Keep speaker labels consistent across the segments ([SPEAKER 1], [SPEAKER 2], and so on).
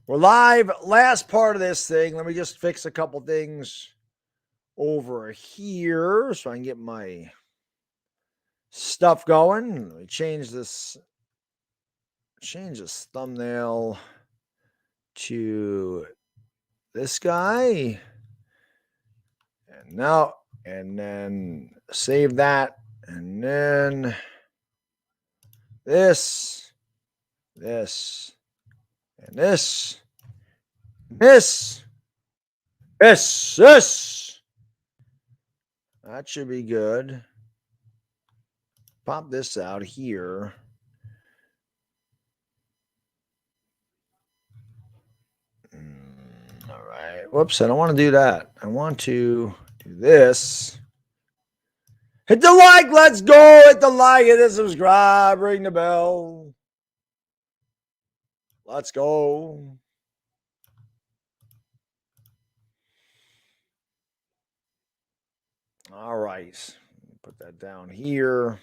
[SPEAKER 1] We're live. Last part of this thing. Let me just fix a couple things over here so I can get my stuff going. Let me change this thumbnail to this guy. And now, and then save that. And then this, and this. That should be good. Pop this out here. All right. Whoops, I don't want to do that. I want to do this. Hit the like. Let's go. Hit the like. Hit the subscribe. Ring the bell. Let's go. All right. Put that down here.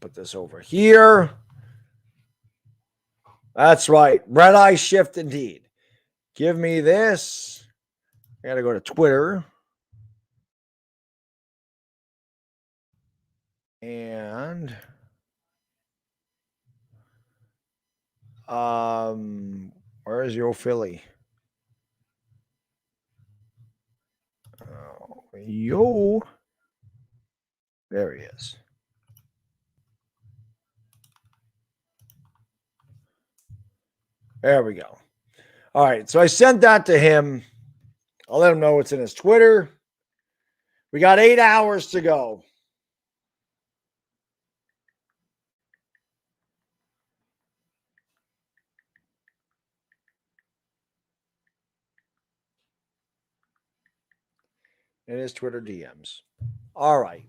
[SPEAKER 1] Put this over here. That's right. Red eye shift indeed. Give me this. I got to go to Twitter. And where is your Philly? Yo. There he is. There we go. All right. So I sent that to him. I'll let him know what's in his Twitter. We got 8 hours to go. In his Twitter DMs. All right.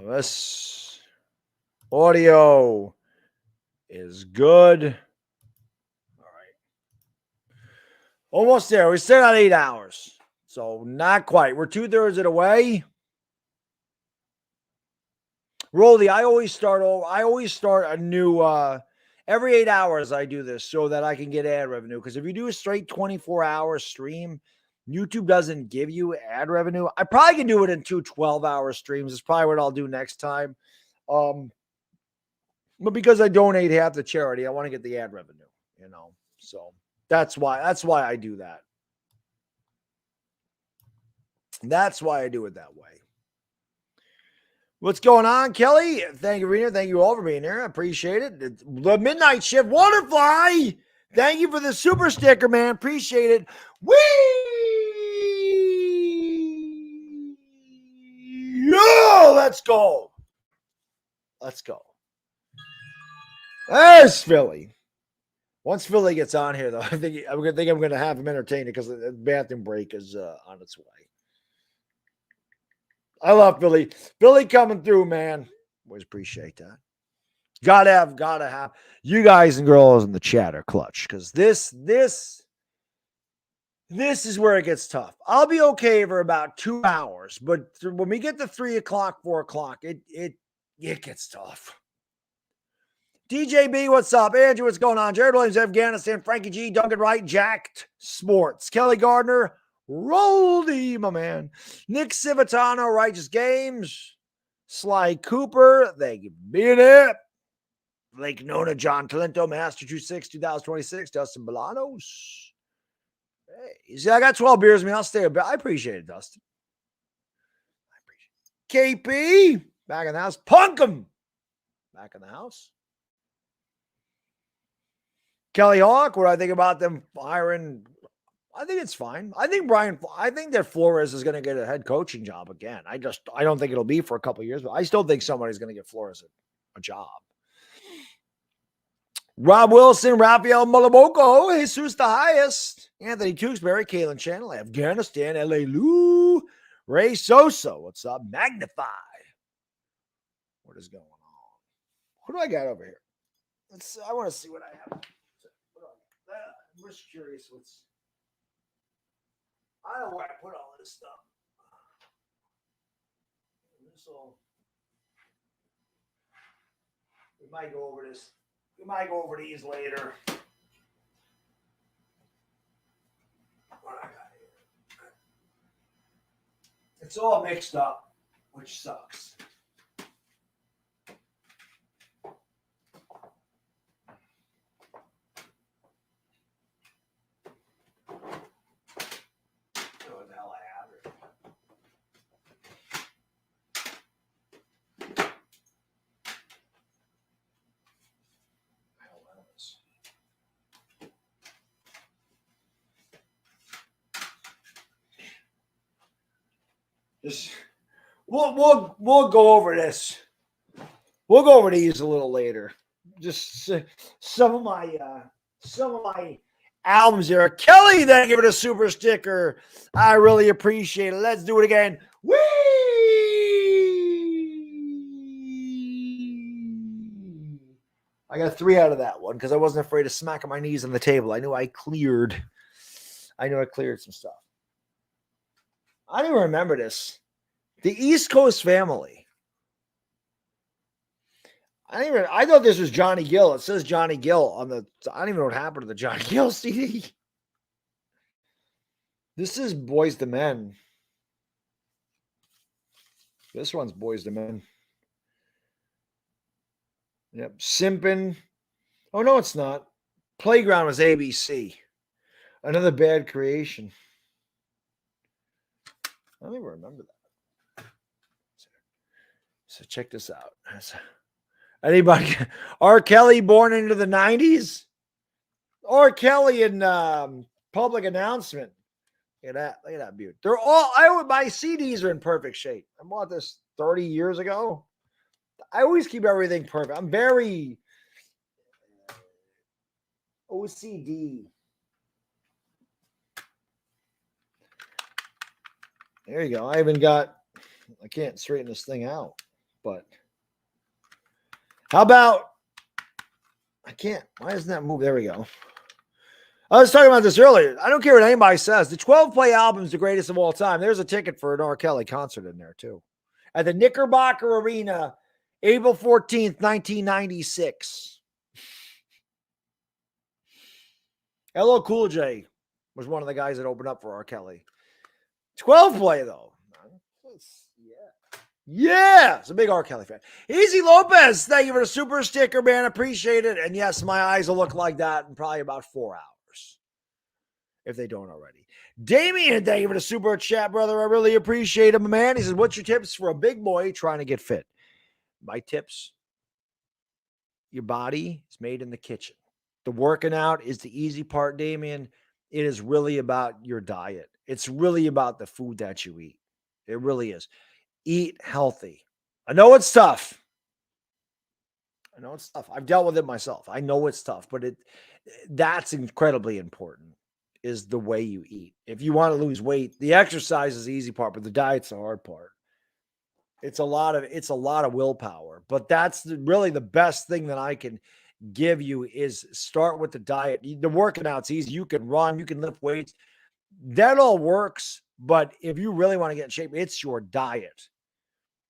[SPEAKER 1] This audio is good. All right. Almost there. We still got 8 hours. So not quite. We're 2/3 of the way. Rolly, I always start a new every 8 hours I do this so that I can get ad revenue. Because if you do a straight 24-hour stream, YouTube doesn't give you ad revenue. I probably can do it in 2 12-hour streams. It's probably what I'll do next time. But because I donate half the charity, I want to get the ad revenue, So that's why I do that. That's why I do it that way. What's going on, Kelly? Thank you for being here. Thank you all for being here. I appreciate it. The Midnight Shift Waterfly. Thank you for the super sticker, man. Appreciate it. Whee! Yo, let's go. Let's go. There's Philly. Once Philly gets on here, though, I think I'm going to have him entertained because the bathroom break is on its way. I love Philly. Philly coming through, man. Always appreciate that. Gotta have. You guys and girls in the chat are clutch because this is where it gets tough. I'll be okay for about 2 hours, but when we get to 3 o'clock, 4 o'clock, it gets tough. DJB, what's up? Andrew, what's going on? Jared Williams, Afghanistan, Frankie G, Duncan Wright, Jacked Sports, Kelly Gardner, Roldy, my man, Nick Civitano, Righteous Games, Sly Cooper, thank you for being here. Lake Nona, John Talento, Master 26, 2026, Dustin Bolanos. Hey, you see, I got 12 beers. I'll stay a bit. I appreciate it, Dustin. I appreciate it. KP, back in the house. Punkum, back in the house. Kelly Hawk, what do I think about them hiring? I think it's fine. I think that Flores is going to get a head coaching job again. I don't think it'll be for a couple of years, but I still think somebody's going to get Flores a job. Rob Wilson, Rafael Malaboko, Jesus the Highest, Anthony Tewksbury, Kalen Channel, Afghanistan, LA Lou, Ray Sosa, what's up? Magnify. What is going on? What do I got over here? I want to see what I have. I'm just curious I don't know where I put all this stuff. We might go over this. We might go over these later. It's all mixed up, which sucks. What the hell I have here? Just we'll go over this. We'll go over these a little later. Just some of my albums here. Kelly, thank you for the super sticker. I really appreciate it. Let's do it again. Whee! I got 3 out of that one because I wasn't afraid of smacking my knees on the table. I knew I cleared some stuff. I don't even remember this. The East Coast Family. I thought this was Johnny Gill. It says Johnny Gill on the. I don't even know what happened to the Johnny Gill CD. This is Boys to Men. This one's Boys to Men. Yep. Simpin. Oh, no, it's not. Playground was ABC. Another bad creation. I don't even remember that. So check this out. Anybody? R. Kelly born into the 90s? R. Kelly in Public Announcement. Look at that beauty. They're all, my CDs are in perfect shape. I bought this 30 years ago. I always keep everything perfect. I'm very OCD. There you go. I can't straighten this thing out, but how about, why doesn't that move? There we go. I was talking about this earlier. I don't care what anybody says. The 12-play album is the greatest of all time. There's a ticket for an R. Kelly concert in there, too. At the Knickerbocker Arena, April 14th, 1996. LL Cool J was one of the guys that opened up for R. Kelly. 12-play, though. Yeah, it's a big R. Kelly fan. Easy Lopez, thank you for the super sticker, man. Appreciate it. And yes, my eyes will look like that in probably about 4 hours, if they don't already. Damien, thank you for the super chat, brother. I really appreciate him, man. He says, what's your tips for a big boy trying to get fit? My tips, your body is made in the kitchen. The working out is the easy part, Damien. It is really about your diet. It's really about the food that you eat. It really is. Eat healthy. I know it's tough. I've dealt with it myself. I know it's tough, but that's incredibly important, is the way you eat. If you want to lose weight, the exercise is the easy part, but the diet's the hard part. It's a lot of willpower, but that's really the best thing that I can give you is start with the diet. The working out's easy. You can run, you can lift weights. That all works, but if you really want to get in shape, it's your diet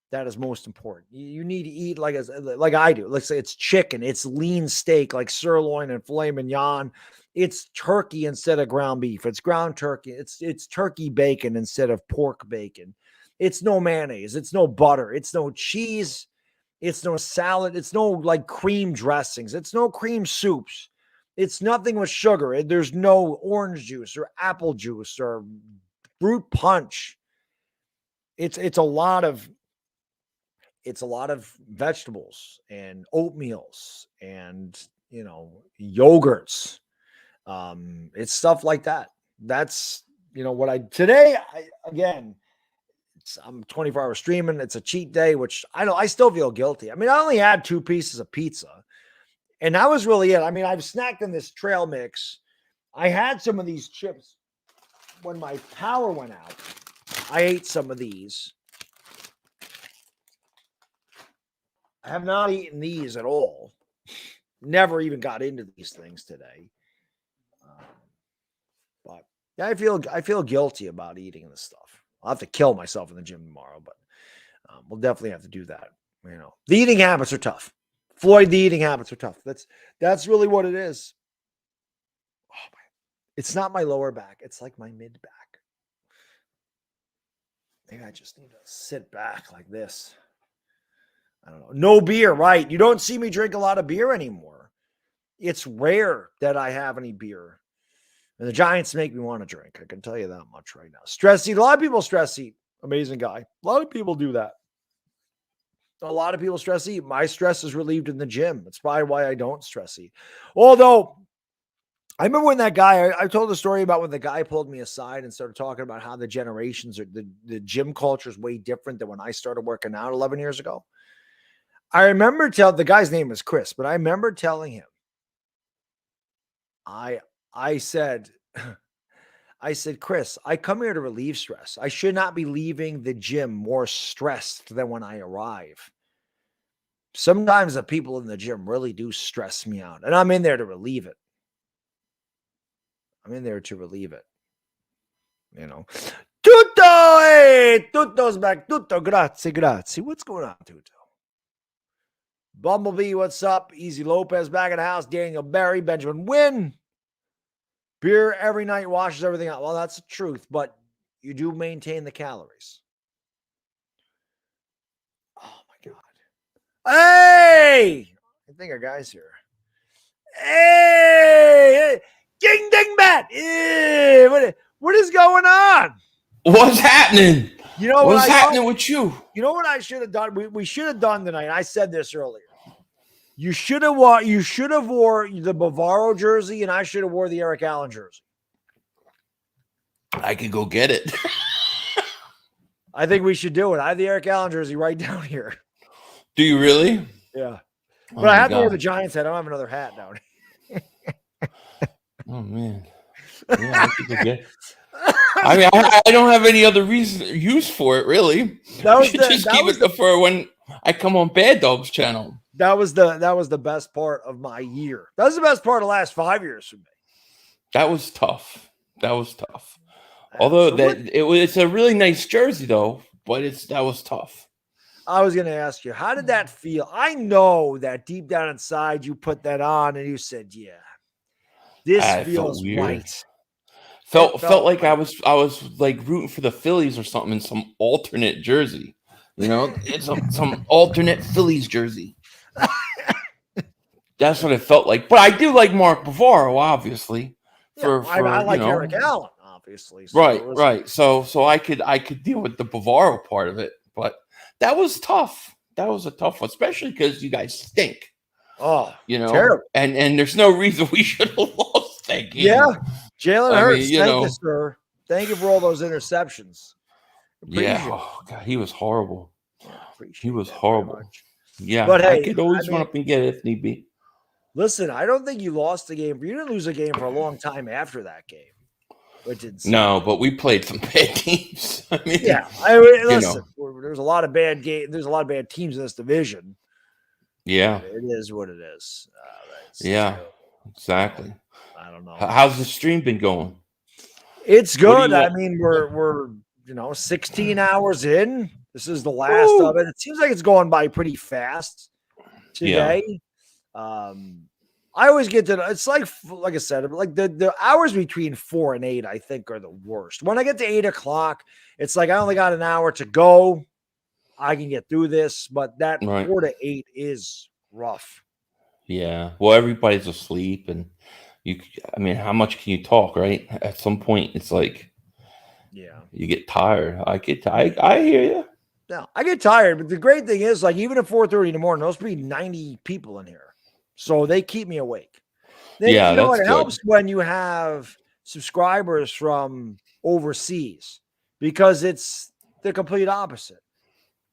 [SPEAKER 1] that is most important. You need to eat like I do. Let's say it's chicken, it's lean steak like sirloin and filet mignon. It's turkey instead of ground beef. It's ground turkey. It's turkey bacon instead of pork bacon. It's no mayonnaise. It's no butter. It's no cheese. It's no salad. It's no like cream dressings. It's no cream soups. It's nothing with sugar. There's no orange juice or apple juice or fruit punch. It's a lot of vegetables and oatmeals and, yogurts. It's stuff like that. That's, I'm 24 hours streaming. It's a cheat day, which I still feel guilty. I mean, I only had 2 pieces of pizza and that was really it. I mean, I've snacked on this trail mix. I had some of these chips when my power went out. I ate some of these. I have not eaten these at all. Never even got into these things today. But yeah, I feel guilty about eating this stuff. I'll have to kill myself in the gym tomorrow, but we'll definitely have to do that. The eating habits are tough. Floyd, the eating habits are tough. That's really what it is. Oh, it's not my lower back. It's like my mid back. Maybe I just need to sit back like this. I don't know. No beer, right? You don't see me drink a lot of beer anymore. It's rare that I have any beer. And the Giants make me want to drink. I can tell you that much right now. Stress eat. A lot of people stress eat. Amazing guy. A lot of people do that. A lot of people stress eat. My stress is relieved in the gym. That's probably why I don't stress eat. Although, I remember when that guy, I told the story about when the guy pulled me aside and started talking about how the generations are, the gym culture is way different than when I started working out 11 years ago. I remember the guy's name was Chris, but I remember telling him, I said, Chris, I come here to relieve stress. I should not be leaving the gym more stressed than when I arrive. Sometimes the people in the gym really do stress me out, and I'm in there to relieve it. You know. Tutto! Hey, Tutto's back. Tutto, grazie. What's going on, Tutto? Bumblebee, what's up? Easy Lopez back in the house. Daniel Barry, Benjamin Wynn. Beer every night washes everything out. Well, that's the truth, but you do maintain the calories. Oh, my God. Hey! I think our guy's here. Hey! Ding, ding, bat! Hey, what is going on?
[SPEAKER 2] What's happening?
[SPEAKER 1] You know
[SPEAKER 2] what's happening with you?
[SPEAKER 1] You know what I should have done? We should have done tonight. I said this earlier. You should have wore the Bavaro jersey, and I should have wore the Eric Allen jersey.
[SPEAKER 2] I could go get it.
[SPEAKER 1] I think we should do it. I have the Eric Allen jersey right down here.
[SPEAKER 2] Do you really?
[SPEAKER 1] Yeah. But I have to wear the Giants hat. I don't have another hat down here.
[SPEAKER 2] Oh, man. Yeah, I could go get it. I mean, I don't have any other use for it, really. Just keep it for when I come on Baddog's channel.
[SPEAKER 1] That was the best part of my year. That was the best part of the last 5 years for me.
[SPEAKER 2] That was tough. Although it's a really nice jersey though, but that was tough.
[SPEAKER 1] I was going to ask you, how did that feel? I know that deep down inside you put that on and you said, "Yeah, this feels right."
[SPEAKER 2] Felt like I was like rooting for the Phillies or something in some alternate jersey. You know, it's some alternate Phillies jersey. That's what it felt like. But I do like Mark Bavaro, obviously.
[SPEAKER 1] I like Eric Allen, obviously.
[SPEAKER 2] So right. So I could deal with the Bavaro part of it, but that was tough. That was a tough one, especially because you guys stink.
[SPEAKER 1] Oh,
[SPEAKER 2] you know,
[SPEAKER 1] terrible.
[SPEAKER 2] And there's no reason we should have lost that game.
[SPEAKER 1] Yeah, Jalen Hurts. Thank you, sir. Thank you for all those interceptions.
[SPEAKER 2] Oh God, he was horrible. He was horrible. Yeah,
[SPEAKER 1] but hey,
[SPEAKER 2] I could always run up and get it if need be.
[SPEAKER 1] Listen, I don't think you lost the game. You didn't lose a game for a long time after that game.
[SPEAKER 2] No, but we played some bad teams. I mean,
[SPEAKER 1] listen, there's a lot of bad games. There's a lot of bad teams in this division.
[SPEAKER 2] Yeah,
[SPEAKER 1] it is what it is.
[SPEAKER 2] Exactly.
[SPEAKER 1] I don't know.
[SPEAKER 2] How's the stream been going?
[SPEAKER 1] It's good. I mean, we're 16 hours in. This is the last of it. It seems like it's going by pretty fast today. Yeah. I always get to, it's like I said, like the hours between 4 and 8, I think, are the worst. When I get to 8 o'clock, it's like I only got an hour to go. I can get through this, but that 4 to 8 is rough.
[SPEAKER 2] Yeah. Well, everybody's asleep, and how much can you talk, right? At some point, it's like, you get tired. I hear you.
[SPEAKER 1] No, I get tired, but the great thing is, like, even at 4:30 in the morning, there's be 90 people in here. So they keep me awake. It helps when you have subscribers from overseas, because it's the complete opposite.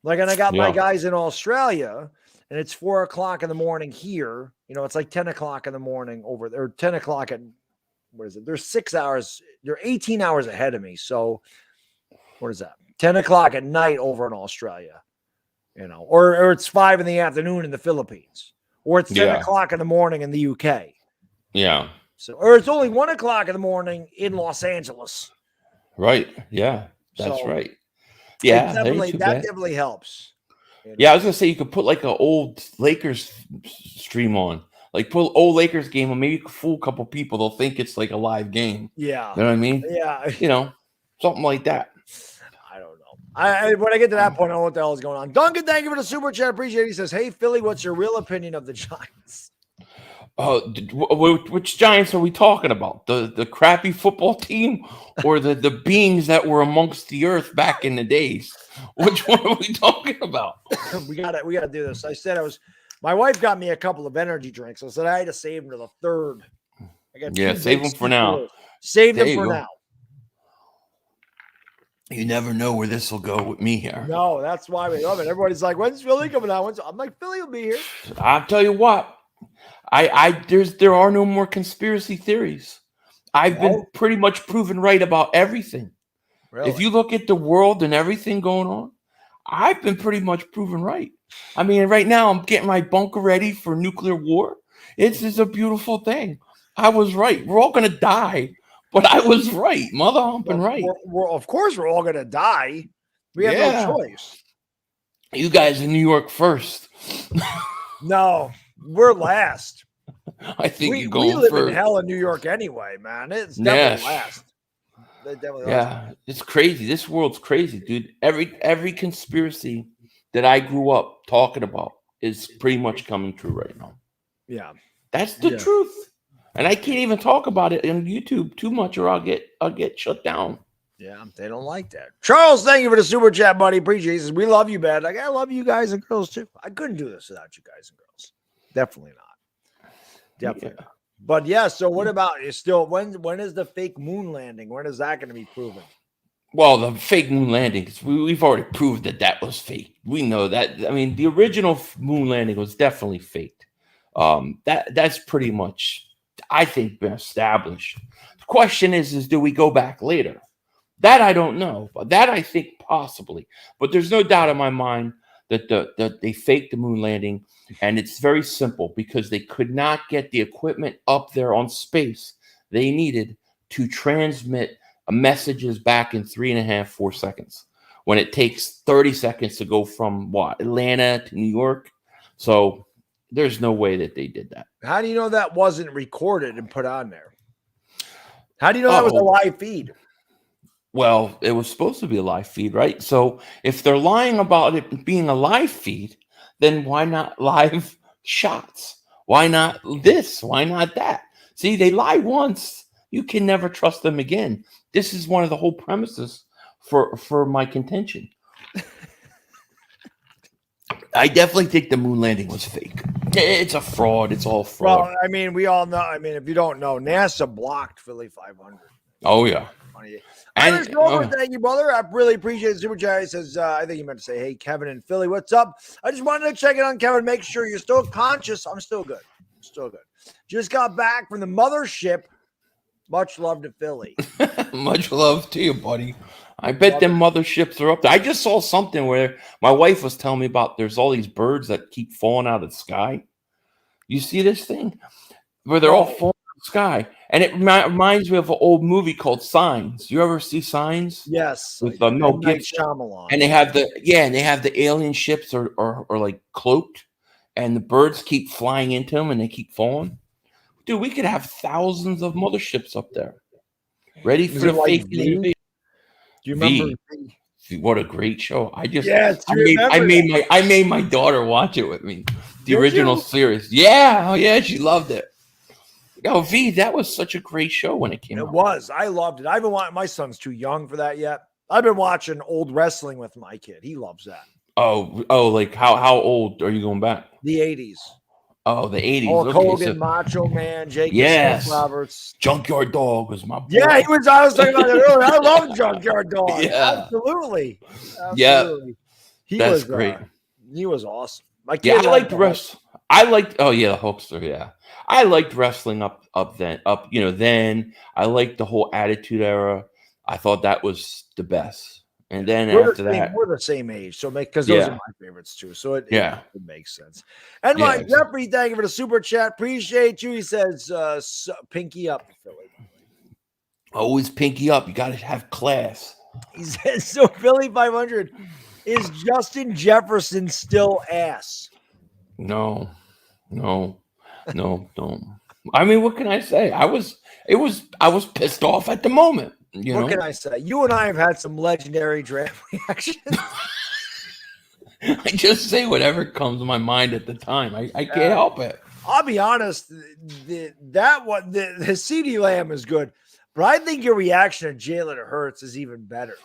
[SPEAKER 1] Like, and I got my guys in Australia, and it's 4 o'clock in the morning here. It's like 10 o'clock in the morning over there, 10 o'clock at, what is it? There's 6 hours. They're 18 hours ahead of me. So what is that? 10 o'clock at night over in Australia, or it's 5 in the afternoon in the Philippines. Or it's 10 o'clock in the morning in the UK.
[SPEAKER 2] Yeah.
[SPEAKER 1] So, or it's only 1 o'clock in the morning in Los Angeles.
[SPEAKER 2] Right. Yeah. That's right. Yeah.
[SPEAKER 1] That definitely helps.
[SPEAKER 2] Yeah, I was gonna say you could put like an old Lakers stream on, like put old Lakers game on. Maybe you could fool a couple people; they'll think it's like a live game.
[SPEAKER 1] Yeah,
[SPEAKER 2] you know what I mean.
[SPEAKER 1] Yeah,
[SPEAKER 2] something like that.
[SPEAKER 1] I don't know. When I get to that point, I don't know what the hell is going on. Duncan, thank you for the super chat. Appreciate it. He says, "Hey Philly, what's your real opinion of the Giants?"
[SPEAKER 2] Which Giants are we talking about? The crappy football team or the beings that were amongst the earth back in the days? Which one are we talking about?
[SPEAKER 1] we gotta do this. I said my wife got me a couple of energy drinks. I said I had to save them to the third. I got
[SPEAKER 2] save them for now.
[SPEAKER 1] Save them for now.
[SPEAKER 2] You never know where this will go with me here.
[SPEAKER 1] No, that's why we love it. Everybody's like, "When's Philly coming out?" I'm like, "Philly will be here."
[SPEAKER 2] I'll tell you what. There are no more conspiracy theories. I've been pretty much proven right about everything. Really? If you look at the world and everything going on, I've been pretty much proven right. I mean, right now I'm getting my bunker ready for nuclear war. It's just a beautiful thing. I was right. We're all going to die, but I was right. Mother humping right.
[SPEAKER 1] Of course, we're all going to die. We have no choice.
[SPEAKER 2] You guys in New York first.
[SPEAKER 1] No, we're last.
[SPEAKER 2] I think
[SPEAKER 1] we live in hell in New York anyway, man. It's definitely last.
[SPEAKER 2] It's crazy. This world's crazy, dude. Every conspiracy that I grew up talking about is pretty much coming true right now.
[SPEAKER 1] Yeah,
[SPEAKER 2] that's the truth, and I can't even talk about it on YouTube too much, or I'll get shut down.
[SPEAKER 1] Yeah, they don't like that. Charles, thank you for the super chat, buddy. Appreciate it. We love you, man. I love you guys and girls too. I couldn't do this without you guys and girls. Definitely not. Definitely not. But so what about you? Still, when is the fake moon landing? When is that going to be proven?
[SPEAKER 2] Well, the fake moon landing, we've already proved that was fake. We know that. I mean, the original moon landing was definitely faked. That's pretty much, I think, been established. The question is do we go back later? That I don't know, but that I think possibly. But there's no doubt in my mind that they faked the moon landing, and it's very simple because they could not get the equipment up there on space they needed to transmit messages back in 3.5-4 seconds when it takes 30 seconds to go from Atlanta to New York. So there's no way that they did that.
[SPEAKER 1] How do you know that wasn't recorded and put on there? How do you know that was a live feed?
[SPEAKER 2] Well, it was supposed to be a live feed, right? So if they're lying about it being a live feed, then why not live shots? Why not this? Why not that? See, they lie once. You can never trust them again. This is one of the whole premises for my contention. I definitely think the moon landing was fake. It's a fraud. It's all fraud.
[SPEAKER 1] Well, I mean, we all know. I mean, if you don't know, NASA blocked Philly 500.
[SPEAKER 2] Oh, yeah.
[SPEAKER 1] Irish Grover, thank you, brother. I really appreciate it. Super Chat. He says, I think he meant to say, "Hey, Kevin and Philly, what's up? I just wanted to check in on Kevin, make sure you're still conscious." I'm still good. Still good. Just got back from the mothership. Much love to Philly.
[SPEAKER 2] Much love to you, buddy. I bet them motherships are up there. I just saw something where my wife was telling me about there's all these birds that keep falling out of the sky. You see this thing? Where they're all falling out of the sky. And it reminds me of an old movie called Signs. You ever see Signs?
[SPEAKER 1] Yes.
[SPEAKER 2] With Mel Gibson. And they have the alien ships are like cloaked, and the birds keep flying into them and they keep falling. Dude, we could have thousands of motherships up there, ready for the fake invasion.
[SPEAKER 1] Do you remember?
[SPEAKER 2] What a great show! I made my daughter watch it with me. The original series. Yeah, oh yeah, she loved it. Oh, V, that was such a great show when it came out.
[SPEAKER 1] It was. I loved it. I've been watching. My son's too young for that yet. I've been watching old wrestling with my kid. He loves that.
[SPEAKER 2] Oh, like how old are you going back?
[SPEAKER 1] The 80s.
[SPEAKER 2] Oh, the 80s.
[SPEAKER 1] Hulk Hogan, Macho Man, Jake Roberts.
[SPEAKER 2] Junkyard Dog was my boy.
[SPEAKER 1] Yeah, I was talking about that earlier. I love Junkyard Dog.
[SPEAKER 2] Yeah.
[SPEAKER 1] Absolutely.
[SPEAKER 2] Yeah. That's great.
[SPEAKER 1] He was awesome. My kid
[SPEAKER 2] I liked the rest. I liked the Hulkster, yeah. I liked wrestling up then. Then I liked the whole Attitude Era. I thought that was the best. And then we're
[SPEAKER 1] the same age, so because those are my favorites too. So it makes sense. And Jeffrey, thank you for the super chat. Appreciate you. He says, "Pinky up, Philly."
[SPEAKER 2] Always pinky up. You got to have class.
[SPEAKER 1] He says, "So Philly 500 is Justin Jefferson still ass?"
[SPEAKER 2] No. I mean, what can I say? I was pissed off at the moment.
[SPEAKER 1] What can I say? You and I have had some legendary draft reactions.
[SPEAKER 2] I just say whatever comes to my mind at the time. I can't help it.
[SPEAKER 1] I'll be honest. The CeeDee Lamb is good, but I think your reaction to Jalen Hurts is even better.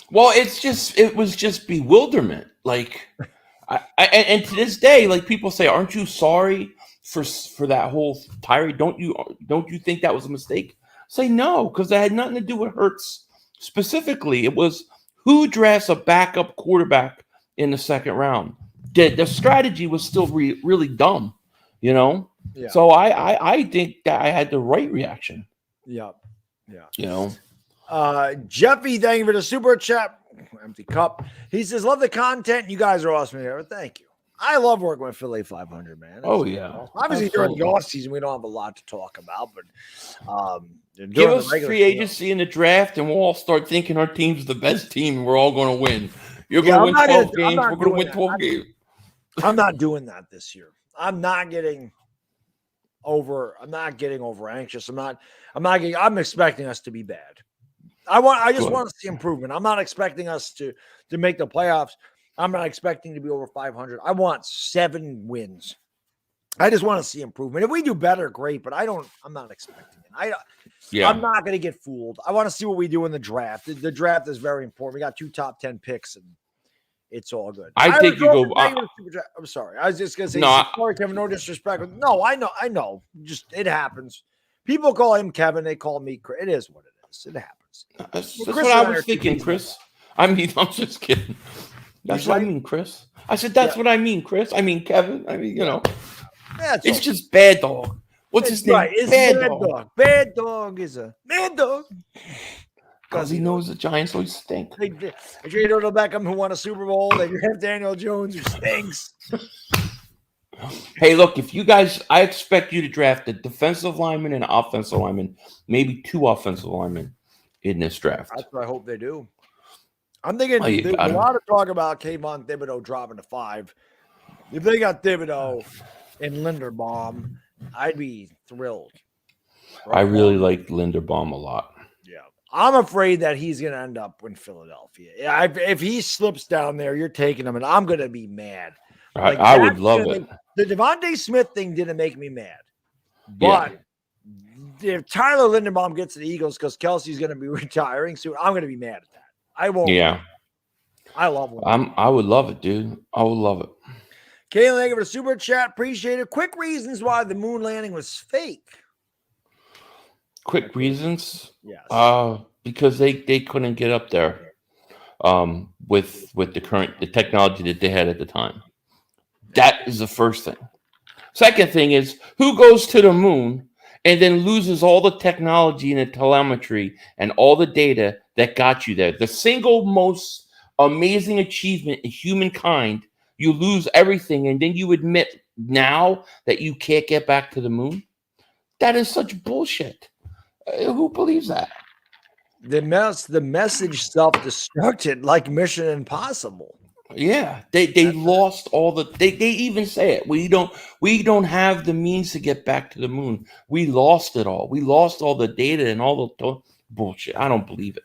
[SPEAKER 2] Well, it was just bewilderment. Like, and to this day, like people say, aren't you sorry for that whole tirade? Don't you think that was a mistake? Say no, because that had nothing to do with Hurts specifically. It was who drafts a backup quarterback in the second round. The strategy was still really dumb, you know. Yeah. So I think that I had the right reaction.
[SPEAKER 1] Yeah.
[SPEAKER 2] You know.
[SPEAKER 1] Jeffy, thank you for the super chat. Empty cup. He says, "Love the content. You guys are awesome here." Thank you. I love working with Philly 500, man.
[SPEAKER 2] Yeah.
[SPEAKER 1] Obviously, during the off season, we don't have a lot to talk about, but
[SPEAKER 2] give us free agency in the draft, and we'll all start thinking our team's the best team, and we're all going to win. You're going to win 12 games. We're going to win 12 games.
[SPEAKER 1] I'm not doing that this year. I'm getting over anxious. I'm expecting us to be bad. I just want to see improvement. I'm not expecting us to make the playoffs. I'm not expecting to be over 500. I want 7 wins. I just want to see improvement. If we do better, great, but I'm not expecting it. I'm not going to get fooled. I want to see what we do in the draft. The draft is very important. We got 2 top 10 picks, and it's all good.
[SPEAKER 2] I think you go.
[SPEAKER 1] I'm sorry. I was just going to say, sorry, Kevin, no disrespect. No, I know. Just, it happens. People call him Kevin. They call me Chris. It is what it is. It happens.
[SPEAKER 2] That's what I was thinking, Chris. I'm just kidding. That's what I mean, Chris. I said, that's what I mean, Chris. I mean, Kevin. I mean, you know. It's just Baddog. What's his name?
[SPEAKER 1] Right. It's Baddog. Baddog is a mad dog.
[SPEAKER 2] Because he knows the Giants always stink.
[SPEAKER 1] They traded Odell Beckham, who won a Super Bowl. They have Daniel Jones, who stinks.
[SPEAKER 2] Hey, look, I expect you to draft a defensive lineman and an offensive lineman, maybe 2 offensive linemen in this draft.
[SPEAKER 1] That's what I hope they do. I'm thinking there's a lot of talk about Kayvon Thibodeau dropping to 5. If they got Thibodeau and Linderbaum, I'd be thrilled.
[SPEAKER 2] I really like Linderbaum a lot.
[SPEAKER 1] Yeah. I'm afraid that he's going to end up in Philadelphia. If he slips down there, you're taking him, and I'm going to be mad. Like,
[SPEAKER 2] I would love it.
[SPEAKER 1] The Devontae Smith thing didn't make me mad. But if Tyler Linderbaum gets to the Eagles because Kelsey's going to be retiring soon, I'm going to be mad at that. I won't.
[SPEAKER 2] Yeah.
[SPEAKER 1] I love him.
[SPEAKER 2] I would love it, dude. I would love it.
[SPEAKER 1] Kayla, thank you for the super chat. Appreciate it. Quick reasons why the moon landing was fake.
[SPEAKER 2] Quick reasons?
[SPEAKER 1] Yes.
[SPEAKER 2] Because they couldn't get up there with the technology that they had at the time. That is the first thing. Second thing is, who goes to the moon and then loses all the technology and the telemetry and all the data that got you there? The single most amazing achievement in humankind, you lose everything, and then you admit now that you can't get back to the moon? That is such bullshit. Who believes that?
[SPEAKER 1] The message self-destructed like Mission Impossible.
[SPEAKER 2] Yeah, they lost all the. They even say it. We don't have the means to get back to the moon. We lost it all. We lost all the data and all the bullshit. I don't believe it.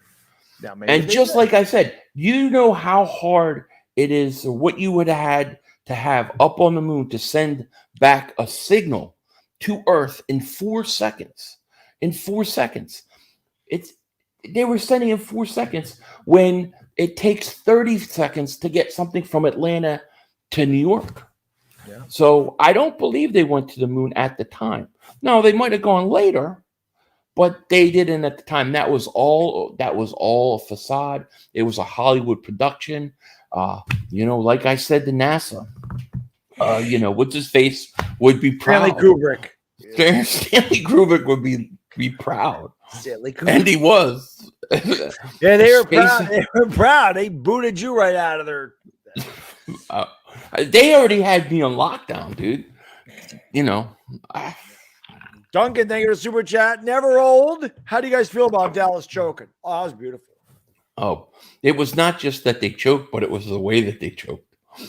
[SPEAKER 1] Yeah,
[SPEAKER 2] and just like I said, you know how hard it is, or what you would have had to have up on the moon to send back a signal to Earth in 4 seconds. In 4 seconds, they were sending in 4 seconds when it takes 30 seconds to get something from Atlanta to New York. Yeah. So I don't believe they went to the moon at the time. No, they might have gone later, but they didn't at the time. That was all a facade. It was a Hollywood production. Like I said to NASA, what's his face would be proud.
[SPEAKER 1] Stanley Kubrick.
[SPEAKER 2] Yeah. Stanley Kubrick would be proud.
[SPEAKER 1] Stanley Kubrick.
[SPEAKER 2] And he was.
[SPEAKER 1] Yeah, they were proud. They were proud. They booted you right out of their.
[SPEAKER 2] They already had me on lockdown, dude.
[SPEAKER 1] Duncan, thank you for the super chat. Never old. How do you guys feel about Dallas choking? Oh, that was beautiful.
[SPEAKER 2] Oh, it was not just that they choked, but it was the way that they choked.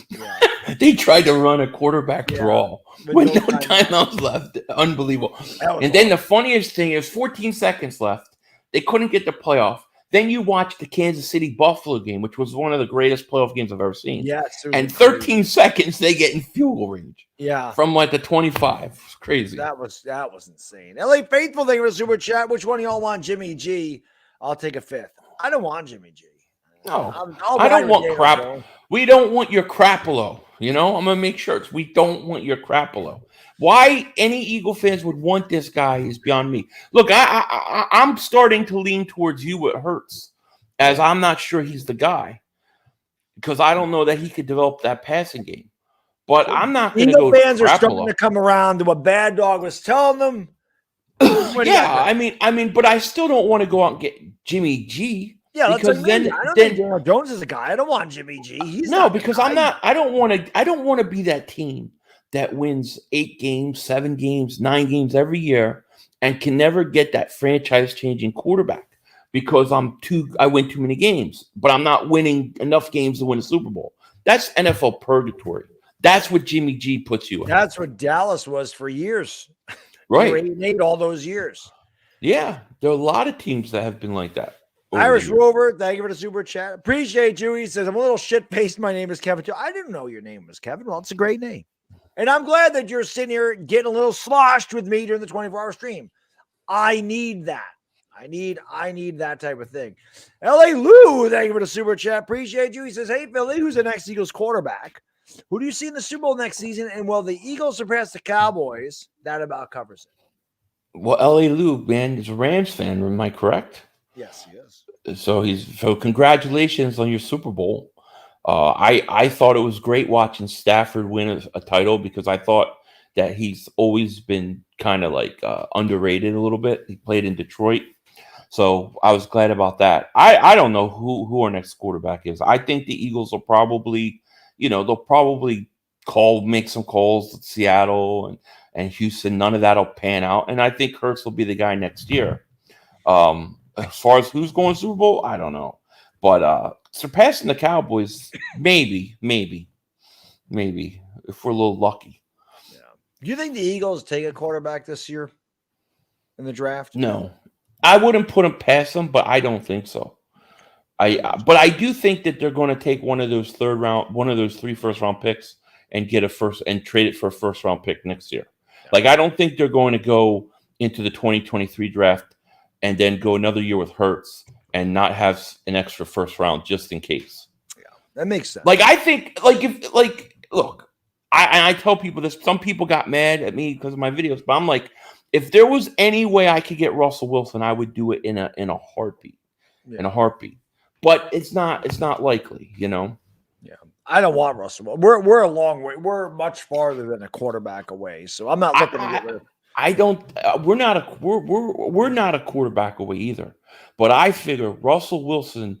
[SPEAKER 2] Yeah. They tried to run a quarterback draw with no timeouts left. Unbelievable. And then the funniest thing is 14 seconds left. They couldn't get the playoff. Then you watch the Kansas City Buffalo game, which was one of the greatest playoff games I've ever seen.
[SPEAKER 1] Yes.
[SPEAKER 2] And 13 seconds, they get in field goal range.
[SPEAKER 1] Yeah.
[SPEAKER 2] From like the 25. It's crazy.
[SPEAKER 1] That was insane. LA Faithful, thank you for the super chat. Which one of y'all want Jimmy G? I'll take a fifth. I don't want Jimmy G.
[SPEAKER 2] No, I don't want crap. We don't want your crapolo. You know, I'm gonna make sure we don't want your crapolo. Why any Eagle fans would want this guy is beyond me. Look, I'm starting to lean towards you. It hurts, as I'm not sure he's the guy because I don't know that he could develop that passing game. But I'm not going to go.
[SPEAKER 1] Eagle fans are starting to come around to what Baddog was telling them.
[SPEAKER 2] Yeah, I mean, but I still don't want to go out and get Jimmy G.
[SPEAKER 1] Yeah, because then I don't think Daniel Jones is a guy. I don't want Jimmy G.
[SPEAKER 2] Because I'm not. I don't want to be that team that wins 8 games, 7 games, 9 games every year and can never get that franchise-changing quarterback because I win too many games, but I'm not winning enough games to win a Super Bowl. That's NFL purgatory. That's what Jimmy G puts you in.
[SPEAKER 1] That's what Dallas was for years.
[SPEAKER 2] Right.
[SPEAKER 1] 8 all those years.
[SPEAKER 2] Yeah, there are a lot of teams that have been like that.
[SPEAKER 1] Irish Rover, thank you for the super chat. Appreciate you. He says, I'm a little shit-faced. My name is Kevin, too. I didn't know your name was Kevin. Well, it's a great name. And I'm glad that you're sitting here getting a little sloshed with me during the 24-hour stream. I need that. I need that type of thing. L.A. Lou, thank you for the super chat. Appreciate you. He says, hey, Philly, who's the next Eagles quarterback? Who do you see in the Super Bowl next season? And will the Eagles surpass the Cowboys? That about covers it.
[SPEAKER 2] Well, L.A. Lou, man, is a Rams fan. Am I correct?
[SPEAKER 1] Yes, he is.
[SPEAKER 2] So congratulations on your Super Bowl. I thought it was great watching Stafford win a title because I thought that he's always been kind of like underrated a little bit. He played in Detroit. So I was glad about that. I don't know who our next quarterback is. I think the Eagles will probably, they'll probably make some calls to Seattle and Houston. None of that will pan out. And I think Hurts will be the guy next year. As far as who's going Super Bowl, I don't know. But surpassing the Cowboys, maybe, if we're a little lucky.
[SPEAKER 1] Yeah. Do you think the Eagles take a quarterback this year in the draft?
[SPEAKER 2] No. I wouldn't put them past them, but I don't think so. But I do think that they're going to take one of those 3 first-round picks and get a first and trade it for a first-round pick next year. Yeah. Like I don't think they're going to go into the 2023 draft and then go another year with Hurts and not have an extra first round just in case.
[SPEAKER 1] Yeah, that makes sense.
[SPEAKER 2] Like I think, look, I tell people this. Some people got mad at me because of my videos, but I'm like, if there was any way I could get Russell Wilson, I would do it in a heartbeat. Yeah. In a heartbeat. But it's not likely, Yeah.
[SPEAKER 1] I don't want Russell. We're a long way. We're much farther than a quarterback away. So I'm not looking to get rid of him.
[SPEAKER 2] I don't. We're not a quarterback away either. But I figure Russell Wilson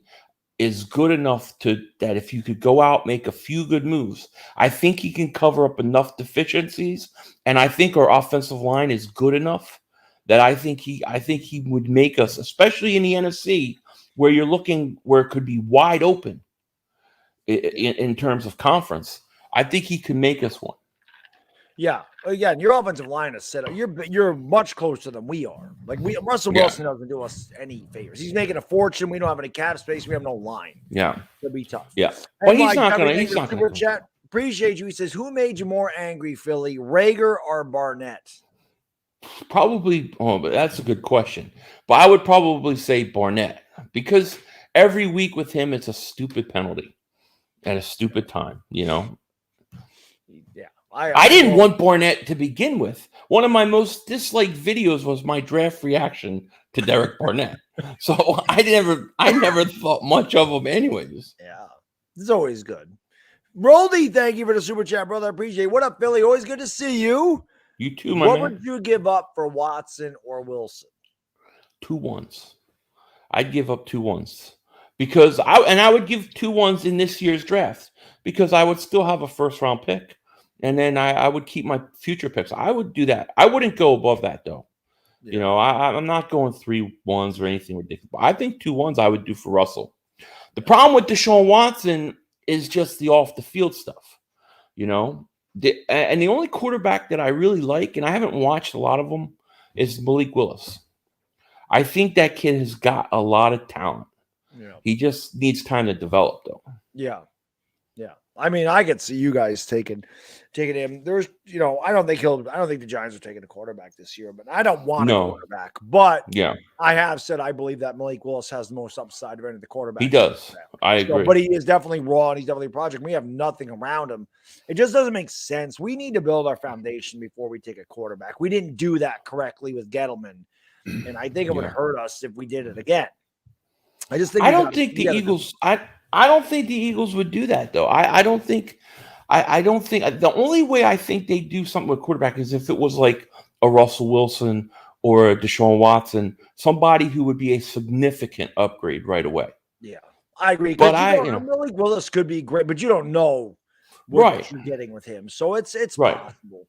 [SPEAKER 2] is good enough that if you could go out, make a few good moves, I think he can cover up enough deficiencies, and I think our offensive line is good enough that I think he would make us, especially in the NFC, where it could be wide open in terms of conference. I think he could make us one.
[SPEAKER 1] Yeah. Again, your offensive line is set up. You're much closer than we are. Like Russell Wilson doesn't do us any favors. He's making a fortune. We don't have any cap space. We have no line.
[SPEAKER 2] Yeah.
[SPEAKER 1] It'll be tough.
[SPEAKER 2] Yeah. But he's not gonna
[SPEAKER 1] chat. Appreciate you. He says, who made you more angry, Philly? Rager or Barnett?
[SPEAKER 2] Probably, but that's a good question. But I would probably say Barnett because every week with him it's a stupid penalty at a stupid time, Yeah. I didn't want Barnett to begin with. One of my most disliked videos was my draft reaction to Derek Barnett. So I never thought much of him anyways.
[SPEAKER 1] Yeah. It's always good. Roldy, thank you for the super chat, brother. I appreciate it. What up, Philly? Always good to see you.
[SPEAKER 2] You too, my man.
[SPEAKER 1] What would you give up for Watson or Wilson?
[SPEAKER 2] 2 ones. I'd give up 2 ones. Because I would give 2 ones in this year's draft because I would still have a first round pick. And then I would keep my future picks. I would do that. I wouldn't go above that, though. Yeah. I'm not going 3 ones or anything ridiculous. I think 2 ones I would do for Russell. The problem with Deshaun Watson is just the off-the-field stuff, and the only quarterback that I really like, and I haven't watched a lot of them, is Malik Willis. I think that kid has got a lot of talent.
[SPEAKER 1] Yeah.
[SPEAKER 2] He just needs time to develop, though.
[SPEAKER 1] Yeah. Yeah. I mean, I could see you guys taking him. There's, I don't think the Giants are taking a quarterback this year, but I don't want a quarterback. But
[SPEAKER 2] yeah,
[SPEAKER 1] I have said I believe that Malik Willis has the most upside of any of the quarterbacks.
[SPEAKER 2] He does. I agree.
[SPEAKER 1] But he is definitely raw and he's definitely a project. We have nothing around him. It just doesn't make sense. We need to build our foundation before we take a quarterback. We didn't do that correctly with Gettleman. And I think it would hurt us if we did it again. I don't think the Eagles
[SPEAKER 2] would do that, though. I don't think the only way I think they do something with quarterback is if it was like a Russell Wilson or a Deshaun Watson, somebody who would be a significant upgrade right away.
[SPEAKER 1] Yeah, I agree.
[SPEAKER 2] But
[SPEAKER 1] Malik Willis could be great, but you don't know what you're getting with him. So it's possible.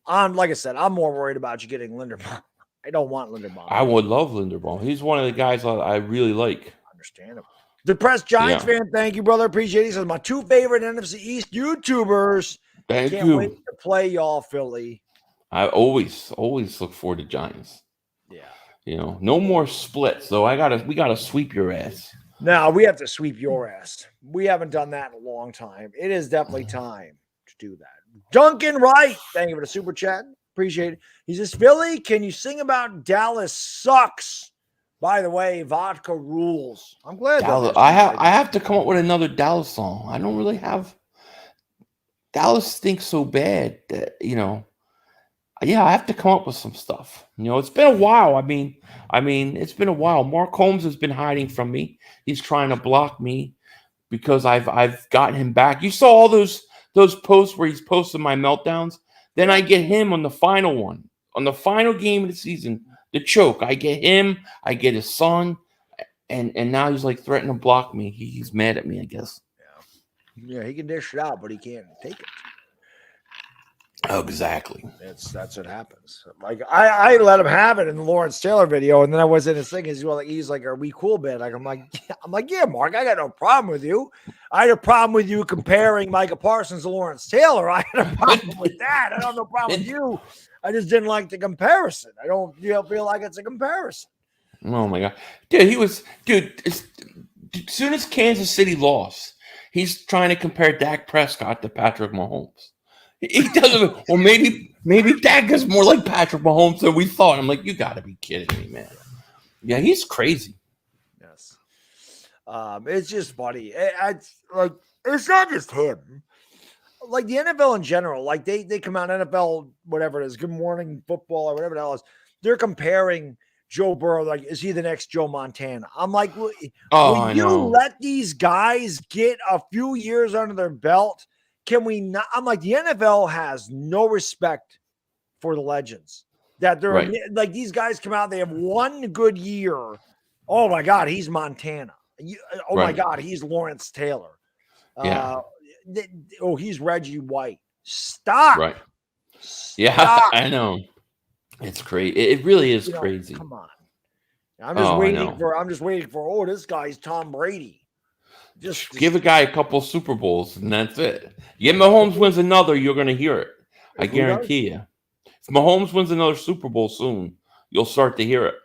[SPEAKER 1] Like I said, I'm more worried about you getting Linderbaum. I don't want Linderbaum.
[SPEAKER 2] I would love Linderbaum. He's one of the guys I really like.
[SPEAKER 1] Understandable. Depressed Giants fan, thank you, brother. Appreciate it. He says, my two favorite NFC East YouTubers.
[SPEAKER 2] Thank you.
[SPEAKER 1] Can't wait to play y'all, Philly.
[SPEAKER 2] I always look forward to Giants.
[SPEAKER 1] Yeah.
[SPEAKER 2] No more splits, though. We gotta sweep your ass.
[SPEAKER 1] No, we have to sweep your ass. We haven't done that in a long time. It is definitely time to do that. Duncan Wright, thank you for the super chat. Appreciate it. He says, Philly, can you sing about Dallas sucks? By the way, vodka rules. I'm glad.
[SPEAKER 2] I have to come up with another Dallas song. I don't really have. Dallas stinks so bad that I have to come up with some stuff. It's been a while. I mean, it's been a while. Mark Holmes has been hiding from me. He's trying to block me because I've gotten him back. You saw all those posts where he's posting my meltdowns. Then I get him on the final one, on the final game of the season, the choke. I get him. I get his son, and now he's like threatening to block me. He's mad at me, I guess.
[SPEAKER 1] Yeah, he can dish it out, but he can't take it.
[SPEAKER 2] Oh, exactly.
[SPEAKER 1] That's what happens. Like I let him have it in the Lawrence Taylor video, and then I was in his thing. He's like, "Are we cool, man?" I'm like, yeah, Mark, I got no problem with you. I had a problem with you comparing Micah Parsons to Lawrence Taylor. I had a problem with that. I don't have no problem with you. I just didn't like the comparison. I don't feel like it's a comparison.
[SPEAKER 2] Oh my god, dude, as soon as Kansas City lost, he's trying to compare Dak Prescott to Patrick Mahomes. He doesn't. Well, maybe Dak is more like Patrick Mahomes than we thought. I'm like, you got to be kidding me, man. Yeah, he's crazy.
[SPEAKER 1] Yes, it's just funny. It's not just him. Like the NFL in general, like they come out NFL whatever it is, Good Morning Football or whatever the hell it is. They're comparing Joe Burrow. Like, is he the next Joe Montana? I'm like, will you let these guys get a few years under their belt? Can we not? I'm like, the NFL has no respect for the legends. That they're like, these guys come out, they have one good year. Oh my God, he's Montana. My God, he's Lawrence Taylor.
[SPEAKER 2] Yeah.
[SPEAKER 1] He's Reggie White. Stop.
[SPEAKER 2] Right.
[SPEAKER 1] Stop.
[SPEAKER 2] Yeah, I know. It's crazy. It really is crazy.
[SPEAKER 1] Come on. I'm just waiting for this guy's Tom Brady. Just
[SPEAKER 2] give a guy a couple Super Bowls and that's it. If Mahomes wins another, you're going to hear it. I guarantee you. If Mahomes wins another Super Bowl soon, you'll start to hear it.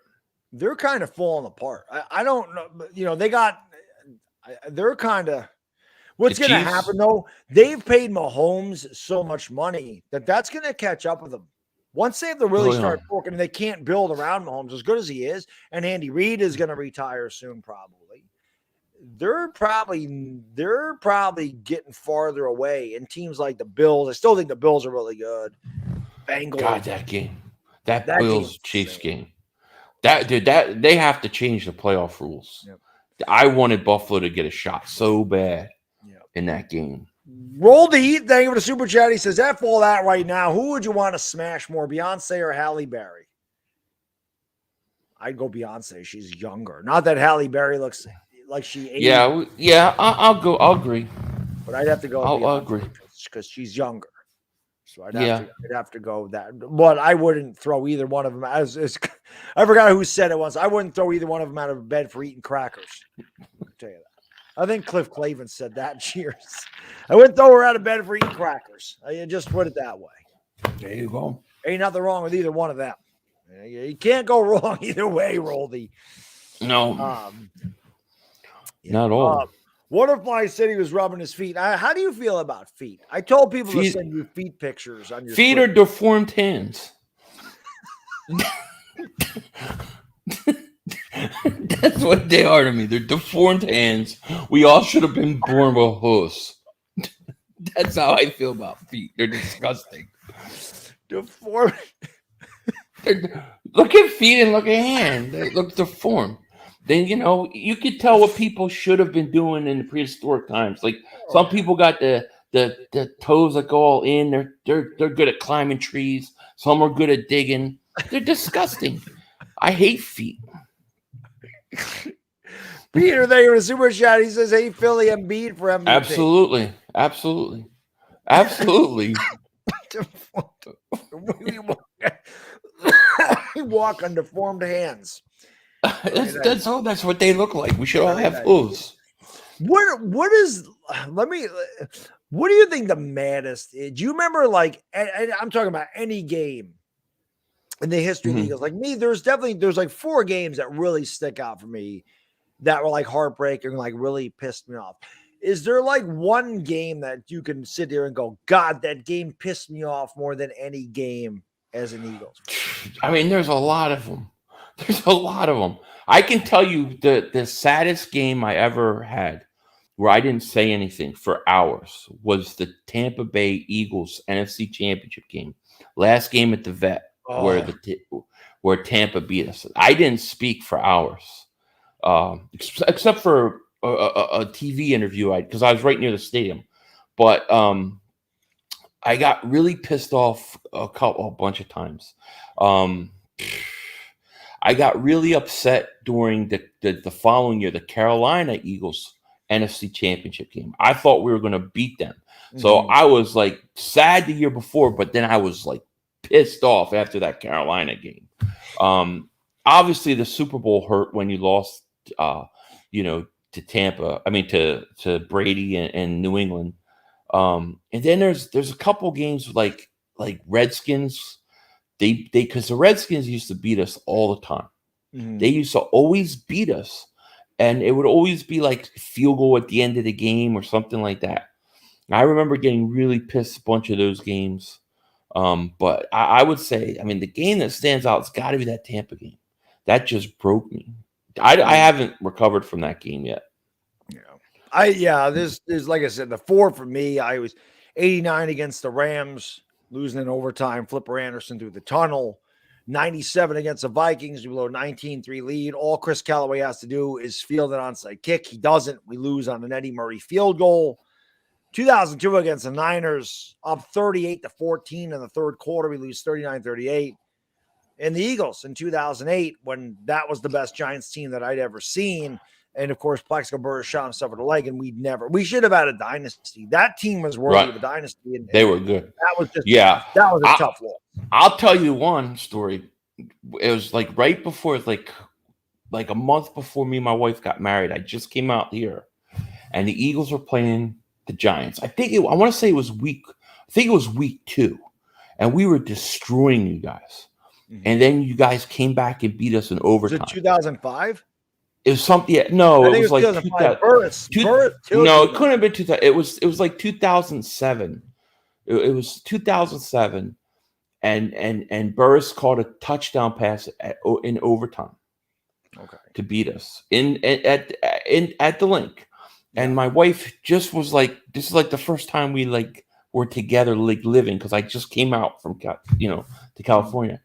[SPEAKER 1] They're kind of falling apart. I don't know. They're kind of. What's going to happen, though? They've paid Mahomes so much money that's going to catch up with them. Once they have to really start working, and they can't build around Mahomes as good as he is, and Andy Reid is going to retire soon, probably. They're probably getting farther away. And teams like the Bills, I still think the Bills are really good. Bengals.
[SPEAKER 2] God, that game, that Bills Chiefs game, that they have to change the playoff rules.
[SPEAKER 1] Yep.
[SPEAKER 2] I wanted Buffalo to get a shot so bad in that game.
[SPEAKER 1] Roll the Heat. Thank you for the super chat. He says, F all that right now. Who would you want to smash more, Beyonce or Halle Berry? I'd go Beyonce. She's younger. Not that Halle Berry looks like she aged.
[SPEAKER 2] Yeah. I'll agree.
[SPEAKER 1] But I'd have to go.
[SPEAKER 2] I'll agree
[SPEAKER 1] because she's younger. So I'd have to go that. But I wouldn't throw either one of them. I forgot who said it once. I wouldn't throw either one of them out of bed for eating crackers. I'll tell you that. I think Cliff Clavin said that. Cheers. I wouldn't throw her out of bed for eating crackers. I just put it that way.
[SPEAKER 2] There you go.
[SPEAKER 1] Ain't nothing wrong with either one of them. You can't go wrong either way, Roldy.
[SPEAKER 2] No, not all.
[SPEAKER 1] What if my city was rubbing his feet? How do you feel about feet? I told people to send you feet pictures on your
[SPEAKER 2] feet
[SPEAKER 1] Twitter.
[SPEAKER 2] are deformed hands. That's what they are to me. They're deformed hands. We all should have been born with hooves. That's how I feel about feet. They're disgusting.
[SPEAKER 1] Deformed.
[SPEAKER 2] Look at feet and look at hands. They look deformed. Then you could tell what people should have been doing in the prehistoric times. Like some people got the toes that go all in. They're good at climbing trees. Some are good at digging. They're disgusting. I hate feet.
[SPEAKER 1] Peter, they were a super chat. He says, "Hey, Philly Embiid for MVP."
[SPEAKER 2] Absolutely.
[SPEAKER 1] We walk on deformed hands.
[SPEAKER 2] That's what they look like. We should all have hooves.
[SPEAKER 1] What do you think the maddest is? Do you remember, like, I'm talking about any game in the history of the Eagles? Like me, there's like 4 games that really stick out for me that were like heartbreaking, like really pissed me off. Is there like one game that you can sit there and go, God, that game pissed me off more than any game as an Eagles?
[SPEAKER 2] I mean, there's a lot of them. I can tell you the saddest game I ever had where I didn't say anything for hours was the Tampa Bay Eagles NFC Championship game. Last game at the Vet where Tampa beat us. I didn't speak for hours, except for a TV interview because I was right near the stadium. But I got really pissed off a bunch of times. I got really upset during the following year, the Carolina Eagles NFC Championship game. I thought we were going to beat them. So I was like sad the year before, but then I was like pissed off after that Carolina game. Obviously, the Super Bowl hurt when you lost, to Tampa. I mean, to Brady and New England. And then there's a couple games like Redskins. Because the Redskins used to beat us all the time. They used to always beat us, and it would always be like field goal at the end of the game or something like that. I remember getting really pissed a bunch of those games. But I would say, I mean, the game that stands out has got to be that Tampa game. That just broke me. I haven't recovered from that game yet.
[SPEAKER 1] There's like I said, the 4 for me. I was 89 against the Rams, losing in overtime. Flipper Anderson through the tunnel. 97 against the Vikings. We blow 19-3 lead. All Chris Callaway has to do is field an onside kick. He doesn't. We lose on an Eddie Murray field goal. 2002 against the Niners, up 38-14 in the third quarter. We lose 39-38. And the Eagles in 2008, when that was the best Giants team that I'd ever seen. And of course, Plexico Burress shot himself in the leg, and we should have had a dynasty. That team was worthy of a dynasty. And
[SPEAKER 2] they were good.
[SPEAKER 1] That was
[SPEAKER 2] that
[SPEAKER 1] was a tough loss.
[SPEAKER 2] I'll tell you one story. It was like right before, like a month before me and my wife got married. I just came out here, and the Eagles were playing the Giants. I want to say it was week 2, and we were destroying you guys. And then you guys came back and beat us in overtime.
[SPEAKER 1] Was it 2005?
[SPEAKER 2] It was something. Yeah, no, it was like
[SPEAKER 1] 2005.
[SPEAKER 2] Burress, no, it couldn't have been 2000. It was like 2007. It was 2007, and Burress caught a touchdown pass in overtime.
[SPEAKER 1] Okay.
[SPEAKER 2] To beat us at the link, and my wife just was like, "This is like the first time we like were together, like living," because I just came out from to California.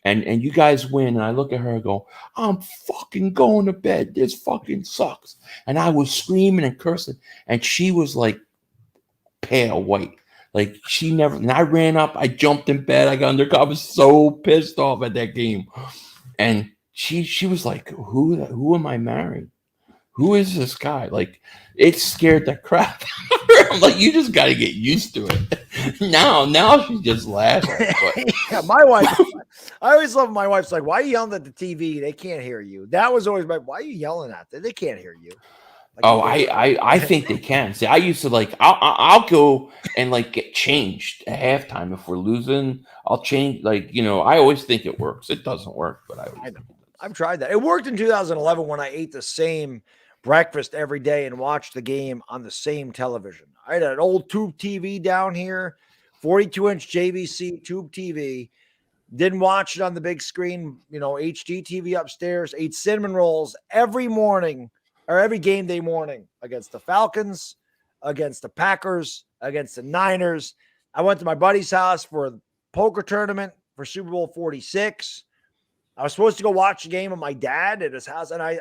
[SPEAKER 2] And you guys win, and I look at her and go, I'm fucking going to bed. This fucking sucks. And I was screaming and cursing, and she was like pale white. Like she never, and I ran up, I jumped in bed, I got under, I was so pissed off at that game. And she was like, who am I marrying? Who is this guy? Like, it scared the crap out of her. I'm like, you just got to get used to it. Now she's just laughing.
[SPEAKER 1] Yeah, my wife, I always love my wife's like, why are you yelling at the TV? They can't hear you. That was always why are you yelling at them? They can't hear you.
[SPEAKER 2] I think they can. See, I used to I'll go and get changed at halftime if we're losing. I'll change I always think it works. It doesn't work, but I know.
[SPEAKER 1] I've tried that. It worked in 2011 when I ate the same breakfast every day and watched the game on the same television. I had an old tube TV down here, 42-inch JVC tube TV. Didn't watch it on the big screen, HD TV upstairs. Ate cinnamon rolls every morning or every game day morning against the Falcons, against the Packers, against the Niners. I went to my buddy's house for a poker tournament for Super Bowl 46. I was supposed to go watch the game with my dad at his house, and I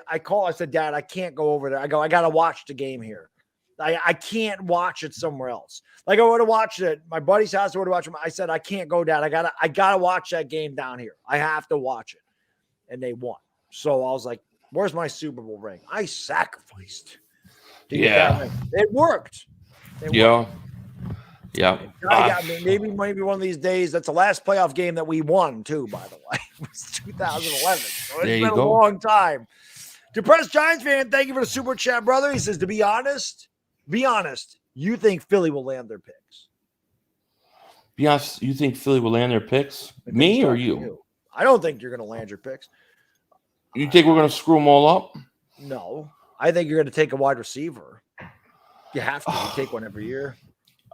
[SPEAKER 1] said, Dad, I can't go over there. I got to watch the game here. I can't watch it somewhere else. I would have watched it at my buddy's house. I would have watched it. I said, I can't go, Dad. I gotta watch that game down here. I have to watch it. And they won. So I was like, where's my Super Bowl ring? I sacrificed. It worked.
[SPEAKER 2] Yeah.
[SPEAKER 1] Maybe one of these days. That's the last playoff game that we won, too, by the way. It was 2011. So it's been a long time. Depressed Giants fan, thank you for the super chat, brother. He says, to be honest, you think Philly will land their picks?
[SPEAKER 2] Be honest, you think Philly will land their picks? Me or you?
[SPEAKER 1] I don't think you're going to land your picks.
[SPEAKER 2] You think we're going to screw them all up?
[SPEAKER 1] No. I think you're going to take a wide receiver. You have to. You take one every year.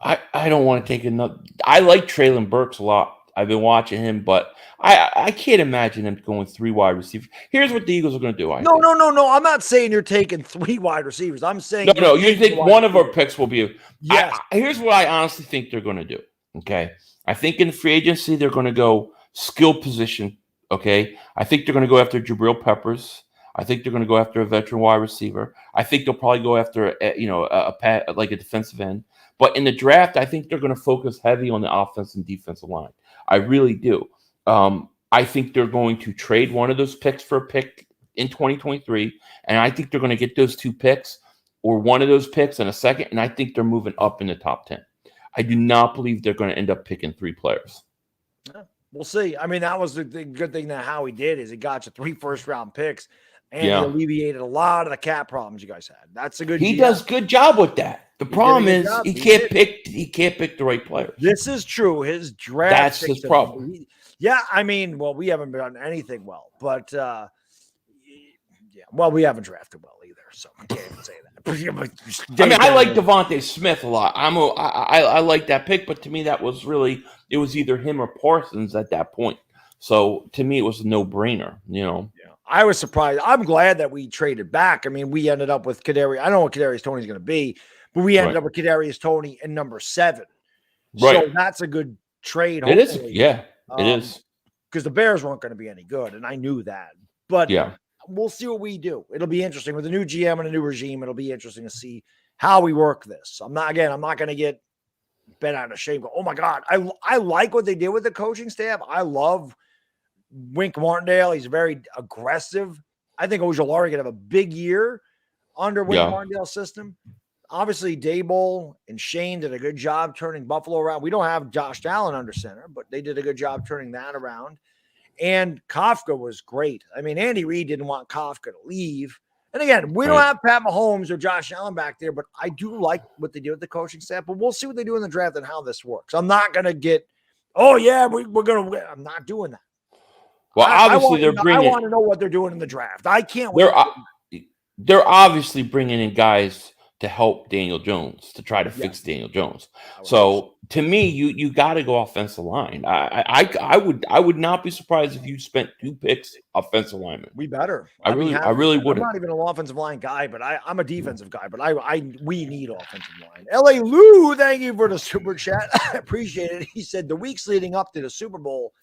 [SPEAKER 2] I don't want to take another. I like Treylon Burks a lot. I've been watching him, but I can't imagine them going 3 wide receivers. Here's what the Eagles are going to do.
[SPEAKER 1] No. I'm not saying you're taking 3 wide receivers. I'm saying
[SPEAKER 2] no. You think one of our picks will be?
[SPEAKER 1] Yes.
[SPEAKER 2] Here's what I honestly think they're going to do. Okay, I think in free agency they're going to go skill position. Okay, I think they're going to go after Jabril Peppers. I think they're going to go after a veteran wide receiver. I think they'll probably go after a defensive end. But in the draft, I think they're going to focus heavy on the offense and defensive line. I really do. I think they're going to trade one of those picks for a pick in 2023, and I think they're going to get those 2 picks or one of those picks in a second, and I think they're moving up in the top 10. I do not believe they're going to end up picking 3 players.
[SPEAKER 1] We'll see. I mean, that was the good thing that Howie did is he got you 3 first-round picks, and he alleviated a lot of the cap problems you guys had. That's a good.
[SPEAKER 2] He does good job with that. The problem is he can't pick the right players.
[SPEAKER 1] This is true. His draft.
[SPEAKER 2] That's his problem.
[SPEAKER 1] I mean, well, we haven't done anything well, but we haven't drafted well either, so I can't even say that.
[SPEAKER 2] I like Devontae Smith a lot. I like that pick, but to me, it was either him or Parsons at that point. So to me, it was a no-brainer. Yeah.
[SPEAKER 1] I was surprised. I'm glad that we traded back. I mean, we ended up with Kadarius. I don't know what Kadarius Toney's going to be, but we ended up with Kadarius Toney in number 7.
[SPEAKER 2] Right.
[SPEAKER 1] So that's a good trade.
[SPEAKER 2] It is. Yeah, it is.
[SPEAKER 1] Because the Bears weren't going to be any good, and I knew that. But we'll see what we do. It'll be interesting with a new GM and a new regime. It'll be interesting to see how we work this. I'm not going to get bent out of shame. Oh my God, I like what they did with the coaching staff. I love Wink Martindale. He's very aggressive. I think Ojulari could have a big year under Wink Martindale's system. Obviously, Daboll and Shane did a good job turning Buffalo around. We don't have Josh Allen under center, but they did a good job turning that around. And Kafka was great. I mean, Andy Reid didn't want Kafka to leave. And again, we don't have Pat Mahomes or Josh Allen back there, but I do like what they do with the coaching staff. But we'll see what they do in the draft and how this works. I'm not going to get, we're going to win. I'm not doing that.
[SPEAKER 2] Well, obviously
[SPEAKER 1] I want to know what they're doing in the draft. I can't wait.
[SPEAKER 2] They're obviously bringing in guys to help Daniel Jones, to try to fix Daniel Jones. So to me, you got to go offensive line. I would not be surprised if you spent 2 picks offensive linemen.
[SPEAKER 1] We better.
[SPEAKER 2] I really would.
[SPEAKER 1] I'm not even an offensive line guy, but I'm a defensive guy. But we need offensive line. LA Lou, thank you for the super chat. I appreciate it. He said the weeks leading up to the Super Bowl,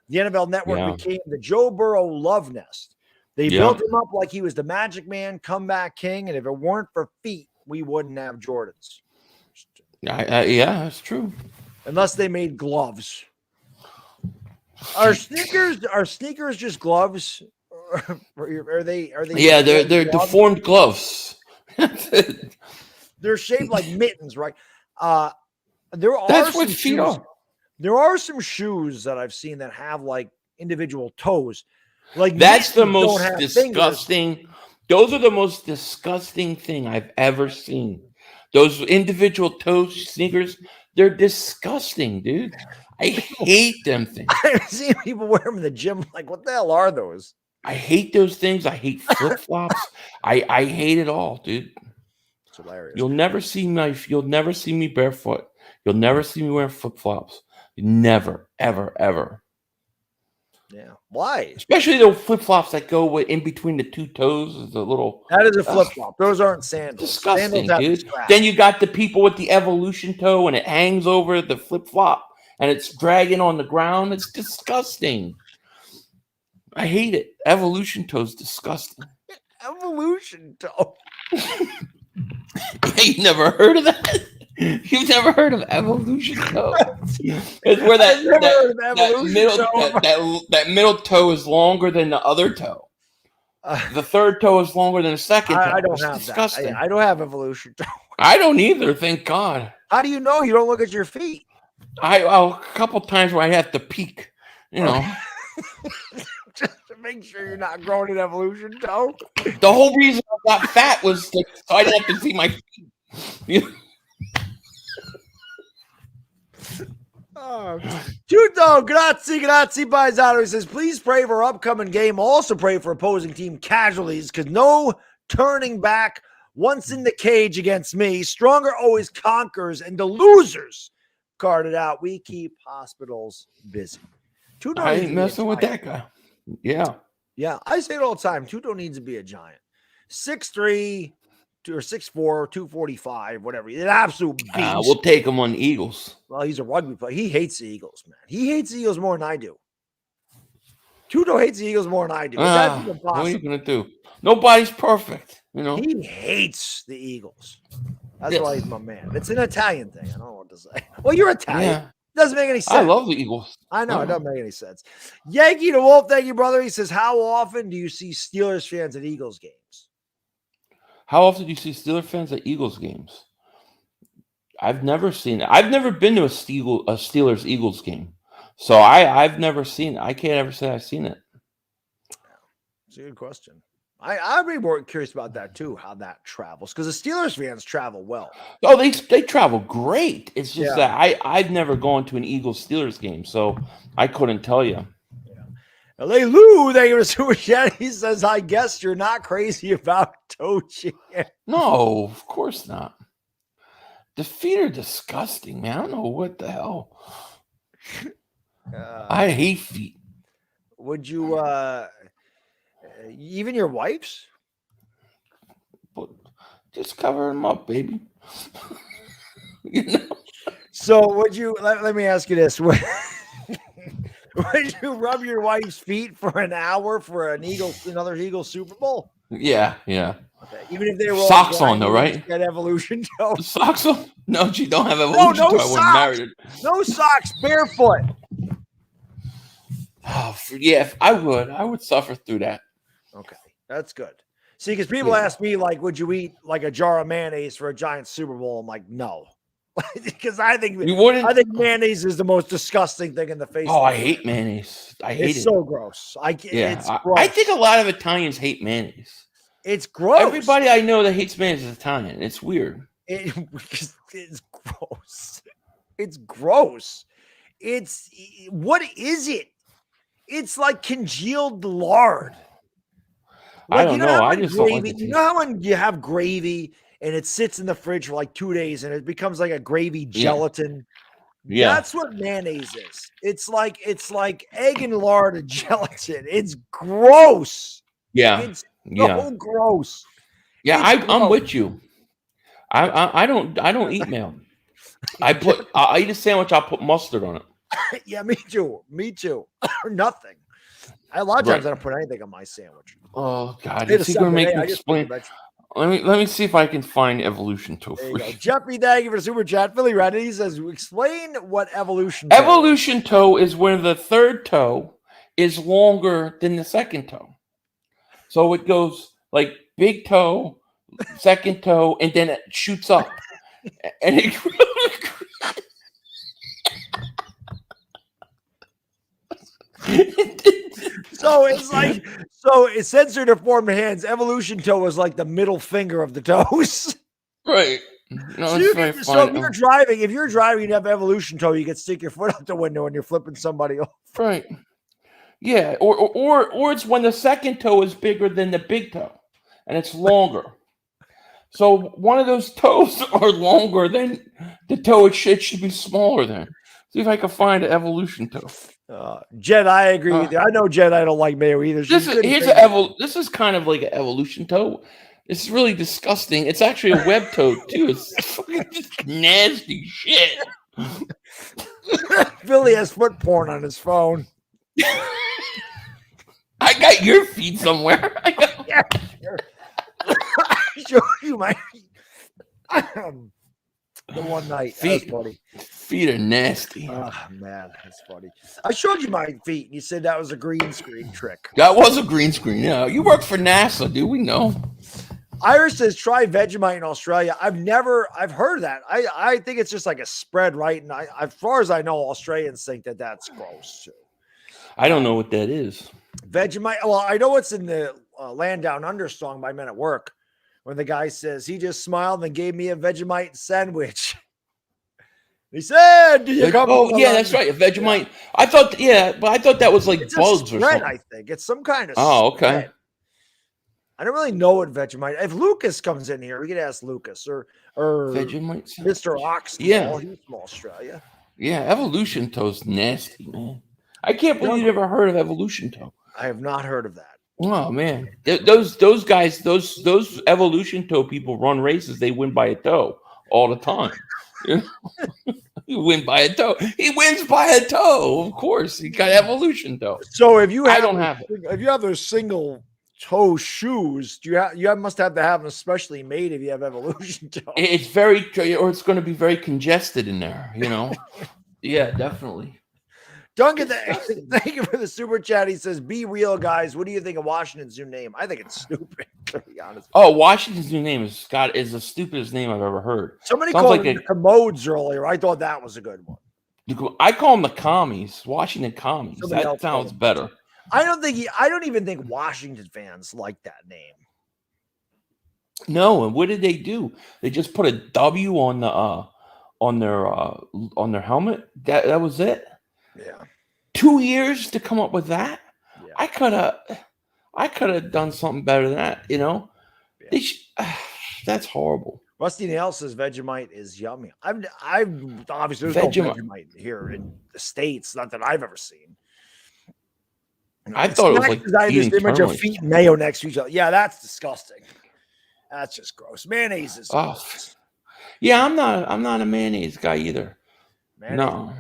[SPEAKER 1] the NFL Network became the Joe Burrow love nest. They built him up like he was the Magic Man, comeback king, and if it weren't for feet, we wouldn't have Jordans.
[SPEAKER 2] That's true.
[SPEAKER 1] Unless they made gloves. Are sneakers just gloves? Are they?
[SPEAKER 2] Yeah, they're deformed gloves.
[SPEAKER 1] They're shaped like mittens, right?
[SPEAKER 2] That's what feet are.
[SPEAKER 1] There are some shoes that I've seen that have like individual toes. Like
[SPEAKER 2] that's the most disgusting Those are the most disgusting thing I've ever seen. Those individual toe sneakers, they're disgusting, dude. I hate them things.
[SPEAKER 1] I've seen people wear them in the gym. Like, what the hell are those?
[SPEAKER 2] I hate those things. I hate flip-flops. I hate it all, dude.
[SPEAKER 1] It's hilarious.
[SPEAKER 2] You'll never see me barefoot. You'll never see me wearing flip-flops. Never, ever, ever.
[SPEAKER 1] Yeah. Why?
[SPEAKER 2] Especially the flip-flops that go in between the two toes. The little
[SPEAKER 1] that is a flip-flop. Those aren't sandals.
[SPEAKER 2] Disgusting,
[SPEAKER 1] sandals
[SPEAKER 2] dude. Then you got the people with the evolution toe and it hangs over the flip-flop and it's dragging on the ground. It's disgusting. I hate it. Evolution toe is disgusting.
[SPEAKER 1] Evolution toe.
[SPEAKER 2] You've never heard of that? You've never heard of evolution toe? It's where that middle toe is longer than the other toe. The third toe is longer than the second toe.
[SPEAKER 1] I don't have disgusting. That. I don't have evolution toe.
[SPEAKER 2] I don't either, thank God.
[SPEAKER 1] How do you know? You don't look at your feet.
[SPEAKER 2] A couple times where I have to peek, you know.
[SPEAKER 1] Just to make sure you're not growing an evolution toe.
[SPEAKER 2] The whole reason I got fat was so I didn't have to see my feet.
[SPEAKER 1] Tutto, grazie, paisano. He says, please pray for upcoming game. Also pray for opposing team casualties because no turning back once in the cage against me. Stronger always conquers, and the losers carded out. We keep hospitals busy. Tutto
[SPEAKER 2] I ain't messing with that guy. Yeah.
[SPEAKER 1] Yeah, I say it all the time. Tutto needs to be a giant. 6'3", or 6'4", 245, whatever. An absolute beast.
[SPEAKER 2] We'll take him on the Eagles.
[SPEAKER 1] Well, he's a rugby player. He hates the Eagles, man. He hates the Eagles more than I do. Tutto hates the Eagles more than I do.
[SPEAKER 2] What are you going to do? Nobody's perfect, you know.
[SPEAKER 1] He hates the Eagles. That's why he's my man. It's an Italian thing. I don't know what to say. Well, you're Italian. Yeah. Doesn't make any sense.
[SPEAKER 2] I love the Eagles.
[SPEAKER 1] I know. It doesn't make any sense. Yankee the Wolf, thank you, brother. He says, how often do you see Steelers fans at Eagles games?
[SPEAKER 2] How often do you see Steelers fans at Eagles games? I've never seen it. I've never been to a Steelers Eagles game. So I've never seen it. I can't ever say I've seen it.
[SPEAKER 1] It's a good question. I'd be more curious about that too, how that travels. Because the Steelers fans travel well.
[SPEAKER 2] Oh, they travel great. It's just that I've never gone to an Eagles Steelers game, so I couldn't tell you.
[SPEAKER 1] LA Lou, thank you for super chat. He says, I guess you're not crazy about Tochi.
[SPEAKER 2] No, of course not. The feet are disgusting, man. I don't know what the hell. I hate feet.
[SPEAKER 1] Would you, even your wife's?
[SPEAKER 2] But just cover them up, baby. You know?
[SPEAKER 1] So would you, let me ask you this. Would you rub your wife's feet for an hour for another Eagles Super Bowl?
[SPEAKER 2] Yeah.
[SPEAKER 1] Okay. Even if they were
[SPEAKER 2] socks on though, right?
[SPEAKER 1] That evolution toe.
[SPEAKER 2] Socks on? No, she don't have evolution toe.
[SPEAKER 1] No socks. No socks, barefoot.
[SPEAKER 2] Oh, yeah, I would suffer through that.
[SPEAKER 1] Okay, that's good. See, because people ask me, like, would you eat like a jar of mayonnaise for a giant Super Bowl? I'm like, no. Because I think mayonnaise is the most disgusting thing in the face.
[SPEAKER 2] Oh, I hate mayonnaise. It's
[SPEAKER 1] so gross. It's gross.
[SPEAKER 2] I think a lot of Italians hate mayonnaise.
[SPEAKER 1] It's gross.
[SPEAKER 2] Everybody I know that hates mayonnaise is Italian. It's weird.
[SPEAKER 1] It's gross. It's gross. What is it? It's like congealed lard.
[SPEAKER 2] Like, I don't know. I just don't like it.
[SPEAKER 1] You know how when you have gravy and it sits in the fridge for like 2 days and it becomes like a gravy gelatin?
[SPEAKER 2] Yeah.
[SPEAKER 1] That's what mayonnaise is. It's like egg and lard and gelatin. It's gross.
[SPEAKER 2] Yeah.
[SPEAKER 1] It's so gross.
[SPEAKER 2] Yeah, I'm with you. I don't eat mayo. I eat a sandwich, I'll put mustard on it.
[SPEAKER 1] Yeah, me too. Or nothing. A lot of times I don't put anything on my sandwich.
[SPEAKER 2] Oh God! Is he gonna make me explain? Let me see if I can find evolution toe.
[SPEAKER 1] Jeffrey, thank you for the super chat. Philly Reddit, he says, explain what evolution
[SPEAKER 2] toe is when the third toe is longer than the second toe. So it goes like big toe, second toe, and then it shoots up. And it
[SPEAKER 1] So it's like, it's sensor deformed hands. Evolution toe is like the middle finger of the toes.
[SPEAKER 2] Right. No,
[SPEAKER 1] So, if you're driving, you have evolution toe, you can stick your foot out the window and you're flipping somebody off.
[SPEAKER 2] Right. Yeah. Or it's when the second toe is bigger than the big toe and it's longer. So one of those toes are longer than the toe it should be smaller than. See if I can find an evolution toe.
[SPEAKER 1] Jed, I agree with you. I know Jed, I don't like Mayo either.
[SPEAKER 2] This is kind of like an evolution toe. It's really disgusting. It's actually a web toe too. It's fucking nasty shit.
[SPEAKER 1] Billy has foot porn on his phone.
[SPEAKER 2] I got your feet somewhere.
[SPEAKER 1] Yeah, sure. Show you my the one night.
[SPEAKER 2] Feet,
[SPEAKER 1] funny.
[SPEAKER 2] Feet are nasty.
[SPEAKER 1] Oh man, that's funny. I showed you my feet, and you said that was a green screen trick.
[SPEAKER 2] That was a green screen. Yeah, you work for NASA, do we know?
[SPEAKER 1] Iris says try Vegemite in Australia. I've heard of that. I think it's just like a spread, right? And as far as I know, Australians think that that's gross too.
[SPEAKER 2] I don't know what that is.
[SPEAKER 1] Vegemite. Well, I know it's in the Land Down Under song by Men at Work, when the guy says he just smiled and gave me a Vegemite sandwich. He said, "Do you come?"
[SPEAKER 2] Oh, yeah, that's right. A Vegemite. Yeah. I thought that was like
[SPEAKER 1] it's
[SPEAKER 2] bugs
[SPEAKER 1] spread,
[SPEAKER 2] or something.
[SPEAKER 1] I think it's some kind of.
[SPEAKER 2] Oh, okay.
[SPEAKER 1] Spread. I don't really know what Vegemite. If Lucas comes in here, we could ask Lucas or
[SPEAKER 2] Vegemite sandwich.
[SPEAKER 1] Mr. Ox.
[SPEAKER 2] Yeah,
[SPEAKER 1] he's from Australia.
[SPEAKER 2] Yeah, evolution toe's nasty, man. I can't believe you ever heard of evolution toe.
[SPEAKER 1] I have not heard of that.
[SPEAKER 2] Oh man, those guys, those evolution toe people run races. They win by a toe all the time. You win by a toe. He wins by a toe. Of course, he got evolution toe.
[SPEAKER 1] So if you have,
[SPEAKER 2] if
[SPEAKER 1] you have those single toe shoes, you must have to have them specially made if you have evolution toe.
[SPEAKER 2] It's or it's going to be very congested in there. Yeah, definitely.
[SPEAKER 1] Duncan, thank you for the super chat. He says, "Be real, guys. What do you think of Washington's new name?" I think it's stupid, to be honest.
[SPEAKER 2] Oh, Washington's new name is the stupidest name I've ever heard.
[SPEAKER 1] Somebody called them the Commodes earlier. I thought that was a good one.
[SPEAKER 2] I call them the commies, Washington commies. That sounds better.
[SPEAKER 1] I don't even think Washington fans like that name.
[SPEAKER 2] No, and what did they do? They just put a W on their helmet. That was it.
[SPEAKER 1] Yeah.
[SPEAKER 2] 2 years to come up with that.
[SPEAKER 1] Yeah.
[SPEAKER 2] I could have done something better than that. Yeah. That's horrible.
[SPEAKER 1] Rusty Nail says Vegemite is yummy. I've obviously there's no Vegemite here in the States, not that I've ever seen.
[SPEAKER 2] I thought it was like
[SPEAKER 1] this image of feet and mayo next to each other. Yeah, that's disgusting. That's just gross. Mayonnaise is gross.
[SPEAKER 2] Yeah, I'm not a mayonnaise guy either.
[SPEAKER 1] Mayonnaise,
[SPEAKER 2] no.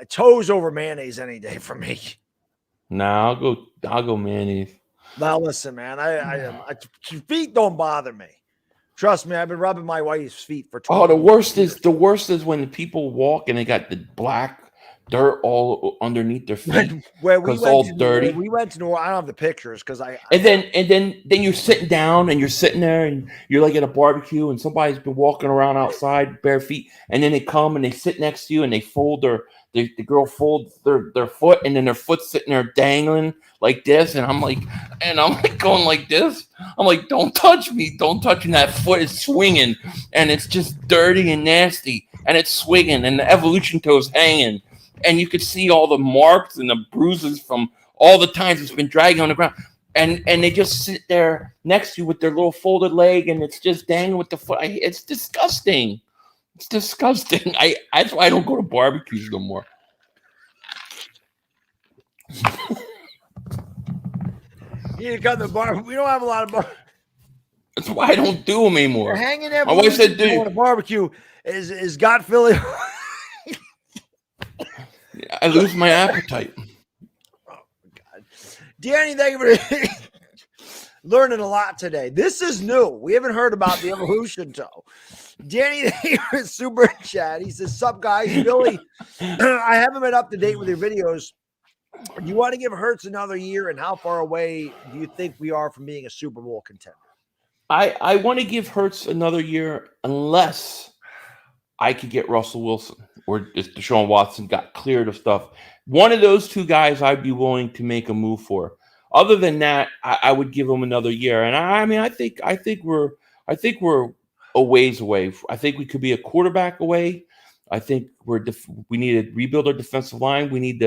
[SPEAKER 1] Toes over mayonnaise any day for me.
[SPEAKER 2] Nah, I'll go mayonnaise.
[SPEAKER 1] Now listen, man, I feet don't bother me. Trust me, I've been rubbing my wife's feet for 20
[SPEAKER 2] years. The worst is when people walk and they got the black dirt all underneath their feet.
[SPEAKER 1] Where we went
[SPEAKER 2] all
[SPEAKER 1] to
[SPEAKER 2] dirty.
[SPEAKER 1] We went to New Orleans. I don't have the pictures because
[SPEAKER 2] then you're sitting down and you're sitting there and you're like at a barbecue and somebody's been walking around outside bare feet and then they come and they sit next to you and they fold the girl folds their foot and then their foot's sitting there dangling like this and I'm like going like this. I'm like, don't touch me, don't touch me. That foot is swinging and it's just dirty and nasty and it's swinging and the evolution toe's hanging and you could see all the marks and the bruises from all the times it's been dragging on the ground and they just sit there next to you with their little folded leg and it's just dangling with the foot. It's disgusting. It's disgusting. That's why I don't go to barbecues no more.
[SPEAKER 1] You need to come to the bar. We don't have a lot of bar.
[SPEAKER 2] That's why I don't do them anymore.
[SPEAKER 1] You're hanging there.
[SPEAKER 2] My wife said, "Do
[SPEAKER 1] a barbecue is got Philly."
[SPEAKER 2] I lose my appetite.
[SPEAKER 1] Oh my God, Danny, thank you for learning a lot today. This is new. We haven't heard about the evolution toe. Danny is super chat. He says, "Sup guys, Billy, I haven't been up to date with your videos. Do you want to give Hurts another year, and how far away do you think we are from being a Super Bowl contender?"
[SPEAKER 2] I want to give Hurts another year unless I could get Russell Wilson or if Deshaun Watson got cleared of stuff One of those two guys I'd be willing to make a move for. Other than that, I would give them another year. And I mean, I think we're a ways away. I think we could be a quarterback away. I think we need to rebuild our defensive line. We need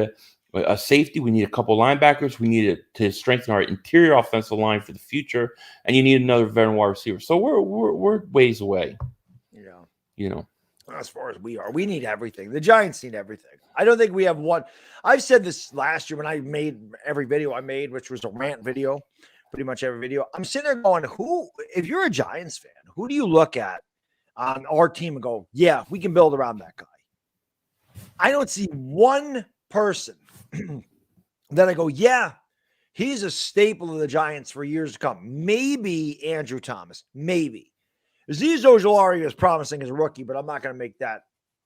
[SPEAKER 2] a safety. We need a couple linebackers. We need to strengthen our interior offensive line for the future. And you need another veteran wide receiver. So we're ways away.
[SPEAKER 1] Yeah.
[SPEAKER 2] You know.
[SPEAKER 1] As far as we are, we need everything. The Giants need everything. I don't think we have one. I've said this last year when I made every video I made, which was a rant video, pretty much every video. I'm sitting there going, if you're a Giants fan, who do you look at on our team and go, yeah, we can build around that guy? I don't see one person that I go, yeah, he's a staple of the Giants for years to come. Maybe Andrew Thomas, maybe. Azeez Ojulari is promising as a rookie, but I'm not going to make that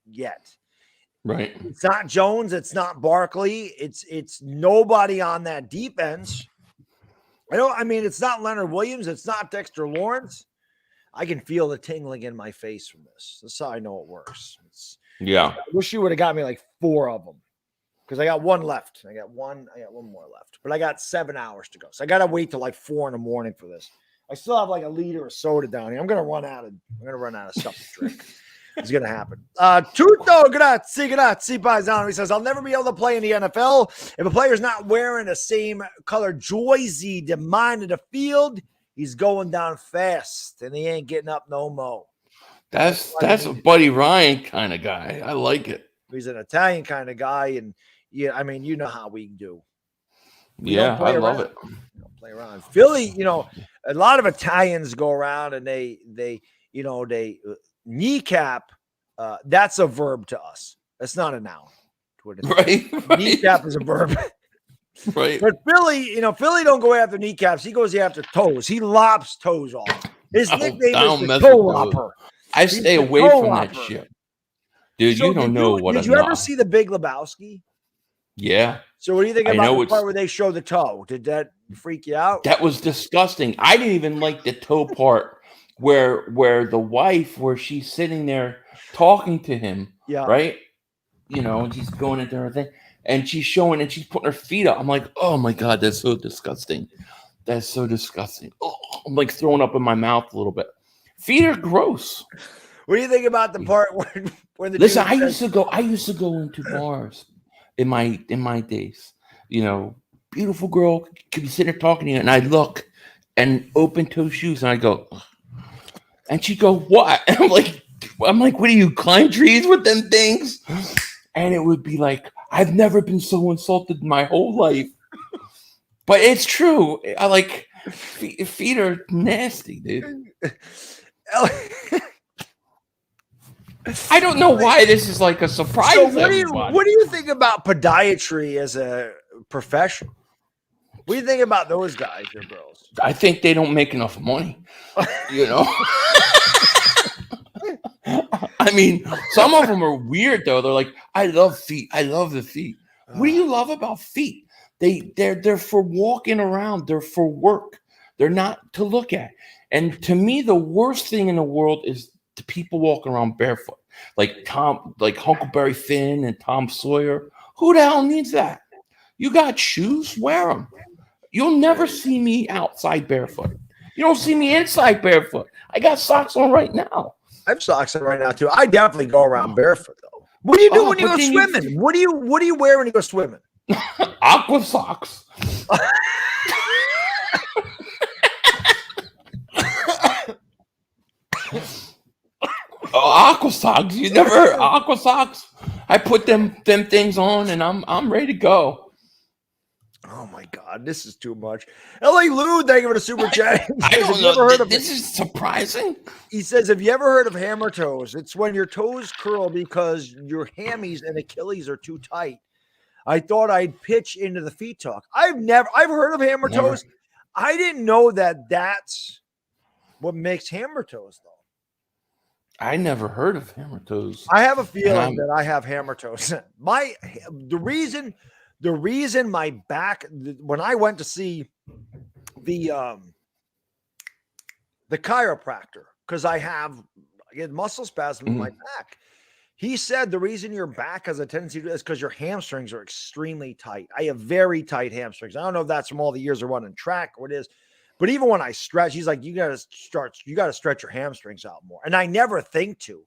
[SPEAKER 1] yet.
[SPEAKER 2] Right.
[SPEAKER 1] It's not Jones. It's not Barkley. It's nobody on that defense. It's not Leonard Williams. It's not Dexter Lawrence. I can feel the tingling in my face from this. That's how I know it works. I wish you would have got me like 4 of them because I got one left. I got one more left, but I got 7 hours to go. So I got to wait till like 4 in the morning for this. I still have like a liter of soda down here. I'm gonna run out of stuff to drink. It's gonna happen. Tutto, grazie, paisano. He says, I'll never be able to play in the NFL if a player's not wearing the same color jersey to mine in the field. He's going down fast, and he ain't getting up no more.
[SPEAKER 2] That's a Buddy Ryan kind of guy. I like it.
[SPEAKER 1] He's an Italian kind of guy, and yeah, I mean, you know how we do.
[SPEAKER 2] I love it.
[SPEAKER 1] Play around. Philly, a lot of Italians go around and they kneecap. That's a verb to us. That's not a noun.
[SPEAKER 2] Right.
[SPEAKER 1] Kneecap is a verb.
[SPEAKER 2] Right.
[SPEAKER 1] But Philly don't go after kneecaps. He goes after toes. He lops toes off. His nickname is the toe lopper.
[SPEAKER 2] I stay away from that shit. Dude, so you don't know what
[SPEAKER 1] did you ever see The Big Lebowski?
[SPEAKER 2] Yeah.
[SPEAKER 1] So what do you think about the part where they show the toe? Did that freak you out?
[SPEAKER 2] That was disgusting. I didn't even like the toe part where the wife, where she's sitting there talking to him. Yeah. Right. And she's going into her thing and she's showing and she's putting her feet up. I'm like, oh my God, that's so disgusting. That's so disgusting. Oh, I'm like throwing up in my mouth a little bit. Feet are gross.
[SPEAKER 1] What do you think about the part where the
[SPEAKER 2] listen? I used to go into bars in my days. Beautiful girl could be sitting there talking to you, and I look and open toe shoes, and I go, ugh. And she go, what? And I'm like, what do you climb trees with them things? And it would be like, I've never been so insulted in my whole life. But it's true. I like feet are nasty, dude. I don't know why this is like a surprise.
[SPEAKER 1] So what do you think about podiatry as a profession? What do you think about those guys or girls?
[SPEAKER 2] I think they don't make enough money. I mean, some of them are weird though. They're like, I love feet. I love the feet. What do you love about feet? They're for walking around. They're for work. They're not to look at. And to me, the worst thing in the world is the people walking around barefoot, like Huckleberry Finn and Tom Sawyer. Who the hell needs that? You got shoes, wear them. You'll never see me outside barefoot. You don't see me inside barefoot. I got socks on right now.
[SPEAKER 1] I have socks on right now too. I definitely go around barefoot though. What do you do when you go swimming? What do you wear when you go swimming?
[SPEAKER 2] Aqua socks. Aqua socks. You never heard aqua socks? I put them things on and I'm ready to go.
[SPEAKER 1] Oh my God, this is too much. LA Lou, thank you for the super chat.
[SPEAKER 2] I don't know. This is surprising.
[SPEAKER 1] He says, have you ever heard of hammer toes? It's when your toes curl because your hammies and Achilles are too tight. I thought I'd pitch into the feet talk. I've heard of hammer toes. I didn't know that's what makes hammer toes though.
[SPEAKER 2] I never heard of hammer toes.
[SPEAKER 1] I have a feeling that I have hammer toes. The reason my back, when I went to see the chiropractor, because I get muscle spasm in my back, He said the reason your back has a tendency to is because your hamstrings are extremely tight. I have very tight hamstrings. I don't know if that's from all the years of running track or what it is, but even when I stretch, he's like, you got to stretch your hamstrings out more. And I never think to.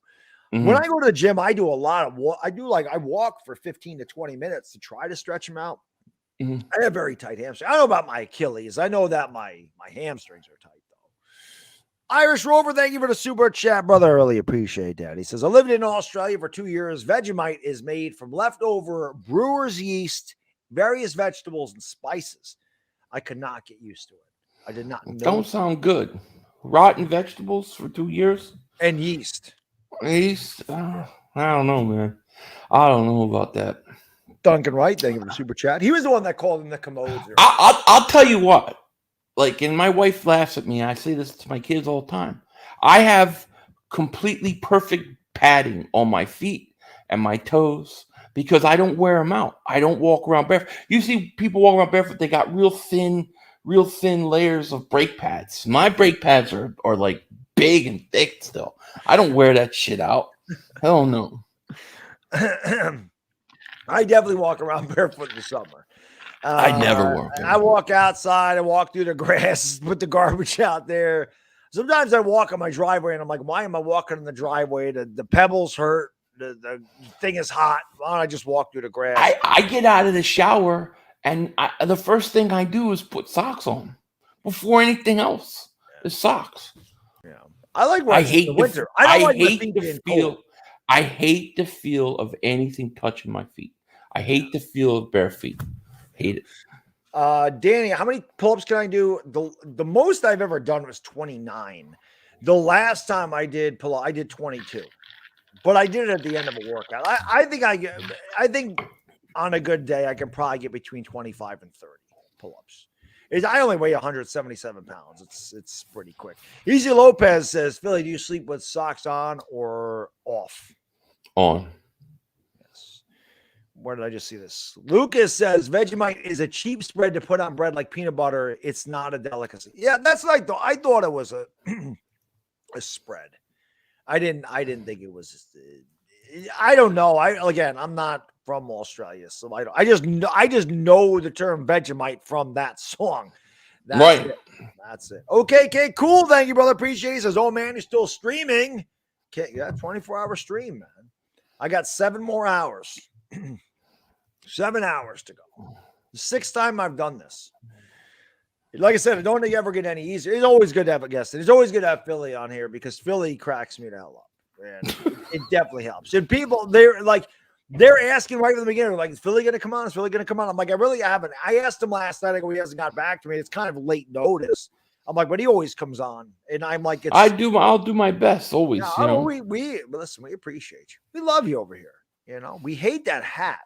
[SPEAKER 1] Mm-hmm. When I go to the gym, I do a lot of walk. I walk for 15 to 20 minutes to try to stretch them out. Mm-hmm. I have very tight hamstrings. I don't know about my Achilles. I know that my hamstrings are tight. Irish Rover, thank you for the super chat, brother. I really appreciate that. He says, I lived in Australia for 2 years. Vegemite is made from leftover brewer's yeast, various vegetables, and spices. I could not get used to it. I did not know.
[SPEAKER 2] Don't sound good. Rotten vegetables for 2 years?
[SPEAKER 1] And yeast.
[SPEAKER 2] Yeast? I don't know, man. I don't know about that.
[SPEAKER 1] Duncan Wright, thank you for the super chat. He was the one that called in the commodes.
[SPEAKER 2] I'll tell you what. Like, and my wife laughs at me. I say this to my kids all the time. I have completely perfect padding on my feet and my toes because I don't wear them out. I don't walk around barefoot. You see people walk around barefoot, they got real thin layers of brake pads. My brake pads are like big and thick still. I don't wear that shit out. Hell no.
[SPEAKER 1] I definitely walk around barefoot in the summer.
[SPEAKER 2] I never walk.
[SPEAKER 1] I walk outside. I walk through the grass, put the garbage out there. Sometimes I walk on my driveway, and I'm like, why am I walking in the driveway? The pebbles hurt. The thing is hot. Why don't I just walk through the grass?
[SPEAKER 2] I get out of the shower, and the first thing I do is put socks on before anything else. Is socks.
[SPEAKER 1] Yeah, I hate the winter. I
[SPEAKER 2] hate the feel of anything touching my feet. I hate the feel of bare feet. Hate it.
[SPEAKER 1] Danny, how many pull-ups can I do? The most I've ever done was 29. The last time I did pull-up, I did 22. But I did it at the end of a workout. I think on a good day I can probably get between 25 and 30 pull-ups. I only weigh 177 pounds. It's pretty quick. Easy Lopez says, Philly, do you sleep with socks on or off?
[SPEAKER 2] On.
[SPEAKER 1] Where did I just see this? Lucas says Vegemite is a cheap spread to put on bread like peanut butter. It's not a delicacy. Yeah, that's what I thought. I thought it was a spread. I didn't think it was. I don't know. I'm not from Australia, so I just know the term Vegemite from that song. That's it. Okay, cool. Thank you, brother. Appreciate it. He says, oh man, you're still streaming. Okay, yeah, 24-hour stream, man. I got 7 more hours. 7 hours to go. The 6th time I've done this. Like I said, I don't think it ever get any easier. It's always good to have a guest. It's always good to have Philly on here because Philly cracks me the hell up. And it definitely helps. And people, they're asking right from the beginning, like, is Philly going to come on? Is Philly going to come on? I'm like, I really haven't. I asked him last night. I go, he hasn't got back to me. It's kind of late notice. I'm like, but he always comes on. And I'm like,
[SPEAKER 2] I'll do my best always.
[SPEAKER 1] We listen, we appreciate you. We love you over here. We hate that hat,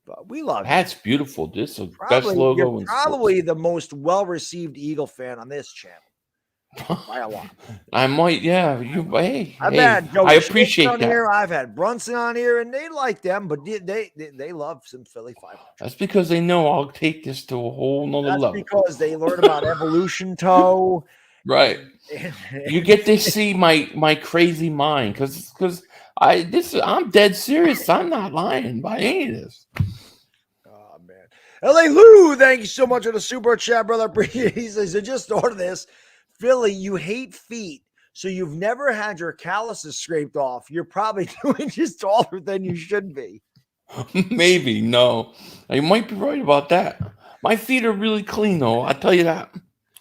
[SPEAKER 1] but we love
[SPEAKER 2] Hat's
[SPEAKER 1] you.
[SPEAKER 2] Beautiful. This is the best logo.
[SPEAKER 1] You're probably the most well-received Eagle fan on this channel. By a lot.
[SPEAKER 2] I might, yeah.
[SPEAKER 1] I
[SPEAKER 2] appreciate
[SPEAKER 1] on
[SPEAKER 2] that.
[SPEAKER 1] Here. I've had Brunson on here, and they like them, but they love some Philly 500.
[SPEAKER 2] That's because they know I'll take this to a whole nother level.
[SPEAKER 1] That's because they learn about evolution, Toe.
[SPEAKER 2] Right. You get to see my crazy mind because I'm dead serious. I'm not lying by any of this.
[SPEAKER 1] Oh man. LA Lou, thank you so much for the super chat, brother. He says, I just thought of this. Philly, you hate feet, so you've never had your calluses scraped off. You're probably 2 inches taller than you should be.
[SPEAKER 2] Maybe, no. You might be right about that. My feet are really clean, though. I'll tell you that.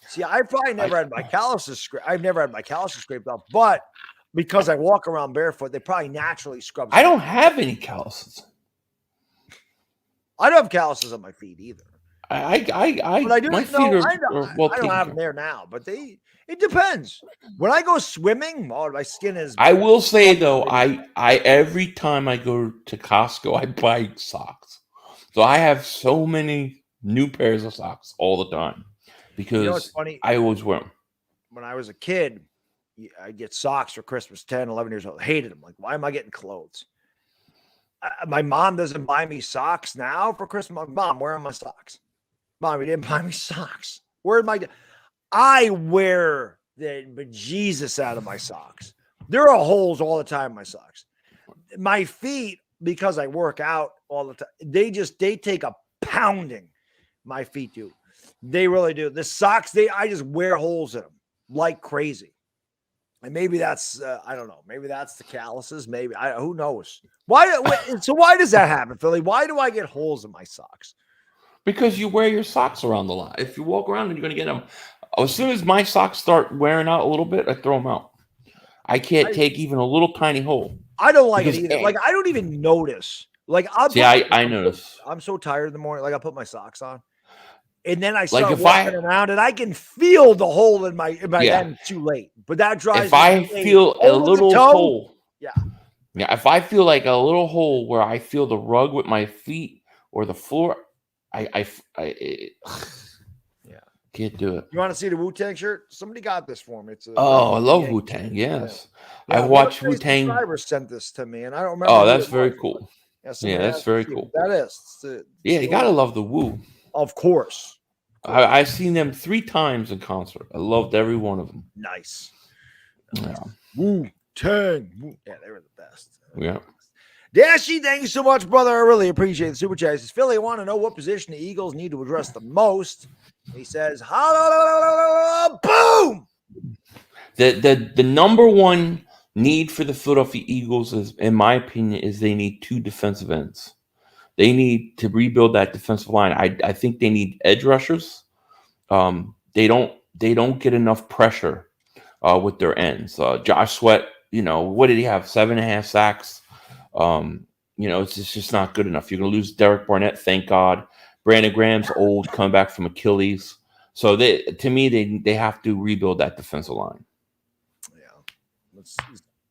[SPEAKER 1] See, I probably never had my calluses scraped. I've never had my calluses scraped off, but because I walk around barefoot, they probably naturally scrub.
[SPEAKER 2] I don't have any calluses.
[SPEAKER 1] I don't have calluses on my feet either.
[SPEAKER 2] I do. My feet are well
[SPEAKER 1] I don't have them there now, but it depends. When I go swimming, my skin is.
[SPEAKER 2] I will say though, I every time I go to Costco, I buy socks. So I have so many new pairs of socks all the time because funny? I always wear them.
[SPEAKER 1] When I was a kid, I get socks for Christmas, 10, 11 years old. Hated them. Like, why am I getting clothes? My mom doesn't buy me socks now for Christmas. Mom, where are my socks? Mom, you didn't buy me socks. Where am I wear the bejesus out of my socks. There are holes all the time in my socks. my feet, because I work out all the time, they take a pounding. My feet do. They really do. The socks, I just wear holes in them like crazy. And maybe that's, I don't know. Maybe that's the calluses. Maybe who knows? Why does that happen, Philly? Why do I get holes in my socks?
[SPEAKER 2] Because you wear your socks around a lot. If you walk around, and you're going to get them. As soon as my socks start wearing out a little bit, I throw them out. I can't take even a little tiny hole.
[SPEAKER 1] I don't like it either. Like, I don't even notice. Like,
[SPEAKER 2] I notice.
[SPEAKER 1] I'm so tired in the morning. Like, I put my socks on, and then I start
[SPEAKER 2] like
[SPEAKER 1] walking around, and I can feel the hole in my. Then it's too late. But that drives.
[SPEAKER 2] If I feel a little hole, yeah. If I feel like a little hole where I feel the rug with my feet or the floor, I can't do it.
[SPEAKER 1] You want to see the Wu-Tang shirt? Somebody got this for me.
[SPEAKER 2] I love Wu-Tang. Yes, I watched Wu-Tang.
[SPEAKER 1] Subscriber sent this to me, and I don't remember.
[SPEAKER 2] Oh, that's very cool.
[SPEAKER 1] Yeah,
[SPEAKER 2] that's very cool.
[SPEAKER 1] That is.
[SPEAKER 2] You gotta love the Wu.
[SPEAKER 1] Of course.
[SPEAKER 2] I've seen them 3 times in concert. I loved every one of them.
[SPEAKER 1] Nice.
[SPEAKER 2] Yeah.
[SPEAKER 1] Wu-Tang. Yeah, they were the best.
[SPEAKER 2] Yeah.
[SPEAKER 1] Dashy, thank you so much, brother. I really appreciate the super chat. Says, Philly, want to know what position the Eagles need to address the most. He says, boom.
[SPEAKER 2] The number one need for the Philadelphia Eagles is, in my opinion, is they need 2 defensive ends. They need to rebuild that defensive line. I think they need edge rushers. They don't get enough pressure with their ends. Josh Sweat, what did he have? 7.5 sacks. It's just not good enough. You're going to lose Derek Barnett, thank God. Brandon Graham's old, come back from Achilles. So they have to rebuild that defensive line.
[SPEAKER 1] Yeah, it's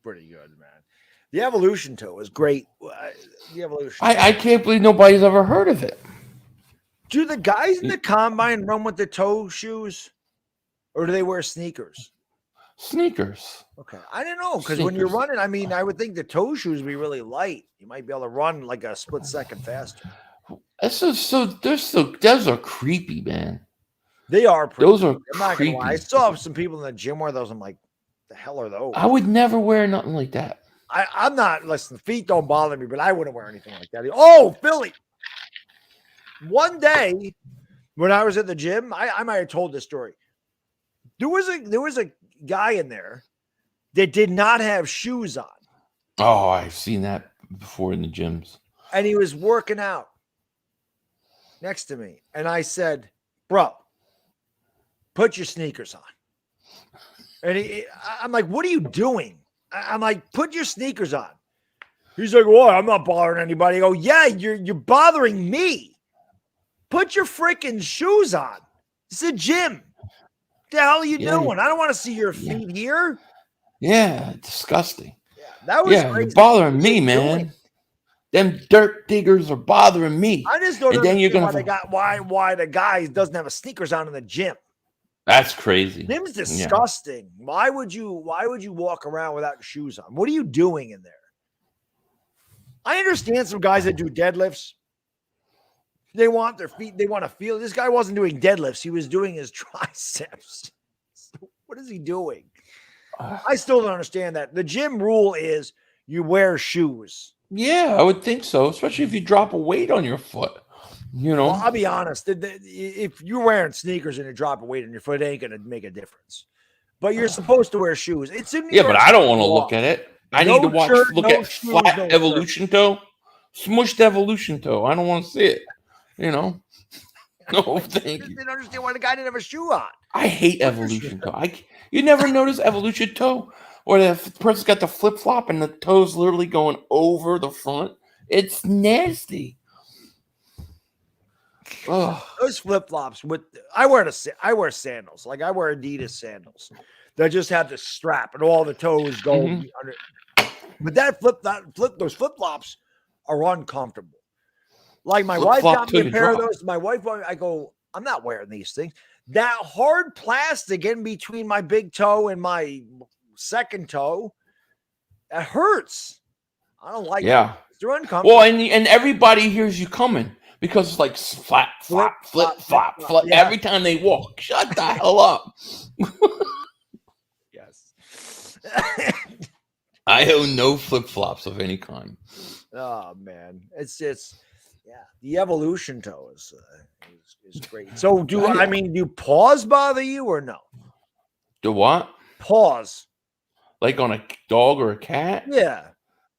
[SPEAKER 1] pretty good, man. The evolution toe is great. The evolution.
[SPEAKER 2] I can't believe nobody's ever heard of it.
[SPEAKER 1] Do the guys in the combine run with the toe shoes, or do they wear sneakers?
[SPEAKER 2] Sneakers.
[SPEAKER 1] Okay, I don't know, because when you're running, I would think the toe shoes would be really light. You might be able to run like a split second faster.
[SPEAKER 2] Those are creepy, man.
[SPEAKER 1] They are.
[SPEAKER 2] Those are
[SPEAKER 1] I'm not
[SPEAKER 2] creepy.
[SPEAKER 1] gonna lie. I saw some people in the gym wear those. I'm like, the hell are those?
[SPEAKER 2] I would never wear nothing like that.
[SPEAKER 1] I'm not. Listen, feet don't bother me, but I wouldn't wear anything like that. Oh, Philly. One day, when I was at the gym, I might have told this story. There was a guy in there that did not have shoes on.
[SPEAKER 2] Oh, I've seen that before in the gyms.
[SPEAKER 1] And he was working out next to me. And I said, bro, put your sneakers on. And I'm like, what are you doing? I'm like, put your sneakers on. He's like, well, I'm not bothering anybody. I go, yeah, you're bothering me. Put your freaking shoes on. It's a gym. What the hell are you doing? I don't want to see your feet here.
[SPEAKER 2] Yeah, disgusting.
[SPEAKER 1] Yeah, that was crazy.
[SPEAKER 2] You're bothering me, man. Them dirt diggers are bothering me.
[SPEAKER 1] I just don't understand why the guy doesn't have a sneakers on in the gym.
[SPEAKER 2] That's crazy.
[SPEAKER 1] Them's disgusting. Yeah. Why would you walk around without shoes on? What are you doing in there? I understand some guys that do deadlifts. They want their feet, they want to feel. This guy wasn't doing deadlifts. He was doing his triceps. What is he doing? I still don't understand that. The gym rule is you wear shoes.
[SPEAKER 2] Yeah, I would think so, especially if you drop a weight on your foot. Well,
[SPEAKER 1] I'll be honest. If you're wearing sneakers and you drop a weight on your foot, it ain't going to make a difference. But you're supposed to wear shoes. It's in New York,
[SPEAKER 2] but I don't want to look at it. I need to look at flat evolution toe, smushed evolution toe. I don't want to see it. No, thank you.
[SPEAKER 1] Didn't understand why the guy didn't have a shoe on.
[SPEAKER 2] I hate evolution toe. You never notice evolution toe, or the person's got the flip flop and the toe's literally going over the front. It's nasty.
[SPEAKER 1] Those flip flops I wear sandals. Like I wear Adidas sandals that just have the strap and all the toes go under. But those flip flops are uncomfortable. Like my wife got me a pair of those. My wife, I go, I'm not wearing these things. That hard plastic in between my big toe and my second toe, that hurts. I don't like it. They're uncomfortable.
[SPEAKER 2] Well, and everybody hears you coming because it's like flap, flap, flip, flop, flip every time they walk. Shut the hell up.
[SPEAKER 1] Yes.
[SPEAKER 2] I own no flip-flops of any kind.
[SPEAKER 1] Oh man, it's the evolution toe is great. So do paws bother you or no?
[SPEAKER 2] Do what?
[SPEAKER 1] Paws.
[SPEAKER 2] Like on a dog or a cat?
[SPEAKER 1] Yeah.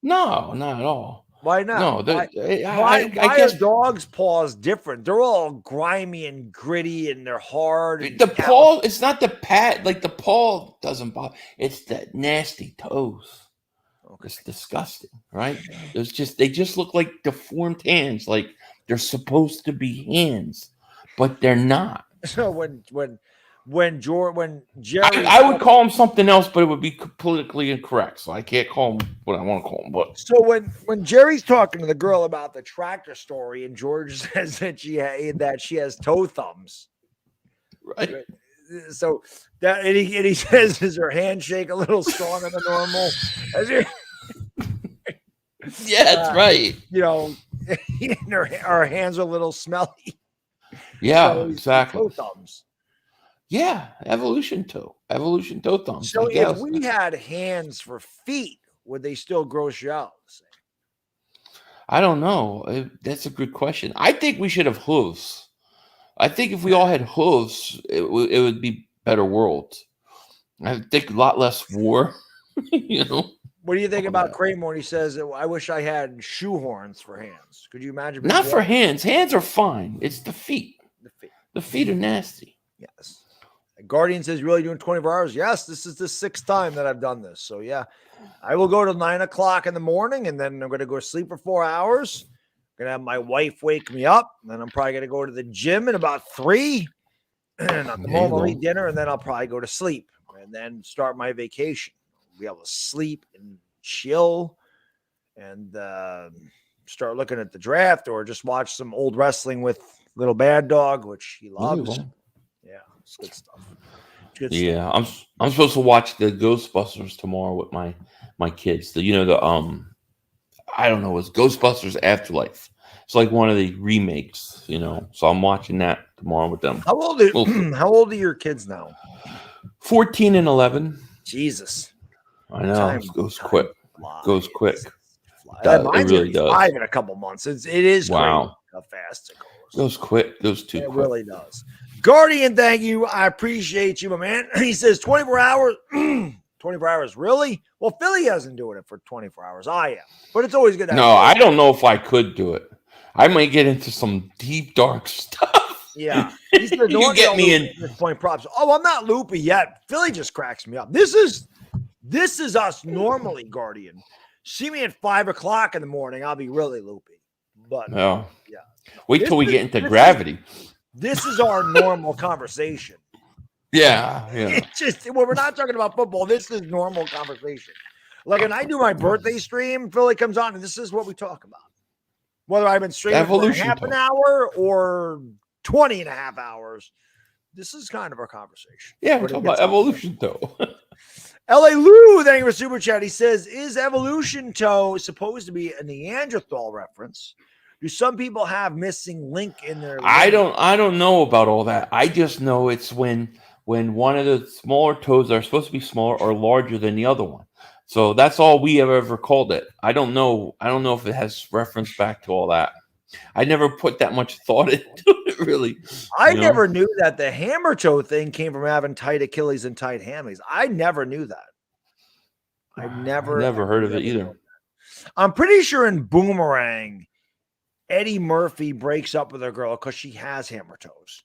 [SPEAKER 2] No, not at all.
[SPEAKER 1] Why not?
[SPEAKER 2] No,
[SPEAKER 1] why
[SPEAKER 2] I guess
[SPEAKER 1] are dogs' paws different? They're all grimy and gritty and they're hard. And
[SPEAKER 2] the paw, it's not the pat, like the paw doesn't bother. It's the nasty toes. Okay. It's disgusting, right? They just look like deformed hands, like they're supposed to be hands, but they're not.
[SPEAKER 1] So when Jerry,
[SPEAKER 2] I would call him something else, but it would be politically incorrect. So I can't call him what I want to call him. But
[SPEAKER 1] so when Jerry's talking to the girl about the tractor story, and George says that she has toe thumbs,
[SPEAKER 2] right?
[SPEAKER 1] So that and he says, "Is her handshake a little stronger than normal?"
[SPEAKER 2] Yeah, that's right.
[SPEAKER 1] You know, our hands are a little smelly.
[SPEAKER 2] Yeah,
[SPEAKER 1] so
[SPEAKER 2] exactly.
[SPEAKER 1] Toe thumbs.
[SPEAKER 2] Yeah, evolution toe thumbs.
[SPEAKER 1] So if we had hands for feet, would they still gross you out?
[SPEAKER 2] I don't know. That's a good question. I think we should have hooves. I think if we all had hooves, it would be better world. I think a lot less war. You know.
[SPEAKER 1] What do you think about Kramer when he says, "I wish I had shoe horns for hands"? Could you imagine?
[SPEAKER 2] Not for hands. Hands are fine. It's the feet. The feet are nasty.
[SPEAKER 1] Yes. Guardian says, "Really doing 24 hours?" Yes, this is the 6th time that I've done this. So yeah, I will go to 9 o'clock in the morning, and then I'm going to go sleep for 4 hours. I'm going to have my wife wake me up, and then I'm probably going to go to the gym in about 3. And at the moment, I'll eat dinner, and then I'll probably go to sleep, and then start my vacation. Be able to sleep and chill, and start looking at the draft, or just watch some old wrestling with little Baddog, which he loves. Yeah, it's good stuff.
[SPEAKER 2] Yeah, I'm supposed to watch the Ghostbusters tomorrow with my kids. I don't know, it's Ghostbusters Afterlife. It's like one of the remakes, So I'm watching that tomorrow with them.
[SPEAKER 1] How old are your kids now?
[SPEAKER 2] 14 and 11.
[SPEAKER 1] Jesus.
[SPEAKER 2] I know. It goes quick. Goes quick.
[SPEAKER 1] It really does. 5 in a couple months. It is
[SPEAKER 2] wow.
[SPEAKER 1] Crazy how fast it goes.
[SPEAKER 2] Goes quick. Goes too quick.
[SPEAKER 1] It really does. Guardian, thank you. I appreciate you, my man. He says 24 hours. 24 hours, really? Well, Philly hasn't doing it for 24 hours. I am. But it's always good to have
[SPEAKER 2] I don't know if I could do it. I might get into some deep, dark stuff.
[SPEAKER 1] Yeah.
[SPEAKER 2] You get me in.
[SPEAKER 1] Point props. Oh, I'm not loopy yet. Philly just cracks me up. This is us normally, Guardian. See me at 5 o'clock in the morning, I'll be really loopy. But yeah.
[SPEAKER 2] Wait till we get into gravity.
[SPEAKER 1] This is our normal conversation.
[SPEAKER 2] Yeah.
[SPEAKER 1] It's just when we're not talking about football, this is normal conversation. Like when I do my birthday stream, Philly comes on and this is what we talk about. Whether I've been streaming for half an hour or 20 and a half hours, this is kind of our conversation.
[SPEAKER 2] Yeah, we're talking about evolution toe.
[SPEAKER 1] LA Lou, thank you for super chat. He says, "Is evolution toe supposed to be a Neanderthal reference? Do some people have missing link in their?"
[SPEAKER 2] I don't know about all that. I just know it's when one of the smaller toes are supposed to be smaller or larger than the other one. So that's all we have ever called it. I don't know if it has reference back to all that. I never put that much thought into it, really.
[SPEAKER 1] I never knew that the hammer toe thing came from having tight Achilles and tight hammies. I never knew that. I never
[SPEAKER 2] heard of it either.
[SPEAKER 1] I'm pretty sure in Boomerang, Eddie Murphy breaks up with a girl because she has hammer toes,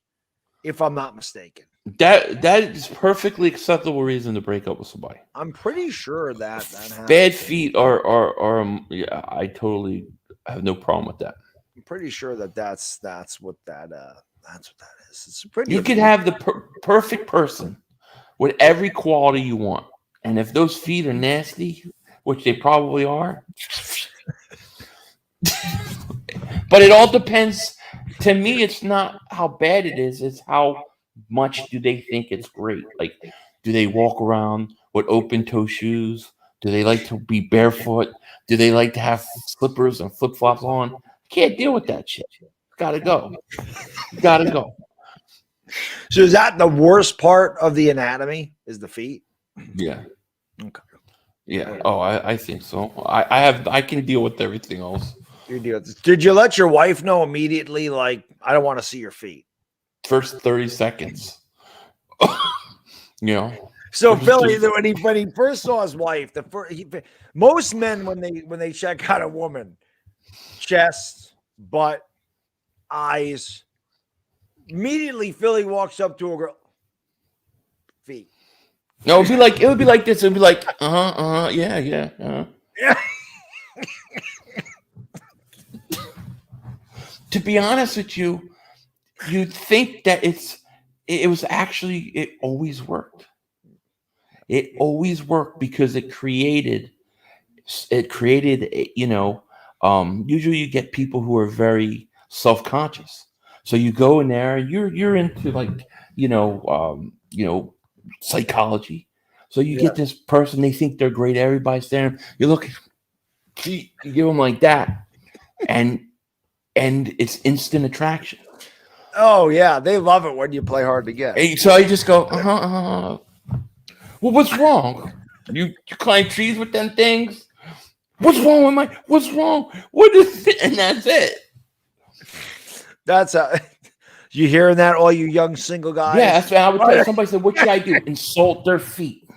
[SPEAKER 1] if I'm not mistaken.
[SPEAKER 2] That is perfectly acceptable reason to break up with somebody.
[SPEAKER 1] I'm pretty sure that happens.
[SPEAKER 2] Bad feet are I totally have no problem with that.
[SPEAKER 1] I'm pretty sure that's what that is. It's pretty.
[SPEAKER 2] You could have the perfect person with every quality you want, and if those feet are nasty, which they probably are, but it all depends. To me, it's not how bad it is; it's how much do they think it's great. Like, do they walk around with open toe shoes? Do they like to be barefoot? Do they like to have slippers and flip flops on? Can't deal with that shit. Gotta go.
[SPEAKER 1] So is that the worst part of the anatomy? Is the feet?
[SPEAKER 2] Yeah.
[SPEAKER 1] Okay.
[SPEAKER 2] Yeah. Oh, I think so. I can deal with everything else.
[SPEAKER 1] Did you let your wife know immediately? Like, I don't want to see your feet.
[SPEAKER 2] First 30 seconds.
[SPEAKER 1] So Philly, when he first saw his wife, most men when they check out a woman, chest, butt, eyes, immediately Philly walks up to a girl, feet.
[SPEAKER 2] No, it would be like this. It would be like, yeah.
[SPEAKER 1] Yeah.
[SPEAKER 2] To be honest with you, you'd think that it always worked. It always worked because it created, usually you get people who are very self-conscious. So you go in there, you're into like, psychology. So you get this person, they think they're great. Everybody's there. You look, you give them like that, and it's instant attraction.
[SPEAKER 1] Oh yeah, they love it when you play hard to get.
[SPEAKER 2] And so I just go, Well, what's wrong? You climb trees with them things? What's wrong with what's wrong? What is it? And that's it.
[SPEAKER 1] That's you hearing that, all you young single guys?
[SPEAKER 2] Yeah, that's what I would tell you. Somebody said, what should I do? Insult their feet.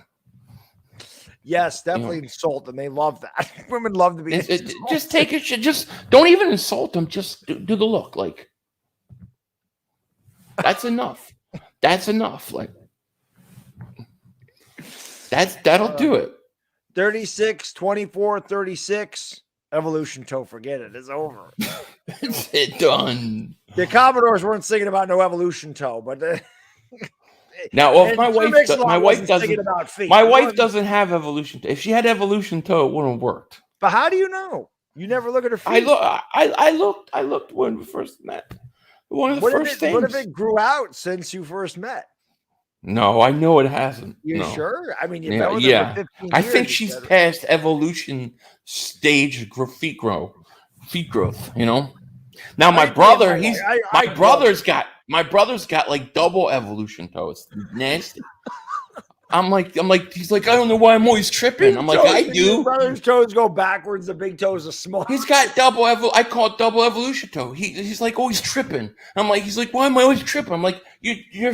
[SPEAKER 1] Yes, definitely insult them. They love that. Women love to be
[SPEAKER 2] just take it. Just don't even insult them. Just do the look. Like, that's enough. That's enough. Like, that'll do it.
[SPEAKER 1] 36, 24, 36. Evolution toe, forget it. It's over.
[SPEAKER 2] It's done.
[SPEAKER 1] The Commodores weren't thinking about no evolution toe, but
[SPEAKER 2] now, well, my wife doesn't have evolution toe. If she had evolution toe, it wouldn't have worked.
[SPEAKER 1] But how do you know? You never look at her feet.
[SPEAKER 2] I looked when we first met. One of the first things.
[SPEAKER 1] What if it grew out since you first met?
[SPEAKER 2] No, I know it hasn't.
[SPEAKER 1] You
[SPEAKER 2] no.
[SPEAKER 1] Sure? I mean,
[SPEAKER 2] yeah. I think she's past evolution stage feet growth. Now my brother, my brother's got like double evolution toe. It's nasty. I'm like, he's like, I don't know why I'm always tripping. I'm like, I do.
[SPEAKER 1] Your brother's toes go backwards. The big toes are small.
[SPEAKER 2] He's got I call it double evolution toe. He's like always tripping. He's like, why am I always tripping? I'm like, your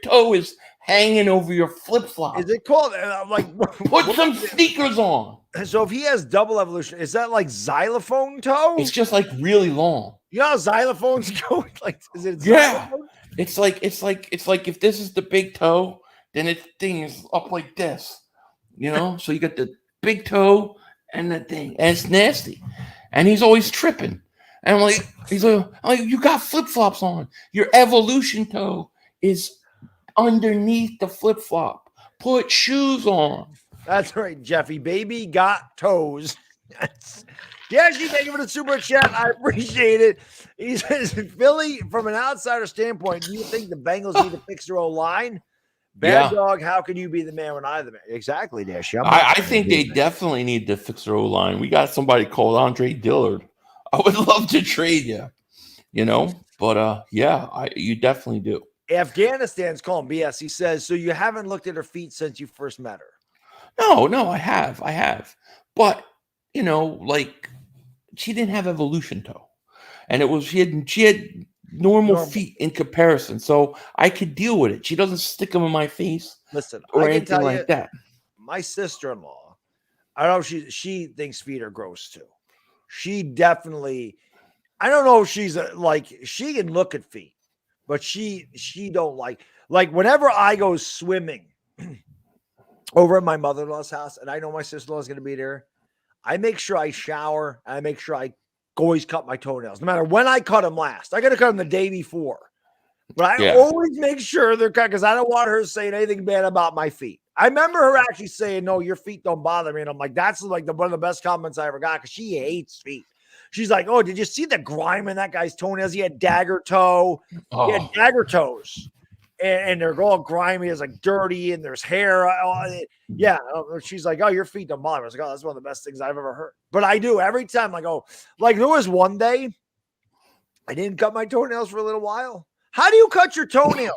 [SPEAKER 2] toe is hanging over your flip flop.
[SPEAKER 1] Is it called? I'm like,
[SPEAKER 2] put some sneakers on.
[SPEAKER 1] So if he has double evolution, is that like xylophone toe?
[SPEAKER 2] It's just like really long.
[SPEAKER 1] You know how xylophones go? Like, is it?
[SPEAKER 2] Xylophone? It's like if this is the big toe, then its thing is up like this, So you got the big toe and the thing, and it's nasty. And he's always tripping. And I'm like, you got flip flops on. Your evolution toe is underneath the flip flop. Put shoes on.
[SPEAKER 1] That's right, Jeffy. Baby got toes. Dashy, thank you for the super chat. I appreciate it. He says, Philly, from an outsider standpoint, do you think the Bengals need to fix their old line? Baddog, how can you be the man when I'm the man? Exactly, Dashy.
[SPEAKER 2] I think they definitely need to fix their old line. We got somebody called Andre Dillard. I would love to trade you, But you definitely do.
[SPEAKER 1] Afghanistan's calling BS. He says, so you haven't looked at her feet since you first met her?
[SPEAKER 2] No, I have. But, like, she didn't have evolution toe. And she had normal feet in comparison. So I could deal with it. She doesn't stick them in my face.
[SPEAKER 1] Listen,
[SPEAKER 2] or anything like that.
[SPEAKER 1] My sister-in-law, I don't know if she thinks feet are gross too. She definitely, I don't know if she's she can look at feet, but she don't like whenever I go swimming over at my mother-in-law's house and I know my sister-in-law is going to be there, I make sure I shower and I make sure I always cut my toenails, no matter when I cut them last. I got to cut them the day before, but I always make sure they're cut because I don't want her saying anything bad about my feet. I remember her actually saying, no, your feet don't bother me. And I'm like, that's like one of the best comments I ever got because she hates feet. She's like, oh, did you see the grime in that guy's toenails? He had dagger toe. He had dagger toes. And they're all grimy. It's like dirty and there's hair. Yeah. She's like, oh, your feet don't bother me. I was like, oh, that's one of the best things I've ever heard. But I do every time. Like, oh, like there was one day I didn't cut my toenails for a little while. How do you cut your toenail?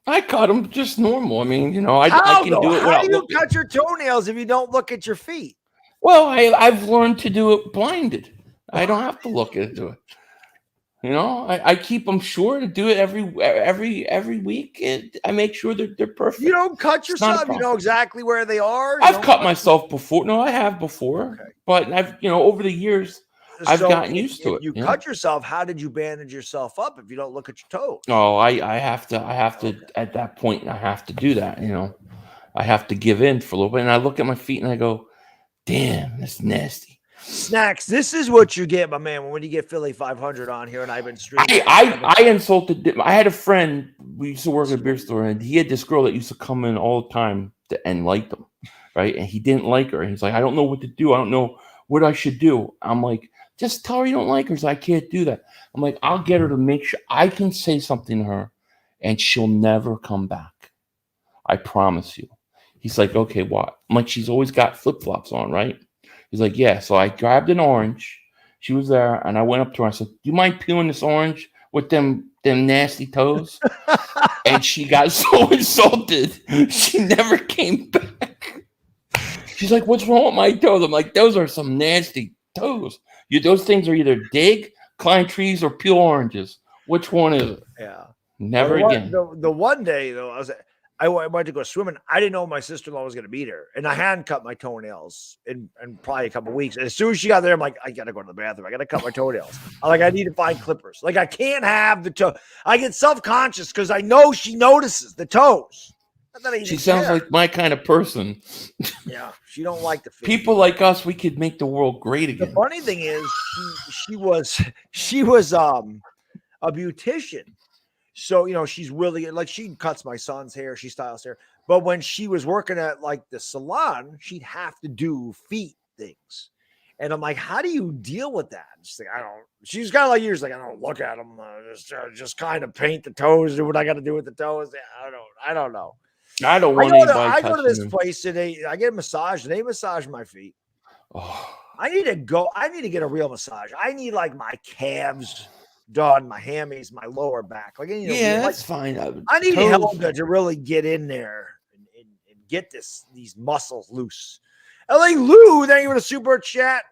[SPEAKER 2] I cut them just normal. I mean, you know, I
[SPEAKER 1] How
[SPEAKER 2] can
[SPEAKER 1] though?
[SPEAKER 2] do it
[SPEAKER 1] How
[SPEAKER 2] without
[SPEAKER 1] do you
[SPEAKER 2] looking.
[SPEAKER 1] cut your toenails if you don't look at your feet?
[SPEAKER 2] Well, I've learned to do it blinded. I don't have to look into it. You know, I keep them short to do it every week. I make sure they're perfect.
[SPEAKER 1] You don't cut
[SPEAKER 2] It's not a
[SPEAKER 1] yourself. You
[SPEAKER 2] problem.
[SPEAKER 1] know exactly where they are. You
[SPEAKER 2] I've
[SPEAKER 1] don't
[SPEAKER 2] cut myself before. No, I have before,
[SPEAKER 1] Okay.
[SPEAKER 2] but over the years, I've
[SPEAKER 1] So
[SPEAKER 2] gotten used to
[SPEAKER 1] if
[SPEAKER 2] it.
[SPEAKER 1] you
[SPEAKER 2] You know?
[SPEAKER 1] cut yourself, how did you bandage yourself up if you don't look at your toes?
[SPEAKER 2] Oh, I have to at that point. I have to do that. You know, I have to give in for a little bit, and I look at my feet and I go, "Damn, that's nasty."
[SPEAKER 1] Snacks. This is what you get, my man, when you get Philly 500 on here, and I've been streaming.
[SPEAKER 2] I insulted. I had a friend. We used to work at a beer store, and he had this girl that used to come in all the time and like them, right? And he didn't like her. And he's like, I don't know what to do. I don't know what I should do. I'm like, just tell her you don't like her. So I can't do that. I'm like, I'll get her to make sure I can say something to her, and she'll never come back. I promise you. He's like, okay, what? I'm like, she's always got flip flops on, right? He's like, yeah. So I grabbed an orange. She was there, and I went up to her. I said, do you mind peeling this orange with them nasty toes? And she got so insulted, she never came back. She's like, what's wrong with my toes? I'm like, those are some nasty toes. Those things are either dig, climb trees, or peel oranges. Which one is it?
[SPEAKER 1] Yeah.
[SPEAKER 2] Never again.
[SPEAKER 1] The one day, though, I went to go swimming. I didn't know my sister-in-law was going to be there, and I hadn't cut my toenails in probably a couple of weeks. And as soon as she got there, I'm like, I got to go to the bathroom. I got to cut my toenails. I need to find clippers. Like, I can't have the toe. I get self-conscious because I know she notices the toes.
[SPEAKER 2] She sounds like my kind of person.
[SPEAKER 1] Yeah, she don't like the feet.
[SPEAKER 2] People like us, we could make the world great again.
[SPEAKER 1] The funny thing is, she was a beautician. So, she's really like, she cuts my son's hair, she styles hair. But when she was working at like the salon, she'd have to do feet things. And I'm like, how do you deal with that? She's like, she's kind of like you. She's like, I don't look at them. Just kind of paint the toes, do what I got to do with the toes. I don't know.
[SPEAKER 2] I don't want anybody
[SPEAKER 1] I go to this
[SPEAKER 2] them.
[SPEAKER 1] place today. I get a massage. They massage my feet.
[SPEAKER 2] Oh.
[SPEAKER 1] I need to get a real massage. I need like my calves done, my hammies, my lower back. Like,
[SPEAKER 2] that's fine.
[SPEAKER 1] I need help to really get in there and get these muscles loose. LA Lou, thank you for the super chat.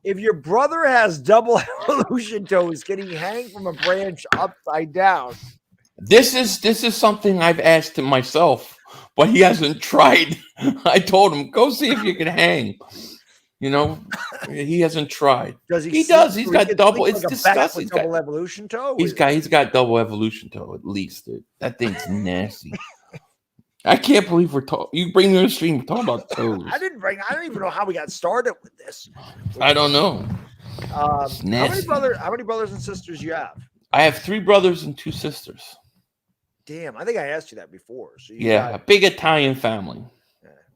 [SPEAKER 1] If your brother has double evolution toes, can he hang from a branch upside down? This
[SPEAKER 2] is something I've asked him myself, but he hasn't tried. I told him, go see if you can hang. He hasn't tried. He does. He's got double. It's disgusting. He's got
[SPEAKER 1] double evolution toe.
[SPEAKER 2] He's got double evolution toe at least. Dude. That thing's nasty. I can't believe we're talking. You bring me on the stream. We're talking about toes.
[SPEAKER 1] I don't even know how we got started with this.
[SPEAKER 2] I don't know.
[SPEAKER 1] How many brothers and sisters you have?
[SPEAKER 2] I have 3 brothers and 2 sisters.
[SPEAKER 1] Damn, I think I asked you that before. So
[SPEAKER 2] a big Italian family.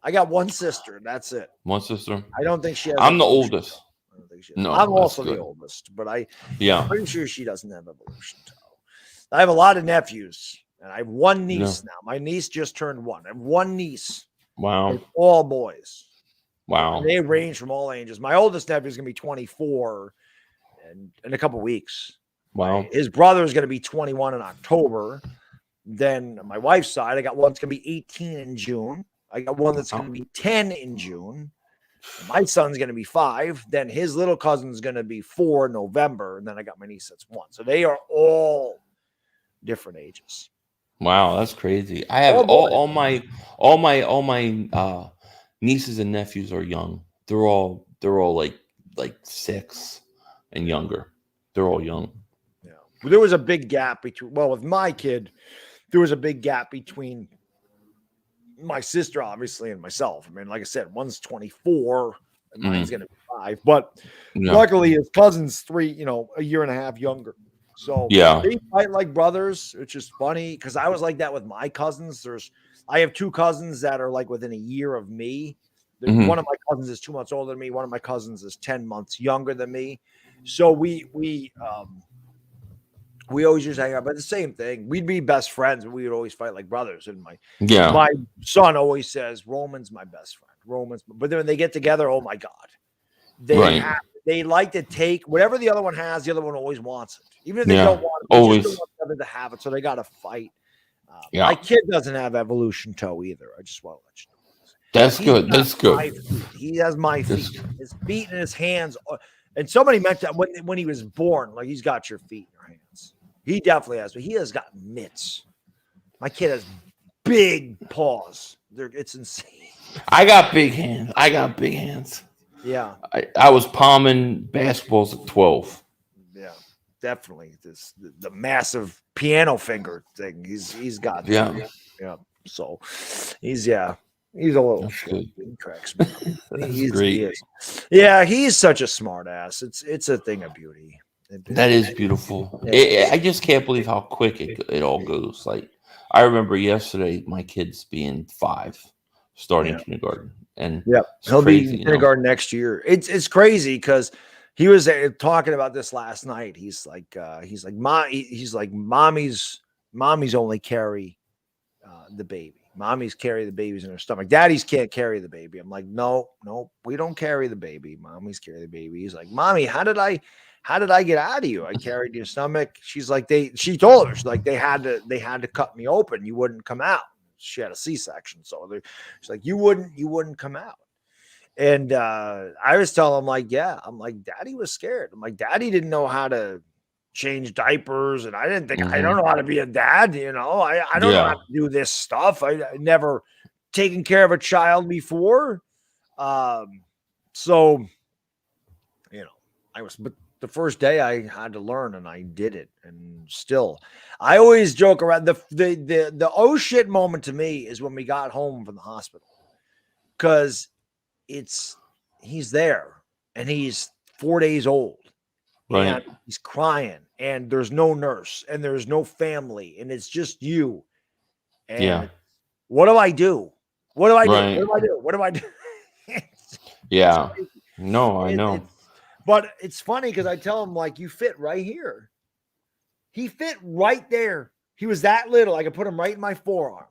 [SPEAKER 1] I got one sister. That's it.
[SPEAKER 2] One sister.
[SPEAKER 1] I don't think she has.
[SPEAKER 2] I'm the oldest.
[SPEAKER 1] I don't think she has.
[SPEAKER 2] No,
[SPEAKER 1] I'm also the oldest, but I'm pretty sure she doesn't have evolution toe. I have a lot of nephews, and I have one niece now. My niece just turned 1. I have one niece.
[SPEAKER 2] Wow.
[SPEAKER 1] All boys.
[SPEAKER 2] Wow.
[SPEAKER 1] And they range from all ages. My oldest nephew is going to be 24 in a couple weeks.
[SPEAKER 2] Wow.
[SPEAKER 1] His brother is going to be 21 in October. Then my wife's side, I got one that's going to be 18 in June. I got one that's going to be 10 in June. My son's going to be 5. Then his little cousin's going to be 4 in November. And then I got my niece that's 1. So they are all different ages.
[SPEAKER 2] Wow, that's crazy. I have all my nieces and nephews are young. They're all like 6 and younger. They're all young.
[SPEAKER 1] Yeah. There was a big gap with my kid, there was a big gap between my sister, obviously, and myself. I mean, like I said, one's 24 and mine's going to be 5. But luckily, his cousin's 3, a year and a half younger. So they fight like brothers, which is funny because I was like that with my cousins. I have 2 cousins that are like within a year of me. One of my cousins is 2 months older than me. One of my cousins is 10 months younger than me. So we always used to hang out, but the same thing. We'd be best friends, and we would always fight like brothers. And my son always says, Roman's my best friend. But then when they get together, oh my God. They like to take whatever the other one has, the other one always wants it. Even if they don't want it, they just don't want the other to have it. So they got to fight. My kid doesn't have evolution toe either. I just want to let you know.
[SPEAKER 2] That's good. That's good.
[SPEAKER 1] He has my feet. His feet and his hands. And somebody mentioned that when he was born, like he's got your feet in your hands. He definitely has, but he has got mitts. My kid has big paws. It's insane.
[SPEAKER 2] I got big hands.
[SPEAKER 1] Yeah.
[SPEAKER 2] I was palming basketballs at 12.
[SPEAKER 1] Yeah, definitely. The massive piano finger thing. He's got.
[SPEAKER 2] Yeah.
[SPEAKER 1] Yeah. So he's a little
[SPEAKER 2] good.
[SPEAKER 1] He cracks me up. He's
[SPEAKER 2] great.
[SPEAKER 1] Yeah, he's such a smart ass. It's a thing of beauty.
[SPEAKER 2] That is beautiful. I just can't believe how quick it all goes. Like I remember yesterday, my kids being 5, starting kindergarten, and
[SPEAKER 1] he'll be in kindergarten next year. It's crazy because he was talking about this last night. He's like, mommy's only carry the baby. Mommy's carry the babies in her stomach. Daddy's can't carry the baby. I'm like, no, we don't carry the baby. Mommy's carry the baby. He's like, Mommy, how did I get out of you? I carried your stomach. She's like, she told her, she's like, they had to cut me open. You wouldn't come out. She had a C-section. So she's like, you wouldn't come out. And I was telling him, like, I'm like, Daddy was scared. I'm like, Daddy didn't know how to change diapers, and I didn't think I don't know how to be a dad. I don't know how to do this stuff. I never taken care of a child before. So but the first day I had to learn, and I did it. And still, I always joke around. The oh shit moment to me is when we got home from the hospital, because he's there and he's 4 days old.
[SPEAKER 2] Right.
[SPEAKER 1] And he's crying, and there's no nurse, and there's no family, and it's just you. And what do I do? What do I do? What do I do?
[SPEAKER 2] Yeah. No, I know.
[SPEAKER 1] But it's funny because I tell him, like, you fit right here. He fit right there. He was that little. I could put him right in my forearm.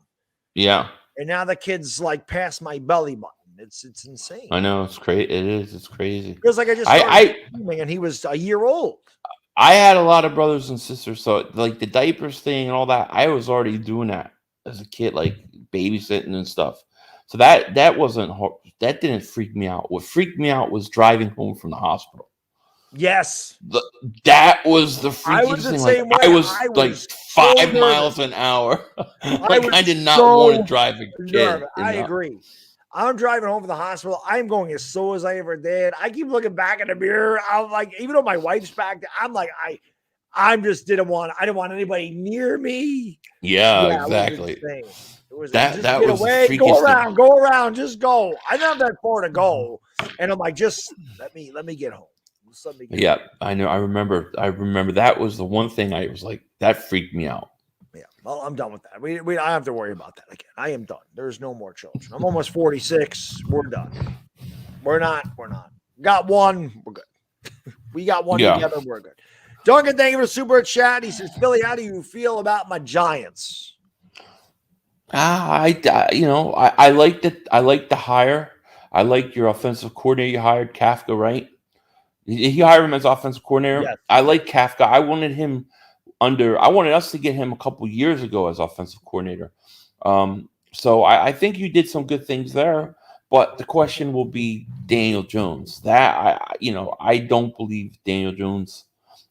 [SPEAKER 2] Yeah.
[SPEAKER 1] And now the kid's like past my belly button. It's insane.
[SPEAKER 2] I know. It's crazy. It is. It's crazy.
[SPEAKER 1] It feels like I just started swimming, and he was a year old.
[SPEAKER 2] I had a lot of brothers and sisters, so like the diapers thing and all that, I was already doing that as a kid, like babysitting and stuff. So that wasn't hard. That didn't freak me out. What freaked me out was driving home from the hospital.
[SPEAKER 1] Yes,
[SPEAKER 2] that was the freakiest thing. Like, I was like 5 miles an hour. Like I did not want to drive a kid.
[SPEAKER 1] I agree. I'm driving home from the hospital. I'm going as slow as I ever did. I keep looking back in the mirror. I'm like, even though my wife's back there, I'm like, I didn't want anybody near me.
[SPEAKER 2] Yeah, exactly.
[SPEAKER 1] It was
[SPEAKER 2] that was
[SPEAKER 1] away,
[SPEAKER 2] the
[SPEAKER 1] go around, just go. I don't have that far to go, and I'm like, just let me get home.
[SPEAKER 2] I know. I remember that was the one thing I was like, that freaked me out.
[SPEAKER 1] Yeah, well, I'm done with that. I don't have to worry about that again. I am done. There's no more children. I'm almost 46. We're done. We're not. Got one. We're good. We got one together. We're good. Duncan, thank you for the super chat. He says, Philly, how do you feel about my Giants?
[SPEAKER 2] I like that. I like the hire. I like your offensive coordinator. You hired Kafka, right? He hired him as offensive coordinator.
[SPEAKER 1] Yes.
[SPEAKER 2] I like Kafka. I wanted us to get him a couple years ago as offensive coordinator. So I think you did some good things there. But the question will be Daniel Jones. That I don't believe Daniel Jones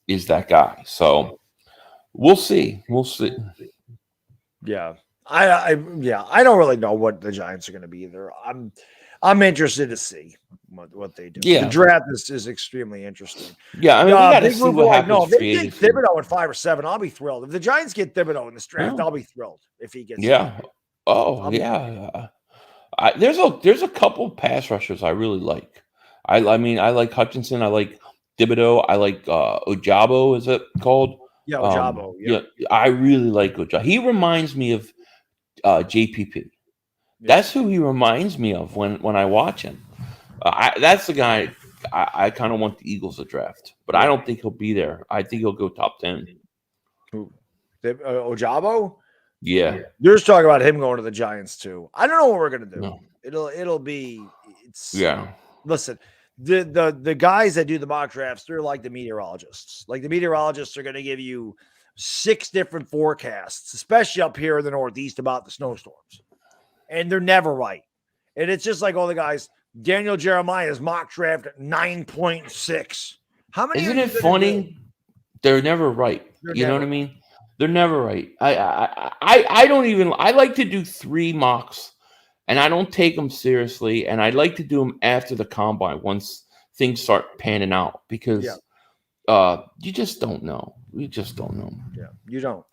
[SPEAKER 2] is that guy. So we'll see.
[SPEAKER 1] Yeah. I don't really know what the Giants are going to be either. I'm interested to see what they do.
[SPEAKER 2] Yeah.
[SPEAKER 1] The draft is extremely interesting.
[SPEAKER 2] Yeah, I mean, we got to see what happens.
[SPEAKER 1] If they get Thibodeau at 5 or 7, I'll be thrilled. If the Giants get Thibodeau in this draft, I'll be thrilled if he gets.
[SPEAKER 2] Yeah. There's a couple pass rushers I really like. I like Hutchinson. I like Thibodeau. I like Ojabo. Is it called?
[SPEAKER 1] Yeah, Ojabo.
[SPEAKER 2] Yeah, I really like Ojabo. He reminds me of JPP. That's who he reminds me of when I watch him. That's the guy I kind of want the Eagles to draft, but I don't think he'll be there. I think he'll go top 10.
[SPEAKER 1] Who? Ojabo?
[SPEAKER 2] Yeah.
[SPEAKER 1] You're just talking about him going to the Giants too. I don't know what we're gonna do. No. It'll be. Listen, the guys that do the mock drafts, they're like the meteorologists. Like the meteorologists are gonna give you 6 different forecasts, especially up here in the Northeast about the snowstorms. And they're never right. And it's just like all the guys, Daniel Jeremiah's mock draft at 9.6. How many?
[SPEAKER 2] Isn't it funny? They're never right. You know what I mean? They're never right. I don't even. I like to do 3 mocks, and I don't take them seriously. And I like to do them after the combine once things start panning out because you just don't know. You just don't know.
[SPEAKER 1] Yeah, you don't.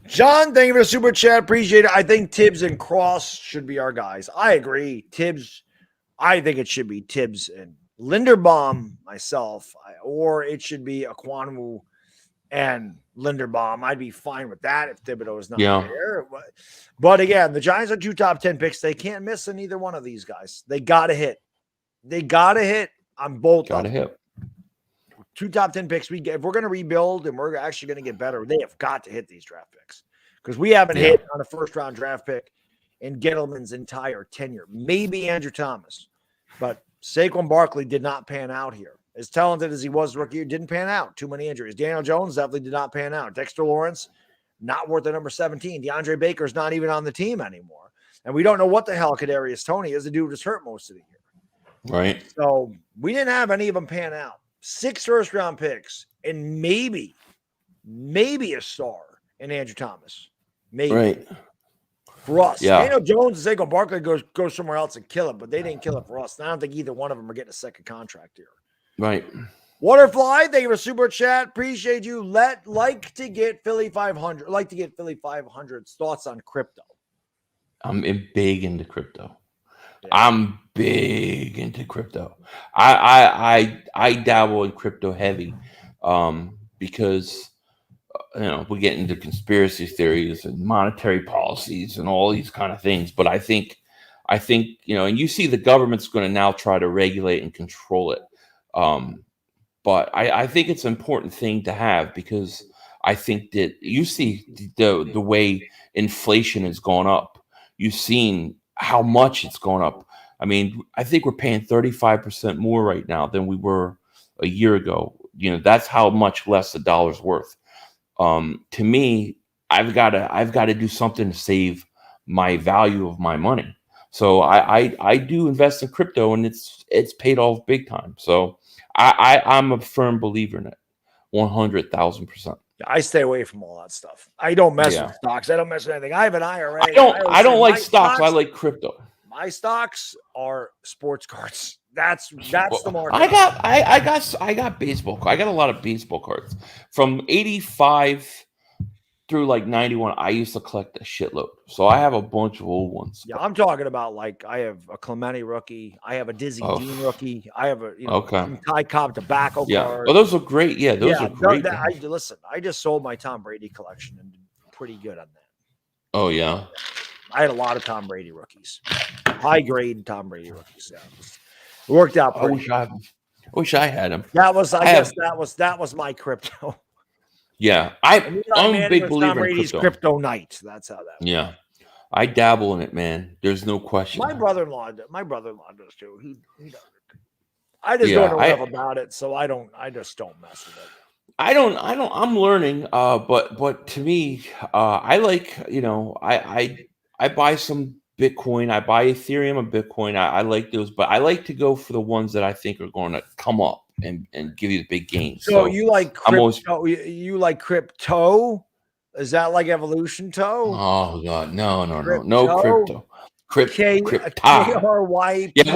[SPEAKER 1] John, thank you for the super chat. Appreciate it. I think Tibbs and Cross should be our guys. I agree. Tibbs, I think it should be Tibbs and Linderbaum, myself, or it should be Aquanu and Linderbaum. I'd be fine with that if Thibodeau is not there. But again, the Giants are 2 top 10 picks. They can't miss on either one of these guys. They got to hit. They got to hit on both.
[SPEAKER 2] Got to hit.
[SPEAKER 1] 2 top 10 picks. If we're going to rebuild and we're actually going to get better, they have got to hit these draft picks because we haven't hit on a first-round draft pick in Gettleman's entire tenure. Maybe Andrew Thomas, but Saquon Barkley did not pan out here. As talented as he was rookie year, didn't pan out. Too many injuries. Daniel Jones definitely did not pan out. Dexter Lawrence, not worth the number 17. DeAndre Baker's not even on the team anymore. And we don't know what the hell Kadarius Toney is. The dude was hurt most of the year.
[SPEAKER 2] Right.
[SPEAKER 1] So we didn't have any of them pan out. 6 first-round picks and maybe a star in Andrew Thomas. Maybe.
[SPEAKER 2] Right.
[SPEAKER 1] For us.
[SPEAKER 2] Yeah.
[SPEAKER 1] Daniel Jones and Saquon Barkley go somewhere else and kill it, but they didn't kill it for us. And I don't think either one of them are getting a second contract here.
[SPEAKER 2] Right.
[SPEAKER 1] Waterfly, thank you for super chat. Appreciate you. Like to get Philly 500's thoughts on crypto.
[SPEAKER 2] I'm big into crypto.
[SPEAKER 1] Yeah.
[SPEAKER 2] I'm big into crypto. I dabble in crypto heavy because we get into conspiracy theories and monetary policies and all these kind of things. But I think and you see the government's going to now try to regulate and control it. But I think it's an important thing to have because I think that you see the way inflation has gone up. You've seen how much it's gone up. I mean, I think we're paying 35% more right now than we were a year ago. That's how much less the dollar's worth. To me, I've got to do something to save my value of my money. So I do invest in crypto, and it's paid off big time. So I'm a firm believer in it, 100,000%.
[SPEAKER 1] I stay away from all that stuff. I don't mess with stocks. I don't mess with anything. I have an IRA.
[SPEAKER 2] I don't like stocks. I like crypto.
[SPEAKER 1] My stocks are sports cards. That's the market.
[SPEAKER 2] I got baseball. I got a lot of baseball cards from 85 through like 91. I used to collect a shitload, so I have a bunch of old ones.
[SPEAKER 1] Yeah, I'm talking about like I have a Clemente rookie. I have a Dizzy Dean rookie. I have a Ty Cobb tobacco card.
[SPEAKER 2] Oh, those are great. Yeah, those are great.
[SPEAKER 1] Listen, I just sold my Tom Brady collection and did pretty good on that.
[SPEAKER 2] Oh yeah.
[SPEAKER 1] I had a lot of Tom Brady rookies, high grade Tom Brady rookies. Yeah, it worked out.
[SPEAKER 2] I wish I had them.
[SPEAKER 1] That was my crypto.
[SPEAKER 2] Yeah, I'm a big believer
[SPEAKER 1] Tom Brady's
[SPEAKER 2] in
[SPEAKER 1] crypto night. That's how that was.
[SPEAKER 2] Yeah, I dabble in it, man. There's no question.
[SPEAKER 1] My brother-in-law does too. He does it. I just don't know enough about it, so I just don't mess with it.
[SPEAKER 2] I'm learning. But to me, I like, I buy some Bitcoin. I buy Ethereum and Bitcoin. I like those, but I like to go for the ones that I think are going to come up and give you the big gains.
[SPEAKER 1] So you like crypto? You like crypto? Is that like evolution toe?
[SPEAKER 2] Oh God, no crypto.
[SPEAKER 1] K-R-Y.
[SPEAKER 2] Yeah,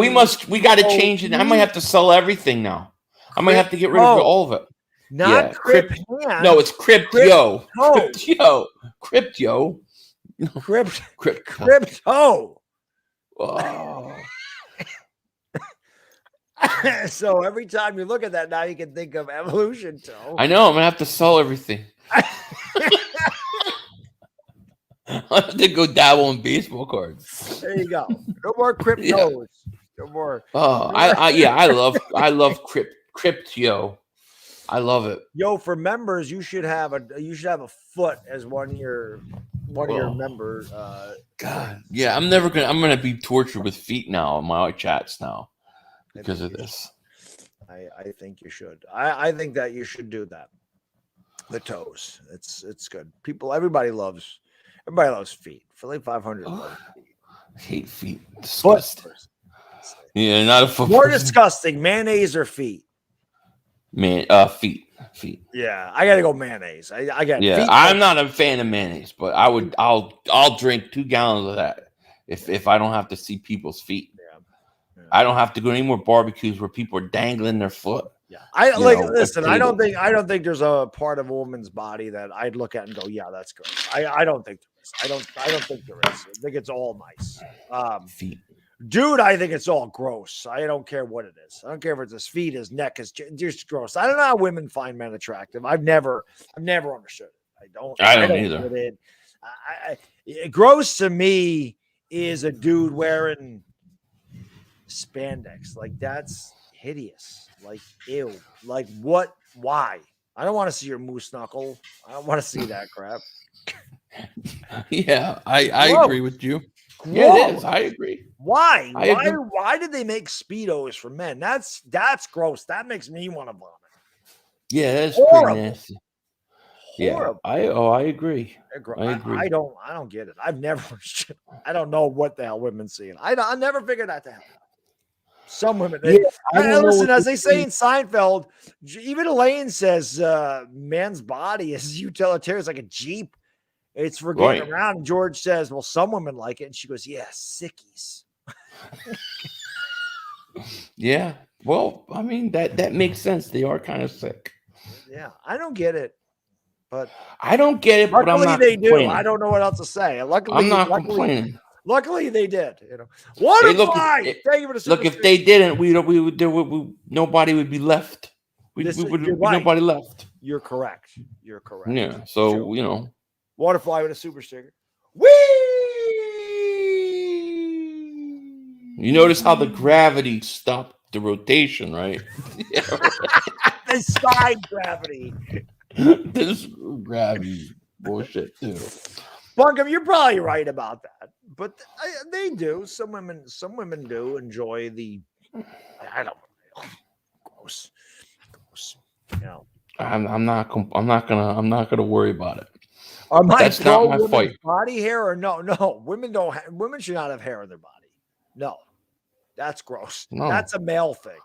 [SPEAKER 2] we got to change it. I might have to sell everything now. I might have to get rid of all of it.
[SPEAKER 1] Not crypto.
[SPEAKER 2] No, it's crypto. Crypto.
[SPEAKER 1] Crypto. Oh. So every time you look at that now, you can think of evolution toe.
[SPEAKER 2] I know. I'm gonna have to sell everything. I have to go dabble in baseball cards.
[SPEAKER 1] There you go. No more cryptos. Yeah. No more.
[SPEAKER 2] Oh, I love crypto. I love it.
[SPEAKER 1] Yo, for members, you should have a foot as one of your members.
[SPEAKER 2] God, yeah, I'm gonna be tortured with feet now in my chats now because of this.
[SPEAKER 1] I think you should. I think that you should do that. The toes. It's good. Everybody loves feet. Philly 500 loves feet.
[SPEAKER 2] I hate feet. Disgusting. Yeah, not a foot.
[SPEAKER 1] More disgusting, mayonnaise or feet?
[SPEAKER 2] Feet.
[SPEAKER 1] Yeah, I gotta go mayonnaise. I got.
[SPEAKER 2] Yeah,
[SPEAKER 1] feet.
[SPEAKER 2] I'm not a fan of mayonnaise, but I'll drink 2 gallons of that if I don't have to see people's feet.
[SPEAKER 1] Yeah.
[SPEAKER 2] I don't have to go to any more barbecues where people are dangling their foot.
[SPEAKER 1] Yeah, listen. I don't think there's a part of a woman's body that I'd look at and go, yeah, that's good. I don't think there is. I don't think there is. I think it's all nice.
[SPEAKER 2] Feet.
[SPEAKER 1] Dude, I think it's all gross. I don't care what it is. I don't care if it's his feet, his neck, is just gross. I don't know how women find men attractive. I've never understood it. I don't either. Gross to me is a dude wearing spandex. Like, that's hideous. Like, ew. Like, what? Why? I don't want to see your moose knuckle. I don't want to see that crap.
[SPEAKER 2] Yeah, I agree with you.
[SPEAKER 1] Gross.
[SPEAKER 2] Yeah, it is. I agree.
[SPEAKER 1] Why? Why did they make Speedos for men? That's gross. That makes me want to vomit.
[SPEAKER 2] Yeah, that's pretty nasty.
[SPEAKER 1] Horrible.
[SPEAKER 2] Yeah, I agree. I agree.
[SPEAKER 1] I don't get it. I don't know what the hell women see. I never figured that out. Some women. Listen, as they say in Seinfeld, even Elaine says, man's body is utilitarian. It's like a Jeep. It's for getting around. And George says, well, some women like it. And she goes, yeah, sickies.
[SPEAKER 2] Yeah. Well, I mean, that makes sense. They are kind of sick.
[SPEAKER 1] Yeah. I don't get it. But
[SPEAKER 2] I don't get it, but I'm not complaining.
[SPEAKER 1] I don't know what else to say. Luckily,
[SPEAKER 2] I'm not complaining.
[SPEAKER 1] Luckily, they did. What a fly!
[SPEAKER 2] Thank you for the if they didn't, nobody would be left. We would be nobody left.
[SPEAKER 1] You're correct.
[SPEAKER 2] Yeah. So
[SPEAKER 1] waterfly with a super sticker. Whee!
[SPEAKER 2] You notice how the gravity stopped the rotation, right?
[SPEAKER 1] The side gravity.
[SPEAKER 2] This gravity bullshit too.
[SPEAKER 1] Bunkum, you're probably right about that, but they do. Some women do enjoy the. I don't know. Gross.
[SPEAKER 2] I'm not gonna worry about it.
[SPEAKER 1] That's not my fight. Body hair or no. Women should not have hair on their body. No, that's gross. No. That's a male thing.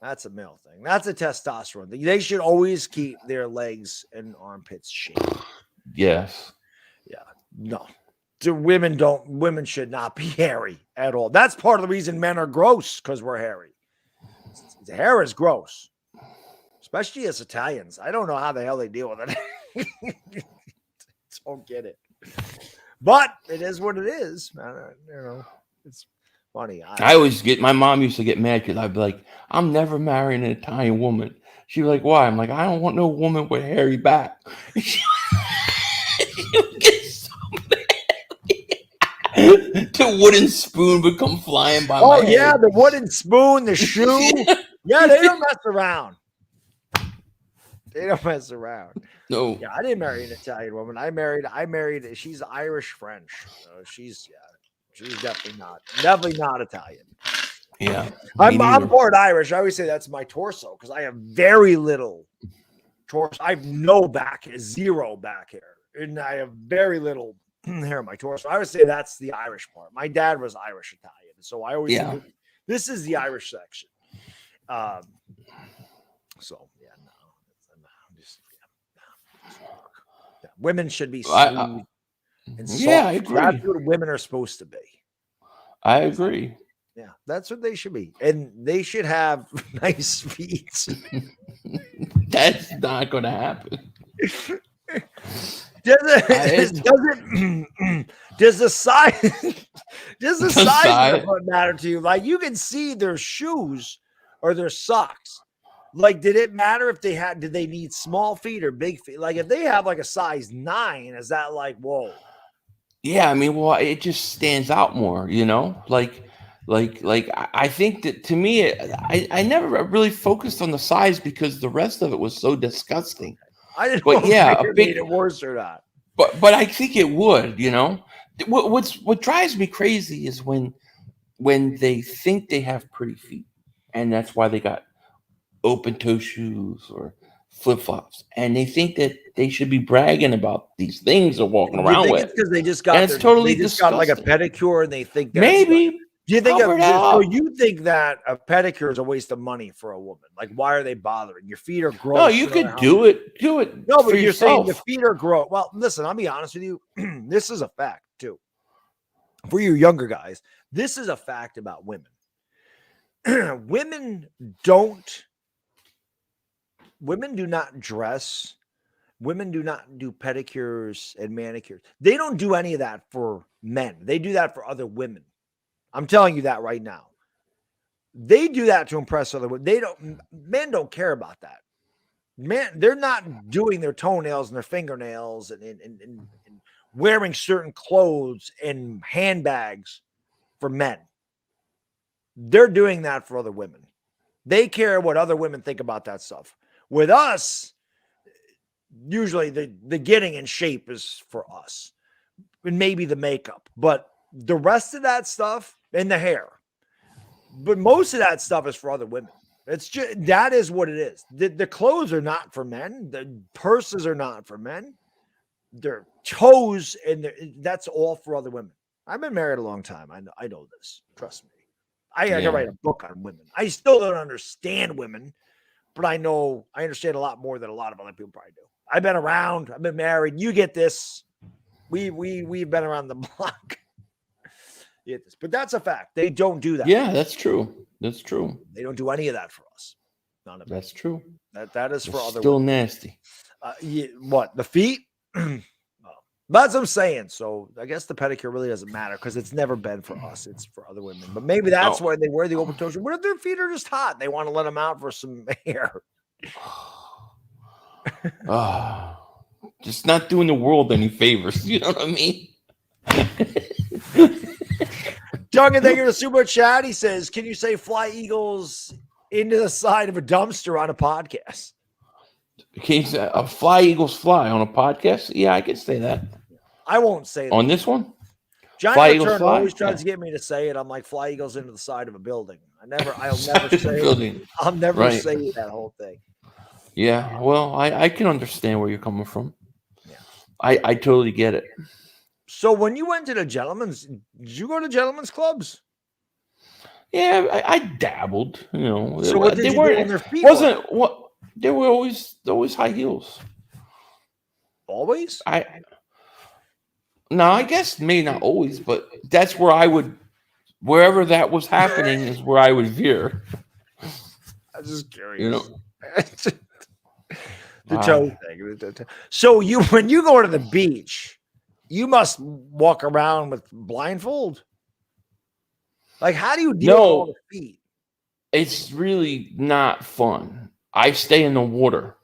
[SPEAKER 1] That's a testosterone thing. They should always keep their legs and armpits shaved.
[SPEAKER 2] Yes.
[SPEAKER 1] Yeah. No. Women should not be hairy at all. That's part of the reason men are gross, because we're hairy. The hair is gross. Especially as Italians. I don't know how the hell they deal with it. Don't get it. But it is what it is. It's funny.
[SPEAKER 2] I always my mom used to get mad because I'd be like, I'm never marrying an Italian woman. She'd be like, why? I'm like, I don't want no woman with hairy back. She would get so mad. The wooden spoon would come flying by my head.
[SPEAKER 1] Yeah, the wooden spoon, the shoe. Yeah, they don't mess around. No. Yeah, I didn't marry an Italian woman. I married. She's Irish French. So she's definitely not Italian.
[SPEAKER 2] Yeah,
[SPEAKER 1] I'm part Irish. I always say that's my torso because I have very little torso. I have no back hair, zero back hair, and I have very little hair on my torso. I always say that's the Irish part. My dad was Irish Italian, so I always say this is the Irish section. Women should be smooth and soft.
[SPEAKER 2] Yeah, I agree.
[SPEAKER 1] That's what women are supposed to be.
[SPEAKER 2] I agree.
[SPEAKER 1] Yeah, that's what they should be. And they should have nice feet.
[SPEAKER 2] That's not going to happen.
[SPEAKER 1] Does the size of the foot matter to you? Like, you can see their shoes or their socks. Like, did it matter if did they need small feet or big feet? Like, if they have like a size 9, is that like, whoa?
[SPEAKER 2] Yeah, I mean, well, it just stands out more, like I think that to me, I never really focused on the size because the rest of it was so disgusting.
[SPEAKER 1] I didn't know if it made it worse or not.
[SPEAKER 2] But I think it would, What drives me crazy is when they think they have pretty feet, and that's why they got open toe shoes or flip-flops, and they think that they should be bragging about these things or walking
[SPEAKER 1] You
[SPEAKER 2] around
[SPEAKER 1] think
[SPEAKER 2] with.
[SPEAKER 1] it's because they just
[SPEAKER 2] And
[SPEAKER 1] got
[SPEAKER 2] it's totally
[SPEAKER 1] they just got like a
[SPEAKER 2] disgusting.
[SPEAKER 1] pedicure and they think that's
[SPEAKER 2] Maybe
[SPEAKER 1] do you think
[SPEAKER 2] cover it
[SPEAKER 1] so
[SPEAKER 2] up.
[SPEAKER 1] you think that a pedicure is a waste of money for a woman? Like, why are they bothering? Your feet are gross.
[SPEAKER 2] No, you could do it. Do it.
[SPEAKER 1] No, but
[SPEAKER 2] for
[SPEAKER 1] you're saying the
[SPEAKER 2] yourself.
[SPEAKER 1] feet are gross. Well, listen, I'll be honest with you. This is a fact too. For you younger guys, this is a fact about women. Women do not dress. Women do not do pedicures and manicures. They don't do any of that for men. They do that for other women. I'm telling you that right now. They do that to impress other women. Men don't care about that. Men, they're not doing their toenails and their fingernails and wearing certain clothes and handbags for men. They're doing that for other women. They care what other women think about that stuff. With us, usually the getting in shape is for us. And maybe the makeup. But the rest of that stuff and the hair. But most of that stuff is for other women. It's just that is what it is. The clothes are not for men. The purses are not for men. Their toes and that's all for other women. I've been married a long time. I know this. Trust me. I can write a book on women. I still don't understand women, but I understand a lot more than a lot of other people probably do. I've been around. I've been married. You get this. We've been around the block. You get this, but that's a fact. They don't do that.
[SPEAKER 2] Yeah, that's true. That's true.
[SPEAKER 1] They don't do any of that for us. None of it.
[SPEAKER 2] That's true.
[SPEAKER 1] That is for other.
[SPEAKER 2] Still
[SPEAKER 1] women.
[SPEAKER 2] Nasty.
[SPEAKER 1] What the feet? That's what I'm saying. So I guess the pedicure really doesn't matter because it's never been for us. It's for other women. But maybe that's why they wear the open toes. What if their feet are just hot? They want to let them out for some air.
[SPEAKER 2] Just not doing the world any favors. You know what I mean?
[SPEAKER 1] Duncan, thank you for the super chat. He says, can you say fly eagles into the side of a dumpster on a podcast?
[SPEAKER 2] Can you say a fly eagles fly on a podcast? Yeah, I can say that.
[SPEAKER 1] I won't say that.
[SPEAKER 2] On this one?
[SPEAKER 1] Johnny Return always tries to get me to say it. I'm like, fly eagles into the side of a building. I'll never say it. I'll never say that whole thing.
[SPEAKER 2] Yeah, well, I can understand where you're coming from. Yeah. I totally get it.
[SPEAKER 1] So when you went to the gentlemen's, did you go to gentlemen's clubs?
[SPEAKER 2] Yeah, I dabbled. You know,
[SPEAKER 1] so what did you do on their feet?
[SPEAKER 2] They were always high heels.
[SPEAKER 1] Always?
[SPEAKER 2] I guess maybe not always, but that's where I would, wherever that was happening is where I would veer.
[SPEAKER 1] I'm just curious.
[SPEAKER 2] You know,
[SPEAKER 1] the toe thing. So when you go to the beach, you must walk around with blindfold. Like, how do you deal with all the feet?
[SPEAKER 2] It's really not fun. I stay in the water.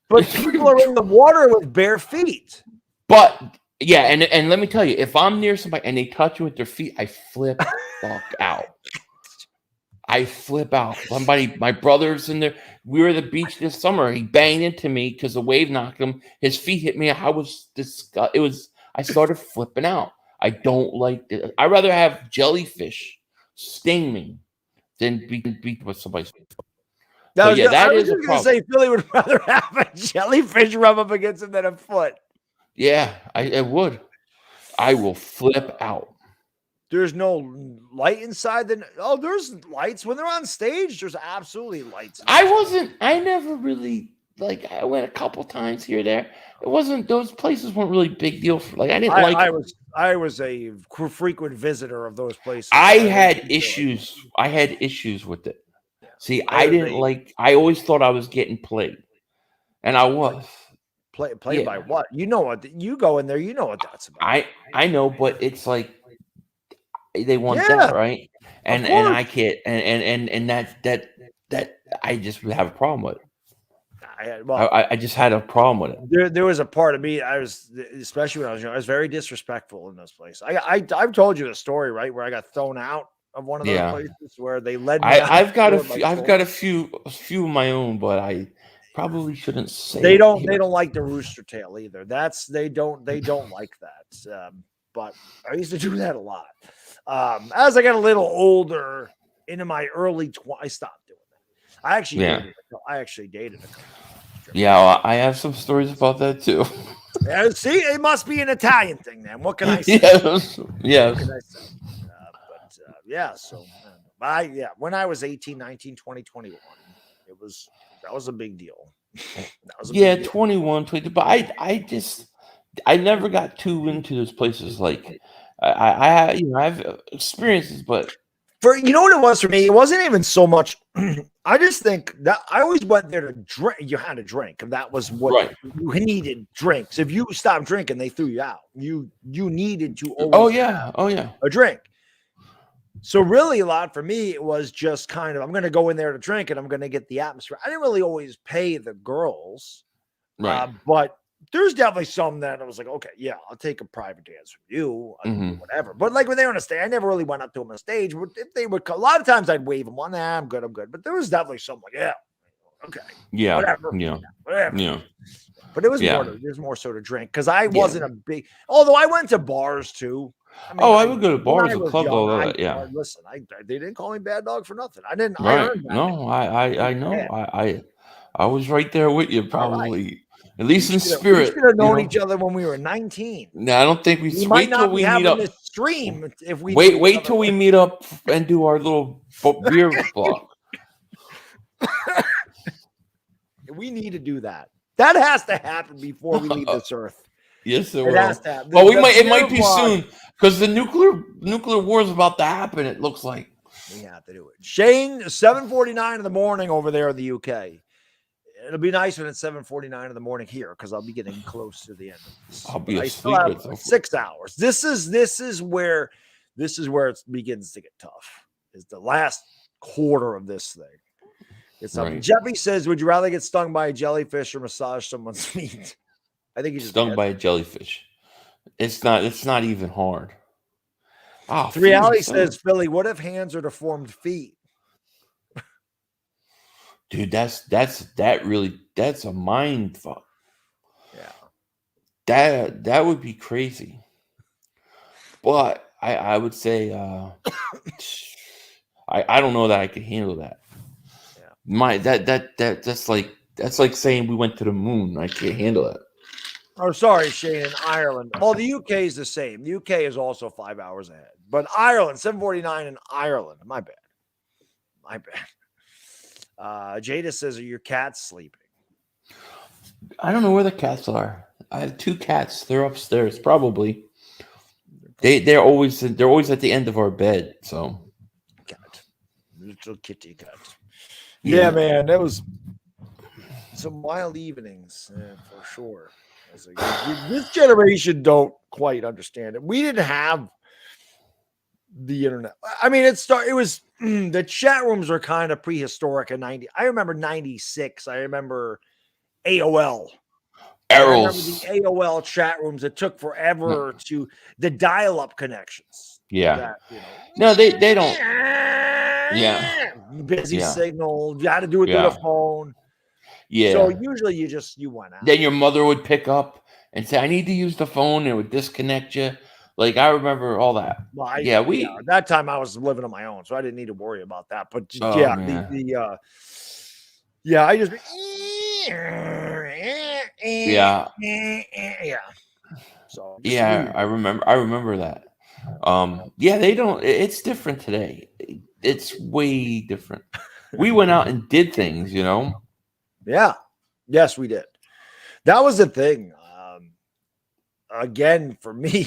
[SPEAKER 1] But people are in the water with bare feet.
[SPEAKER 2] But yeah, and let me tell you, if I'm near somebody and they touch me with their feet, I flip fuck out. I flip out. My brother's in there. We were at the beach this summer. He banged into me because the wave knocked him. His feet hit me. I was disgusted. I started flipping out. I don't like it. I'd rather have jellyfish sting me than be beat with somebody's feet.
[SPEAKER 1] I was going to say Philly would rather have a jellyfish rub up against him than a foot.
[SPEAKER 2] Yeah, I would. I will flip out.
[SPEAKER 1] There's no light inside. There's lights when they're on stage. There's absolutely lights.
[SPEAKER 2] I never really, I went a couple times here or there. It wasn't, those places weren't really big deal for, I didn't like it.
[SPEAKER 1] I was a frequent visitor of those places.
[SPEAKER 2] I had issues with it. See, I always thought I was getting played. And I was.
[SPEAKER 1] Played by what? You know what? You go in there, you know what that's about.
[SPEAKER 2] I know, but it's like they want that, right? And I can't, and that I just have a problem with it. I just had a problem with
[SPEAKER 1] it. There was a part of me, especially when I was young, I was very disrespectful in those places. I've told you the story, right, where I got thrown out of one of those places where they led me.
[SPEAKER 2] I've got a few of my own, but I probably shouldn't say.
[SPEAKER 1] They don't like the rooster tail either. They don't like that. But I used to do that a lot. As I got a little older, into my early 20s, I stopped doing that. I actually dated a couple.
[SPEAKER 2] Yeah, well, I have some stories about that too.
[SPEAKER 1] Yeah, see, it must be an Italian thing then. What can I say?
[SPEAKER 2] Yes.
[SPEAKER 1] What can I say? Yeah, so when I was 18, 19, 20, 21, that was a big deal. That was a big deal.
[SPEAKER 2] 21, 20, but I never got too into those places. Like I have experiences, but
[SPEAKER 1] You know what it was for me? It wasn't even so much. I just think that I always went there to drink. You had to drink, and that was what you needed. Drinks. If you stopped drinking, they threw you out. You needed to always have a drink. So really, a lot for me, it was just kind of, I'm going to go in there to drink and I'm going to get the atmosphere. I didn't really always pay the girls, but there's definitely some that I was like, okay, yeah, I'll take a private dance with you, whatever. But like when they were on a stage, I never really went up to them on a stage. But if they would, a lot of times I'd wave them on. Nah, I'm good. But there was definitely some like, yeah, okay, whatever, whatever.
[SPEAKER 2] Yeah.
[SPEAKER 1] But it was more so to drink because I wasn't a big. Although I went to bars too. I mean,
[SPEAKER 2] I would go to bars and clubs, all that. Yeah.
[SPEAKER 1] Listen, they didn't call me Baddog for nothing. I didn't.
[SPEAKER 2] Right.
[SPEAKER 1] I earned that.
[SPEAKER 2] No, I know. Yeah. I was right there with you, probably. At least in spirit.
[SPEAKER 1] We should have known each other when we were 19.
[SPEAKER 2] No, I don't think we
[SPEAKER 1] might not be having this stream if we
[SPEAKER 2] wait till we meet up and do our little beer block.
[SPEAKER 1] We need to do that. That has to happen before we leave this earth.
[SPEAKER 2] Yes, it will.
[SPEAKER 1] Has to happen.
[SPEAKER 2] Well, it might be soon because the nuclear war is about to happen. It looks like
[SPEAKER 1] we have to do it. Shane, 7:49 in the morning over there in the UK. It'll be nice when it's 7:49 in the morning here because I'll be getting close to the end of this.
[SPEAKER 2] I'll be asleep.
[SPEAKER 1] 6 hours. This is where it begins to get tough. Is the last quarter of this thing. It's right. Jeffy says, "Would you rather get stung by a jellyfish or massage someone's feet?" I think he's just
[SPEAKER 2] stung by a jellyfish. It's not even hard.
[SPEAKER 1] Reality says, "Philly, what if hands are deformed feet?"
[SPEAKER 2] Dude, that's a mind fuck.
[SPEAKER 1] Yeah.
[SPEAKER 2] That would be crazy. But I would say I don't know that I could handle that. Yeah. That's like saying we went to the moon. I can't handle that.
[SPEAKER 1] Oh, sorry, Shane, in Ireland. Well, the UK is the same. The UK is also 5 hours ahead. But Ireland, 7:49 in Ireland. My bad. Jada says, "Are your cats sleeping?"
[SPEAKER 2] I don't know where the cats are. I have 2 cats. They're upstairs, probably. They're always at the end of our bed. So,
[SPEAKER 1] cat, little kitty cat. Yeah, man, that was some wild evenings for sure. Like, this generation don't quite understand it. We didn't have the internet. I mean, it was the chat rooms are kind of prehistoric in 90. I remember 96. I remember AOL. I remember the AOL chat rooms. It took forever to the dial-up connections.
[SPEAKER 2] Yeah. No, they don't. Yeah.
[SPEAKER 1] Busy signal. You had to do it through the phone.
[SPEAKER 2] Yeah.
[SPEAKER 1] So usually you went out.
[SPEAKER 2] Then your mother would pick up and say, "I need to use the phone," and it would disconnect you. Like, I remember all that.
[SPEAKER 1] Well, that time I was living on my own, so I didn't need to worry about that. But I just So
[SPEAKER 2] I remember that. They don't. It's different today. It's way different. We went out and did things,
[SPEAKER 1] Yeah. Yes, we did. That was the thing. Again, for me,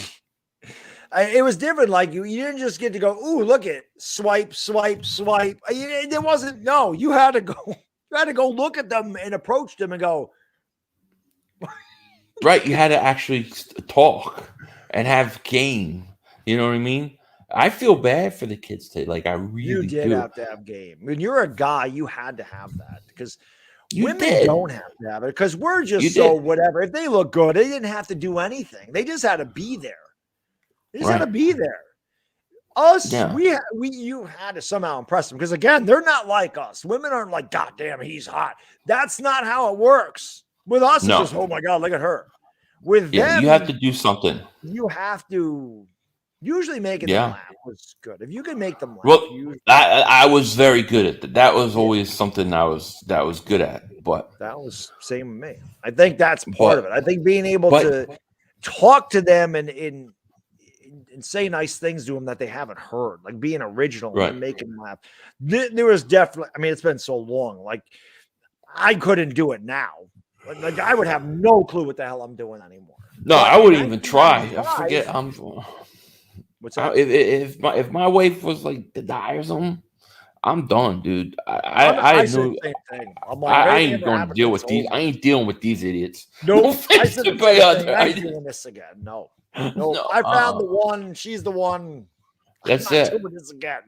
[SPEAKER 1] it was different. Like you didn't just get to go, "Ooh, look at swipe, swipe, swipe." There wasn't. No, you had to go. You had to go look at them and approach them and go.
[SPEAKER 2] Right, you had to actually talk and have game. You know what I mean? I feel bad for the kids today. Like, I really do.
[SPEAKER 1] You did have to have game. When you're a guy, you had to have that because women don't have to have it because we're just whatever. If they look good, they didn't have to do anything. They just had to be there. They just had to be there. Us, you had to somehow impress them because again, they're not like us. Women aren't like, "God damn, he's hot." That's not how it works. With us, it's just, "Oh my God, look at her." With them,
[SPEAKER 2] you have to do something.
[SPEAKER 1] You have to Usually making them laugh was good. If you can make them laugh,
[SPEAKER 2] well, I was very good at that. That was always something that was good at. But
[SPEAKER 1] that was same with me. I think that's part of it. I think being able to talk to them and say nice things to them that they haven't heard, like being original and making them laugh. There was definitely, I mean, it's been so long. Like I couldn't do it now. Like I would have no clue what the hell I'm doing anymore.
[SPEAKER 2] No, I wouldn't even try. I forget.
[SPEAKER 1] What's that?
[SPEAKER 2] If my wife was like to die or something, I'm done, dude. I knew. I ain't going to deal with these. I ain't dealing with these idiots.
[SPEAKER 1] No, I said I ain't doing this again. No. I found the one. She's the one.
[SPEAKER 2] That's it.
[SPEAKER 1] Doing this again.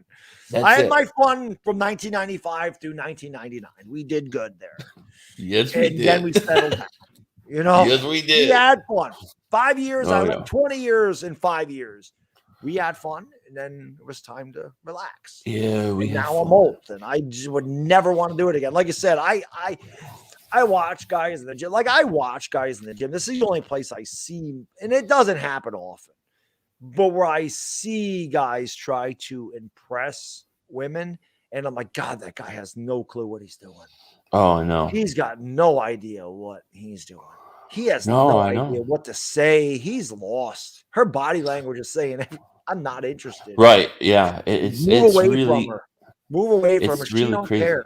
[SPEAKER 1] I had my fun from 1995 through 1999. We did good there.
[SPEAKER 2] Yes, we did.
[SPEAKER 1] And then we settled down. You know,
[SPEAKER 2] yes, we did.
[SPEAKER 1] We had fun. 5 years. I went 20 years in 5 years. We had fun, and then it was time to relax.
[SPEAKER 2] Yeah,
[SPEAKER 1] now I'm old, and I just would never want to do it again. Like I said, I watch guys in the gym. Like I watch guys in the gym. This is the only place I see, and it doesn't happen often, but where I see guys try to impress women, and I'm like, God, that guy has no clue what he's doing.
[SPEAKER 2] Oh, I know.
[SPEAKER 1] He's got no idea what he's doing. He has no idea what to say. He's lost. Her body language is saying, I'm not interested.
[SPEAKER 2] Right. Yeah. Move away
[SPEAKER 1] from her. Move away from her.
[SPEAKER 2] She don't care.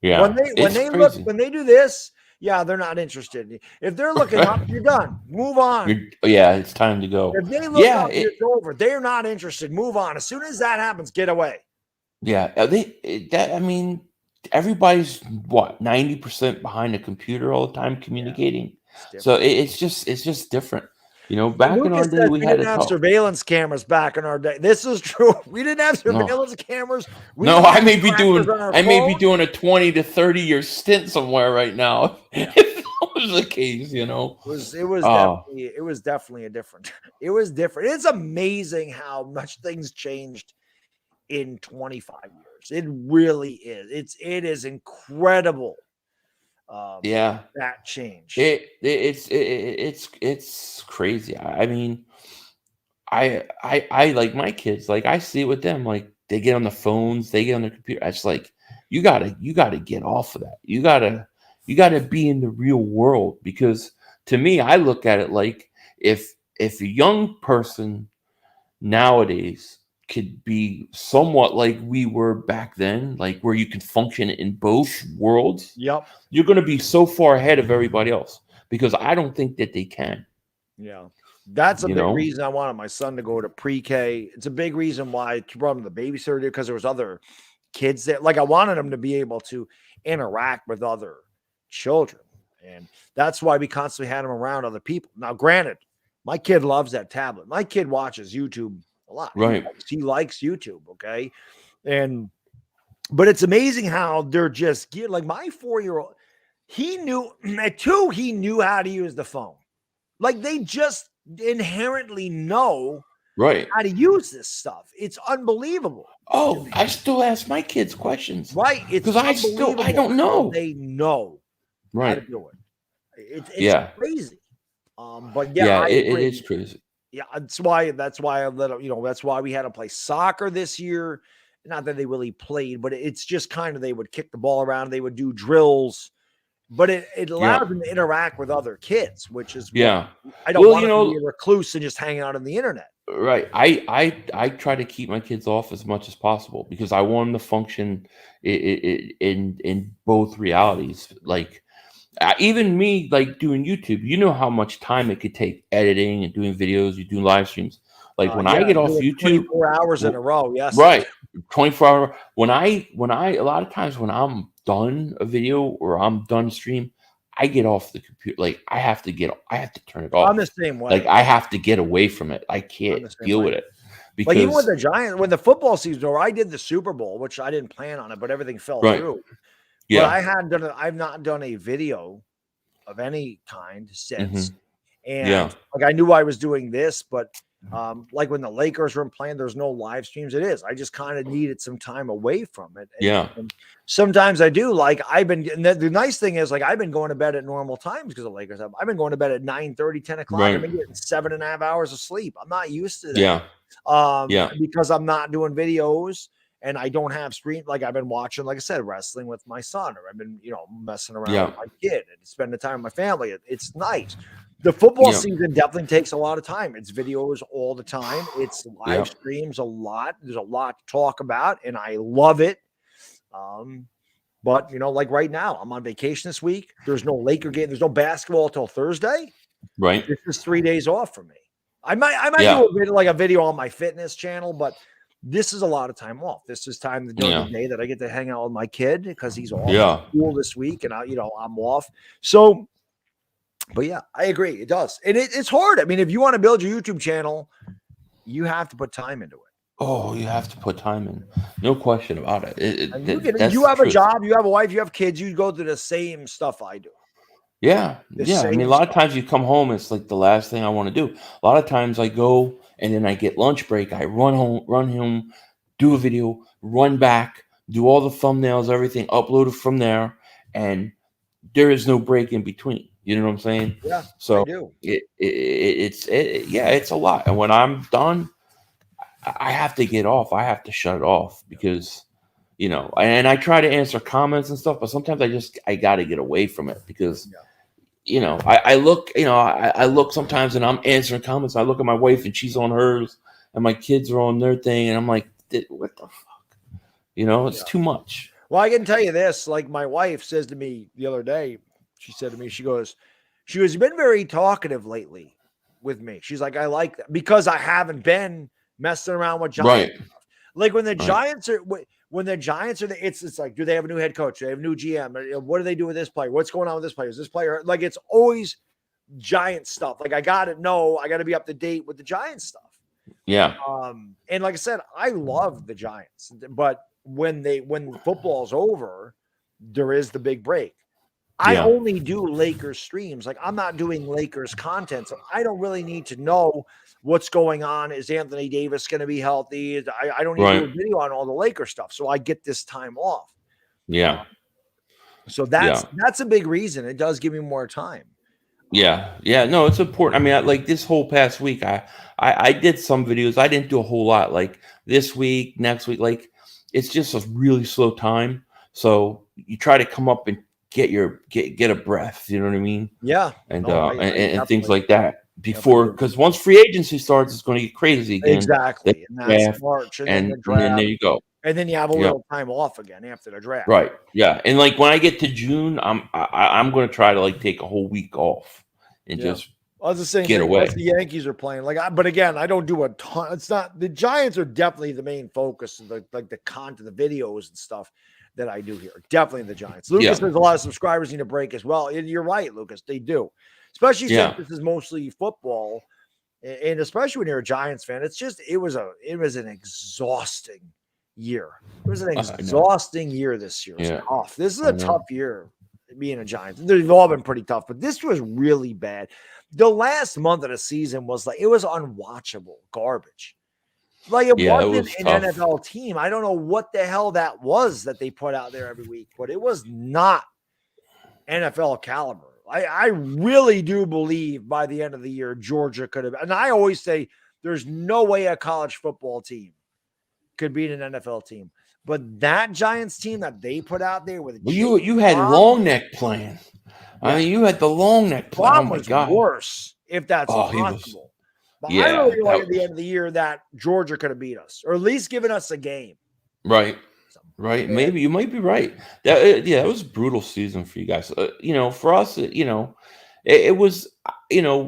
[SPEAKER 1] Yeah. When they do this, yeah, they're not interested. If they're looking up, you're done. Move on.
[SPEAKER 2] It's time to go.
[SPEAKER 1] If they look up, it's over. They're not interested. Move on. As soon as that happens, get away.
[SPEAKER 2] Yeah. I mean, everybody's 90% behind a computer all the time communicating. So it's just different. You know, back in our day, we didn't have
[SPEAKER 1] surveillance cameras back in our day. This is true. We didn't have surveillance cameras.
[SPEAKER 2] I may be doing a 20 to 30 year stint somewhere right now. Yeah. If that was the case, you know,
[SPEAKER 1] it was definitely a different. It was different. It's amazing how much things changed in 25 years. It really is. It is incredible. That change.
[SPEAKER 2] It's crazy. I mean, I like my kids. Like I see it with them. Like they get on the phones, they get on the computer. It's like you gotta get off of that. You gotta be in the real world, because to me, I look at it like if a young person nowadays could be somewhat like we were back then, like where you can function in both worlds.
[SPEAKER 1] Yep.
[SPEAKER 2] You're going to be so far ahead of everybody else, because I don't think that they can.
[SPEAKER 1] Yeah. That's a big reason I wanted my son to go to pre-K. It's a big reason why I brought him to the babysitter, because there was other kids that, like, I wanted him to be able to interact with other children. And that's why we constantly had him around other people. Now, granted, my kid loves that tablet. My kid watches YouTube a lot.
[SPEAKER 2] Right.
[SPEAKER 1] He likes YouTube. Okay. But it's amazing how they're just like my 4-year-old. He knew at 2, he knew how to use the phone. Like they just inherently know how to use this stuff. It's unbelievable.
[SPEAKER 2] Oh, I still ask my kids questions.
[SPEAKER 1] Right. It's because
[SPEAKER 2] I don't know.
[SPEAKER 1] They know how to do it. It's crazy. But
[SPEAKER 2] it is crazy.
[SPEAKER 1] Yeah, that's why I let him, that's why we had to play soccer this year. Not that they really played, but it's just kind of, they would kick the ball around, they would do drills, but it allowed them to interact with other kids, which is I don't want to be a recluse and just hang out on the internet.
[SPEAKER 2] Right. I try to keep my kids off as much as possible, because I want them to function in both realities. Like even me, like doing YouTube, you know how much time it could take editing and doing videos, you do live streams. Like when I get off YouTube,
[SPEAKER 1] 24 hours in a row. Yes.
[SPEAKER 2] Right. 24 hours. When I, a lot of times when I'm done a video or I'm done stream, I get off the computer. Like I have to turn it off.
[SPEAKER 1] I'm the same way.
[SPEAKER 2] Like I have to get away from it. I can't deal with it. Because,
[SPEAKER 1] like even with the Giants, when the football season, or I did the Super Bowl, which I didn't plan on it, but everything fell through. Yeah. But I've not done a video of any kind since. And like I knew I was doing this, but like when the Lakers were playing, there's no live streams. It is. I just kind of needed some time away from it. And sometimes I do. Like I've been, and the nice thing is, like I've been going to bed at normal times because the Lakers have. I've been going to bed at 9:30, 10 o'clock. I've been getting 7.5 hours of sleep. I'm not used to that.
[SPEAKER 2] Yeah.
[SPEAKER 1] Because I'm not doing videos and I don't have screen. Like I've been watching, like I said, wrestling with my son, or I've been, messing around with my kid and spending time with my family. It's nice. The football season definitely takes a lot of time. It's videos all the time. It's live streams a lot. There's a lot to talk about, and I love it. But like right now, I'm on vacation this week. There's no Laker game. There's no basketball till Thursday.
[SPEAKER 2] Right.
[SPEAKER 1] This is 3 days off for me. I might do a video on my fitness channel, but this is a lot of time off. This is time during the day that I get to hang out with my kid because he's off school this week, and I'm off. So, but yeah, I agree. It does, and it's hard. I mean, if you want to build your YouTube channel, you have to put time into it.
[SPEAKER 2] Oh, you have to put time in. No question about it.
[SPEAKER 1] You have a job, you have a wife, you have kids, you go through the same stuff I do.
[SPEAKER 2] Yeah. I mean, a lot of times you come home, it's like the last thing I want to do. A lot of times I go and then I get lunch break. I run home, do a video, run back, do all the thumbnails, everything, upload it from there. And there is no break in between. You know what I'm saying?
[SPEAKER 1] Yeah.
[SPEAKER 2] So
[SPEAKER 1] I do.
[SPEAKER 2] It's a lot. And when I'm done, I have to get off. I have to shut it off because, and I try to answer comments and stuff, but sometimes I got to get away from it because, I look sometimes and I'm answering comments. I look at my wife and she's on hers and my kids are on their thing. And I'm like, what the fuck? It's too much.
[SPEAKER 1] Well, I can tell you this, like my wife says to me the other day, she said to me, she goes, you've been very talkative lately with me. She's like, I like that because I haven't been messing around with Giants.
[SPEAKER 2] Right.
[SPEAKER 1] Like when the Giants are, it's like, do they have a new head coach? Do they have a new GM? What do they do with this player? What's going on with this player? Is this player like? It's always Giant stuff. Like I got to be up to date with the Giant stuff.
[SPEAKER 2] Yeah.
[SPEAKER 1] And like I said, I love the Giants, but when football's over, there is the big break. I only do Lakers streams. Like I'm not doing Lakers content, so I don't really need to know what's going on. Is Anthony Davis going to be healthy? I don't need to do a video on all the Lakers stuff, so I get this time off.
[SPEAKER 2] Yeah.
[SPEAKER 1] So that's a big reason. It does give me more time.
[SPEAKER 2] Yeah. No, it's important. I mean, like this whole past week, I did some videos. I didn't do a whole lot. Like this week, next week, like it's just a really slow time. So you try to come up and get a breath. You know what I mean?
[SPEAKER 1] Yeah.
[SPEAKER 2] And things like that before, because once free agency starts, it's going to get crazy again.
[SPEAKER 1] Exactly. And that's March,
[SPEAKER 2] and then there you go.
[SPEAKER 1] And then you have a little time off again after the draft.
[SPEAKER 2] Right. Yeah. And like when I get to June, I'm going to try to like take a whole week off and just get away.
[SPEAKER 1] The Yankees are playing but again, I don't do a ton. It's not, the Giants are definitely the main focus of the content, the videos and stuff that I do here. Definitely the Giants. Lucas, there's a lot of subscribers need a break as well. And you're right, Lucas. They do. Especially since this is mostly football. And especially when you're a Giants fan, it was an exhausting year. It was an exhausting year this year. It was tough. This is a tough year being a Giants. They've all been pretty tough, but this was really bad. The last month of the season was it was unwatchable garbage. Like it wasn't an NFL team. I don't know what the hell that was that they put out there every week, but it was not NFL caliber. I really do believe by the end of the year, Georgia could have. And I always say there's no way a college football team could beat an NFL team. But that Giants team that they put out there with
[SPEAKER 2] you had long neck playing. Yeah. I mean, you had the long neck playing. Oh my God,
[SPEAKER 1] worse if that's possible. But I really like at the end of the year that Georgia could have beat us, or at least given us a game.
[SPEAKER 2] Right. Right. Maybe you might be right. It was a brutal season for you guys. For us, it was,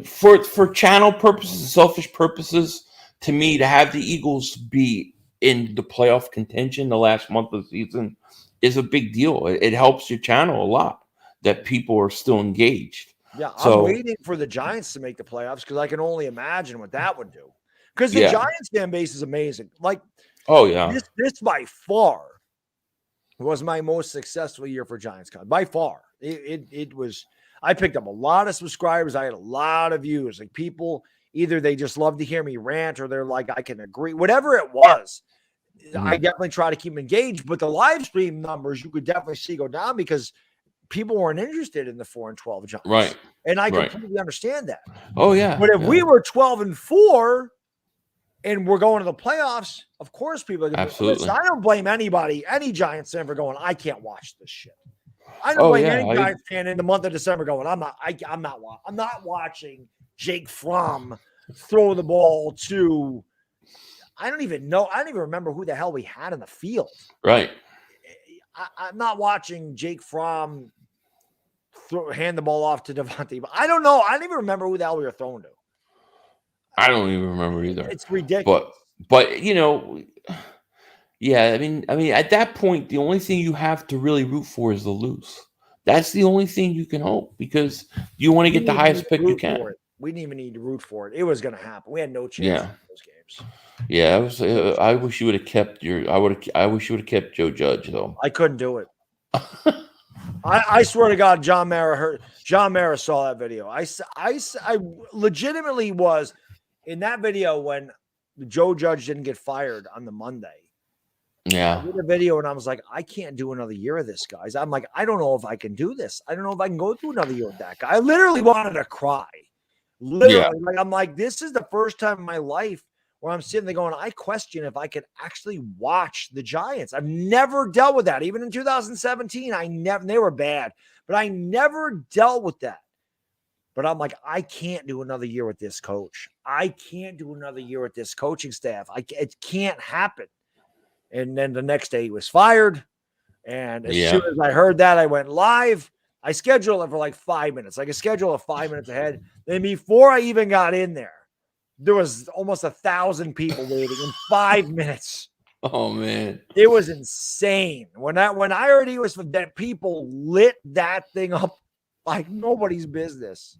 [SPEAKER 2] for channel purposes, selfish purposes, to me, to have the Eagles be in the playoff contention the last month of the season is a big deal. It helps your channel a lot that people are still engaged.
[SPEAKER 1] Yeah, I'm waiting for the Giants to make the playoffs because I can only imagine what that would do. Because the Giants fan base is amazing. Like, this by far was my most successful year for Giants. By far, it was. I picked up a lot of subscribers. I had a lot of views. Like people, either they just love to hear me rant, or they're like, I can agree. Whatever it was, I definitely try to keep them engaged. But the live stream numbers, you could definitely see go down because people weren't interested in the 4-12 Giants.
[SPEAKER 2] Right.
[SPEAKER 1] And I completely understand that.
[SPEAKER 2] Oh, yeah.
[SPEAKER 1] But if we were 12-4, and we're going to the playoffs, of course people are going to be. Listen, I don't blame anybody, any Giants fan for going, I can't watch this shit. I don't blame any Giants fan in the month of December going, I'm not watching Jake Fromm throw the ball to, I don't even remember who the hell we had in the field.
[SPEAKER 2] Right.
[SPEAKER 1] I'm not watching Jake Fromm hand the ball off to Devontae. I don't know. I don't even remember who the hell we were throwing to.
[SPEAKER 2] I don't even remember either.
[SPEAKER 1] It's ridiculous.
[SPEAKER 2] But yeah, I mean, at that point, the only thing you have to really root for is the lose. That's the only thing you can hope, because you want to get the highest pick you can.
[SPEAKER 1] We didn't even need to root for it. It was going to happen. We had no chance in those games.
[SPEAKER 2] Yeah, I wish you would have kept I wish you would have kept Joe Judge though.
[SPEAKER 1] I couldn't do it. I swear to God, John Mara saw that video. I legitimately was in that video when Joe Judge didn't get fired on the Monday.
[SPEAKER 2] Yeah.
[SPEAKER 1] I did a video and I was like, I can't do another year of this, guys. I'm like, I don't know if I can do this. I don't know if I can go through another year with that guy. I literally wanted to cry. Literally. Yeah. I'm like, this is the first time in my life where I'm sitting there going, I question if I could actually watch the Giants. I've never dealt with that. Even in 2017, they were bad, but I never dealt with that. But I'm like, I can't do another year with this coach. I can't do another year with this coaching staff. It can't happen. And then the next day he was fired. And as soon as I heard that, I went live. I scheduled it for like 5 minutes. I could schedule it 5 minutes ahead. Then before I even got in there was almost 1,000 people waiting in 5 minutes.
[SPEAKER 2] Oh man,
[SPEAKER 1] it was insane. When I heard he was that, people lit that thing up like nobody's business.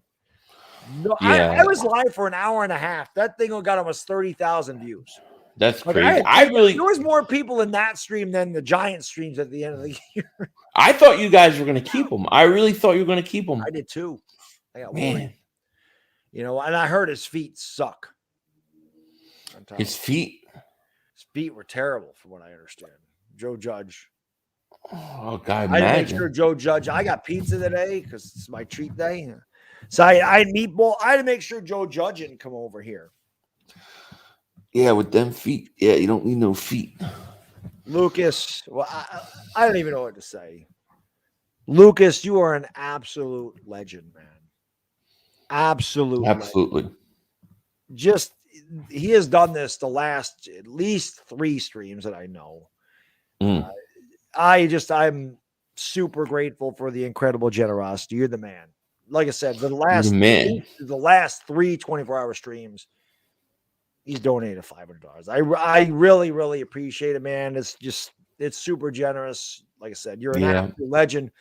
[SPEAKER 1] No, I was live for an hour and a half. That thing got almost 30,000 views.
[SPEAKER 2] That's crazy. There
[SPEAKER 1] was more people in that stream than the Giant streams at the end of the year.
[SPEAKER 2] I thought you guys were going to keep him. I really thought you were going to keep him.
[SPEAKER 1] I did too. I got worried. And I heard his feet suck.
[SPEAKER 2] His feet
[SPEAKER 1] were terrible, from what I understand. Joe Judge.
[SPEAKER 2] Oh God!
[SPEAKER 1] I make sure Joe Judge. I got pizza today because it's my treat day. So I had meatball. I had to make sure Joe Judge didn't come over here.
[SPEAKER 2] Yeah, with them feet. Yeah, you don't need no feet.
[SPEAKER 1] Lucas, well, I don't even know what to say. Lucas, you are an absolute legend, man. Absolutely.
[SPEAKER 2] Absolutely.
[SPEAKER 1] Just, he has done this the last at least 3 streams that I know. I'm super grateful for the incredible generosity. You're the man. Like I said, the last 3 24-hour streams, he's donated $500. I really, really appreciate it, man. It's super generous. Like I said, you're an absolute legend.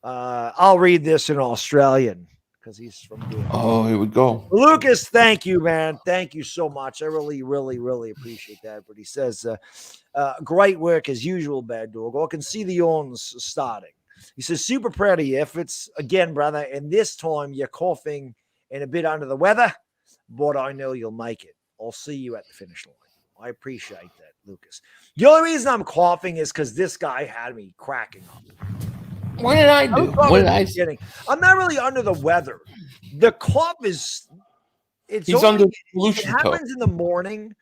[SPEAKER 1] I'll read this in Australian because he's from New
[SPEAKER 2] Oh, here we go.
[SPEAKER 1] Lucas, thank you, man. Thank you so much. I really, really, really appreciate that. But he says, great work as usual, Baddog. I can see the yawns starting. He says, super proud of you. If it's, again, brother, and this time you're coughing and a bit under the weather, but I know you'll make it. I'll see you at the finish line. I appreciate that, Lucas. The only reason I'm coughing is because this guy had me cracking up.
[SPEAKER 2] What did I do?
[SPEAKER 1] I'm not really under the weather. The cough is, it happens in the morning,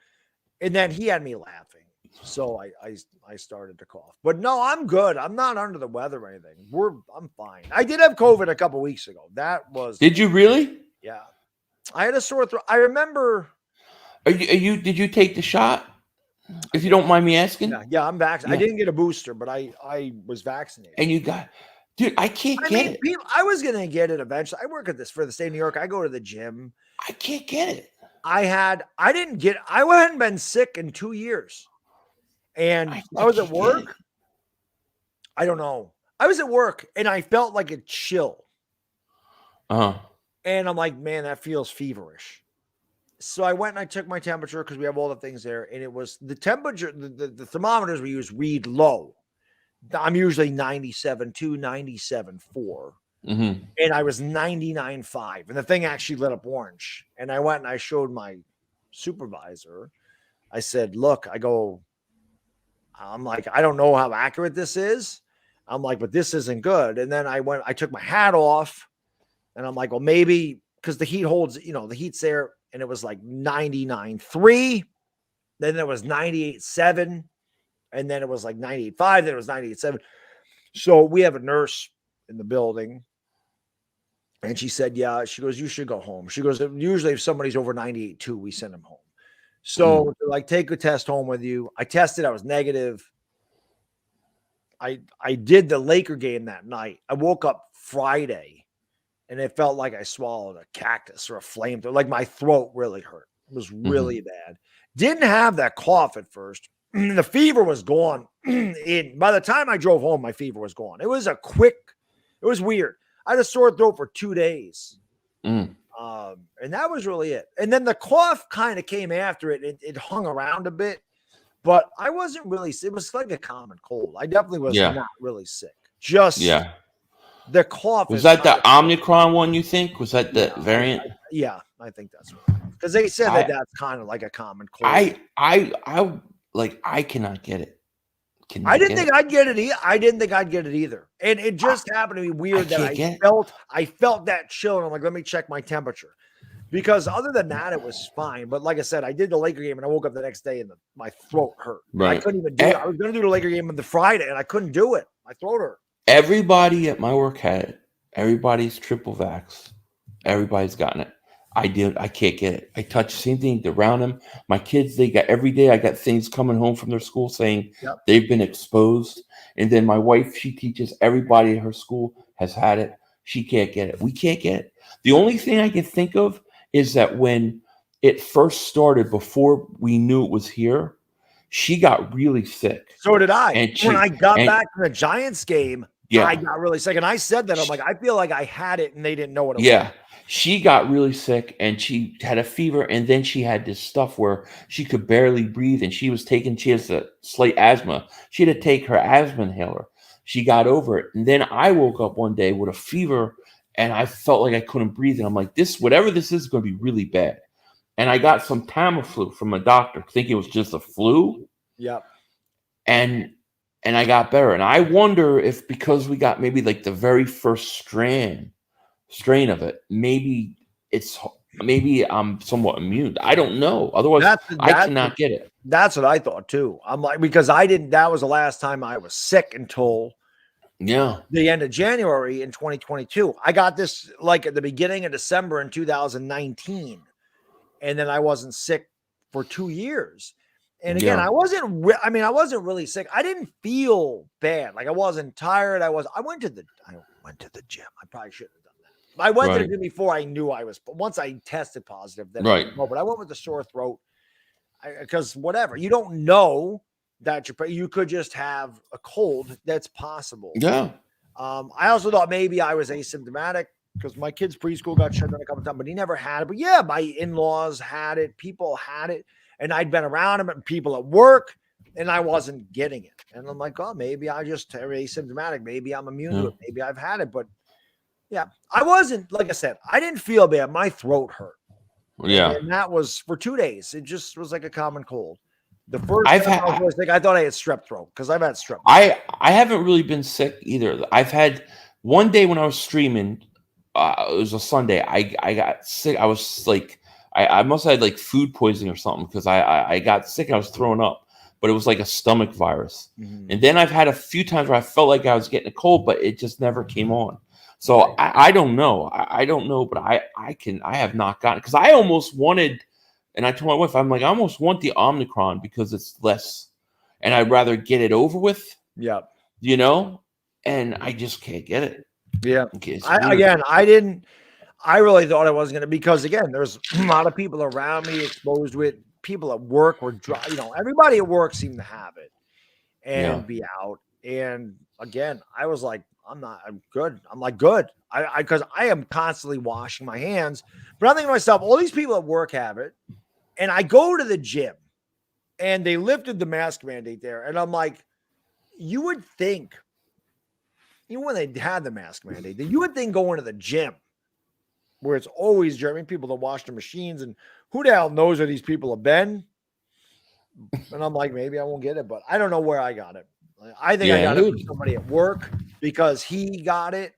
[SPEAKER 1] and then he had me laughing. So I started to cough. But no, I'm good. I'm not under the weather or anything. I'm fine. I did have COVID a couple weeks ago.
[SPEAKER 2] Did you really?
[SPEAKER 1] Yeah. I had a sore throat. I remember.
[SPEAKER 2] Did you take the shot? If you don't mind me asking.
[SPEAKER 1] Yeah, I'm vaccinated. I didn't get a booster, but I was vaccinated.
[SPEAKER 2] And you got, dude, I can't get it.
[SPEAKER 1] I was gonna get it eventually. I work for the state of New York. I go to the gym.
[SPEAKER 2] I can't get it.
[SPEAKER 1] I hadn't been sick in 2 years. And I was at work. I don't know. I was at work and I felt like a chill.
[SPEAKER 2] And
[SPEAKER 1] I'm like, man, that feels feverish. So I went and I took my temperature because we have all the things there. And it was the temperature, the thermometers we use read low. I'm usually 97.2, 97.4. And I was 99.5. And the thing actually lit up orange. And I went and I showed my supervisor. I said, look, I'm like, I don't know how accurate this is. I'm like, but this isn't good. And then I took my hat off and I'm like, well, maybe because the heat holds, the heat's there. And it was like 99.3. Then there was 98.7. And then it was like 98.5. Then it was 98.7. So we have a nurse in the building. And she said, yeah, she goes, you should go home. She goes, usually if somebody's over 98.2, we send them home. So like, take a test home with you. I tested. I was negative. I did the Laker game that night. I woke up Friday and it felt like I swallowed a cactus or a flamethrower. Like my throat really hurt. It was really bad. Didn't have that cough at first. The fever was gone. By the time I drove home, my fever was gone. It was weird. I had a sore throat for 2 days. And that was really it. And then the cough kind of came after it. It hung around a bit, but I wasn't really sick. It was like a common cold. I definitely was not really sick. Just the cough.
[SPEAKER 2] Was that the Omicron one, you think? Was that the variant?
[SPEAKER 1] I think that's right. Because they said that's kind of like a common cold.
[SPEAKER 2] I cannot get it.
[SPEAKER 1] I didn't think I'd get it. I didn't think I'd get it either. And it just happened to be weird that I felt that chill. And I'm like, let me check my temperature. Because other than that, it was fine. But like I said, I did the Laker game and I woke up the next day and my throat hurt. Right. I couldn't even do it. I was going to do the Laker game on the Friday and I couldn't do it. My throat hurt.
[SPEAKER 2] Everybody at my work had it. Everybody's triple vax. Everybody's gotten it. I can't get it. I touch the same thing around them. My kids, they got every day. I got things coming home from their school saying they've been exposed. And then my wife, she teaches everybody at her school has had it. She can't get it. We can't get it. The only thing I can think of is that when it first started, before we knew it was here, she got really sick.
[SPEAKER 1] So did I. And when I got back from the Giants game, I got really sick. And I said that. I'm like, I feel like I had it and they didn't know what it was.
[SPEAKER 2] Yeah. She got really sick and she had a fever. And then she had this stuff where she could barely breathe. And she has a slight asthma. She had to take her asthma inhaler. She got over it. And then I woke up one day with a fever and I felt like I couldn't breathe. And I'm like, whatever this is going to be really bad. And I got some Tamiflu from a doctor, thinking it was just a flu.
[SPEAKER 1] Yep.
[SPEAKER 2] And I got better. And I wonder if because we got maybe like the very first strain of it, maybe I'm somewhat immune. I don't know. Otherwise, I cannot get it.
[SPEAKER 1] That's what I thought too. I'm like, because that was the last time I was sick until the end of January in 2022. I got this like at the beginning of December in 2019. And then I wasn't sick for 2 years. And again, I wasn't really sick. I didn't feel bad. Like I wasn't tired. I went to the gym. I probably shouldn't have done that. I went to the gym before I knew I was, but once I tested positive, then but I went with the sore throat because whatever, you don't know that you could just have a cold. That's possible.
[SPEAKER 2] Yeah.
[SPEAKER 1] I also thought maybe I was asymptomatic because my kid's preschool got shut down a couple of times, but he never had it. But yeah, my in-laws had it. People had it. And I'd been around him and people at work, and I wasn't getting it. And I'm like, oh, maybe I just am asymptomatic. Maybe I'm immune to it. Maybe I've had it. But yeah, I wasn't, like I said, I didn't feel bad. My throat hurt.
[SPEAKER 2] Yeah.
[SPEAKER 1] And that was for 2 days. It just was like a common cold. The first time I was sick, I thought I had strep throat because I've had strep throat.
[SPEAKER 2] I haven't really been sick either. I've had one day when I was streaming, it was a Sunday. I got sick. I was like, I must have had like food poisoning or something because I got sick. I was throwing up, but it was like a stomach virus. And then I've had a few times where I felt like I was getting a cold, but it just never came on. So I don't know. I don't know, but I have not gotten it because I almost wanted, and I told my wife, I'm like, I almost want the Omicron because it's less, and I'd rather get it over with.
[SPEAKER 1] Yeah.
[SPEAKER 2] You know, and I just can't get it.
[SPEAKER 1] Yeah. I really thought I wasn't going to, because again, there's a lot of people around me exposed to it. People at work were, everybody at work seemed to have it and be out. And again, I was like, I'm good. I'm like, good. Because I am constantly washing my hands. But I'm thinking to myself, all these people at work have it. And I go to the gym and they lifted the mask mandate there. And I'm like, you would think, even when they had the mask mandate, that you would think going to the gym, where it's always German people that wash the machines, and who the hell knows where these people have been. And I'm like, maybe I won't get it, but I don't know where I got it. I think I got it from somebody at work because he got it.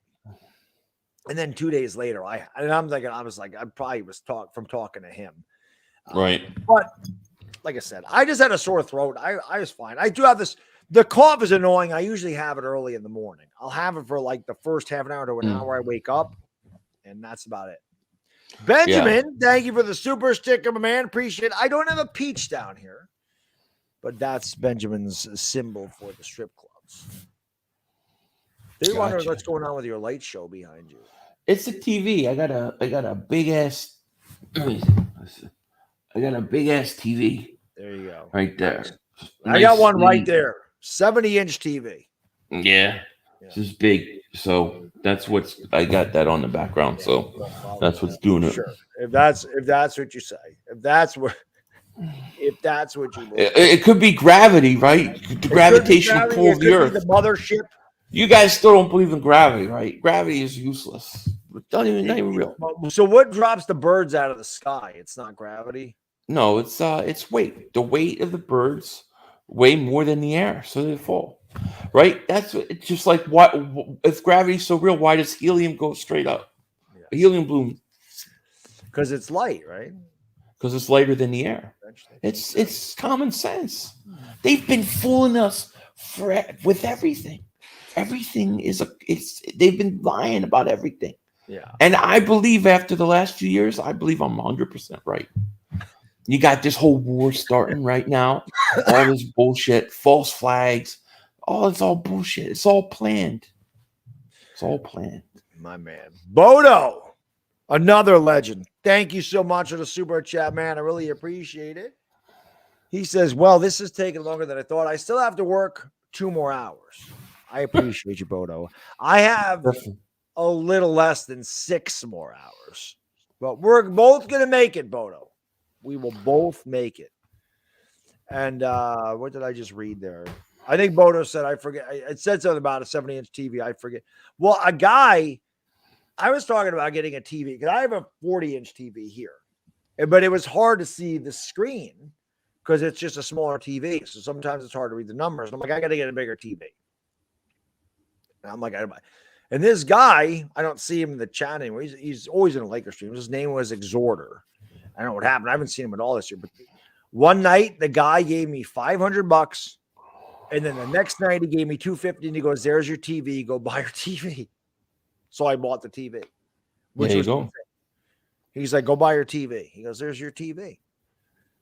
[SPEAKER 1] And then 2 days later, I was like, I probably was talking to him.
[SPEAKER 2] Right.
[SPEAKER 1] But like I said, I just had a sore throat. I was fine. I do have this. The cough is annoying. I usually have it early in the morning. I'll have it for like the first half an hour to an hour I wake up, and that's about it. Benjamin, thank you for the super sticker, my man. Appreciate it. I don't have a peach down here, but that's Benjamin's symbol for the strip clubs. They wonder what's going on with your light show behind you.
[SPEAKER 2] It's a TV. I got a big ass. I got a big ass TV.
[SPEAKER 1] There you go.
[SPEAKER 2] Right there.
[SPEAKER 1] I got one right there. 70-inch TV.
[SPEAKER 2] Yeah. This is big. So that's what's I got that on the background. So that's what's doing it.
[SPEAKER 1] Sure. If that's what you say. If that's what you believe.
[SPEAKER 2] It could be gravity, right? The gravitational pull of the earth.
[SPEAKER 1] The mothership.
[SPEAKER 2] You guys still don't believe in gravity, right? Gravity is useless. Not even real.
[SPEAKER 1] So what drops the birds out of the sky? It's not gravity.
[SPEAKER 2] No, it's weight. The weight of the birds weigh more than the air, so they fall. Right? That's it's just like what if gravity's so real, why does helium go straight up? Yeah. A helium balloon.
[SPEAKER 1] Because it's light, right?
[SPEAKER 2] Because it's lighter than the air. It's common sense. They've been fooling us with everything. Everything they've been lying about everything.
[SPEAKER 1] Yeah.
[SPEAKER 2] And I believe after the last few years, I'm 100% right. You got this whole war starting right now. All this bullshit, false flags. It's all bullshit. It's all planned. It's all planned.
[SPEAKER 1] My man. Bodo, another legend. Thank you so much for the super chat, man. I really appreciate it. He says, well, this is taking longer than I thought. I still have to work 2 more hours. I appreciate you, Bodo. I have a little less than 6 more hours. But we're both going to make it, Bodo. We will both make it. And what did I just read there? I think Bodo said, I forget. It said something about a 70-inch TV. I forget. Well, a guy, I was talking about getting a TV because I have a 40-inch TV here. But it was hard to see the screen because it's just a smaller TV. So sometimes it's hard to read the numbers. And I'm like, I got to get a bigger TV. And I'm like, and this guy, I don't see him in the chat anymore. He's always in a Lakers stream. His name was Exhorter. I don't know what happened. I haven't seen him at all this year. But one night, the guy gave me $500, and then the next night he gave me $250, and he goes, "There's your TV. Go buy your TV." So I bought the TV.
[SPEAKER 2] There you go.
[SPEAKER 1] He's like, "Go buy your TV." He goes, "There's your TV."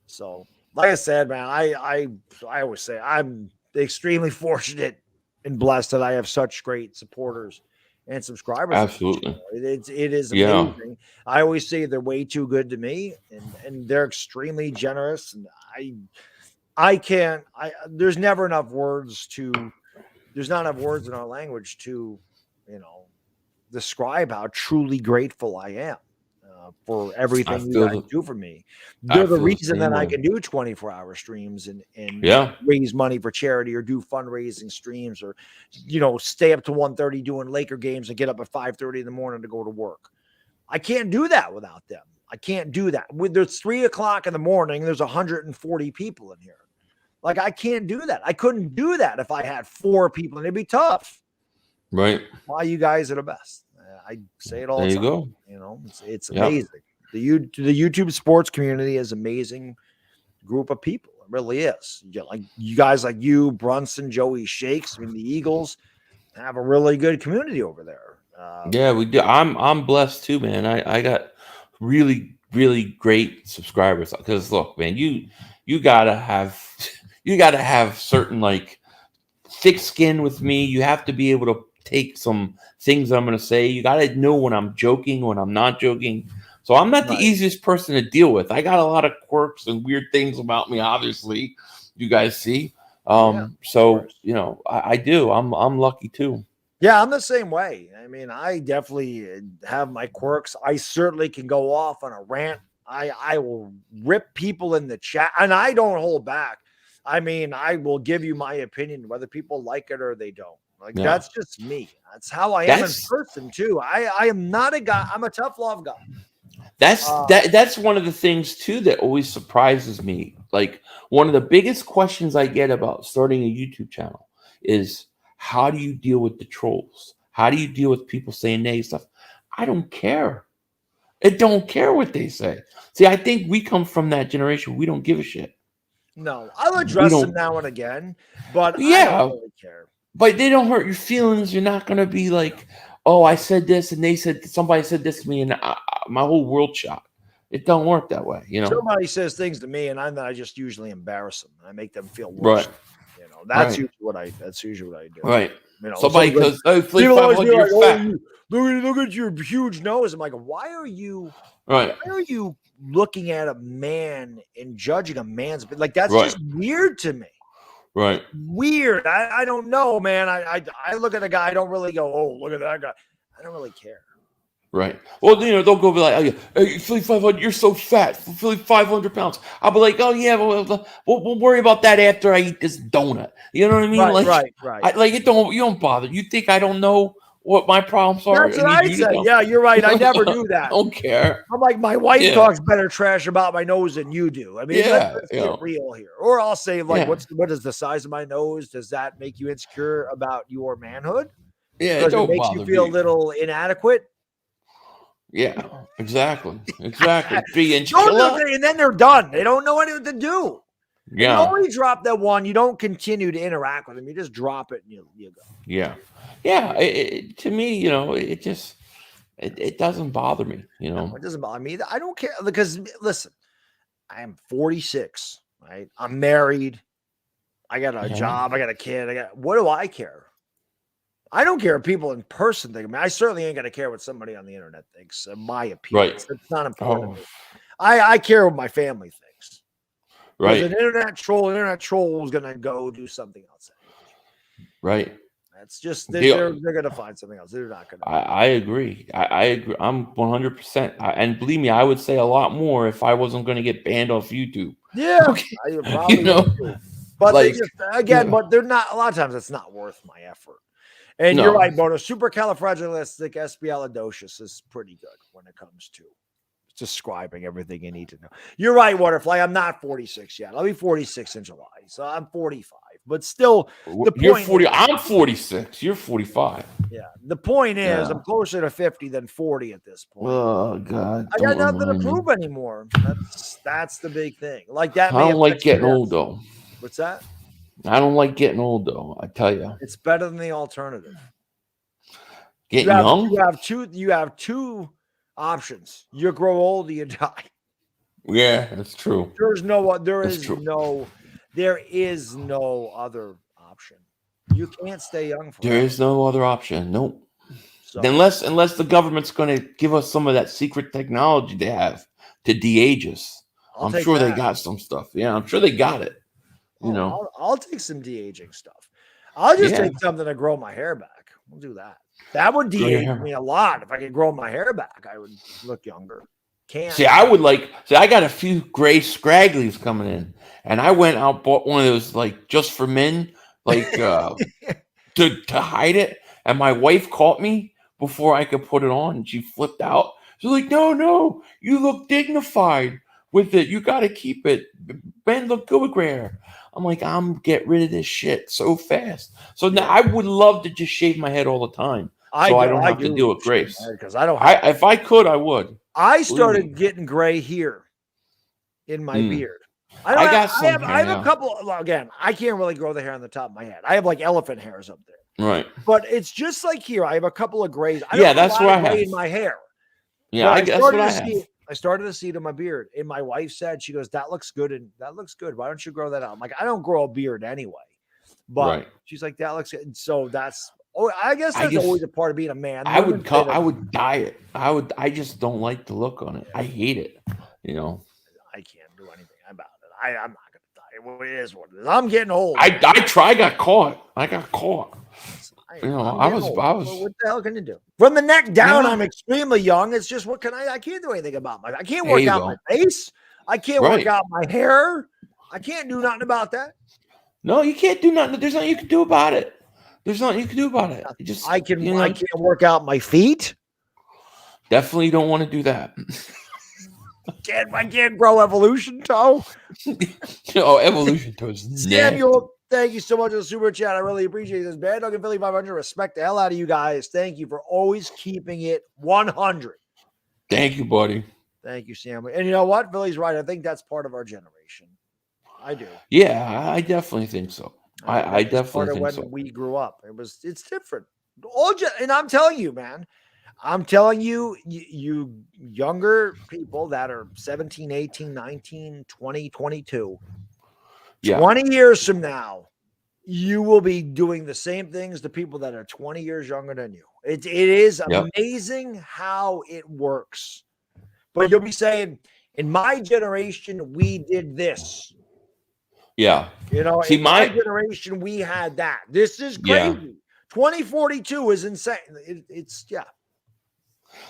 [SPEAKER 1] So, like I said, man, I always say I'm extremely fortunate and blessed that I have such great supporters and subscribers.
[SPEAKER 2] Absolutely.
[SPEAKER 1] It is amazing. Yeah. I always say they're way too good to me, and they're extremely generous. And there's never enough words there's not enough words in our language to, describe how truly grateful I am for everything you guys do for me. They're the reason that I can do 24-hour streams and raise money for charity or do fundraising streams or, stay up to 1:30 doing Laker games and get up at 5:30 in the morning to go to work. I can't do that without them. I can't do that. There's 3 o'clock in the morning. There's 140 people in here. Like, I can't do that. I couldn't do that if I had 4 people, and it'd be tough.
[SPEAKER 2] Right.
[SPEAKER 1] Why you guys are the best. I say it all the time.
[SPEAKER 2] There
[SPEAKER 1] you go. It's amazing. The YouTube sports community is an amazing group of people. It really is. Like you guys, like you, Brunson, Joey Shakes. I mean, the Eagles have a really good community over there.
[SPEAKER 2] Yeah, we do. I'm blessed too, man. I got really, really great subscribers. Because look, man, you gotta have certain like thick skin with me. You have to be able to take some things I'm going to say. You got to know when I'm joking, when I'm not joking. So I'm not the easiest person to deal with. I got a lot of quirks and weird things about me, obviously, you guys see. So, I do. I'm lucky too.
[SPEAKER 1] Yeah, I'm the same way. I mean, I definitely have my quirks. I certainly can go off on a rant. I will rip people in the chat, and I don't hold back. I mean, I will give you my opinion, whether people like it or they don't. Like, that's just me. That's how I am in person, too. I am not a guy. I'm a tough love guy.
[SPEAKER 2] That's one of the things, too, that always surprises me. Like, one of the biggest questions I get about starting a YouTube channel is, how do you deal with the trolls? How do you deal with people saying negative stuff? I don't care. I don't care what they say. See, I think we come from that generation. We don't give a shit.
[SPEAKER 1] No, I'll address them now and again, but I don't really care.
[SPEAKER 2] But they don't hurt your feelings. You're not gonna be like, oh, I said this, and somebody said this to me, and my whole world shot. It don't work that way,
[SPEAKER 1] Somebody says things to me, and I just usually embarrass them. I make them feel worse.
[SPEAKER 2] Right.
[SPEAKER 1] That's usually what I do.
[SPEAKER 2] Right. Somebody goes, "Oh,
[SPEAKER 1] people always be like, oh, look at your huge nose." I'm like, why are you looking at a man and judging a man's like that's just weird to me.
[SPEAKER 2] Right.
[SPEAKER 1] Weird. I don't know, man. I look at a guy, I don't really go, oh, look at that guy. I don't really care.
[SPEAKER 2] Right. Well, they'll go be like, hey, Philly 500, you're so fat. Philly 500 pounds. I'll be like, oh, yeah, we'll worry about that after I eat this donut. You know what I mean?
[SPEAKER 1] Right.
[SPEAKER 2] You don't bother. You think I don't know what my problems are?
[SPEAKER 1] That's what I say. Yeah, you're right. I never do that.
[SPEAKER 2] I don't care.
[SPEAKER 1] I'm like, my wife talks better trash about my nose than you do. I mean, let's get real here. Or I'll say, like, what is the size of my nose? Does that make you insecure about your manhood?
[SPEAKER 2] Yeah,
[SPEAKER 1] because it makes you feel a little inadequate.
[SPEAKER 2] Yeah, exactly. Being
[SPEAKER 1] and then they're done. They don't know what to do.
[SPEAKER 2] Yeah.
[SPEAKER 1] You only drop that one. You don't continue to interact with them. You just drop it and you go.
[SPEAKER 2] Yeah. Yeah. To me, it doesn't bother me,
[SPEAKER 1] No, it doesn't bother me. I don't care because listen, I am 46, right? I'm married. I got a job. I got a kid. What do I care? I don't care if people in person think. I mean, I certainly ain't gonna care what somebody on the internet thinks. My appearance, it's not important. I care what my family thinks.
[SPEAKER 2] Right.
[SPEAKER 1] An internet troll is gonna go do something else.
[SPEAKER 2] Right.
[SPEAKER 1] That's just they're gonna find something else. They're not gonna.
[SPEAKER 2] I agree. I agree. I'm 100%. And believe me, I would say a lot more if I wasn't going to get banned off YouTube.
[SPEAKER 1] Yeah, I probably would. But they just but they're not. A lot of times, it's not worth my effort. And you're right, Bono. Supercalifragilisticexpialidocious is pretty good when it comes to describing everything you need to know. You're right, Waterfly. I'm not 46 yet. I'll be 46 in July, so I'm 45. But still,
[SPEAKER 2] you're 40. I'm 46. You're 45.
[SPEAKER 1] Yeah. The point is, I'm closer to 50 than 40 at this point.
[SPEAKER 2] Oh God!
[SPEAKER 1] I got nothing to prove anymore. That's the big thing. Like that.
[SPEAKER 2] I don't like getting old though.
[SPEAKER 1] What's that?
[SPEAKER 2] I don't like getting old though. I tell you,
[SPEAKER 1] it's better than the alternative.
[SPEAKER 2] Getting young.
[SPEAKER 1] You have two options. You grow old, or you die.
[SPEAKER 2] Yeah, that's true.
[SPEAKER 1] There is no other option. You can't stay young forever.
[SPEAKER 2] There is no other option. Nope. So, unless the government's going to give us some of that secret technology they have to de-age us. I'm sure they got some stuff. Yeah, I'm sure they got it.
[SPEAKER 1] I'll take some de-aging stuff. I'll just take something to grow my hair back. We'll do that. That would de-age me a lot. If I could grow my hair back, I would look younger.
[SPEAKER 2] I got a few gray scragglies coming in, and I went out bought one of those like just for men, like to hide it. And my wife caught me before I could put it on, and she flipped out. She's like, "No, you look dignified with it. You got to keep it. Men look good with gray hair." I'm like, I'm get rid of this shit so fast. So now I would love to just shave my head all the time, I don't have to deal with grays.
[SPEAKER 1] Because I don't.
[SPEAKER 2] If I could, I would.
[SPEAKER 1] I started getting gray here in my beard. I have a couple. Again, I can't really grow the hair on the top of my head. I have like elephant hairs up there.
[SPEAKER 2] Right.
[SPEAKER 1] But it's just like here. I have a couple of grays.
[SPEAKER 2] That's what I have
[SPEAKER 1] in my hair.
[SPEAKER 2] Yeah, that's what I have.
[SPEAKER 1] I started to see it in my beard, and my wife said, she goes, that looks good. And that looks good. Why don't you grow that out? I'm like, I don't grow a beard anyway, but she's like, that looks good. So I guess that's always a part of being a man.
[SPEAKER 2] I would dye it. I just don't like the look on it. I hate it.
[SPEAKER 1] I can't do anything about it. I'm not going to dye it. Well, it is what it is. I'm getting old.
[SPEAKER 2] I got caught. I was.
[SPEAKER 1] What the hell can you do? From the neck down, I'm extremely young. It's just I can't do anything about I can't work out my face. I can't work out my hair. I can't do nothing about that.
[SPEAKER 2] No, you can't do nothing. There's nothing you can do about it. I
[SPEAKER 1] can't work out my feet.
[SPEAKER 2] Definitely don't want to do that.
[SPEAKER 1] I can't grow evolution toe.
[SPEAKER 2] Evolution toes.
[SPEAKER 1] Samuel, thank you so much for the super chat. I really appreciate this. Baddog and Philly 500. Respect the hell out of you guys. Thank you for always keeping it 100.
[SPEAKER 2] Thank you, buddy.
[SPEAKER 1] Thank you, Samuel. And you know what? Billy's right. I think that's part of our generation. I do.
[SPEAKER 2] Yeah, I definitely think so. I definitely think
[SPEAKER 1] when
[SPEAKER 2] so.
[SPEAKER 1] we grew up. It's different. And I'm telling you, man, I'm telling you, you younger people that are 17, 18, 19, 20, 22,
[SPEAKER 2] Yeah.
[SPEAKER 1] 20 years from now, you will be doing the same things to people that are 20 years younger than you. It is amazing how it works. But you'll be saying, in my generation, we did this.
[SPEAKER 2] Yeah. See,
[SPEAKER 1] in my generation, we had that. This is crazy.
[SPEAKER 2] Yeah.
[SPEAKER 1] 2042 is insane. It's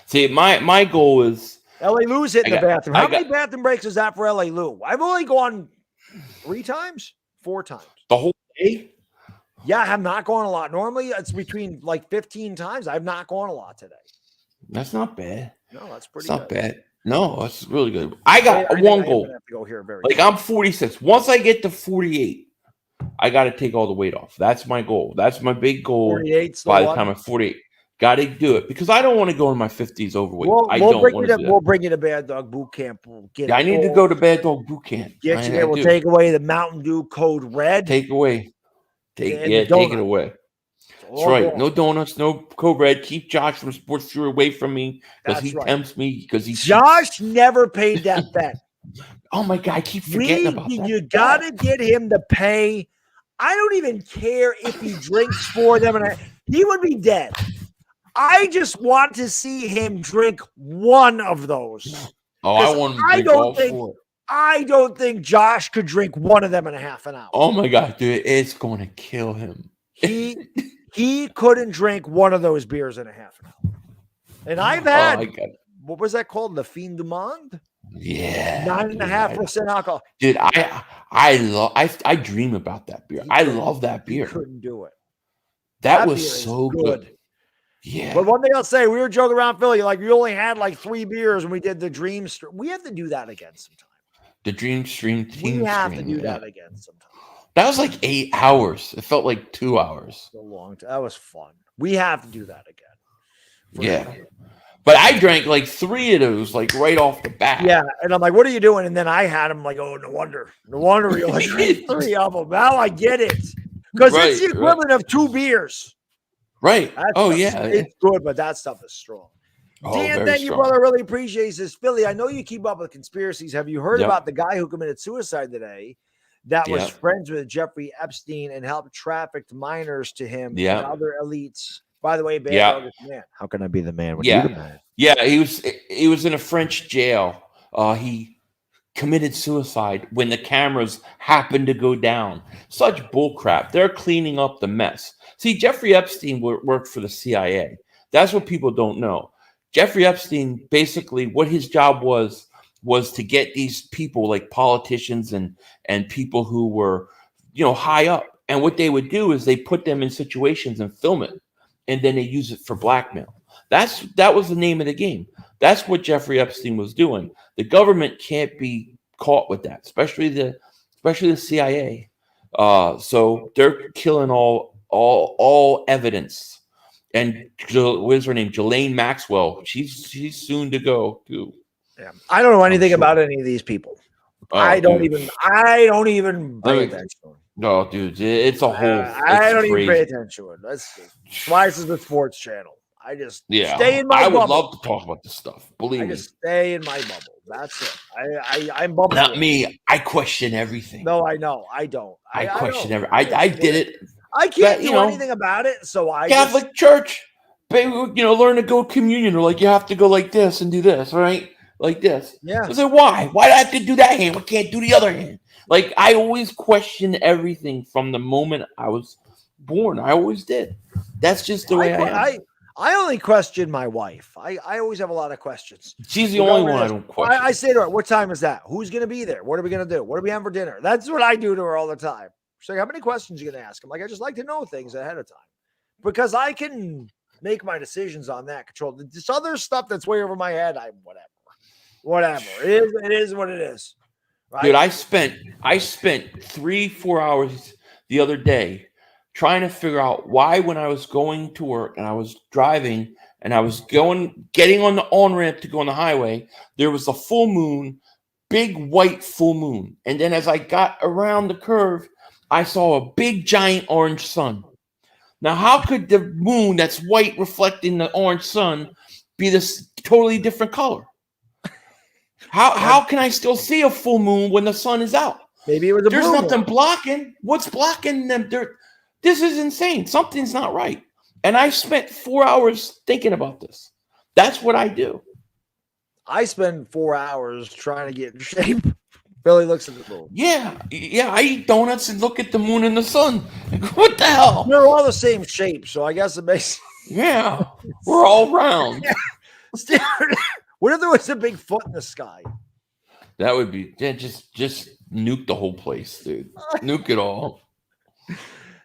[SPEAKER 2] See, my goal is
[SPEAKER 1] LA Lou's hitting the bathroom. How many bathroom breaks is that for LA Lou? I've only gone 4 times.
[SPEAKER 2] The whole day?
[SPEAKER 1] Yeah, I have not gone a lot. Normally, it's between like 15 times. I've not gone a lot today.
[SPEAKER 2] That's not bad.
[SPEAKER 1] No, that's pretty
[SPEAKER 2] good.
[SPEAKER 1] Not
[SPEAKER 2] bad. No, that's really good. I got one goal.
[SPEAKER 1] Have to go here
[SPEAKER 2] I'm 46. Once I get to 48, I got to take all the weight off. That's my goal. That's my big goal.
[SPEAKER 1] 48's
[SPEAKER 2] by the time I'm 48. Got to do it because I don't want to go in my 50s overweight. We'll
[SPEAKER 1] bring you to Baddog boot camp.
[SPEAKER 2] I need to go to Baddog boot camp.
[SPEAKER 1] Get you there. We'll take away the Mountain Dew code red.
[SPEAKER 2] Take it away. Take it away. That's right. No donuts, no code red. Keep Josh from Sports Fury away from me because he tempts me. Because
[SPEAKER 1] Josh never paid that bet.
[SPEAKER 2] Oh my God, I keep forgetting about that.
[SPEAKER 1] You got to get him to pay. I don't even care if he drinks for them, and he would be dead. I just want to see him drink one of those.
[SPEAKER 2] Oh, I want him to drink all four.
[SPEAKER 1] I don't think Josh could drink one of them in a half an hour.
[SPEAKER 2] Oh my God, dude, it's going to kill him.
[SPEAKER 1] He couldn't drink one of those beers in a half an hour. And I've had, what was that called? The Fin du Monde?
[SPEAKER 2] Yeah.
[SPEAKER 1] 9.5% alcohol.
[SPEAKER 2] Dude, I dream about that beer. I love that beer.
[SPEAKER 1] Couldn't do it.
[SPEAKER 2] That was so good. Yeah.
[SPEAKER 1] But one thing I'll say, we were joking around Philly, like we only had like 3 beers when we did the Dream Stream. We have to do that again sometime.
[SPEAKER 2] The Dream Stream team.
[SPEAKER 1] We have to do that again sometime.
[SPEAKER 2] That was like 8 hours. It felt like 2 hours.
[SPEAKER 1] A long time. That was fun. We have to do that again.
[SPEAKER 2] Yeah. But I drank like 3 of those, like right off the bat.
[SPEAKER 1] Yeah. And I'm like, what are you doing? And then I had them like, oh, no wonder you only drank 3 of them. Now I get it. Because it's the equivalent of 2 beers.
[SPEAKER 2] Right.
[SPEAKER 1] It's good, but that stuff is strong. Dan, thank you, brother. I really appreciate this. Philly, I know you keep up with conspiracies. Have you heard about the guy who committed suicide today that was friends with Jeffrey Epstein and helped traffic minors to him and other elites? By the way, Baddog is the man. How can I be the man when you're the man?
[SPEAKER 2] Yeah, he was in a French jail. He committed suicide when the cameras happened to go down. Such bullcrap. They're cleaning up the mess. See, Jeffrey Epstein worked for the CIA. That's what people don't know. Jeffrey Epstein, basically, what his job was to get these people like politicians and people who were, high up. And what they would do is they put them in situations and film it, and then they use it for blackmail. That was the name of the game. That's what Jeffrey Epstein was doing. The government can't be caught with that, especially the CIA. So they're killing all evidence. And what is her name? Ghislaine Maxwell. She's soon to go too.
[SPEAKER 1] Yeah, I don't know anything about any of these people. I don't even pay attention.
[SPEAKER 2] No, dude, it's a whole.
[SPEAKER 1] I don't even pay attention. That's why this is the sports channel. I just stay in my bubble.
[SPEAKER 2] I would love to talk about this stuff. Believe me.
[SPEAKER 1] I just stay in my bubble. That's it. I'm bubble.
[SPEAKER 2] Not me. I question everything.
[SPEAKER 1] No, I know. I don't.
[SPEAKER 2] I question everything. I did it.
[SPEAKER 1] I can't do anything about it. So
[SPEAKER 2] Catholic Church, learn to go communion, or like you have to go like this and do this, right? Like this.
[SPEAKER 1] Yeah.
[SPEAKER 2] I said, why? Why do I have to do that hand? I can't do the other hand. Like I always question everything from the moment I was born. I always did. That's just the way I am.
[SPEAKER 1] I only question my wife. I always have a lot of questions.
[SPEAKER 2] She's the only one I don't question.
[SPEAKER 1] I say to her, what time is that? Who's going to be there? What are we going to do? What are we having for dinner? That's what I do to her all the time. She's like, how many questions are you going to ask? I'm like, I just like to know things ahead of time because I can make my decisions on that control. This other stuff that's way over my head, whatever. It is what it is. Right?
[SPEAKER 2] Dude, I spent 3-4 hours the other day trying to figure out why when I was going to work and I was driving and I was getting on the on-ramp to go on the highway, there was a full moon big white full moon. And then as I got around the curve, I saw a big giant orange sun. Now, how could the moon that's white reflecting the orange sun be this totally different color? How can I still see a full moon when the sun is out?
[SPEAKER 1] Maybe it was a
[SPEAKER 2] There's
[SPEAKER 1] blue
[SPEAKER 2] nothing
[SPEAKER 1] one.
[SPEAKER 2] blocking. What's blocking them? This is insane. Something's not right. And I spent 4 hours thinking about this. That's what I do.
[SPEAKER 1] I spend 4 hours trying to get in shape. Billy looks at the moon.
[SPEAKER 2] Yeah. I eat donuts and look at the moon and the sun. What the hell?
[SPEAKER 1] They're all the same shape, so I guess it makes.
[SPEAKER 2] Yeah, we're all round.
[SPEAKER 1] What if there was a big foot in the sky?
[SPEAKER 2] That would be just nuke the whole place, dude. Nuke it all.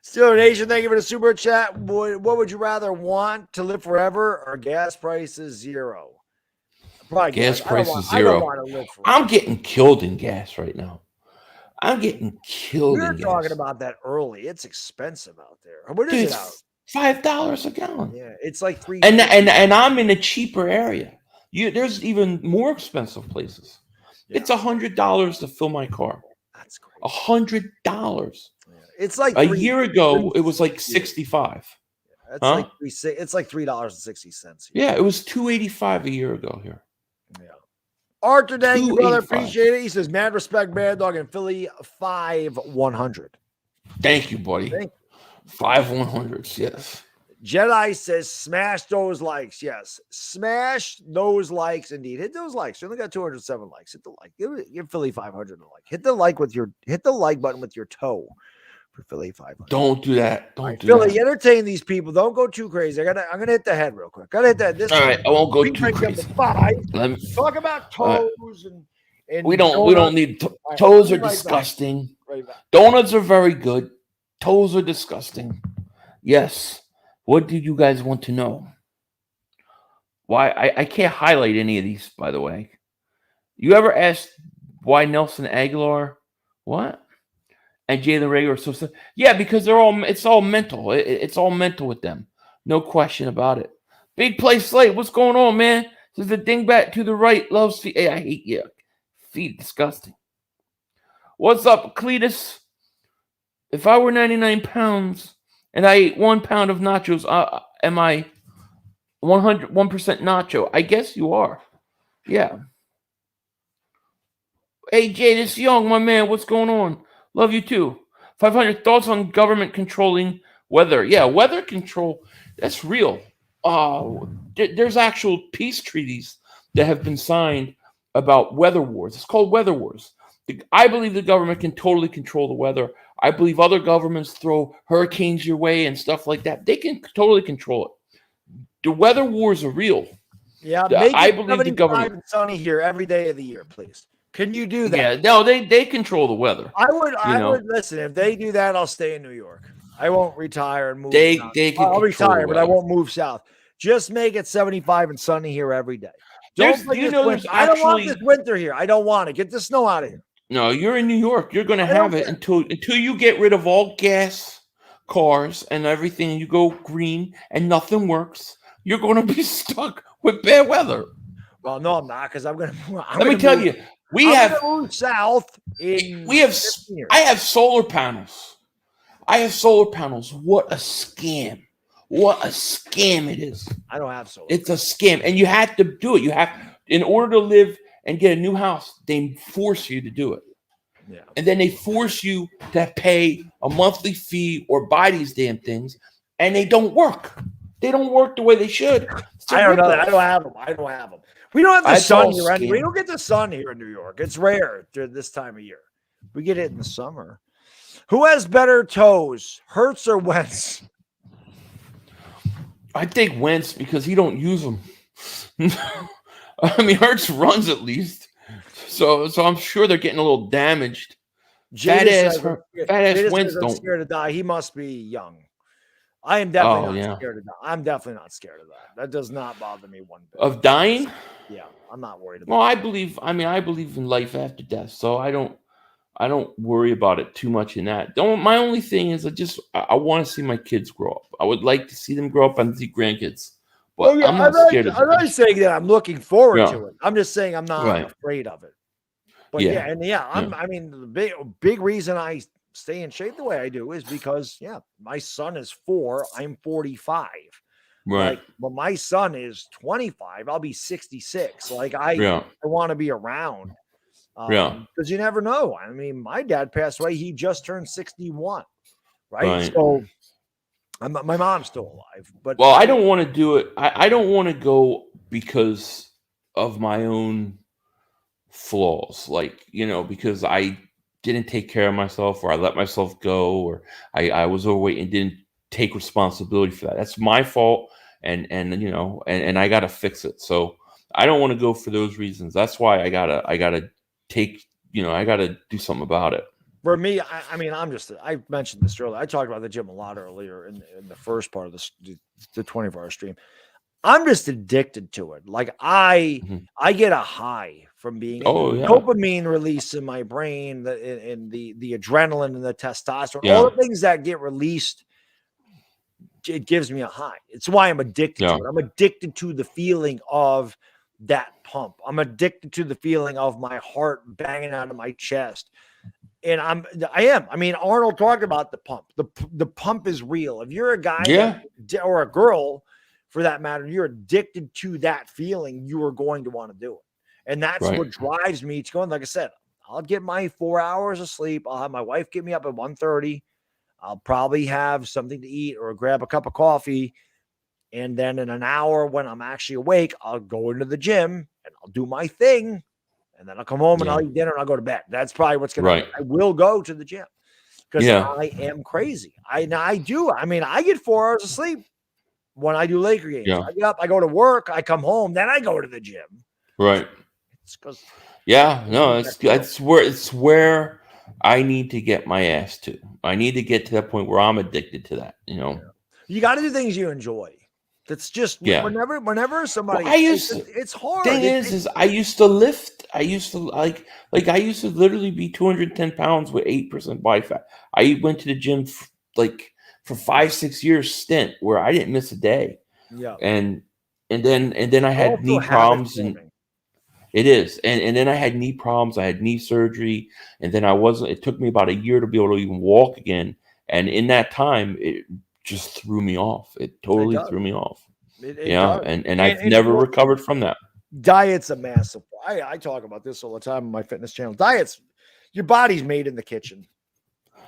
[SPEAKER 1] Steeler Nation, thank you for the super chat. What would you rather want to live forever or gas prices zero? Probably
[SPEAKER 2] gas prices zero. I'm getting killed in gas right now. I'm getting killed.
[SPEAKER 1] We were
[SPEAKER 2] in
[SPEAKER 1] talking
[SPEAKER 2] gas.
[SPEAKER 1] about that early. It's expensive out there. What is it out?
[SPEAKER 2] $5 a gallon.
[SPEAKER 1] Yeah, it's like $3.
[SPEAKER 2] And I'm in a cheaper area. There's even more expensive places. Yeah. It's $100 to fill my car.
[SPEAKER 1] That's great.
[SPEAKER 2] $100.
[SPEAKER 1] Yeah. It's like
[SPEAKER 2] a year ago. It was like $65.
[SPEAKER 1] That's like it's like $3.60.
[SPEAKER 2] Yeah, it was $2.85 a year ago here.
[SPEAKER 1] Yeah. Arthur, thank you, brother. Appreciate it. He says, "Mad respect, Baddog in Philly 5-100."
[SPEAKER 2] Thank you, buddy. 5-100s, yes.
[SPEAKER 1] Jedi says, "Smash those likes." Yes, smash those likes. Indeed, hit those likes. You only got 207 likes. Hit the like. Give Philly 500 a like. Hit the like button with your toe for Philly 500.
[SPEAKER 2] Don't do that. Don't do
[SPEAKER 1] Philly,
[SPEAKER 2] that.
[SPEAKER 1] Entertain these people. Don't go too crazy. I'm gonna hit the head real quick. Gotta hit that. This
[SPEAKER 2] all right. I won't go too crazy.
[SPEAKER 1] Talk about toes and
[SPEAKER 2] we don't need toes are disgusting. Donuts are very good. Toes are disgusting. Yes. What do you guys want to know? Why I can't highlight any of these, by the way. You ever asked why Nelson Aguilar? What? And Jalen Reagor are so yeah, because it's all mental. It's all mental with them. No question about it. Big play slate. What's going on, man? This is the dingbat to the right. Loves feet. Hey, I hate you. Feet disgusting. What's up, Cletus? If I were 99 pounds and I ate 1 pound of nachos, am I 1% nacho? I guess you are. Yeah. Hey, Jay, this Young, my man. What's going on? Love you too. 500 thoughts on government controlling weather. Yeah, weather control. That's real. There's actual peace treaties that have been signed about weather wars. It's called weather wars. I believe the government can totally control the weather. I believe other governments throw hurricanes your way and stuff like that. They can totally control it. The weather wars are real.
[SPEAKER 1] Yeah,
[SPEAKER 2] I believe the government.
[SPEAKER 1] And sunny here every day of the year, please. Can you do that?
[SPEAKER 2] Yeah, no, they control the weather.
[SPEAKER 1] I would listen. If they do that, I'll stay in New York. I won't retire and move.
[SPEAKER 2] I'll
[SPEAKER 1] retire, but I won't move south. Just make it 75 and sunny here every day. I don't want this winter here. I don't want it. Get the snow out of here.
[SPEAKER 2] No, you're in New York. You're going to have it until you get rid of all gas cars and everything, and you go green and nothing works. You're going to be stuck with bad weather.
[SPEAKER 1] Well, no, I'm not, because I'm going to.
[SPEAKER 2] Let me tell you, we have
[SPEAKER 1] move south.
[SPEAKER 2] I have solar panels. What a scam! What a scam it is.
[SPEAKER 1] I don't have solar.
[SPEAKER 2] It's a scam, and you have to do it. You have, in order to live and get a new house, they force you to do it.
[SPEAKER 1] Yeah.
[SPEAKER 2] And then they force you to pay a monthly fee or buy these damn things, and they don't work. They don't work the way they should.
[SPEAKER 1] I don't know that. I don't have them. We don't have the sun here. We don't get the sun here in New York. It's rare this time of year. We get it in the summer. Who has better toes, Hurts or Wentz?
[SPEAKER 2] I think Wentz, because he don't use them. I mean, Hurts runs at least, so I'm sure they're getting a little damaged. Fat ass Wentz don't.
[SPEAKER 1] Scared to die. He must be young. I am definitely not scared of that. I'm definitely not scared of that. That does not bother me one bit.
[SPEAKER 2] Of dying?
[SPEAKER 1] Yeah, I'm not worried about.
[SPEAKER 2] Well, I believe in life after death, so I don't worry about it too much in that. My only thing is I want to see my kids grow up. I would like to see them grow up and see grandkids. But I'm not scared of it.
[SPEAKER 1] I'm not saying that I'm looking forward to it. I'm just saying I'm not afraid of it. But I mean, the big reason I stay in shape the way I do is because my son is 4, I'm 45.
[SPEAKER 2] Right.
[SPEAKER 1] But my son is 25. I'll be 66. I want to be around. Because you never know. I mean, my dad passed away. He just turned 61. Right. So my mom's still alive. But
[SPEAKER 2] I don't want to do it. I don't want to go because of my own flaws, because I didn't take care of myself, or I let myself go, or I was overweight and didn't take responsibility for that. That's my fault, and I gotta fix it. So I don't want to go for those reasons. That's why I gotta take, I gotta do something about it.
[SPEAKER 1] For me, I mean, I mentioned this earlier. I talked about the gym a lot earlier in the first part of the 24-hour stream. I'm just addicted to it. I get a high from being dopamine release in my brain, and the adrenaline and the testosterone, all the things that get released. It gives me a high. It's why I'm addicted to it. I'm addicted to the feeling of that pump. I'm addicted to the feeling of my heart banging out of my chest. And I am. I mean, Arnold talked about the pump. The pump is real. If you're a guy or a girl, for that matter, you're addicted to that feeling, you are going to want to do it. And that's what drives me to going. Like I said, I'll get my 4 hours of sleep. I'll have my wife get me up at 1:30. I'll probably have something to eat or grab a cup of coffee. And then in an hour, when I'm actually awake, I'll go into the gym and I'll do my thing. And then I'll come home and I'll eat dinner and I'll go to bed. That's probably what's going to happen. I will go to the gym because I am crazy. I do. I mean, I get 4 hours of sleep when I do Laker games. I get up, I go to work, I come home, then I go to the gym.
[SPEAKER 2] Right.
[SPEAKER 1] It's because
[SPEAKER 2] it's where I need to get my ass to. I need to get to that point where I'm addicted to that.
[SPEAKER 1] You got to do things you enjoy. That's just whenever somebody. It's hard.
[SPEAKER 2] Thing is I used to lift. I used to I used to literally be 210 pounds with 8% body fat. I went to the gym for 5-6 years stint where I didn't miss a day.
[SPEAKER 1] Yeah.
[SPEAKER 2] And then I had knee problems, and it is. And then I had knee problems. I had knee surgery, and then it took me about a year to be able to even walk again. And in that time, it just threw me off. It totally threw me off. And I've never recovered from that.
[SPEAKER 1] Diet's a massive. I talk about this all the time on my fitness channel. Diet's, your body's made in the kitchen.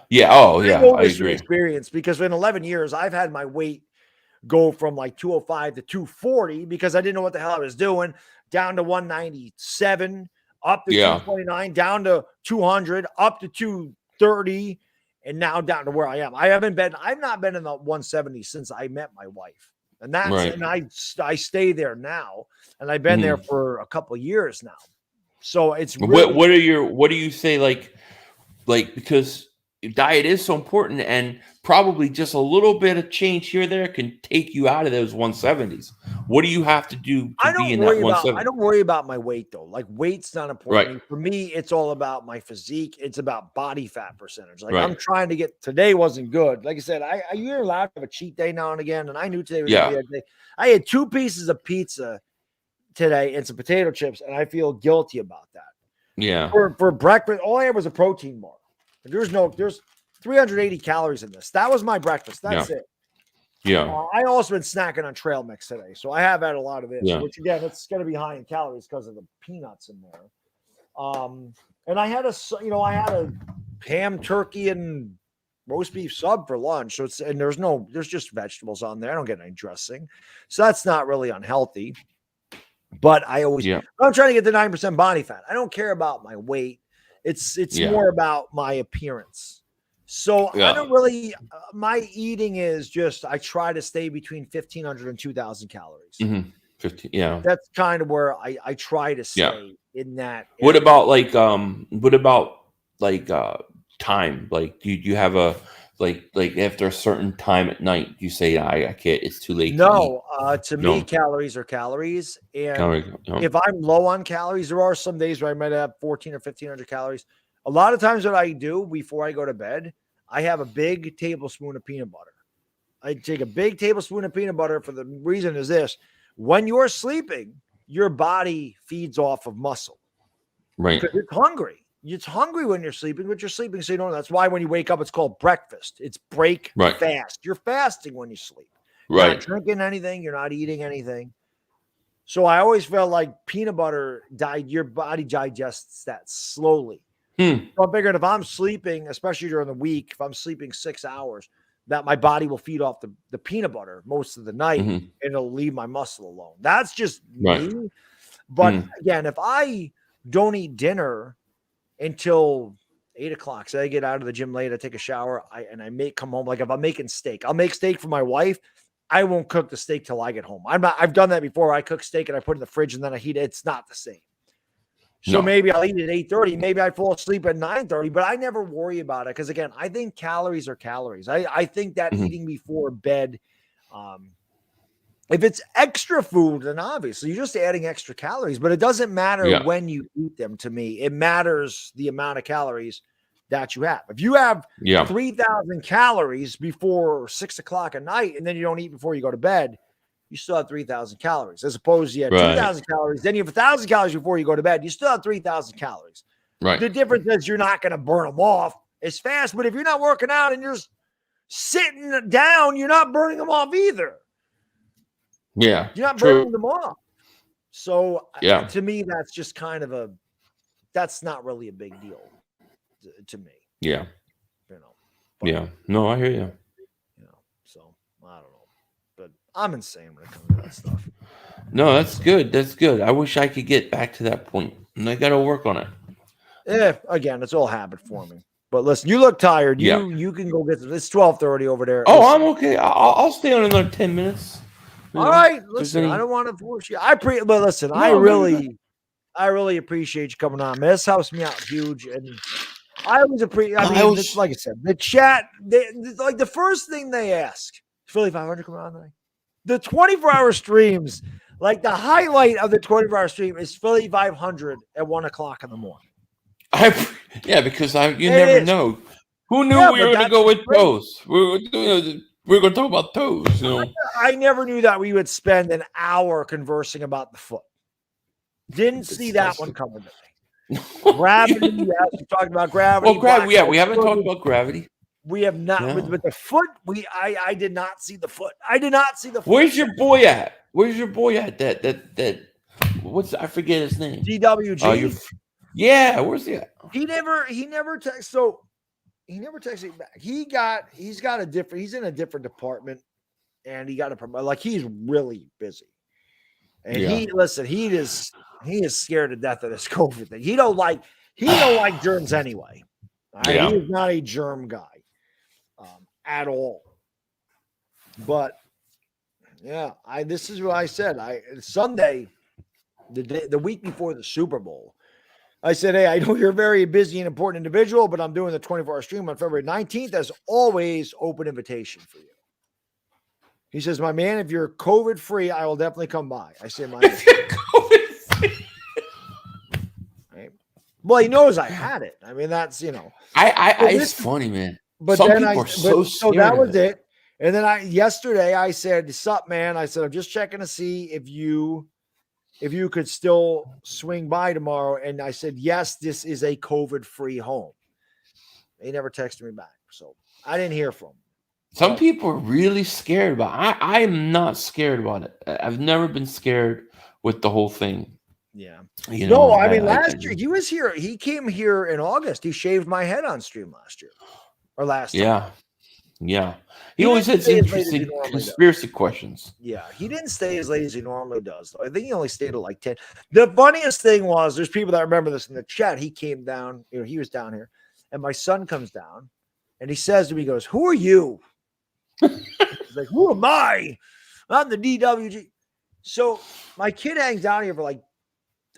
[SPEAKER 2] Yeah. Oh, yeah. I agree.
[SPEAKER 1] Experience, because in 11 years, I've had my weight go from 205 to 240 because I didn't know what the hell I was doing, down to 197, up to 229, down to 200, up to 230, and now down to where I am. I've not been in the 170 since I met my wife. And and I stay there now, and I've been there for a couple of years now. So it's really,
[SPEAKER 2] what do you say, because diet is so important, and probably just a little bit of change here or there can take you out of those 170s. What do you have to do to be in that 170?
[SPEAKER 1] I don't worry about my weight though. Weight's not important. Right. For me, it's all about my physique. It's about body fat percentage. I'm trying to get. Today wasn't good. Like I said, you're allowed to have a cheat day now and again, and I knew today was gonna be a day. I had 2 pieces of pizza today and some potato chips, and I feel guilty about that.
[SPEAKER 2] Yeah.
[SPEAKER 1] For breakfast, all I had was a protein bar. There's 380 calories in this. That was my breakfast. That's it.
[SPEAKER 2] Yeah.
[SPEAKER 1] I also been snacking on trail mix today, so I have had a lot of this. Which again, it's going to be high in calories because of the peanuts in there. And I had a ham, turkey, and roast beef sub for lunch. So there's just vegetables on there. I don't get any dressing, so that's not really unhealthy. But I'm trying to get the 9% body fat. I don't care about my weight. It's more about my appearance. So I don't really, my eating is just, I try to stay between 1,500 and 2,000 calories.
[SPEAKER 2] 15, yeah.
[SPEAKER 1] That's kind of where I try to stay in that.
[SPEAKER 2] What about time? Do you have a, after a certain time at night, you say, I can't, it's too late.
[SPEAKER 1] No, to me, calories are calories. And if I'm low on calories, there are some days where I might have 1,400 or 1,500 calories. A lot of times what I do before I go to bed, I have a big tablespoon of peanut butter. I take a big tablespoon of peanut butter for the reason is this. When you're sleeping, your body feeds off of muscle.
[SPEAKER 2] Right.
[SPEAKER 1] Because it's hungry. It's hungry when you're sleeping, but you're sleeping, so you don't. That's why when you wake up, it's called breakfast. It's break fast. You're fasting when you sleep. You're not drinking anything. You're not eating anything. So I always felt like peanut butter your body digests that slowly. So I figured if I'm sleeping, especially during the week, if I'm sleeping 6 hours, that my body will feed off the peanut butter most of the night and it'll leave my muscle alone. That's just me. But again, if I don't eat dinner until 8 o'clock, so I get out of the gym late, I take a shower, I may come home. Like if I'm making steak, I'll make steak for my wife. I won't cook the steak till I get home. I've done that before. I cook steak and I put it in the fridge and then I heat it. It's not the same. So maybe I'll eat at 8:30. Maybe I fall asleep at 9:30, but I never worry about it. Because again, I think calories are calories. I think that eating before bed, if it's extra food, then obviously you're just adding extra calories, but it doesn't matter when you eat them to me. It matters the amount of calories that you have. If you have 3,000 calories before 6 o'clock at night and then you don't eat before you go to bed, you still have 3,000 calories. As opposed to you have 2,000 calories, then you have 1,000 calories before you go to bed. You still have 3,000 calories.
[SPEAKER 2] Right.
[SPEAKER 1] The difference is you're not going to burn them off as fast, but if you're not working out and you're just sitting down, you're not burning them off either.
[SPEAKER 2] Yeah.
[SPEAKER 1] You're not burning them off. So to me, that's just kind of that's not really a big deal to me.
[SPEAKER 2] Yeah.
[SPEAKER 1] You know. But,
[SPEAKER 2] no, I hear you.
[SPEAKER 1] You know, so I don't know. But I'm insane when it comes to that stuff.
[SPEAKER 2] No, that's good. That's good. I wish I could get back to that point. And I gotta work on it.
[SPEAKER 1] Yeah, again, it's all habit forming. But listen, you look tired. You can go get it's 12:30 over there.
[SPEAKER 2] Oh,
[SPEAKER 1] listen.
[SPEAKER 2] I'm okay. I'll stay on another 10 minutes.
[SPEAKER 1] All right, listen. I don't want to force you. But listen, I really appreciate you coming on. Man, this helps me out huge, and I always appreciate. Like I said, the chat. Like the first thing they ask, Philly 500 coming on tonight. The 24-hour streams, like the highlight of the 24-hour stream is Philly 500 at 1 o'clock in the morning.
[SPEAKER 2] Because you never know. Who knew we were going to go with toes? We're going to talk about toes. You know?
[SPEAKER 1] I never knew that we would spend an hour conversing about the foot. Didn't see that one coming today. Gravity, we talked about gravity.
[SPEAKER 2] Well, gravity, we haven't talked about gravity.
[SPEAKER 1] We have not. Yeah. With the foot, I did not see the foot. I did not see the foot.
[SPEAKER 2] Where's your boy at? That I forget his name.
[SPEAKER 1] DWG.
[SPEAKER 2] Where's he at?
[SPEAKER 1] He never texted. So he never texted back. He's in a different department, and he got a promotion. Like he's really busy. And he is scared to death of this COVID thing. He don't like germs anyway. Right? He is not a germ guy at all. But this is what I said. Sunday, the week before the Super Bowl, I said, hey, I know you're a very busy and important individual, but I'm doing the 24-hour stream on February 19th. As always, open invitation for you. He says, my man, if you're COVID free, I will definitely come by. I say, my man. COVID free. Right? Well, he knows I had it. I mean, that's,
[SPEAKER 2] it's funny, man.
[SPEAKER 1] But
[SPEAKER 2] some
[SPEAKER 1] then
[SPEAKER 2] people are so scared.
[SPEAKER 1] So that was it. And then yesterday I said, sup, man? I said, I'm just checking to see if you could still swing by tomorrow. And I said, yes, this is a COVID free home. He never texted me back. So I didn't hear from him.
[SPEAKER 2] Some people are really scared about it. I am not scared about it. I've never been scared with the whole thing.
[SPEAKER 1] Yeah. Last year he was here. He came here in August. He shaved my head on stream last year or last time.
[SPEAKER 2] Yeah. He always has interesting conspiracy questions.
[SPEAKER 1] Yeah. He didn't stay as late as he normally does, though. I think he only stayed at like 10. The funniest thing was there's people that remember this in the chat. He came down, he was down here, and my son comes down and he says to me, he goes, who are you? He's like, who am I? I'm the DWG. So my kid hangs out here for like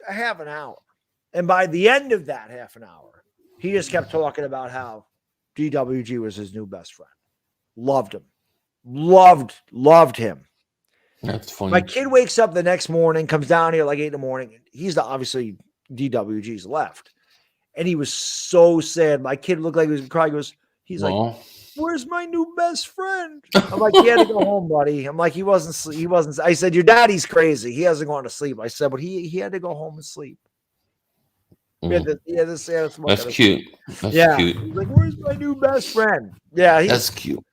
[SPEAKER 1] a half an hour. And by the end of that half an hour, he just kept talking about how DWG was his new best friend. Loved him. Loved him.
[SPEAKER 2] That's funny.
[SPEAKER 1] My kid wakes up the next morning, comes down here like 8 in the morning. He's obviously DWG's left. And he was so sad. My kid looked like he was crying. He's like, where's my new best friend? I'm like, he had to go home, buddy. I'm like, he wasn't. I said, your daddy's crazy. He hasn't gone to sleep. I said, but he had to go home and sleep.
[SPEAKER 2] That's cute. That's cute.
[SPEAKER 1] He's like, where's my new best friend? Yeah,
[SPEAKER 2] that's cute.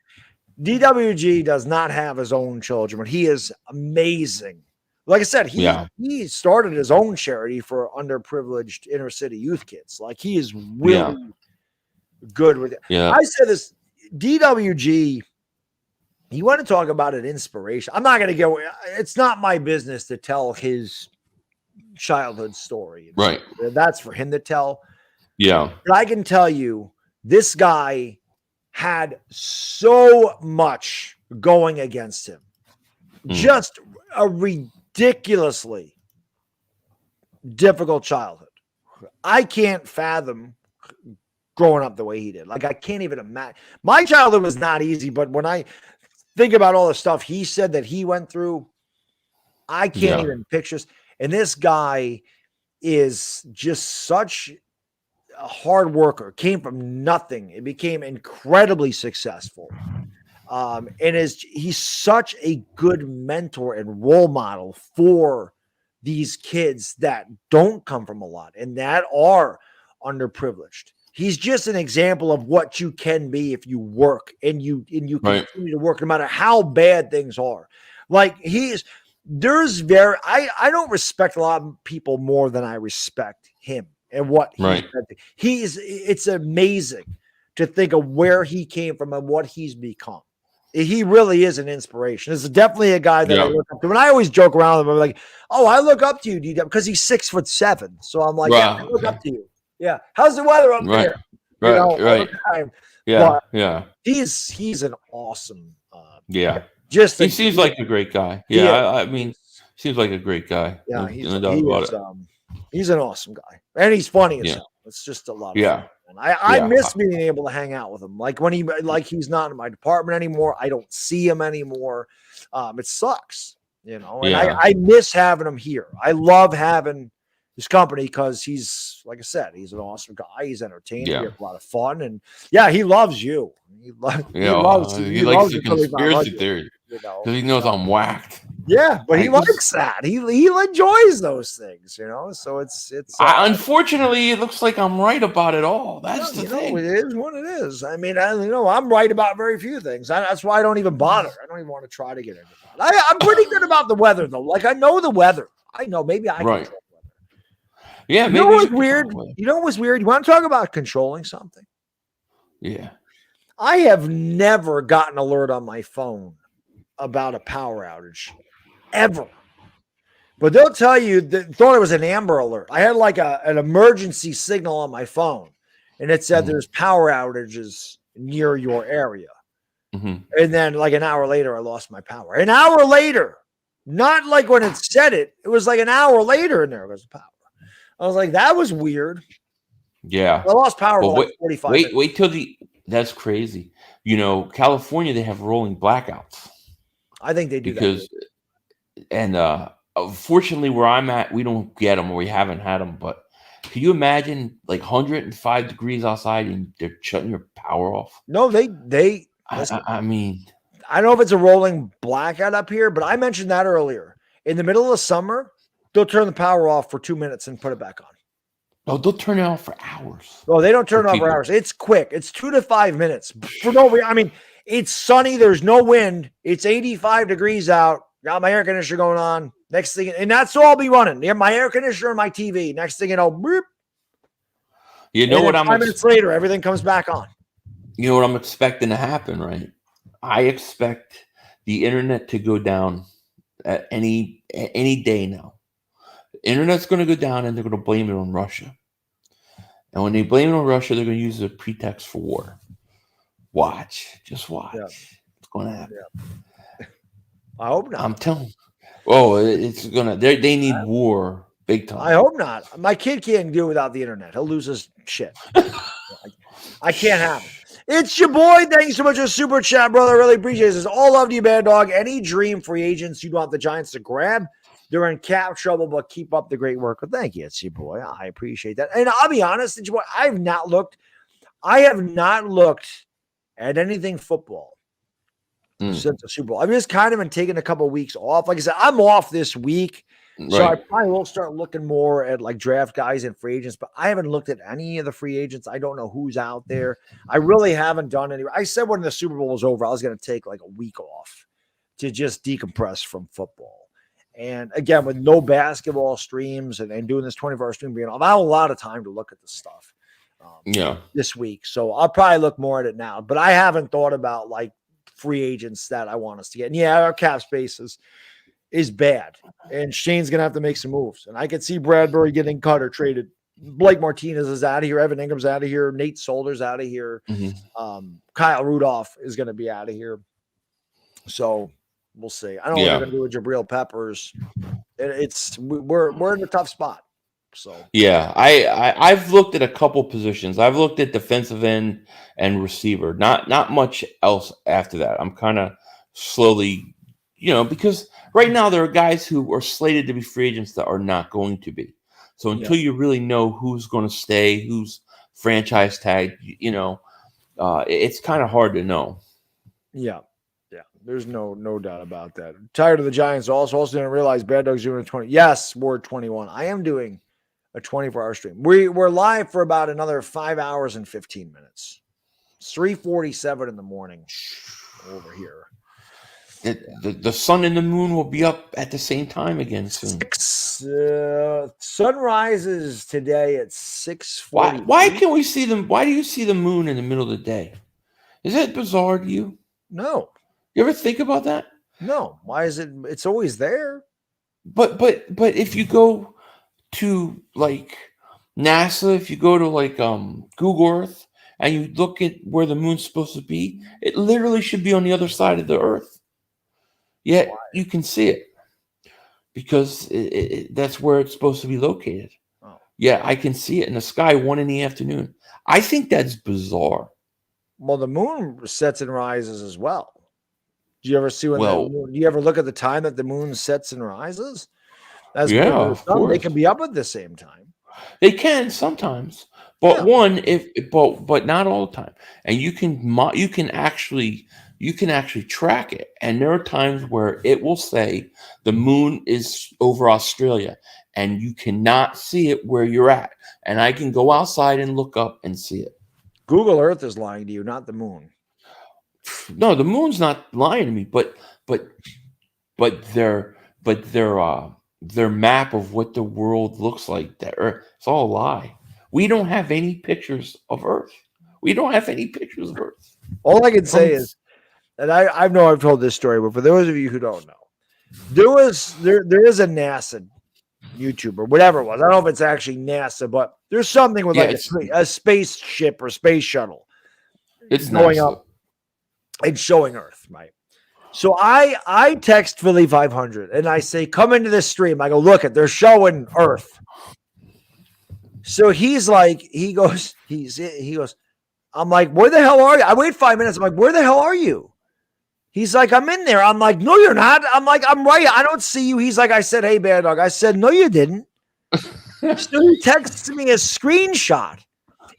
[SPEAKER 1] DWG does not have his own children, but he is amazing. Like I said, he started his own charity for underprivileged inner city youth kids. Like he is really good with it.
[SPEAKER 2] Yeah.
[SPEAKER 1] I said this, DWG, you want to talk about an inspiration. I'm not going to go, it's not my business to tell his childhood story.
[SPEAKER 2] Right.
[SPEAKER 1] That's for him to tell.
[SPEAKER 2] Yeah.
[SPEAKER 1] But I can tell you, this guy had so much going against him. Just a ridiculously difficult childhood. I can't fathom growing up the way he did. Like, I can't even imagine. My childhood was not easy, but when I think about all the stuff he said that he went through, I can't even picture. And this guy is just such a hard worker, came from nothing. It became incredibly successful. And he's such a good mentor and role model for these kids that don't come from a lot and that are underprivileged. He's just an example of what you can be if you work and you continue to work no matter how bad things are. Like I don't respect a lot of people more than I respect him and what it's amazing to think of where he came from and what he's become. He really is an inspiration. This is definitely a guy that I look up to. And I always joke around with him. I'm like, oh, I look up to you, DW, because he's 6'7". So I'm like, I look up to you. Yeah. How's the weather up there?
[SPEAKER 2] Right. Yeah.
[SPEAKER 1] But he's an awesome.
[SPEAKER 2] He seems like a great guy. I mean, seems like a great guy.
[SPEAKER 1] Yeah. He's an awesome guy. And he's funny as hell. It's just a lot of fun. And I miss being able to hang out with him. Like when he's not in my department anymore. I don't see him anymore. It sucks, and I miss having him here. I love having his company because he's, like I said, he's an awesome guy. He's entertaining. He has a lot of fun, and he loves you. He likes
[SPEAKER 2] the conspiracy theory because he knows I'm whacked.
[SPEAKER 1] Yeah, but he likes that. He enjoys those things, So it's.
[SPEAKER 2] Unfortunately, it looks like I'm right about it all. That's the thing.
[SPEAKER 1] It is what it is. I mean, I'm right about very few things. That's why I don't even bother. I don't even want to try to get into that. I'm pretty good about the weather, though. Like I know the weather. I know maybe I can control the weather.
[SPEAKER 2] Yeah, maybe.
[SPEAKER 1] You know what's weird? You want to talk about controlling something?
[SPEAKER 2] Yeah.
[SPEAKER 1] I have never gotten an alert on my phone about a power outage. Ever. But they'll tell you thought it was an Amber Alert. I had like an emergency signal on my phone, and it said there's power outages near your area. And then like an hour later, I lost my power. An hour later, not like when it said it was like an hour later, and there was power. I was like, that was weird.
[SPEAKER 2] Yeah.
[SPEAKER 1] I lost power for like 45 minutes.
[SPEAKER 2] Wait till that's crazy. California, they have rolling blackouts.
[SPEAKER 1] I think they do
[SPEAKER 2] because fortunately where I'm at, we don't get them, or we haven't had them. But can you imagine like 105 degrees outside and they're shutting your power off?
[SPEAKER 1] No, they
[SPEAKER 2] I mean,
[SPEAKER 1] I don't know if it's a rolling blackout up here, but I mentioned that earlier. In the middle of the summer, they'll turn the power off for 2 minutes and put it back on.
[SPEAKER 2] Oh, they'll turn it off for hours.
[SPEAKER 1] Well, they don't turn it off for hours. It's quick. It's 2 to 5 minutes. For no reason. I mean, it's sunny. There's no wind. It's 85 degrees out. Got my air conditioner going on. Next thing, and that's all I'll be running. My air conditioner and my TV. Next thing you know, boop.
[SPEAKER 2] What I'm
[SPEAKER 1] 5 minutes later, everything comes back on.
[SPEAKER 2] You know what I'm expecting to happen, right? I expect the internet to go down at any day now. Internet's going to go down, and they're going to blame it on Russia. And when they blame it on Russia, they're going to use it as a pretext for war. Just watch. Yeah. It's going to happen.
[SPEAKER 1] Yeah. I hope not.
[SPEAKER 2] I'm telling you. Oh, it's gonna. They need war big time.
[SPEAKER 1] I hope not. My kid can't do without the internet. He'll lose his shit. I can't have it. It's your boy. Thanks so much for the super chat, brother. I really appreciate this. All love to you, Baddog. Any dream free agents you want the Giants to grab? They're in cap trouble, but keep up the great work. Well, thank you. It's your boy. I appreciate that. And I'll be honest, it's your boy. I have not looked at anything football since the Super Bowl. I've just kind of been taking a couple of weeks off. Like I said, I'm off this week So I probably will start looking more at like draft guys and free agents, but I haven't looked at any of the free agents. I don't know who's out there. I really haven't done any. I said when the Super Bowl was over, I was going to take like a week off to just decompress from football. And again, with no basketball streams and doing this 24-hour stream being off, I have a lot of time to look at this stuff this week. So I'll probably look more at it now, but I haven't thought about like free agents that I want us to get. And yeah, our cap space is bad. And Shane's going to have to make some moves. And I could see Bradbury getting cut or traded. Blake Martinez is out of here. Evan Ingram's out of here. Nate Solder's out of here. Kyle Rudolph is going to be out of here. So we'll see. I don't know what they're going to do with Jabril Peppers. We're in a tough spot. So
[SPEAKER 2] yeah, I've looked at a couple positions. I've looked at defensive end and receiver. Not much else after that. I'm kind of slowly, because right now there are guys who are slated to be free agents that are not going to be. So until you really know who's going to stay, who's franchise tagged, it's kind of hard to know.
[SPEAKER 1] Yeah. There's no doubt about that. Tired of the Giants. Also didn't realize Baddog's doing a 20. Yes, Ward 21. I am doing a 24-hour stream. We're live for about another 5 hours and 15 minutes. It's 3:47 in the morning over here.
[SPEAKER 2] The sun and the moon will be up at the same time again soon.
[SPEAKER 1] Sun rises today at 6:40.
[SPEAKER 2] Why can we see them? Why do you see the moon in the middle of the day? Is that bizarre to you?
[SPEAKER 1] No.
[SPEAKER 2] You ever think about that?
[SPEAKER 1] No. Why is it? It's always there.
[SPEAKER 2] But if you go to like NASA, if you go to like Google Earth and you look at where the moon's supposed to be, it literally should be on the other side of the Earth. Yet you can see it because that's where it's supposed to be located. Oh. Yeah, I can see it in the sky 1 PM. I think that's bizarre.
[SPEAKER 1] Well, the moon sets and rises as well. Do you ever see do you ever look at the time that the moon sets and rises? They can be up at the same time.
[SPEAKER 2] They can sometimes, but but not all the time. And you can actually track it. And there are times where it will say the moon is over Australia, and you cannot see it where you're at. And I can go outside and look up and see it.
[SPEAKER 1] Google Earth is lying to you, not the moon.
[SPEAKER 2] No, the moon's not lying to me, but their map of what the world looks like, that Earth, it's all a lie. We don't have any pictures of Earth.
[SPEAKER 1] All I can say is, and I know I've told this story, but for those of you who don't know, there is a NASA YouTuber, whatever it was. I don't know if it's actually NASA, but there's something with a spaceship or space shuttle.
[SPEAKER 2] It's
[SPEAKER 1] going
[SPEAKER 2] NASA.
[SPEAKER 1] up and showing Earth, right? So I text Philly 500 and I say, come into this stream. I go, look it, they're showing Earth. So he's like, he goes, I'm like, where the hell are you? I wait 5 minutes. I'm like, where the hell are you? He's like, I'm in there. I'm like, no, you're not. I'm like, I'm right. I don't see you. He's like, I said, hey, Baddog. I said, no, you didn't. So he texts me a screenshot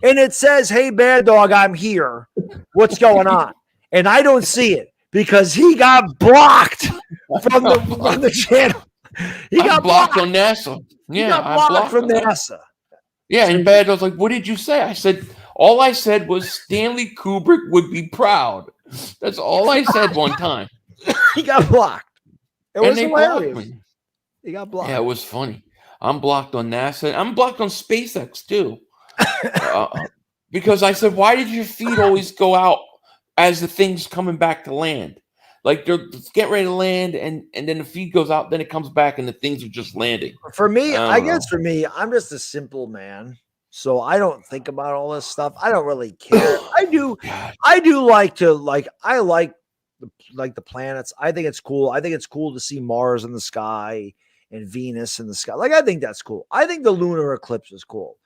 [SPEAKER 1] and it says, hey, Baddog, I'm here. What's going on? And I don't see it because he got blocked from the channel. He got blocked
[SPEAKER 2] on NASA. Yeah,
[SPEAKER 1] I blocked from NASA.
[SPEAKER 2] Yeah, and Baddog's like, what did you say? I said, all I said was Stanley Kubrick would be proud. That's all I said one time.
[SPEAKER 1] He got blocked. It was hilarious. He got blocked.
[SPEAKER 2] Yeah, it was funny. I'm blocked on NASA. I'm blocked on SpaceX too. Because I said, why did your feed always go out as the thing's coming back to land? Like they're getting ready to land, and then the feed goes out, then it comes back, and the things are just landing.
[SPEAKER 1] For me, I guess for me, I'm just a simple man. So I don't think about all this stuff. I don't really care. I do like to I like the planets. I think it's cool. I think it's cool to see Mars in the sky and Venus in the sky. Like, I think that's cool. I think the lunar eclipse is cool.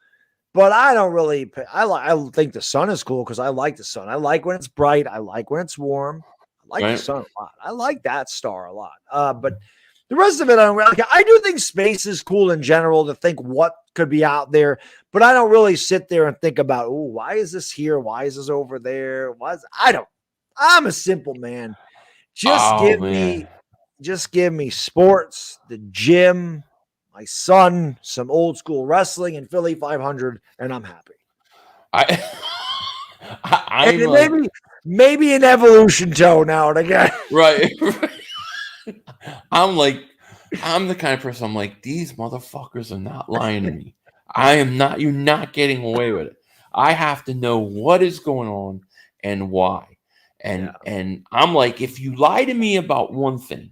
[SPEAKER 1] But I don't really I think the sun is cool because I like the sun. I like when it's bright. I like when it's warm. I like the sun a lot. I like that star a lot. But the rest of it, I don't really care. I do think space is cool in general to think what could be out there, but I don't really sit there and think about, oh, why is this here? Why is this over there? I'm a simple man. Just give me sports, the gym, my son, some old school wrestling and Philly 500, and I'm happy. Maybe an evolution toe now and again.
[SPEAKER 2] Right. I'm the kind of person, I'm like, these motherfuckers are not lying to me. You're not getting away with it. I have to know what is going on and why. And I'm like, if you lie to me about one thing,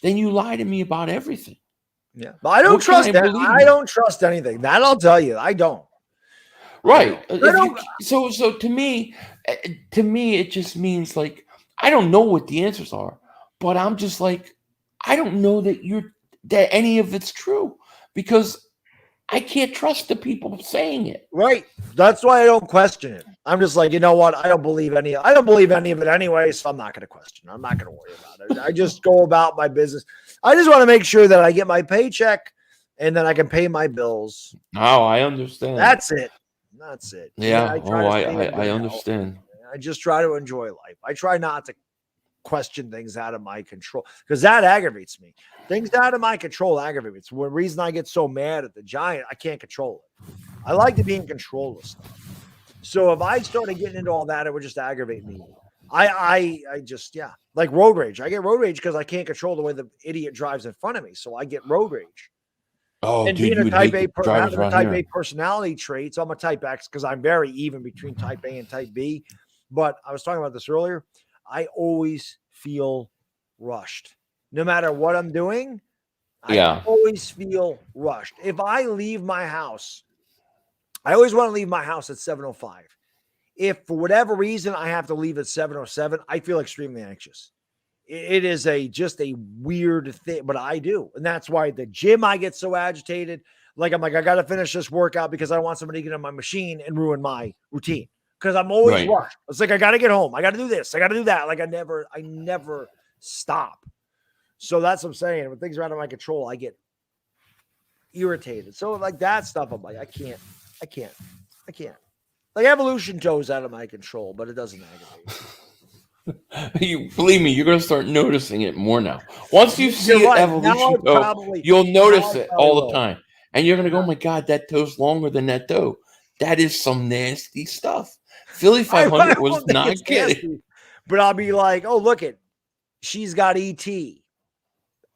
[SPEAKER 2] then you lie to me about everything.
[SPEAKER 1] Yeah. But I don't trust that. I don't trust anything. That I'll tell you. I don't.
[SPEAKER 2] Right. So to me, it just means like, I don't know what the answers are, but I'm just like, I don't know that any of it's true because I can't trust the people saying it.
[SPEAKER 1] Right. That's why I don't question it. I'm just like, you know what? I don't believe any of it anyway, so I'm not going to question it. I'm not going to worry about it. I just go about my business. I just want to make sure that I get my paycheck and then I can pay my bills.
[SPEAKER 2] Oh, I understand.
[SPEAKER 1] That's it.
[SPEAKER 2] Yeah. I understand.
[SPEAKER 1] I just try to enjoy life. I try not to question things out of my control because that aggravates me. Things out of my control aggravate me. It's the reason I get so mad at the Giant. I can't control it. I like to be in control of stuff. So if I started getting into all that, it would just aggravate me. I just like road rage. I get road rage because I can't control the way the idiot drives in front of me. So I get road rage.
[SPEAKER 2] Oh,
[SPEAKER 1] and
[SPEAKER 2] dude,
[SPEAKER 1] being a type A personality trait, so I'm a type X because I'm very even between type A and type B. But I was talking about this earlier. I always feel rushed. No matter what I'm doing, I always feel rushed. If I leave my house, I always want to leave my house at 7:05. If for whatever reason I have to leave at 7:07, I feel extremely anxious. It is just a weird thing, but I do. And that's why at the gym I get so agitated. Like I'm like, I got to finish this workout because I don't want somebody to get on my machine and ruin my routine. Because I'm always rushed. It's like I got to get home. I got to do this. I got to do that. Like I never stop. So that's what I'm saying. When things are out of my control, I get irritated. So like that stuff, I'm like, I can't. Like evolution toes out of my control, but it doesn't aggravate.
[SPEAKER 2] You believe me, you're gonna start noticing it more now. Once you see evolution toe, you'll notice it all the time, and you're gonna go, "Oh my god, that toe's longer than that toe." That is some nasty stuff. Philly 500 was not kidding.
[SPEAKER 1] But I'll be like, "Oh, look it, she's got ET."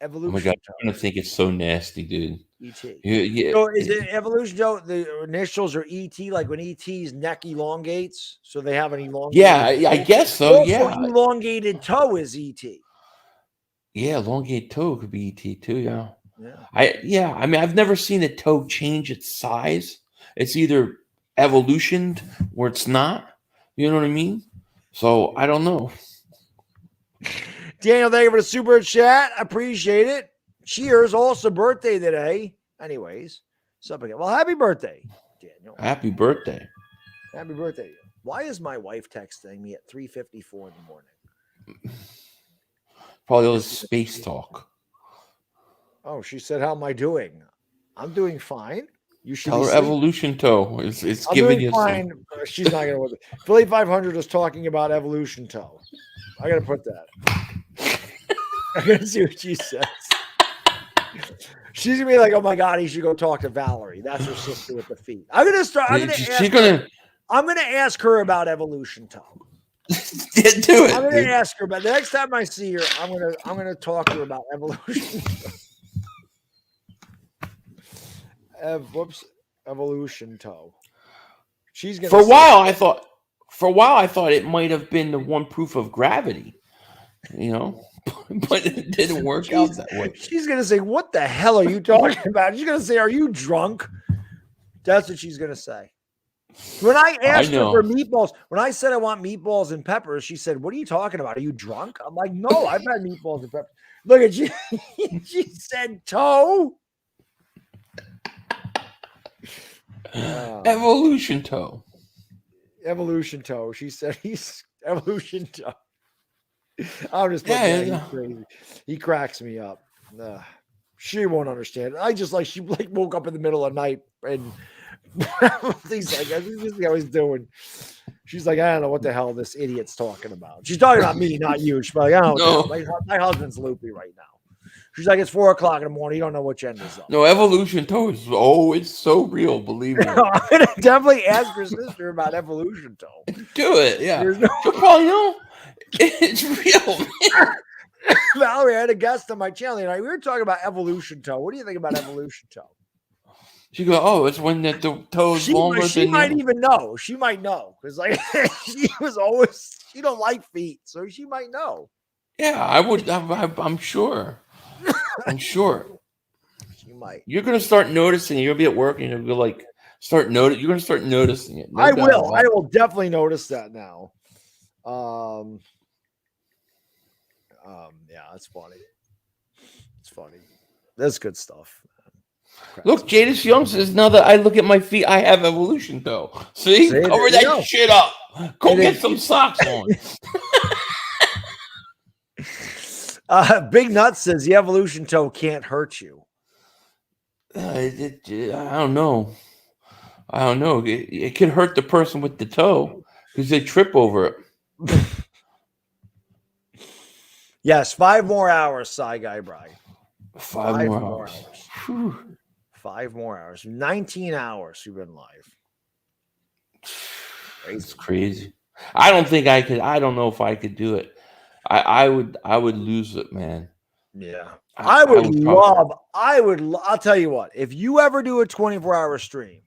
[SPEAKER 1] Evolution.
[SPEAKER 2] Oh my god, I'm gonna think it's so nasty, dude.
[SPEAKER 1] ET.
[SPEAKER 2] Yeah.
[SPEAKER 1] So is it evolution toe? The initials are ET, like when ET's neck elongates, so they have an elongated.
[SPEAKER 2] Yeah, I guess so.
[SPEAKER 1] Also,
[SPEAKER 2] yeah,
[SPEAKER 1] elongated toe is ET.
[SPEAKER 2] Yeah, elongated toe could be ET too. Yeah. I mean, I've never seen a toe change its size. It's either evolutioned or it's not. You know what I mean? So I don't know.
[SPEAKER 1] Daniel, thank you for the super chat. I appreciate it. Cheers. Also birthday today. Anyways, something. Well, happy birthday, Daniel.
[SPEAKER 2] Happy birthday.
[SPEAKER 1] Happy birthday. Why is my wife texting me at 3:54 in the morning?
[SPEAKER 2] Probably all this space talk.
[SPEAKER 1] Oh, she said, "How am I doing?" I'm doing fine. You should
[SPEAKER 2] tell her evolution toe. It's giving you
[SPEAKER 1] fine. She's not gonna. Philly 500 is talking about evolution toe. I gotta put that. I gotta see what she says. She's gonna be like, "Oh my god, he should go talk to Valerie. That's her sister with the feet." I'm gonna ask her about evolution toe.
[SPEAKER 2] Do it.
[SPEAKER 1] I'm gonna ask her about the next time I see her. I'm gonna talk to her about evolution. Evolution toe. She's gonna.
[SPEAKER 2] For a while, I thought it might have been the one proof of gravity. You know. But it didn't work out that way.
[SPEAKER 1] She's going to say, "What the hell are you talking about?" She's going to say, "Are you drunk?" That's what she's going to say. When I asked her for meatballs, when I said I want meatballs and peppers, she said, "What are you talking about? Are you drunk?" I'm like, "No, I've had meatballs and peppers." Look at you. She said toe.
[SPEAKER 2] Evolution toe.
[SPEAKER 1] Evolution toe. She said he's evolution toe. I'm just he's crazy. He cracks me up. She won't understand. She woke up in the middle of the night and things like that. This is how he's doing. She's like, "I don't know what the hell this idiot's talking about." She's talking about me, not you. She's like, "I don't know. My husband's loopy right now." She's like, it's 4 o'clock in the morning. You don't know which end is up.
[SPEAKER 2] No, evolution toe is it's so real. Believe me.
[SPEAKER 1] I'm gonna definitely ask her sister about evolution toe.
[SPEAKER 2] Do it, yeah. She'll probably know. It's real, man.
[SPEAKER 1] Valerie, I had a guest on my channel tonight. We were talking about evolution toe. What do you think about evolution toe?
[SPEAKER 2] She goes, "Oh, it's when the toe is longer."
[SPEAKER 1] She might even know. She might know because, like, she don't like feet, so she might know.
[SPEAKER 2] Yeah, I would. I'm sure. I'm sure.
[SPEAKER 1] She might.
[SPEAKER 2] You're gonna start noticing. You're gonna be at work, and you're gonna like start notice. You're gonna start noticing it.
[SPEAKER 1] I will. I will definitely notice that now. Yeah, that's funny. It's funny. That's good stuff.
[SPEAKER 2] Look, Jadis Young says, now that I look at my feet, I have evolution toe. See? Cover that shit up. Go get some socks on.
[SPEAKER 1] Big Nut says the evolution toe can't hurt you.
[SPEAKER 2] I don't know. I don't know. It could hurt the person with the toe because they trip over it.
[SPEAKER 1] Yes, 5 more hours, Cy Guy Bry.
[SPEAKER 2] 5 more hours.
[SPEAKER 1] 5 more hours. 19 hours you've been live.
[SPEAKER 2] It's crazy. I don't think I could. I don't know if I could do it. I would lose it, man.
[SPEAKER 1] Yeah. I'll tell you what. If you ever do a 24-hour stream,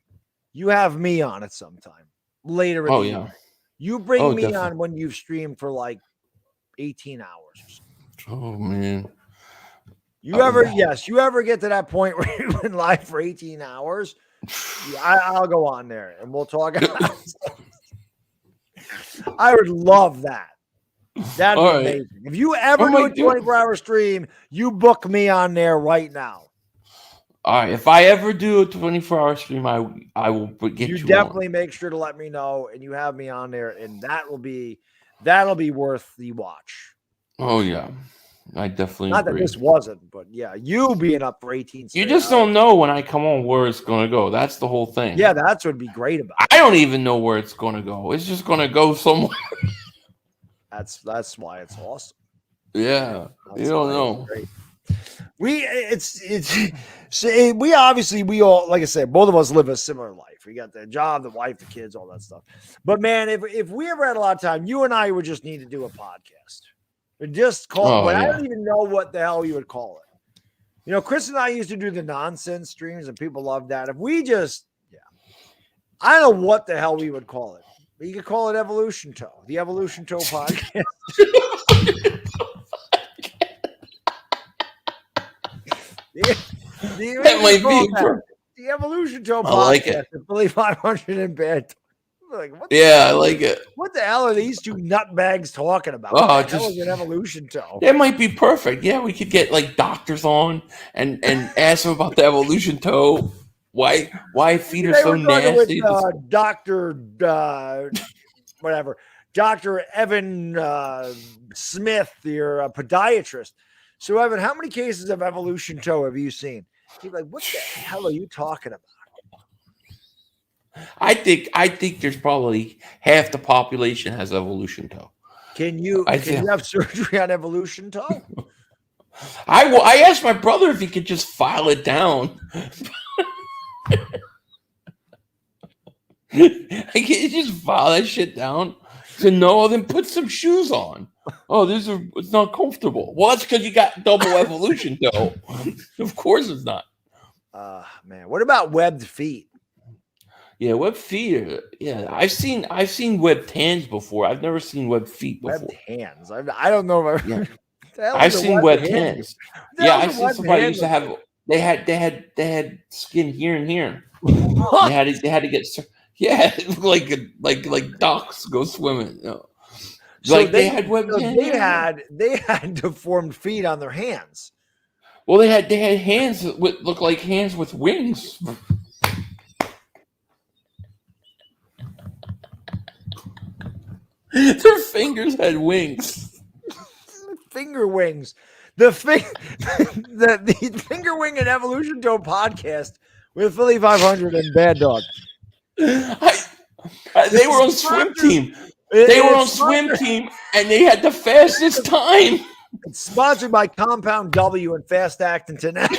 [SPEAKER 1] you have me on it sometime later in the evening. You bring me on when you've streamed for like 18 hours or something.
[SPEAKER 2] Oh man.
[SPEAKER 1] You ever get to that point where you've been live for 18 hours? I'll go on there and we'll talk about I would love that. That'd be amazing. If you ever do a 24-hour stream, you book me on there right now.
[SPEAKER 2] All right. If I ever do a 24-hour stream, I will get you.
[SPEAKER 1] You definitely make sure to let me know, and you have me on there, and that'll be worth the watch.
[SPEAKER 2] Oh yeah. I definitely
[SPEAKER 1] Not
[SPEAKER 2] agree.
[SPEAKER 1] that this wasn't, but yeah, you being up for 18.
[SPEAKER 2] You just don't know when I come on where it's going to go. That's the whole thing.
[SPEAKER 1] Yeah, that's what would be great about it.
[SPEAKER 2] I don't even know where it's going to go. It's just going to go somewhere.
[SPEAKER 1] That's why it's awesome.
[SPEAKER 2] Yeah, you don't know.
[SPEAKER 1] We all, like I said, both of us live a similar life. We got the job, the wife, the kids, all that stuff. But man, if we ever had a lot of time, you and I would just need to do a podcast. Just call it. I don't even know what the hell you would call it. You know, Chris and I used to do the nonsense streams, and people loved that. If we just, I don't know what the hell we would call it. But you could call it Evolution Toe, the Evolution Toe podcast.
[SPEAKER 2] That might be
[SPEAKER 1] the Evolution Toe podcast.
[SPEAKER 2] I like it.
[SPEAKER 1] Philly 500 in bed. Like,
[SPEAKER 2] I like it.
[SPEAKER 1] What the hell are these two nutbags talking about? What the hell is an evolution toe?
[SPEAKER 2] That might be perfect. Yeah, we could get like doctors on and ask them about the evolution toe. Why feet are so nasty?
[SPEAKER 1] With, Dr. Dr. Evan Smith, your podiatrist. So, Evan, how many cases of evolution toe have you seen? He's like, what the hell are you talking about?
[SPEAKER 2] I think there's probably half the population has evolution toe.
[SPEAKER 1] Can you have surgery on evolution toe?
[SPEAKER 2] I asked my brother if he could just file it down. I can't just file that shit down. So no, then put some shoes on. Oh, it's not comfortable. Well, that's because you got double evolution toe. Of course it's not.
[SPEAKER 1] Man, what about webbed feet?
[SPEAKER 2] Yeah, webbed feet. Yeah, I've seen webbed hands before. I've never seen webbed feet before.
[SPEAKER 1] Webbed hands. I don't know if
[SPEAKER 2] I've seen webbed hands. Yeah, I've seen somebody used to have. They had skin here and here. They had to get. Yeah, like ducks go swimming. You know.
[SPEAKER 1] So
[SPEAKER 2] like they had webbed hands.
[SPEAKER 1] They had deformed feet on their hands.
[SPEAKER 2] Well, they had hands that look like hands with wings. Their fingers had wings.
[SPEAKER 1] Finger wings. The Finger Wing and Evolution Toe podcast with Philly 500 and Baddog.
[SPEAKER 2] They were on swim team. They were on swim team, and they had the fastest time.
[SPEAKER 1] It's sponsored by Compound W and Fast Acting Internet.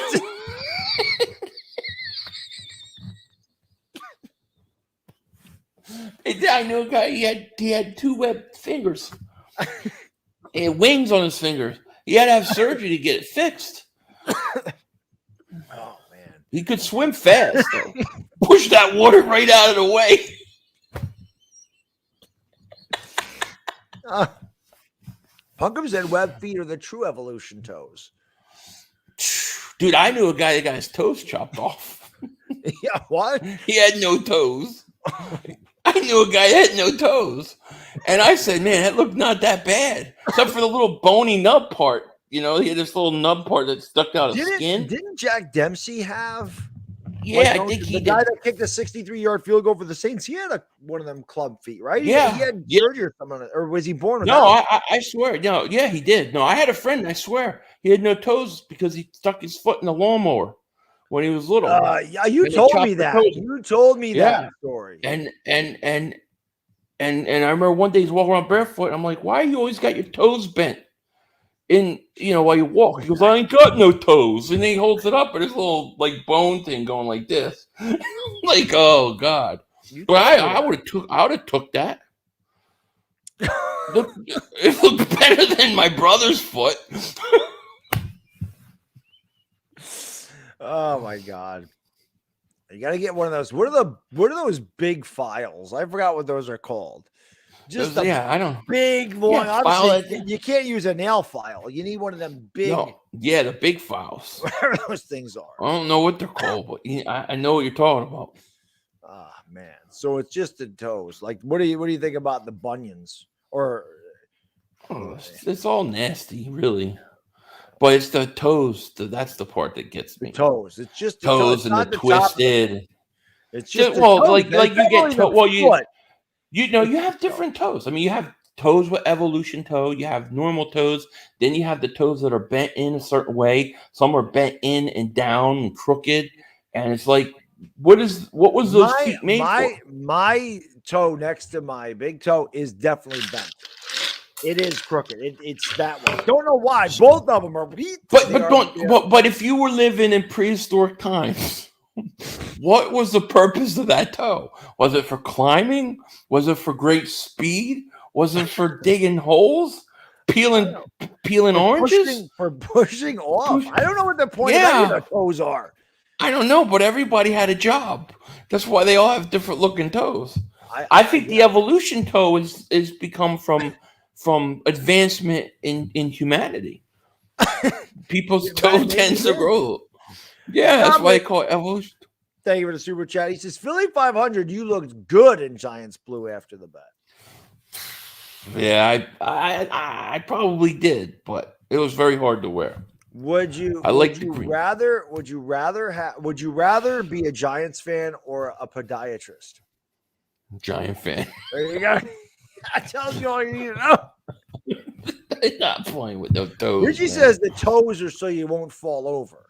[SPEAKER 2] I know a guy. He had 2 webbed fingers. He had wings on his fingers. He had to have surgery to get it fixed.
[SPEAKER 1] Oh man,
[SPEAKER 2] he could swim fast. Though. Push that water right out of the way.
[SPEAKER 1] Punk'em said web feet are the true evolution toes.
[SPEAKER 2] Dude, I knew a guy that got his toes chopped off.
[SPEAKER 1] Yeah, what?
[SPEAKER 2] He had no toes. I knew a guy that had no toes. And I said, man, that looked not that bad. Except for the little bony nub part. You know, he had this little nub part that stuck out of skin.
[SPEAKER 1] Didn't Jack Dempsey have?
[SPEAKER 2] Yeah, I think he
[SPEAKER 1] did. The guy that kicked a 63-yard field goal for the Saints, he had one of them club feet, right?
[SPEAKER 2] Yeah.
[SPEAKER 1] He had surgery or something on it. Or was he born with
[SPEAKER 2] No, I swear. No, yeah, he did. No, I had a friend, I swear. He had no toes because he stuck his foot in the lawnmower when he was little.
[SPEAKER 1] Yeah, you told me that. You told me that story.
[SPEAKER 2] And I remember one day he's walking around barefoot. I'm like, why you always got your toes bent? While you walk. He goes, I ain't got no toes. And then he holds it up and his little like bone thing going like this. Like, oh God. But I would have took that. It looked better than my brother's foot.
[SPEAKER 1] Oh my God. You got to get one of those. What are those big files? I forgot what those are called. Just
[SPEAKER 2] I don't
[SPEAKER 1] big long file. You can't use a nail file. You need one of them big.
[SPEAKER 2] No, yeah, the big files.
[SPEAKER 1] Whatever those things are.
[SPEAKER 2] I don't know what they're called, but I know what you're talking about.
[SPEAKER 1] Ah man. So it's just the toes. Like, what do you think about the bunions? Or
[SPEAKER 2] it's all nasty, really. But it's the toes. That's the part that gets me.
[SPEAKER 1] The toes. It's just the
[SPEAKER 2] toes and the twisted.
[SPEAKER 1] It's just
[SPEAKER 2] like you get you have different toes. I mean, you have toes with evolution toe. You have normal toes. Then you have the toes that are bent in a certain way. Some are bent in and down and crooked. And it's like, what was those feet made for?
[SPEAKER 1] My toe next to my big toe is definitely bent. It is crooked. It's that way. Don't know why. Both of them are.
[SPEAKER 2] But if you were living in prehistoric times, what was the purpose of that toe? Was it for climbing? Was it for great speed? Was it for digging holes? Peeling oranges?
[SPEAKER 1] For pushing off. I don't know what the point of any of the toes are.
[SPEAKER 2] I don't know, but everybody had a job. That's why they all have different looking toes. I think the evolution toe is become from advancement in humanity. People's toe tends to grow. Yeah, that's why they call it evolution.
[SPEAKER 1] Thank you for the super chat. He says, Philly 500, you looked good in Giants blue after the bet.
[SPEAKER 2] Yeah, I probably did, but it was very hard to wear.
[SPEAKER 1] Would you rather be a Giants fan or a podiatrist?
[SPEAKER 2] Giant fan.
[SPEAKER 1] There you go. I tell you all you need to know.
[SPEAKER 2] I'm not playing with no toes.
[SPEAKER 1] Richie says the toes are so you won't fall over.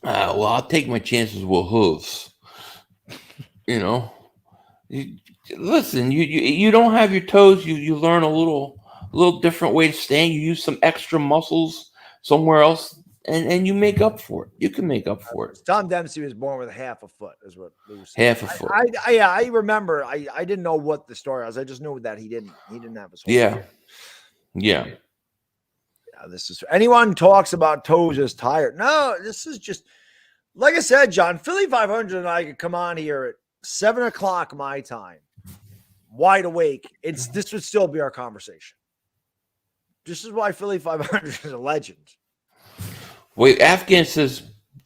[SPEAKER 2] Well, I'll take my chances with hooves. Listen, you don't have your toes. You learn a little different way to stand. You use some extra muscles somewhere else, and you make up for it. You can make up for it.
[SPEAKER 1] Tom Dempsey was born with half a foot, is what Lou said.
[SPEAKER 2] Half a foot.
[SPEAKER 1] I remember. I didn't know what the story was. I just knew that he didn't have his whole foot.
[SPEAKER 2] Yeah.
[SPEAKER 1] This is anyone talks about toes is tired. No, this is just like I said, John. Philly 500 and I could come on here at 7:00 my time, wide awake. This would still be our conversation. This is why Philly 500 is a legend.
[SPEAKER 2] Wait, Afghan says,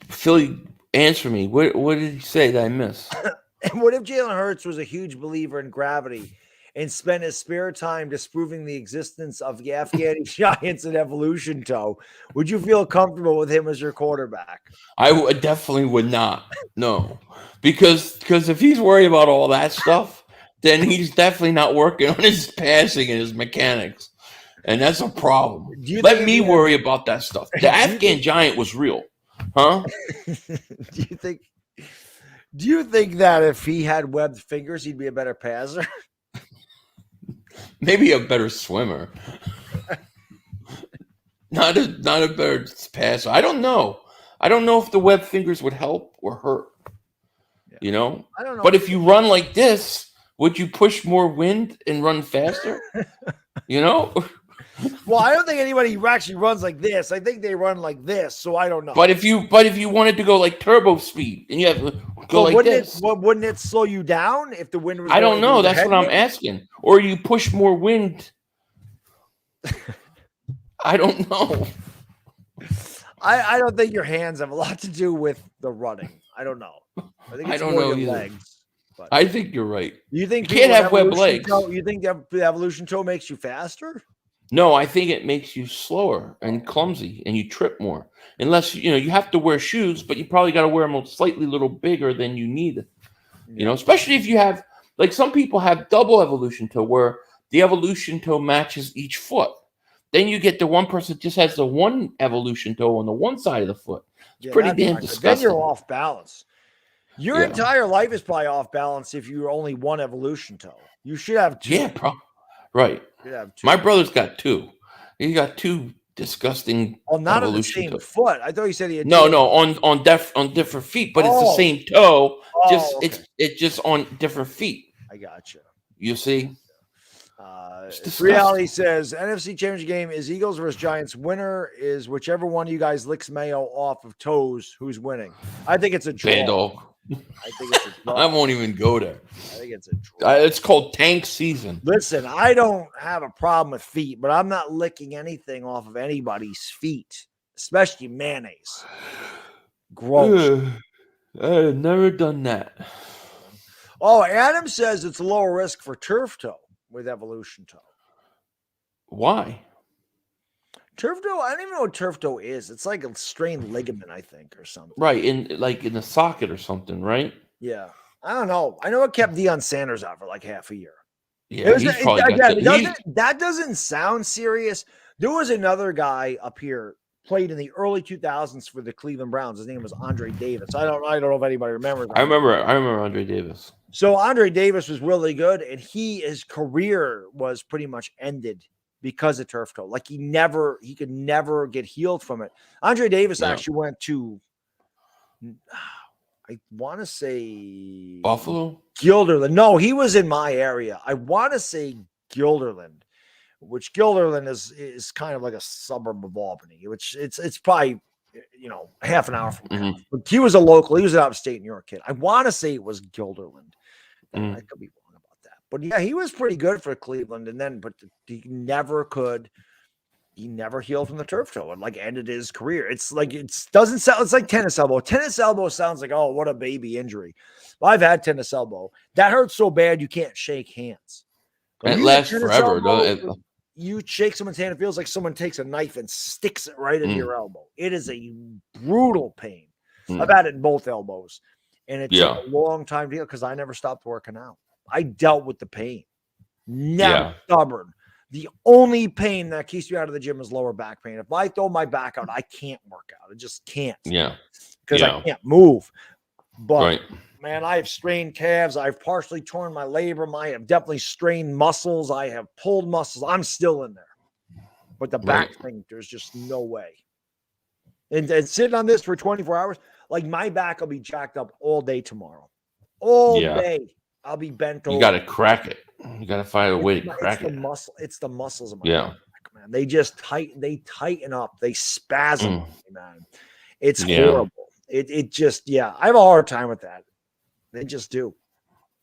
[SPEAKER 2] Philly, answer me. What did he say that I missed?
[SPEAKER 1] And what if Jalen Hurts was a huge believer in gravity and spent his spare time disproving the existence of the Afghani Giants and evolution toe? Would you feel comfortable with him as your quarterback?
[SPEAKER 2] I definitely would not. No, because if he's worried about all that stuff, then he's definitely not working on his passing and his mechanics. And that's a problem. Let me worry about that stuff. The Afghan Giant was real. Huh?
[SPEAKER 1] Do you think that if he had webbed fingers, he'd be a better passer?
[SPEAKER 2] Maybe a better swimmer. not a better pass. I don't know. I don't know if the web fingers would help or hurt. Yeah.
[SPEAKER 1] I don't know.
[SPEAKER 2] But if you run like this, would you push more wind and run faster?
[SPEAKER 1] Well, I don't think anybody actually runs like this. I think they run like this, so I don't know.
[SPEAKER 2] But if you wanted to go like turbo speed and you have to go like this,
[SPEAKER 1] wouldn't it slow you down if the wind was?
[SPEAKER 2] I don't know. That's what I'm asking. Or you push more wind. I don't know.
[SPEAKER 1] I don't think your hands have a lot to do with the running. I don't know. I think it's more your legs. But
[SPEAKER 2] I think you're right.
[SPEAKER 1] You think
[SPEAKER 2] you can't have web legs?
[SPEAKER 1] You think the evolution toe makes you faster?
[SPEAKER 2] No, I think it makes you slower and clumsy, and you trip more. Unless you have to wear shoes, but you probably got to wear them slightly little bigger than you need. Especially if you have, like, some people have double evolution toe, where the evolution toe matches each foot. Then you get the one person that just has the one evolution toe on the one side of the foot. It's pretty damn disgusting.
[SPEAKER 1] Then you're off balance. Your entire life is probably off balance if you're only one evolution toe. You should have two.
[SPEAKER 2] Yeah, right. My brother's got two. He got two disgusting.
[SPEAKER 1] Oh, not on the same foot. I thought you said he had
[SPEAKER 2] no, on different feet, but it's the same toe. It's just on different feet.
[SPEAKER 1] I got you.
[SPEAKER 2] You see.
[SPEAKER 1] Reality says NFC Championship game is Eagles versus Giants. Winner is whichever one of you guys licks mayo off of toes. Who's winning? I think it's a draw.
[SPEAKER 2] Baddog.
[SPEAKER 1] I think it's a draw.
[SPEAKER 2] I won't even go there.
[SPEAKER 1] I think it's a draw.
[SPEAKER 2] It's called tank season.
[SPEAKER 1] Listen, I don't have a problem with feet, but I'm not licking anything off of anybody's feet, especially mayonnaise. Gross.
[SPEAKER 2] I've never done that.
[SPEAKER 1] Oh, Adam says it's a lower risk for turf toe with evolution toe.
[SPEAKER 2] Why?
[SPEAKER 1] Turf toe? I don't even know what turf toe is. It's like a strained ligament, I think, or something.
[SPEAKER 2] Right, in the socket or something, right?
[SPEAKER 1] Yeah. I don't know. I know it kept Deion Sanders out for like half a year.
[SPEAKER 2] Yeah,
[SPEAKER 1] that doesn't sound serious. There was another guy up here, played in the early 2000s for the Cleveland Browns. His name was Andre Davis. I don't know if anybody remembers.
[SPEAKER 2] I remember Andre Davis.
[SPEAKER 1] So Andre Davis was really good, and his career was pretty much ended because of turf toe. Like he could never get healed from it. Andre Davis actually went to, I want to say
[SPEAKER 2] Buffalo,
[SPEAKER 1] Guilderland. No, he was in my area. I want to say Guilderland, which Guilderland is kind of like a suburb of Albany, which it's probably half an hour from now. But he was a local. He was an upstate New York kid. I want to say it was Guilderland. I could be wrong about that. But yeah, he was pretty good for Cleveland. But he never healed from the turf toe and ended his career. It's like, doesn't sound, it's like tennis elbow. Tennis elbow sounds like, oh, what a baby injury. Well, I've had tennis elbow. That hurts so bad you can't shake hands.
[SPEAKER 2] It lasts forever.
[SPEAKER 1] You shake someone's hand, it feels like someone takes a knife and sticks it right into your elbow. It is a brutal pain. I've had it in both elbows. And it took a long time to heal because I never stopped working out. I dealt with the pain. Never stubborn. The only pain that keeps me out of the gym is lower back pain. If I throw my back out, I can't work out. I just can't.
[SPEAKER 2] Yeah.
[SPEAKER 1] Because I can't move. But man, I have strained calves. I've partially torn my labrum. I have definitely strained muscles. I have pulled muscles. I'm still in there. But the back thing, there's just no way. And sitting on this for 24 hours, like my back will be jacked up all day tomorrow. All day. I'll be bent over.
[SPEAKER 2] You got to crack it. You got to find a way to crack it.
[SPEAKER 1] It's the muscles of my back, man. They just tighten up. They spasm, man. It's horrible. It just, I have a hard time with that. They just do.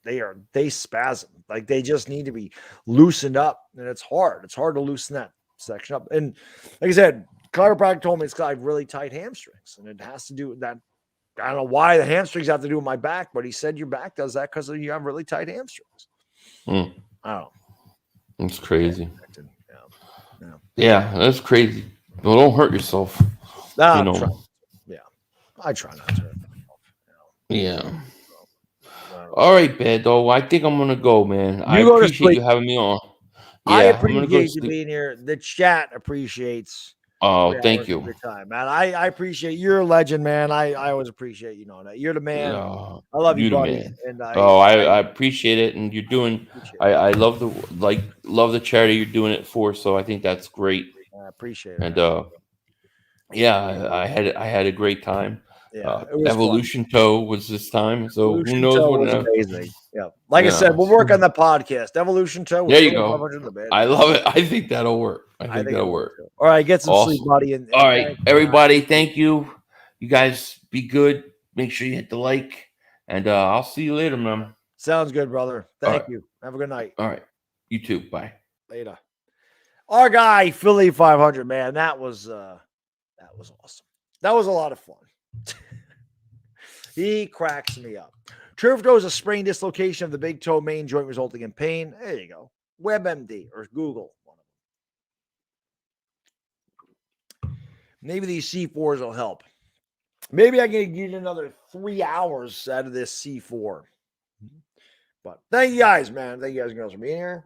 [SPEAKER 1] They spasm. Like they just need to be loosened up. And it's hard. It's hard to loosen that section up. And like I said, chiropractor told me it's got really tight hamstrings. And it has to do with that. I don't know why the hamstrings have to do with my back, but he said your back does that because you have really tight hamstrings. I don't know.
[SPEAKER 2] That's crazy. Yeah, that's crazy. Well, don't hurt yourself.
[SPEAKER 1] I try not to.
[SPEAKER 2] Yeah. All right, Baddog. I think I'm gonna go, man. I appreciate you having me on. Yeah,
[SPEAKER 1] I appreciate you being here. The chat appreciates.
[SPEAKER 2] Oh, thank you.
[SPEAKER 1] Your time, man. I appreciate you're a legend, man. I always appreciate you knowing that. You're the man. I love you, buddy.
[SPEAKER 2] Man. And I appreciate it. And you're doing I love the charity you're doing it for. So I think that's great.
[SPEAKER 1] I appreciate it.
[SPEAKER 2] And Yeah, I had a great time.
[SPEAKER 1] Yeah, it was fun.
[SPEAKER 2] Evolution Toe was this time, so who
[SPEAKER 1] Evolution
[SPEAKER 2] knows
[SPEAKER 1] Toe
[SPEAKER 2] what?
[SPEAKER 1] was amazing. Yeah, like I said,
[SPEAKER 2] Yeah,
[SPEAKER 1] we'll work on the podcast. Evolution Toe with
[SPEAKER 2] there you
[SPEAKER 1] Philly
[SPEAKER 2] go.
[SPEAKER 1] 500 the bad
[SPEAKER 2] I
[SPEAKER 1] dog.
[SPEAKER 2] love it. I think that'll work. I
[SPEAKER 1] I
[SPEAKER 2] think
[SPEAKER 1] think it
[SPEAKER 2] that'll
[SPEAKER 1] will
[SPEAKER 2] work.
[SPEAKER 1] too. All right, get some sleep,
[SPEAKER 2] Awesome.
[SPEAKER 1] buddy, and
[SPEAKER 2] All right,
[SPEAKER 1] thanks for
[SPEAKER 2] everybody. Thank you. You guys be good. Make sure you hit the like, and I'll see you later, man.
[SPEAKER 1] Sounds good, brother.
[SPEAKER 2] All
[SPEAKER 1] Thank
[SPEAKER 2] right.
[SPEAKER 1] you. Have a good night.
[SPEAKER 2] All right. You too. Bye.
[SPEAKER 1] Later. Our guy, Philly 500, man, that was awesome. That was a lot of fun. He cracks me up. Turf toe is a sprained dislocation of the big toe main joint resulting in pain. There you go. WebMD or Google. Maybe these C4s will help. Maybe I can get another 3 hours out of this C4. But thank you guys, man. Thank you guys and girls for being here.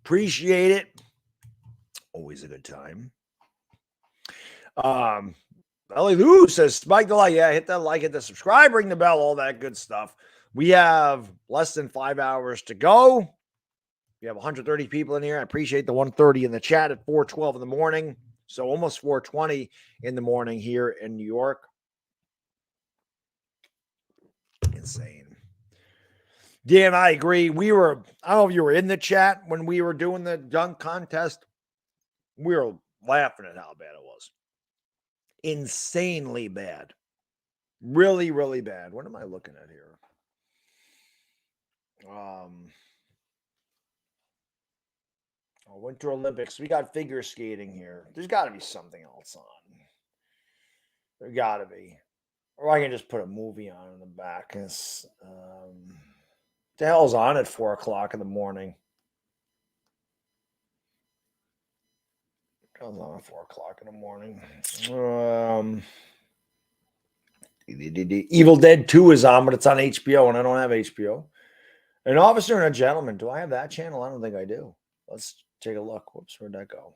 [SPEAKER 1] Appreciate it. Always a good time. Ellie Lou says, spike the like. Yeah, hit that like, hit the subscribe, ring the bell, all that good stuff. We have less than 5 hours to go. We have 130 people in here. I appreciate the 130 in the chat at 4:12 in the morning. So almost 4:20 in the morning here in New York. Insane. Dan, I agree. I don't know if you were in the chat when we were doing the dunk contest. We were laughing at how bad it was. Insanely bad. Really, really bad. What am I looking at here? Winter Olympics. We got figure skating here. There's got to be something else on. There got to be. Or I can just put a movie on in the back. The hell's on at 4 o'clock in the morning? Hell's on at 4 o'clock in the morning. Evil Dead 2 is on, but it's on HBO, and I don't have HBO. An Officer and a Gentleman. Do I have that channel? I don't think I do. Let's take a look. Whoops, where'd that go?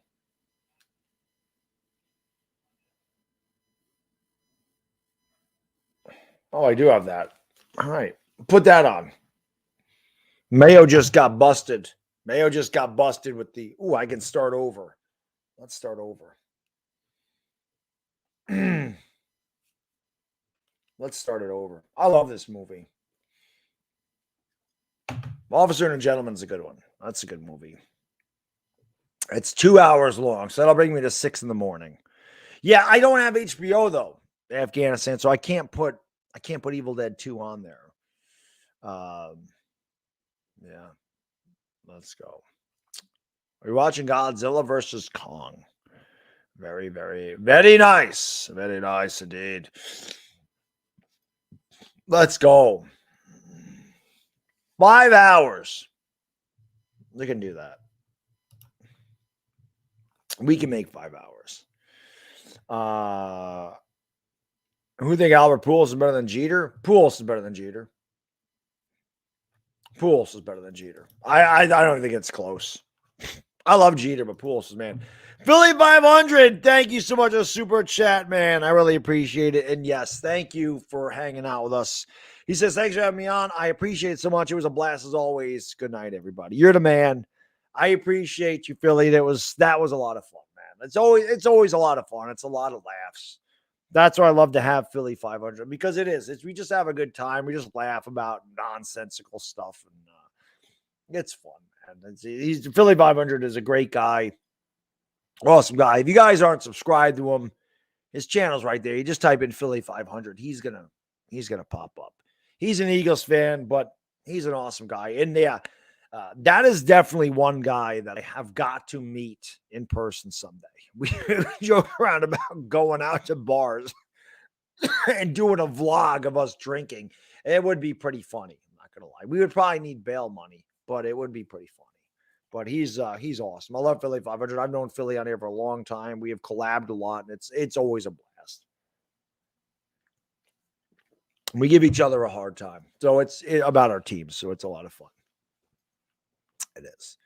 [SPEAKER 1] Oh, I do have that. All right. Put that on. Mayo just got busted. With the... Ooh, I can start over. Let's start over. Let's start it over. I love this movie. Officer and a Gentleman's a good one. That's a good movie. It's 2 hours long, so that'll bring me to 6 in the morning. Yeah, I don't have HBO though, Afghanistan, so I can't put Evil Dead 2 on there. Yeah. Let's go. Are you watching Godzilla versus Kong? Very, very, very nice. Very nice indeed. Let's go. 5 hours. We can do that. We can make 5 hours. Who think Albert Pujols is better than Jeter? Pujols is better than Jeter. I don't think it's close. I love Jeter, but Pujols is, man. Philly 500, thank you so much for the super chat, man. I really appreciate it. And yes, thank you for hanging out with us. He says, thanks for having me on. I appreciate it so much. It was a blast as always. Good night, everybody. You're the man. I appreciate you, Philly. That was a lot of fun, man. It's always a lot of fun. It's a lot of laughs. That's why I love to have Philly 500, because it is. We just have a good time. We just laugh about nonsensical stuff, and it's fun, man. Philly 500 is a great guy, awesome guy. If you guys aren't subscribed to him, his channel's right there. You just type in Philly 500. He's gonna pop up. He's an Eagles fan, but he's an awesome guy. And yeah, that is definitely one guy that I have got to meet in person someday. We joke around about going out to bars and doing a vlog of us drinking. It would be pretty funny. I'm not gonna lie. We would probably need bail money, but it would be pretty funny. But he's awesome. I love Philly 500. I've known Philly on here for a long time. We have collabed a lot, and it's always a blast. We give each other a hard time. So it's about our teams. So it's a lot of fun. It is.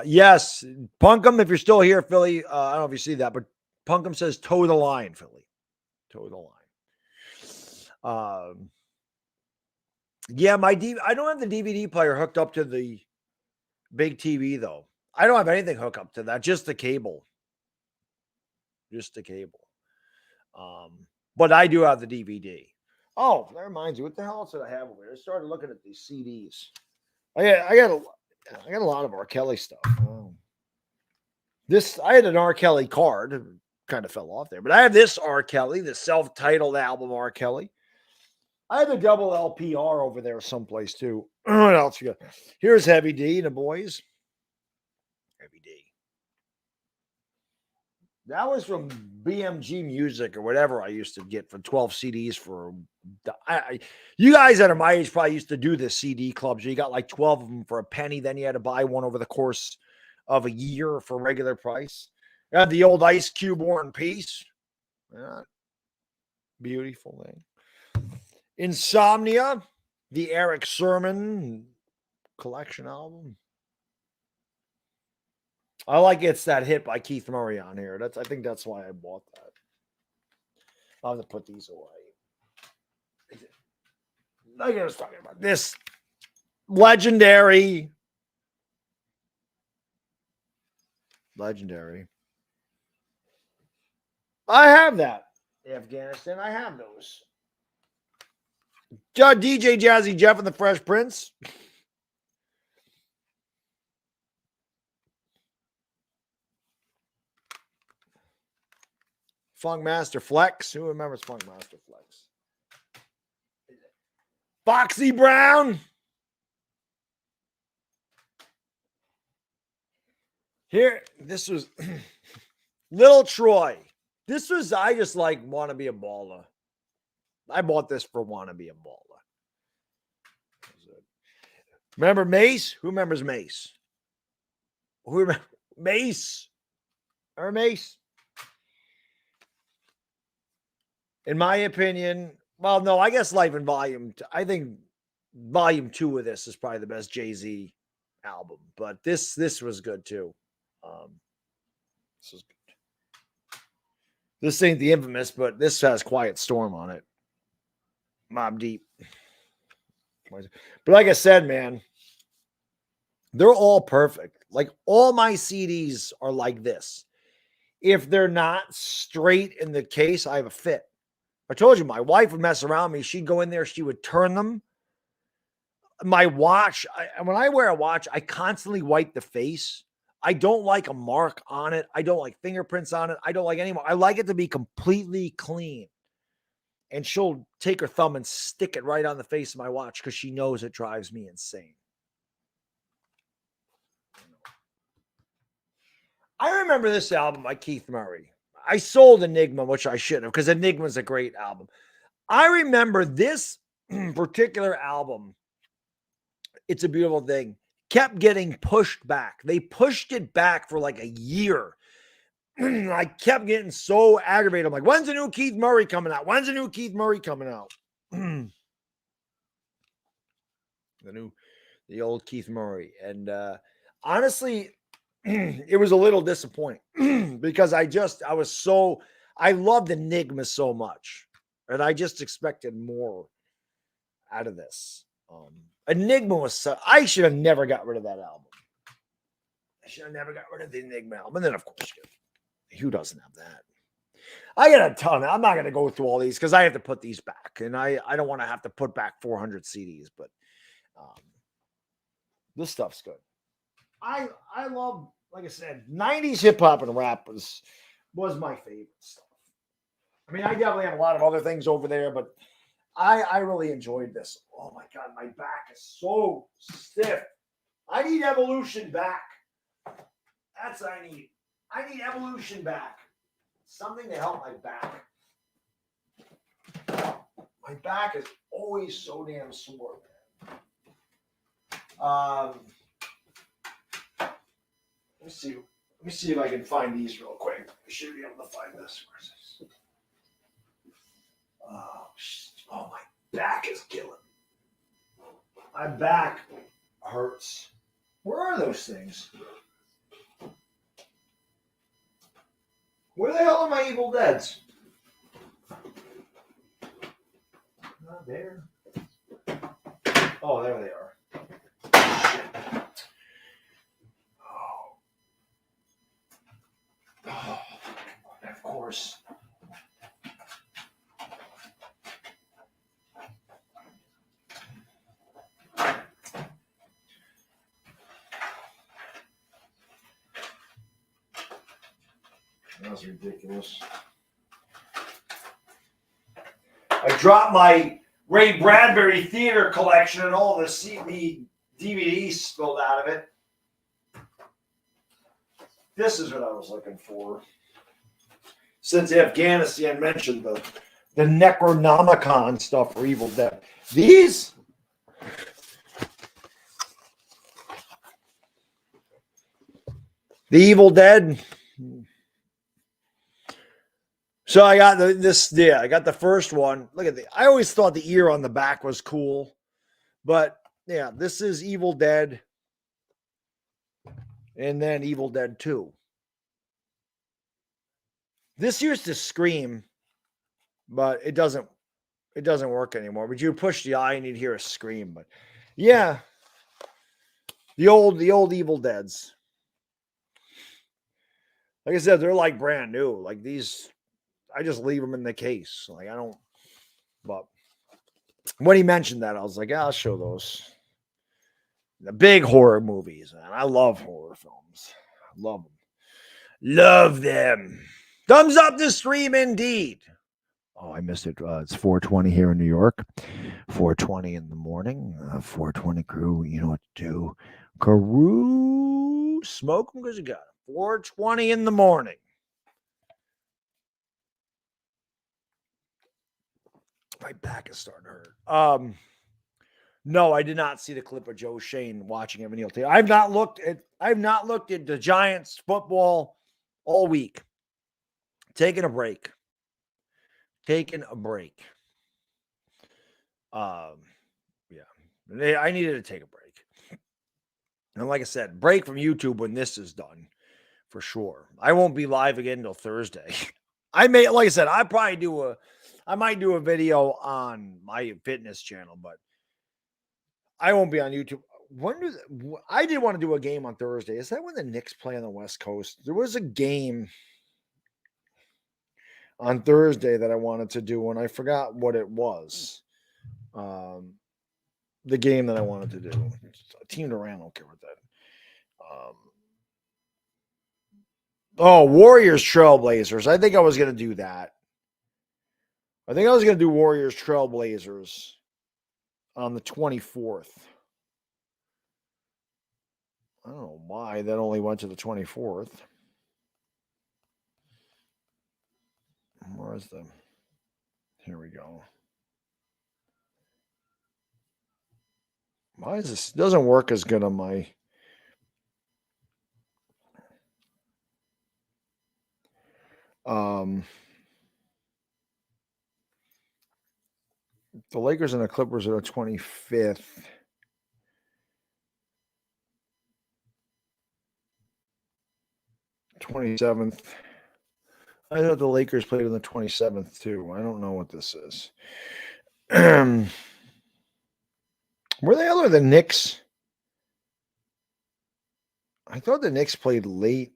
[SPEAKER 1] Yes, Punkum, if you're still here, Philly, I don't know if you see that, but Punkum says toe the line, Philly. Toe the line. Yeah, I don't have the DVD player hooked up to the big TV, though. I don't have anything hooked up to that, just the cable. just the cable. But I do have the DVD. Oh, that reminds you, what the hell else did I have over here? I started looking at these CDs. I got a lot of R. Kelly stuff. I had an R. Kelly card. It kind of fell off there, but I have this R. Kelly, the self-titled album R. Kelly. I have a double LPR over there someplace too. What else you got? Here's Heavy D and the boys. Heavy D. That was from BMG Music or whatever I used to get for 12 CDs for. You guys that are my age probably used to do the CD clubs. You got like 12 of them for a penny. Then you had to buy one over the course of a year for regular price. You had the old Ice Cube War and Peace. Yeah. Beautiful thing. Insomnia, the Eric Sermon collection album. I like It's That Hit by Keith Murray on here. I think that's why I bought that. I'll have to put these away. Like I was talking about this legendary. I have that. Afghanistan. I have those. DJ Jazzy Jeff and the Fresh Prince. Funk Master Flex. Who remembers Funk Master Flex? Foxy Brown. Here, this was Little Troy. This was, I just like Want to Be a Baller. I bought this for Want to Be a Baller. Remember Mace? Who remembers Mace? Who remembers Mace? Or Mace? In my opinion, well, no, I guess Life in Volume. I think Volume 2 of this is probably the best Jay-Z album, but this was good too. This was good. This ain't the Infamous, but this has Quiet Storm on it. Mobb Deep. But like I said, man, they're all perfect. Like all my CDs are like this. If they're not straight in the case, I have a fit. I told you, my wife would mess around me. She'd go in there. She would turn them. My watch, when I wear a watch, I constantly wipe the face. I don't like a mark on it. I don't like fingerprints on it. I don't like any more. I like it to be completely clean. And she'll take her thumb and stick it right on the face of my watch because she knows it drives me insane. I remember this album by Keith Murray. I sold Enigma, which I shouldn't have, because Enigma's a great album. I remember this particular album, It's a Beautiful Thing, kept getting pushed back. They pushed it back for like a year. I kept getting so aggravated. I'm like, when's the new Keith Murray coming out? When's the new Keith Murray coming out? The old Keith Murray. And honestly, it was a little disappointing because I loved Enigma so much. And I just expected more out of this. Enigma I should have never got rid of that album. I should have never got rid of the Enigma album. And then, of course, who doesn't have that? I got a ton. I'm not going to go through all these because I have to put these back. And I don't want to have to put back 400 CDs. But this stuff's good. I love, like I said, 90s hip-hop and rap was my favorite stuff. I mean, I definitely have a lot of other things over there, but I really enjoyed this. Oh, my God, my back is so stiff. I need Evolution back. That's what I need. I need Evolution back. Something to help my back. My back is always so damn sore, man. Let me see if I can find these real quick. I should be able to find this. Where's this? Oh, my back is killing me. My back hurts. Where are those things? Where the hell are my Evil Deads? Not there. Oh, there they are. Shit. Oh, of course. course. That was ridiculous. I dropped my Ray Bradbury theater collection and all the DVDs spilled out of it. This is what I was looking for. Since Afghanistan mentioned the Necronomicon stuff for Evil Dead. These? The Evil Dead. So I got I got the first one. Look at I always thought the ear on the back was cool. But yeah, this is Evil Dead. And then Evil Dead 2. This used to scream, but it doesn't work anymore. But you push the eye and you'd hear a scream. But yeah. The old Evil Deads. Like I said, they're like brand new. Like these, I just leave them in the case. Like I don't, but when he mentioned that, I was like, yeah, I'll show those. The big horror movies, man. I love horror films. I love them. Love them. Thumbs up the stream indeed. Oh, I missed it. It's 4:20 here in New York. 4:20 in the morning. 4:20 crew, you know what to do. Crew, smoke them because you got them. 4:20 in the morning. My back is starting to hurt. No, I did not see the clip of Joe Shane watching Evan Neal. I've not looked at the Giants football all week. Taking a break. Yeah. I needed to take a break. And like I said, break from YouTube when this is done. For sure. I won't be live again until Thursday. I might do a video on my fitness channel, but I won't be on YouTube. I did want to do a game on Thursday. Is that when the Knicks play on the West Coast? There was a game on Thursday that I wanted to do, and I forgot what it was. The game that I wanted to do. Team Durant, I don't care what that. Warriors Trailblazers. I think I was going to do that. I think I was going to do Warriors Trailblazers on the 24th. I don't know why that only went to the 24th. Where's the... Here we go. Why is this? It doesn't work as good on my... The Lakers and the Clippers are the 25th. '27th. I thought the Lakers played on the 27th too. I don't know what this is. Were they other than Knicks? I thought the Knicks played late.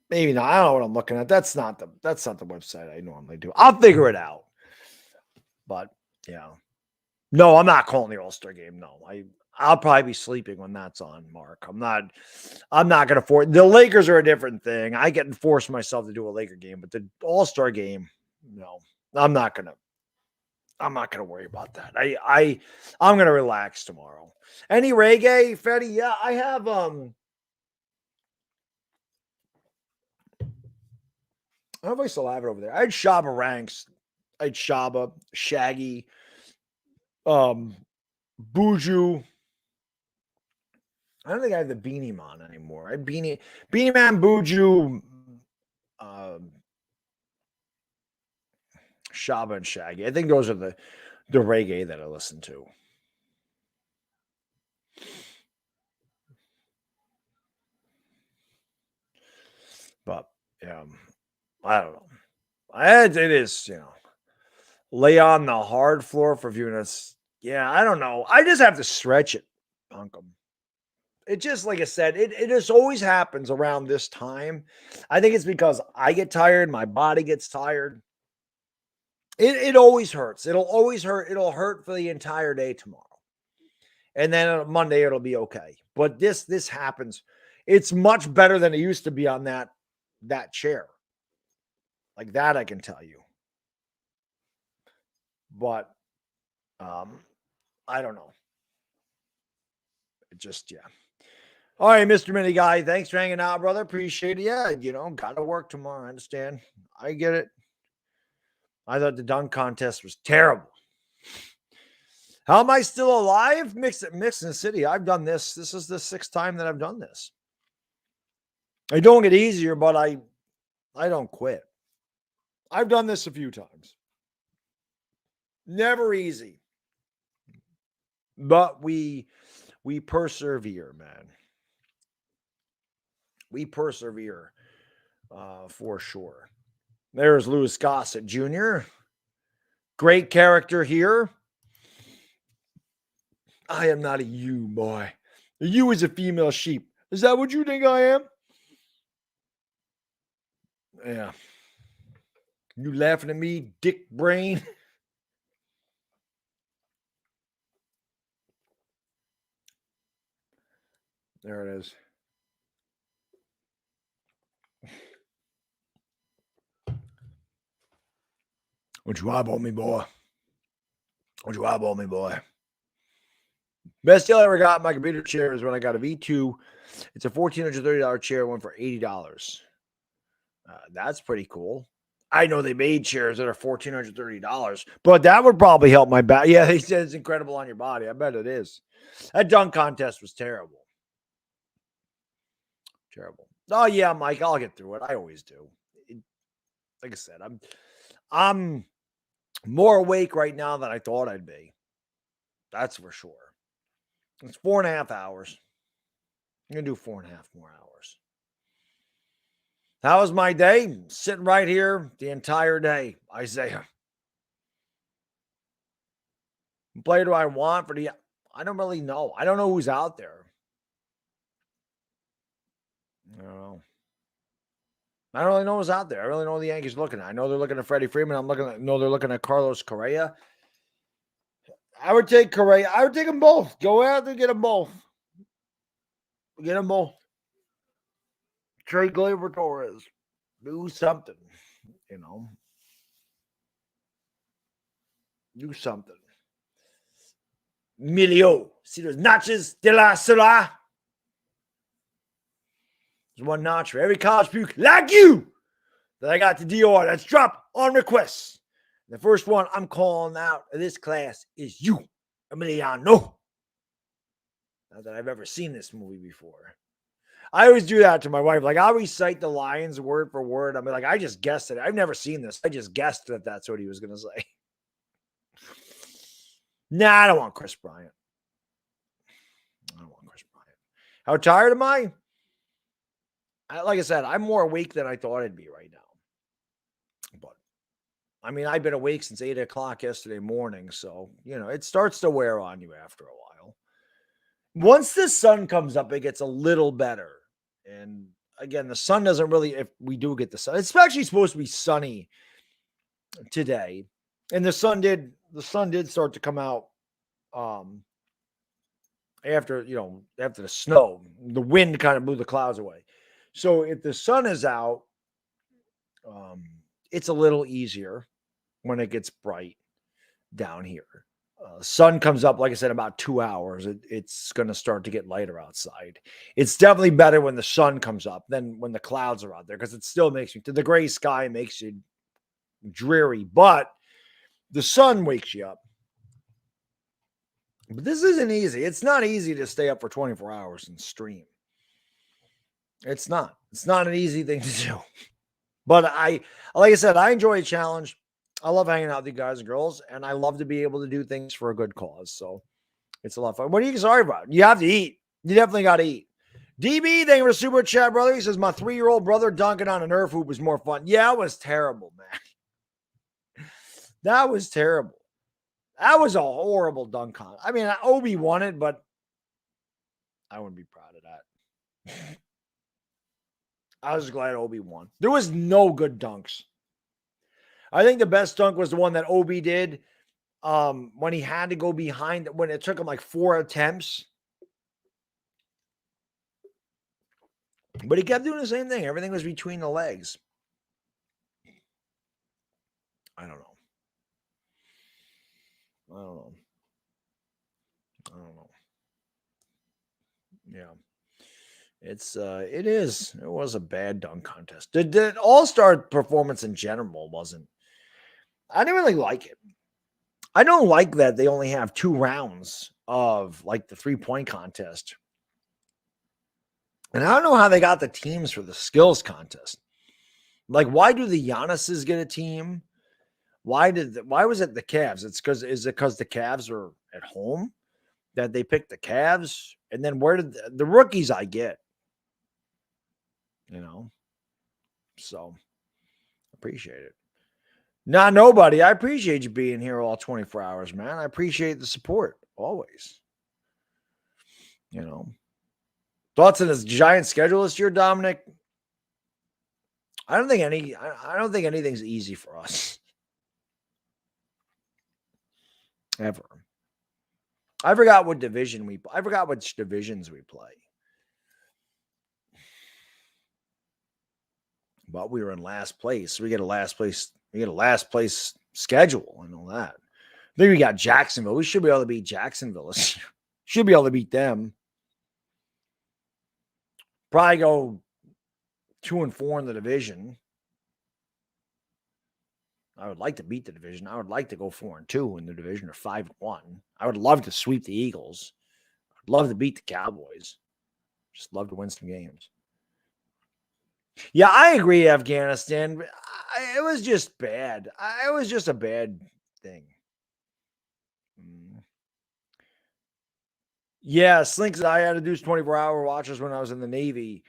[SPEAKER 1] Maybe not. I don't know what I'm looking at. That's not the website I normally do. I'll figure it out. But yeah. No, I'm not calling the All-Star game. No. I'll probably be sleeping when that's on, Mark. I'm not going to force. The Lakers are a different thing. I get to force myself to do a Laker game, but the All-Star game, no. I'm not going to worry about that. I'm going to relax tomorrow. Any reggae, Fetty? Yeah, I have I don't know if I still have it over there. I had Shabba Ranks. I had Shabba, Shaggy, Buju. I don't think I have the Beanie Man anymore. I had Beanie Man, Buju, Shabba, and Shaggy. I think those are the reggae that I listen to. But yeah, I don't know. It is, lay on the hard floor for a few minutes. Yeah, I don't know. I just have to stretch it, punk 'em. it just, like I said, it just always happens around this time. I think it's because I get tired, my body gets tired. It always hurts. It'll always hurt. It'll hurt for the entire day tomorrow. And then on Monday it'll be okay. But this happens. It's much better than it used to be on that chair. Like that I can tell you. But I don't know. It just, yeah. All right, Mr. Mini Guy. Thanks for hanging out, brother. Appreciate it. Yeah, gotta work tomorrow. I understand. I get it. I thought the dunk contest was terrible. How am I still alive? Mixing City. I've done this. This is the 6th time that I've done this. I don't get easier, but I don't quit. I've done this a few times. Never easy. But we persevere, man. We persevere for sure. There's Louis Gossett Jr. Great character here. I am not a ewe, boy. A ewe is a female sheep. Is that what you think I am? Yeah. You laughing at me, dick brain? There it is. What you eyeball me, boy? What you eyeball me, boy? Best deal I ever got in my computer chair is when I got a V2. It's a $1,430 chair, one for $80. That's pretty cool. I know they made chairs that are $1,430, but that would probably help my back. Yeah, they said it's incredible on your body. I bet it is. That dunk contest was terrible. Terrible. Oh yeah, Mike, I'll get through it. I always do. Like I said, I'm more awake right now than I thought I'd be. That's for sure. It's 4.5 hours. I'm going to do 4.5 more hours. How was my day? Sitting right here the entire day, Isaiah. What player do I want for the... I don't really know. I don't know who's out there. I don't know. I don't really know who's out there. I really know the Yankees looking at. I know they're looking at Freddie Freeman. They're looking at Carlos Correa. I would take Correa. I would take them both. Go out there and get them both. Get them both. Trade Gleyber Torres. Do something. Do something. Emilio. See those notches de la Sola? There's one notch for every college puke like you that I got to Dior that's dropped on request. The first one I'm calling out of this class is you, Emiliano. Not that I've ever seen this movie before. I always do that to my wife. Like, I'll recite the lines word for word. I mean, like, I just guessed it. I've never seen this. I just guessed that that's what he was going to say. Nah, I don't want Chris Bryant. I don't want Chris Bryant. How tired am I? Like I said, I'm more awake than I thought I'd be right now. But, I mean, I've been awake since 8 o'clock yesterday morning. So, it starts to wear on you after a while. Once the sun comes up, it gets a little better. And, again, the sun doesn't really, if we do get the sun, it's actually supposed to be sunny today. And the sun did start to come out after the snow. The wind kind of blew the clouds away. So if the sun is out, it's a little easier when it gets bright down here. Sun comes up, like I said, about 2 hours. It's going to start to get lighter outside. It's definitely better when the sun comes up than when the clouds are out there, because it still makes the gray sky makes you dreary, but the sun wakes you up. But this isn't easy. It's not easy to stay up for 24 hours and stream. It's not an easy thing to do. But like I said, I enjoy a challenge. I love hanging out with you guys and girls, and I love to be able to do things for a good cause. So it's a lot of fun. What are you sorry about? You have to eat. You definitely got to eat. DB, thank you for super chat, brother. He says, my 3-year-old brother dunking on a Nerf hoop was more fun. Yeah, it was terrible, man. That was terrible. That was a horrible dunk on. I mean, Obi won it, but I wouldn't be proud of I was glad Obi won. There was no good dunks. I think the best dunk was the one that Obi did when he had to go behind, when it took him like 4 attempts. But he kept doing the same thing. Everything was between the legs. I don't know. Yeah. It was a bad dunk contest. The All-Star performance in general wasn't. I didn't really like it. I don't like that they only have 2 rounds of like the 3-point contest. And I don't know how they got the teams for the skills contest. Like, why do the Giannis's get a team? Why was it the Cavs? Is it because the Cavs are at home that they picked the Cavs? And then where did the rookies I get? So appreciate it. Not nobody. I appreciate you being here all 24 hours, man. I appreciate the support always. Thoughts on this giant schedule this year, Dominic? I don't think anything's easy for us. Ever. I forgot which divisions we play. But we were in last place. We get a last place schedule. I know that. I think we got Jacksonville. We should be able to beat Jacksonville this year. Should be able to beat them. Probably go 2-4 in the division. I would like to beat the division. I would like to go 4-2 in the division or 5-1. I would love to sweep the Eagles. I'd love to beat the Cowboys. Just love to win some games. Yeah, I agree, Afghanistan. It was just bad. It was just a bad thing. Yeah, Slinks, I had to do 24-hour watches when I was in the Navy.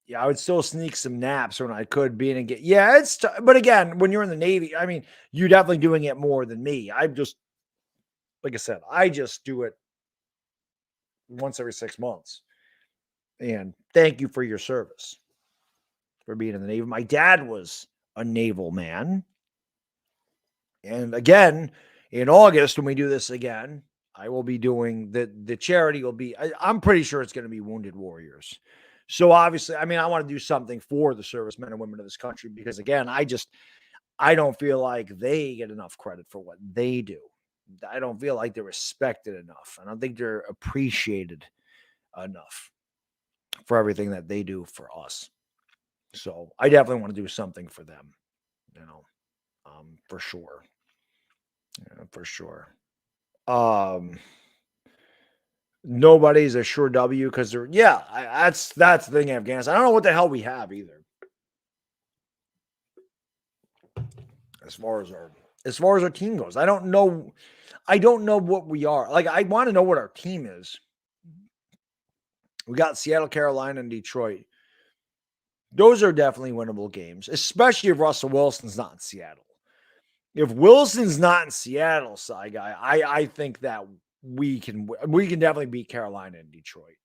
[SPEAKER 1] Yeah, I would still sneak some naps when I could be in and get. Yeah, but again, when you're in the Navy, I mean, you're definitely doing it more than me. I'm just, like I said, I just do it once every 6 months. And thank you for your service, for being in the Navy. My dad was a naval man. And again, in August, when we do this again, I will be doing the charity will be, I'm pretty sure it's going to be Wounded Warriors. So obviously, I mean, I want to do something for the servicemen and women of this country because again, I don't feel like they get enough credit for what they do. I don't feel like they're respected enough. I don't think they're appreciated enough for everything that they do for us. So I definitely want to do something for them, for sure. Yeah, for sure. Nobody's a sure W because they're that's the thing in Afghanistan. I don't know what the hell we have either. As far as our team goes, I don't know what we are. Like, I want to know what our team is. We got Seattle, Carolina, and Detroit. Those are definitely winnable games, especially if Russell Wilson's not in Seattle. If Wilson's not in Seattle, Cy Guy, I think that we can definitely beat Carolina and Detroit.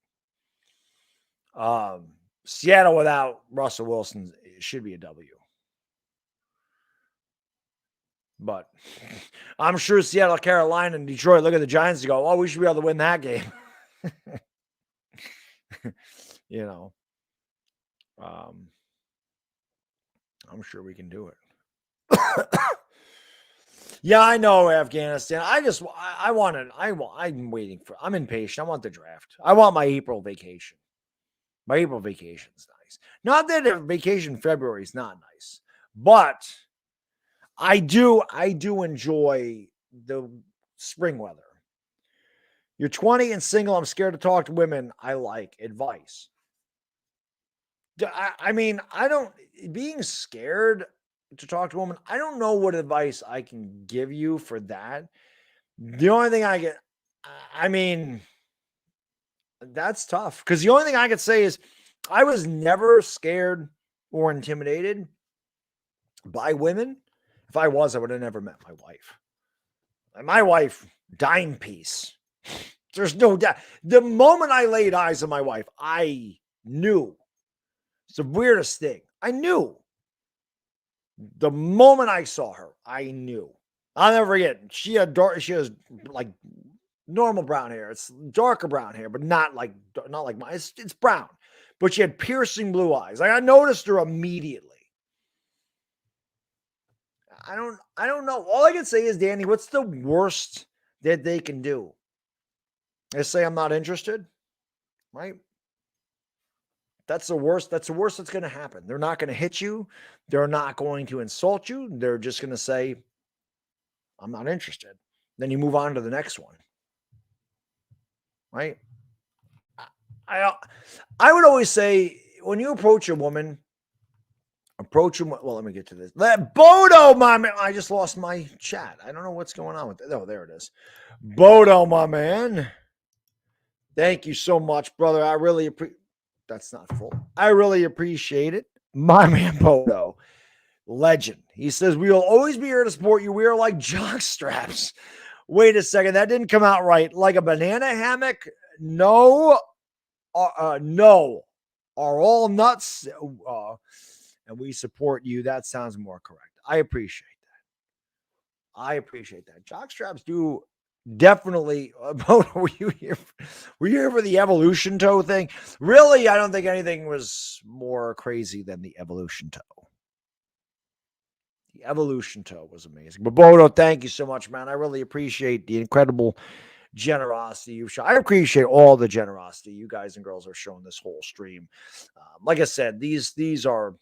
[SPEAKER 1] Seattle without Russell Wilson should be a W. But I'm sure Seattle, Carolina, and Detroit look at the Giants and go, oh, we should be able to win that game. I'm sure we can do it. Yeah, I know, Afghanistan. I'm waiting for, I'm impatient. I want the draft. I want my April vacation. My April vacation is nice. Not that a vacation in February is not nice, but I do enjoy the spring weather. You're 20 and single. I'm scared to talk to women. I like advice. I mean, being scared to talk to a woman, I don't know what advice I can give you for that. The only thing I get, I mean, that's tough because the only thing I could say is I was never scared or intimidated by women. If I was, I would have never met my wife. My wife, dime piece. There's no doubt. The moment I laid eyes on my wife, I Knew. It's the weirdest thing. I knew. The moment I saw her, I knew. I'll never forget. She has like normal brown hair. It's darker brown hair, but not like mine. It's brown. But she had piercing blue eyes. Like I noticed her immediately. I don't know. All I can say is, Danny, what's the worst that they can do? They say I'm not interested, right? That's the worst. That's the worst that's going to happen. They're not going to hit you. They're not going to insult you. They're just going to say, I'm not interested. Then you move on to the next one, right? I would always say when you approach a woman, well, let me get to this. Bodo, my man. I just lost my chat. I don't know what's going on with it. Oh, there it is. Bodo, my man. Thank you so much, brother. I really appreciate. That's not full. I really appreciate it. My man, Bodo. Legend. He says, we will always be here to support you. We are like jock straps. Wait a second. That didn't come out right. Like a banana hammock? No. No. Are all nuts? And we support you. That sounds more correct. I appreciate that. Jock straps do definitely. Were you here for the evolution toe thing? Really, I don't think anything was more crazy than the evolution toe. The evolution toe was amazing. But Bodo, thank you so much, man. I really appreciate the incredible generosity you've shown. I appreciate all the generosity you guys and girls are showing this whole stream. Like I said, these are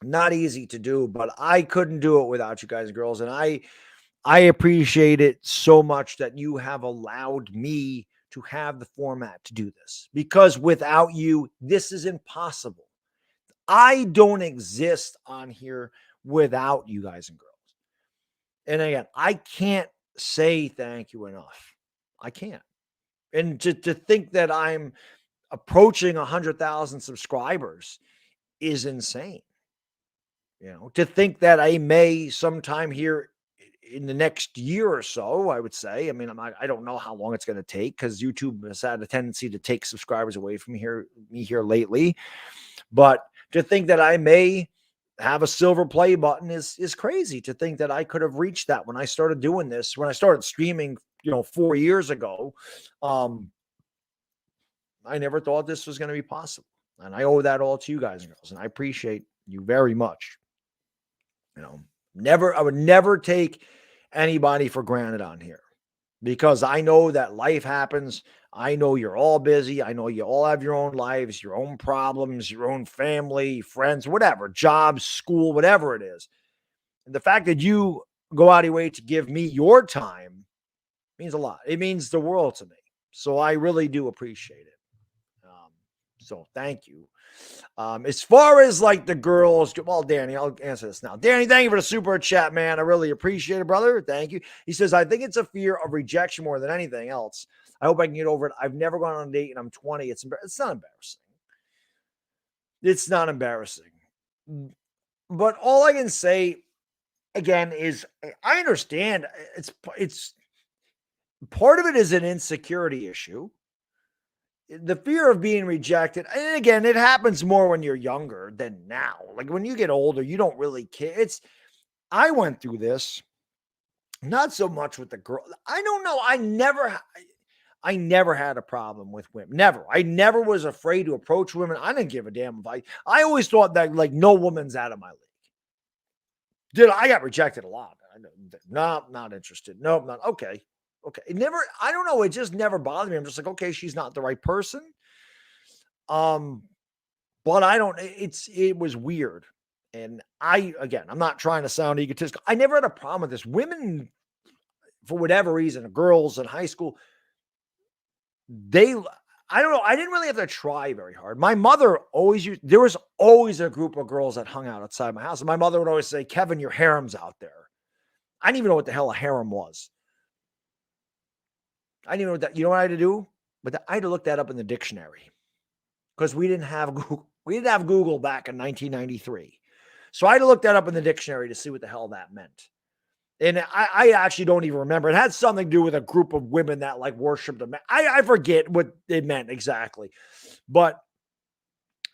[SPEAKER 1] not easy to do, but I couldn't do it without you guys and girls. And I appreciate it so much that you have allowed me to have the format to do this, because without you, this is impossible. I don't exist on here without you guys and girls. And again, I can't say thank you enough. I can't. And to think that I'm approaching 100,000 subscribers is insane. To think that I may sometime here in the next year or so, I would say. I mean, I don't know how long it's going to take, because YouTube has had a tendency to take subscribers away from me here lately. But to think that I may have a silver play button is crazy. To think that I could have reached that when I started doing this, when I started streaming, 4 years ago. I never thought this was going to be possible. And I owe that all to you guys and girls. And I appreciate you very much. I would never take anybody for granted on here, because I know that life happens. I know you're all busy. I know you all have your own lives, your own problems, your own family, friends, whatever, jobs, school, whatever it is. And the fact that you go out of your way to give me your time means a lot. It means the world to me. So I really do appreciate it. So thank you. As far as like the girls, well, Danny, I'll answer this now. Danny, thank you for the super chat, man. I really appreciate it, brother. Thank you. He says, I think it's a fear of rejection more than anything else. I hope I can get over it. I've never gone on a date and I'm 20. It's not embarrassing. It's not embarrassing. But all I can say again is I understand it's part of it is an insecurity issue. The fear of being rejected. And again, it happens more when you're younger than now. Like when you get older, you don't really care. I went through this, not so much with the girl. I don't know. I never had a problem with women. Never. I never was afraid to approach women. I didn't give a damn if I always thought that like no woman's out of my league. I got rejected a lot. No, not interested. Nope, not okay. Okay. I don't know. It just never bothered me. I'm just like, okay, she's not the right person. But it was weird. And I'm not trying to sound egotistical. I never had a problem with this. Women, for whatever reason, girls in high school, I don't know. I didn't really have to try very hard. My mother there was always a group of girls that hung out outside my house. And my mother would always say, Kevin, your harem's out there. I didn't even know what the hell a harem was. I didn't even know what that, you know what I had to do? But I had to look that up in the dictionary, because we didn't have Google. We didn't have Google back in 1993. So I had to look that up in the dictionary to see what the hell that meant. And I actually don't even remember. It had something to do with a group of women that like worshiped a man. I forget what it meant exactly. But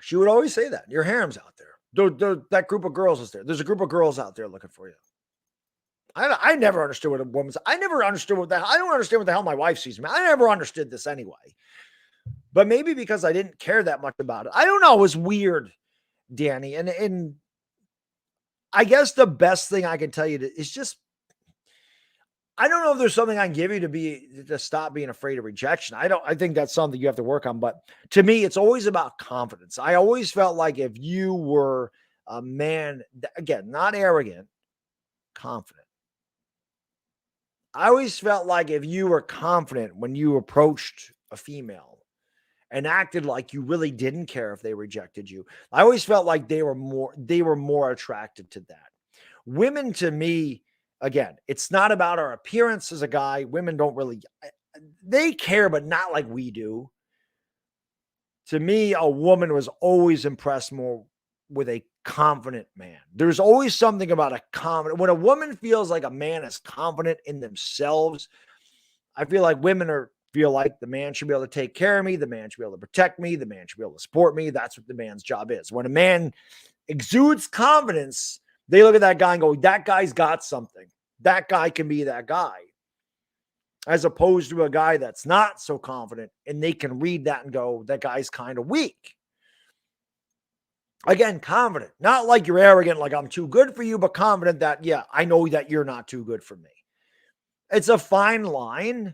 [SPEAKER 1] She would always say that. Your harem's out there. That group of girls is there. There's a group of girls out there looking for you. I never understood what a woman's. I never understood what the hell. I don't understand what the hell my wife sees me. I never understood this anyway. But maybe because I didn't care that much about it. I don't know. It was weird, Danny. And I guess the best thing I can tell you is just, I don't know if there's something I can give you to stop being afraid of rejection. I think that's something you have to work on. But to me, it's always about confidence. I always felt like if you were a man, again, not arrogant, confident. I always felt like if you were confident when you approached a female and acted like you really didn't care if they rejected you, I always felt like they were more attracted to that. Women, to me, again, it's not about our appearance as a guy. Women don't really, they care, but not like we do. To me, a woman was always impressed more with a confident man. There's always something about a confident, when a woman feels like a man is confident in themselves, I feel like women feel like the man should be able to take care of me. The man should be able to protect me. The man should be able to support me. That's what the man's job is. When a man exudes confidence, they look at that guy and go, that guy's got something. That guy can be that guy. As opposed to a guy that's not so confident, and they can read that and go, that guy's kind of weak. Again, confident. Not like you're arrogant, like I'm too good for you, but confident that, yeah, I know that you're not too good for me. It's a fine line.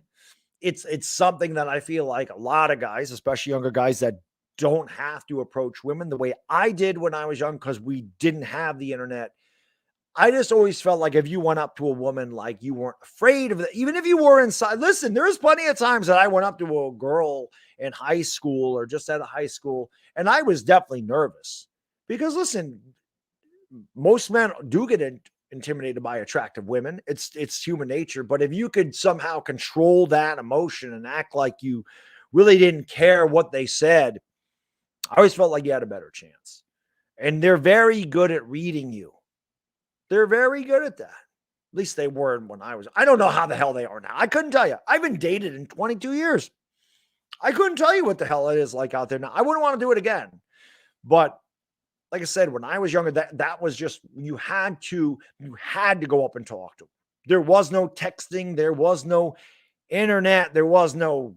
[SPEAKER 1] It's something that I feel like a lot of guys, especially younger guys, that don't have to approach women the way I did when I was young because we didn't have the internet. I just always felt like if you went up to a woman, like you weren't afraid of it, even if you were inside. Listen, there's plenty of times that I went up to a girl in high school or just out of high school, and I was definitely nervous because, listen, most men do get intimidated by attractive women. It's human nature. But if you could somehow control that emotion and act like you really didn't care what they said, I always felt like you had a better chance. And they're very good at reading you. They're very good at that. At least they were when I was. I don't know how the hell they are now. I couldn't tell you. I've been dated in 22 years. I couldn't tell you what the hell it is like out there now. I wouldn't want to do it again. But like I said, when I was younger, that was just, you had to go up and talk to them. There was no texting. There was no internet. There was no,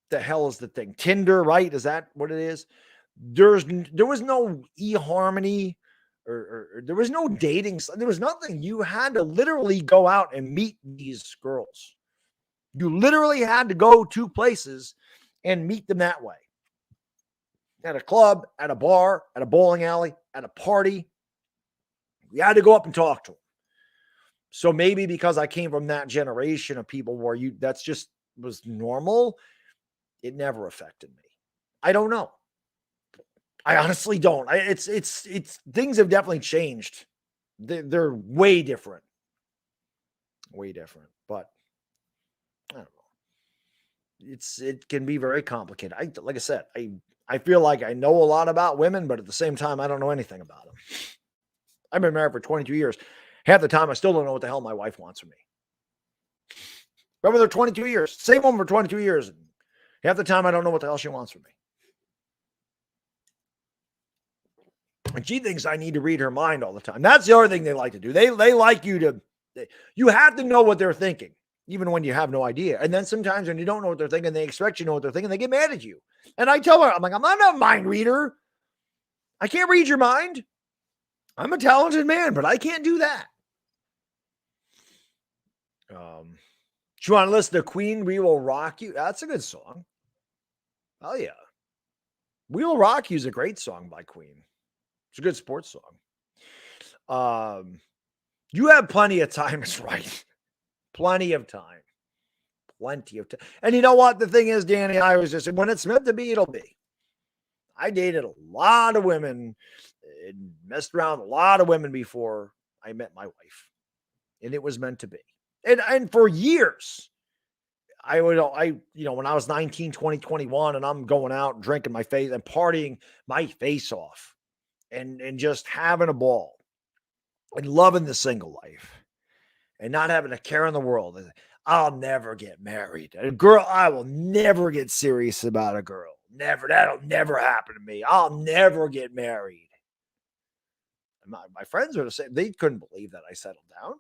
[SPEAKER 1] the hell is the thing? Tinder, right? Is that what it is? There was no eHarmony. Or there was no dating. There was nothing. You had to literally go out and meet these girls. You literally had to go to places and meet them that way. At a club, at a bar, at a bowling alley, at a party. You had to go up and talk to them. So maybe because I came from that generation of people where that's just was normal, it never affected me. I don't know. I honestly don't. It's things have definitely changed. They're way different. Way different. But I don't know. It can be very complicated. Like I said, I feel like I know a lot about women, but at the same time, I don't know anything about them. I've been married for 22 years. Half the time, I still don't know what the hell my wife wants from me. Remember, they're 22 years. Same woman for 22 years. And half the time, I don't know what the hell she wants from me. And she thinks I need to read her mind all the time. That's the other thing they like to do. They like you have to know what they're thinking, even when you have no idea. And then sometimes when you don't know what they're thinking, they expect you to know what they're thinking. They get mad at you. And I tell her, I'm like, I'm not a mind reader. I can't read your mind. I'm a talented man, but I can't do that. Do you want to listen to Queen, We Will Rock You? That's a good song. Oh, yeah. We Will Rock You is a great song by Queen. It's a good sports song. You have plenty of time. It's right. Plenty of time. Plenty of time. And you know what? The thing is, Danny, I was just, when it's meant to be, it'll be. I dated a lot of women and messed around with a lot of women before I met my wife. And it was meant to be. And for years, when I was 19, 20, 21, and I'm going out and drinking my face and partying my face off. And just having a ball and loving the single life and not having a care in the world. I'll never get married. A girl, I will never get serious about a girl. that'll never happen to me. I'll never get married. And my friends are the same. They couldn't believe that I settled down.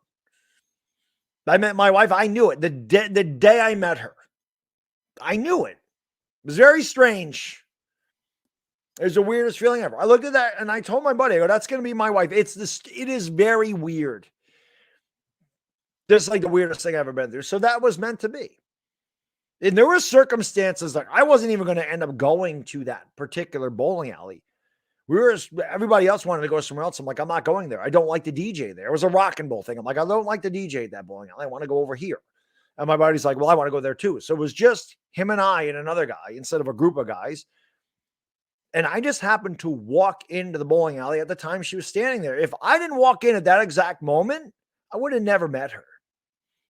[SPEAKER 1] I met my wife. I knew it. The day I met her, I knew it. It was very strange. It was the weirdest feeling ever. I looked at that and I told my buddy, I go, that's going to be my wife. It is very weird. This is like the weirdest thing I've ever been through. So that was meant to be. And there were circumstances like I wasn't even going to end up going to that particular bowling alley. Everybody else wanted to go somewhere else. I'm like, I'm not going there. I don't like the DJ there. It was a rock and roll thing. I'm like, I don't like the DJ at that bowling alley. I want to go over here. And my buddy's like, well, I want to go there too. So it was just him and I and another guy instead of a group of guys. And I just happened to walk into the bowling alley at the time she was standing there. If I didn't walk in at that exact moment, I would have never met her.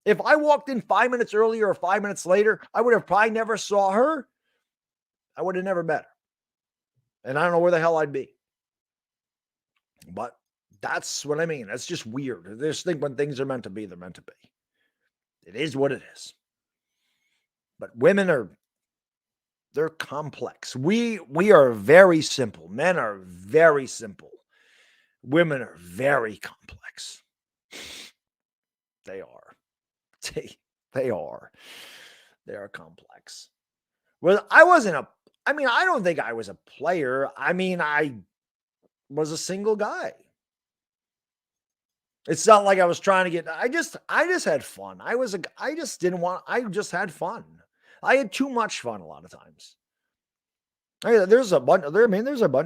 [SPEAKER 1] If I walked in 5 minutes earlier or 5 minutes later, I would have probably never saw her. I would have never met her. And I don't know where the hell I'd be. But that's what I mean. That's just weird. I just think when things are meant to be, they're meant to be. It is what it is. But women they're complex. We are very simple. Men are very simple. Women are very complex. They are. They are. They are complex. Well, I don't think I was a player. I was a single guy. It's not like I was trying to get, I just had fun. I just had fun. I had too much fun a lot of times. There's a bunch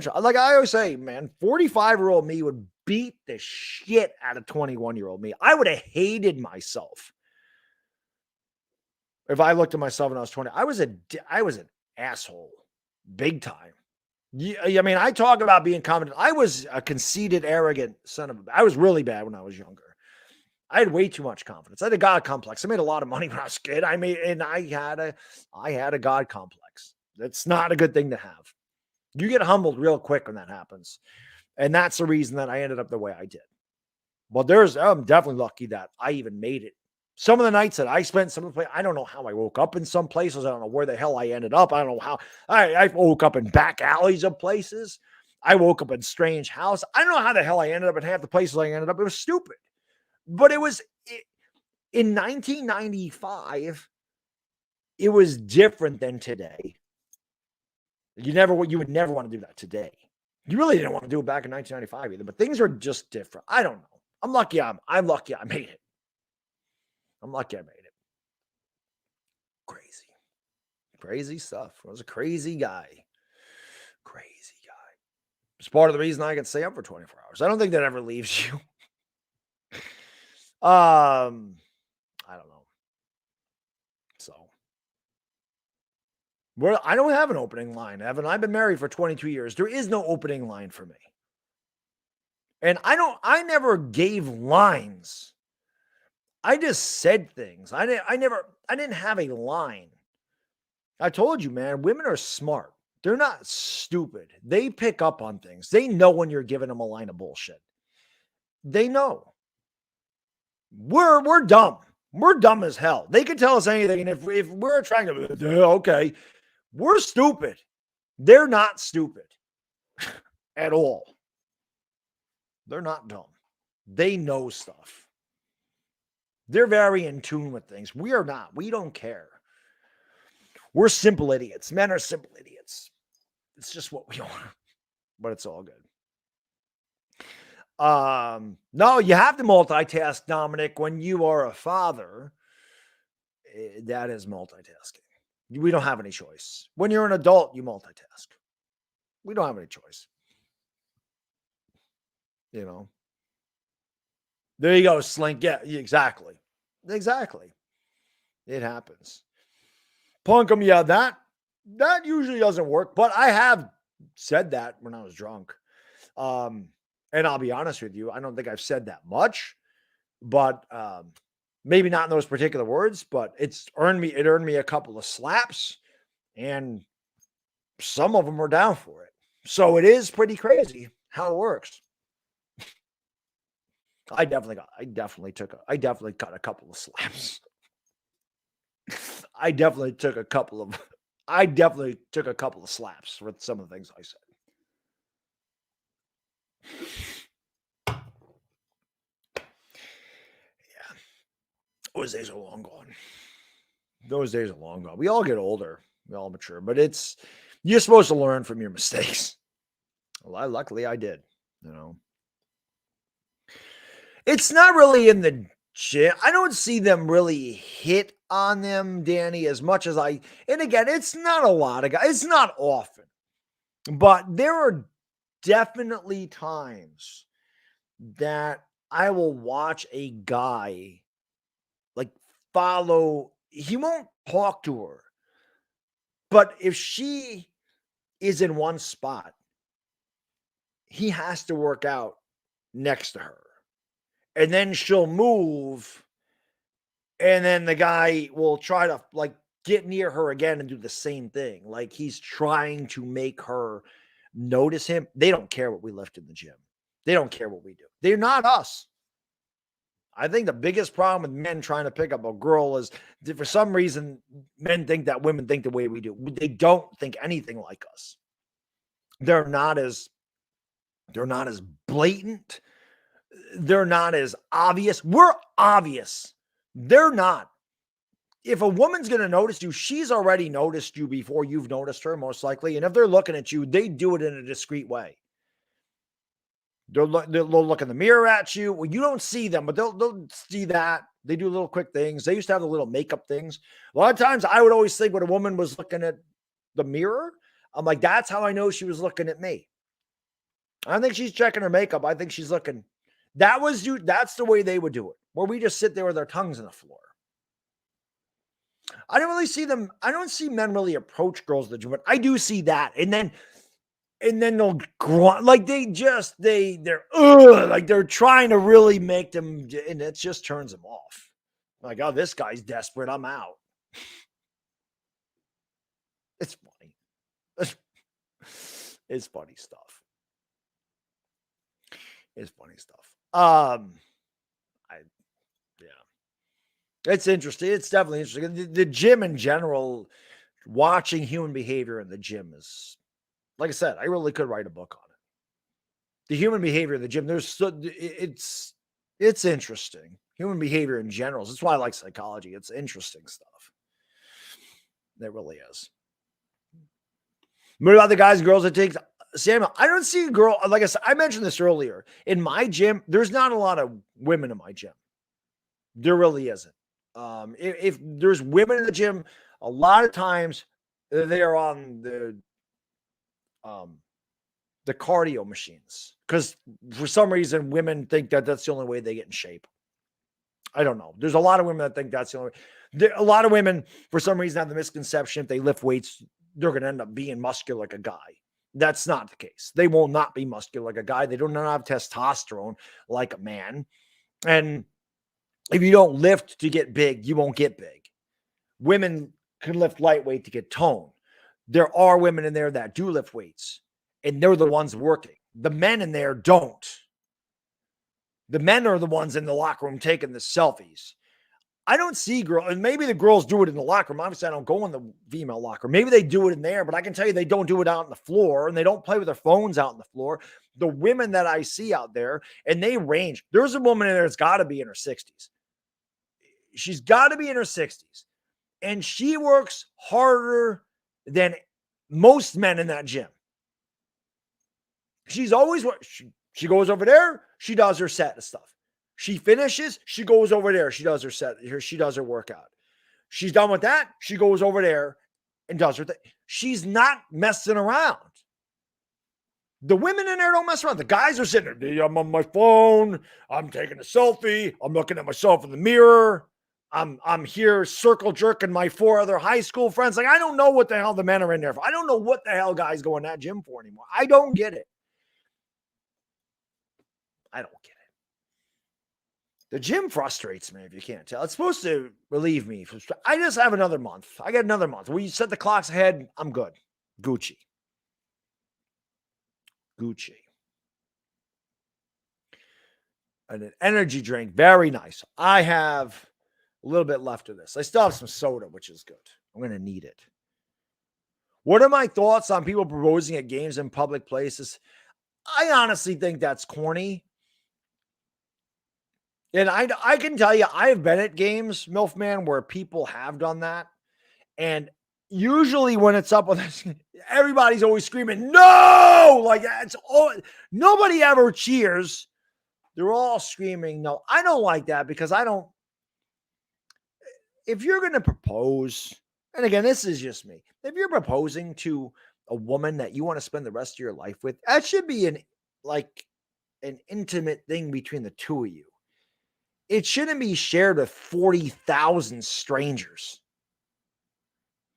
[SPEAKER 1] of, like I always say, man, 45-year-old me would beat the shit out of 21-year-old me. I would have hated myself. If I looked at myself when I was 20, I was an asshole, big time. Yeah, I talk about being confident. I was a conceited, arrogant son of a. I was really bad when I was younger. I had way too much confidence. I had a God complex. I made a lot of money when I was a kid. I had a God complex. That's not a good thing to have. You get humbled real quick when that happens, and that's the reason that I ended up the way I did. But I'm definitely lucky that I even made it. Some of the nights that I spent, I don't know how I woke up in some places. I don't know where the hell I ended up. I don't know how I woke up in back alleys of places. I woke up in strange houses. I don't know how the hell I ended up in half the places I ended up. It was stupid, but it was in 1995. It was different than today. You would never want to do that today. You really didn't want to do it back in 1995 either, but things are just different. I don't know. I'm lucky I made it. I'm lucky I made it. Crazy stuff. I was a crazy guy. It's part of the reason I can stay up for 24 hours. I don't think that ever leaves you. I don't know. So, I don't have an opening line, Evan. I've been married for 22 years. There is no opening line for me. And I never gave lines. I just said things. I didn't have a line. I told you, man, women are smart. They're not stupid. They pick up on things. They know when you're giving them a line of bullshit. They know. We're dumb. We're dumb as hell. They can tell us anything. And if we're attractive, okay, we're stupid. They're not stupid at all. They're not dumb. They know stuff. They're very in tune with things. We are not. We don't care. We're simple idiots. Men are simple idiots. It's just what we are. But it's all good. No, you have to multitask, Dominic, when you are a father. That is multitasking. We don't have any choice. When you're an adult, you multitask. We don't have any choice. There you go, Slink. Yeah, exactly. It happens. Punkum, yeah, that usually doesn't work, but I have said that when I was drunk. And I'll be honest with you, I don't think I've said that much, but maybe not in those particular words, but it earned me a couple of slaps, and some of them were down for it. So it is pretty crazy how it works. I definitely got a couple of slaps. I definitely took a couple of I definitely took a couple of slaps with some of the things I said. Yeah. Those days are long gone. Those days are long gone. We all get older. We all mature. But you're supposed to learn from your mistakes. Well, luckily I did, It's not really in the gym. I don't see them really hit on them, Danny, as much as and again, it's not a lot of guys. It's not often. But there are definitely times that I will watch a guy follow. He won't talk to her. But if she is in one spot, he has to work out next to her. And then she'll move. And then the guy will try to get near her again and do the same thing. Like he's trying to make her notice him. They don't care what we lift in the gym. They don't care what we do. They're not us. I think the biggest problem with men trying to pick up a girl is for some reason, men think that women think the way we do. They don't think anything like us. They're not as blatant. They're not as obvious. We're obvious. They're not. If a woman's going to notice you, she's already noticed you before you've noticed her, most likely. And if they're looking at you, they do it in a discreet way. They'll look in the mirror at you. Well, you don't see them, but they'll see that. They do little quick things. They used to have the little makeup things. A lot of times I would always think when a woman was looking at the mirror, I'm like, that's how I know she was looking at me. I don't think she's checking her makeup. I think she's looking. That's the way they would do it, where we just sit there with our tongues on the floor. I don't really see them. I don't see men really approach girls at the gym, but I do see that. And then they'll grunt like they're trying to really make them, and it just turns them off. Like, oh, this guy's desperate. I'm out. It's funny. It's funny stuff. It's funny stuff. It's interesting. It's definitely interesting. The gym in general, watching human behavior in the gym is, like I said, I really could write a book on it. The human behavior in the gym, it's interesting. Human behavior in general. That's why I like psychology. It's interesting stuff. It really is. What about the guys and girls that take Samuel? I don't see a girl. Like I said, I mentioned this earlier. In my gym, there's not a lot of women in my gym. There really isn't. If there's women in the gym, a lot of times they're on the cardio machines because for some reason women think that that's the only way they get in shape. I don't know. There's a lot of women that think that's the only way. A lot of women, for some reason, have the misconception if they lift weights, they're going to end up being muscular like a guy. That's not the case. They will not be muscular like a guy. They don't have testosterone like a man. And if you don't lift to get big, you won't get big. Women can lift lightweight to get tone. There are women in there that do lift weights, and they're the ones working. The men in there don't. The men are the ones in the locker room taking the selfies. I don't see girls, and maybe the girls do it in the locker room. Obviously, I don't go in the female locker room. Maybe they do it in there, but I can tell you they don't do it out on the floor, and they don't play with their phones out on the floor. The women that I see out there, and they range. There's a woman in there that's got to be in her 60s. She's got to be in her 60s. And she works harder than most men in that gym. She's always she goes over there, she does her set of stuff. She finishes, she goes over there, she does her set, she does her workout. She's done with that, she goes over there and does her thing. She's not messing around. The women in there don't mess around. The guys are sitting there, I'm on my phone, I'm taking a selfie, I'm looking at myself in the mirror. I'm here circle jerking my 4 other high school friends. Like, I don't know what the hell the men are in there for. I don't know what the hell guys go in that gym for anymore. I don't get it. I don't get it. The gym frustrates me, if you can't tell. It's supposed to relieve me. I just have another month. I got another month. We set the clocks ahead. I'm good. Gucci. And an energy drink. Very nice. I have a little bit left of this. I still have some soda, which is good. I'm going to need it. What are my thoughts on people proposing at games in public places? I honestly think that's corny. And I can tell you, I have been at games, Milfman, where people have done that. And usually when it's up with us, everybody's always screaming, no! Like, it's all, nobody ever cheers. They're all screaming, no. I don't like that because if you're going to propose, and again, this is just me, if you're proposing to a woman that you want to spend the rest of your life with, that should be an intimate thing between the two of you. It shouldn't be shared with 40,000 strangers.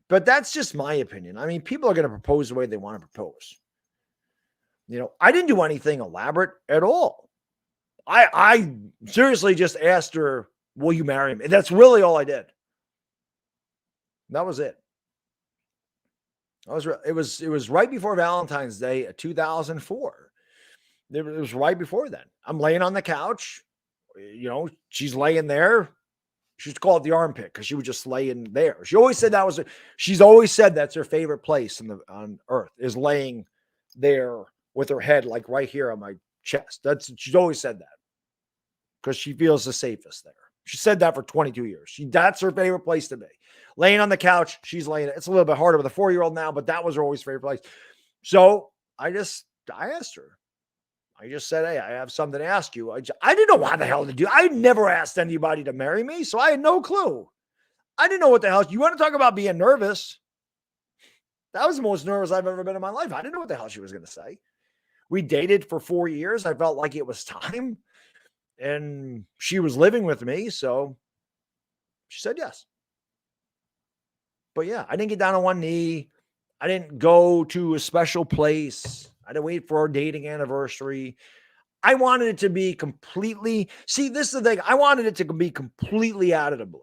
[SPEAKER 1] But that's just my opinion. I mean, people are going to propose the way they want to propose. I didn't do anything elaborate at all. I seriously just asked her, will you marry me? That's really all I did. That was it. It was right before Valentine's Day of 2004. It was right before then. I'm laying on the couch. She's laying there. She used to call it the armpit because she was just laying there. She's always said that's her favorite place on earth, is laying there with her head like right here on my chest. She's always said that because she feels the safest there. She said that for 22 years. That's her favorite place to be. Laying on the couch, she's laying. It's a little bit harder with a 4-year-old now, but that was her always favorite place. So I asked her. I just said, hey, I have something to ask you. I didn't know what the hell to do. I never asked anybody to marry me, so I had no clue. I didn't know what the hell. You want to talk about being nervous? That was the most nervous I've ever been in my life. I didn't know what the hell she was going to say. We dated for 4 years. I felt like it was time. And she was living with me, so she said yes. But yeah, I didn't get down on one knee. I didn't go to a special place. I didn't wait for our dating anniversary. I wanted it to be completely, this is the thing. I wanted it to be completely out of the blue.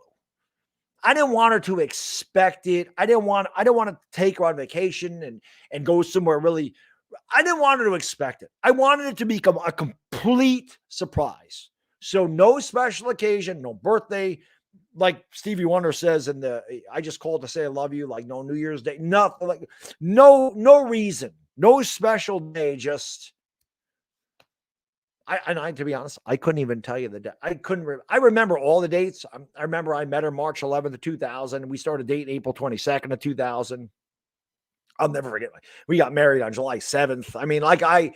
[SPEAKER 1] I didn't want her to expect it. I didn't want to take her on vacation and go somewhere really. I didn't want her to expect it. I wanted it to become a complete surprise. So no special occasion, no birthday, like Stevie Wonder says I just called to say I love you, like no New Year's Day, nothing, like no reason. No special day, just to be honest, I couldn't even tell you the day. I remember all the dates. I remember I met her March 11th of 2000, and we started dating April 22nd of 2000. I'll never forget. We got married on July 7th. I mean, I'll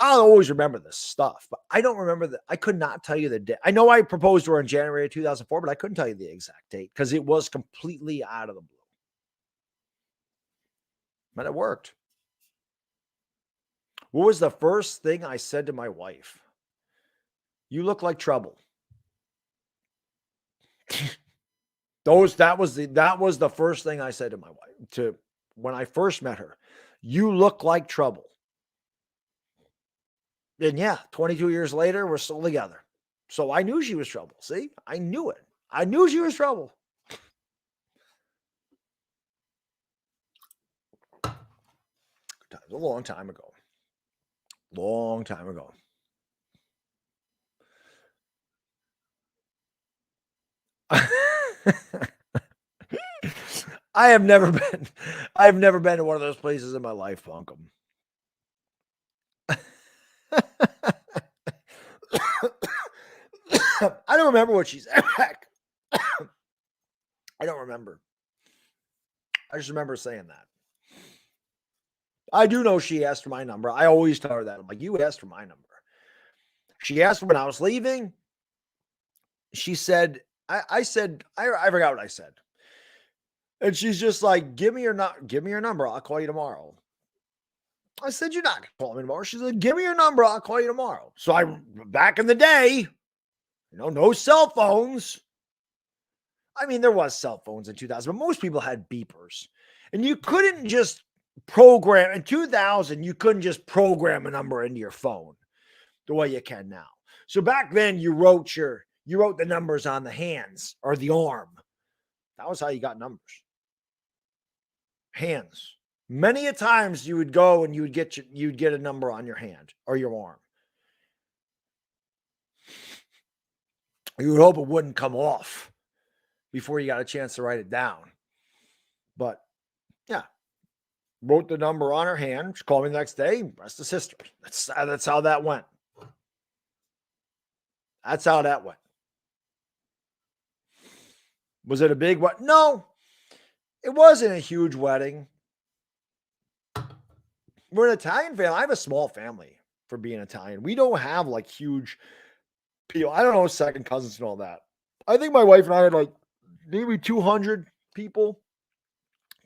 [SPEAKER 1] always remember this stuff, but I don't remember that. I could not tell you the day. I know I proposed to her in January of 2004, but I couldn't tell you the exact date because it was completely out of the blue. But it worked. What was the first thing I said to my wife? You look like trouble. That was the first thing I said to my wife when I first met her. You look like trouble. And yeah, 22 years later, we're still together. So I knew she was trouble. See, I knew it. I knew she was trouble. It was a long time ago. Long time ago. I've never been to one of those places in my life, Bunkum. I don't remember what she said. I don't remember. I just remember saying that. I do know she asked for my number. I always tell her that. I'm like, you asked for my number. She asked when I was leaving. She said, I said, I forgot what I said. And she's just like, give me your number. I'll call you tomorrow. I said, you're not going to call me tomorrow. She said, give me your number. I'll call you tomorrow. So back in the day, no cell phones. I mean, there was cell phones in 2000, but most people had beepers. And you couldn't just program, in 2000, you couldn't just program a number into your phone the way you can now. So back then, you wrote the numbers on the hands or the arm. That was how you got numbers. Hands. Many a times you would go and you'd get a number on your hand or your arm. You would hope it wouldn't come off before you got a chance to write it down. But yeah, wrote the number on her hand. She called me the next day. Rest is history. That's how that went. That's how that went. Was it a big what? No, it wasn't a huge wedding. We're an Italian family. I have a small family for being Italian. We don't have like huge people. I don't know, second cousins and all that. I think my wife and I had like maybe 200 people,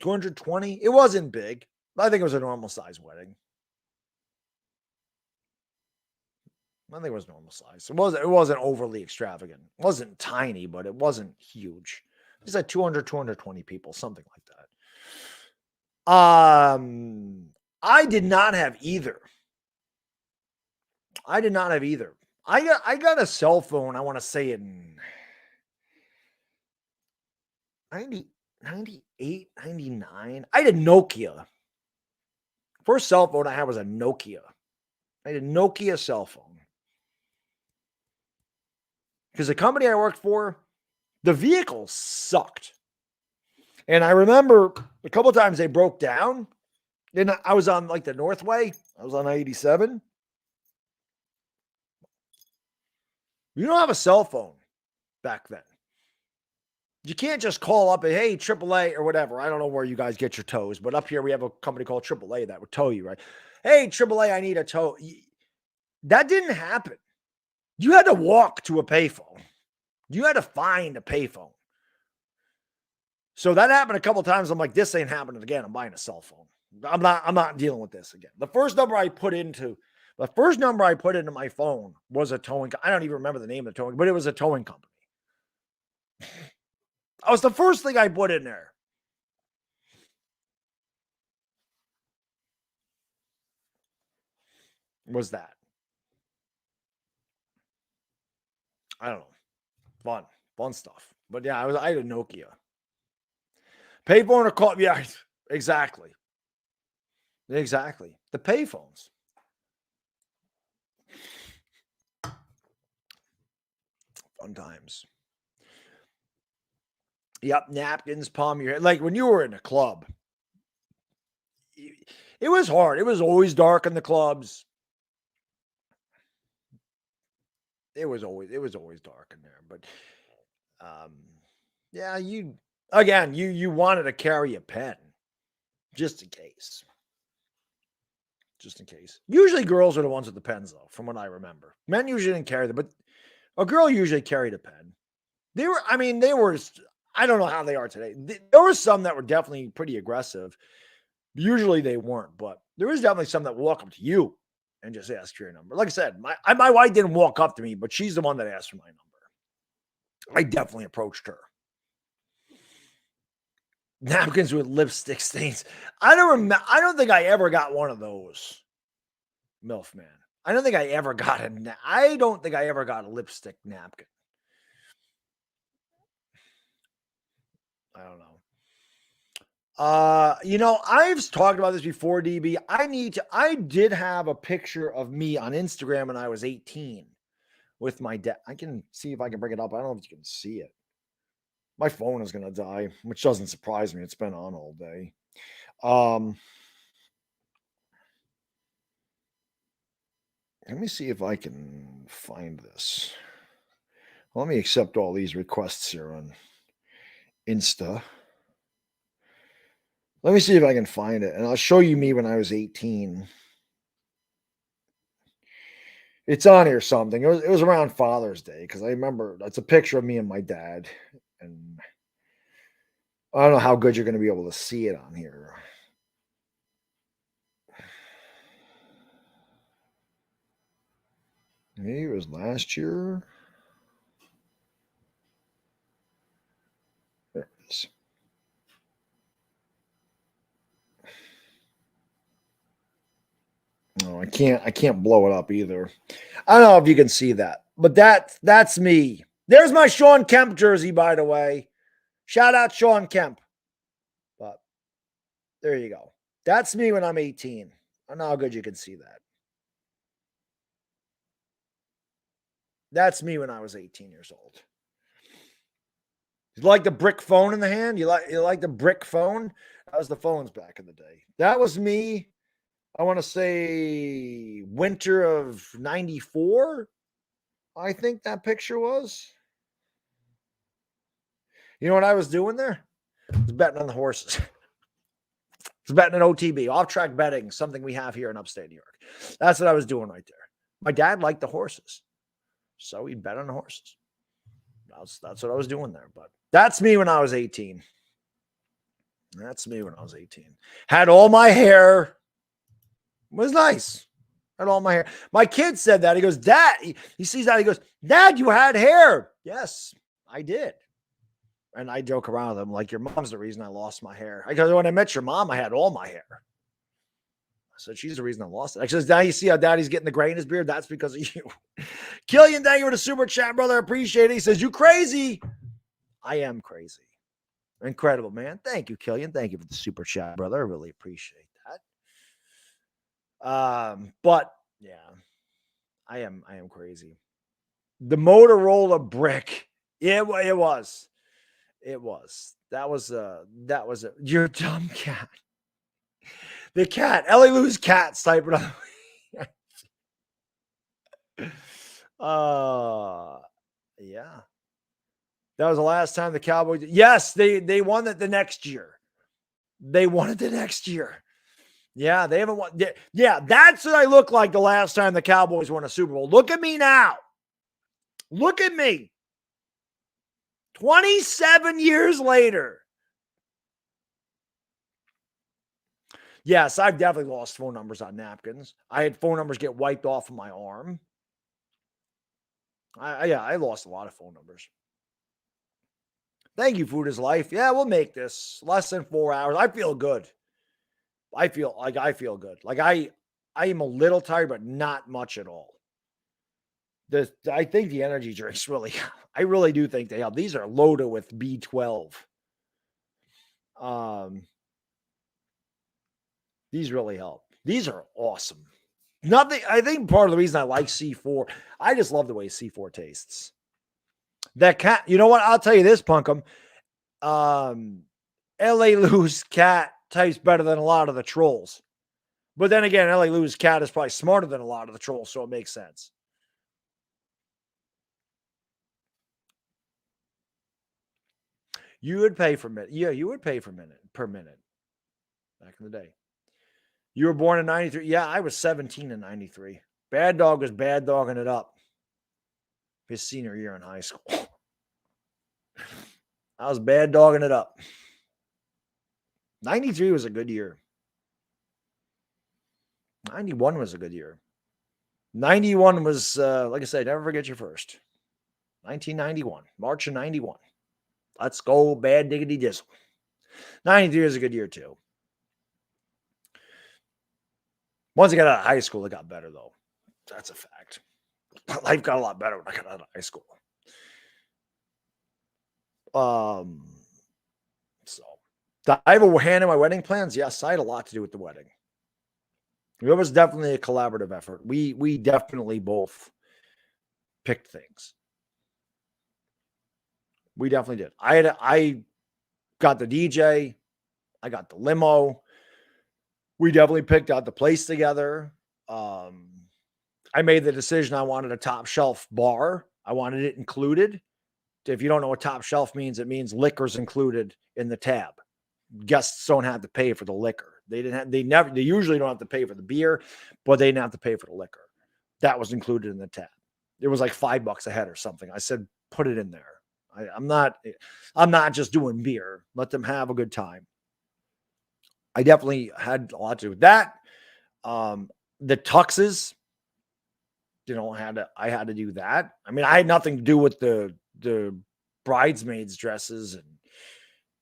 [SPEAKER 1] 220. It wasn't big. I think it was a normal size wedding. I think it was normal size. It wasn't overly extravagant. It wasn't tiny, but it wasn't huge. It's like 200, 220 people, something like that. I did not have either. I got a cell phone, I want to say in 98, 99. I had a Nokia. First cell phone I had was a Nokia. I had a Nokia cell phone. Because the company I worked for, the vehicles sucked. And I remember a couple of times they broke down. Then I was on like the Northway. I was on I-87. You don't have a cell phone back then. You can't just call up and, hey, AAA or whatever. I don't know where you guys get your tows, but up here we have a company called AAA that would tow you, right? Hey, AAA, I need a tow. That didn't happen. You had to walk to a payphone. You had to find a payphone. So that happened a couple of times. I'm like, this ain't happening again. I'm buying a cell phone. I'm not dealing with this again. The first number I put into my phone was a towing. I don't even remember the name of the towing, but it was a towing company. That was the first thing I put in there. Was that. I don't know. Fun stuff. But yeah, I had a Nokia. Payphone or call. Yeah, exactly. Exactly. The payphones. Fun times. Yep, napkins, palm your head. Like when you were in a club, it was hard. It was always dark in the clubs. It was always dark in there. But yeah, you wanted to carry a pen just in case. Just in case. Usually girls are the ones with the pens, though, from what I remember. Men usually didn't carry them, but a girl usually carried a pen. They were, I don't know how they are today. There were some that were definitely pretty aggressive. Usually they weren't, but there was definitely some that walk up to you and just ask for your number. Like I said, my wife didn't walk up to me, but she's the one that asked for my number. I definitely approached her. Napkins with lipstick stains. I don't think I ever got one of those. MILF man. I don't think I ever got a lipstick napkin. I don't know. I've talked about this before, DB. I did have a picture of me on Instagram when I was 18 with my dad. I can see if I can bring it up. I don't know if you can see it. My phone is going to die, which doesn't surprise me. It's been on all day. Let me see if I can find this. Let me accept all these requests here on Insta. Let me see if I can find it, and I'll show you me when I was 18. It's on here something. It was around Father's Day because I remember that's a picture of me and my dad, and I don't know how good you're going to be able to see it on here. Maybe it was last year. There it is. No, I can't blow it up either. I don't know if you can see that, but that's me. There's my Sean Kemp jersey, by the way. Shout out Sean Kemp. But there you go. That's me when I'm 18. I don't know how good you can see that. That's me when I was 18 years old. You like the brick phone in the hand? You like the brick phone? That was the phones back in the day. That was me. I want to say winter of 94. I think that picture was. You know what I was doing there? I was betting on the horses. I was betting an OTB, off-track betting, something we have here in upstate New York. That's what I was doing right there. My dad liked the horses, so he bet on the horses. That's what I was doing there. But that's me when I was 18. That's me when I was 18. Had all my hair. It was nice. Had all my hair. My kid said that. He goes, Dad, he sees that. He goes, Dad, you had hair. Yes, I did. And I joke around with him like, your mom's the reason I lost my hair. I go, when I met your mom, I had all my hair. I said, she's the reason I lost it. I said, now you see how Daddy's getting the gray in his beard? That's because of you. Killian, thank you for the super chat, brother. I appreciate it. He says, you crazy. I am crazy. Incredible, man. Thank you, Killian. Thank you for the super chat, brother. I really appreciate that. But yeah, I am crazy. The Motorola brick. It was. That was your dumb cat. The cat. Ellie Lou's cat's typing on. Yeah. That was the last time the Cowboys. Yes, they won it the next year. They won it the next year. Yeah, they haven't won. Yeah, that's what I look like the last time the Cowboys won a Super Bowl. Look at me now. Look at me. 27 years later. Yes, I've definitely lost phone numbers on napkins. I had phone numbers get wiped off of my arm. I lost a lot of phone numbers. Thank you, Food is Life. Yeah, we'll make this less than 4 hours. I feel good. I feel good. Like I am a little tired, but not much at all. I think the energy drinks really, I really do think they help. These are loaded with B12. These really help. These are awesome. I think part of the reason I like C4, I just love the way C4 tastes. That cat, you know what? I'll tell you this, Punkum. L.A. Lou's cat tastes better than a lot of the trolls. But then again, L.A. Lou's cat is probably smarter than a lot of the trolls, so it makes sense. You would pay for minute. Yeah, you would pay per minute back in the day. You were born in 93. Yeah, I was 17 in 93. Baddog was bad dogging it up his senior year in high school. I was bad dogging it up. 93 was a good year. 91 was a good year. 91 was, like I said, never forget your first. 1991, March of 91. Let's go, bad diggity dizzle. 93 was a good year, too. Once I got out of high school, it got better, though. That's a fact. Life got a lot better when I got out of high school. So, did I have a hand in my wedding plans? Yes, I had a lot to do with the wedding. It was definitely a collaborative effort. We definitely both picked things. We definitely did. I got the DJ. I got the limo. We definitely picked out the place together. I made the decision I wanted a top shelf bar. I wanted it included. If you don't know what top shelf means, it means liquor's included in the tab. Guests don't have to pay for the liquor. They usually don't have to pay for the beer, but they didn't have to pay for the liquor. That was included in the tab. It was like $5 a head or something. I said, put it in there. I'm not just doing beer. Let them have a good time. I definitely had a lot to do with that. The tuxes, I had to do that. I mean, I had nothing to do with the bridesmaids' dresses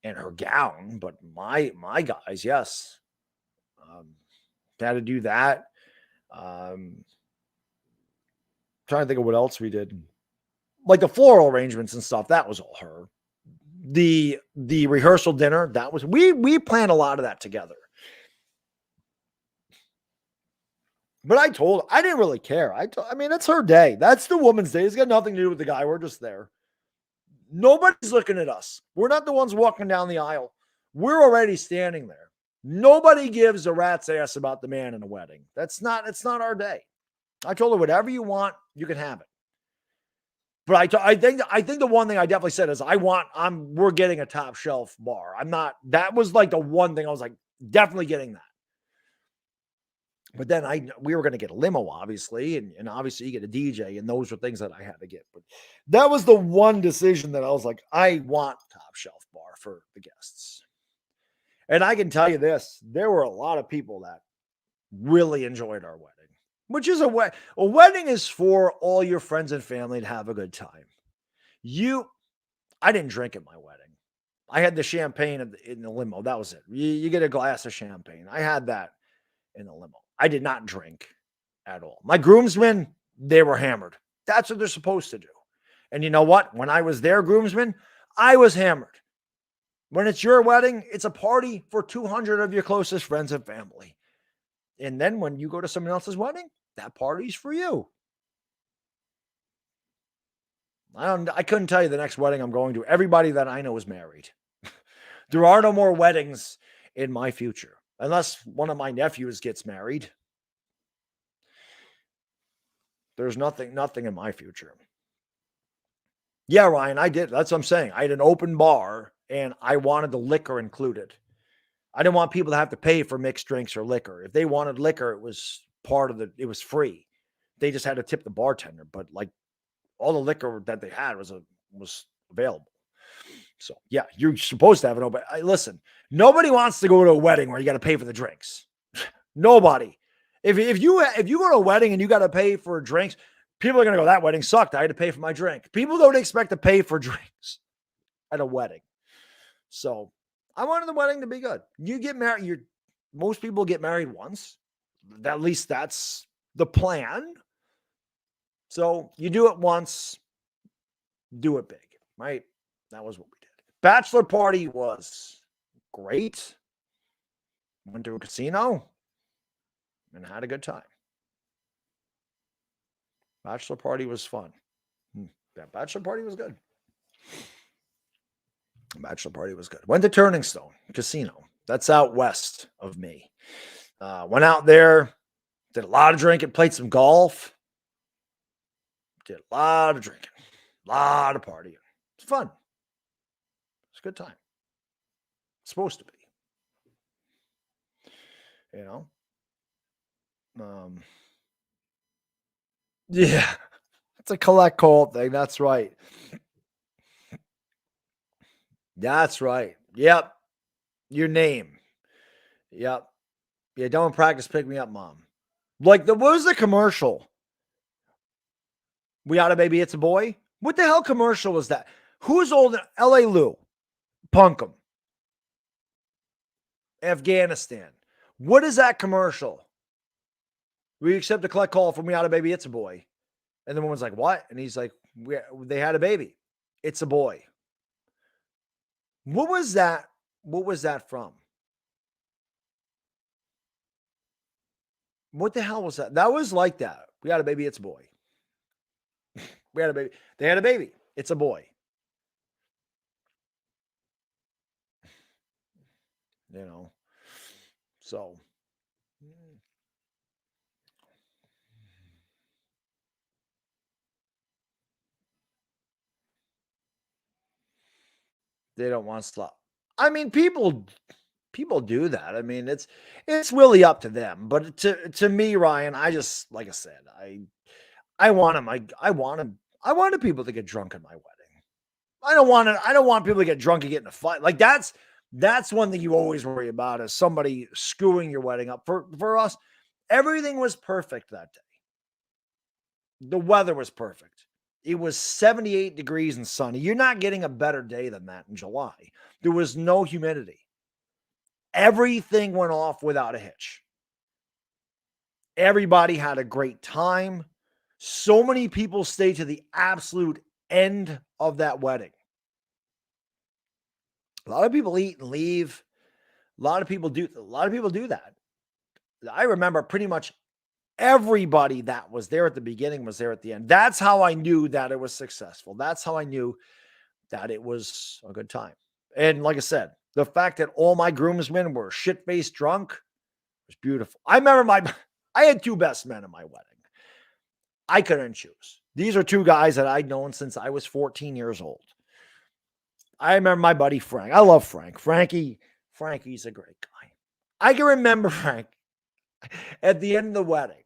[SPEAKER 1] and her gown, but my guys, yes, had to do that. Trying to think of what else we did, like the floral arrangements and stuff. That was all her. The rehearsal dinner, that was we planned a lot of that together. But I told her, I didn't really care. I mean, it's her day. That's the woman's day. It's got nothing to do with the guy. We're just there. Nobody's looking at us. We're not the ones walking down the aisle. We're already standing there. Nobody gives a rat's ass about the man in a wedding. It's not our day. I told her, whatever you want, you can have it. But I think the one thing I definitely said is we're getting a top shelf bar. That was like the one thing I was like, definitely getting that. But then we were going to get a limo, obviously, and obviously you get a DJ, and those were things that I had to get. But that was the one decision that I was like, I want top shelf bar for the guests. And I can tell you this, there were a lot of people that really enjoyed our wedding, which is a wedding is for all your friends and family to have a good time. I didn't drink at my wedding. I had the champagne in the limo. That was it. You get a glass of champagne. I had that in the limo. I did not drink at all. My groomsmen, they were hammered. That's what they're supposed to do. And you know what? When I was their groomsmen, I was hammered. When it's your wedding, it's a party for 200 of your closest friends and family. And then when you go to someone else's wedding, that party's for you. I couldn't tell you the next wedding I'm going to. Everybody that I know is married. There are no more weddings in my future. Unless one of my nephews gets married. There's nothing in my future. Yeah, Ryan, I did. That's what I'm saying. I had an open bar and I wanted the liquor included. I didn't want people to have to pay for mixed drinks or liquor. If they wanted liquor, it was it was free. They just had to tip the bartender, but like all the liquor that they had was available. So yeah, you're supposed to have an open. Listen, nobody wants to go to a wedding where you got to pay for the drinks. Nobody. If you go to a wedding and you got to pay for drinks, people are going to go, that wedding sucked. I had to pay for my drink. People don't expect to pay for drinks at a wedding. So I wanted the wedding to be good. You get married. Most people get married once. At least that's the plan. So you do it once, do it big, right? That was what we did. Bachelor party was great. Went to a casino and had a good time. Bachelor party was fun. That bachelor party was good. Bachelor party was good. Went to Turning Stone Casino. That's out west of me. Went out there, did a lot of drinking, played some golf. Did a lot of drinking, a lot of partying. It's fun. It's a good time. It's supposed to be. You know? Yeah. It's a collect call thing. That's right. That's right. Yep. Your name. Yep. Yeah, don't practice pick me up, mom. Like, what was the commercial? We Oughta Baby, It's a Boy? What the hell commercial was that? Who's old? L.A. Lou. Punkum. Afghanistan. What is that commercial? We accept a collect call from We Oughta Baby, It's a Boy. And the woman's like, what? And he's like, they had a baby. It's a boy. What was that? What was that from? What the hell was that? That was like that. We had a baby. It's a boy. We had a baby. They had a baby. It's a boy. You know, so. They don't want to stop. I mean, people do that. I mean, it's really up to them. But to me, Ryan, I just, like I said, I wanted people to get drunk at my wedding. I don't want people to get drunk and get in a fight. Like that's one thing you always worry about is somebody screwing your wedding up. For us, everything was perfect that day. The weather was perfect. It was 78 degrees and sunny. You're not getting a better day than that in July. There was no humidity. Everything went off without a hitch. Everybody had a great time. So many people stayed to the absolute end of that wedding. A lot of people eat and leave. A lot of people do that. I remember pretty much everybody that was there at the beginning was there at the end. That's how I knew that it was successful. That's how I knew that it was a good time. And like I said, the fact that all my groomsmen were shit-faced drunk was beautiful. I remember I had 2 best men at my wedding. I couldn't choose. These are 2 guys that I'd known since I was 14 years old. I remember my buddy Frank. I love Frank. Frankie's a great guy. I can remember Frank at the end of the wedding.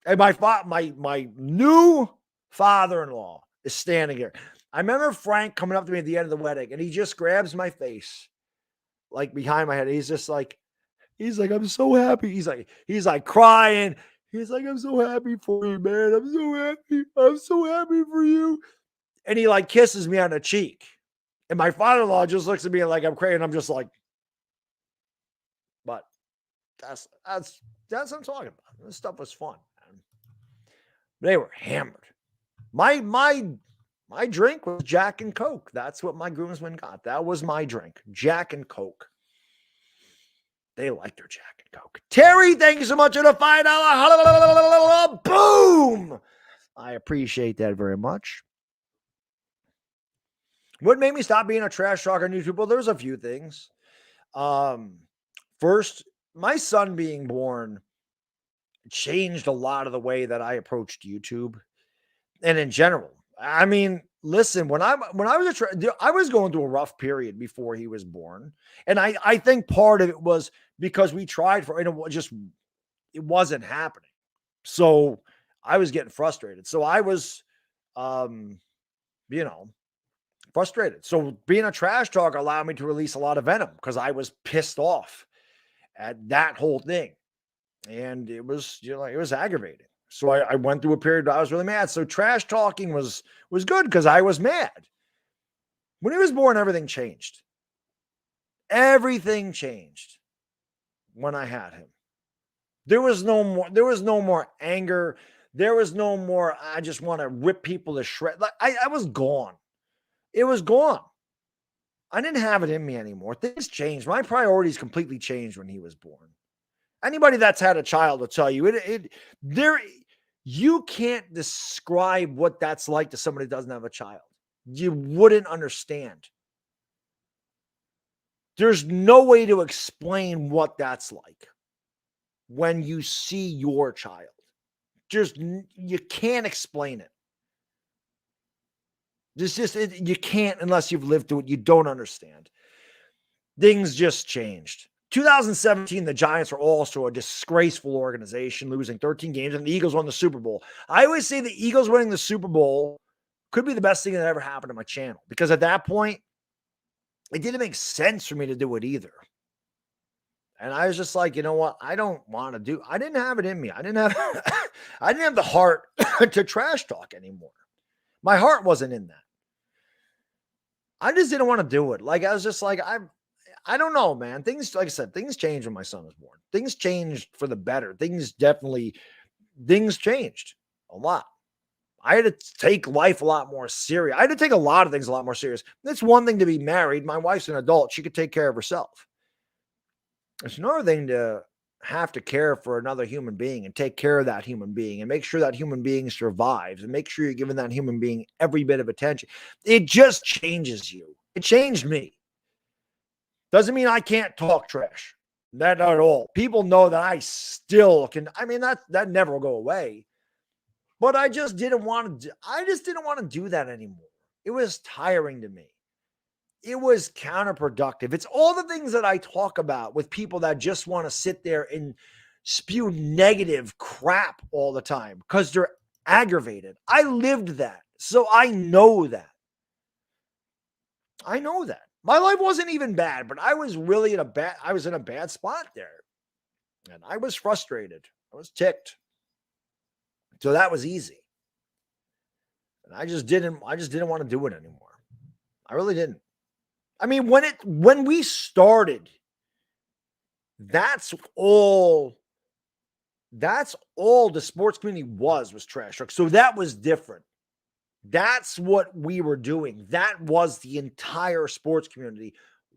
[SPEAKER 1] And my new father-in-law is standing here. I remember Frank coming up to me at the end of the wedding, and he just grabs my face, like behind my head. He's like, I'm so happy. He's like crying. He's like, I'm so happy for you, man. I'm so happy. I'm so happy for you. And he like kisses me on the cheek. And my father-in-law just looks at me like I'm crazy. And I'm just like, but that's what I'm talking about. This stuff was fun, man. They were hammered. My drink was Jack and Coke. That's what my groomsmen got. That was my drink, Jack and Coke. They like their Jack and Coke. Terry, thank you so much for the $5. Boom! I appreciate that very much. What made me stop being a trash talker on YouTube? Well, there's a few things. First, my son being born changed a lot of the way that I approached YouTube and in general. I mean, listen, when I was going through a rough period before he was born. And I think part of it was because we tried and it wasn't happening. So I was getting frustrated. So I was, frustrated. So being a trash talker allowed me to release a lot of venom because I was pissed off at that whole thing. And it was, it was aggravating. So I went through a period where I was really mad. So trash talking was good because I was mad. When he was born, everything changed. Everything changed when I had him. There was no more anger. There was no more, I just want to rip people to shreds. Like I was gone. It was gone. I didn't have it in me anymore. Things changed. My priorities completely changed when he was born. Anybody that's had a child will tell you you can't describe what that's like to somebody that doesn't have a child. You wouldn't understand. There's no way to explain what that's like when you see your child. You can't explain it. You can't unless you've lived through it. You don't understand. Things just changed. 2017, the Giants were also a disgraceful organization, losing 13 games, and the Eagles won the Super Bowl. I always say the Eagles winning the Super Bowl could be the best thing that ever happened to my channel, because at that point, it didn't make sense for me to do it either. And I was just like, you know what? I don't want to do. I didn't have it in me. I didn't have the heart to trash talk anymore. My heart wasn't in that. I just didn't want to do it. Like, I was just like, I don't know, man. Things, like I said, things changed when my son was born. Things changed for the better. Things changed a lot. I had to take life a lot more serious. I had to take a lot of things a lot more serious. It's one thing to be married. My wife's an adult. She could take care of herself. It's another thing to have to care for another human being and take care of that human being and make sure that human being survives and make sure you're giving that human being every bit of attention. It just changes you. It changed me. Doesn't mean I can't talk trash. Not at all. People know that I still can. I mean, that never will go away. But I just didn't want to do that anymore. It was tiring to me. It was counterproductive. It's all the things that I talk about with people that just want to sit there and spew negative crap all the time because they're aggravated. I lived that. So I know that. My life wasn't even bad, but I was really in a bad spot there. And I was frustrated. I was ticked. So that was easy. And I just didn't want to do it anymore. I really didn't. I mean, when we started, that's all the sports community was trash talk. So that was different. That's what we were doing. That was the entire sports community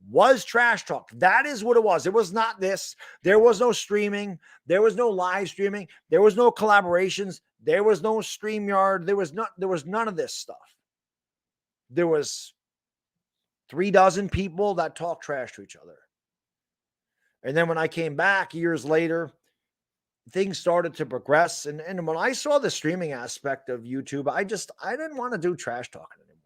[SPEAKER 1] was trash talk. That is what it was. It was not this. There was no streaming. There was no live streaming. There was no collaborations. There was no StreamYard. There was none of this stuff. There was 3 dozen people that talk trash to each other. And then when I came back years later, things started to progress. And when I saw the streaming aspect of YouTube, I didn't want to do trash talking anymore.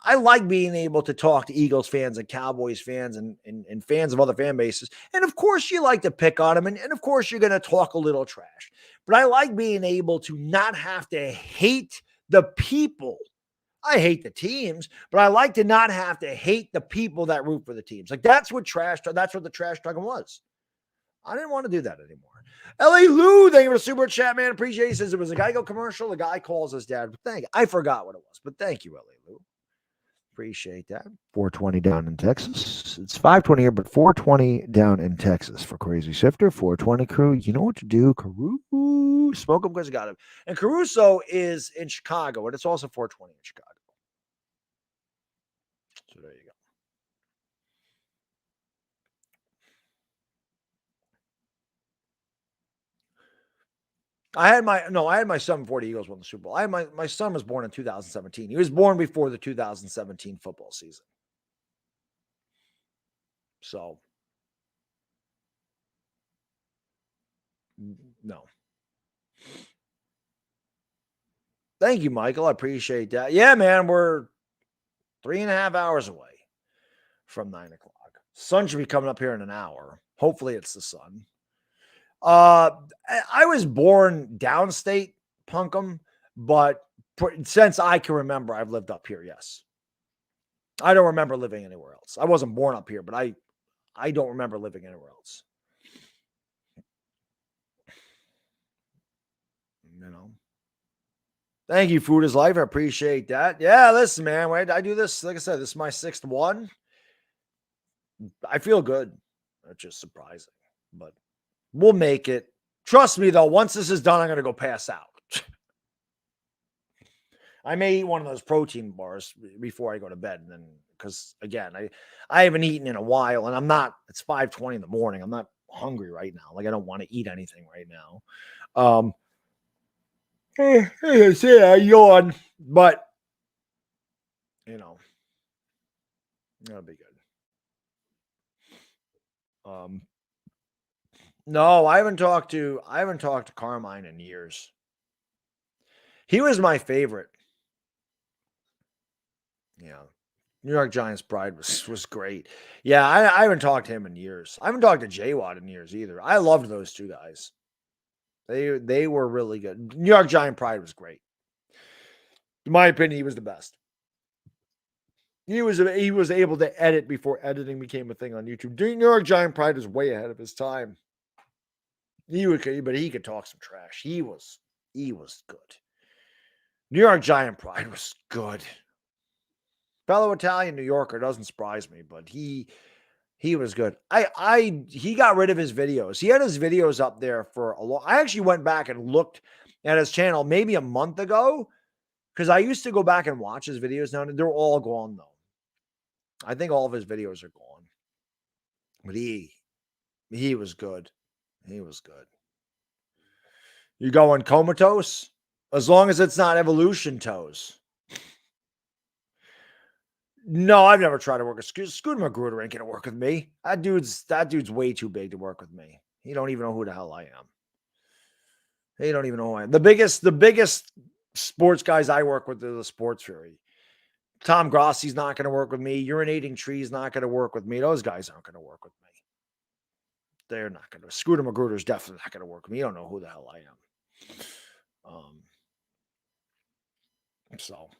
[SPEAKER 1] I like being able to talk to Eagles fans and Cowboys fans and fans of other fan bases. And of course, you like to pick on them. And of course, you're going to talk a little trash. But I like being able to not have to hate the people. I hate the teams, but I like to not have to hate the people that root for the teams. Like that's what the trash talking was. I didn't want to do that anymore. L.A. Lou, thank you for the super chat, man. Appreciate it. He says it was a Geico commercial. The guy calls his dad. I forgot what it was, but thank you, L.A. Lou. Appreciate that. 420 down in Texas. It's 520 here, but 420 down in Texas for Crazy Sifter. 420 crew. You know what to do. Caruso. Smoke him because you got him. And Caruso is in Chicago, and it's also 420 in Chicago. So there you go. I had my son before the Eagles won the Super Bowl. My son was born in 2017. He was born before the 2017 football season. So, no. Thank you, Michael. I appreciate that. Yeah, man, we're 3.5 hours away from 9 o'clock. Sun should be coming up here in an hour. Hopefully it's the sun. I was born downstate, Punkum, but since I can remember, I've lived up here. Yes. I don't remember living anywhere else. I wasn't born up here, but I don't remember living anywhere else. You know. Thank you, Food is Life. I appreciate that. Yeah, listen, man. I do this. Like I said, this is my 6th one. I feel good. That's just surprising, but we'll make it. Trust me, though, once this is done, I'm going to go pass out. I may eat one of those protein bars before I go to bed. And then, because again, I haven't eaten in a while and it's 5:20 in the morning. I'm not hungry right now. Like I don't want to eat anything right now. I yawn, but that'll be good. No, I haven't talked to Carmine in years. He was my favorite. Yeah. New York Giants pride was great. Yeah, I haven't talked to him in years. I haven't talked to J-Watt in years either. I loved those two guys. They were really good. New York Giant pride was great. In my opinion, he was the best. He was able to edit before editing became a thing on YouTube. New York Giant pride was way ahead of his time. But he could talk some trash. He was good. New York Giant pride was good. Fellow Italian New Yorker, doesn't surprise me, but he was good. He got rid of his videos. He had his videos up there for a long. I actually went back and looked at his channel maybe a month ago because I used to go back and watch his videos now, and they're all gone though. I think all of his videos are gone. But he was good. He was good. You going comatose? As long as it's not evolution toes. No, I've never tried to work with Scooter Magruder. Ain't gonna work with me. That dude's way too big to work with me. He don't even know who the hell I am. He don't even know who I am. The biggest sports guys I work with are the Sports Fury. Tom Grossi's not going to work with me. Urinating Tree's not going to work with me. Those guys aren't going to work with me. They're not going to. Scooter Magruder's definitely not going to work with me. You don't know who the hell I am. So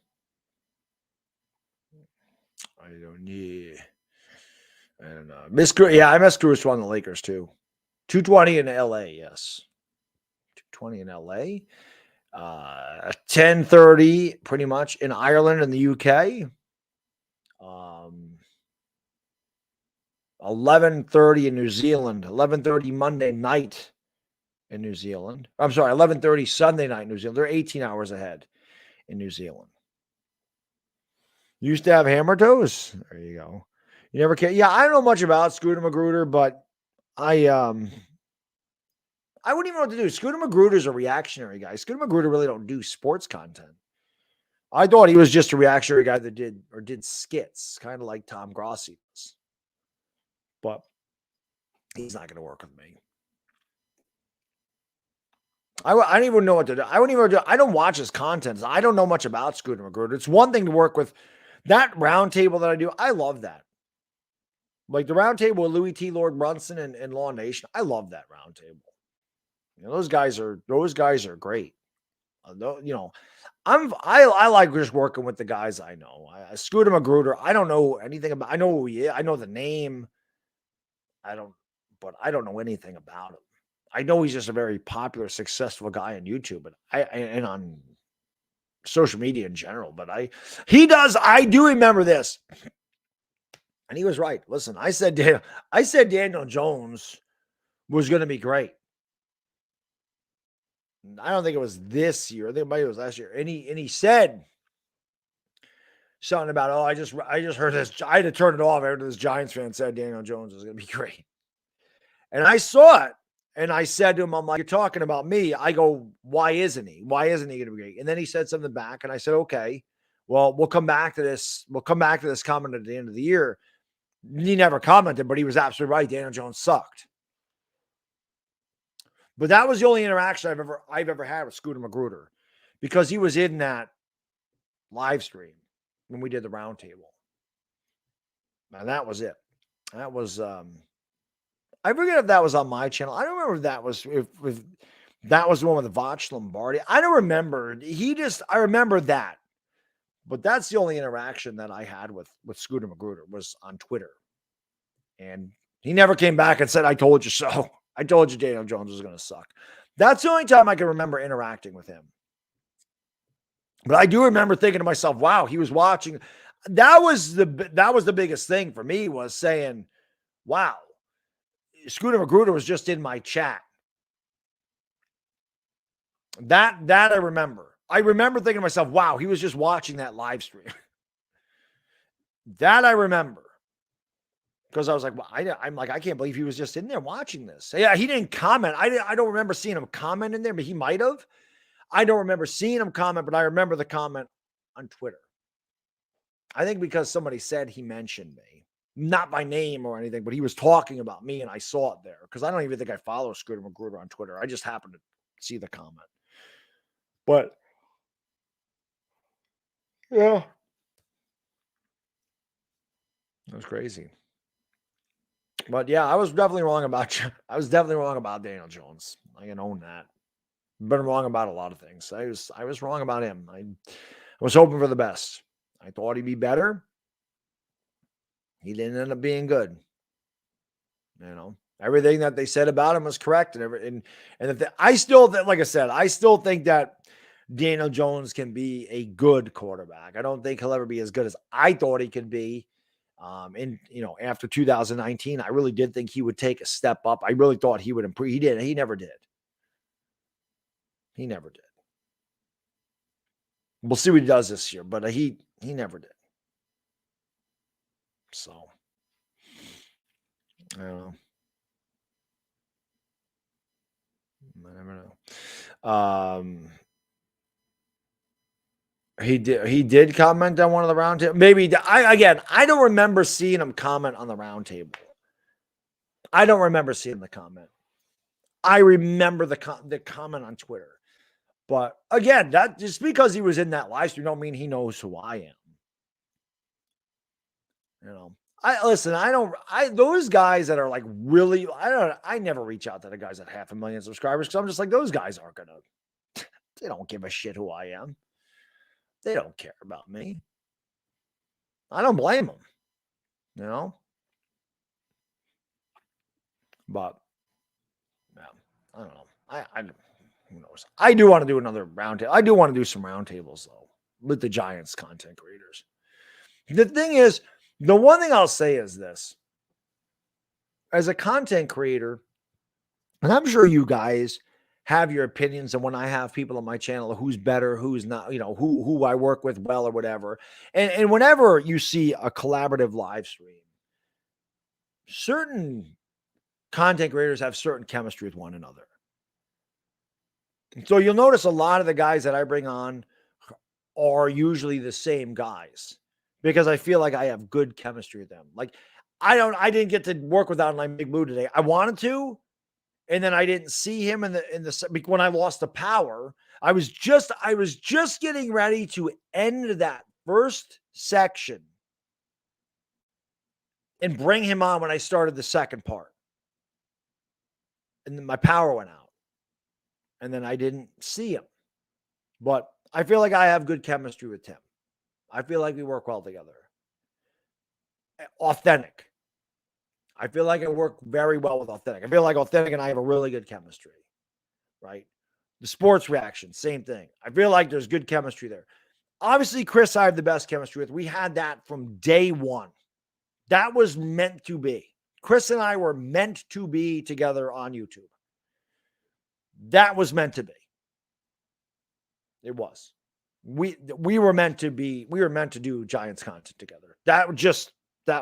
[SPEAKER 1] I don't need. And Miss Cruz, yeah, I miss Cruz on the Lakers too. 220 in LA, yes. 220 in LA. 10:30 pretty much in Ireland and the UK. 11:30 in New Zealand. 11:30 Monday night in New Zealand. I'm sorry, 11:30 Sunday night in New Zealand. They're 18 hours ahead in New Zealand. Used to have hammer toes. There you go. You never can. Yeah, I don't know much about Scooter Magruder, but I wouldn't even know what to do. Scooter Magruder's a reactionary guy. Scooter Magruder really don't do sports content. I thought he was just a reactionary guy that did skits, kind of like Tom Grossi does. But he's not going to work with me. I don't even know what to do. I don't watch his content. I don't know much about Scooter Magruder. It's one thing to work with that round table that I do. I love that. Like the round table with Louis T. Lord Brunson and Law Nation. I love that round table. You know, those guys are great. You know, I like just working with the guys I know. Scooter Magruder, I don't know anything about. I know who he is. I know the name. But I don't know anything about him. I know he's just a very popular, successful guy on YouTube, but and on social media in general. But I do remember this, and he was right. Listen, I said Daniel Jones was going to be great. I don't think it was this year. I think maybe it was last year. And he said something about, I just heard this. I had to turn it off after this Giants fan said Daniel Jones was going to be great. And I saw it. And I said to him, I'm like, you're talking about me. I go, why isn't he? Why isn't he going to be great? And then he said something back. And I said, okay, well, we'll come back to this. We'll come back to this comment at the end of the year. He never commented, but he was absolutely right. Daniel Jones sucked. But that was the only interaction I've ever had with Scooter Magruder, because he was in that live stream when we did the roundtable. And that was it. That was I forget if that was on my channel. I don't remember if that was if that was the one with Vach Lombardi. I don't remember. I remember that. But that's the only interaction that I had with Scooter Magruder was on Twitter. And he never came back and said, I told you so. I told you Daniel Jones was going to suck. That's the only time I can remember interacting with him. But I do remember thinking to myself, wow, he was watching. That was the biggest thing for me, was saying, wow, Scooter Magruder was just in my chat. That I remember. I remember thinking to myself, wow, he was just watching that live stream. That I remember. Because I was like, well, I'm like, I can't believe he was just in there watching this. Yeah, he didn't comment. I don't remember seeing him comment in there, but he might have. I don't remember seeing him comment, but I remember the comment on Twitter. I think because somebody said he mentioned me. Not by name or anything, but he was talking about me and I saw it there. Because I don't even think I follow Scooter Magruder on Twitter. I just happened to see the comment. But, yeah. That was crazy. But yeah, I was definitely wrong about Daniel Jones. I can own that. Been wrong about a lot of things. I was wrong about him. I was hoping for the best. I thought he'd be better. He didn't end up being good. You know, everything that they said about him was correct, and I still, like I said, I still think that Daniel Jones can be a good quarterback. I don't think he'll ever be as good as I thought he could be. After 2019, I really did think he would take a step up. I really thought he would improve. He did. He never did. He never did. We'll see what he does this year, but he never did. So, I don't know. I never know. He did comment on one of the roundtable. Maybe I don't remember seeing him comment on the roundtable. I don't remember seeing the comment. I remember the comment on Twitter. But again, that just because he was in that live stream don't mean he knows who I am. You know, those guys that are like really, I never reach out to the guys that have 500,000 subscribers, because I'm just like, those guys aren't they don't give a shit who I am. They don't care about me. I don't blame them, you know? But, yeah, I don't know. Who knows? I do want to do another roundtable. I do want to do some roundtables, though, with the Giants content creators. The thing is, the one thing I'll say is this. As a content creator, and I'm sure you guys have your opinions, and when I have people on my channel who's better, who's not, who I work with well or whatever. And whenever you see a collaborative live stream, certain content creators have certain chemistry with one another. So you'll notice a lot of the guys that I bring on are usually the same guys because I feel like I have good chemistry with them. Like I didn't get to work with Online Big Blue today. I wanted to, and then I didn't see him in the when I lost the power. I was just getting ready to end that first section and bring him on when I started the second part. And then my power went out. And then I didn't see him. But I feel like I have good chemistry with Tim. I feel like we work well together. Authentic. I feel like I work very well with Authentic. I feel like Authentic and I have a really good chemistry, right? The sports reaction, same thing. I feel like there's good chemistry there. Obviously, Chris, I have the best chemistry with. We had that from day one. That was meant to be. Chris and I were meant to be together on YouTube. That was meant to be. It was. We were meant to be. We were meant to do Giants content together. That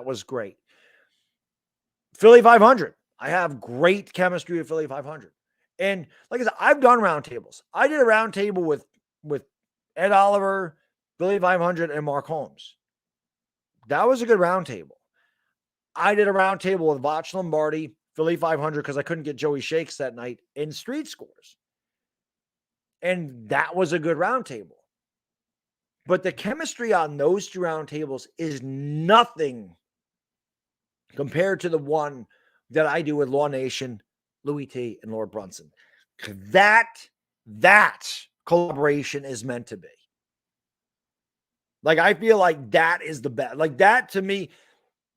[SPEAKER 1] was great. Philly 500. I have great chemistry with Philly 500. And like I said, I've done roundtables. I did a roundtable with Ed Oliver, Philly 500, and Mark Holmes. That was a good roundtable. I did a roundtable with Vach Lombardi, Philly 500, because I couldn't get Joey Shakes that night in Street Scores. And that was a good roundtable. But the chemistry on those two roundtables is nothing compared to the one that I do with Law Nation, Louis T, and Lord Brunson. That collaboration is meant to be. Like, I feel like that is the best. Like, that to me,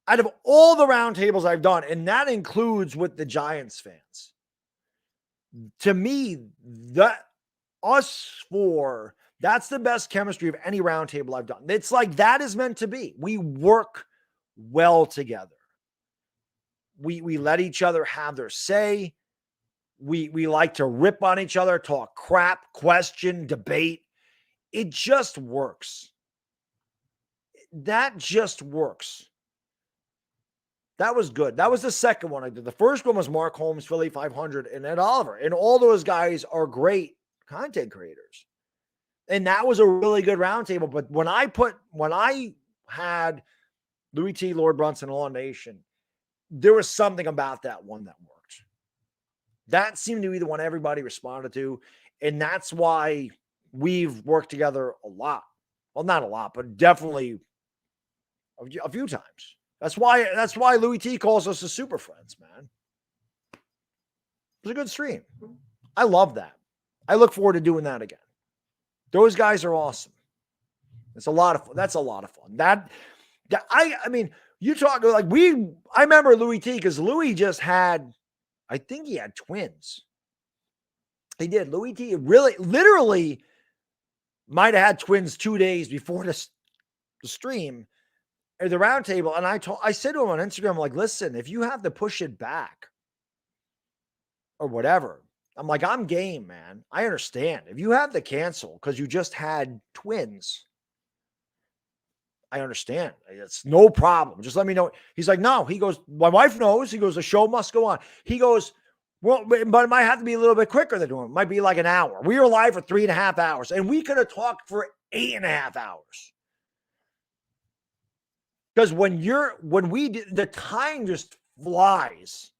[SPEAKER 1] out of all the roundtables I've done, and that includes with the Giants fans, to me, that's the best chemistry of any roundtable I've done. It's like that is meant to be. We work well together. We let each other have their say. We like to rip on each other, talk crap, question, debate. It just works. That just works. That was good. That was the second one I did. The first one was Mark Holmes, Philly 500, and Ed Oliver. And all those guys are great content creators. And that was a really good roundtable. But when I had Louis T, Lord Brunson, and Law Nation, there was something about that one that worked. That seemed to be the one everybody responded to. And that's why we've worked together a lot. Well, not a lot, but definitely a few times. That's why Louis T calls us the super friends, man. It was a good stream. I love that. I look forward to doing that again. Those guys are awesome. It's a lot of fun. That's a lot of fun. I mean, you talk like I remember Louis T because Louis just had, I think he had twins. He did. Louis T really, literally might have had twins 2 days before the stream or the roundtable. And I said to him on Instagram, like, listen, if you have to push it back or whatever, I'm like, I'm game, man. I understand. If you have to cancel because you just had twins, I understand. It's no problem. Just let me know. He's like, no. He goes, my wife knows. He goes, the show must go on. He goes, well, but it might have to be a little bit quicker than normal. It might be like an hour. We were live for 3.5 hours, and we could have talked for 8.5 hours. Because the time just flies.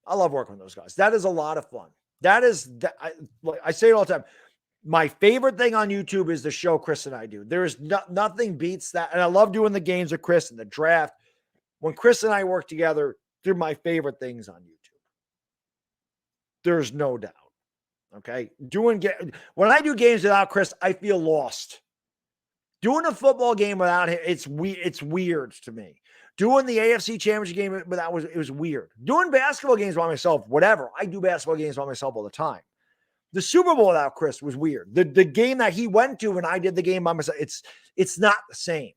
[SPEAKER 1] I love working with those guys. That is a lot of fun. I say it all the time. My favorite thing on YouTube is the show Chris and I do. There is nothing beats that. And I love doing the games with Chris and the draft. When Chris and I work together, they're my favorite things on YouTube. There's no doubt. Okay. When I do games without Chris, I feel lost. Doing a football game without him, it's weird to me. Doing the AFC Championship game it was weird. Doing basketball games by myself, whatever. I do basketball games by myself all the time. The Super Bowl without Chris was weird. The game that he went to when I did the game by myself, it's not the same.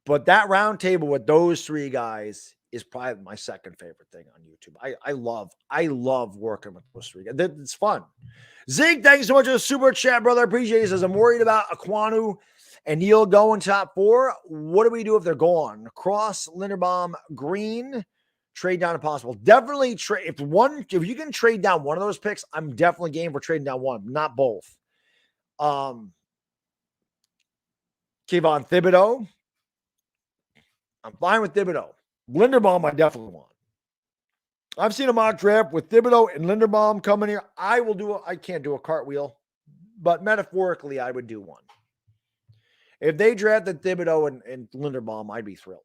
[SPEAKER 1] But that roundtable with those three guys is probably my second favorite thing on YouTube. I love working with those three guys. It's fun. Zeke, thank you so much for the super chat, brother. I appreciate it. He says, I'm worried about Aquanu and Neal going top 4. What do we do if they're gone? Cross, Linderbaum, Green, Trade down if possible. Definitely trade if you can trade down one of those picks, I'm definitely game for trading down one, not both. Kayvon Thibodeau. I'm fine with Thibodeau. Linderbaum, I definitely want. I've seen a mock draft with Thibodeau and Linderbaum coming here. I can't do a cartwheel, but metaphorically, I would do one. If they drafted Thibodeau and Linderbaum, I'd be thrilled.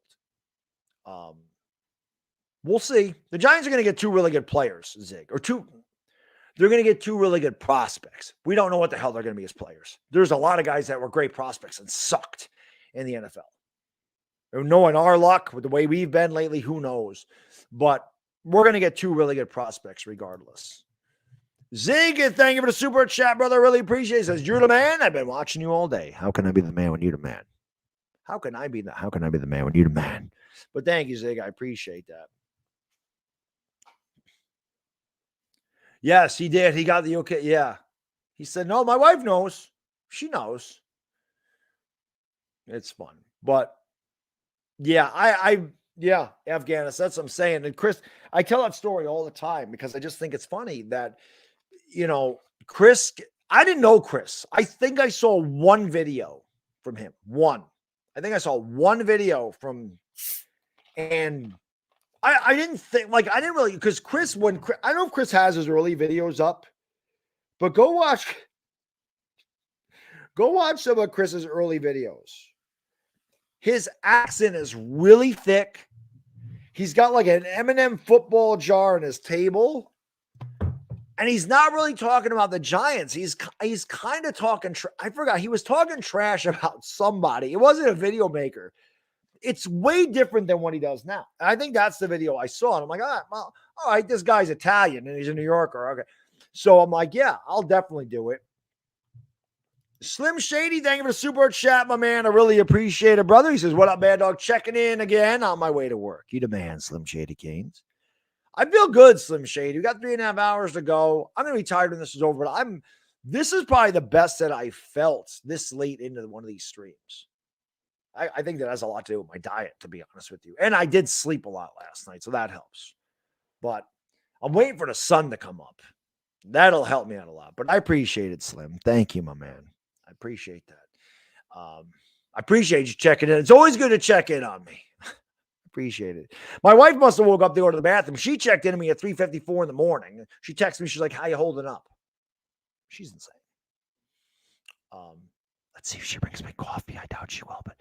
[SPEAKER 1] We'll see. The Giants are going to get two really good players, Zig, they're going to get two really good prospects. We don't know what the hell they're going to be as players. There's a lot of guys that were great prospects and sucked in the NFL. Knowing our luck with the way we've been lately, who knows? But we're going to get two really good prospects regardless. Zig, thank you for the super chat, brother. Really appreciate it. Says, you're the man. I've been watching you all day. How can I be the man when you're the man? How can I be the man when you're the man? But thank you, Zig. I appreciate that. Yes, he did. He got the okay. Yeah. He said, no, my wife knows. She knows. It's fun. But yeah, Afghanistan. That's what I'm saying. And Chris, I tell that story all the time because I just think it's funny that, Chris, I didn't know Chris. I think I saw one video from him. I think I saw one video from, and I didn't think, I didn't really, because Chris, I know Chris has his early videos up, but go watch some of Chris's early videos. His accent is really thick. He's got like an M&M football jar on his table. And he's not really talking about the Giants. He's kind of talking, I forgot, he was talking trash about somebody. It wasn't a video maker. It's way different than what he does now. And I think that's the video I saw. And I'm like, all right, this guy's Italian and he's a New Yorker. Okay. So I'm like, yeah, I'll definitely do it. Slim Shady, thank you for the super chat, my man. I really appreciate it, brother. He says, what up, Baddog? Checking in again on my way to work. You the man, Slim Shady Canes. I feel good, Slim Shady. We got 3.5 hours to go. I'm going to be tired when this is over, but this is probably the best that I felt this late into one of these streams. I think that has a lot to do with my diet, to be honest with you. And I did sleep a lot last night, so that helps. But I'm waiting for the sun to come up. That'll help me out a lot. But I appreciate it, Slim. Thank you, my man. I appreciate that. I appreciate you checking in. It's always good to check in on me. Appreciate it. My wife must have woke up to go to the bathroom. She checked in on me at 3:54 in the morning. She texted me. She's like, how you holding up? She's insane. Let's see if she brings me coffee. I doubt she will, but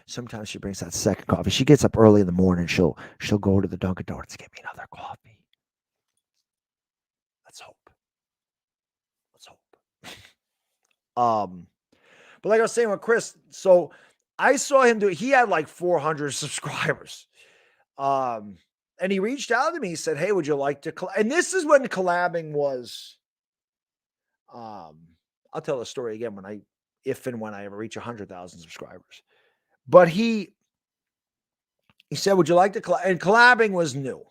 [SPEAKER 1] sometimes she brings that second coffee. She gets up early in the morning. She'll go to the Dunkin' Donuts to get me another coffee. Let's hope. But like I was saying with Chris, so I saw him he had like 400 subscribers. And he reached out to me. He said, hey, would you like to and this is when collabing was, I'll tell the story again if and when I ever reach 100,000 subscribers. But he said, would you like to collab? And collabing was new.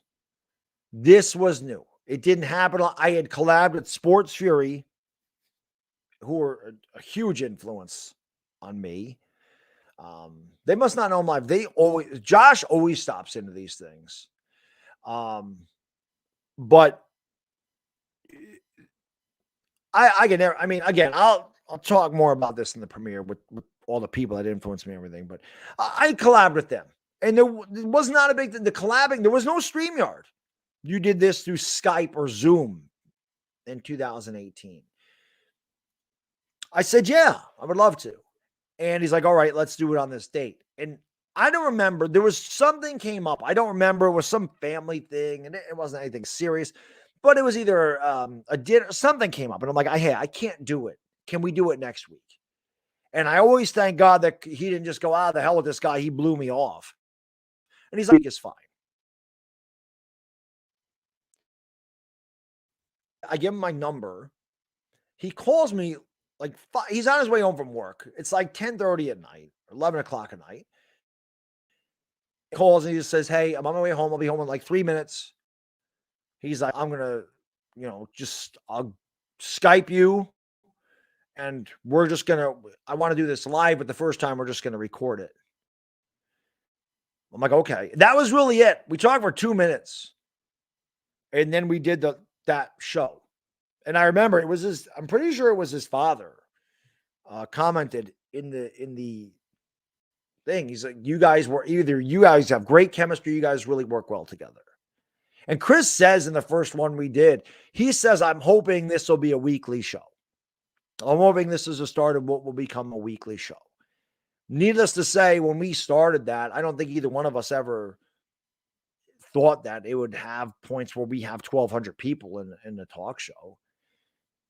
[SPEAKER 1] This was new. It didn't happen. I had collabed with Sports Fury, who were a huge influence on me. They must not know my life. Josh always stops into these things. But I can never, again, I'll talk more about this in the premiere with all the people that influenced me and everything, but I collabed with them. And there was not a big, the collabing, there was no StreamYard. You did this through Skype or Zoom in 2018. I said, yeah, I would love to. And he's like, all right, let's do it on this date. And I don't remember. There was something came up. I don't remember. It was some family thing, and it wasn't anything serious. But it was either a dinner. Something came up, and I'm like, I can't do it. Can we do it next week? And I always thank God that he didn't just go, the hell with this guy. He blew me off. And he's like, it's fine. I give him my number. He calls me like he's on his way home from work. It's like 10:30 at night, or 11 o'clock at night. He calls and he just says, hey, I'm on my way home. I'll be home in like 3 minutes. He's like, I'm going to, I'll Skype you. And we're just going to, I want to do this live, but the first time we're just going to record it. I'm like, okay. That was really it. We talked for 2 minutes. And then we did that show. And I remember it was I'm pretty sure it was his father commented in the thing. He's like, you guys have great chemistry. You guys really work well together. And Chris says in the first one we did, he says, I'm hoping this will be a weekly show. I'm hoping this is a start of what will become a weekly show. Needless to say, when we started that, I don't think either one of us ever thought that it would have points where we have 1,200 people in the talk show.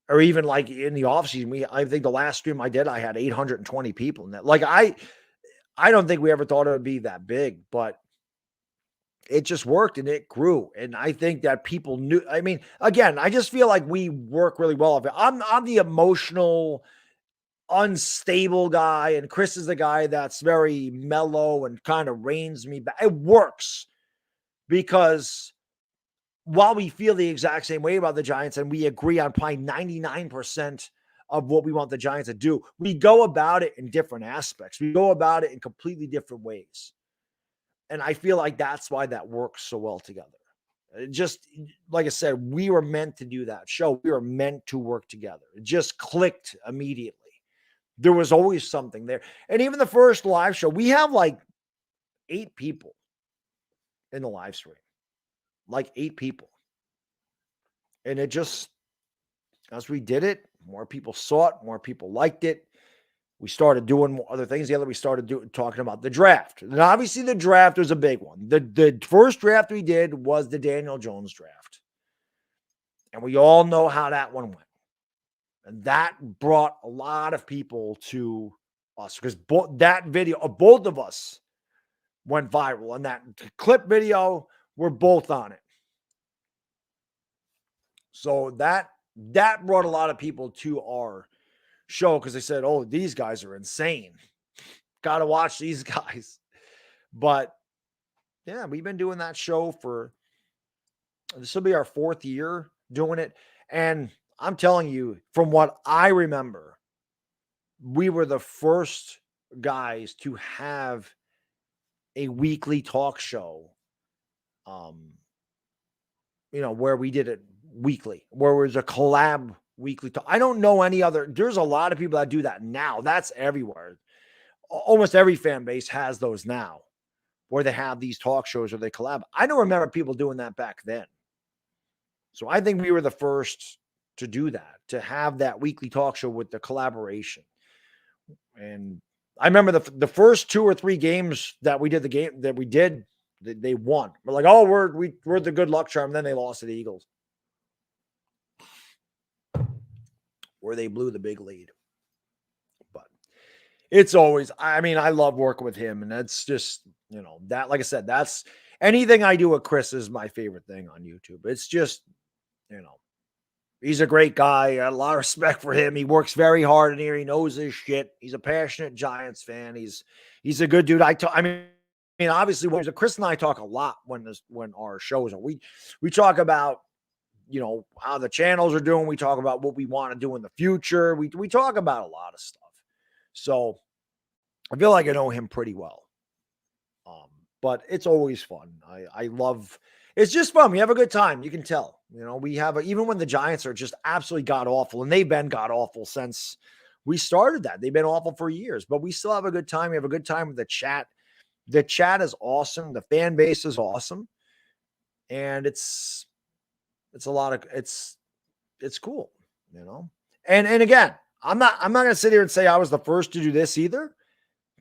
[SPEAKER 1] Or even like in the offseason, I think the last stream I did, I had 820 people in that. Like I don't think we ever thought it would be that big, but it just worked and it grew. And I think that people knew. I mean, again, I just feel like we work really well. I'm the emotional, unstable guy, and Chris is the guy that's very mellow and kind of reins me back. It works because while we feel the exact same way about the Giants and we agree on probably 99% of what we want the Giants to do, we go about it in different aspects. We go about it in completely different ways. And I feel like that's why that works so well together. It just, like I said, we were meant to do that show. We were meant to work together. It just clicked immediately. There was always something there. And even the first live show, we have like 8 people in the live stream. Like 8 people. And it just, as we did it, more people saw it, more people liked it. We started doing more other things together. We started talking about the draft. And obviously the draft was a big one. The first draft we did was the Daniel Jones draft. And we all know how that one went. And that brought a lot of people to us because that video of both of us went viral. And that clip video, we're both on it. So that brought a lot of people to our show because they said, oh, these guys are insane. Got to watch these guys. But yeah, we've been doing that show this will be our 4th year doing it. And I'm telling you, from what I remember, we were the first guys to have a weekly talk show, where we did it weekly, where it was a collab weekly talk. I don't know any other. There's a lot of people that do that now. That's everywhere. Almost every fan base has those now, where they have these talk shows or they collab. I don't remember people doing that back then. So I think we were the first to do that, to have that weekly talk show with the collaboration. And I remember the first 2 or 3 games that we did they won. We're like, oh, we're the good luck charm. Then they lost to the Eagles, where they blew the big lead. But it's always, I mean, I love working with him. And that's just, that, like I said, that's anything I do with Chris is my favorite thing on YouTube. It's just, he's a great guy. I got a lot of respect for him. He works very hard in here. He knows his shit. He's a passionate Giants fan. He's a good dude. I mean, obviously, Chris and I talk a lot when our shows are. We talk about, how the channels are doing. We talk about what we want to do in the future. We talk about a lot of stuff. So I feel like I know him pretty well. But it's always fun. I love, it's just fun. We have a good time. You can tell, we have even when the Giants are just absolutely god awful, and they've been god awful since we started that. They've been awful for years, but we still have a good time. We have a good time with the chat. The chat is awesome. The fan base is awesome. And it's cool, and again, I'm not going to sit here and say I was the first to do this either,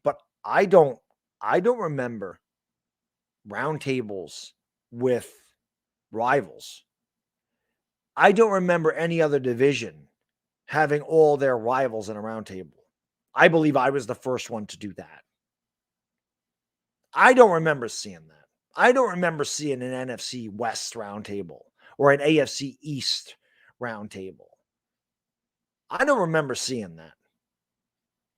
[SPEAKER 1] but I don't remember roundtables with rivals. I don't remember any other division having all their rivals in a roundtable. I believe I was the first one to do that. I don't remember seeing that. I don't remember seeing an NFC West roundtable or an AFC East roundtable. I don't remember seeing that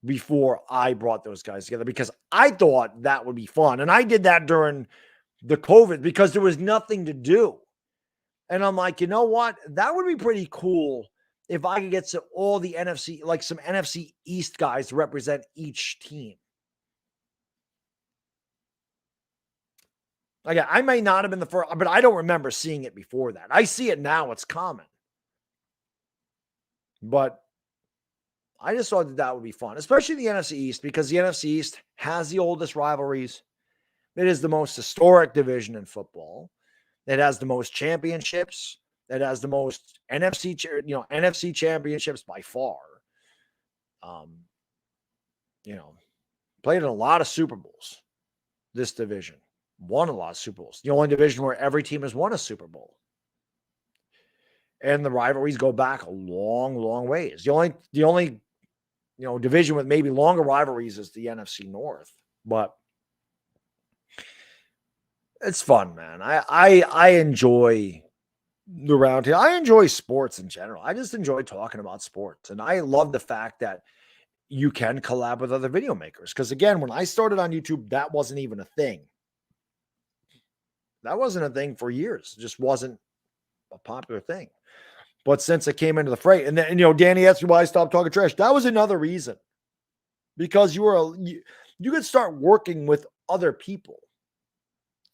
[SPEAKER 1] before I brought those guys together because I thought that would be fun. And I did that during the COVID because there was nothing to do. And I'm like, you know what? That would be pretty cool if I could get all the NFC, like some NFC East guys to represent each team. Again, I may not have been the first, but I don't remember seeing it before that. I see it now. It's common. But I just thought that would be fun, especially the NFC East, because the NFC East has the oldest rivalries. It is the most historic division in football. It has the most championships. It has the most NFC championships by far. Played in a lot of Super Bowls. This division won a lot of Super Bowls. The only division where every team has won a Super Bowl. And the rivalries go back a long, long ways. The only division with maybe longer rivalries is the NFC North. But it's fun, man. I enjoy the round here. I enjoy sports in general. I just enjoy talking about sports. And I love the fact that you can collab with other video makers. Because again, when I started on YouTube, that wasn't even a thing. That wasn't a thing for years. It just wasn't a popular thing. But since it came into the fray, and then, Danny asked me why I stopped talking trash. That was another reason. Because you could start working with other people.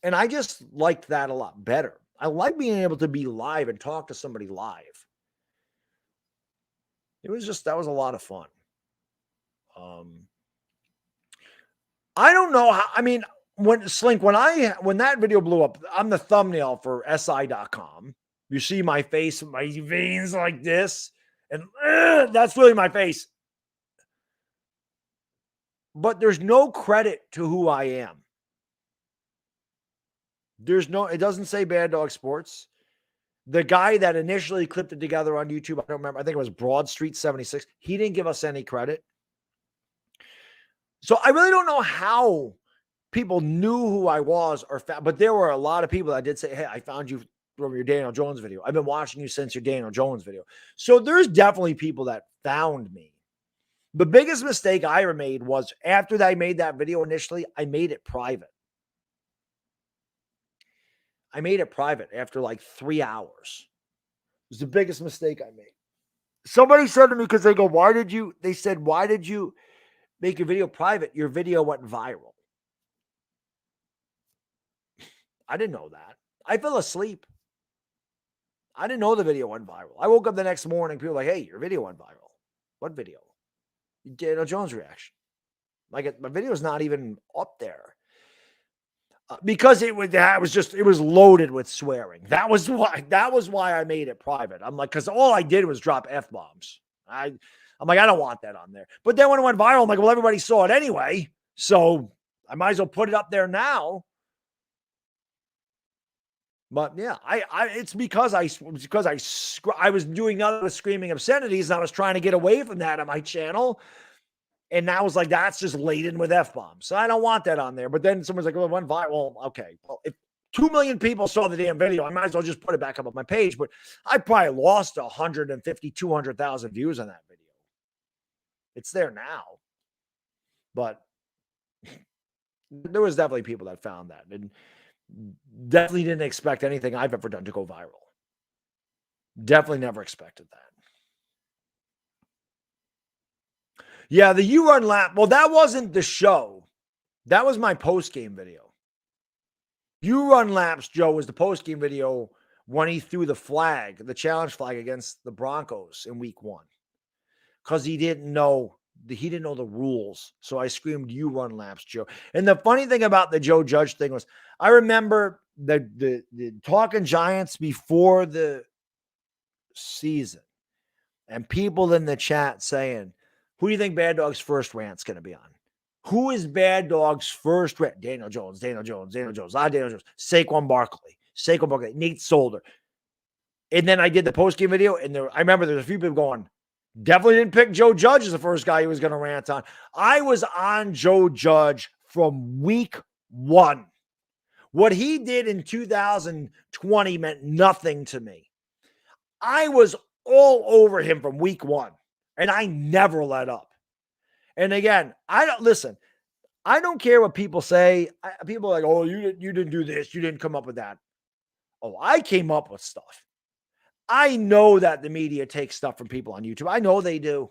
[SPEAKER 1] And I just liked that a lot better. I like being able to be live and talk to somebody live. That was a lot of fun. I don't know how, when that video blew up, I'm the thumbnail for SI.com. You see my face, my veins like this, and that's really my face. But there's no credit to who I am. It doesn't say Baddog Sports. The guy that initially clipped it together on YouTube, I don't remember, I think it was Broad Street 76. He didn't give us any credit. So I really don't know how people knew who I was but there were a lot of people that did say, hey, I found you from your Daniel Jones video. I've been watching you since your Daniel Jones video. So there's definitely people that found me. The biggest mistake I ever made was after I made that video initially, I made it private. I made it private after like 3 hours. It was the biggest mistake I made. Somebody said to me, because they go, why did you make your video private? Your video went viral. I didn't know that. I fell asleep. I didn't know the video went viral. I woke up the next morning. People were like, hey, your video went viral. What video? Daniel Jones reaction. Like, my video is not even up there. Because it was loaded with swearing. That was why I made it private. I'm like, because all I did was drop F-bombs. I'm like, I don't want that on there. But then when it went viral, I'm like, well, everybody saw it anyway. So I might as well put it up there now. But yeah, it's because I was doing other screaming obscenities and I was trying to get away from that on my channel. And now it's like, that's just laden with F-bombs. So I don't want that on there. But then someone's like, well, it went viral. Well, okay. Well, if 2 million people saw the damn video, I might as well just put it back up on my page. But I probably lost 150, 200,000 views on that video. It's there now. But there was definitely people that found that. And definitely didn't expect anything I've ever done to go viral. Definitely never expected that. Yeah, the You Run Lap. Well, that wasn't the show. That was my post-game video. You Run Laps, Joe, was the post-game video when he threw the challenge flag against the Broncos in week 1. Because he didn't know the rules. So I screamed, You Run Laps, Joe. And the funny thing about the Joe Judge thing was, I remember the Talking Giants before the season, and people in the chat saying, who do you think Baddog's first rant's going to be on? Who is Baddog's first rant? Daniel Jones. Daniel Jones. Saquon Barkley, Nate Solder. And then I did the post-game video, and I remember there's a few people going, definitely didn't pick Joe Judge as the first guy he was going to rant on. I was on Joe Judge from week 1. What he did in 2020 meant nothing to me. I was all over him from week 1. And I never let up. And again, I don't care what people say. People are like, oh, you didn't do this. You didn't come up with that. Oh, I came up with stuff. I know that the media takes stuff from people on YouTube. I know they do.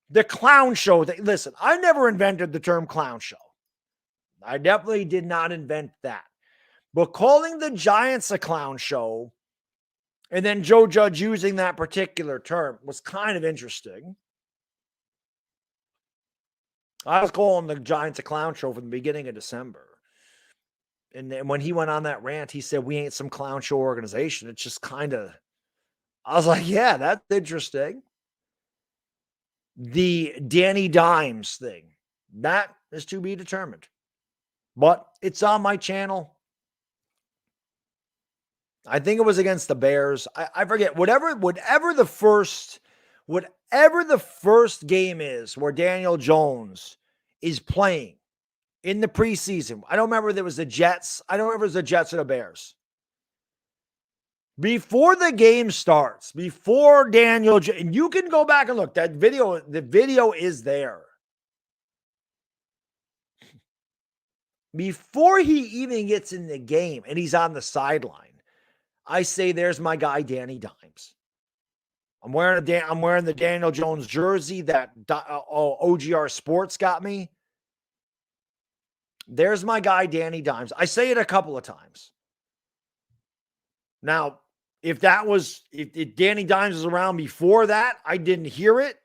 [SPEAKER 1] The clown show. Listen, I never invented the term clown show. I definitely did not invent that. But calling the Giants a clown show and then Joe Judge using that particular term was kind of interesting. I was calling the Giants a clown show from the beginning of December. And then when he went on that rant, he said, we ain't some clown show organization. It's just kind of, I was like, yeah, that's interesting. The Danny Dimes thing, that is to be determined. But it's on my channel. I think it was against the Bears. I forget. Whatever the first game is where Daniel Jones is playing in the preseason. I don't remember if it was the Jets. I don't remember if it was the Jets or the Bears. Before the game starts, before Daniel, and you can go back and look, that video, the video is there. Before he even gets in the game and he's on the sideline, I say, there's my guy, Danny Dimes. I'm wearing the Daniel Jones jersey that OGR Sports got me. There's my guy, Danny Dimes. I say it a couple of times. Now, if Danny Dimes was around before that, I didn't hear it.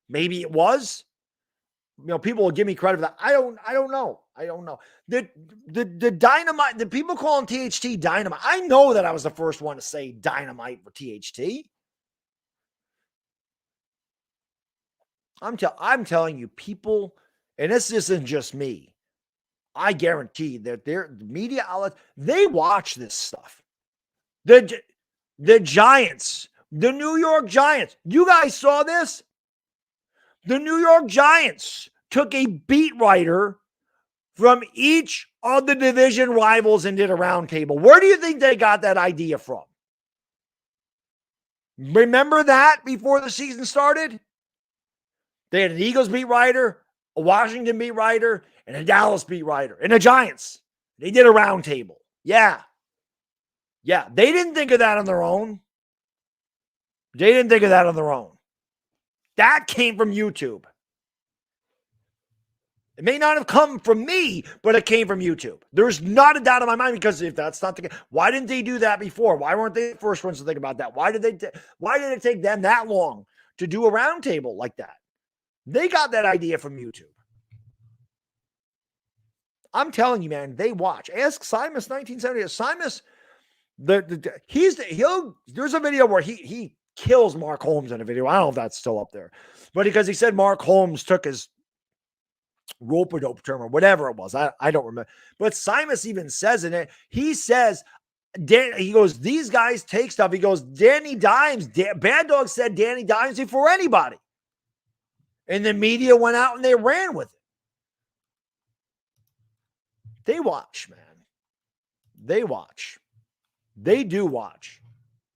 [SPEAKER 1] Maybe it was. People will give me credit for that. I don't know. The dynamite, the people call him THT Dynamite. I know that I was the first one to say dynamite for THT. I'm telling you, people, and this isn't just me. I guarantee that the media outlets, they watch this stuff. The Giants, the New York Giants. You guys saw this? The New York Giants took a beat writer from each of the division rivals and did a roundtable. Where do you think they got that idea from? Remember that before the season started? They had an Eagles beat writer, a Washington beat writer, and a Dallas beat writer, and the Giants. They did a roundtable. Yeah. They didn't think of that on their own. That came from YouTube. It may not have come from me, but it came from YouTube. There's not a doubt in my mind, because if that's not the case, why didn't they do that before? Why weren't they the first ones to think about that? Why did it take them that long to do a roundtable like that? They got that idea from YouTube. I'm telling you, man, they watch. Ask Simus 1970. Simus, there's a video where he kills Mark Holmes in a video. I don't know if that's still up there, but because he said Mark Holmes took his rope-a-dope term or whatever it was. I don't remember. But Simus even says in it, he says, he goes, these guys take stuff. He goes, Danny Dimes, Baddog said Danny Dimes before anybody. And the media went out and they ran with it. They watch, man. They watch. They do watch.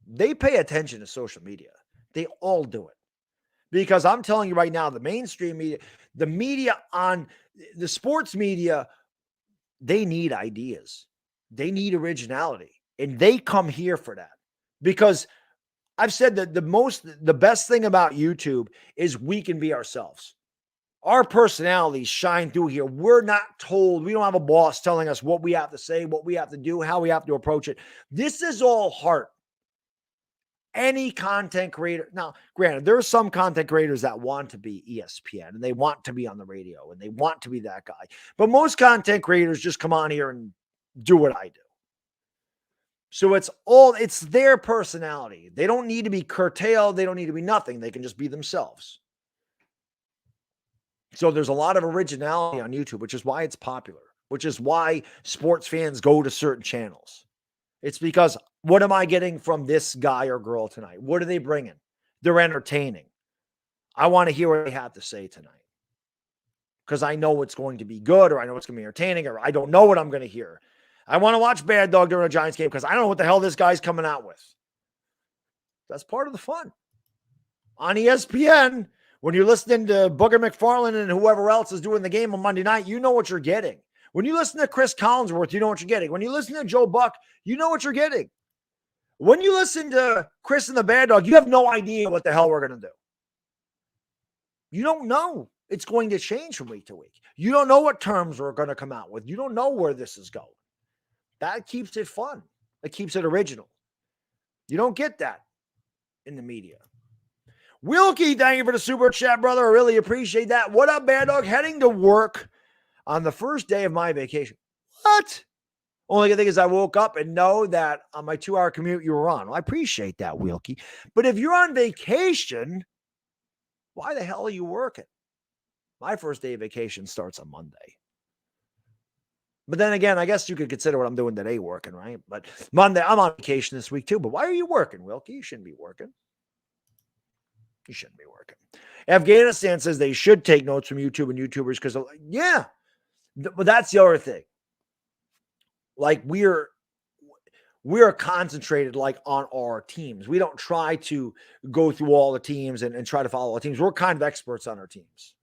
[SPEAKER 1] They pay attention to social media. They all do it. Because I'm telling you right now, the mainstream media, the media on the sports media, they need ideas. They need originality. And they come here for that. Because I've said that the best thing about YouTube is we can be ourselves. Our personalities shine through here. We're not told, we don't have a boss telling us what we have to say, what we have to do, how we have to approach it. This is all heart. Any content creator. Now, granted, there are some content creators that want to be ESPN and they want to be on the radio and they want to be that guy. But most content creators just come on here and do what I do. So it's their personality. They don't need to be curtailed. They don't need to be nothing. They can just be themselves. So there's a lot of originality on YouTube, which is why it's popular, which is why sports fans go to certain channels. It's because, what am I getting from this guy or girl tonight? What are they bringing? They're entertaining. I want to hear what they have to say tonight, because I know it's going to be good, or I know it's going to be entertaining, or I don't know what I'm going to hear. I want to watch Baddog during a Giants game because I don't know what the hell this guy's coming out with. That's part of the fun. On ESPN, when you're listening to Booger McFarland and whoever else is doing the game on Monday night, you know what you're getting. When you listen to Chris Collinsworth, you know what you're getting. When you listen to Joe Buck, you know what you're getting. When you listen to Chris and the Baddog, you have no idea what the hell we're going to do. You don't know. It's going to change from week to week. You don't know what terms we're going to come out with. You don't know where this is going. That keeps it fun. It keeps it original. You don't get that in the media. Wilkie, thank you for the super chat, brother. I really appreciate that. What up, Baddog? Heading to work on the first day of my vacation. What? Only good thing is I woke up and know that on my 2-hour commute you were on. Well, I appreciate that, Wilkie. But if you're on vacation, why the hell are you working? My first day of vacation starts on Monday. But then again, I guess you could consider what I'm doing today working, right? But Monday, I'm on vacation this week too. But why are you working, Wilkie? You shouldn't be working. You shouldn't be working. Afghanistan says they should take notes from YouTube and YouTubers because, yeah. But that's the other thing. Like we're concentrated like on our teams. We don't try to go through all the teams and try to follow all the teams. We're kind of experts on our teams.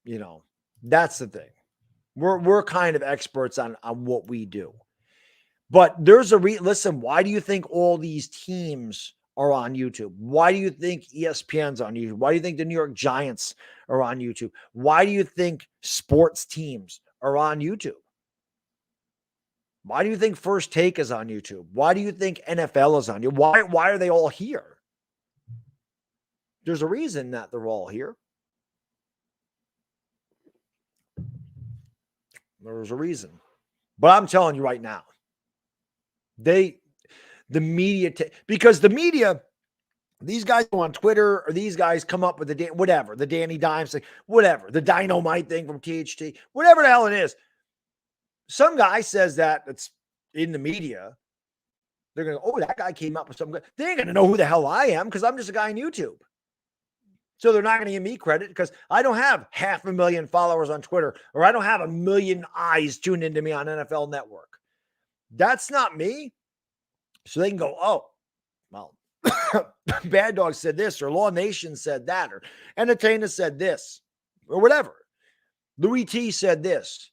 [SPEAKER 1] You know, that's the thing. We're kind of experts on what we do. But there's listen, why do you think all these teams are on YouTube? Why do you think ESPN's on YouTube? Why do you think the New York Giants are on YouTube? Why do you think sports teams are on YouTube? Why do you think First Take is on YouTube? Why do you think NFL is on YouTube? Why are they all here? There's a reason that they're all here. There's a reason. But I'm telling you right now, the media, because the media, these guys go on Twitter or these guys come up with the Danny Dimes thing, whatever, the dynamite thing from THT, whatever the hell it is. Some guy says that it's in the media. They're going to go, oh, that guy came up with something. They ain't going to know who the hell I am because I'm just a guy on YouTube. So they're not going to give me credit because I don't have 500,000 followers on Twitter or I don't have 1 million eyes tuned into me on NFL Network. That's not me. So they can go, oh, well, Baddog said this or Law Nation said that or Entertainer said this or whatever. Louis T said this.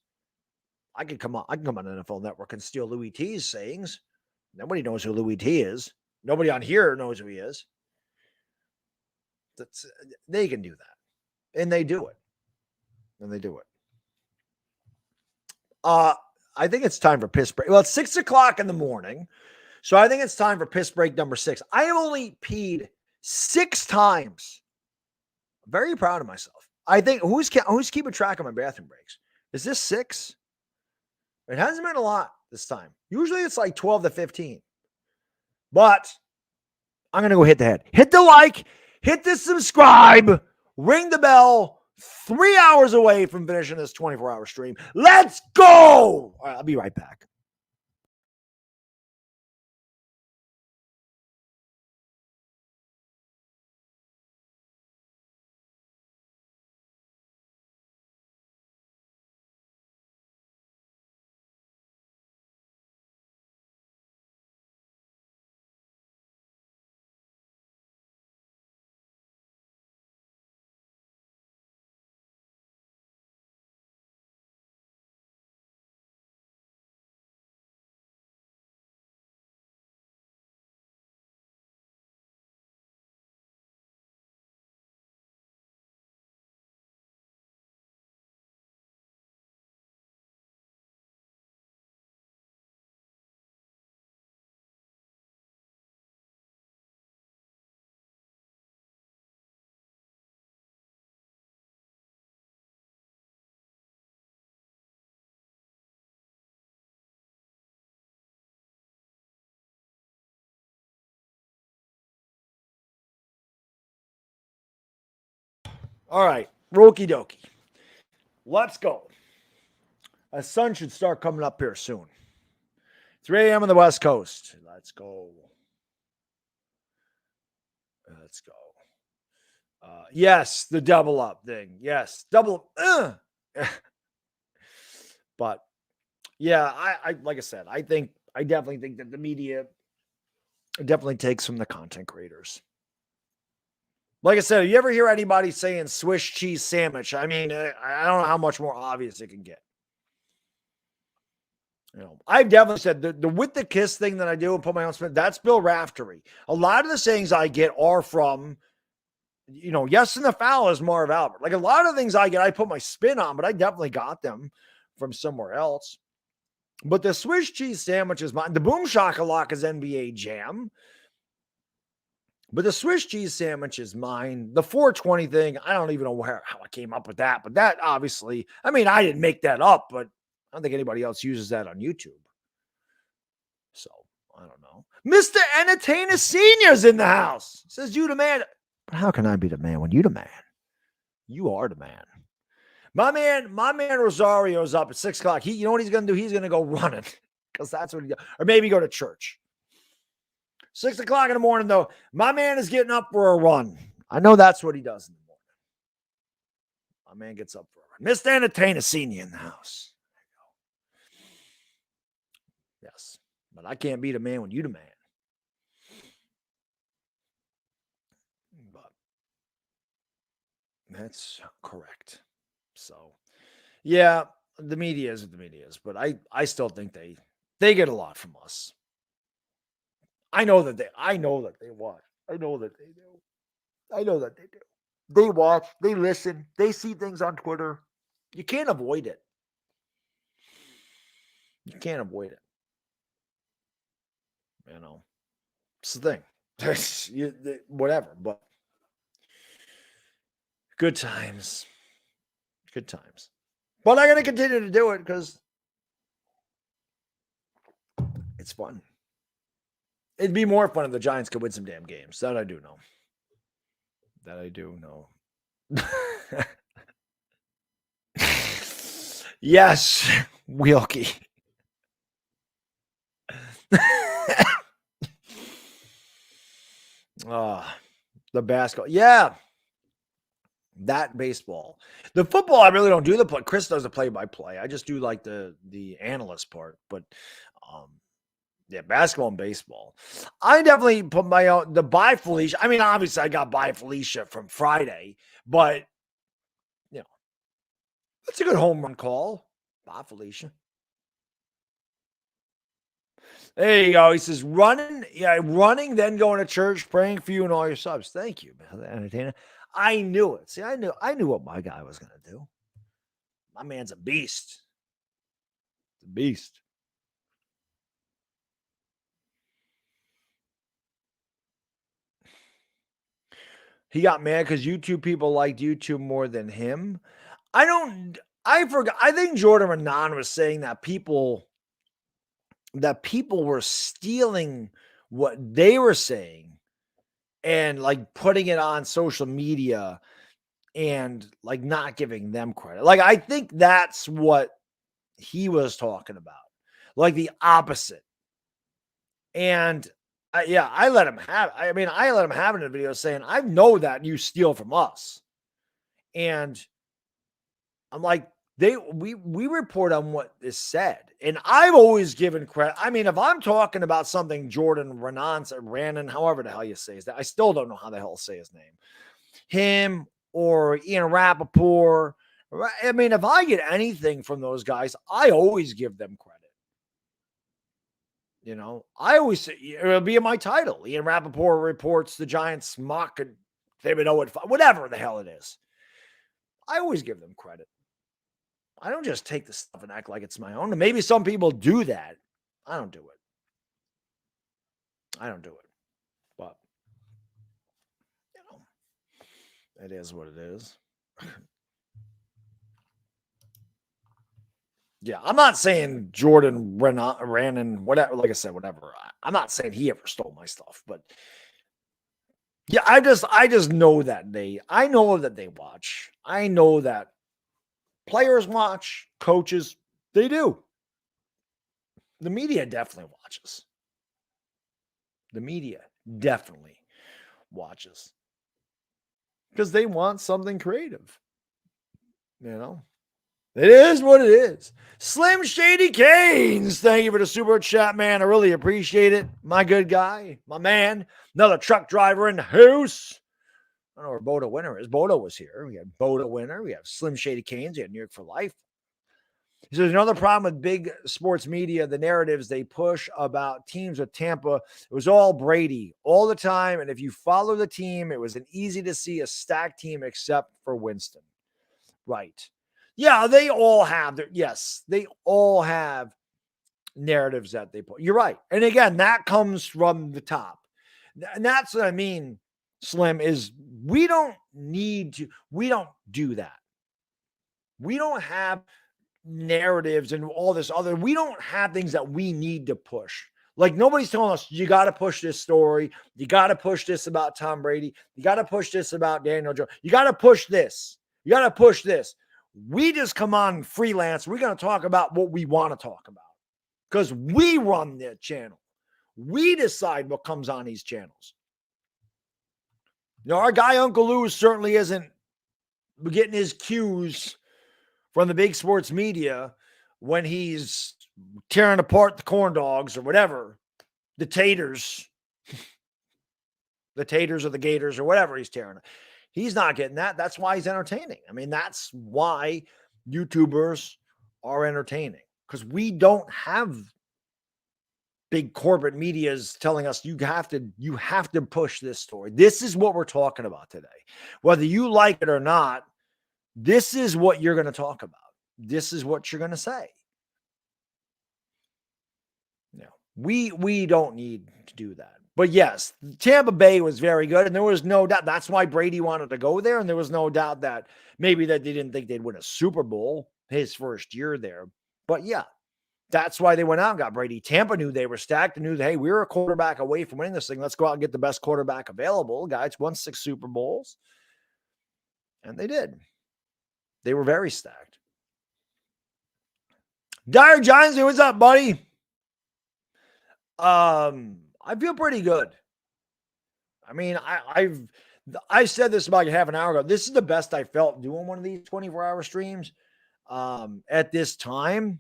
[SPEAKER 1] I can come on NFL Network and steal Louis T's sayings. Nobody knows who Louis T is. Nobody on here knows who he is. They can do that. And they do it. I think it's time for piss break. Well, it's 6 o'clock in the morning. So I think it's time for piss break number 6. I have only peed 6 times. I'm very proud of myself. I think who's keeping track of my bathroom breaks? Is this 6? It hasn't been a lot this time. Usually it's like 12 to 15. But I'm going to go hit the head. Hit the like. Hit the subscribe. Ring the bell. 3 hours away from finishing this 24-hour stream. Let's go. All right, I'll be right back. All right, Roki dokie. Let's go. The sun should start coming up here soon. 3 a.m. on the West Coast. Let's go. Yes, the double up thing. Yes, double. But yeah, I like I said, I definitely think that the media definitely takes from the content creators. Like I said, you ever hear anybody saying Swiss cheese sandwich? I mean, I don't know how much more obvious it can get. You know, I've definitely said the with the kiss thing that I do and put my own spin. That's Bill Raftery. A lot of the sayings I get are from, you know, Yes in the Foul is Marv Albert. Like a lot of things I get, I put my spin on, but I definitely got them from somewhere else. But the Swiss cheese sandwich is mine. The Boom Shakalaka is NBA Jam. But the Swiss cheese sandwich is mine. The 420 thing, I don't even know how I came up with that. But that obviously, I mean, I didn't make that up, but I don't think anybody else uses that on YouTube. So, I don't know. Mr. Entertainer Senior's in the house. Says, you the man. But how can I be the man when you the man? You are the man. My man Rosario's up at 6 o'clock. You know what he's going to do? He's going to go running because that's what he does. Or maybe go to church. 6 o'clock in the morning, though. My man is getting up for a run. I know that's what he does in the morning. My man gets up for a run. Mr. Entertainer Senior in the house. There you go. Yes. But I can't be the man when you the man. But that's correct. So, yeah, the media is what the media is. But I still think they get a lot from us. I know that they watch. I know that they do. They watch, they listen, they see things on Twitter. You can't avoid it. You can't avoid it. You know, it's the thing. Whatever, but good times. Good times. But I'm going to continue to do it because it's fun. It'd be more fun if the Giants could win some damn games. That I do know. Yes, Wilkie. The basketball. Yeah. That baseball. The football, I really don't do the play. Chris does the play-by-play. I just do like the analyst part. But yeah, basketball and baseball. I definitely put my own the Bye Felicia. I mean, obviously I got Bye Felicia from Friday, but you know, that's a good home run call. Bye Felicia. There you go. He says, running, then going to church, praying for you and all your subs. Thank you, man. Entertainer. I knew it. See, I knew what my guy was going to do. My man's a beast. The beast. He got mad because YouTube people liked YouTube more than him. I forgot. I think Jordan Renan was saying that people were stealing what they were saying and like putting it on social media and like not giving them credit. Like, I think that's what he was talking about, like the opposite. And I let him have. I let him have it in a video saying, "I know that you steal from us," and I'm like, we report on what is said, and I've always given credit. I mean, if I'm talking about something Jordan Rannan, however the hell you say his name, I still don't know how the hell to say his name, him or Ian Rappaport. I mean, if I get anything from those guys, I always give them credit. You know, I always say it'll be in my title. Ian Rappaport reports the Giants mock and Thibodeau at whatever the hell it is. I always give them credit. I don't just take the stuff and act like it's my own. And maybe some people do that. I don't do it. But, you know, it is what it is. Yeah, I'm not saying Jordan Rannan, whatever. Like I said, whatever. I'm not saying he ever stole my stuff, but yeah, I just know that I know that they watch. I know that players watch, coaches, they do. The media definitely watches. Because they want something creative. You know? It is what it is. Slim Shady Canes, thank you for the super chat, man. I really appreciate it. My good guy, my man. Another truck driver in the house. I don't know where Boda Winner is. Boda was here. We had Boda Winner. We have Slim Shady Canes. We had New York for Life. He says, another problem with big sports media, the narratives they push about teams with Tampa, it was all Brady all the time. And if you follow the team, it was an easy to see a stacked team except for Winston. Right. Yeah, they all have narratives that they put. You're right. And again, that comes from the top. And that's what I mean, Slim, is we don't do that. We don't have narratives and all this other. We don't have things that we need to push. Like nobody's telling us you got to push this story. You got to push this about Tom Brady. You got to push this about Daniel Jones. You got to push this. You got to push this. We just come on freelance. We're going to talk about what we want to talk about because we run the channel. We decide what comes on these channels. Our guy Uncle Lou certainly isn't getting his cues from the big sports media when he's tearing apart the corn dogs or whatever, the taters or the gators or whatever he's tearing. He's not getting that. That's why he's entertaining. I mean, that's why YouTubers are entertaining because we don't have big corporate medias telling us you have to push this story. This is what we're talking about today. Whether you like it or not, this is what you're going to talk about. This is what you're going to say. No, we don't need to do that. But yes, Tampa Bay was very good, and there was no doubt. That's why Brady wanted to go there, and there was no doubt that maybe that they didn't think they'd win a Super Bowl his first year there. But yeah, that's why they went out and got Brady. Tampa knew they were stacked and knew that, hey, we were a quarterback away from winning this thing. Let's go out and get the best quarterback available. Guys won 6 Super Bowls, and they did. They were very stacked. Dire Giants, what's up, buddy? I feel pretty good. I mean, I said this about half an hour ago. This is the best I felt doing one of these 24-hour streams at this time.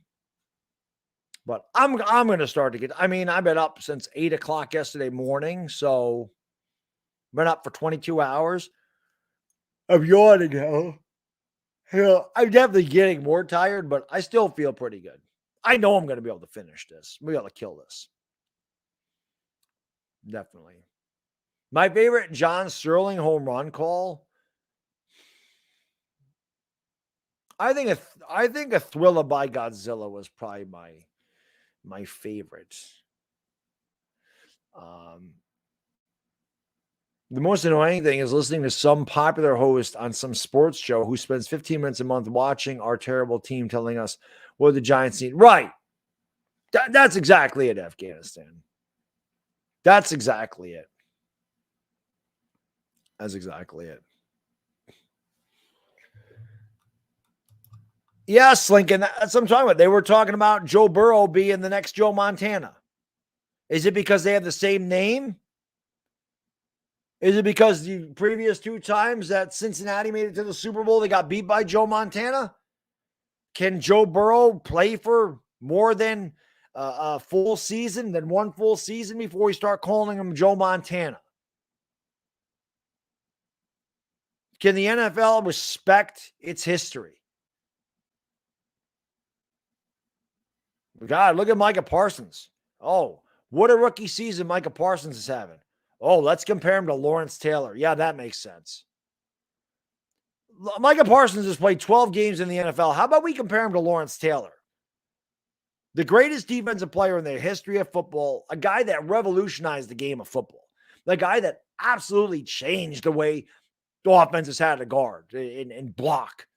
[SPEAKER 1] But I'm going to start to get. I mean, I've been up since 8 o'clock yesterday morning, so been up for 22 hours. I'm yawning now. I'm definitely getting more tired, but I still feel pretty good. I know I'm going to be able to finish this. We're going to kill this. Definitely. My favorite John Sterling home run call. I think a Thriller by Godzilla was probably my favorite. The most annoying thing is listening to some popular host on some sports show who spends 15 minutes a month watching our terrible team telling us what the Giants need. Right. That's exactly it, Afghanistan. That's exactly it. That's exactly it. Yes, Lincoln, that's what I'm talking about. They were talking about Joe Burrow being the next Joe Montana. Is it because they have the same name? Is it because the previous 2 times that Cincinnati made it to the Super Bowl, they got beat by Joe Montana? Can Joe Burrow play for more than a full season, than one full season before we start calling him Joe Montana? Can the NFL respect its history? God, look at Micah Parsons. Oh, what a rookie season Micah Parsons is having. Oh, let's compare him to Lawrence Taylor. Yeah, that makes sense. Micah Parsons has played 12 games in the NFL. How about we compare him to Lawrence Taylor? The greatest defensive player in the history of football, a guy that revolutionized the game of football, the guy that absolutely changed the way the offenses had to guard and block.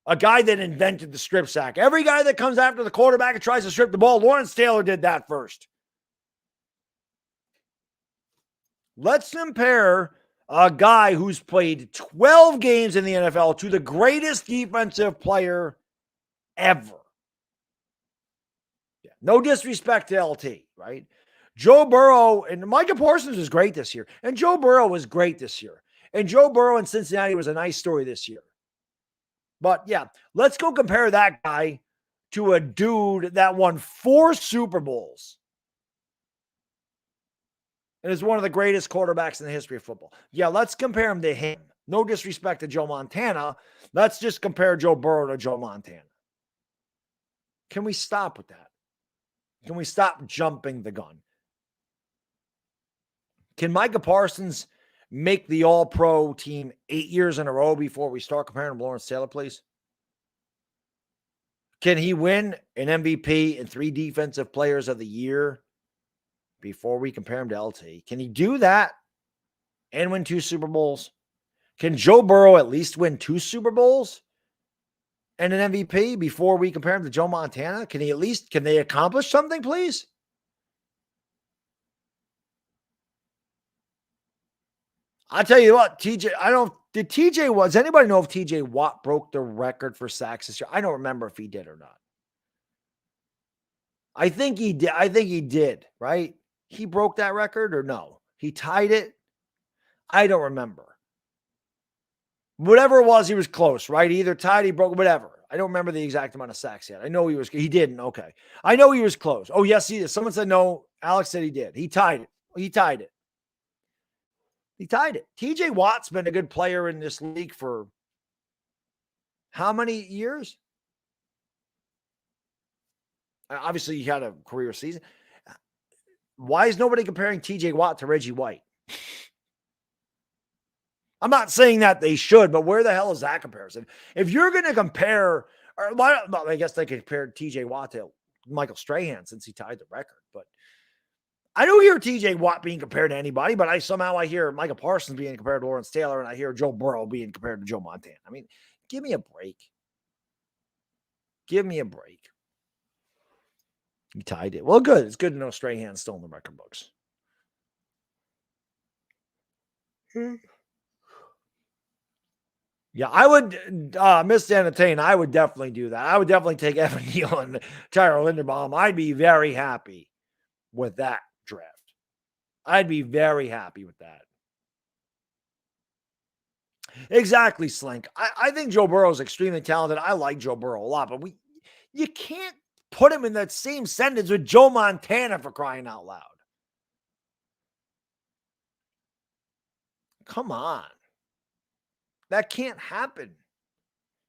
[SPEAKER 1] A guy that invented the strip sack. Every guy that comes after the quarterback and tries to strip the ball, Lawrence Taylor did that first. Let's compare a guy who's played 12 games in the NFL to the greatest defensive player ever. Yeah, no disrespect to LT, right? Joe Burrow and Micah Parsons was great this year. And Joe Burrow was great this year. And Joe Burrow in Cincinnati was a nice story this year. But yeah, let's go compare that guy to a dude that won 4 Super Bowls and is one of the greatest quarterbacks in the history of football. Yeah, let's compare him to him. No disrespect to Joe Montana. Let's just compare Joe Burrow to Joe Montana. Can we stop with that? Can we stop jumping the gun? Can Micah Parsons make the All-Pro team 8 years in a row before we start comparing him to Lawrence Taylor, please? Can he win an MVP and 3 defensive players of the year before we compare him to LT? Can he do that and win 2 Super Bowls? Can Joe Burrow at least win 2 Super Bowls and an MVP before we compare him to Joe Montana? Can they accomplish something, please? I'll tell you what, does anybody know if TJ Watt broke the record for sacks this year? I don't remember if he did or not. I think he did, right? He broke that record or no? He tied it. I don't remember. Whatever it was, he was close, right? He either tied, he broke, whatever. I don't remember the exact amount of sacks yet. I know he didn't. Okay. I know he was close. Oh, yes, he did. Someone said no. Alex said he did. He tied it. He tied it. TJ Watt's been a good player in this league for how many years? Obviously, he had a career season. Why is nobody comparing TJ Watt to Reggie White? I'm not saying that they should, but where the hell is that comparison? If you're going to compare, I guess they could compare TJ Watt to Michael Strahan since he tied the record. But I don't hear TJ Watt being compared to anybody, but I hear Micah Parsons being compared to Lawrence Taylor, and I hear Joe Burrow being compared to Joe Montana. I mean, give me a break. Give me a break. He tied it. Well, good. It's good to know Strahan's still in the record books. Yeah, I would, Mr. Entertain, I would definitely do that. I would definitely take Evan Neal and Tyler Linderbaum. I'd be very happy with that draft. I'd be very happy with that. Exactly, Slink. I think Joe Burrow is extremely talented. I like Joe Burrow a lot, but you can't put him in that same sentence with Joe Montana, for crying out loud. Come on. That can't happen.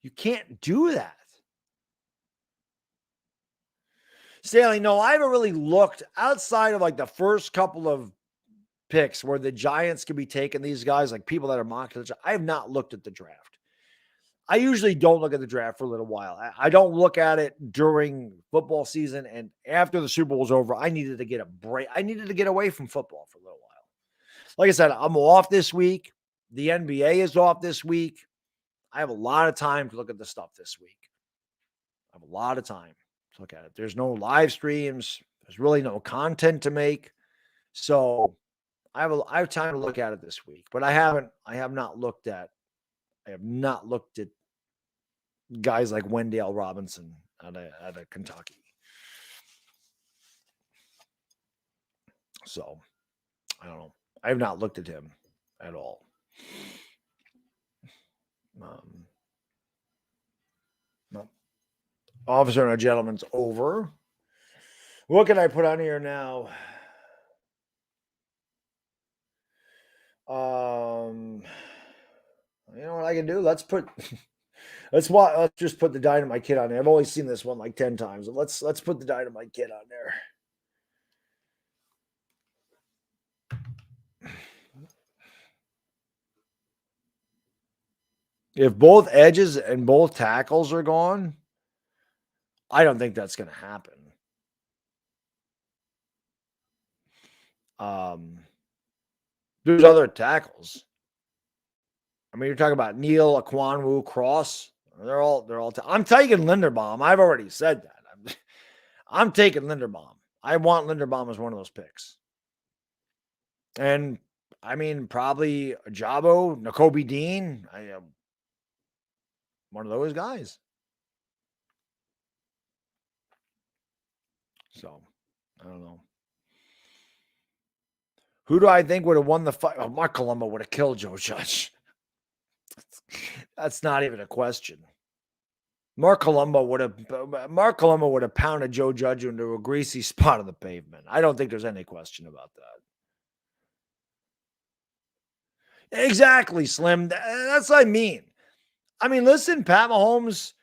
[SPEAKER 1] You can't do that. Stanley, no, I haven't really looked outside of like the first couple of picks where the Giants could be taking these guys, like people that are mocking. I have not looked at the draft. I usually don't look at the draft for a little while. I don't look at it during football season. And after the Super Bowl was over, I needed to get a break. I needed to get away from football for a little while. Like I said, I'm off this week. The NBA is off this week. I have a lot of time to look at the stuff this week. I have a lot of time to look at it. There's no live streams. There's really no content to make. So I have time to look at it this week, but I have not looked at guys like Wendell Robinson out of Kentucky. So I don't know. I have not looked at him at all. No. Officer and a gentleman's over. What can I put on here now? You know what I can do? Let's just put the Dynamite Kid on there. I've only seen this one like 10 times. Let's put the Dynamite Kid on there. If both edges and both tackles are gone, I don't think that's going to happen. There's other tackles. I mean, you're talking about Neal, Akwanwu, Cross. They're all. I'm taking Linderbaum. I've already said that. I'm taking Linderbaum. I want Linderbaum as one of those picks. And I mean, probably Jabo, Nakobe Dean. I am one of those guys. So I don't know. Who do I think would have won the fight? Oh, Mark Colombo would have killed Joe Judge. That's not even a question. Mark Colombo would have pounded Joe Judge into a greasy spot on the pavement. I don't think there's any question about that. Exactly, Slim. That's what I mean. I mean, listen, Pat Mahomes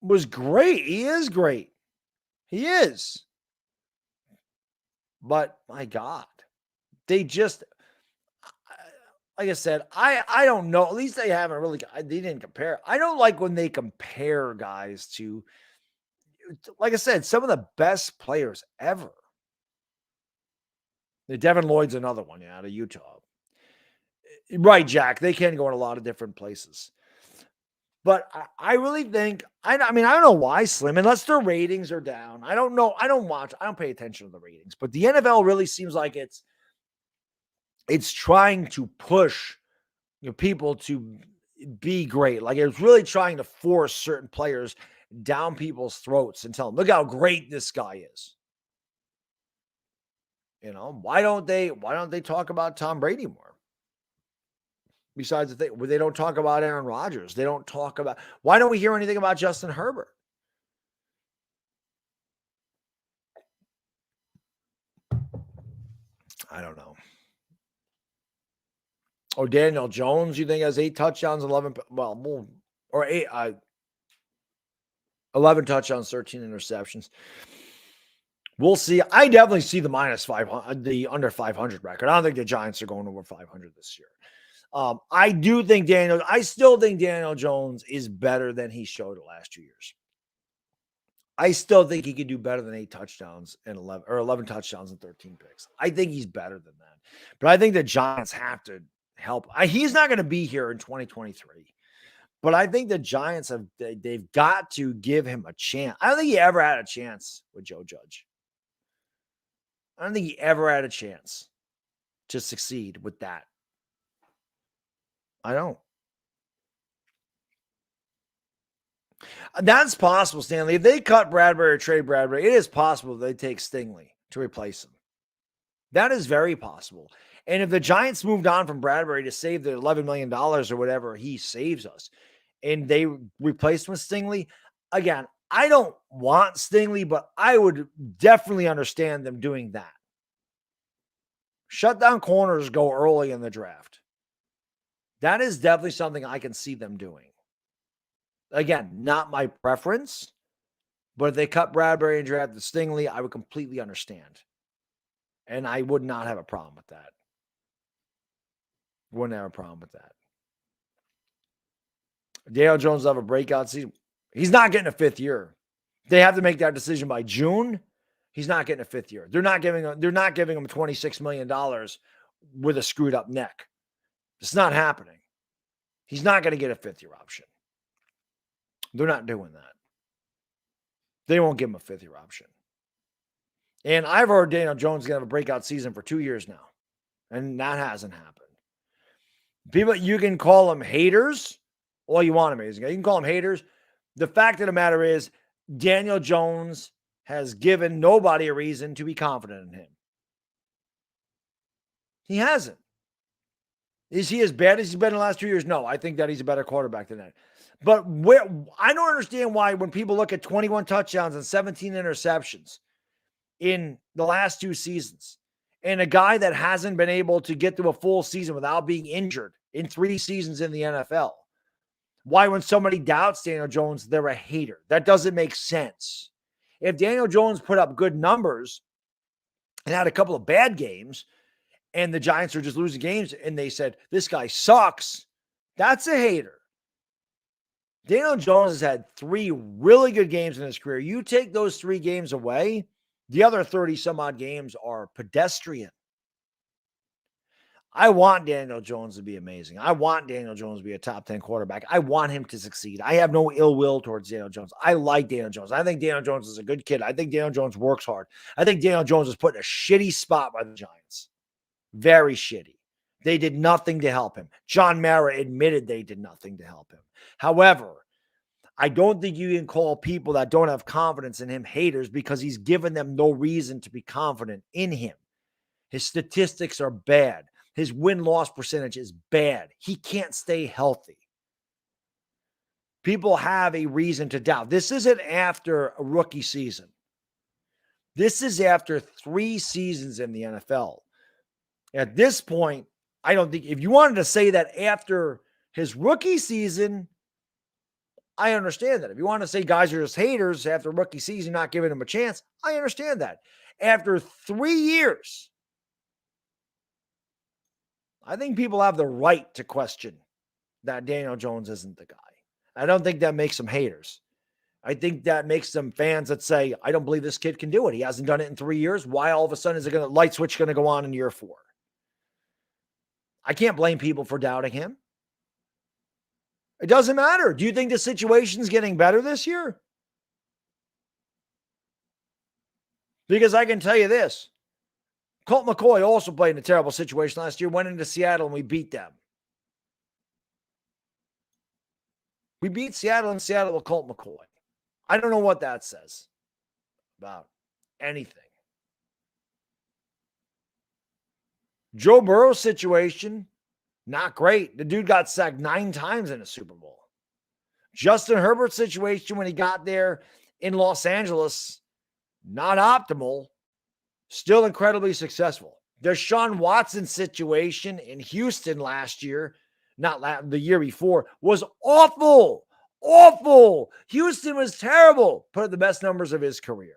[SPEAKER 1] was great. He is great. He is. But my God, they just, like I said, I don't know. At least they haven't really, they didn't compare. I don't like when they compare guys to, like I said, some of the best players ever. Devin Lloyd's another one, out of Utah. Right, Jack. They can go in a lot of different places. But I really think, I mean, I don't know why, Slim, unless their ratings are down. I don't know. I don't pay attention to the ratings. But the NFL really seems like it's trying to push people to be great. Like it's really trying to force certain players down people's throats and tell them, look how great this guy is. Why don't they talk about Tom Brady more? Besides the thing, they don't talk about Aaron Rodgers. They don't talk about, why don't we hear anything about Justin Herbert? I don't know. Or Daniel Jones, you think has 8 touchdowns, 11 touchdowns, 13 interceptions. We'll see. I definitely see the -500, the under 500 record. I don't think the Giants are going over 500 this year. I still think Daniel Jones is better than he showed the last 2 years. I still think he could do better than 8 touchdowns and 11 touchdowns and 13 picks. I think he's better than that. But I think the Giants have to help. He's not going to be here in 2023. But I think the Giants they've got to give him a chance. I don't think he ever had a chance with Joe Judge. I don't think he ever had a chance to succeed with that. I don't. That's possible, Stanley. If they cut Bradbury or trade Bradbury, it is possible they take Stingley to replace him. That is very possible. And if the Giants moved on from Bradbury to save the $11 million or whatever he saves us, and they replaced him with Stingley, again, I don't want Stingley, but I would definitely understand them doing that. Shut down corners, go early in the draft. That is definitely something I can see them doing. Again, not my preference, but if they cut Bradbury and drafted Stingley, I would completely understand. And I would not have a problem with that. Wouldn't have a problem with that. Daniel Jones will have a breakout season. He's not getting a 5th year. They have to make that decision by June. He's not getting a 5th year. They're not giving him $26 million with a screwed up neck. It's not happening. He's not going to get a 5th year option. They're not doing that. They won't give him a 5th year option. And I've heard Daniel Jones is going to have a breakout season for 2 years now. And that hasn't happened. People, you can call them haters all you want, amazing. You can call them haters. The fact of the matter is, Daniel Jones has given nobody a reason to be confident in him. He hasn't. Is he as bad as he's been in the last 2 years? No, I think that he's a better quarterback than that. But I don't understand why when people look at 21 touchdowns and 17 interceptions in the last 2 seasons, and a guy that hasn't been able to get through a full season without being injured in 3 seasons in the NFL, why when somebody doubts Daniel Jones, they're a hater. That doesn't make sense. If Daniel Jones put up good numbers and had a couple of bad games, and the Giants are just losing games, and they said, this guy sucks, that's a hater. Daniel Jones has had 3 really good games in his career. You take those 3 games away, the other 30-some-odd games are pedestrian. I want Daniel Jones to be amazing. I want Daniel Jones to be a top 10 quarterback. I want him to succeed. I have no ill will towards Daniel Jones. I like Daniel Jones. I think Daniel Jones is a good kid. I think Daniel Jones works hard. I think Daniel Jones was put in a shitty spot by the Giants. Very shitty. They did nothing to help him. John Mara admitted they did nothing to help him. However, I don't think you can call people that don't have confidence in him haters because he's given them no reason to be confident in him. His statistics are bad. His win-loss percentage is bad. He can't stay healthy. People have a reason to doubt. This isn't after a rookie season. This is after 3 seasons in the NFL. At this point, I don't think, if you wanted to say that after his rookie season, I understand that. If you want to say guys are just haters after rookie season, not giving him a chance, I understand that. After 3 years, I think people have the right to question that Daniel Jones isn't the guy. I don't think that makes them haters. I think that makes them fans that say, I don't believe this kid can do it. He hasn't done it in 3 years. Why all of a sudden is it light switch going to go on in year 4? I can't blame people for doubting him. It doesn't matter. Do you think the situation's getting better this year? Because I can tell you this. Colt McCoy also played in a terrible situation last year, went into Seattle, and we beat them. We beat Seattle in Seattle with Colt McCoy. I don't know what that says about anything. Joe Burrow's situation, not great. The dude got sacked 9 times in a Super Bowl. Justin Herbert's situation when he got there in Los Angeles, not optimal, still incredibly successful. Deshaun Watson's situation in Houston last year, the year before, was awful. Awful. Houston was terrible. Put up the best numbers of his career.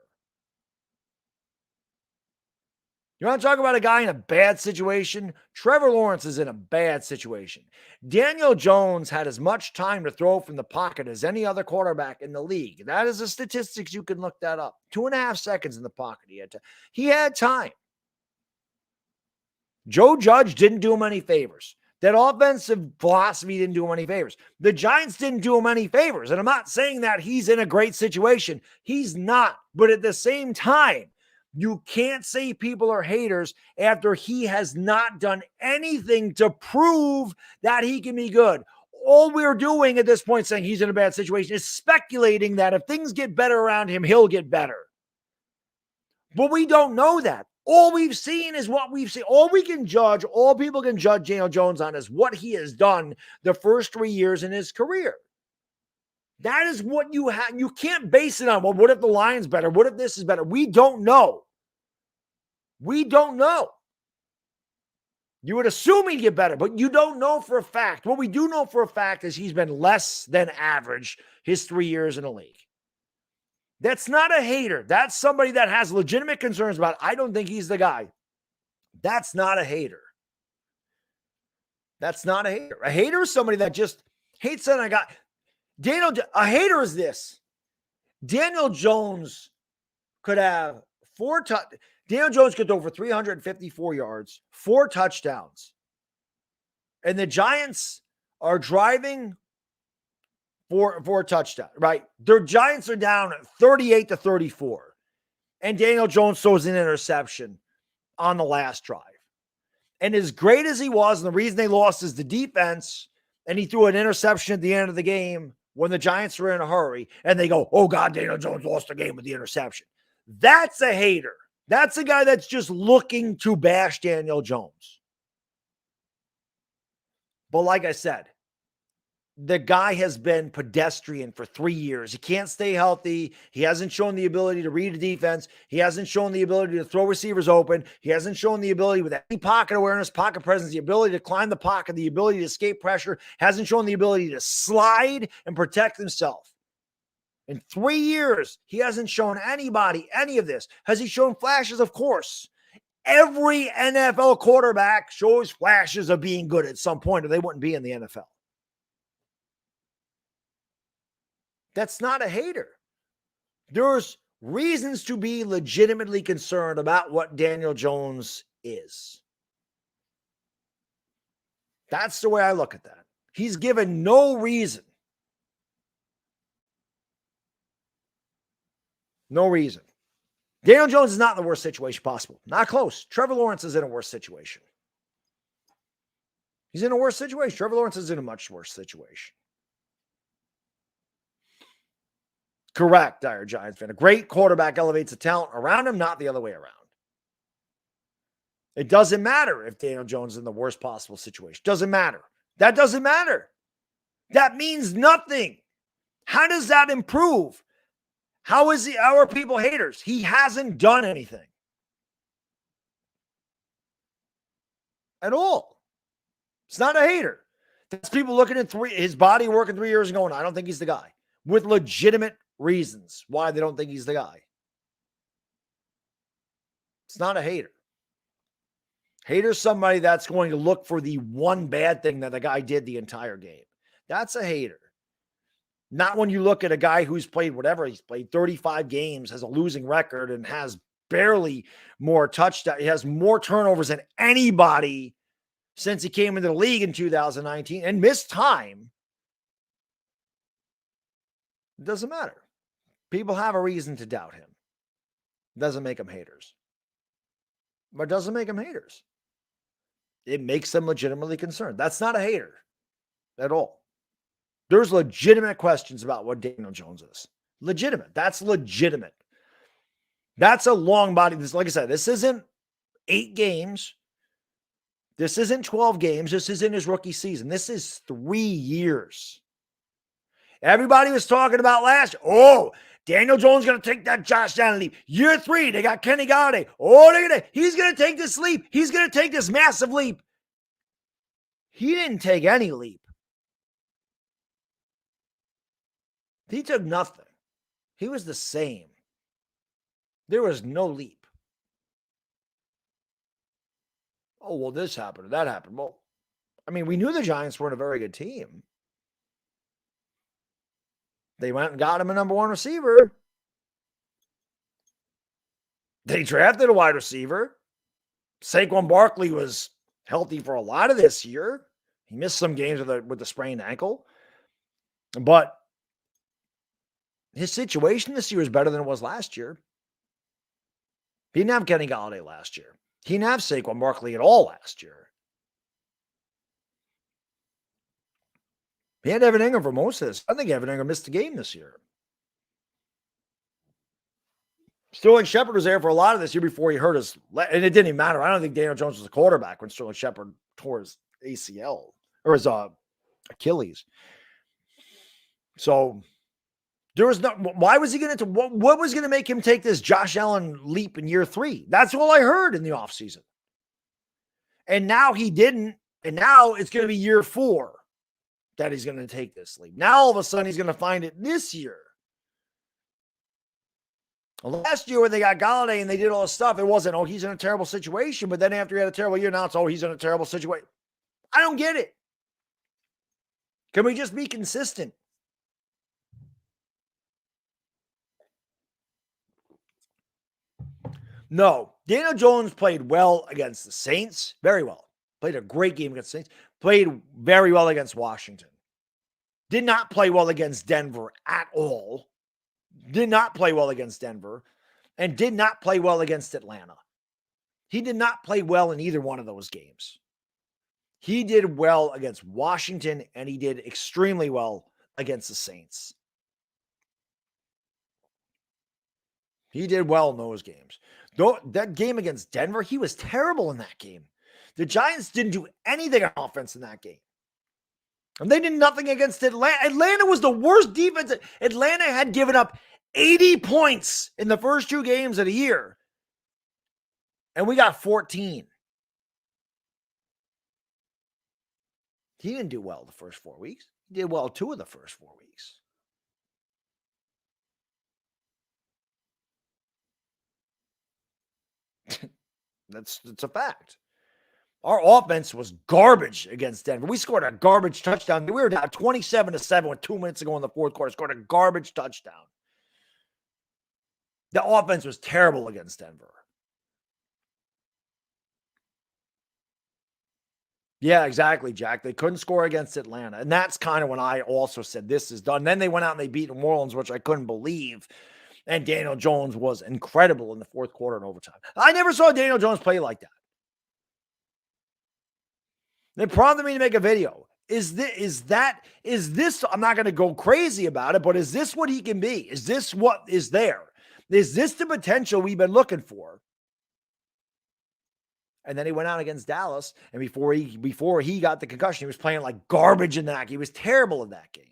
[SPEAKER 1] You want to talk about a guy in a bad situation? Trevor Lawrence is in a bad situation. Daniel Jones had as much time to throw from the pocket as any other quarterback in the league. That is the statistics. You can look that up. 2.5 seconds in the pocket. He had time. Joe Judge didn't do him any favors. That offensive philosophy didn't do him any favors. The Giants didn't do him any favors. And I'm not saying that he's in a great situation. He's not. But at the same time, you can't say people are haters after he has not done anything to prove that he can be good. All we're doing at this point, saying he's in a bad situation, is speculating that if things get better around him, he'll get better. But we don't know that. All we've seen is what we've seen. All we can judge, all people can judge Daniel Jones on is what he has done the first 3 years in his career. That is what you have. You can't base it on, well, what if the line's better? What if this is better? We don't know. We don't know. You would assume he'd get better, but you don't know for a fact. What we do know for a fact is he's been less than average his 3 years in the league. That's not a hater. That's somebody that has legitimate concerns about, I don't think he's the guy. That's not a hater. That's not a hater. A hater is somebody that just hates that I got. A hater is this. Daniel Jones could have 4 touchdowns. Daniel Jones could throw over 354 yards, 4 touchdowns. And the Giants are driving for a touchdown, right? Their Giants are down 38-34. And Daniel Jones throws an interception on the last drive. And as great as he was, and the reason they lost is the defense, and he threw an interception at the end of the game when the Giants were in a hurry, and they go, oh God, Daniel Jones lost the game with the interception. That's a hater. That's a guy that's just looking to bash Daniel Jones. But like I said, the guy has been pedestrian for 3 years. He can't stay healthy. He hasn't shown the ability to read a defense. He hasn't shown the ability to throw receivers open. He hasn't shown the ability with any pocket awareness, pocket presence, the ability to climb the pocket, the ability to escape pressure. Hasn't shown the ability to slide and protect himself. In 3 years, he hasn't shown anybody any of this. Has he shown flashes? Of course. Every NFL quarterback shows flashes of being good at some point, or they wouldn't be in the NFL. That's not a hater. There's reasons to be legitimately concerned about what Daniel Jones is. That's the way I look at that. He's given no reason. No reason. Daniel Jones is not in the worst situation possible. Not close. Trevor Lawrence is in a worse situation. He's in a worse situation. Trevor Lawrence is in a much worse situation. Correct, dire Giants fan. A great quarterback elevates the talent around him, not the other way around. It doesn't matter if Daniel Jones is in the worst possible situation. Doesn't matter. That doesn't matter. That means nothing. How does that improve? How are people haters? He hasn't done anything at all. It's not a hater. That's people looking at his body working 3 years and going, I don't think he's the guy, with legitimate reasons why they don't think he's the guy. It's not a hater. Hater's somebody that's going to look for the one bad thing that the guy did the entire game. That's a hater. Not when you look at a guy who's played whatever, he's played 35 games, has a losing record, and has barely more touchdowns. He has more turnovers than anybody since he came into the league in 2019 and missed time. It doesn't matter. People have a reason to doubt him. It doesn't make them haters. But it doesn't make them haters. It makes them legitimately concerned. That's not a hater at all. There's legitimate questions about what Daniel Jones is. Legitimate. That's legitimate. That's a long body. This, like I said, this isn't 8 games. This isn't 12 games. This isn't his rookie season. This is 3 years. Everybody was talking about last year. Oh, Daniel Jones going to take that Josh Allen leap. Year 3, they got Kenny Galladay. Oh, he's going to take this leap. He's going to take this massive leap. He didn't take any leap. He took nothing. He was the same. There was no leap. Oh, well, this happened or that happened. Well, I mean, we knew the Giants weren't a very good team. They went and got him a number 1 receiver. They drafted a wide receiver. Saquon Barkley was healthy for a lot of this year. He missed some games with the sprained ankle. But his situation this year is better than it was last year. He didn't have Kenny Galladay last year. He didn't have Saquon Barkley at all last year. He had Evan Ingram for most of this. I think Evan Ingram missed the game this year. Sterling Shepard was there for a lot of this year before he hurt his leg. And it didn't even matter. I don't think Daniel Jones was a quarterback when Sterling Shepard tore his ACL or his Achilles. So there was no, why was he going to, what was going to make him take this Josh Allen leap in year 3? That's all I heard in the offseason. And now he didn't. And now it's going to be year 4 that he's going to take this leap. Now all of a sudden he's going to find it this year. Well, last year when they got Galladay and they did all this stuff, it wasn't, oh, he's in a terrible situation. But then after he had a terrible year, now it's, oh, he's in a terrible situation. I don't get it. Can we just be consistent? No. Daniel Jones played well against the Saints. Very well. Played a great game against the Saints. Played very well against Washington. Did not play well against Denver at all. Did not play well against Denver. And did not play well against Atlanta. He did not play well in either one of those games. He did well against Washington, and he did extremely well against the Saints. He did well in those games. Though that game against Denver, he was terrible in that game. The Giants didn't do anything on offense in that game. And they did nothing against Atlanta. Atlanta was the worst defense. Atlanta had given up 80 points in the first 2 games of the year. And we got 14. He didn't do well the first 4 weeks. He did well 2 of the first 4 weeks. That's a fact. Our offense was garbage against Denver. We scored a garbage touchdown. We were down 27-7 with 2 minutes to go in the fourth quarter. Scored a garbage touchdown. The offense was terrible against Denver. Yeah, exactly, Jack. They couldn't score against Atlanta. And that's kind of when I also said this is done. Then they went out and they beat New Orleans, which I couldn't believe. And Daniel Jones was incredible in the fourth quarter and overtime. I never saw Daniel Jones play like that. They prompted me to make a video. Is this, I'm not going to go crazy about it, but is this what he can be? Is this what is there? Is this the potential we've been looking for? And then he went out against Dallas, and before he got the concussion, he was playing like garbage in that game. He was terrible in that game.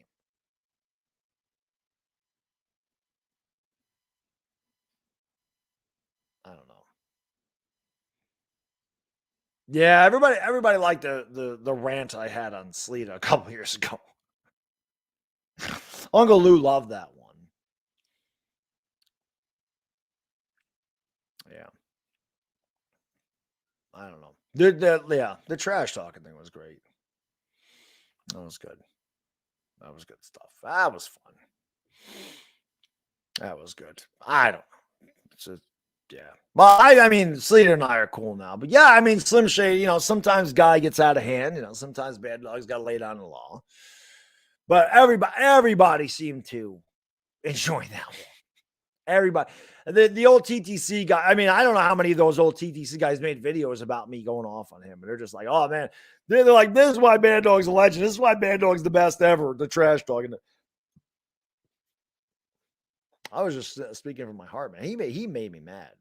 [SPEAKER 1] I don't know. Yeah, everybody liked the rant I had on Sleeta a couple years ago. Uncle Lou loved that one. Yeah. I don't know. The trash talking thing was great. That was good. That was good stuff. That was fun. That was good. I don't know. It's a, yeah. Well, I mean, Sleater and I are cool now. But yeah, I mean, Slim Shady, sometimes guy gets out of hand. Sometimes Baddog's got to lay down the law. But everybody seemed to enjoy that one. Everybody. The old TTC guy, I mean, I don't know how many of those old TTC guys made videos about me going off on him. And they're just like, oh, man. They're like, this is why Baddog's a legend. This is why Baddog's the best ever, the trash dog. And I was just speaking from my heart, man. He made me mad.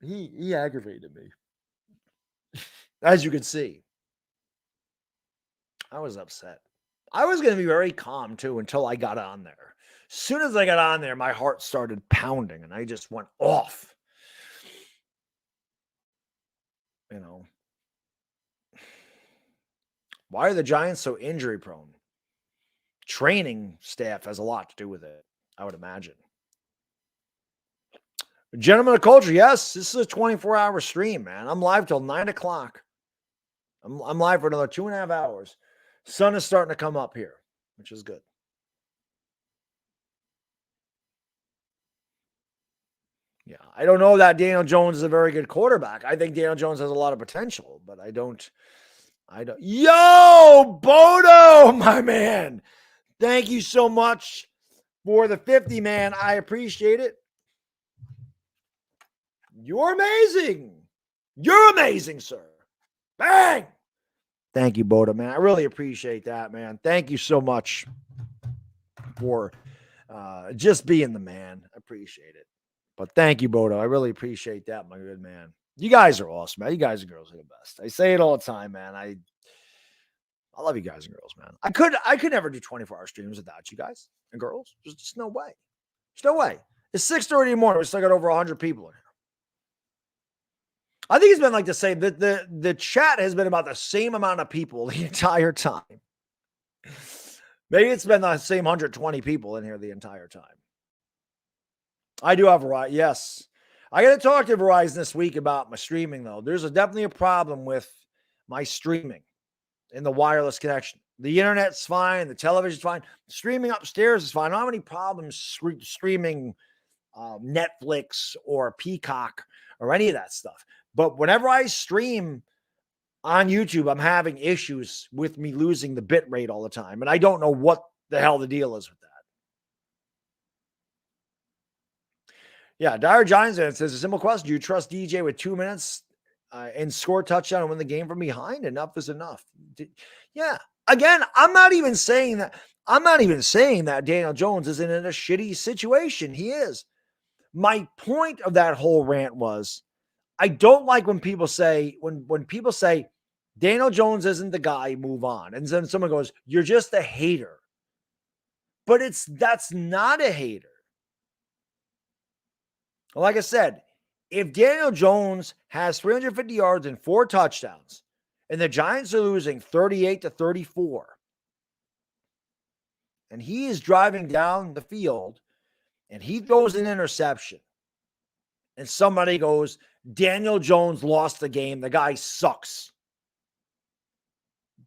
[SPEAKER 1] He aggravated me. As you can see. I was upset. I was going to be very calm, too, until I got on there. As soon as I got on there, my heart started pounding, and I just went off. Why are the Giants so injury-prone? Training staff has a lot to do with it, I would imagine. Gentlemen of Culture, yes, this is a 24-hour stream, man. I'm live till 9 o'clock. I'm live for another 2.5 hours. Sun is starting to come up here, which is good. Yeah, I don't know that Daniel Jones is a very good quarterback. I think Daniel Jones has a lot of potential, but I don't. Yo, Bodo, my man. Thank you so much for the 50, man. I appreciate it. You're amazing. You're amazing, sir. Bang. Thank you, Bodo, man. I really appreciate that, man. Thank you so much for just being the man. I appreciate it. But thank you, Bodo. I really appreciate that, my good man. You guys are awesome, man. You guys and girls are the best. I say it all the time, man. I love you guys and girls, man. I could never do 24-hour streams without you guys and girls. There's just no way. There's no way. It's 6:30 in the morning. We still got over 100 people in here. I think it's been like the same. The chat has been about the same amount of people the entire time. Maybe it's been the same 120 people in here the entire time. I do have Verizon. Yes. I got to talk to Verizon this week about my streaming, though. There's definitely a problem with my streaming and the wireless connection. The internet's fine. The television's fine. Streaming upstairs is fine. I don't have any problems streaming Netflix or Peacock or any of that stuff. But whenever I stream on YouTube, I'm having issues with me losing the bit rate all the time. And I don't know what the hell the deal is with that. Yeah, Dire Giants says a simple question. Do you trust DJ with 2 minutes and score a touchdown and win the game from behind? Enough is enough. Yeah. Again, I'm not even saying that. I'm not even saying that Daniel Jones isn't in a shitty situation. He is. My point of that whole rant was, I don't like when people say, when people say Daniel Jones isn't the guy, move on. And then someone goes, you're just a hater. But that's not a hater. Like I said, if Daniel Jones has 350 yards and 4 touchdowns, and the Giants are losing 38-34, and he is driving down the field, and he throws an interception, and somebody goes, Daniel Jones lost the game, the guy sucks.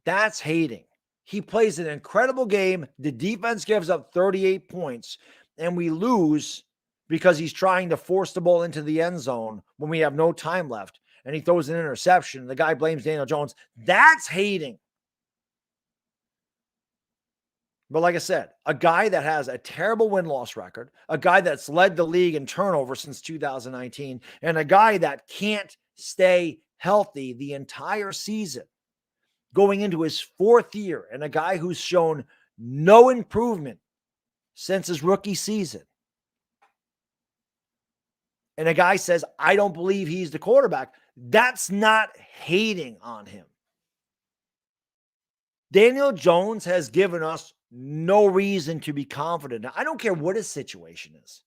[SPEAKER 1] That's hating. He plays an incredible game. The defense gives up 38 points, and we lose because he's trying to force the ball into the end zone when we have no time left, and he throws an interception. The guy blames Daniel Jones. That's hating. But like I said, a guy that has a terrible win-loss record, a guy that's led the league in turnover since 2019, and a guy that can't stay healthy the entire season going into his 4th year, and a guy who's shown no improvement since his rookie season. And a guy says, I don't believe he's the quarterback. That's not hating on him. Daniel Jones has given us no reason to be confident. Now, I don't care what his situation is.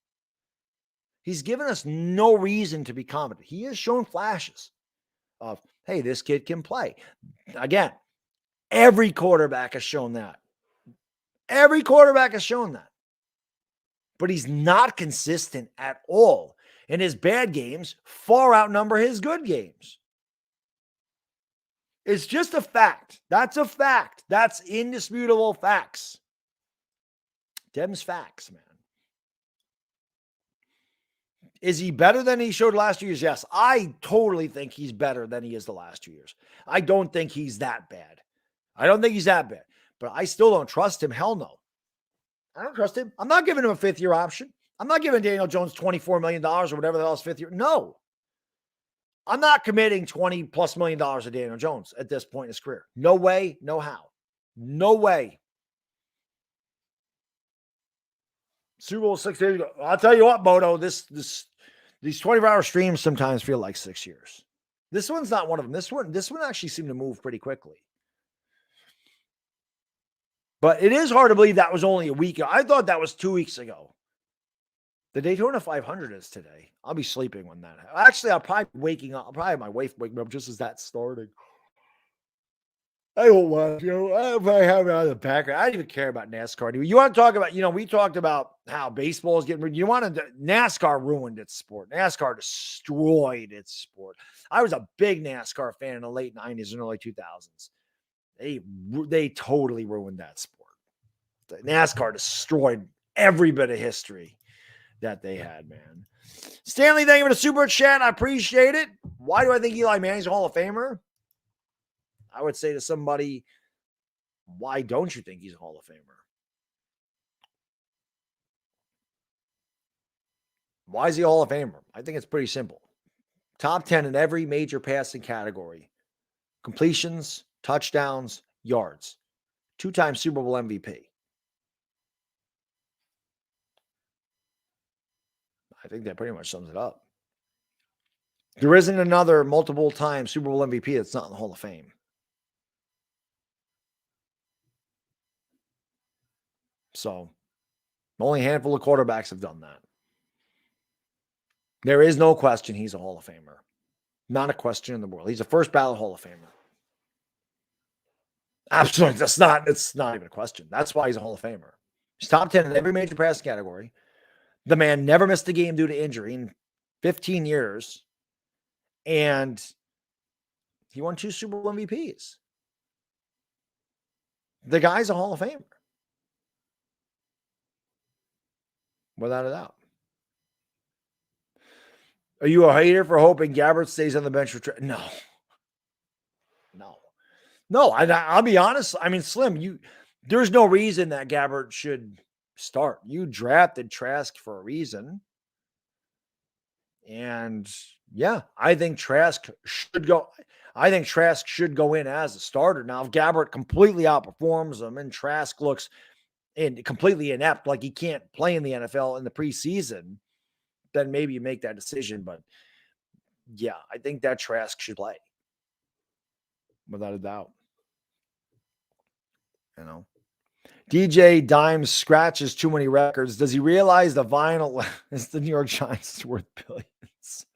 [SPEAKER 1] He's given us no reason to be confident. He has shown flashes of, hey, this kid can play. Again, every quarterback has shown that. Every quarterback has shown that. But he's not consistent at all. And his bad games far outnumber his good games. It's just a fact. That's a fact. That's indisputable facts. Dem's facts, man. Is he better than he showed last 2 years? Yes. I totally think he's better than he is the last 2 years. I don't think he's that bad. But I still don't trust him. Hell no. I don't trust him. I'm not giving him a fifth-year option. I'm not giving Daniel Jones $24 million or whatever the hell is fifth year. No. I'm not committing $20+ million to Daniel Jones at this point in his career. No way, no how. No way. Super Bowl 6 days ago. I'll tell you what, Bodo, these 24-hour streams sometimes feel like 6 years. This one's not one of them. This one actually seemed to move pretty quickly. But it is hard to believe that was only a week ago. I thought that was 2 weeks ago. The Daytona 500 is today. I'll be sleeping when that happens. Actually, I'll probably be waking up. I'll probably have my wife wake me up just as that's starting. I don't want to. I'll probably have it on the background. I don't even care about NASCAR. You want to talk about, we talked about how baseball is getting, NASCAR ruined its sport. NASCAR destroyed its sport. I was a big NASCAR fan in the late 90s and early 2000s. They totally ruined that sport. NASCAR destroyed every bit of history that they had, man. Stanley, thank you for the super chat. I appreciate it. Why do I think Eli Manning's a Hall of Famer? I would say to somebody, why don't you think he's a Hall of Famer? Why is he a Hall of Famer? I think it's pretty simple. Top 10 in every major passing category. Completions, touchdowns, yards. 2-time Super Bowl MVP. I think that pretty much sums it up. There isn't another multiple-time Super Bowl MVP that's not in the Hall of Fame. So, only a handful of quarterbacks have done that. There is no question he's a Hall of Famer. Not a question in the world. He's a first ballot Hall of Famer. Absolutely. It's not even a question. That's why he's a Hall of Famer. He's top 10 in every major pass category. The man never missed a game due to injury in 15 years. And he won 2 Super Bowl MVPs. The guy's a Hall of Famer. Without a doubt. Are you a hater for hoping Gabbert stays on the bench for No. I'll be honest. I mean, Slim, there's no reason that Gabbert should start. You drafted Trask for a reason. And yeah, I think Trask should go. I think Trask should go in as a starter. Now, if Gabbert completely outperforms him and Trask looks completely inept, like he can't play in the NFL in the preseason, then maybe you make that decision. But yeah, I think that Trask should play. Without a doubt. DJ Dimes scratches too many records. Does he realize the vinyl is the New York Giants is worth billions?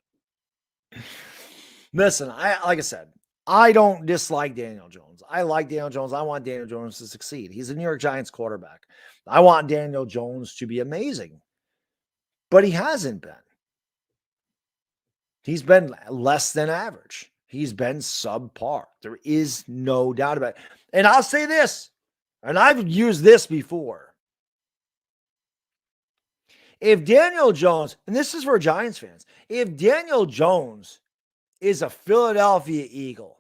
[SPEAKER 1] Listen, like I said, I don't dislike Daniel Jones. I like Daniel Jones. I want Daniel Jones to succeed. He's a New York Giants quarterback. I want Daniel Jones to be amazing. But he hasn't been. He's been less than average. He's been subpar. There is no doubt about it. And I'll say this, and I've used this before. If Daniel Jones, and this is for Giants fans, if Daniel Jones is a Philadelphia Eagle,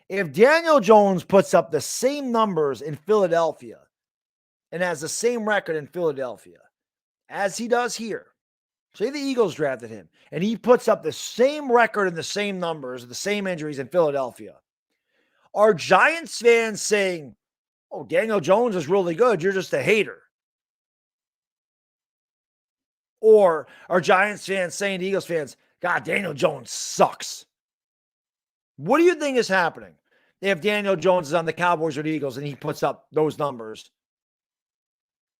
[SPEAKER 1] if Daniel Jones puts up the same numbers in Philadelphia and has the same record in Philadelphia as he does here, say the Eagles drafted him, and he puts up the same record and the same numbers, the same injuries in Philadelphia, are Giants fans saying, oh, Daniel Jones is really good, you're just a hater? Or are Giants fans saying to Eagles fans, God, Daniel Jones sucks? What do you think is happening if Daniel Jones is on the Cowboys or the Eagles and he puts up those numbers?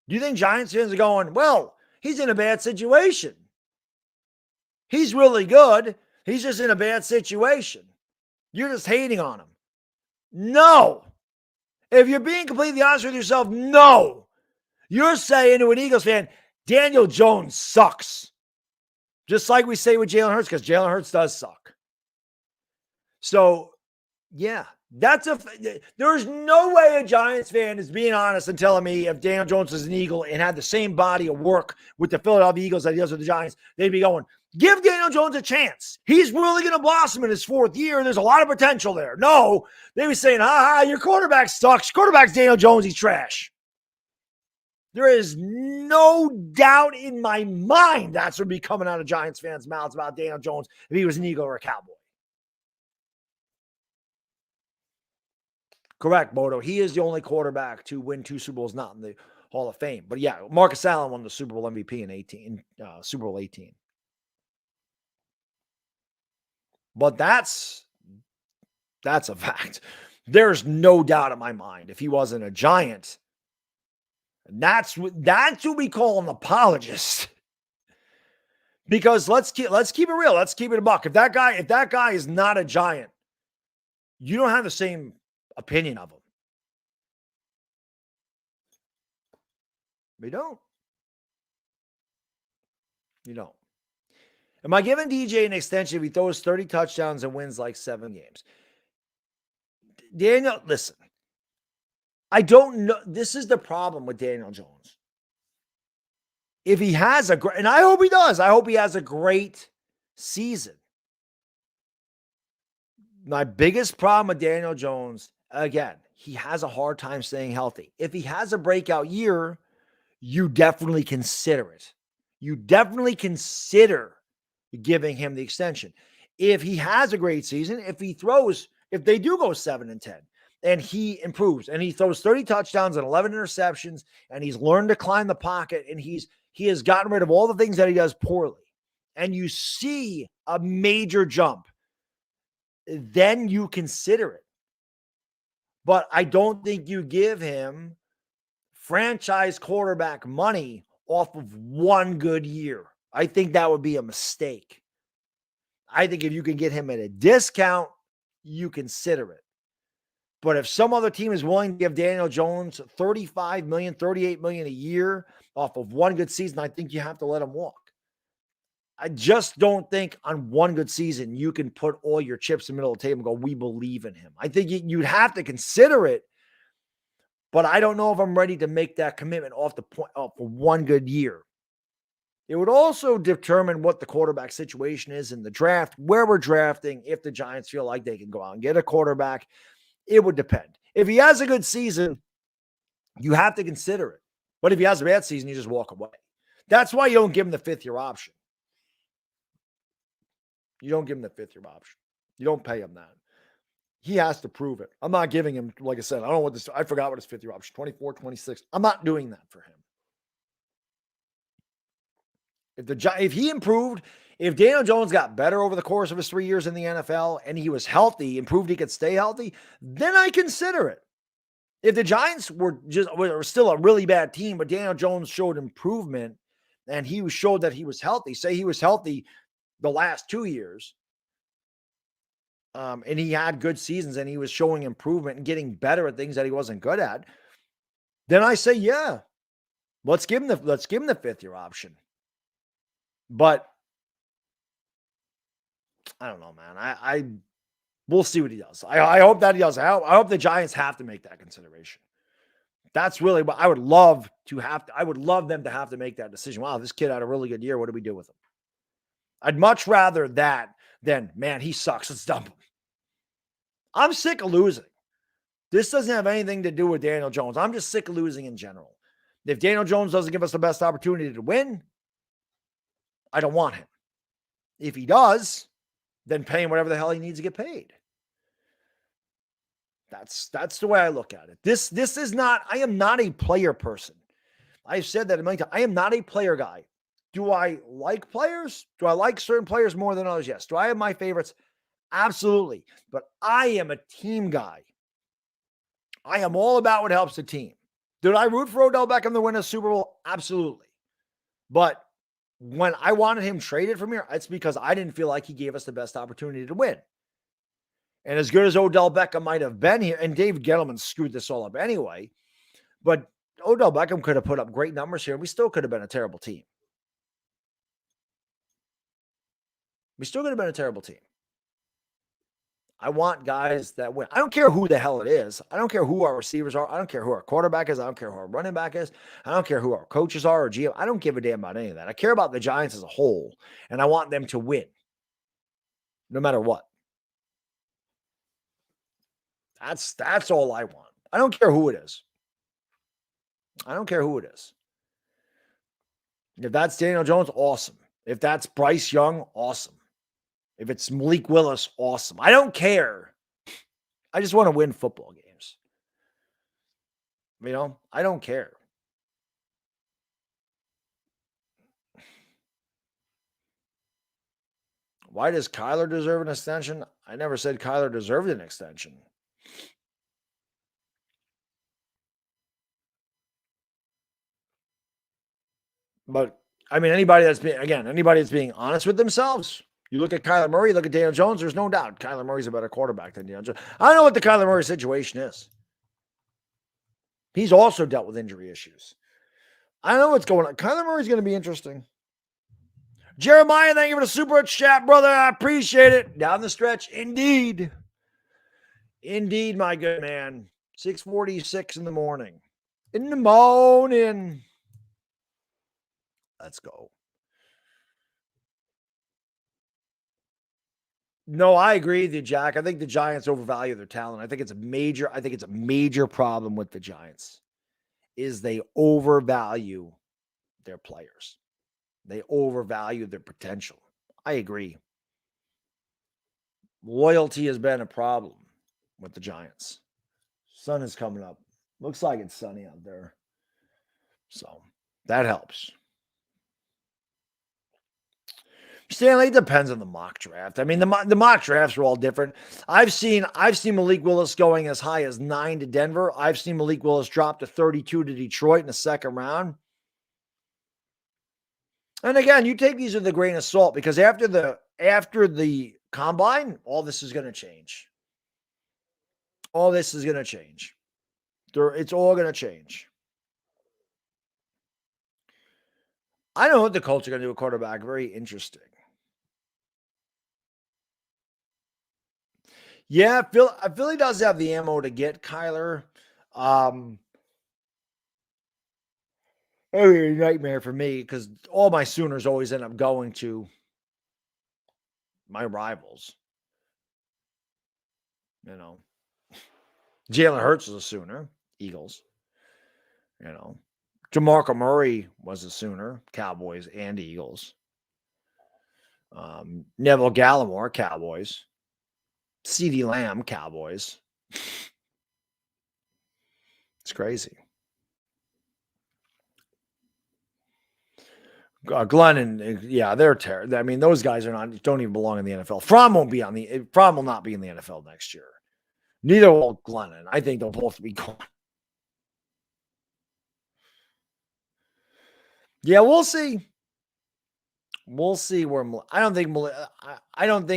[SPEAKER 1] Do you think Giants fans are going, well, he's in a bad situation? He's really good. He's just in a bad situation. You're just hating on him. No. If you're being completely honest with yourself, no. You're saying to an Eagles fan, Daniel Jones sucks. Just like we say with Jalen Hurts, because Jalen Hurts does suck. So Yeah, there's no way a Giants fan is being honest and telling me if Daniel Jones is an Eagle and had the same body of work with the Philadelphia Eagles that he does with the Giants, they'd be going, give Daniel Jones a chance. He's really going to blossom in his 4th year. There's a lot of potential there. No, they were saying, your quarterback sucks. Quarterback's Daniel Jones. He's trash. There is no doubt in my mind that's what would be coming out of Giants fans' mouths about Daniel Jones if he was an Eagle or a Cowboy. Correct, Bodo. He is the only quarterback to win 2 Super Bowls not in the Hall of Fame. But yeah, Marcus Allen won the Super Bowl MVP in Super Bowl 18. But that's a fact. There's no doubt in my mind if he wasn't a Giant. That's what we call an apologist. Because let's keep it real. Let's keep it a buck. If that guy is not a Giant, you don't have the same opinion of him. You don't. Am I giving DJ an extension if he throws 30 touchdowns and wins like 7 games? Daniel, listen. I don't know. This is the problem with Daniel Jones. If he has and I hope he does. I hope he has a great season. My biggest problem with Daniel Jones, again, he has a hard time staying healthy. If he has a breakout year, you definitely consider it. You definitely consider giving him the extension. If he has a great season, if they do go 7-10 and he improves and he throws 30 touchdowns and 11 interceptions and he's learned to climb the pocket and he has gotten rid of all the things that he does poorly and you see a major jump, then you consider it. But I don't think you give him franchise quarterback money off of one good year. I think that would be a mistake. I think if you can get him at a discount, you consider it. But if some other team is willing to give Daniel Jones $35 million, $38 million a year off of one good season, I think you have to let him walk. I just don't think on one good season you can put all your chips in the middle of the table and go, we believe in him. I think you'd have to consider it, but I don't know if I'm ready to make that commitment off for one good year. It would also determine what the quarterback situation is in the draft, where we're drafting, if the Giants feel like they can go out and get a quarterback. It would depend. If he has a good season, you have to consider it. But if he has a bad season, you just walk away. That's why you don't give him the 5th-year option. You don't give him the 5th-year option. You don't pay him that. He has to prove it. I'm not giving him, like I said, I don't know what this, I forgot what his 5th-year option, 24, 26. I'm not doing that for him. If he improved, if Daniel Jones got better over the course of his 3 years in the NFL and he was healthy, improved he could stay healthy, then I consider it. If the Giants were still a really bad team, but Daniel Jones showed improvement and he showed that he was healthy, say he was healthy the last 2 years, and he had good seasons and he was showing improvement and getting better at things that he wasn't good at, then I say, yeah, let's give him the 5th-year option. But I don't know, man. We'll see what he does. I hope that he does. I hope the Giants have to make that consideration. That's really what I would love to have. I would love them to have to make that decision. Wow, this kid had a really good year. What do we do with him? I'd much rather that than, man, he sucks. Let's dump him. I'm sick of losing. This doesn't have anything to do with Daniel Jones. I'm just sick of losing in general. If Daniel Jones doesn't give us the best opportunity to win, I don't want him. If he does, then pay him whatever the hell he needs to get paid. That's the way I look at it. This is not, I am not a player person. I've said that a million times. I am not a player guy. Do I like players? Do I like certain players more than others? Yes. Do I have my favorites? Absolutely. But I am a team guy. I am all about what helps the team. Did I root for Odell Beckham to win a Super Bowl? Absolutely. But when I wanted him traded from here, it's because I didn't feel like he gave us the best opportunity to win. And as good as Odell Beckham might have been here, and Dave Gettleman screwed this all up anyway, but Odell Beckham could have put up great numbers here. We still could have been a terrible team. We still could have been a terrible team. I want guys that win. I don't care who the hell it is. I don't care who our receivers are. I don't care who our quarterback is. I don't care who our running back is. I don't care who our coaches are or GM. I don't give a damn about any of that. I care about the Giants as a whole, and I want them to win no matter what. That's all I want. I don't care who it is. I don't care who it is. If that's Daniel Jones, awesome. If that's Bryce Young, awesome. If it's Malik Willis, awesome. I don't care. I just want to win football games. You know, I don't care. Why does Kyler deserve an extension? I never said Kyler deserved an extension. But I mean, anybody that's being honest with themselves. You look at Kyler Murray, look at Daniel Jones, there's no doubt Kyler Murray's a better quarterback than Daniel Jones. I don't know what the Kyler Murray situation is. He's also dealt with injury issues. I don't know what's going on. Kyler Murray's going to be interesting. Jeremiah, thank you for the super chat, brother. I appreciate it. Down the stretch, indeed. Indeed, my good man. 6:46 in the morning. In the morning. Let's go. No, I agree with you, Jack. I think the Giants overvalue their talent. I think it's a major problem with the Giants is they overvalue their players. They overvalue their potential. I agree. Loyalty has been a problem with the Giants. Sun is coming up. Looks like it's sunny out there. So that helps. Stanley, it depends on the mock draft. I mean, the mock drafts are all different. I've seen Malik Willis going as high as 9 to Denver. I've seen Malik Willis drop to 32 to Detroit in the second round. And again, you take these with a grain of salt because after the combine, all this is going to change. All this is going to change. It's all going to change. I don't know what the Colts are going to do with quarterback. Very interesting. Yeah, Philly does have the ammo to get Kyler. A nightmare for me because all my Sooners always end up going to my rivals. You know, Jalen Hurts is a Sooner, Eagles. You know, DeMarco Murray was a Sooner, Cowboys and Eagles. Neville Gallimore, Cowboys. CeeDee Lamb, Cowboys. It's crazy. Glenn and they're terrible. I mean, those guys don't even belong in the NFL. Fromm will not be in the NFL next year. Neither will Glennon. I think they'll both be gone. Yeah, we'll see. We'll see where I don't think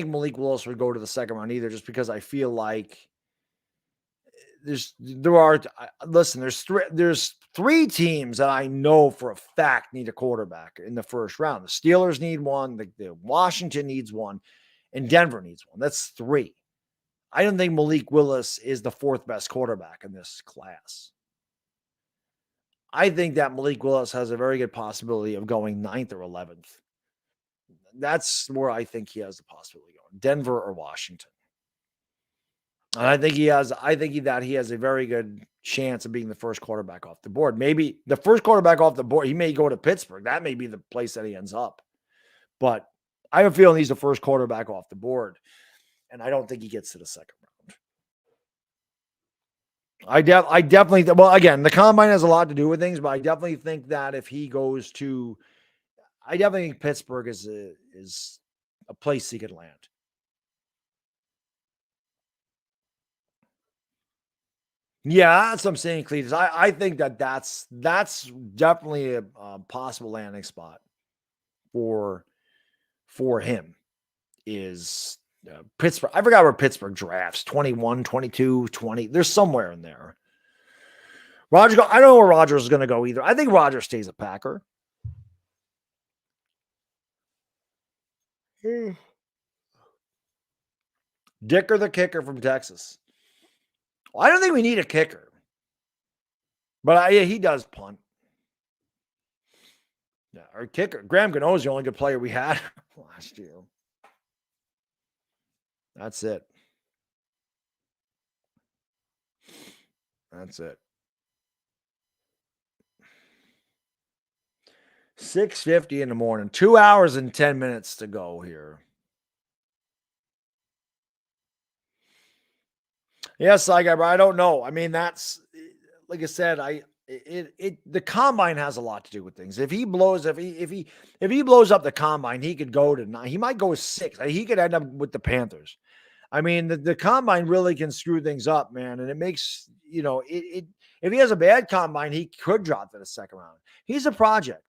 [SPEAKER 1] Malik Willis would go to the second round either, just because I feel like there's three teams that I know for a fact need a quarterback in the first round. The Steelers need one, the Washington needs one, and Denver needs one. That's three. I don't think Malik Willis is the fourth best quarterback in this class. I think that Malik Willis has a very good possibility of going 9th or 11th. That's where I think he has the possibility of going, Denver or Washington. And I think he has a very good chance of being the first quarterback off the board. Maybe the first quarterback off the board, he may go to Pittsburgh. That may be the place that he ends up. But I have a feeling he's the first quarterback off the board. And I don't think he gets to the second round. I definitely, well, again, the combine has a lot to do with things, but I definitely think that if he goes to, I definitely think Pittsburgh is a place he could land. Yeah, that's what I'm saying, Cletus. I think that's definitely a possible landing spot for him is Pittsburgh. I forgot where Pittsburgh drafts, 21, 22, 20. There's somewhere in there. I don't know where Rodgers is going to go either. I think Rodgers stays a Packer. Dicker the kicker from Texas. Well, I don't think we need a kicker. But yeah, he does punt. Yeah, our kicker, Graham Gano is the only good player we had last year. That's it. That's it. 6:50 in the morning. 2 hours and 10 minutes to go here. Yes, I don't know. I mean, that's like I said. The combine has a lot to do with things. If he blows up the combine, he could go to 9. He might go 6. He could end up with the Panthers. I mean, the combine really can screw things up, man. And it makes, if he has a bad combine, he could drop to the second round. He's a project.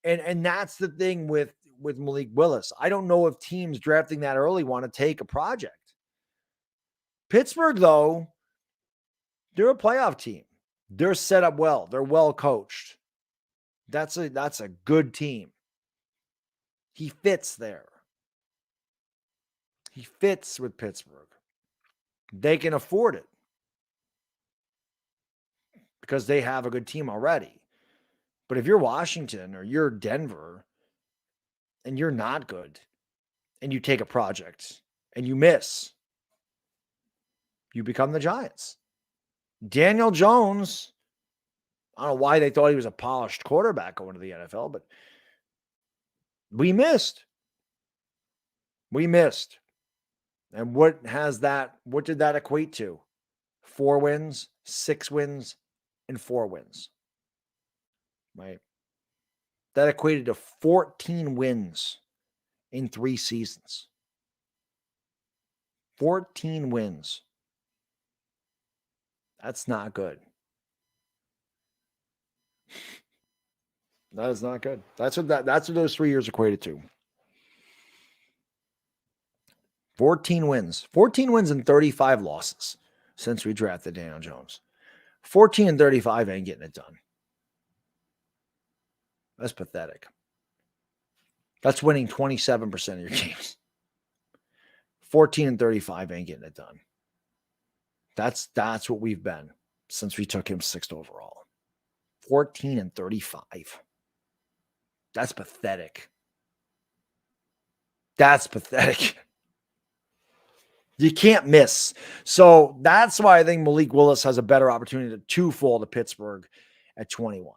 [SPEAKER 1] And that's the thing with Malik Willis. I don't know if teams drafting that early want to take a project. Pittsburgh, though, they're a playoff team. They're set up well. They're well coached. That's a good team. He fits there. He fits with Pittsburgh. They can afford it because they have a good team already. But if you're Washington or you're Denver and you're not good and you take a project and you miss, you become the Giants. Daniel Jones, I don't know why they thought he was a polished quarterback going to the NFL, but we missed. We missed. And what did that equate to? 4 wins, 6 wins, and 4 wins. Right? That equated to 14 wins in 3 seasons. 14 wins. That's not good. That is not good. That's what those 3 years equated to. 14 wins. 14 wins and 35 losses since we drafted Daniel Jones. 14 and 35 ain't getting it done. That's pathetic. That's winning 27% of your games. 14 and 35 ain't getting it done. That's what we've been since we took him 6th overall. 14 and 35. That's pathetic. That's pathetic. You can't miss. So that's why I think Malik Willis has a better opportunity to fall to Pittsburgh at 21.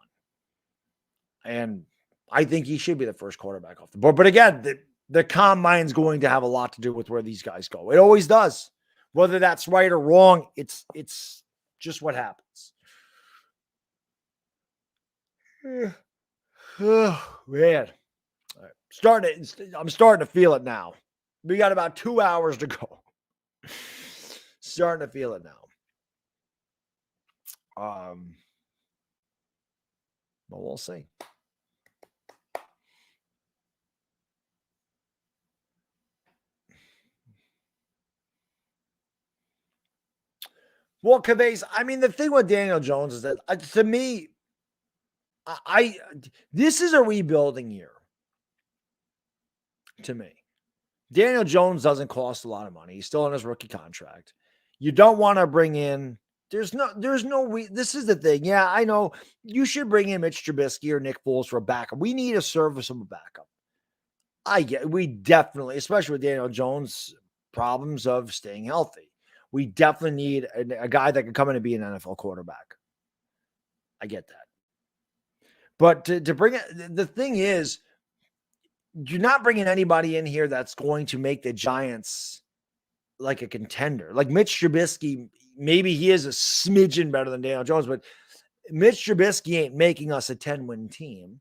[SPEAKER 1] And I think he should be the first quarterback off the board. But again, the combine's going to have a lot to do with where these guys go. It always does. Whether that's right or wrong, it's just what happens. Oh, man. All right. I'm starting to feel it now. We got about 2 hours to go. Starting to feel it now. But we'll see. Well, Cavase, I mean, the thing with Daniel Jones is that, to me, this is a rebuilding year. To me, Daniel Jones doesn't cost a lot of money. He's still on his rookie contract. You don't want to bring in. This is the thing. Yeah, I know you should bring in Mitch Trubisky or Nick Foles for a backup. We need a serviceable backup. We definitely, especially with Daniel Jones' problems of staying healthy. We definitely need a guy that can come in and be an NFL quarterback. I get that. But to bring it, the thing is, you're not bringing anybody in here that's going to make the Giants like a contender. Like Mitch Trubisky, maybe he is a smidgen better than Daniel Jones, but Mitch Trubisky ain't making us a 10-win team.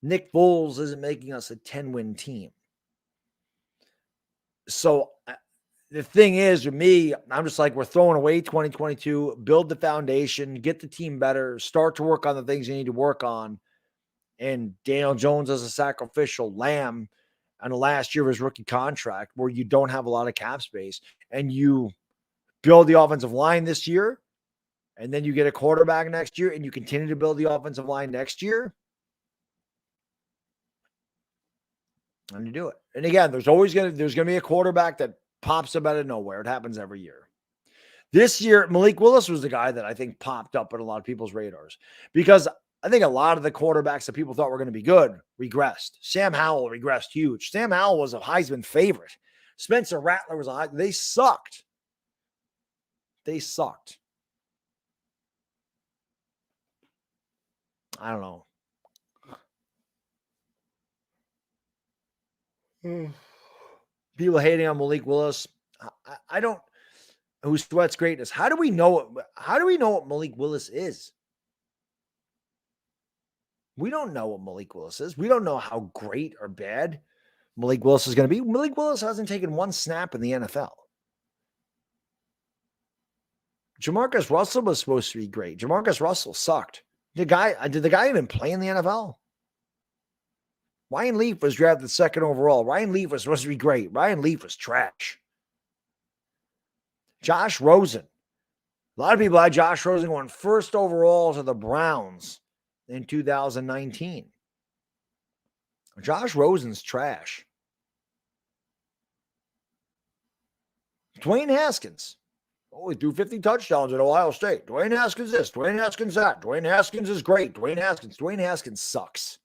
[SPEAKER 1] Nick Foles isn't making us a 10-win team. So the thing is, with me, I'm just like, we're throwing away 2022, build the foundation, get the team better, start to work on the things you need to work on. And Daniel Jones as a sacrificial lamb on the last year of his rookie contract where you don't have a lot of cap space and you build the offensive line this year and then you get a quarterback next year and you continue to build the offensive line next year. And you do it. And again, there's going to be a quarterback that pops up out of nowhere. It happens every year. This year, Malik Willis was the guy that I think popped up on a lot of people's radars because I think a lot of the quarterbacks that people thought were going to be good regressed. Sam Howell regressed huge. Sam Howell was a Heisman favorite. Spencer Rattler was they sucked. They sucked. I don't know. People hating on Malik Willis. I don't. Who sweats greatness? How do we know what Malik Willis is? We don't know what Malik Willis is. We don't know how great or bad Malik Willis is going to be. Malik Willis hasn't taken one snap in the NFL. Jamarcus Russell was supposed to be great. Jamarcus Russell sucked. Did the guy even play in the NFL? Ryan Leaf was drafted second overall. Ryan Leaf was supposed to be great. Ryan Leaf was trash. Josh Rosen. A lot of people had Josh Rosen going first overall to the Browns in 2019. Josh Rosen's trash. Dwayne Haskins. He threw 50 touchdowns at Ohio State. Dwayne Haskins this. Dwayne Haskins that. Dwayne Haskins is great. Dwayne Haskins sucks.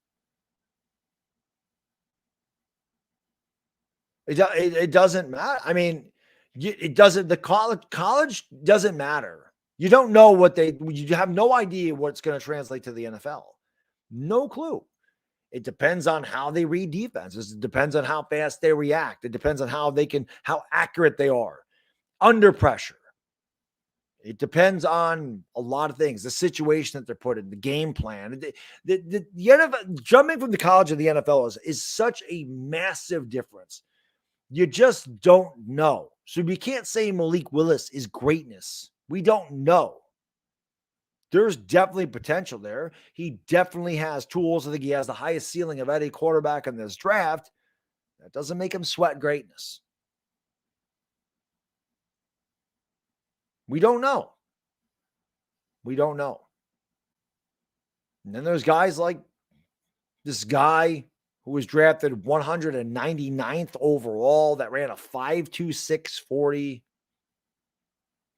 [SPEAKER 1] It doesn't matter. I mean, it doesn't. The college doesn't matter. You don't know you have no idea what's going to translate to the NFL. No clue. It depends on how they read defenses. It depends on how fast they react. It depends on how accurate they are under pressure. It depends on a lot of things, the situation that they're put in, the game plan. The NFL, jumping from the college to the NFL is such a massive difference. You just don't know. So we can't say Malik Willis is greatness. We don't know. There's definitely potential there. He definitely has tools. I think he has the highest ceiling of any quarterback in this draft. That doesn't make him sweat greatness. We don't know. We don't know. And then there's guys like this guy who was drafted 199th overall that ran a 5.26 40.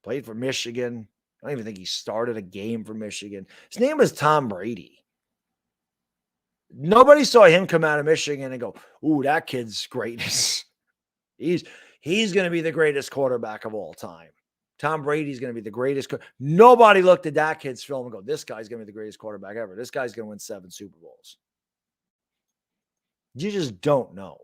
[SPEAKER 1] Played for Michigan. I don't even think he started a game for Michigan. His name is Tom Brady. Nobody saw him come out of Michigan and go, ooh, that kid's greatness. He's going to be the greatest quarterback of all time. Tom Brady's going to be the greatest. Nobody looked at that kid's film and go, this guy's going to be the greatest quarterback ever. This guy's going to win 7 Super Bowls. You just don't know.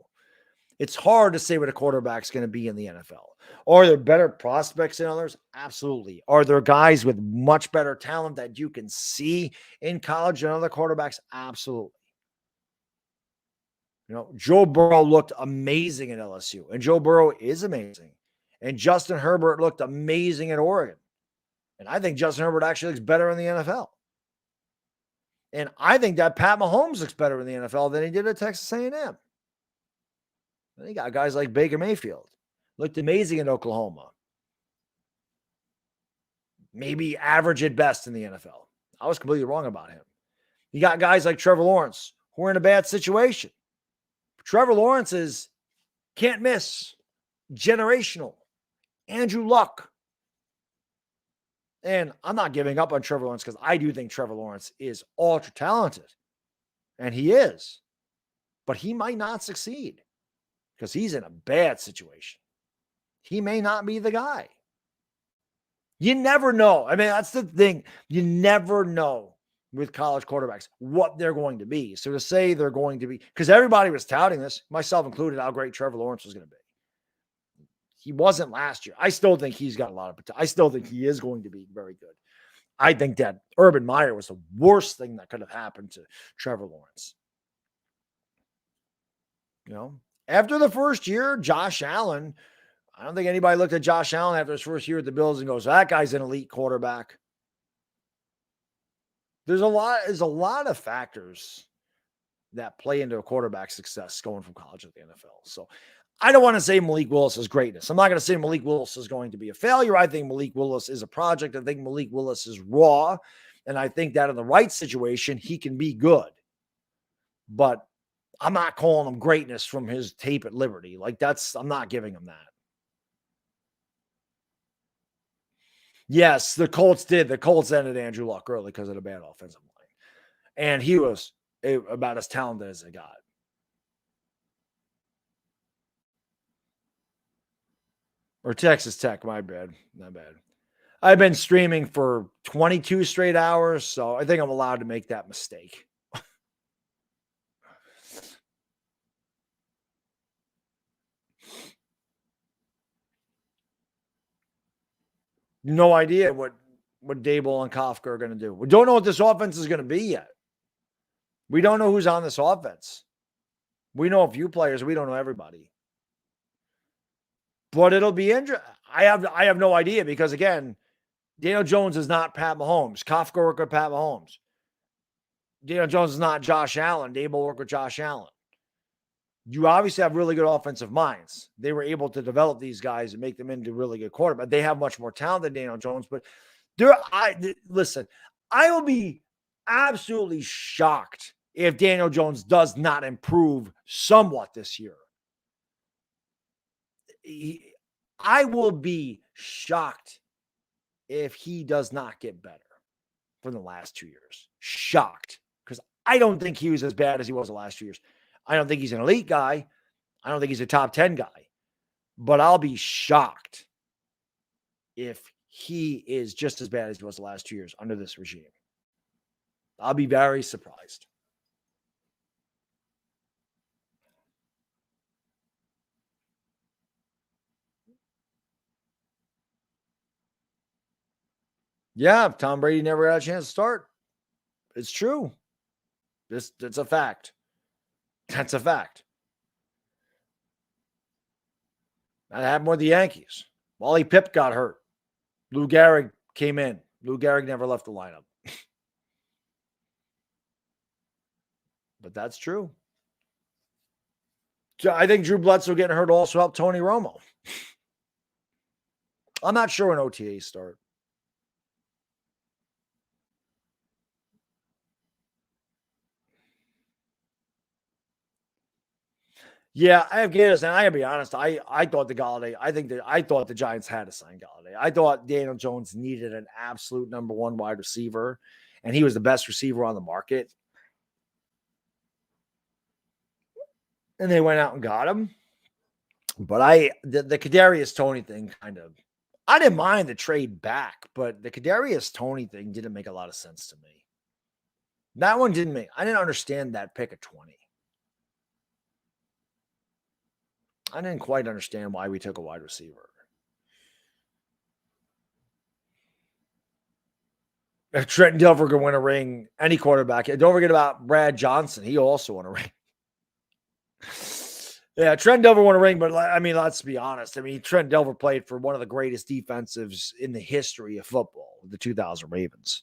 [SPEAKER 1] It's hard to say what a quarterback's going to be in the NFL. Are there better prospects than others? Absolutely. Are there guys with much better talent that you can see in college than other quarterbacks? Absolutely. Joe Burrow looked amazing at LSU, and Joe Burrow is amazing. And Justin Herbert looked amazing at Oregon. And I think Justin Herbert actually looks better in the NFL. And I think that Pat Mahomes looks better in the NFL than he did at Texas A&M. And he got guys like Baker Mayfield. Looked amazing in Oklahoma. Maybe average at best in the NFL. I was completely wrong about him. You got guys like Trevor Lawrence who are in a bad situation. Trevor Lawrence is can't miss, generational. Andrew Luck. And I'm not giving up on Trevor Lawrence because I do think Trevor Lawrence is ultra talented. And he is. But he might not succeed because he's in a bad situation. He may not be the guy. You never know. I mean, that's the thing. You never know with college quarterbacks what they're going to be. So to say they're going to be, because everybody was touting this, myself included, how great Trevor Lawrence was going to be. He wasn't last year. I still think he's got a lot of potential. I still think he is going to be very good. I think that Urban Meyer was the worst thing that could have happened to Trevor Lawrence. After the first year, Josh Allen, I don't think anybody looked at Josh Allen after his first year at the Bills and goes, that guy's an elite quarterback. There's a lot of factors that play into a quarterback's success going from college to the NFL. So I don't want to say Malik Willis is greatness. I'm not going to say Malik Willis is going to be a failure. I think Malik Willis is a project. I think Malik Willis is raw. And I think that in the right situation, he can be good. But I'm not calling him greatness from his tape at Liberty. Like I'm not giving him that. Yes, the Colts did. The Colts ended Andrew Luck early because of the bad offensive line. And he was about as talented as they got. Or Texas Tech, my bad. Not bad. I've been streaming for 22 straight hours, so I think I'm allowed to make that mistake. No idea what Dable and Kafka are going to do. We don't know what this offense is going to be yet. We don't know who's on this offense. We know a few players. We don't know everybody. But it'll be interesting. I have no idea because, again, Daniel Jones is not Pat Mahomes. Kafka worked with Pat Mahomes. Daniel Jones is not Josh Allen. Dable worked with Josh Allen. You obviously have really good offensive minds. They were able to develop these guys and make them into really good quarterbacks. They have much more talent than Daniel Jones. But listen, I will be absolutely shocked if Daniel Jones does not improve somewhat this year. I will be shocked if he does not get better from the last 2 years. Shocked. Because I don't think he was as bad as he was the last 2 years. I don't think he's an elite guy. I don't think he's a top 10 guy. But I'll be shocked if he is just as bad as he was the last 2 years under this regime. I'll be very surprised. Yeah, Tom Brady never had a chance to start. It's true. It's a fact. That's a fact. That happened with the Yankees. Wally Pipp got hurt. Lou Gehrig came in. Lou Gehrig never left the lineup. But that's true. I think Drew Bledsoe getting hurt also helped Tony Romo. I'm not sure when OTAs start. Yeah, Afghanistan. I gotta be honest. I thought I thought the Giants had to sign Galladay. I thought Daniel Jones needed an absolute number one wide receiver, and he was the best receiver on the market. And they went out and got him. But the Kadarius Toney thing I didn't mind the trade back, but the Kadarius Toney thing didn't make a lot of sense to me. That one didn't I didn't understand that pick at 20. I didn't quite understand why we took a wide receiver. If Trent Dilfer could win a ring, any quarterback. Don't forget about Brad Johnson. He also won a ring. Yeah, Trent Dilfer won a ring, but I mean, let's be honest. I mean, Trent Dilfer played for one of the greatest defensives in the history of football, the 2000 Ravens.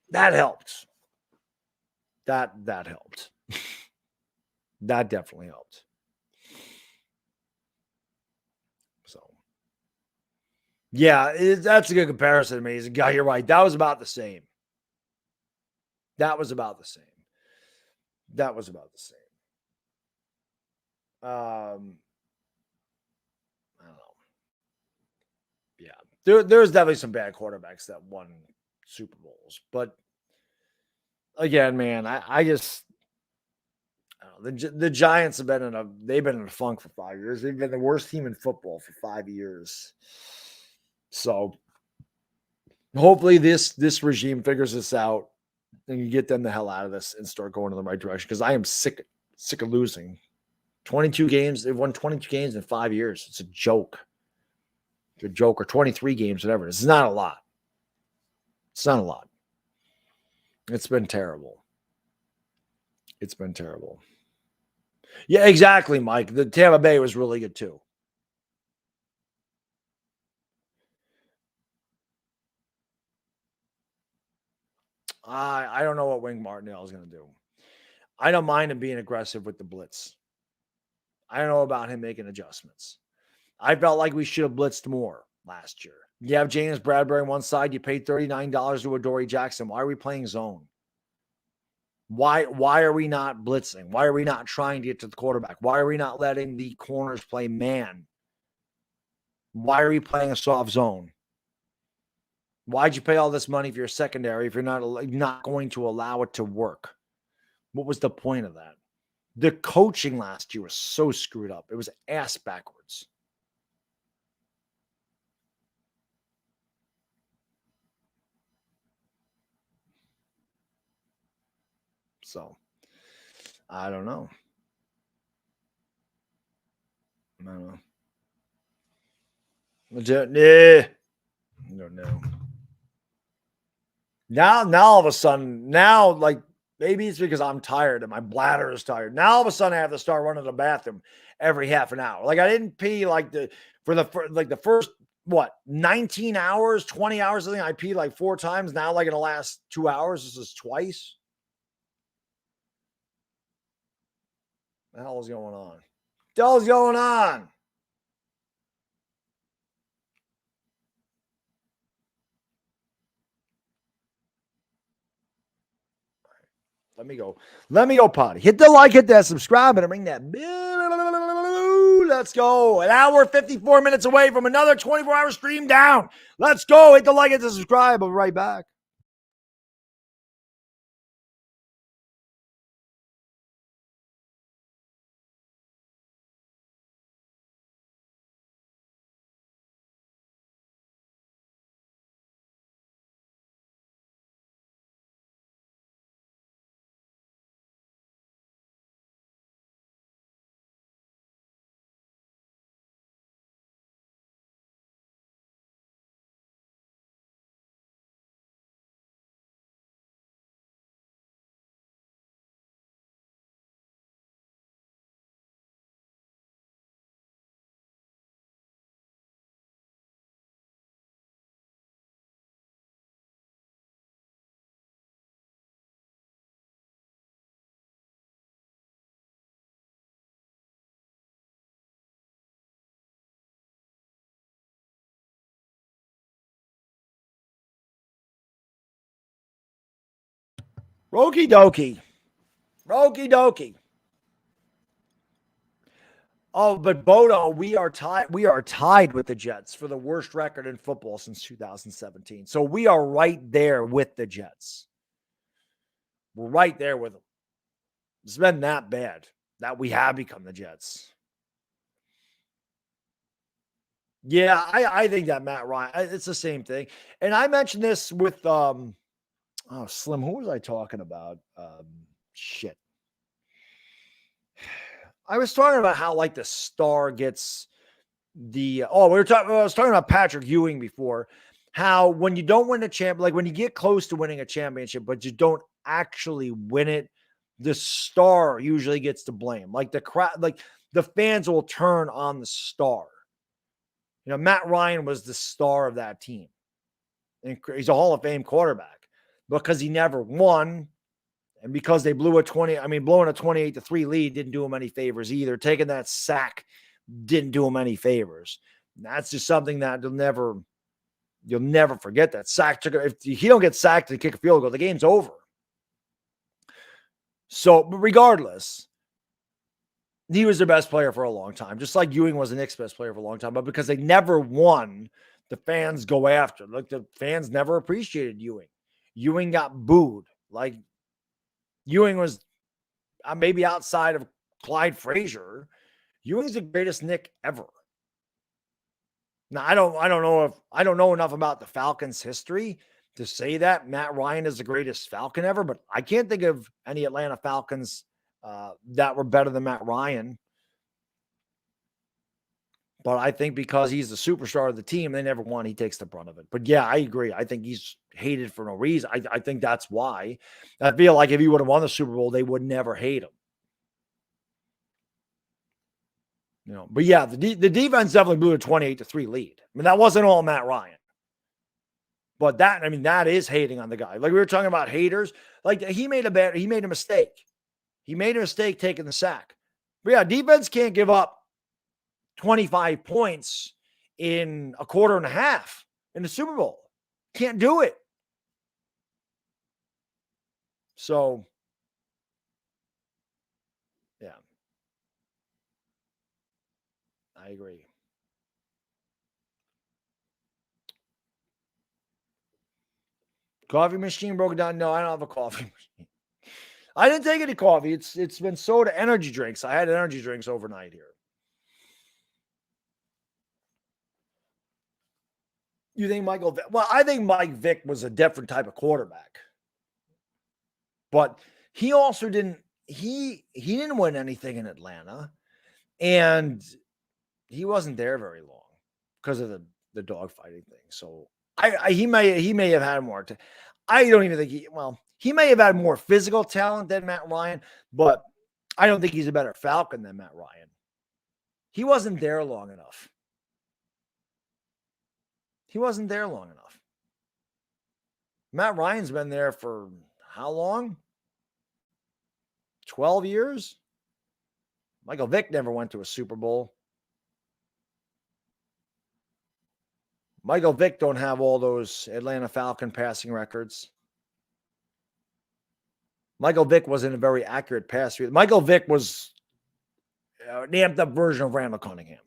[SPEAKER 1] That helped. That helped. That definitely helped. So, yeah, that's a good comparison to me. He's a guy, you're right. That was about the same. I don't know. Yeah, there's definitely some bad quarterbacks that won Super Bowls, but again, man, I just the Giants have they've been in a funk for 5 years. They've been the worst team in football for 5 years. So hopefully this regime figures this out and you get them the hell out of this and start going in the right direction. Because I am sick of losing. 22 games. They've won 22 games in 5 years. It's a joke. It's a joke. Or 23 games, whatever. It's not a lot. It's not a lot. It's been terrible. It's been terrible. Yeah, exactly, Mike. The Tampa Bay was really good too. I don't know what Wing Martindale is going to do. I don't mind him being aggressive with the blitz. I don't know about him making adjustments. I felt like we should have blitzed more last year. You have James Bradbury on one side. You paid $39 to Adoree Jackson. Why are we playing zone? Why are we not blitzing? Why are we not trying to get to the quarterback? Why are we not letting the corners play man? Why are we playing a soft zone? Why'd you pay all this money for your secondary if you're not going to allow it to work? What was the point of that? The coaching last year was so screwed up. It was ass backwards. So, I don't know. Yeah. I don't know. Now all of a sudden, like maybe it's because I'm tired and my bladder is tired. Now all of a sudden I have to start running to the bathroom every half an hour. Like I didn't pee like the first 19 hours, 20 hours, I think I peed like 4 times. Now, like in the last 2 hours, this is twice. What the hell is going on? What the hell is going on? Let me go potty. Hit the like, hit that subscribe, and ring that bell. Let's go. An hour, 54 minutes away from another 24-hour stream down. Let's go. Hit the like, hit the subscribe. I'll be right back. Okie dokie. Okie dokie. Oh, but Bodo, we are tied. We are tied with the Jets for the worst record in football since 2017. So we are right there with the Jets. We're right there with them. It's been that bad that we have become the Jets. Yeah, I think that Matt Ryan, it's the same thing. And I mentioned this with Slim. Who was I talking about? Shit. I was talking about how like the star gets I was talking about Patrick Ewing before. How when you don't win a champ, like when you get close to winning a championship, but you don't actually win it, the star usually gets to blame. Like the crowd, like the fans will turn on the star. You know, Matt Ryan was the star of that team. And he's a Hall of Fame quarterback because he never won. And because they blowing a 28-3 lead didn't do him any favors either. Taking that sack didn't do him any favors. And that's just something that you'll never forget. That sack if he don't get sacked to kick a field goal, the game's over. So regardless, he was their best player for a long time, just like Ewing was the Knicks' best player for a long time. But because they never won, the fans go after. Like the fans never appreciated Ewing. Ewing got booed. Like Ewing was maybe outside of Clyde Frazier, Ewing's the greatest Knick ever. Now I don't know enough about the Falcons' history to say that Matt Ryan is the greatest Falcon ever, but I can't think of any Atlanta Falcons that were better than Matt Ryan. But I think because he's the superstar of the team, they never won. He takes the brunt of it. But yeah, I agree. I think he's hated for no reason. I think that's why. I feel like if he would have won the Super Bowl, they would never hate him. You know, but yeah, the defense definitely blew a 28-3 lead. I mean, that wasn't all Matt Ryan. But that is hating on the guy. Like we were talking about haters. Like he made a mistake. He made a mistake taking the sack. But yeah, defense can't give up 25 points in a quarter and a half in the Super Bowl. Can't do it. So I agree. Coffee machine broke down. No, I don't have a coffee machine. I didn't take any coffee. It's been soda energy drinks. I had energy drinks overnight here. You think Michael Vick? Well, I think Mike Vick was a different type of quarterback. But he also didn't didn't win anything in Atlanta. And he wasn't there very long because of the dogfighting thing. So he may have had more. I don't even think he may have had more physical talent than Matt Ryan, but I don't think he's a better Falcon than Matt Ryan. He wasn't there long enough. He wasn't there long enough. Matt Ryan's been there for how long? 12 years? Michael Vick never went to a Super Bowl. Michael Vick don't have all those Atlanta Falcon passing records. Michael Vick wasn't a very accurate passer. Michael Vick was an amped up version of Randall Cunningham.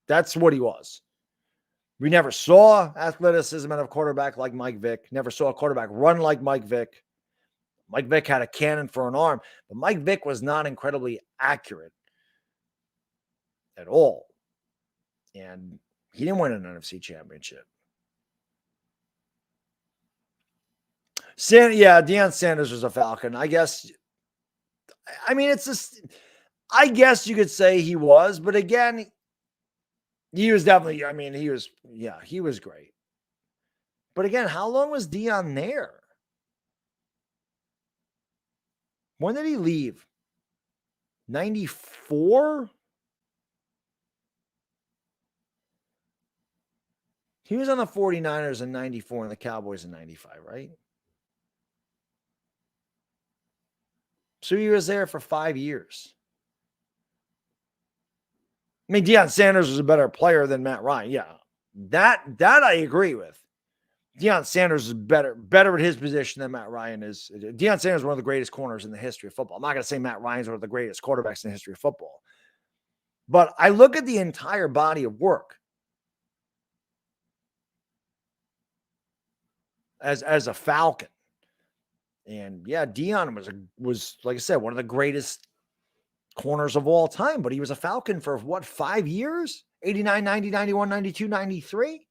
[SPEAKER 1] That's what he was. We never saw athleticism out of a quarterback like Mike Vick. Never saw a quarterback run like Mike Vick. Mike Vick had a cannon for an arm, but Mike Vick was not incredibly accurate at all. And he didn't win an NFC championship. Deion Sanders was a Falcon. I guess, I mean, it's just, I guess you could say he was, but again, he was definitely, I mean, he was great. But again, how long was Deion there? When did he leave? 94? He was on the 49ers in 94 and the Cowboys in 95, right? So he was there for 5 years. I mean, Deion Sanders was a better player than Matt Ryan. Yeah, that I agree with. Deion Sanders is better at his position than Matt Ryan is. Deion Sanders is one of the greatest corners in the history of football. I'm not going to say Matt Ryan's one of the greatest quarterbacks in the history of football. But I look at the entire body of work as a Falcon. And yeah, Deion was like I said, one of the greatest corners of all time, but he was a Falcon for what, 5 years? 89, 90, 91, 92, 93?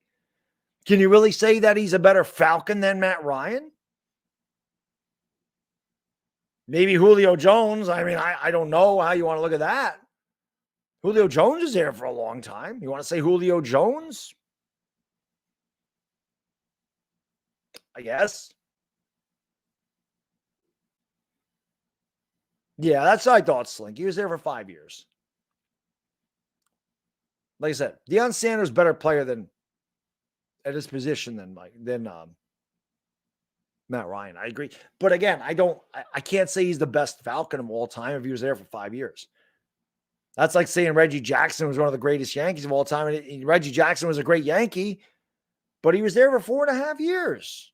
[SPEAKER 1] Can you really say that he's a better Falcon than Matt Ryan? Maybe Julio Jones. I mean, I don't know how you want to look at that. Julio Jones is there for a long time. You want to say Julio Jones? I guess. Yeah, that's what I thought, Slink. He was there for 5 years. Like I said, Deion Sanders better player than at his position than Matt Ryan. I agree. But again, I can't say he's the best Falcon of all time if he was there for 5 years. That's like saying Reggie Jackson was one of the greatest Yankees of all time. And Reggie Jackson was a great Yankee, but he was there for 4.5 years.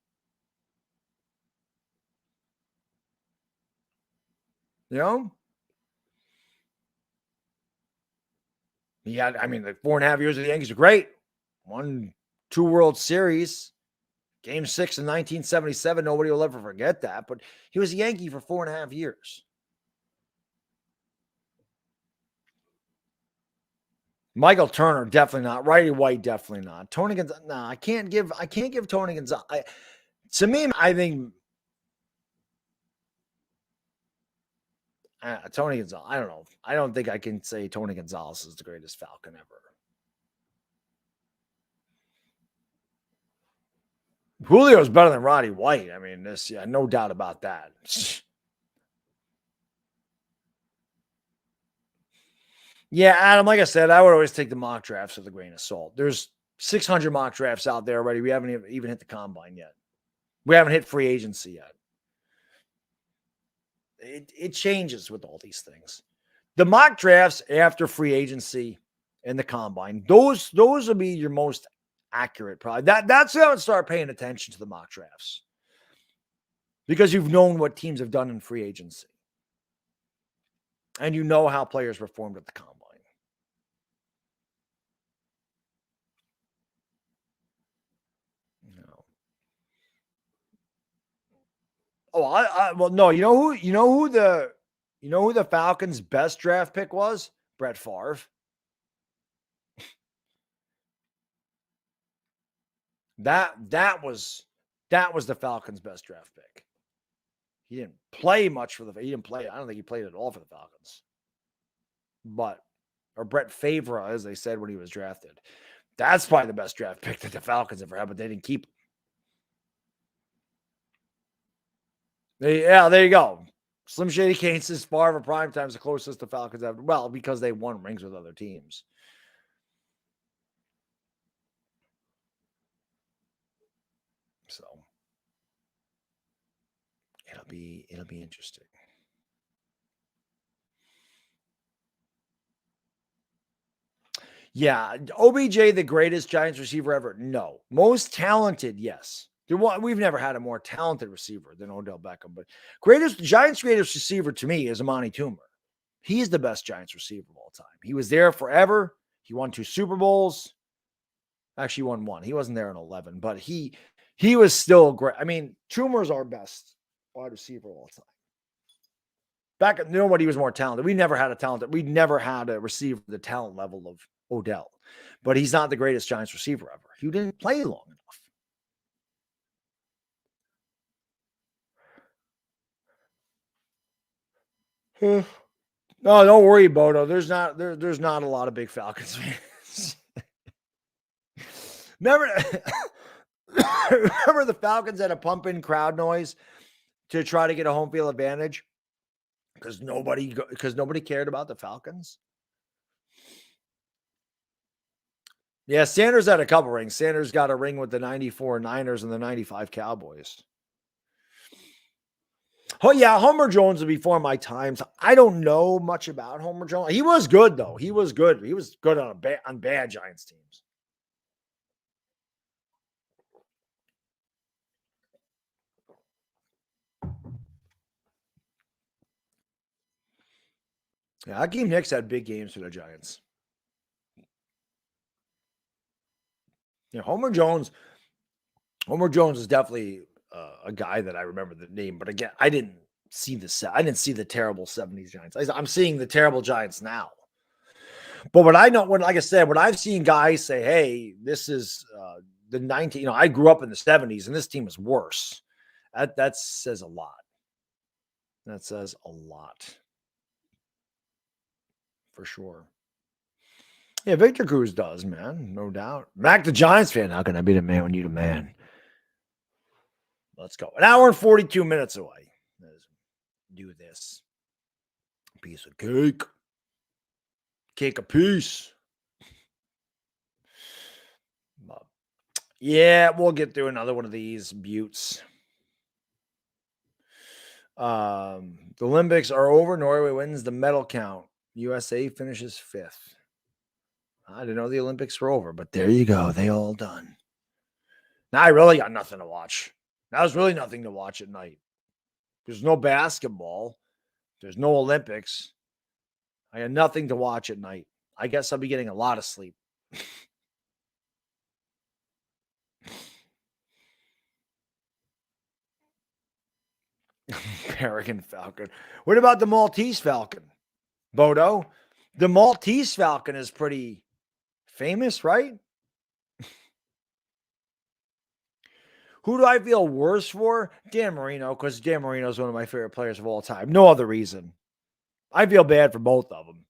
[SPEAKER 1] You know? Yeah, I mean, the 4.5 years of the Yankees are great. Won 2 World Series. Game 6 in 1977. Nobody will ever forget that. But he was a Yankee for 4.5 years. Michael Turner, definitely not. Righty White, definitely not. Tony Gonzalez, no, I can't give Tony Gonzalez. To me, I think Tony Gonzalez, I don't know. I don't think I can say Tony Gonzalez is the greatest Falcon ever. Julio's better than Roddy White. I mean, no doubt about that. Yeah, Adam, like I said, I would always take the mock drafts with a grain of salt. There's 600 mock drafts out there already. We haven't even hit the combine yet. We haven't hit free agency yet. It changes with all these things. The mock drafts after free agency and the combine, those will be your most accurate probably. That's how I would start paying attention to the mock drafts. Because you've known what teams have done in free agency. And you know how players performed at the combine. Well, no, you know who the Falcons' best draft pick was? Brett Favre. That was the Falcons' best draft pick. He didn't play much for he didn't play. I don't think he played at all for the Falcons. Or Brett Favre, as they said when he was drafted. That's probably the best draft pick that the Falcons ever had, but they didn't keep him. Yeah, there you go. Slim Shady Kane says Favre prime time is the closest the Falcons have. Well, because they won rings with other teams. So it'll be interesting. Yeah, OBJ, the greatest Giants receiver ever? No. Most talented, yes. We've never had a more talented receiver than Odell Beckham, but Giants' greatest receiver to me is Amani Toomer. He's the best Giants receiver of all time. He was there forever. He won 2 Super Bowls. Actually won 1. He wasn't there in 11, but he was still great. I mean, Toomer's our best wide receiver of all time. Nobody was more talented. We never had a receiver the talent level of Odell, but he's not the greatest Giants receiver ever. He didn't play long enough. No, don't worry, Bodo. There's not a lot of big Falcons fans. Remember the Falcons had a pump in crowd noise to try to get a home field advantage because nobody cared about the Falcons. Yeah, Sanders had a couple rings. Sanders got a ring with the 94 Niners and the 95 Cowboys. Oh, yeah, Homer Jones was before my times. I don't know much about Homer Jones. He was good, though. He was good. He was good on bad Giants teams. Yeah, Hakeem Nicks had big games for the Giants. Yeah, Homer Jones is definitely a guy that I remember the name, but again, I didn't see the terrible 70s Giants. I'm seeing the terrible Giants now. But what I know, when I've seen guys say, "Hey, this is the 19." I grew up in the 70s, and this team is worse. That says a lot. That says a lot, for sure. Yeah, Victor Cruz does, man, no doubt. Mac, the Giants fan, how can I be the man when you the man? Let's go. 1 hour and 42 minutes away. Let's do this. Piece of cake. Cake a piece. Yeah, we'll get through another one of these buttes. The Olympics are over. Norway wins the medal count. USA finishes 5th. I didn't know the Olympics were over, but there you go. They all done. Now I really got nothing to watch. Now there's really nothing to watch at night. There's no basketball. There's no Olympics. I got nothing to watch at night. I guess I'll be getting a lot of sleep. American Falcon. What about the Maltese Falcon? Bodo? The Maltese Falcon is pretty famous, right? Who do I feel worse for? Dan Marino, because Dan Marino is one of my favorite players of all time. No other reason. I feel bad for both of them.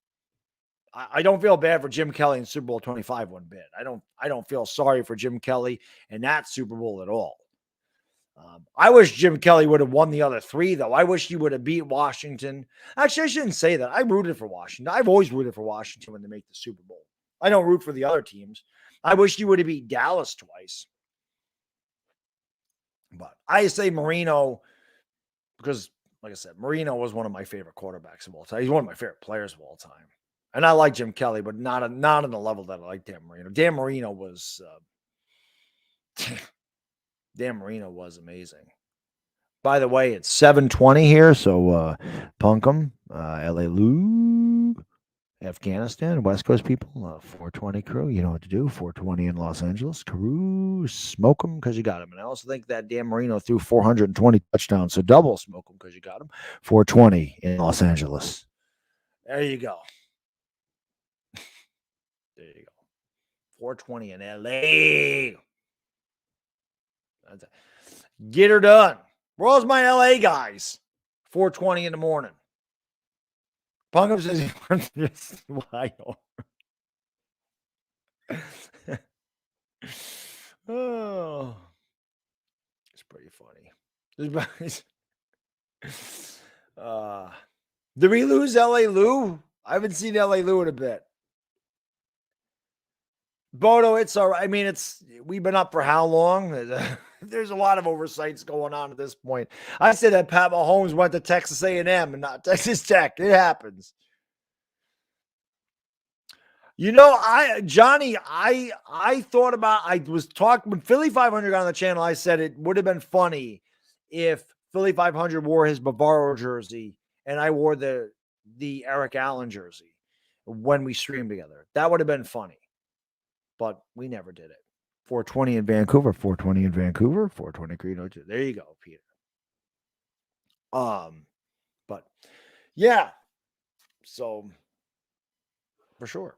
[SPEAKER 1] I don't feel bad for Jim Kelly in Super Bowl 25 one bit. I don't feel sorry for Jim Kelly in that Super Bowl at all. I wish Jim Kelly would have won the other 3, though. I wish he would have beat Washington. Actually, I shouldn't say that. I rooted for Washington. I've always rooted for Washington when they make the Super Bowl. I don't root for the other teams. I wish he would have beat Dallas twice. But I say Marino because, like I said, Marino was one of my favorite quarterbacks of all time. He's one of my favorite players of all time. And I like Jim Kelly, but not on the level that I like Dan Marino. Dan Marino was amazing. By the way, it's 7:20 here, so punk 'em. LA Lou. Afghanistan, West Coast people, 420 crew. You know what to do. 420 in Los Angeles. Crew, smoke them because you got them. And I also think that Dan Marino threw 420 touchdowns. So double smoke them because you got them. 420 in Los Angeles. There you go. There you go. 420 in LA. Get her done. Where's my LA guys? 420 in the morning. Pungum says he wants this wild. Oh, it's pretty funny. Did we lose LA Lou? I haven't seen LA Lou in a bit. Bodo, it's all right. I mean, we've been up for how long? There's a lot of oversights going on at this point. I said that Pat Mahomes went to Texas A&M and not Texas Tech. It happens. You know, Johnny, I thought about, I was talking when Philly 500 got on the channel. I said it would have been funny if Philly 500 wore his Bavaro jersey and I wore the Eric Allen jersey when we streamed together. That would have been funny, but we never did it. 420 in Vancouver, 420 in Vancouver, 420 Greeno. There you go, Peter. But yeah, so for sure.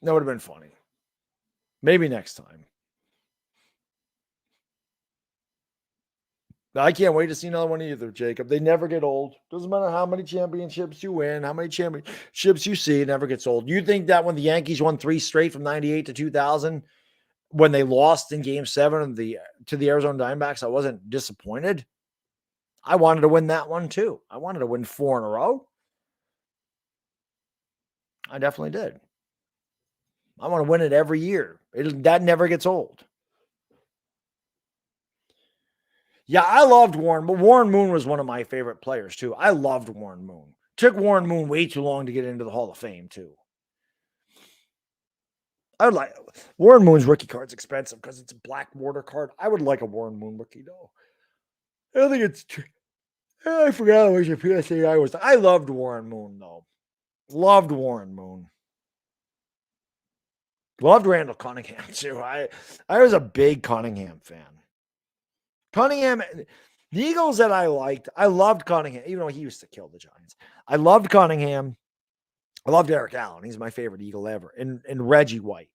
[SPEAKER 1] That would have been funny. Maybe next time. I can't wait to see another one either, Jacob. They never get old. Doesn't matter how many championships you win, how many championships you see, it never gets old. You think that when the Yankees won 3 straight from 98 to 2000, when they lost in Game 7 to the Arizona Diamondbacks, I wasn't disappointed? I wanted to win that one too. I wanted to win 4 in a row. I definitely did. I want to win it every year. That never gets old. Yeah, I loved Warren, but Warren Moon was one of my favorite players too. I loved Warren Moon. Took Warren Moon way too long to get into the Hall of Fame too. I would like Warren Moon's rookie card's expensive because it's a black border card. I would like a Warren Moon rookie though. I don't think it's. I forgot which PSA I was. I loved Warren Moon though. Loved Warren Moon. Loved Randall Cunningham too. I was a big Cunningham fan. Cunningham, the Eagles that I liked, I loved Cunningham, even though he used to kill the Giants. I loved Cunningham. I loved Eric Allen. He's my favorite Eagle ever. And Reggie White.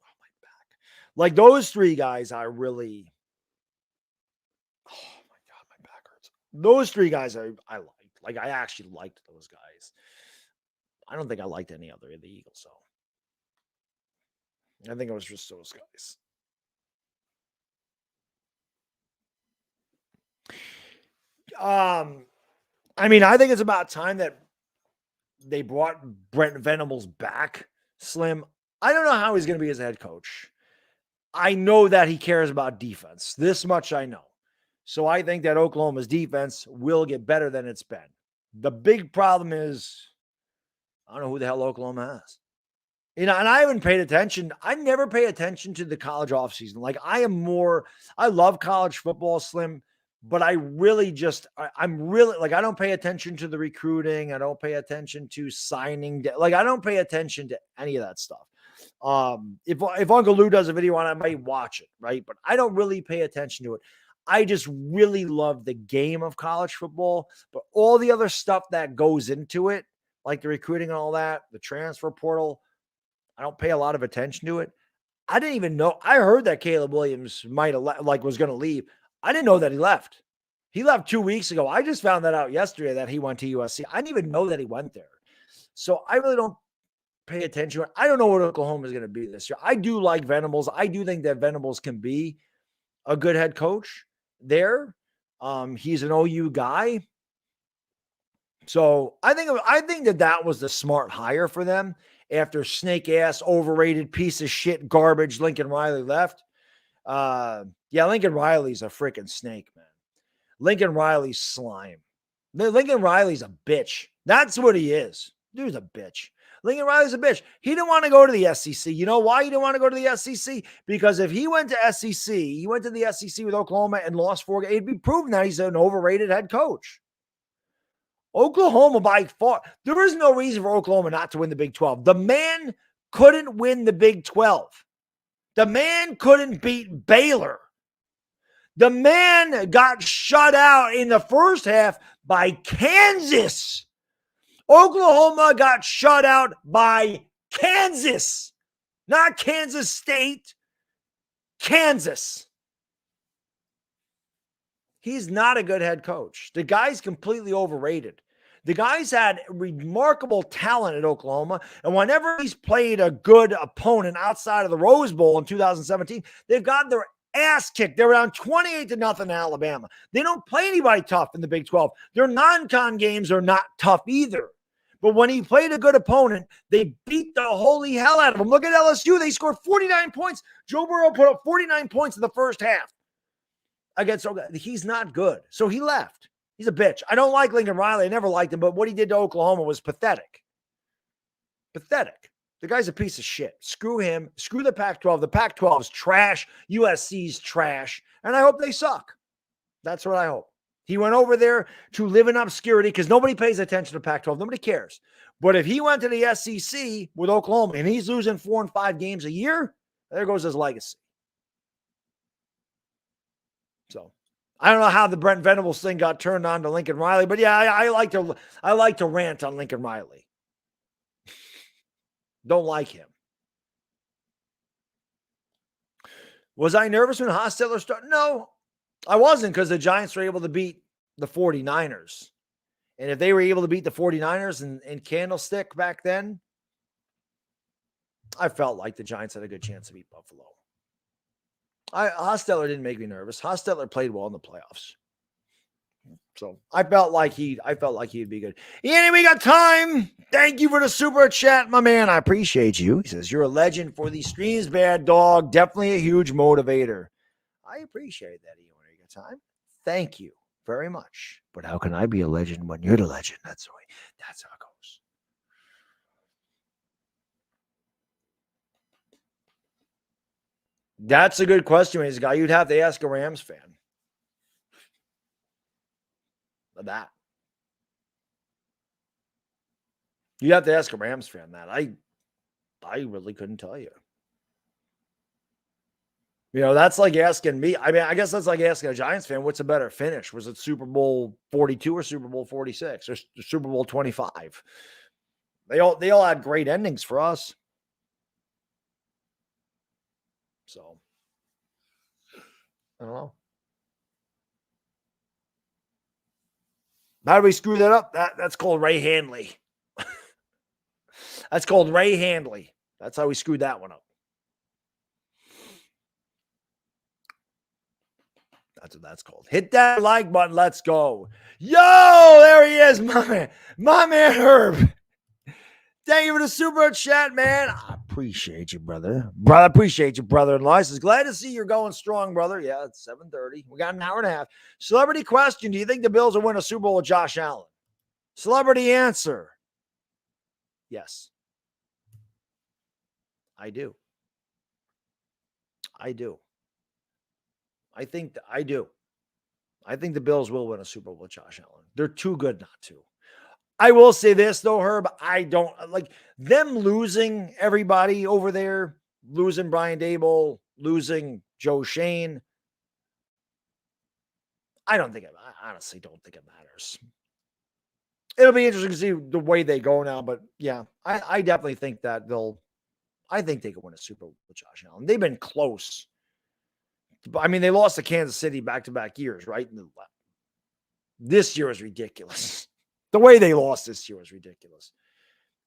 [SPEAKER 1] Oh, my back. Like those 3 guys, I really. Oh, my God, my back hurts. Those 3 guys I liked. Like, I actually liked those guys. I don't think I liked any other of the Eagles, so. I think it was just those guys. I mean, I think it's about time that they brought Brent Venables back, Slim. I don't know how he's going to be as a head coach. I know that he cares about defense. This much I know. So I think that Oklahoma's defense will get better than it's been. The big problem is, I don't know who the hell Oklahoma has. You know, and I haven't paid attention. I never pay attention to the college offseason. Like I love college football, Slim, but I'm really like, I don't pay attention to the recruiting. I don't pay attention to signing. Like I don't pay attention to any of that stuff. If Uncle Lou does a video on it, I might watch it, right? But I don't really pay attention to it. I just really love the game of college football, but all the other stuff that goes into it, like the recruiting and all that, the transfer portal, I don't pay a lot of attention to it. I didn't even know. I heard that Caleb Williams might have was going to leave. I didn't know that he left. He left 2 weeks ago. I just found that out yesterday that he went to USC. I didn't even know that he went there. So I really don't pay attention. I don't know what Oklahoma is going to be this year. I do like Venables. I do think that Venables can be a good head coach there. He's an OU guy. So I think that was the smart hire for them after snake ass, overrated piece of shit, garbage Lincoln Riley left. Yeah, Lincoln Riley's a freaking snake, man. Lincoln Riley's slime. Lincoln Riley's a bitch. That's what he is. Dude's a bitch. Lincoln Riley's a bitch. He didn't want to go to the SEC. You know why he didn't want to go to the SEC? Because if he went to SEC, he went to the SEC with Oklahoma and lost 4 games, it'd be proven that he's an overrated head coach. Oklahoma by far. There is no reason for Oklahoma not to win the Big 12. The man couldn't win the Big 12. The man couldn't beat Baylor. The man got shut out in the first half by Kansas. Oklahoma got shut out by Kansas, not Kansas State, Kansas. He's not a good head coach. The guy's completely overrated. The guy's had remarkable talent at Oklahoma, and whenever he's played a good opponent outside of the Rose Bowl in 2017, they've gotten their ass kicked. They're down 28-0 in Alabama. They don't play anybody tough in the Big 12. Their non-con games are not tough either. But when he played a good opponent, they beat the holy hell out of him. Look at LSU. They scored 49 points. Joe Burrow put up 49 points in the first half. He's not good. So he left. He's a bitch. I don't like Lincoln Riley. I never liked him, but what he did to Oklahoma was pathetic. Pathetic. The guy's a piece of shit. Screw him. Screw the Pac-12. The Pac-12 is trash. USC's trash. And I hope they suck. That's what I hope. He went over there to live in obscurity because nobody pays attention to Pac-12. Nobody cares. But if he went to the SEC with Oklahoma and he's losing 4 and 5 games a year, there goes his legacy. So I don't know how the Brent Venables thing got turned on to Lincoln Riley, but yeah, I like to rant on Lincoln Riley. Don't like him. Was I nervous when Hostetler started? No, I wasn't, because the Giants were able to beat the 49ers. And if they were able to beat the 49ers in Candlestick back then, I felt like the Giants had a good chance to beat Buffalo. Hostetler didn't make me nervous. Hostetler played well in the playoffs. So I felt like he'd be good. Ian, we got time. Thank you for the super chat, my man. I appreciate you. He says, you're a legend for these streams, Bad Dog. Definitely a huge motivator. I appreciate that, Ian. When you got time. Thank you very much. But how can I be a legend when you're the legend? That's how it goes. That's a good question. He's a guy you'd have to ask a Rams fan. That. You have to ask a Rams fan that. I really couldn't tell you. You know, that's like asking me. I mean, I guess that's like asking a Giants fan, what's a better finish? Was it Super Bowl 42 or Super Bowl 46 or Super Bowl 25? They all had great endings for us. So, I don't know. How do we screw that up? That's called Ray Handley. That's called Ray Handley. That's how we screwed that one up. That's what that's called. Hit that like button. Let's go. Yo, there he is, my man. My man, Herb. Thank you for the super chat, man. I appreciate you, brother. I appreciate you, brother-in-law. I says, glad to see you're going strong, brother. Yeah, it's 7:30. We got an hour and a half. Celebrity question. Do you think the Bills will win a Super Bowl with Josh Allen? Celebrity answer. Yes. I do. I do. I think the Bills will win a Super Bowl with Josh Allen. They're too good not to. I will say this, though, Herb. I don't like them losing everybody over there, losing Brian Dable, losing Joe Shane. I honestly don't think it matters. It'll be interesting to see the way they go now, but yeah, I definitely think that I think they could win a Super Bowl with Josh Allen. They've been close. I mean, they lost to Kansas City back-to-back years, right? This year is ridiculous. The way they lost this year was ridiculous.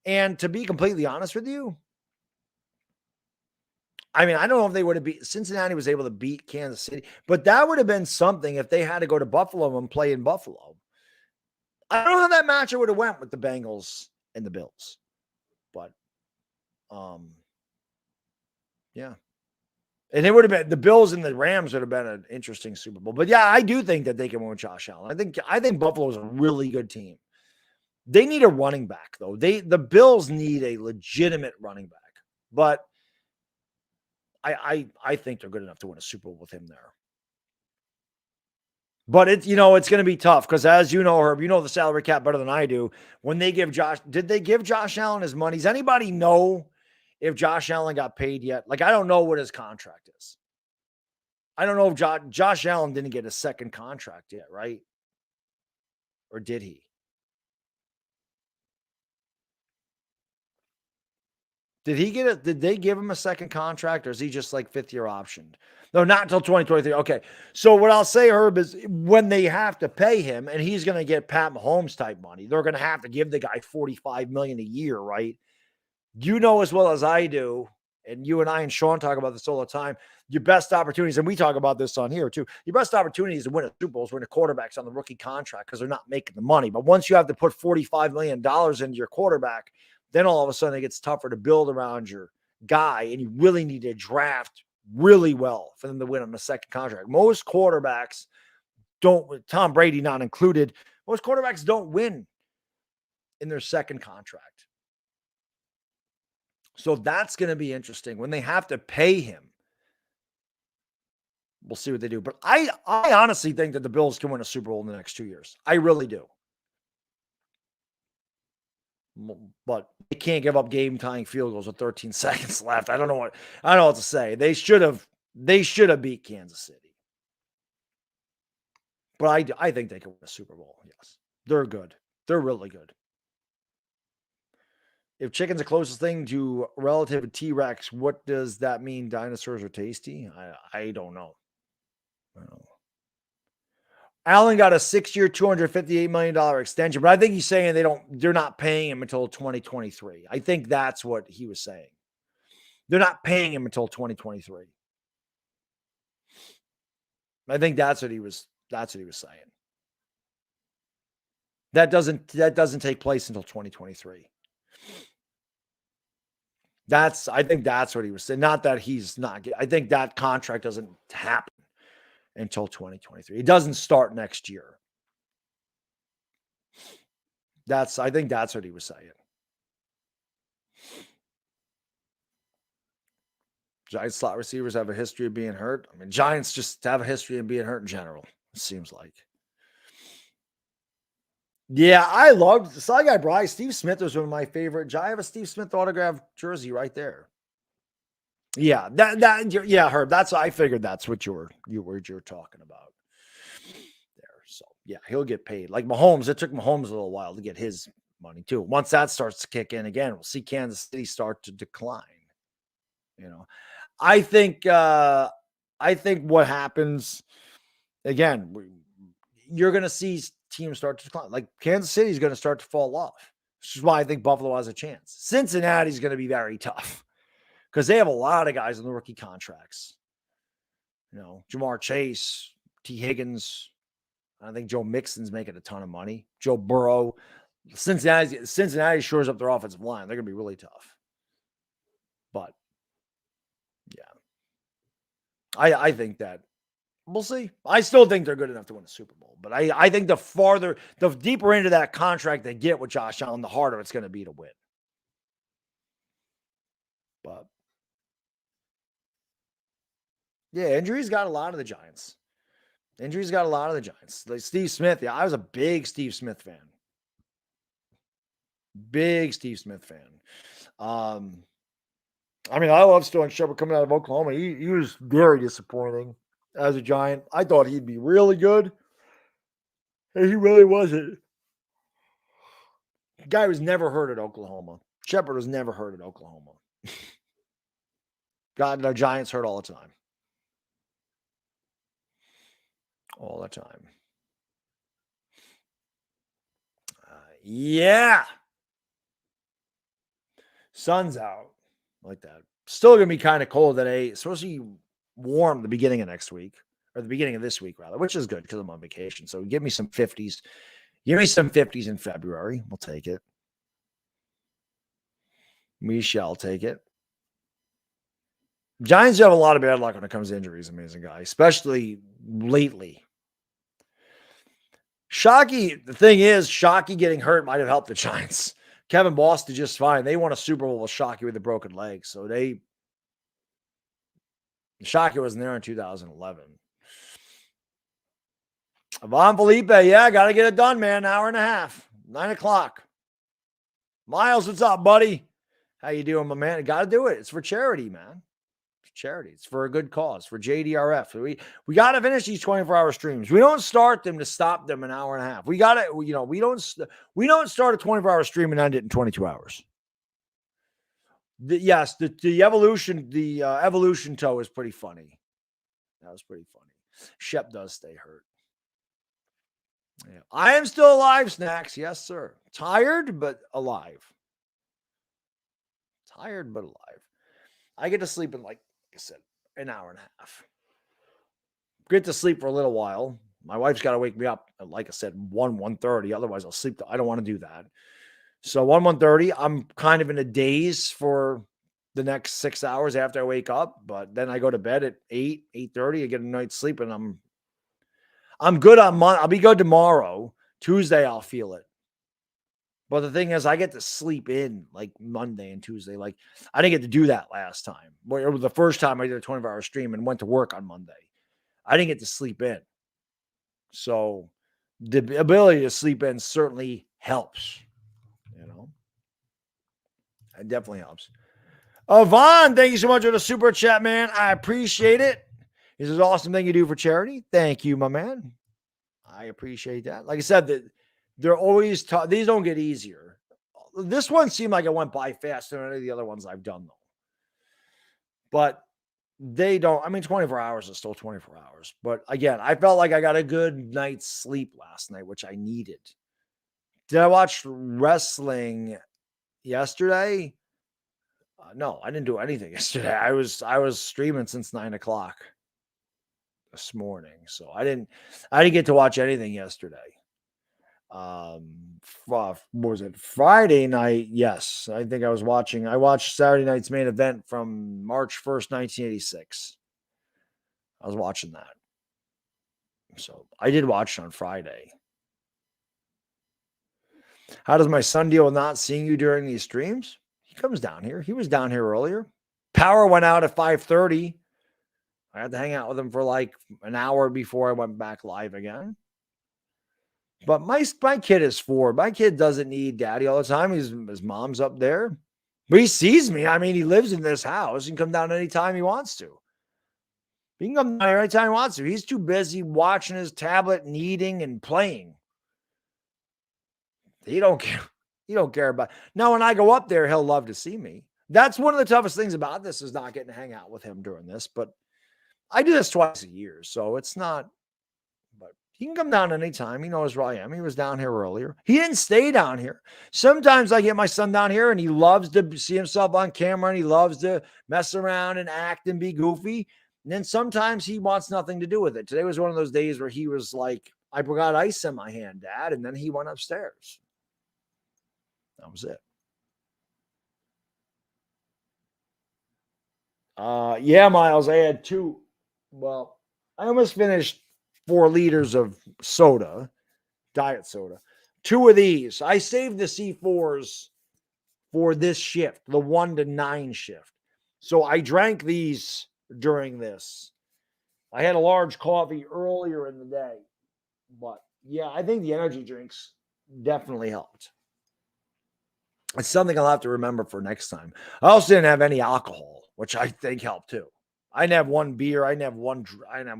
[SPEAKER 1] And to be completely honest with you, I mean, I don't know if they would have beat Cincinnati was able to beat Kansas City, but that would have been something if they had to go to Buffalo and play in Buffalo. I don't know how that matchup would have went with the Bengals and the Bills, but yeah. And it would have been the Bills and the Rams would have been an interesting Super Bowl. But yeah, I do think that they can win with Josh Allen. I think Buffalo is a really good team. They need a running back, though. The Bills need a legitimate running back. But I think they're good enough to win a Super Bowl with him there. But it's going to be tough because, as you know, Herb, you know the salary cap better than I do. When they give did they give Josh Allen his money? Does anybody know if Josh Allen got paid yet? Like, I don't know what his contract is. I don't know if Josh Allen didn't get a second contract yet, right? Or did he? Did they give him a second contract, or is he just like fifth-year optioned? No, not until 2023. Okay. So what I'll say, Herb, is when they have to pay him and he's going to get Pat Mahomes type money, they're going to have to give the guy $45 million a year, right? You know as well as I do, and you and I and Sean talk about this all the time, your best opportunities, and we talk about this on here too, your best opportunities to win a Super Bowl is when the quarterback's on the rookie contract because they're not making the money. But once you have to put $45 million into your quarterback, then all of a sudden it gets tougher to build around your guy, and you really need to draft really well for them to win on the second contract. Most quarterbacks don't, Tom Brady not included, most quarterbacks don't win in their second contract. So that's going to be interesting. When they have to pay him, we'll see what they do. But I honestly think that the Bills can win a Super Bowl in the next 2 years. I really do. But they can't give up game-tying field goals with 13 seconds left. I don't know what to say. They should have beat Kansas City. But I think they can win a Super Bowl. Yes. They're good. They're really good. If chicken's the closest thing to relative T-Rex, what does that mean? Dinosaurs are tasty? I don't know. Allen got a 6-year, $258 million extension, but I think he's saying they're not paying him until 2023. I think that's what he was saying. They're not paying him until 2023. I think that's what he was saying. That doesn't take place until 2023. I think that's what he was saying. Not that he's not. I think that contract doesn't happen until 2023. It doesn't start next year. I think that's what he was saying. Giants slot receivers have a history of being hurt. I mean, Giants just have a history of being hurt in general, it seems like. Yeah, I loved Sly Guy Bryce. Steve Smith was one of my favorite. I have a Steve Smith autographed jersey right there. Yeah, Herb. I figured that's what you're talking about there. So yeah, he'll get paid. Like Mahomes, it took Mahomes a little while to get his money too. Once that starts to kick in again, we'll see Kansas City start to decline. I think what happens again, you're going to see teams start to decline. Like Kansas City is going to start to fall off, which is why I think Buffalo has a chance. Cincinnati's going to be very tough because they have a lot of guys on the rookie contracts. Jamar Chase, T. Higgins. I think Joe Mixon's making a ton of money. Joe Burrow. Cincinnati shores up their offensive line. They're going to be really tough. But yeah, I think that we'll see. I still think they're good enough to win a Super Bowl. But I think the deeper into that contract they get with Josh Allen, the harder it's going to be to win. But yeah, injuries got a lot of the Giants. Like Steve Smith. Yeah, I was a big Steve Smith fan. I mean, I love Sterling Shepard coming out of Oklahoma. He was very disappointing as a Giant. I thought he'd be really good. And he really wasn't. The guy was never hurt at Oklahoma. Shepard was never hurt at Oklahoma. God, the Giants hurt all the time. All the time. Yeah. Sun's out. Like that. Still going to be kind of cold today. It's supposed to be warm the beginning of next week, or the beginning of this week, rather, which is good because I'm on vacation. So give me some 50s. Give me some 50s in February. We'll take it. We shall take it. Giants have a lot of bad luck when it comes to injuries, amazing guy, especially lately. Shockey, the thing is, Shockey getting hurt might have helped the Giants. Kevin Boss did just fine. They won a Super Bowl with Shockey with a broken leg. So Shockey wasn't there in 2011. Von Felipe, yeah, got to get it done, man. Hour and a half, 9 o'clock. Miles, what's up, buddy? How you doing, my man? Got to do it. It's for charity, man. It's charity. It's for a good cause, for JDRF. We got to finish these 24-hour streams. We don't start them to stop them an hour and a half. We got to, we don't start a 24-hour stream and end it in 22 hours. The evolution toe is pretty funny. That was pretty funny. Shep does stay hurt. Yeah. I am still alive, Snacks. Yes, sir. Tired, but alive. Tired, but alive. I get to sleep in, like I said, an hour and a half. Get to sleep for a little while. My wife's got to wake me up at, like I said, 1:30. Otherwise, I'll sleep. I don't want to do that. So 1:30, I'm kind of in a daze for the next 6 hours after I wake up. But then I go to bed at 8:30. I get a night's sleep, and I'm good on Monday. I'll be good tomorrow. Tuesday, I'll feel it. But the thing is, I get to sleep in like Monday and Tuesday. Like, I didn't get to do that last time. It was the first time I did a 24-hour stream and went to work on Monday. I didn't get to sleep in. So the ability to sleep in certainly helps. It definitely helps. Vaughn, thank you so much for the super chat, man. I appreciate it. This is an awesome thing you do for charity. Thank you, my man. I appreciate that. Like I said, they're always tough. These don't get easier. This one seemed like it went by faster than any of the other ones I've done, though. But they don't. I mean, 24 hours is still 24 hours. But again, I felt like I got a good night's sleep last night, which I needed. Did I watch wrestling yesterday? No, I didn't do anything yesterday. I was streaming since 9 o'clock this morning, so I didn't get to watch anything yesterday. What was it? Friday night? Yes, I think I watched Saturday night's main event from March 1st, 1986. I was watching that, so I did watch it on Friday. How does my son deal with not seeing you during these streams? He comes down here. He was down here earlier. Power went out at 5:30. I had to hang out with him for like an hour before I went back live again. But my kid is 4. My kid doesn't need daddy all the time. His mom's up there. But he sees me. I mean, he lives in this house. He can come down anytime he wants to. He can come down here anytime he wants to. He's too busy watching his tablet and eating and playing. He don't care. He don't care about. Now, when I go up there, he'll love to see me. That's one of the toughest things about this is not getting to hang out with him during this. But I do this twice a year, so it's not. But he can come down anytime. He knows where I am. He was down here earlier. He didn't stay down here. Sometimes I get my son down here, and he loves to see himself on camera, and he loves to mess around and act and be goofy. And then sometimes he wants nothing to do with it. Today was one of those days where he was like, I forgot ice in my hand, Dad. And then he went upstairs. That was it. Yeah, Miles, I had 2. Well, I almost finished 4 liters of soda, diet soda. 2 of these. I saved the C4s for this shift, the 1 to 9 shift. So I drank these during this. I had a large coffee earlier in the day. But yeah, I think the energy drinks definitely helped. It's something I'll have to remember for next time. I also didn't have any alcohol, which I think helped too. I didn't have 1 beer. I didn't have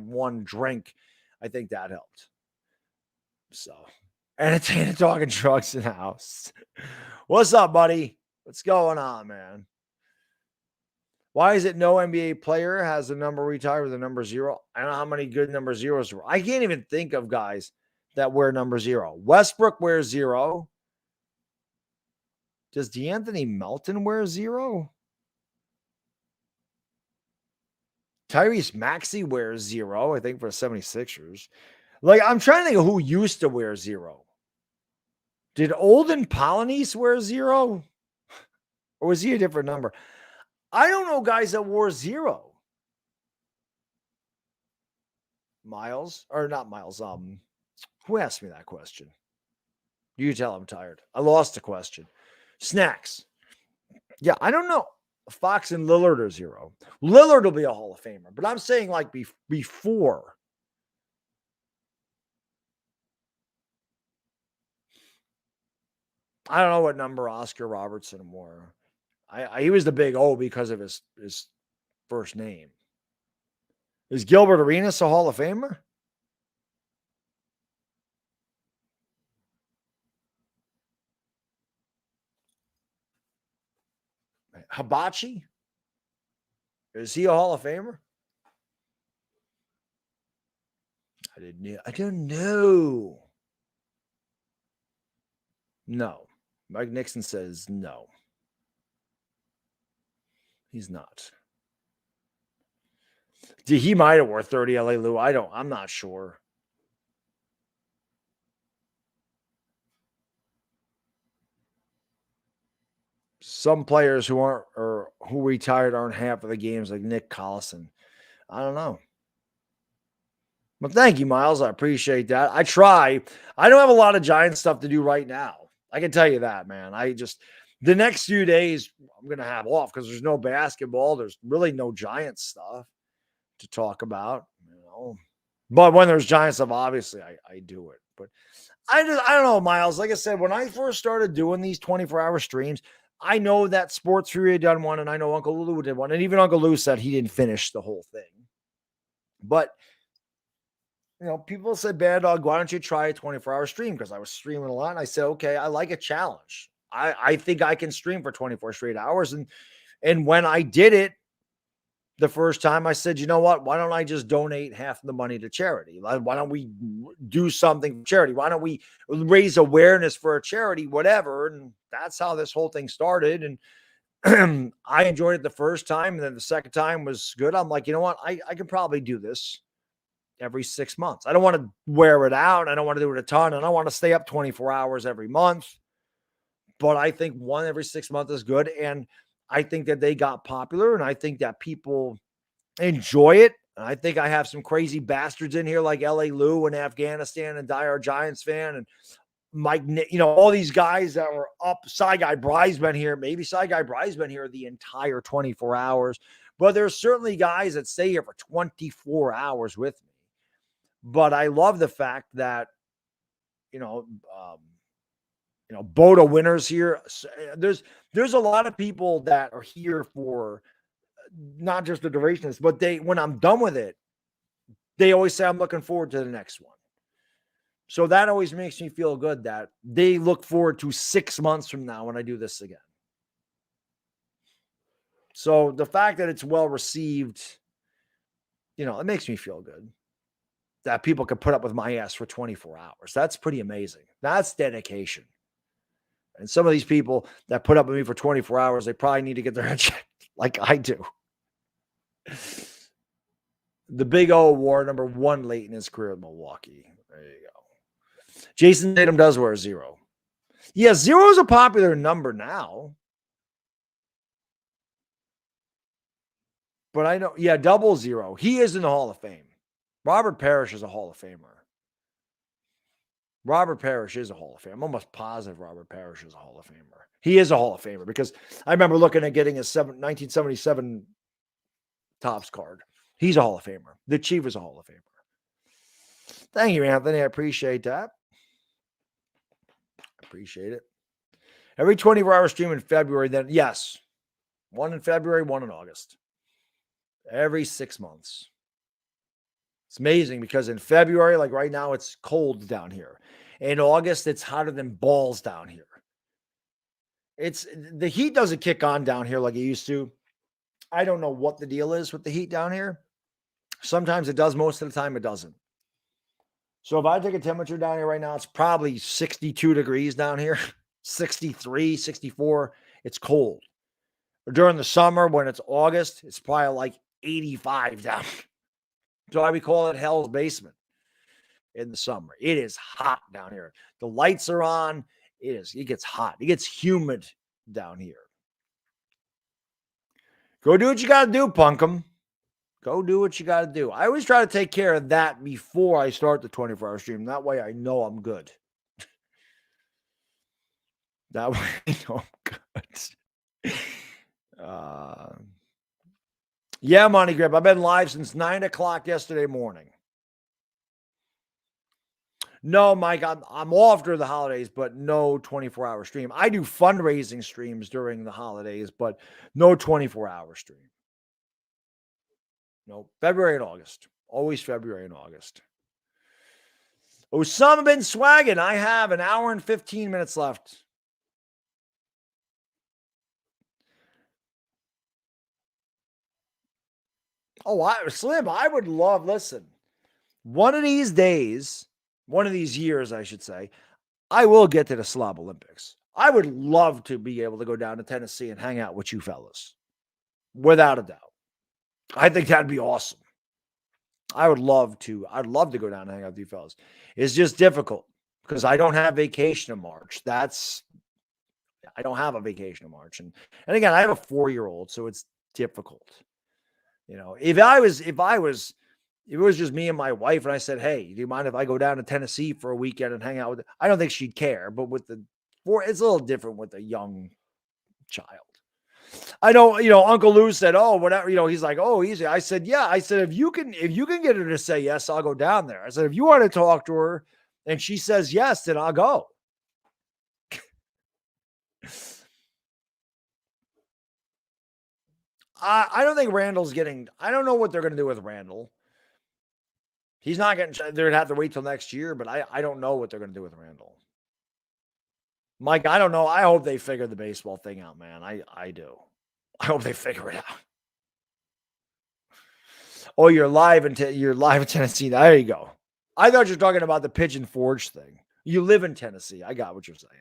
[SPEAKER 1] one drink. I think that helped. So, entertaining talking drugs in the house. What's up, buddy? What's going on, man? Why is it no NBA player has a number retired with a number 0? I don't know how many good number 0s there were. I can't even think of guys that wear number 0. Westbrook wears 0. Does DeAnthony Melton wear 0? Tyrese Maxey wears 0, I think, for the 76ers. Like, I'm trying to think of who used to wear 0. Did Olden Polynice wear 0? Or was he a different number? I don't know guys that wore 0. Miles, or not Miles. Who asked me that question? You tell I'm tired. I lost the question. Snacks. Yeah, I don't know. Fox and Lillard are 0. Lillard will be a Hall of Famer, but I'm saying like before. I don't know what number Oscar Robertson wore. He was the big O because of his first name. Is Gilbert Arenas a Hall of Famer? Hibachi? Is he a Hall of Famer? I don't know. No. Mike Nixon says no. He's not. He might have wore 30 LA Lou. I'm not sure. Some players who aren't or who retired aren't half of the games, like Nick Collison. I don't know. But thank you, Miles. I appreciate that. I try. I don't have a lot of Giant stuff to do right now. I can tell you that, man. The next few days I'm going to have off because there's no basketball. There's really no Giant stuff to talk about, But when there's Giant stuff, obviously I do it. But I don't know, Miles. Like I said, when I first started doing these 24-hour streams, I know that Sports Fury had done one, and I know Uncle Lou did one, and even Uncle Lou said he didn't finish the whole thing. But people said, Baddog, why don't you try a 24-hour stream? Because I was streaming a lot, and I said, okay, I like a challenge. I think I can stream for 24 straight hours, and when I did it the first time, I said, you know what? Why don't I just donate half of the money to charity? Why don't we do something for charity? Why don't we raise awareness for a charity, whatever? And that's how this whole thing started. And I enjoyed it the first time. And then the second time was good. I'm like, you know what? I can probably do this every 6 months. I don't want to wear it out. I don't want to do it a ton. I don't want to stay up 24 hours every month. But I think one every 6 months is good. And I think that they got popular, and I think that people enjoy it. And I think I have some crazy bastards in here like LA Lou in Afghanistan and Die Hard Giants fan and Mike, all these guys that were up. Side Guy Bry's been here. Maybe Side Guy Bry's been here the entire 24 hours. But there's certainly guys that stay here for 24 hours with me. But I love the fact that, Boda winners here. There's a lot of people that are here for not just the duration, but when I'm done with it, they always say I'm looking forward to the next one. So that always makes me feel good that they look forward to 6 months from now when I do this again. So the fact that it's well received, it makes me feel good that people can put up with my ass for 24 hours. That's pretty amazing. That's dedication. And some of these people that put up with me for 24 hours, they probably need to get their head checked like I do. The Big O wore number 1 late in his career in Milwaukee. There you go. Jason Tatum does wear 0. Yeah, 0 is a popular number now. But I know, 00. He is in the Hall of Fame. Robert Parrish is a Hall of Famer. Robert Parrish is a Hall of Famer. I'm almost positive Robert Parrish is a Hall of Famer. He is a Hall of Famer because I remember looking at getting a 1977 Topps card. He's a Hall of Famer. The Chief is a Hall of Famer. Thank you, Anthony. I appreciate that. Appreciate it. Every 24-hour stream in February, then, yes. 1 in February, 1 in August. Every 6 months. It's amazing because in February, like right now, it's cold down here. In August, it's hotter than balls down here. The heat doesn't kick on down here like it used to. I don't know what the deal is with the heat down here. Sometimes it does. Most of the time, it doesn't. So if I take a temperature down here right now, it's probably 62 degrees down here, 63, 64. It's cold. During the summer, when it's August, it's probably like 85 down here. So I would call it Hell's Basement in the summer. It is hot down here. The lights are on. It gets hot. It gets humid down here. Go do what you got to do, Punkum. Go do what you got to do. I always try to take care of that before I start the 24-hour stream. That way I know I'm good. That way I know I'm good. Yeah, Monty Grip. I've been live since 9 o'clock yesterday morning. No, Mike, I'm off during the holidays, but no 24-hour stream. I do fundraising streams during the holidays, but no 24-hour stream. No, February and August. Always February and August. Osama bin swagging. I have an hour and 15 minutes left. Oh, Slim, I would love, listen, one of these days, one of these years, I should say, I will get to the Slob Olympics. I would love to be able to go down to Tennessee and hang out with you fellas. Without a doubt. I think that'd be awesome. I'd love to go down and hang out with you fellas. It's just difficult because I don't have vacation in March. I don't have a vacation in March. And again, I have a 4-year-old, so it's difficult. You know, if it was just me and my wife and I said, hey, do you mind if I go down to Tennessee for a weekend and hang out with her? I don't think she'd care, but it's a little different with a young child. I know, Uncle Lou said, oh, whatever, he's like, oh, easy. I said, yeah. I said, if you can get her to say yes, I'll go down there. I said, if you want to talk to her and she says yes, then I'll go. I don't think Randall's I don't know what they're going to do with Randall. He's not getting, they're going to have to wait till next year, but I don't know what they're going to do with Randall. Mike, I don't know. I hope they figure the baseball thing out, man. I do. I hope they figure it out. Oh, you're live in Tennessee. There you go. I thought you were talking about the Pigeon Forge thing. You live in Tennessee. I got what you're saying.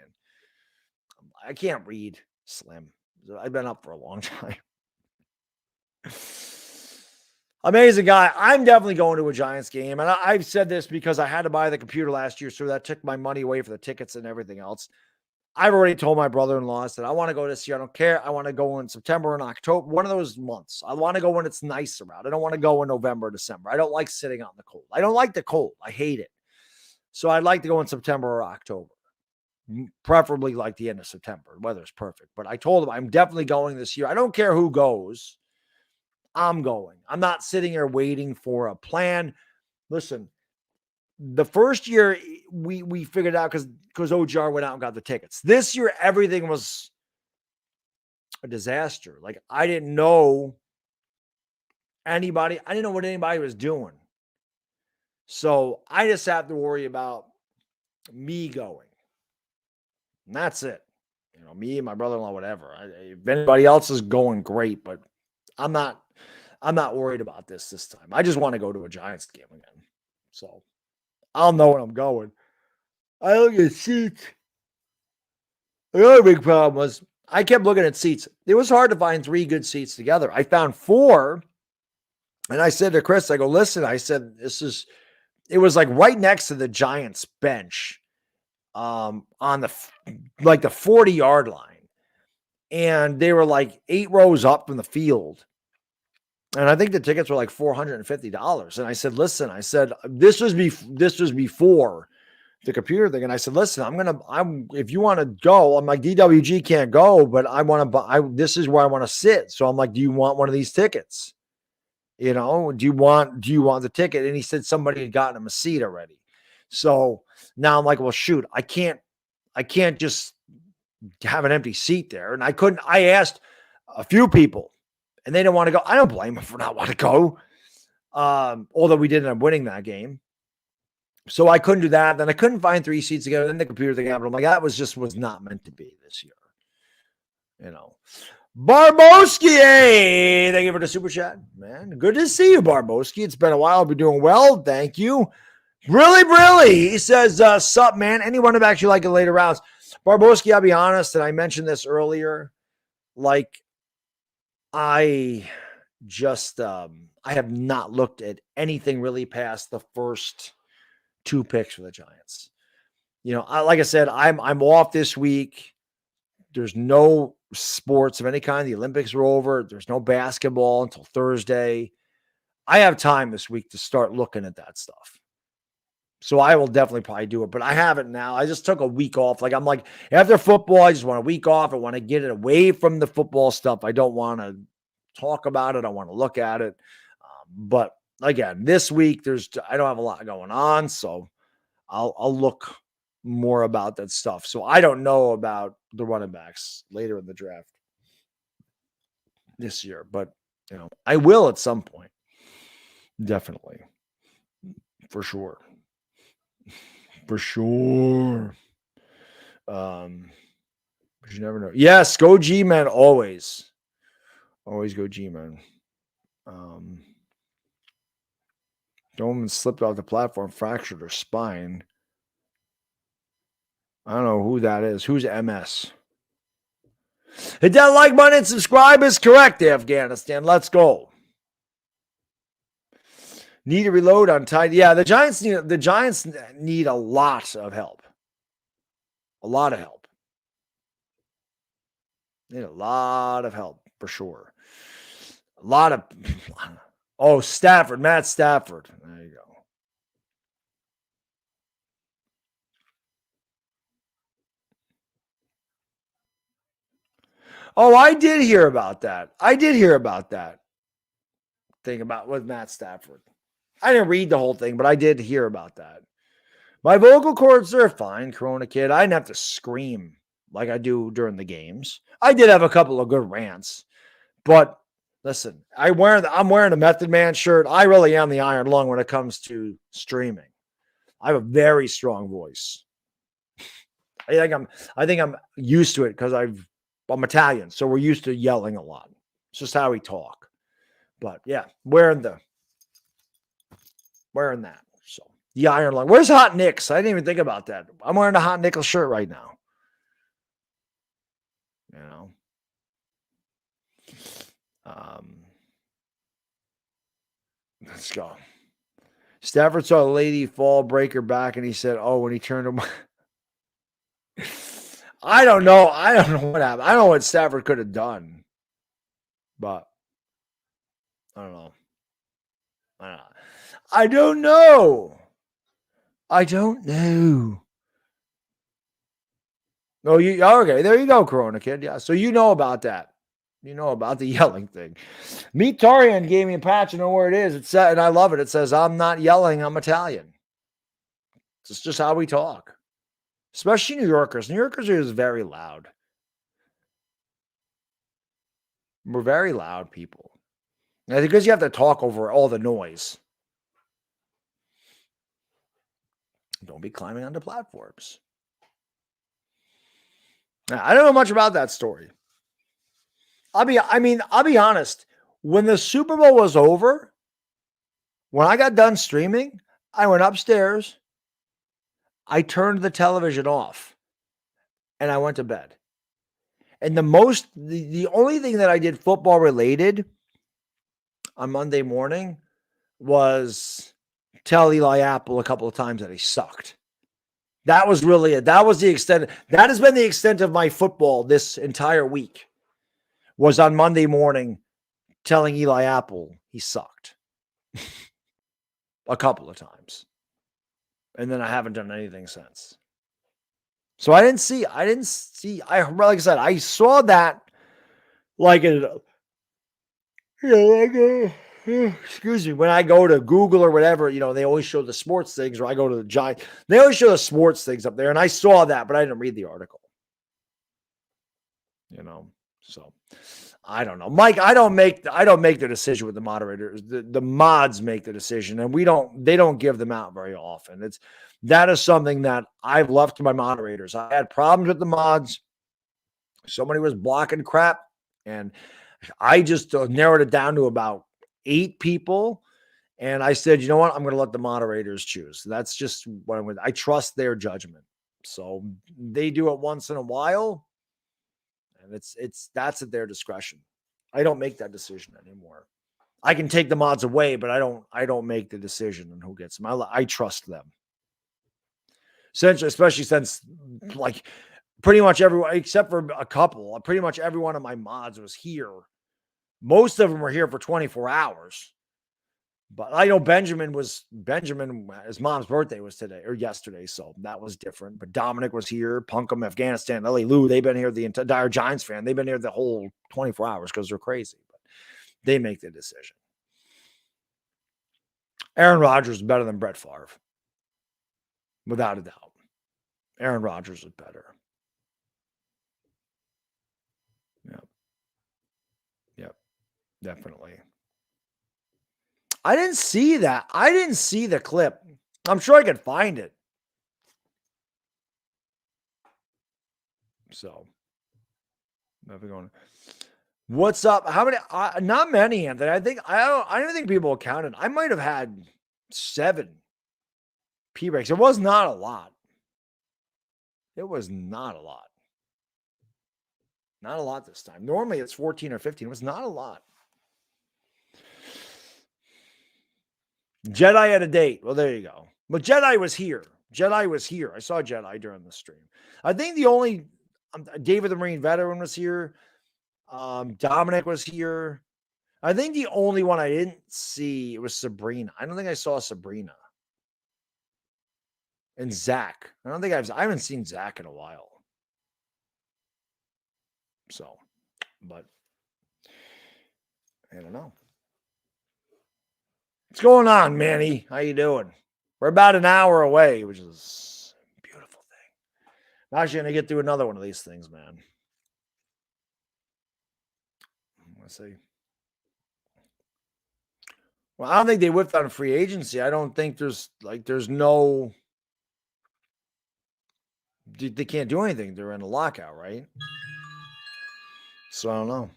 [SPEAKER 1] I can't read, Slim. I've been up for a long time. Amazing guy. I'm definitely going to a Giants game. And I've said this because I had to buy the computer last year, so that took my money away for the tickets and everything else. I've already told my brother-in-law that I want to go this year. I don't care. I want to go in September and October, one of those months. I want to go when it's nicer out. I don't want to go in November, December. I don't like sitting out in the cold. I don't like the cold. I hate it. So I'd like to go in September or October, preferably like the end of September. The weather's perfect. But I told him I'm definitely going this year. I don't care who goes. I'm going. I'm not sitting here waiting for a plan. Listen, the first year we figured out because OJR went out and got the tickets. This year, everything was a disaster. Like, I didn't know anybody. I didn't know what anybody was doing. So I just have to worry about me going. And that's it. Me and my brother-in-law, whatever. If anybody else is going, great. But I'm not worried about this time. I just want to go to a Giants game again. So I'll know when I'm going. I look at seats. The other big problem was I kept looking at seats. It was hard to find 3 good seats together. I found 4. And I said to Chris, I go, listen, I said, it was like right next to the Giants bench on the 40-yard line. And they were like 8 rows up from the field. And I think the tickets were like $450. And I said, listen, this was before the computer thing. And I said, listen, if you want to go, I'm like, DWG can't go, but I want to buy, this is where I want to sit. So I'm like, do you want one of these tickets? Do you want the ticket? And he said somebody had gotten him a seat already. So now I'm like, well, shoot, I can't just have an empty seat there. And I asked a few people and they didn't want to go. I don't blame them for not wanting to go. Although we did end up winning that game. So I couldn't do that. Then I couldn't find 3 seats together. Then the computer thing happened. I'm like, that was not meant to be this year. Barboski, hey, thank you for the super chat, man. Good to see you, Barboski. It's been a while. I've been doing well. Thank you. Really. He says, sup, man. Anyone who actually like it later rounds. Barboski, I'll be honest, and I mentioned this earlier. Like, I just, I have not looked at anything really past the first 2 picks for the Giants. Like I said, I'm off this week. There's no sports of any kind. The Olympics are over. There's no basketball until Thursday. I have time this week to start looking at that stuff. So I will definitely probably do it, but I haven't now. I just took a week off. Like, I'm like, after football, I just want a week off. I want to get it away from the football stuff. I don't want to talk about it. I want to look at it. But again, this week, I don't have a lot going on. So I'll look more about that stuff. So I don't know about the running backs later in the draft this year, but I will at some point. Definitely. For sure. For sure. But you never know. Yes, go G-Man always. Always go G-Man. Doman slipped off the platform, fractured her spine. I don't know who that is. Who's MS? Hit that like button and subscribe is correct, Afghanistan. Let's go. Need to reload Untitled. Yeah, the Giants need a lot of help. A lot of help. Need a lot of help for sure. A lot of Stafford, Matt Stafford. There you go. Oh, I did hear about that. Thing about with Matt Stafford. I didn't read the whole thing, but I did hear about that. My vocal cords are fine, Corona Kid. I didn't have to scream like I do during the games. I did have a couple of good rants, but listen, I'm wearing a Method Man shirt. I really am the iron lung when it comes to streaming. I have a very strong voice. I think I'm used to it because I'm Italian, so we're used to yelling a lot. It's just how we talk. But yeah, wearing that. So the iron lung. Where's Hot Knicks? I didn't even think about that. I'm wearing a Hot Nickel shirt right now. Let's go. Stafford saw a lady fall, break her back, and he said, "Oh, when he turned him." I don't know what happened. I don't know what Stafford could have done, but I don't know. I don't know. No, okay? There you go, Corona Kid. Yeah, so you know about that. You know about the yelling thing. Meet Tarian gave me a patch. I know where it is. It said, and I love it. It says, "I'm not yelling. I'm Italian." It's just how we talk, especially New Yorkers. New Yorkers are just very loud. We're very loud people. And because you have to talk over all the noise. Don't be climbing onto platforms. Now, I don't know much about that story. I'll be honest. When the Super Bowl was over, when I got done streaming, I went upstairs, I turned the television off, and I went to bed. And the only thing that I did football related on Monday morning was tell Eli Apple a couple of times that he sucked. That was really it. That was the extent. That has been the extent of my football this entire week. Was on Monday morning telling Eli Apple he sucked a couple of times. And then I haven't done anything since. So I didn't see, like I said, I saw that like excuse me, when I go to Google or whatever, they always show the sports things, or I go to the Giant, they always show the sports things up there. And I saw that, but I didn't read the article. So I don't know. Mike, I don't make the decision with the moderators. The mods make the decision, and they don't give them out very often. That is something that I've left to my moderators. I had problems with the mods. Somebody was blocking crap, and I just narrowed it down to about 8 people. And I said, you know what? I'm going to let the moderators choose. That's just what I'm going to. I trust their judgment. So they do it once in a while. And that's at their discretion. I don't make that decision anymore. I can take the mods away, but I don't make the decision on who gets them. I trust them. Especially since like pretty much everyone, except for a couple, pretty much every one of my mods was here. Most of them were here for 24 hours. But I know Benjamin, his mom's birthday was today or yesterday, so that was different. But Dominic was here, Punkham, Afghanistan, Ellie Lou, they've been here, the entire Giants fan, they've been here the whole 24 hours because they're crazy. But they make the decision. Aaron Rodgers is better than Brett Favre. without a doubt. Aaron Rodgers is better. Yep, definitely. I didn't see that. I didn't see the clip. I'm sure I could find it. So, what's up? How many? Not many, Anthony. I don't think people counted. I might have had 7 P breaks. It was not a lot. It was not a lot. Not a lot this time. Normally it's 14 or 15. It was not a lot. Jedi had a date. Well, there you go. But Jedi was here. I saw Jedi during the stream. I think the only David the Marine Veteran was here. Dominic was here. I think the only one I didn't see was Sabrina. I don't think I saw Sabrina. And Zach. I haven't seen Zach in a while. So, but I don't know. What's going on, Manny? How you doing? We're about an hour away, which is a beautiful thing. I'm actually going to get through another one of these things, man. Let's see. Well, I don't think they whipped on free agency. I don't think there's no... They can't do anything. They're in a lockout, right? So I don't know.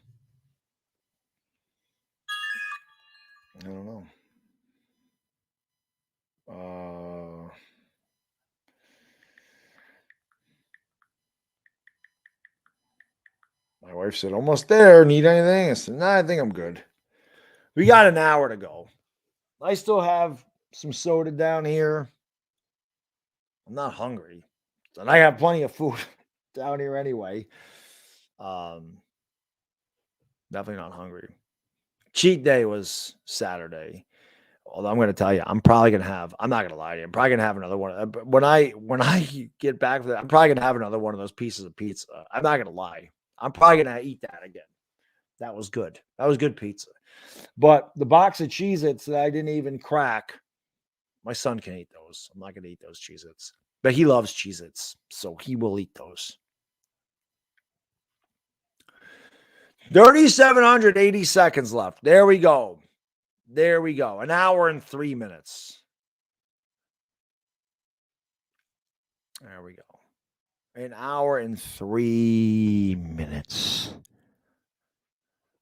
[SPEAKER 1] My wife said, almost there. Need anything? I said, I think I'm good. We got an hour to go. I still have some soda down here. I'm not hungry. And I have plenty of food down here anyway. Definitely not hungry. Cheat day was Saturday. Although I'm going to tell you, I'm not going to lie to you. I'm probably going to have another one. When I get back from that, I'm probably going to have another one of those pieces of pizza. I'm not going to lie. I'm probably going to eat that again. That was good. That was good pizza. But the box of Cheez-Its that I didn't even crack, my son can eat those. I'm not going to eat those Cheez-Its. But he loves Cheez-Its, so he will eat those. 3,780 seconds left. There we go. An hour and 3 minutes. There we go. An hour and 3 minutes.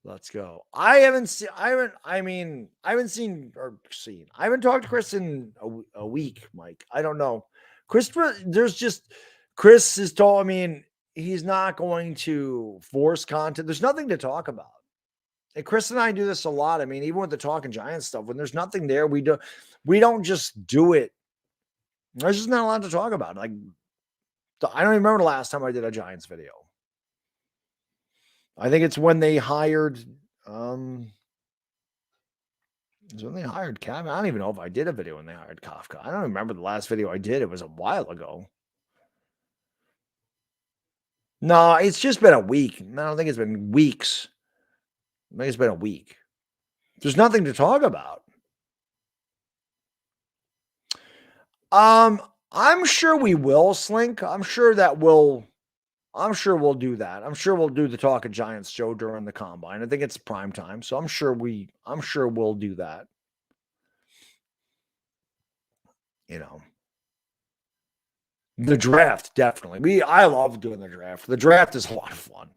[SPEAKER 1] Let's go. I haven't talked to Chris in a week, Mike. I don't know. Chris has told, he's not going to force content. There's nothing to talk about. And Chris and I do this a lot. Even with the Talking Giants stuff, when there's nothing there, we don't just do it. There's just not a lot to talk about. I don't even remember the last time I did a Giants video. I think it's when they hired Kafka. I don't even know if I did a video when they hired Kafka. I don't remember the last video I did. It was a while ago. No, it's just been a week. I don't think it's been weeks. I think it's been a week. There's nothing to talk about. I'm sure we will, Slink. I'm sure we'll do that. I'm sure we'll do the Talking Giants show during the combine. I think it's prime time, so I'm sure we'll do that. The draft, definitely. I love doing the draft. The draft is a lot of fun.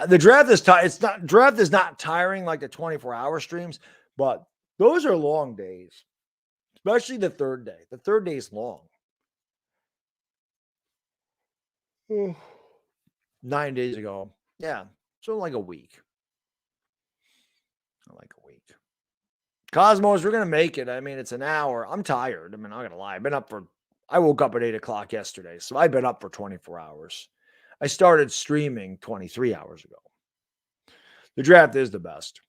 [SPEAKER 1] The draft is not tiring like the 24-hour streams, but those are long days, especially the third day. The third day is long. 9 days ago. Yeah. So like a week. Cosmos, we're going to make it. It's an hour. I'm tired. I'm not going to lie. I woke up at 8 o'clock yesterday. So I've been up for 24 hours. I started streaming 23 hours ago. The draft is the best.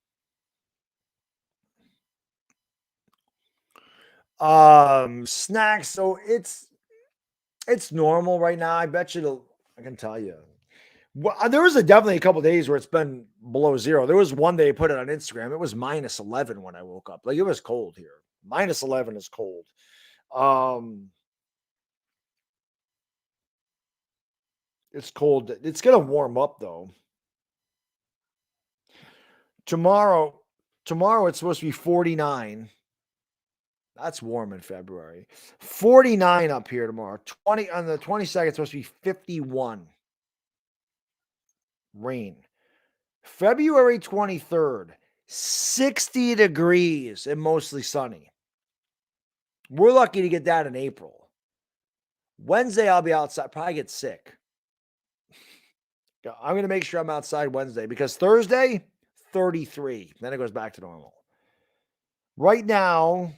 [SPEAKER 1] Snacks. So it's normal right now. I bet you I can tell you. Well, there was definitely a couple of days where it's been below zero. There was one day I put it on Instagram. It was -11 when I woke up. It was cold here. -11 is cold. It's cold. It's going to warm up though. Tomorrow it's supposed to be 49. That's warm in February. 49 up here tomorrow. 20 on the 22nd, it's supposed to be 51. Rain. February 23rd, 60 degrees and mostly sunny. We're lucky to get that in April. Wednesday, I'll be outside. Probably get sick. I'm going to make sure I'm outside Wednesday because Thursday, 33. Then it goes back to normal. Right now,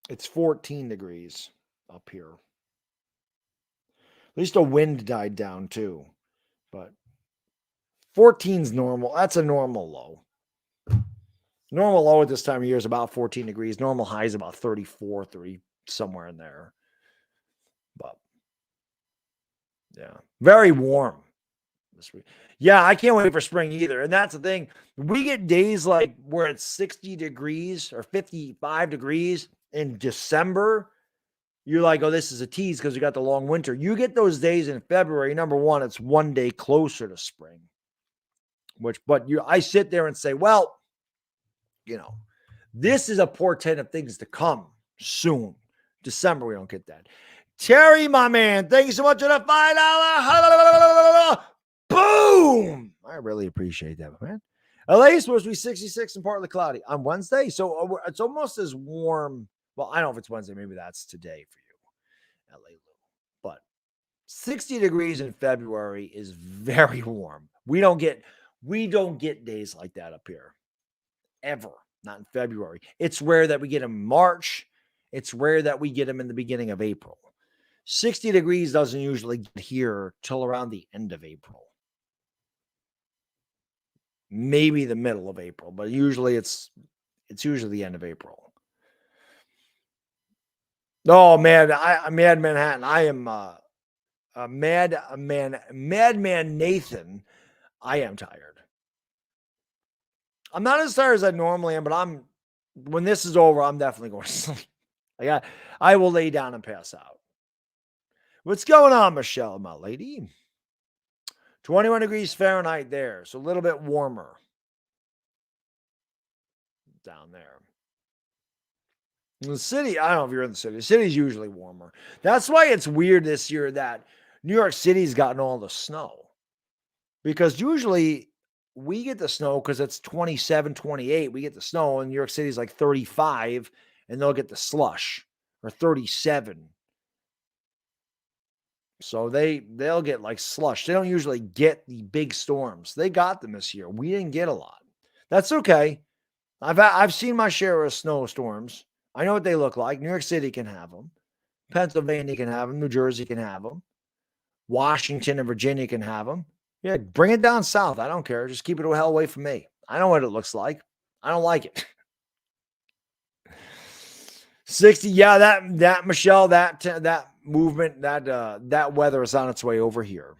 [SPEAKER 1] it's 14 degrees up here. At least the wind died down too. But 14's normal. That's a normal low. Normal low at this time of year is about 14 degrees. Normal high is about 34, 30, somewhere in there. But yeah, very warm this week. Yeah, I can't wait for spring either. And that's the thing. We get days like where it's 60 degrees or 55 degrees in December. You're like, oh, this is a tease because you got the long winter. You get those days in February. Number one, it's one day closer to spring. I sit there and say, well, this is a portent of things to come soon. December, we don't get that. Terry, my man, thank you so much for the $5. Boom! I really appreciate that, man. LA is supposed to be 66 and partly cloudy on Wednesday, so it's almost as warm. Well, I don't know if it's Wednesday. Maybe that's today for you, LA. But 60 degrees in February is very warm. We don't get days like that up here. Ever. Not in February. It's rare that we get them in March. It's rare that we get them in the beginning of April. 60 degrees doesn't usually get here till around the end of April. Maybe the middle of April, but usually it's usually the end of April. Oh man, Mad Manhattan. I am Madman Nathan. I am tired. I'm not as tired as I normally am, but when this is over, I'm definitely going to sleep. I will lay down and pass out. What's going on, Michelle, my lady? 21 degrees Fahrenheit there, so a little bit warmer down there. In the city, I don't know if you're in the city. The city's usually warmer. That's why it's weird this year that New York City's gotten all the snow. Because usually we get the snow because it's 27, 28. We get the snow, and New York City's like 35, and they'll get the slush, or 37. So they'll get like slush. They don't usually get the big storms. They got them this year. We didn't get a lot. That's okay. I've seen my share of snowstorms. I know what they look like. New York City can have them. Pennsylvania can have them. New Jersey can have them. Washington and Virginia can have them. Yeah, bring it down south. I don't care. Just keep it the hell away from me. I know what it looks like. I don't like it. 60. Yeah, that Michelle, that movement, that weather is on its way over here.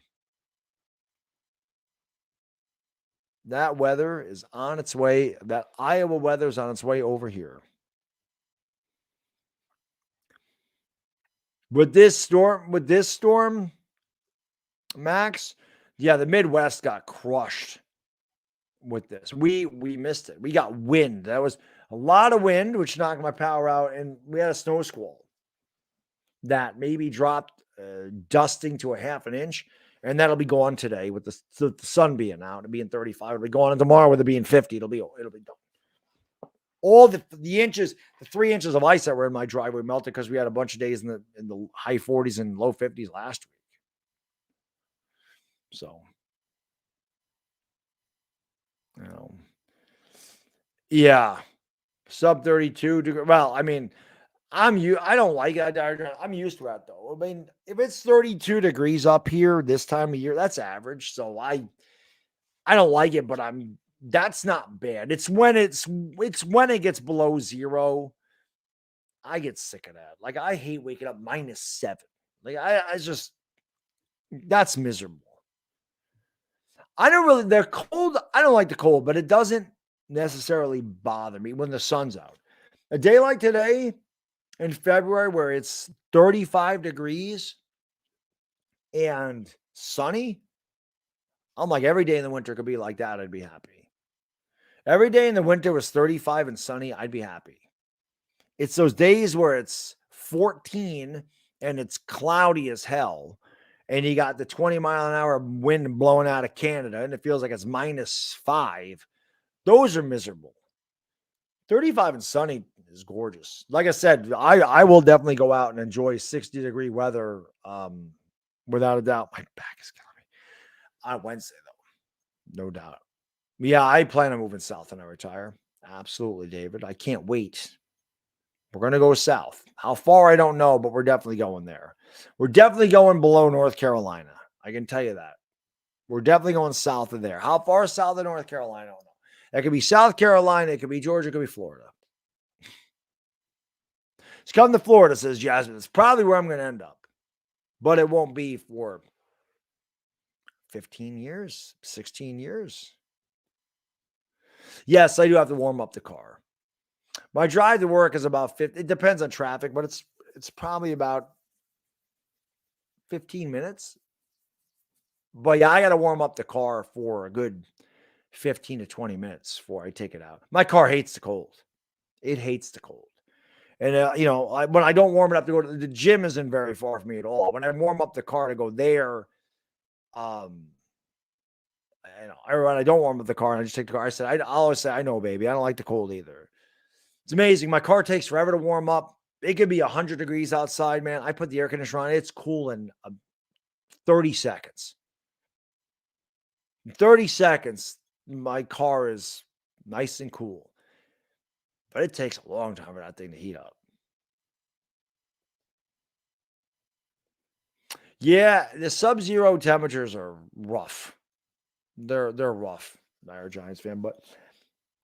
[SPEAKER 1] That weather is on its way. That Iowa weather is on its way over here. With this storm, Max, yeah, the Midwest got crushed with this. We missed it. We got wind. That was a lot of wind, which knocked my power out, and we had a snow squall that maybe dropped dusting to a half an inch, and that'll be gone today with the sun being out and being 35. It'll be gone, and tomorrow with it being 50, it'll be done. All the inches, the 3 inches of ice that were in my driveway melted because we had a bunch of days in the high 40s and low 50s last week. So, yeah, sub 32 degree. Well, I mean, I don't like it. I'm used to that though. I mean, if it's 32 degrees up here this time of year, that's average. So I don't like it, but that's not bad. It's when it gets below zero, I get sick of that. Like, I hate waking up -7. Like, I just, that's miserable. They're cold. I don't like the cold, but it doesn't necessarily bother me when the sun's out. A day like today in February where it's 35 degrees and sunny, I'm like, every day in the winter could be like that. I'd be happy. Every day in the winter was 35 and sunny. I'd be happy. It's those days where it's 14 and it's cloudy as hell. And you got the 20-mile-an-hour wind blowing out of Canada and it feels like it's -5. Those are miserable. 35 and sunny is gorgeous. Like I said, I will definitely go out and enjoy 60-degree weather without a doubt. My back is killing me. On Wednesday, though. No doubt. Yeah, I plan on moving south when I retire. Absolutely, David. I can't wait. We're going to go south. How far, I don't know, but we're definitely going there. We're definitely going below North Carolina. I can tell you that. We're definitely going south of there. How far south of North Carolina? I don't know. It could be South Carolina. It could be Georgia. It could be Florida. It's come to Florida, says Jasmine. It's probably where I'm going to end up. But it won't be for 15 years, 16 years. Yes, I do have to warm up the car. My drive to work is about 50. It depends on traffic, but it's probably about 15 minutes. But yeah, I got to warm up the car for a good 15 to 20 minutes before I take it out. My car hates the cold. It hates the cold. And, when I don't warm it up to go to the gym isn't very far from me at all. When I warm up the car to go there, when I don't warm up the car and I just take the car, I always say, I know, baby, I don't like the cold either. It's amazing. My car takes forever to warm up. It could be 100 degrees outside, man. I put the air conditioner on. It's cool in 30 seconds. In 30 seconds, my car is nice and cool. But it takes a long time for that thing to heat up. Yeah, the sub-zero temperatures are rough. They're rough. I'm a Giants fan, but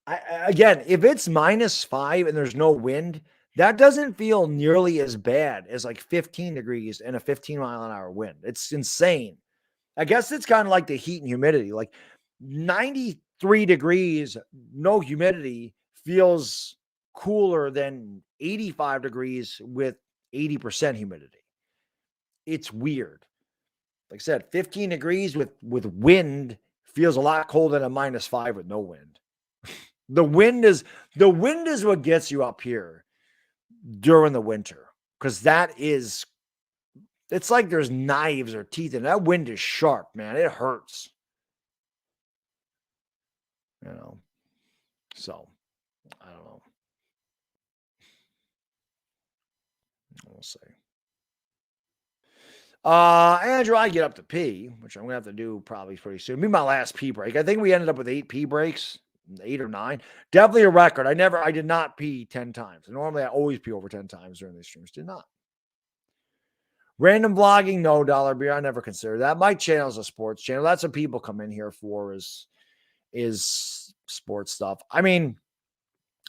[SPEAKER 1] again, if it's -5 and there's no wind, that doesn't feel nearly as bad as like 15 degrees and a 15-mile-an-hour wind. It's insane. I guess it's kind of like the heat and humidity. Like 93 degrees, no humidity feels cooler than 85 degrees with 80% humidity. It's weird. Like I said, 15 degrees with wind feels a lot colder than a -5 with no wind. The wind is what gets you up here during the winter, because it's like there's knives or teeth, and that wind is sharp, man. It hurts. So I don't know. We'll see. Andrew, I get up to pee, which I'm gonna have to do probably pretty soon. It'll be my last pee break. I think we ended up with 8 pee breaks, 8 or 9. Definitely a record. I did not pee 10 times. Normally I always pee over 10 times during these streams. Did not. Random vlogging, no. Dollar Beer, I never considered that. My channel is a sports channel. That's what people come in here for, is sports stuff. I mean,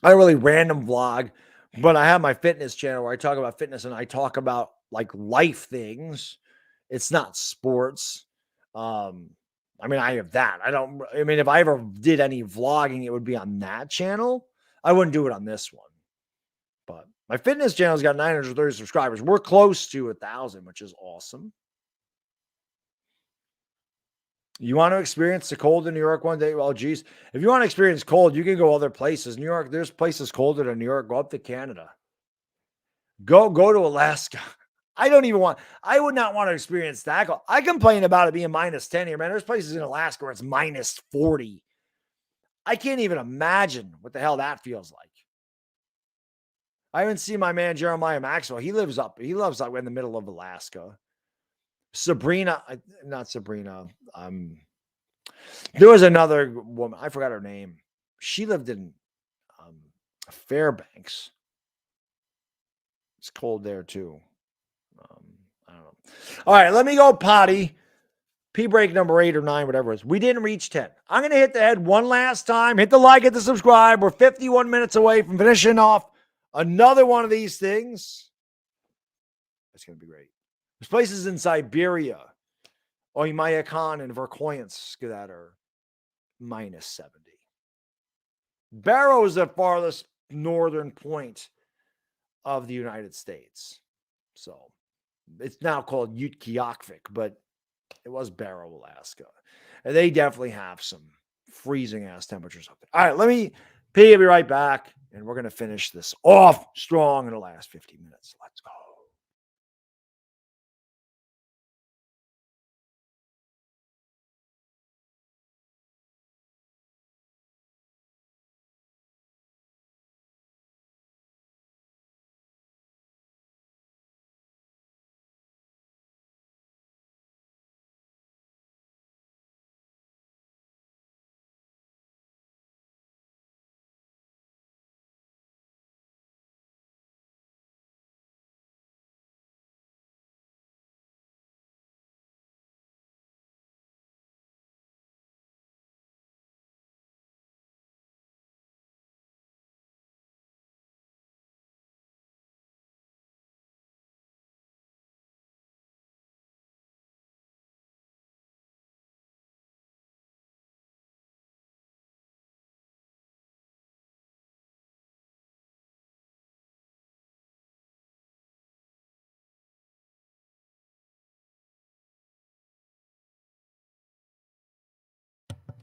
[SPEAKER 1] I don't really random vlog, but I have my fitness channel where I talk about fitness and I talk about like life things. It's not sports. I have that. If I ever did any vlogging, it would be on that channel. I wouldn't do it on this one. But my fitness channel's got 930 subscribers. We're close to 1,000, which is awesome. You want to experience the cold in New York one day? Well, geez, if you want to experience cold, you can go other places. New York, there's places colder than New York. Go up to Canada. Go to Alaska. I would not want to experience that. I complain about it being -10 here, man. There's places in Alaska where it's -40. I can't even imagine what the hell that feels like. I haven't seen my man Jeremiah Maxwell. He lives up in the middle of Alaska. Not Sabrina. There was another woman. I forgot her name. She lived in Fairbanks. It's cold there too. I don't know. All right, let me go potty. Pee break number 8 or 9, whatever it is. We didn't reach 10. I'm going to hit the head one last time. Hit the like, hit the subscribe. We're 51 minutes away from finishing off another one of these things. It's going to be great. There's places in Siberia, Oymyakon and Verkhoyansk that are -70. Barrow is the farthest northern point of the United States. So it's now called Utqiagvik, but it was Barrow, Alaska. And they definitely have some freezing ass temperatures up there. All right, let me be right back, and we're going to finish this off strong in the last 15 minutes. Let's go.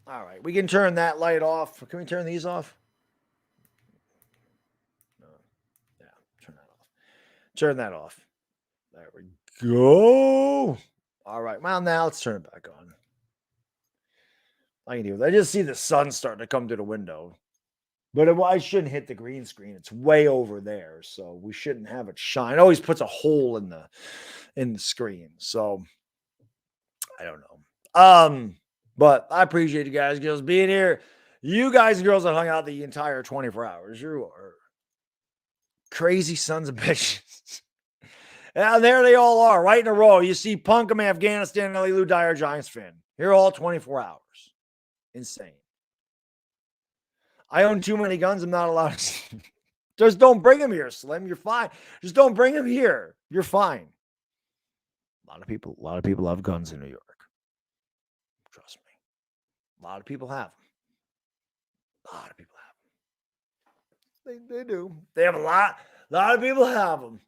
[SPEAKER 1] All right, we can turn that light off. Can we turn these off? No. Yeah, turn that off. Turn that off. There we go. All right, well, now let's turn it back on. I can deal with it. I just see the sun starting to come through the window. But I shouldn't hit the green screen. It's way over there, so we shouldn't have it shine. It always puts a hole in the screen. So I don't know. But I appreciate you guys, girls, being here. You guys and girls that hung out the entire 24 hours. You are crazy sons of bitches. And there they all are, right in a row. You see Punk, I'm Afghanistan, Ellie Lou Dyer, Giants fan. Here all 24 hours. Insane. I own too many guns. I'm not allowed to. Just don't bring them here, Slim. You're fine. Just don't bring them here. You're fine. A lot of people have guns in New York. Trust me. A lot of people have them. A lot of people have them. They do. They have a lot of people have them.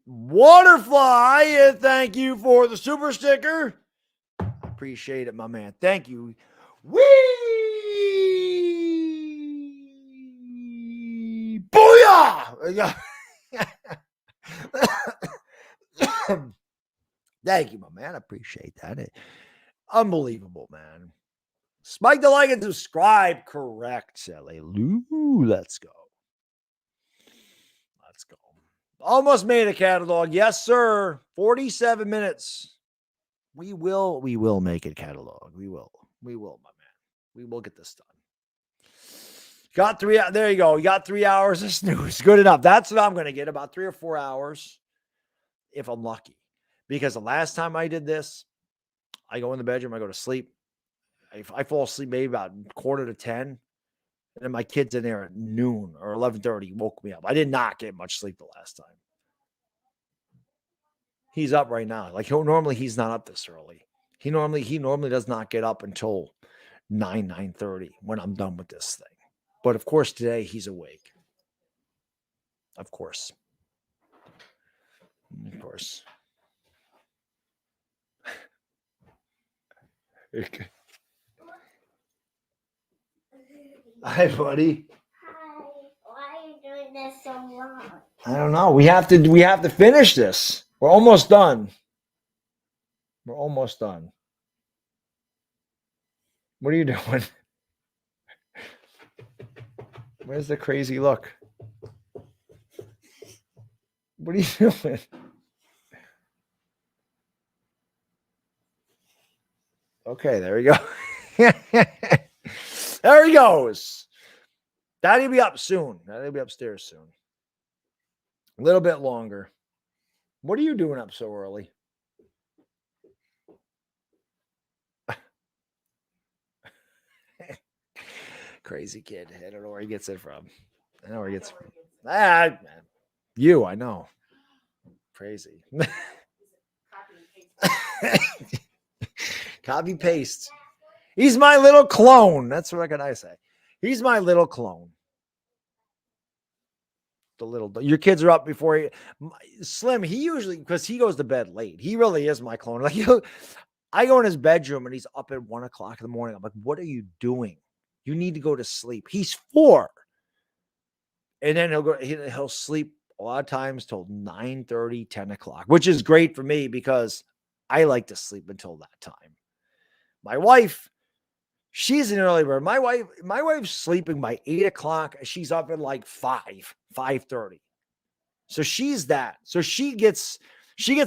[SPEAKER 1] Waterfly, thank you for the super sticker. Appreciate it, my man. Thank you. Wee! Booyah! Thank you, my man. I appreciate that. Unbelievable, man. Spike the like and subscribe. Correct, Sally Lou. Let's go. Let's go. Almost made a catalog. Yes, sir. 47 minutes. We will make it catalog. We will, my man. We will get this done. Got 3 hours. There you go. You got 3 hours of snooze. Good enough. That's what I'm going to get, about 3 or 4 hours if I'm lucky. Because the last time I did this, I go in the bedroom, I go to sleep. I fall asleep maybe about 9:45, and then my kid's in there at noon or 11:30 woke me up. I did not get much sleep the last time. He's up right now. Like normally he's not up this early. He normally does not get up until 9:30 when I'm done with this thing. But of course today he's awake. Of course. Of course. Hi, buddy.
[SPEAKER 3] Hi. Why are you doing this so long?
[SPEAKER 1] I don't know. We have to finish this. We're almost done. We're almost done. What are you doing? Where's the crazy look? What are you doing? Okay, there we go. There he goes. Daddy'll be up soon. Daddy'll be upstairs soon. A little bit longer. What are you doing up so early? Crazy kid. I don't know where he gets it from. I know where he gets it from. I know. Crazy. Copy paste. He's my little clone. That's what can I say. He's my little clone. Your kids are up before Slim. He usually, because he goes to bed late. He really is my clone. Like I go in his bedroom and he's up at 1 o'clock in the morning. I'm like, what are you doing? You need to go to sleep. He's 4. And then he'll sleep a lot of times till 9:30, 10 o'clock, which is great for me because I like to sleep until that time. My wife, she's an early bird. My wife's sleeping by 8 o'clock. She's up at like 5:30. So she's that. So she gets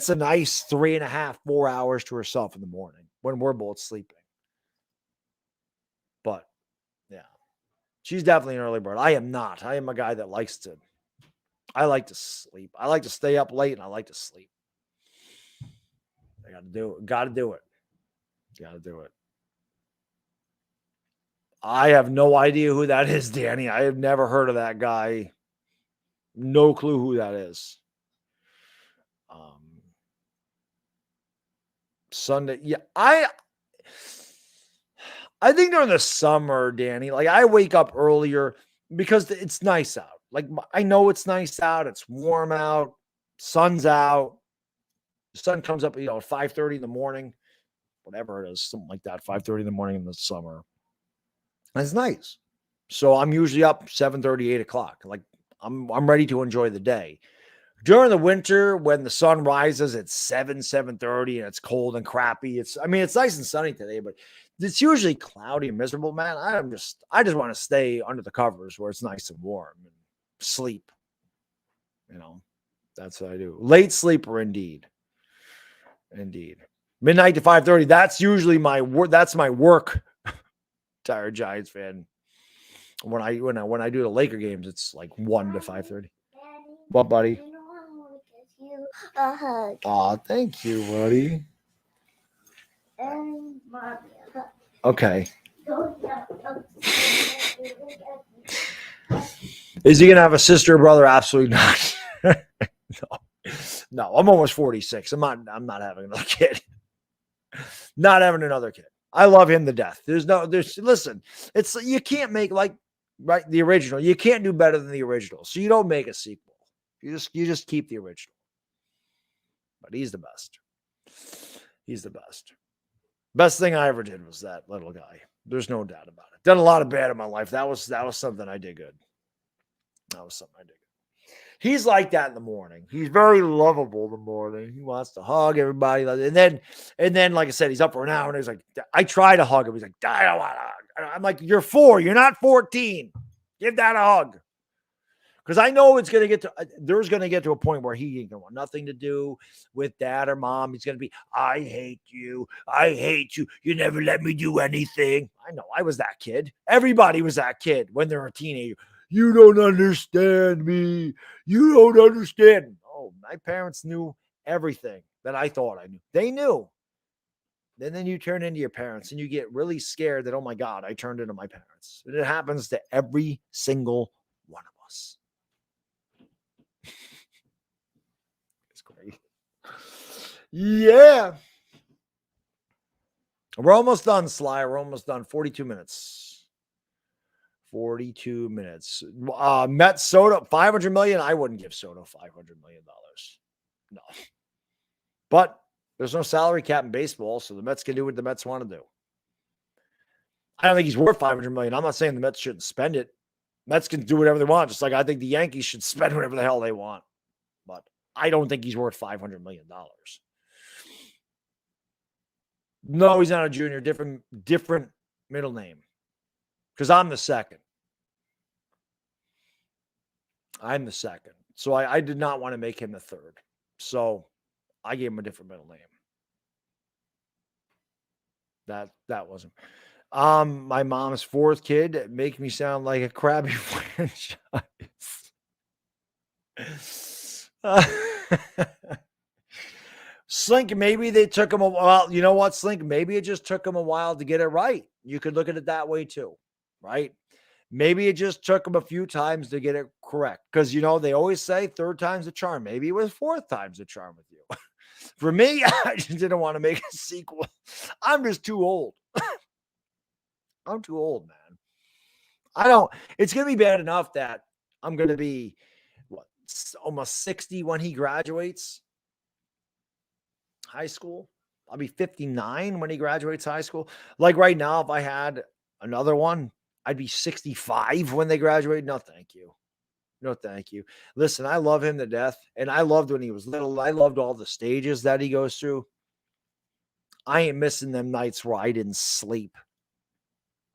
[SPEAKER 1] a nice 3.5, 4 hours to herself in the morning when we're both sleeping. But yeah, she's definitely an early bird. I am not. I am a guy that I like to sleep. I like to stay up late and I like to sleep. I got to do it. Got to do it. I have no idea who that is, Danny. I have never heard of that guy. No clue who that is. Sunday. Yeah, I think during the summer, Danny, like I wake up earlier because it's nice out. Like I know it's nice out. It's warm out. Sun's out. The sun comes up, at 5:30 in the morning, whatever it is, something like that, 5:30 in the morning in the summer. And it's nice. So I'm usually up 7:30, 8 o'clock. Like I'm ready to enjoy the day. During the winter, when the sun rises at 7:30 and it's cold and crappy, it's nice and sunny today, but it's usually cloudy and miserable, man. I just want to stay under the covers where it's nice and warm and sleep. That's what I do. Late sleeper, indeed. Midnight to 5:30. That's usually my work. That's my work. Tired Giants fan. When I do the Laker games, it's like 1 to 5:30. What, buddy?
[SPEAKER 3] A hug.
[SPEAKER 1] Aw, thank you, buddy.
[SPEAKER 3] And mommy, a hug.
[SPEAKER 1] Okay. Is he gonna have a sister or brother? Absolutely not. No, I'm almost 46. I'm not having another kid. Not having another kid. I love him to death. Listen, you can't make the original. You can't do better than the original. So you don't make a sequel. You just keep the original. But he's the best. He's the best. Best thing I ever did was that little guy. There's no doubt about it. Done a lot of bad in my life. That was something I did good. He's like that in the morning. He's very lovable in the morning. He wants to hug everybody. And then, like I said, he's up for an hour and he's like, I try to hug him. He's like, I don't want to hug. I'm like, you're 4. You're not 14. Give that a hug. Because I know there's going to get to a point where he ain't going to want nothing to do with dad or mom. He's going to be, I hate you. I hate you. You never let me do anything. I know. I was that kid. Everybody was that kid when they're a teenager. You don't understand me. You don't understand. Oh, my parents knew everything that I thought I knew. They knew. And then you turn into your parents and you get really scared that, oh my God, I turned into my parents. And it happens to every single one of us. It's great. Yeah. We're almost done, Sly. We're almost done. 42 minutes. 42 minutes. Mets Soto, $500 million. I wouldn't give Soto $500 million. No. But there's no salary cap in baseball, so the Mets can do what the Mets want to do. I don't think he's worth $500 million. I'm not saying the Mets shouldn't spend it. Mets can do whatever they want, just like I think the Yankees should spend whatever the hell they want. But I don't think he's worth $500 million. No, he's not a junior. Different middle name. Because I'm the second. So I did not want to make him the third. So I gave him a different middle name. That wasn't. My mom's 4th kid make me sound like a crabby franchise. Slink, maybe they took him a while. You know what, Slink? Maybe it just took him a while to get it right. You could look at it that way too, right? Maybe it just took him a few times to get it correct. Because, they always say 3rd time's a charm. Maybe it was 4th time's a charm with you. For me, I just didn't want to make a sequel. I'm just too old. I'm too old, man. It's going to be bad enough that I'm going to be almost 60 when he graduates high school. I'll be 59 when he graduates high school. Like right now, if I had another one, I'd be 65 when they graduate. No, thank you. No, thank you. Listen, I love him to death. And I loved when he was little. I loved all the stages that he goes through. I ain't missing them nights where I didn't sleep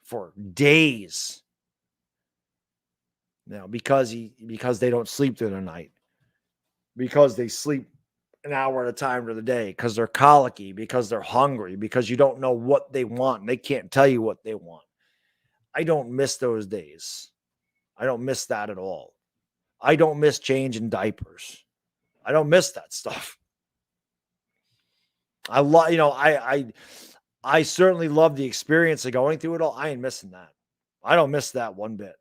[SPEAKER 1] for days. Because they don't sleep through the night. Because they sleep an hour at a time for the day, because they're colicky, because they're hungry, because you don't know what they want. And they can't tell you what they want. I don't miss those days. I don't miss that at all. I don't miss changing diapers. I don't miss that stuff. I certainly love the experience of going through it all. I ain't missing that. I don't miss that one bit.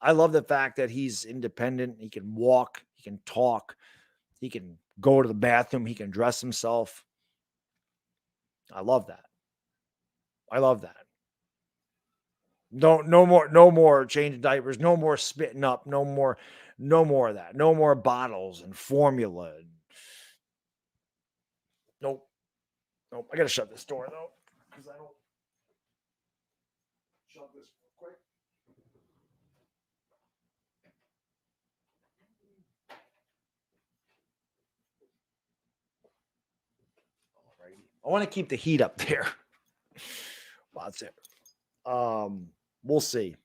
[SPEAKER 1] I love the fact that he's independent. He can walk. He can talk. He can go to the bathroom. He can dress himself. I love that. I love that. No more changing diapers. No more spitting up. No more of that. No more bottles and formula. Nope. I got to shut this door though, because I don't shut this real quick. Alrighty. I want to keep the heat up there. Well, that's it. We'll see.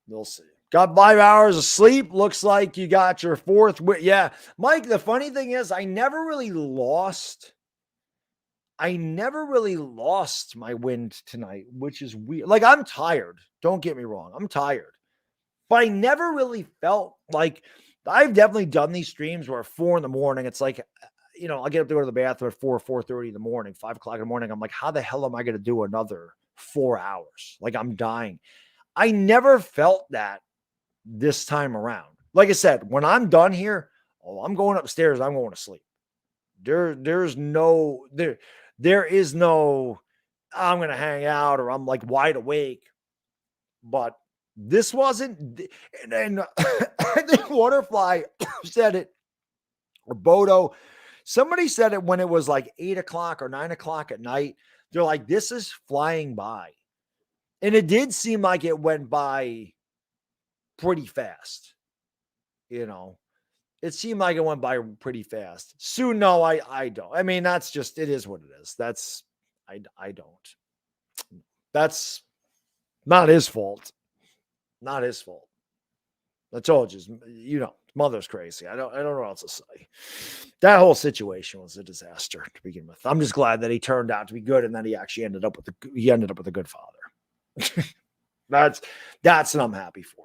[SPEAKER 1] We'll see. Got 5 hours of sleep. Looks like you got your fourth. Yeah, Mike, the funny thing is I never really lost my wind tonight, which is weird. Like, I'm tired. Don't get me wrong. I'm tired. But I never really felt like I've definitely done these streams where 4 a.m, it's like, I get up to go to the bathroom at 4:30 in the morning, 5 o'clock in the morning. I'm like, how the hell am I going to do another 4 hours? Like, I'm dying. I never felt that this time around. Like I said, when I'm done here, I'm going upstairs. I'm going to sleep. There is no, I'm going to hang out or I'm like wide awake. But this wasn't, and I think Waterfly said it, or Bodo, somebody said it when it was like 8 o'clock or 9 o'clock at night. They're like, this is flying by. And it did seem like it went by pretty fast. It seemed like it went by pretty fast. Soon, no, I don't. I mean, that's just, it is what it is. I don't. That's not his fault. Not his fault. I told you, mother's crazy. I don't know what else to say. That whole situation was a disaster to begin with. I'm just glad that he turned out to be good and that he actually ended up with a good father. That's what I'm happy for.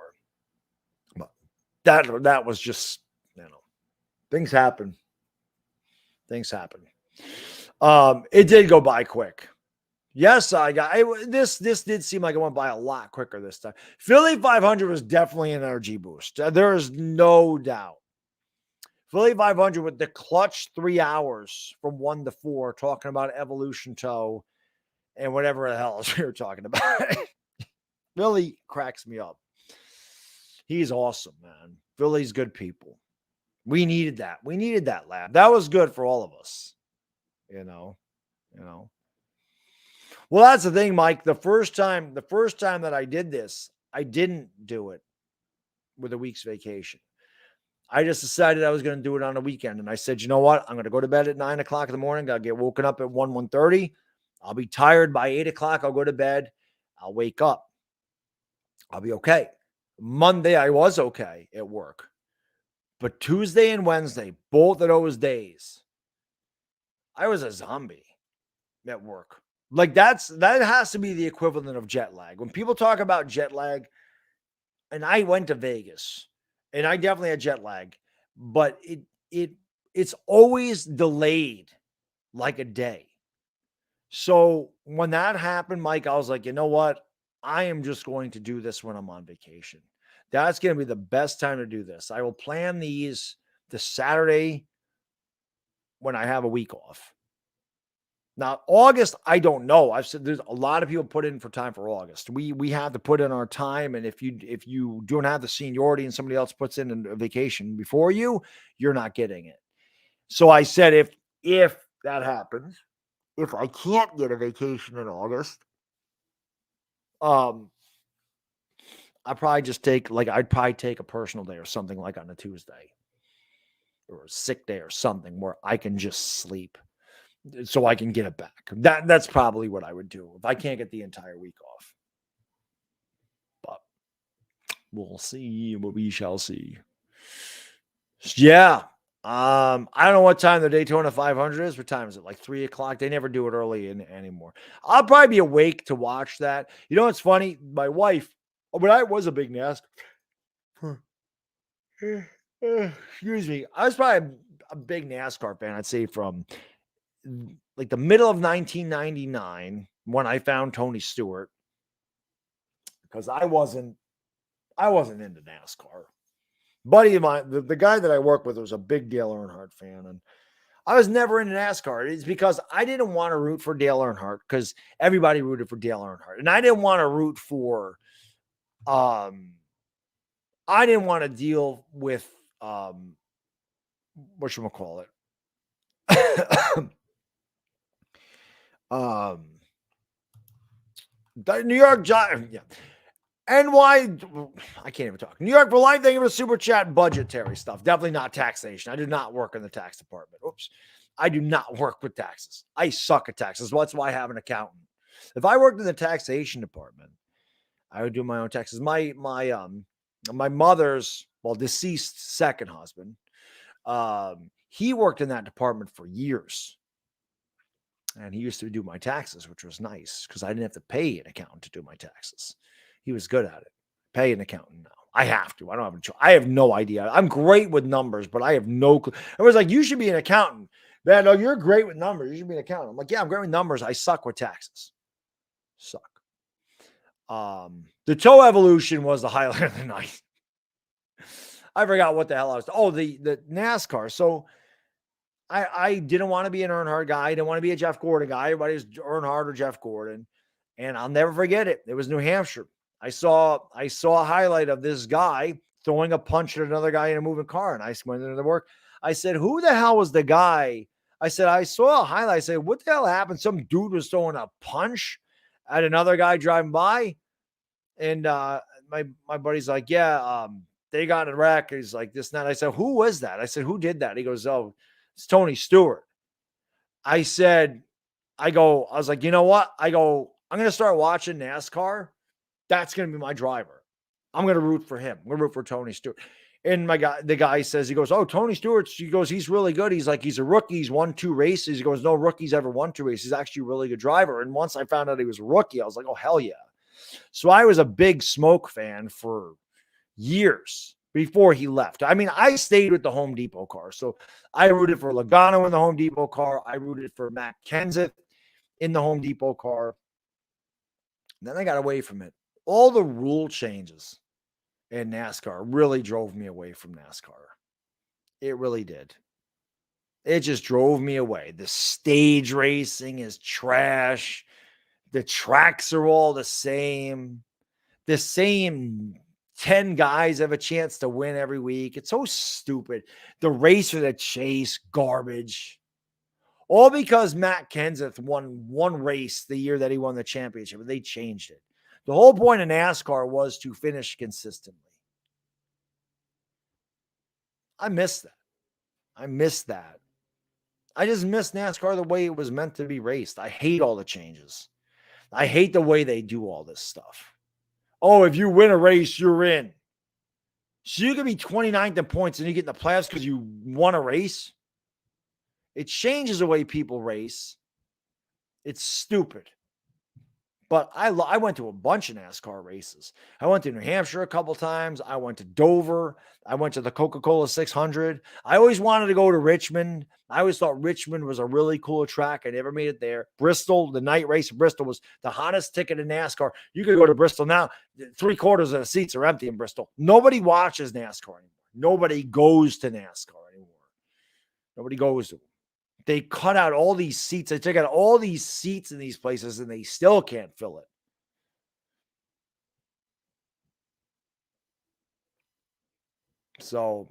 [SPEAKER 1] But that was just, things happen. It did go by quick. Yes, I got this. This did seem like it went by a lot quicker this time. Philly 500 was definitely an energy boost. There is no doubt. Philly 500 with the clutch 3 hours from 1 to 4, talking about evolution toe and whatever the hell else we were talking about. Philly cracks me up. He's awesome, man. Philly's good people. We needed that. We needed that lab. That was good for all of us. Well, that's the thing, Mike. The first time that I did this, I didn't do it with a week's vacation. I just decided I was going to do it on a weekend. And I said, you know what? I'm going to go to bed at 9 o'clock in the morning. I'll get woken up at 1:30. I'll be tired by 8 o'clock. I'll go to bed. I'll wake up. I'll be okay. Monday, I was okay at work. But Tuesday and Wednesday, both of those days, I was a zombie at work. Like that has to be the equivalent of jet lag. When people talk about jet lag, and I went to Vegas, and I definitely had jet lag, but it's always delayed like a day. So when that happened, Mike, I was like, you know what? I am just going to do this when I'm on vacation. That's going to be the best time to do this. I will plan these the Saturday when I have a week off. Now, August, I don't know. I've said there's a lot of people put in for time for August. We have to put in our time, and if you don't have the seniority and somebody else puts in a vacation before you, you're not getting it. So I said if that happens, if I can't get a vacation in August, I'd probably just I'd probably take a personal day or something like on a Tuesday or a sick day or something where I can just sleep so I can get it back. That's probably what I would do if I can't get the entire week off. But we'll see what we shall see. Yeah. I don't know what time the Daytona 500 is. What time is it? Like 3:00? They never do it early anymore. I'll probably be awake to watch that. You know what's funny? My wife, when I was a big NASCAR, excuse me, I was probably a big NASCAR fan. I'd say from like the middle of 1999 when I found Tony Stewart, because I wasn't into NASCAR. Buddy of mine, the guy that I work with was a big Dale Earnhardt fan, and I was never into NASCAR. It's because I didn't want to root for Dale Earnhardt because everybody rooted for Dale Earnhardt, and I didn't want to root for, I didn't want to deal with, whatchamacallit, the New York Giants, yeah. NY, I can't even talk. New York for life. Thank you for super chat. Budgetary stuff. Definitely not taxation. I do not work in the tax department. Oops. I do not work with taxes. I suck at taxes. That's why I have an accountant. If I worked in the taxation department, I would do my own taxes. My mother's, deceased second husband, he worked in that department for years. And he used to do my taxes, which was nice because I didn't have to pay an accountant to do my taxes. He was good at it. Pay an accountant now. I have to. I don't have a choice. I have no idea. I'm great with numbers, but I have no clue. It was like, you should be an accountant. Man, no, you're great with numbers. You should be an accountant. I'm like, yeah, I'm great with numbers. I suck with taxes. Suck. The toe evolution was the highlight of the night. I forgot what the hell I was. Oh, the NASCAR. So I didn't want to be an Earnhardt guy. I didn't want to be a Jeff Gordon guy. Everybody's Earnhardt or Jeff Gordon. And I'll never forget it. It was New Hampshire. I saw a highlight of this guy throwing a punch at another guy in a moving car. And I went into the work. I said, who the hell was the guy? I said, I saw a highlight. I said, what the hell happened? Some dude was throwing a punch at another guy driving by. And my buddy's like, yeah, they got in a wreck. He's like, this and that. I said, who was that? I said, who did that? He goes, oh, it's Tony Stewart. I was like, you know what? I'm going to start watching NASCAR. That's going to be my driver. I'm going to root for him. I'm going to root for Tony Stewart. And the guy says, he goes, oh, Tony Stewart. He goes, he's really good. He's like, he's a rookie. He's won 2 races. He goes, no rookie's ever won 2 races. He's actually a really good driver. And once I found out he was a rookie, I was like, oh, hell yeah. So I was a big Smoke fan for years before he left. I mean, I stayed with the Home Depot car. So I rooted for Logano in the Home Depot car. I rooted for Matt Kenseth in the Home Depot car. And then I got away from it. All the rule changes in NASCAR really drove me away from NASCAR. It really did. It just drove me away. The stage racing is trash. The tracks are all the same. The same 10 guys have a chance to win every week. It's so stupid. The race for the chase, garbage. All because Matt Kenseth won 1 race the year that he won the championship, and they changed it. The whole point of NASCAR was to finish consistently. I miss that. I just miss NASCAR the way it was meant to be raced. I hate all the changes. I hate the way they do all this stuff. Oh, if you win a race, you're in. So you can be 29th in points and you get in the playoffs because you won a race. It changes the way people race. It's stupid. But I went to a bunch of NASCAR races. I went to New Hampshire a couple times. I went to Dover. I went to the Coca-Cola 600. I always wanted to go to Richmond. I always thought Richmond was a really cool track. I never made it there. Bristol, the night race in Bristol was the hottest ticket in NASCAR. You could go to Bristol now. 3/4 of the seats are empty in Bristol. Nobody watches NASCAR anymore. Nobody goes to NASCAR anymore. Nobody goes to them. they cut out all these seats. They took out all these seats in these places and they still can't fill it. So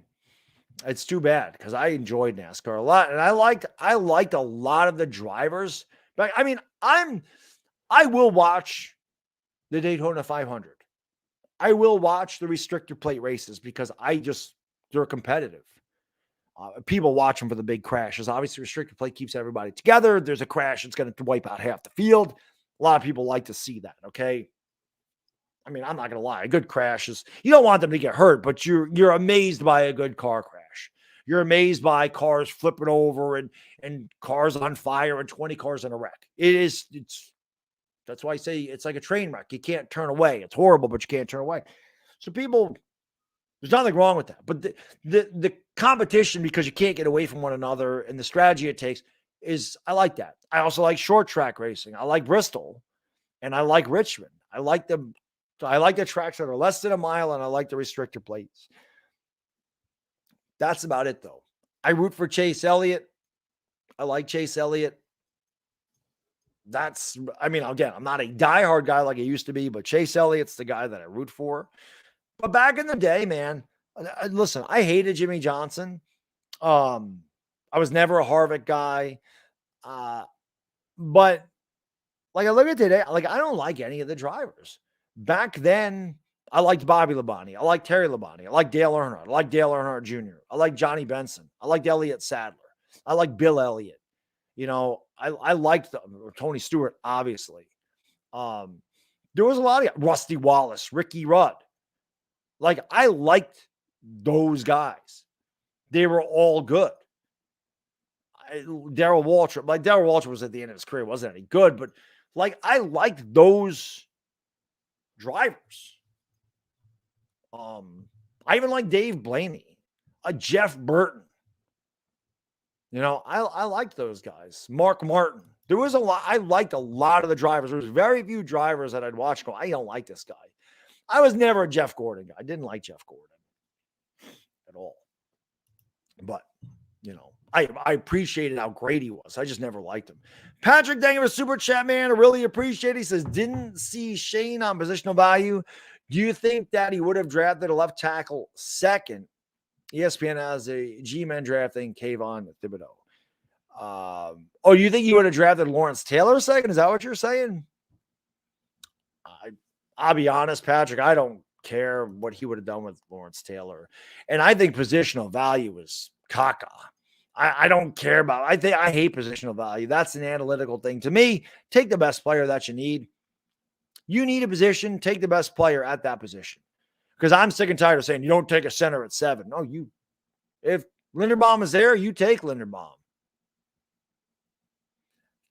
[SPEAKER 1] it's too bad because I enjoyed NASCAR a lot. And I liked a lot of the drivers. But I mean, I will watch the Daytona 500. I will watch the restrictor plate races because they're competitive. People watch them for the big crashes. Obviously, restrictor plate keeps everybody together. There's a crash, it's going to wipe out half the field. A lot of people like to see that, okay? I mean, I'm not going to lie. A good crash is, you don't want them to get hurt, but you're amazed by a good car crash. You're amazed by cars flipping over and cars on fire and 20 cars in a wreck. That's why I say it's like a train wreck. You can't turn away. It's horrible, but you can't turn away. So people, there's nothing wrong with that. But the competition, because you can't get away from one another and the strategy it takes is, I like that. I also like short track racing. I like Bristol and I like Richmond. I like the tracks that are less than a mile and I like the restrictor plates. That's about it though. I root for Chase Elliott. I like Chase Elliott. Again, I'm not a diehard guy like I used to be, but Chase Elliott's the guy that I root for. But back in the day, man, listen, I hated Jimmy Johnson. I was never a Harvick guy. But like I look at today, like I don't like any of the drivers. Back then, I liked Bobby Labonte. I liked Terry Labonte. I liked Dale Earnhardt. I liked Dale Earnhardt Jr. I liked Johnny Benson. I liked Elliott Sadler. I liked Bill Elliott. You know, I liked Tony Stewart, obviously. There was a lot of Rusty Wallace, Ricky Rudd. Like, I liked those guys. They were all good. Darrell Waltrip was at the end of his career, wasn't any good, but like, I liked those drivers. I even like Dave Blaney, Jeff Burton. You know, I liked those guys. Mark Martin. There was a lot. I liked a lot of the drivers. There was very few drivers that I'd watch go, I don't like this guy. I was never a Jeff Gordon guy. I didn't like Jeff Gordon at all. But, you know, I appreciated how great he was. I just never liked him. Patrick, thank you for super chat, man. I really appreciate it. He says, didn't see Shane on positional value. Do you think that he would have drafted a left tackle second? ESPN has a G-men drafting Kayvon Thibodeau. You think you would have drafted Lawrence Taylor second? Is that what you're saying? I'll be honest, Patrick, I don't care what he would have done with Lawrence Taylor. And I think positional value is caca. I don't care about it. I hate positional value. That's an analytical thing. To me, take the best player that you need. You need a position, take the best player at that position. Because I'm sick and tired of saying you don't take a center at 7. No, if Linderbaum is there, you take Linderbaum.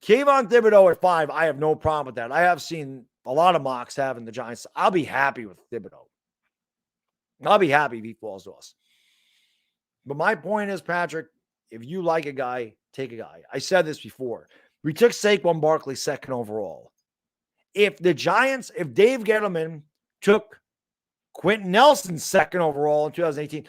[SPEAKER 1] Kayvon Thibodeau at 5, I have no problem with that. I have seen a lot of mocks having the Giants. I'll be happy with Thibodeau. I'll be happy if he falls to us. But my point is, Patrick, if you like a guy, take a guy. I said this before. We took Saquon Barkley second overall. If Dave Gettleman took Quentin Nelson second overall in 2018,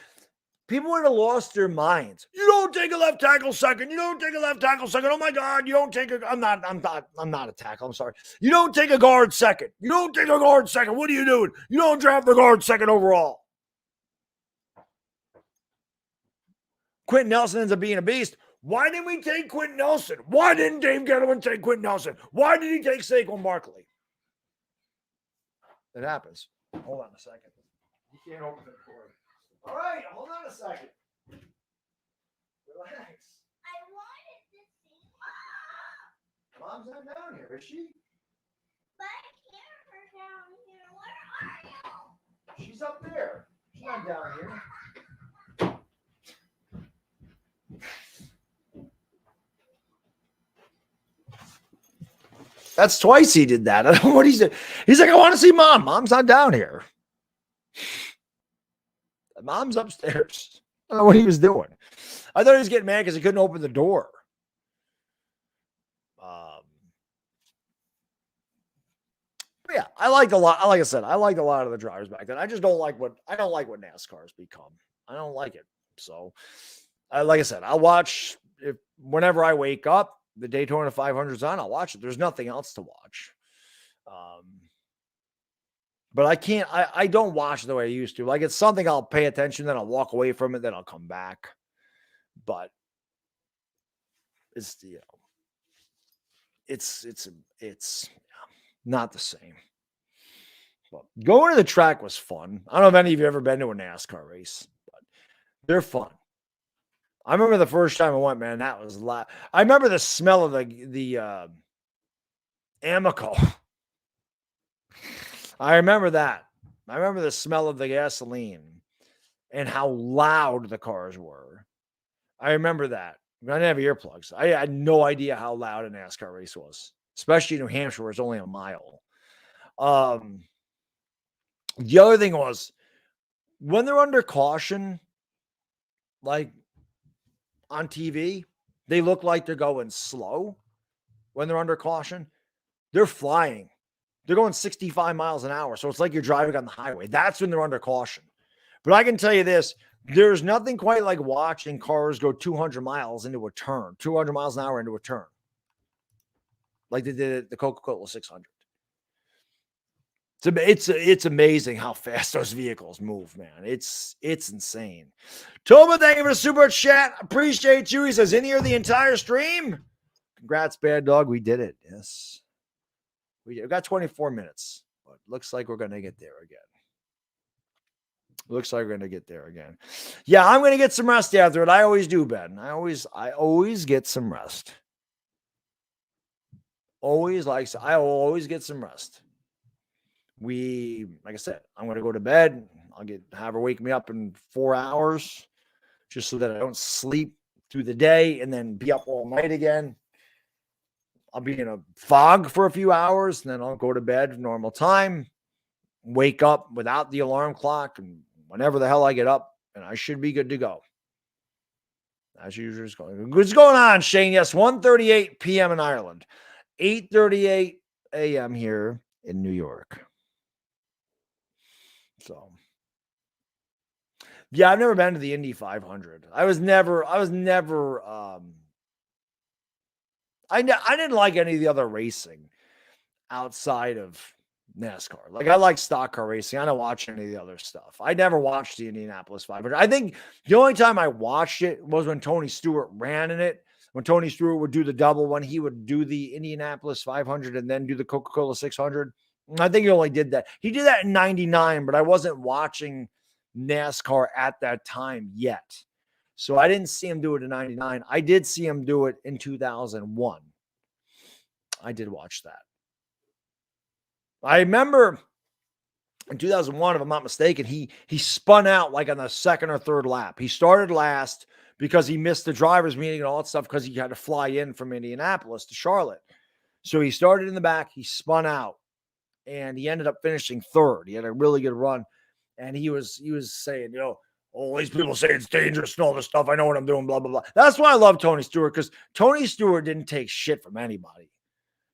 [SPEAKER 1] people would have lost their minds. You don't take a left tackle second. You don't take a left tackle second. Oh my God, you don't take I'm not a tackle. I'm sorry. You don't take a guard second. You don't take a guard second. What are you doing? You don't draft the guard second overall. Quentin Nelson ends up being a beast. Why didn't we take Quentin Nelson? Why didn't Dave Gettleman take Quentin Nelson? Why did he take Saquon Barkley? It happens. Hold on a second. You can't open it for it. All right, hold on a second. Relax.
[SPEAKER 3] I wanted to see Mom.
[SPEAKER 1] Mom's not down here, is she?
[SPEAKER 3] But I can't her down here. Where are you?
[SPEAKER 1] She's up there. She's not down here. That's twice he did that. I don't know what he said. He's like, I want to see Mom. Mom's not down here. Mom's upstairs. I don't know what he was doing. I thought he was getting mad because he couldn't open the door. Yeah, I liked a lot. Like I said, I liked a lot of the drivers back then. I just don't like what NASCAR's become. I don't like it. So, like I said, I'll watch whenever I wake up, the Daytona 500's on, I'll watch it. There's nothing else to watch. But I don't watch the way I used to. Like, it's something I'll pay attention, then I'll walk away from it, then I'll come back. But it's, it's not the same. But going to the track was fun. I don't know if any of you have ever been to a NASCAR race, but they're fun. I remember the first time I went, man, that was loud. I remember the smell of the Amoco. I remember that. I remember the smell of the gasoline and how loud the cars were. I remember that. I didn't have earplugs. I had no idea how loud a NASCAR race was, especially in New Hampshire, where it's only a mile. The other thing was, when they're under caution, like on TV, they look like they're going slow. When they're under caution, they're flying. They're going 65 miles an hour. So it's like you're driving on the highway. That's when they're under caution. But I can tell you this, there's nothing quite like watching cars go 200 miles into a turn, 200 miles an hour into a turn, like they did at the Coca-Cola 600. It's amazing how fast those vehicles move, man. It's insane. Toba, thank you for the super chat. Appreciate you. He says, in here the entire stream. Congrats, Baddog. We did it. Yes. We got 24 minutes, but looks like we're going to get there again. Looks like we're going to get there again. Yeah, I'm going to get some rest after it. I always do, Ben. I always get some rest. I will always get some rest. Like I said, I'm going to go to bed. Have her wake me up in 4 hours just so that I don't sleep through the day and then be up all night again. I'll be in a fog for a few hours, and then I'll go to bed normal time, wake up without the alarm clock, and whenever the hell I get up, and I should be good to go. As usual, what's going on, Shane? Yes, 1:38 p.m. in Ireland, 8:38 a.m. here in New York. So, yeah, I've never been to the Indy 500. I didn't like any of the other racing outside of NASCAR. Like, I like stock car racing. I don't watch any of the other stuff. I never watched the Indianapolis 500. I think the only time I watched it was when Tony Stewart ran in it. When Tony Stewart would do the double, when he would do the Indianapolis 500 and then do the Coca-Cola 600. I think he only did that. He did that in 99, but I wasn't watching NASCAR at that time yet. So I didn't see him do it in 99. I did see him do it in 2001. I did watch that. I remember in 2001, if I'm not mistaken, he spun out like on the second or third lap. He started last because he missed the driver's meeting and all that stuff because he had to fly in from Indianapolis to Charlotte. So he started in the back, he spun out, and he ended up finishing third. He had a really good run. And he was saying, all these people say it's dangerous and all this stuff. I know what I'm doing, blah, blah, blah. That's why I love Tony Stewart, because Tony Stewart didn't take shit from anybody.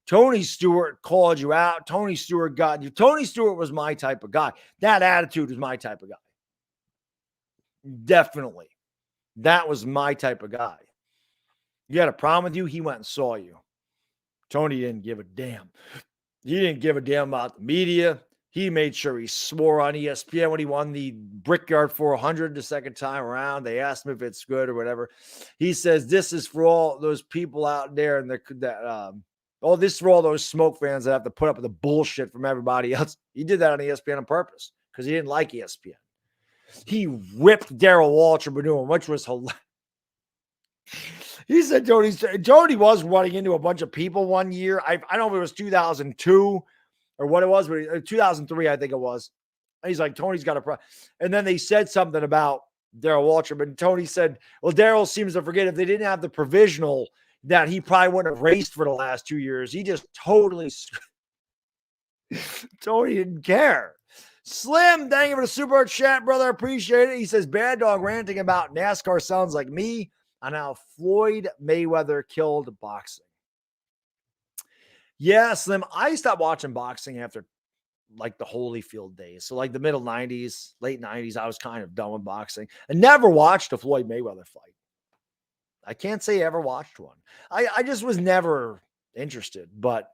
[SPEAKER 1] Tony Stewart called you out. Tony Stewart got you. Tony Stewart was my type of guy. That attitude was my type of guy. Definitely. That was my type of guy. You had a problem with you, he went and saw you. Tony didn't give a damn. He didn't give a damn about the media. He made sure he swore on ESPN when he won the Brickyard 400 the second time around. They asked him if it's good or whatever. He says, this is for all those people out there and this is for all those smoke fans that have to put up with the bullshit from everybody else. He did that on ESPN on purpose because he didn't like ESPN. He ripped Darrell Waltrip a new one, which was hilarious. He said Jody was running into a bunch of people one year. I don't know if it was 2002 or what it was, but 2003, I think it was. And he's like, Tony's got a problem. And then they said something about Darrell Waltrip, and Tony said, well, Darrell seems to forget if they didn't have the provisional that he probably wouldn't have raced for the last 2 years. He just totally Tony didn't care. Slim, thank you for the super chat, brother. Appreciate it. He says, Baddog ranting about NASCAR sounds like me on how Floyd Mayweather killed boxing. Yeah, Slim, I stopped watching boxing after like the Holyfield days. So like the middle 90s, late 90s, I was kind of done with boxing. I never watched a Floyd Mayweather fight. I can't say I ever watched one. I just was never interested, but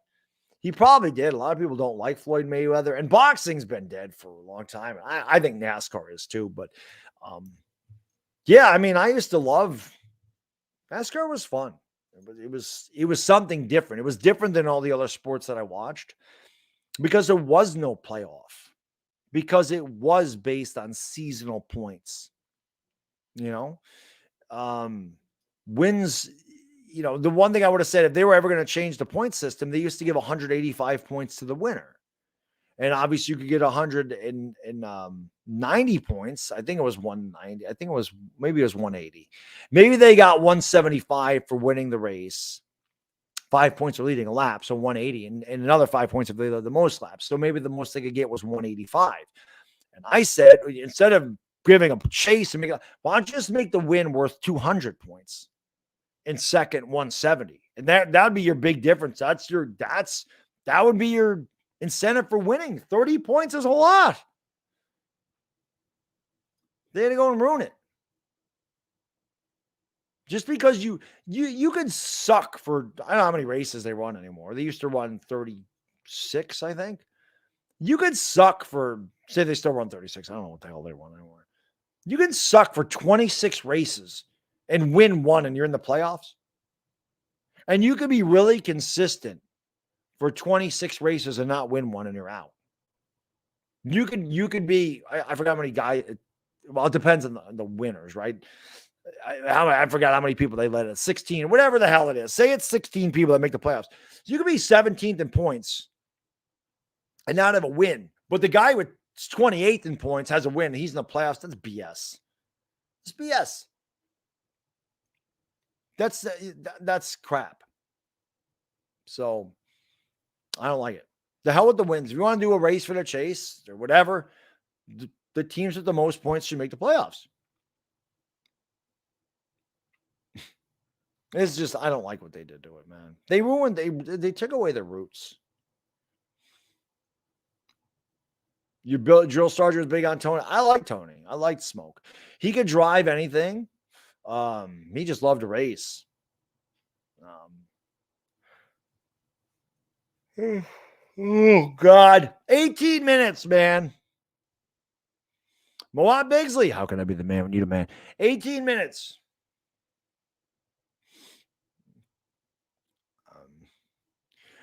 [SPEAKER 1] he probably did. A lot of people don't like Floyd Mayweather, and boxing's been dead for a long time. I think NASCAR is too, but yeah, I mean, I used to love NASCAR. Was fun. It was something different. It was different than all the other sports that I watched because there was no playoff, because it was based on seasonal points. You know, wins. You know, the one thing I would have said, if they were ever going to change the point system, they used to give 185 points to the winner. And obviously you could get 190 points. I think it was 190. I think maybe it was 180. Maybe they got 175 for winning the race. 5 points for leading a lap, so 180, and another 5 points if they led the most laps. So maybe the most they could get was 185. And I said, instead of giving a chase and why don't you just make the win worth 200 points? In second, 170. And that'd be your big difference. That would be your incentive for winning. 30 points is a lot. They had to go and ruin it. Just because you could suck for, I don't know how many races they run anymore. They used to run 36, I think. You could suck for, say they still run 36. I don't know what the hell they run anymore. You can suck for 26 races and win one and you're in the playoffs. And you could be really consistent for 26 races and not win one and you're out. You could be, I forgot how many guys, well, it depends on the winners, right? I forgot how many people they led at 16, whatever the hell it is. Say it's 16 people that make the playoffs. So you could be 17th in points and not have a win. But the guy with 28th in points has a win. He's in the playoffs. That's BS. It's BS. That's crap. So I don't like it. The hell with the wins. If you want to do a race for the chase or whatever, the teams with the most points should make the playoffs. It's just, I don't like what they did to it, man. They ruined, they took away their roots. You built drill sergeant was big on Tony. I like Tony. I liked Smoke. He could drive anything. He just loved to race. Oh God. 18 minutes, man. Mawad Bigsley. How can I be the man when you need a man? 18 minutes.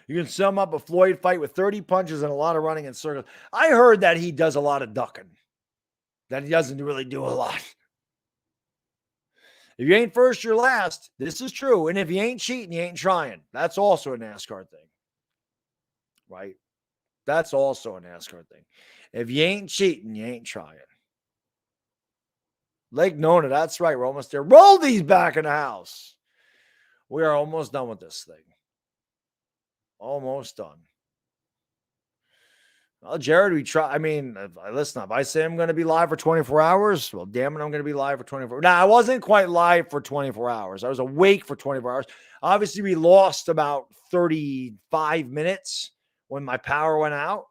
[SPEAKER 1] You can sum up a Floyd fight with 30 punches and a lot of running in circles. I heard that he does a lot of ducking. That he doesn't really do a lot. If you ain't first, you're last. This is true. And if you ain't cheating, you ain't trying. That's also a NASCAR thing. Right? That's also a NASCAR thing. If you ain't cheating, you ain't trying. Lake Nona, that's right. We're almost there. Roll these back in the house. We are almost done with this thing. Almost done. Well, Jared, we try. I mean, if I say I'm going to be live for 24 hours, well, damn it, I'm going to be live for 24 hours. Now, I wasn't quite live for 24 hours. I was awake for 24 hours. Obviously, we lost about 35 minutes when my power went out.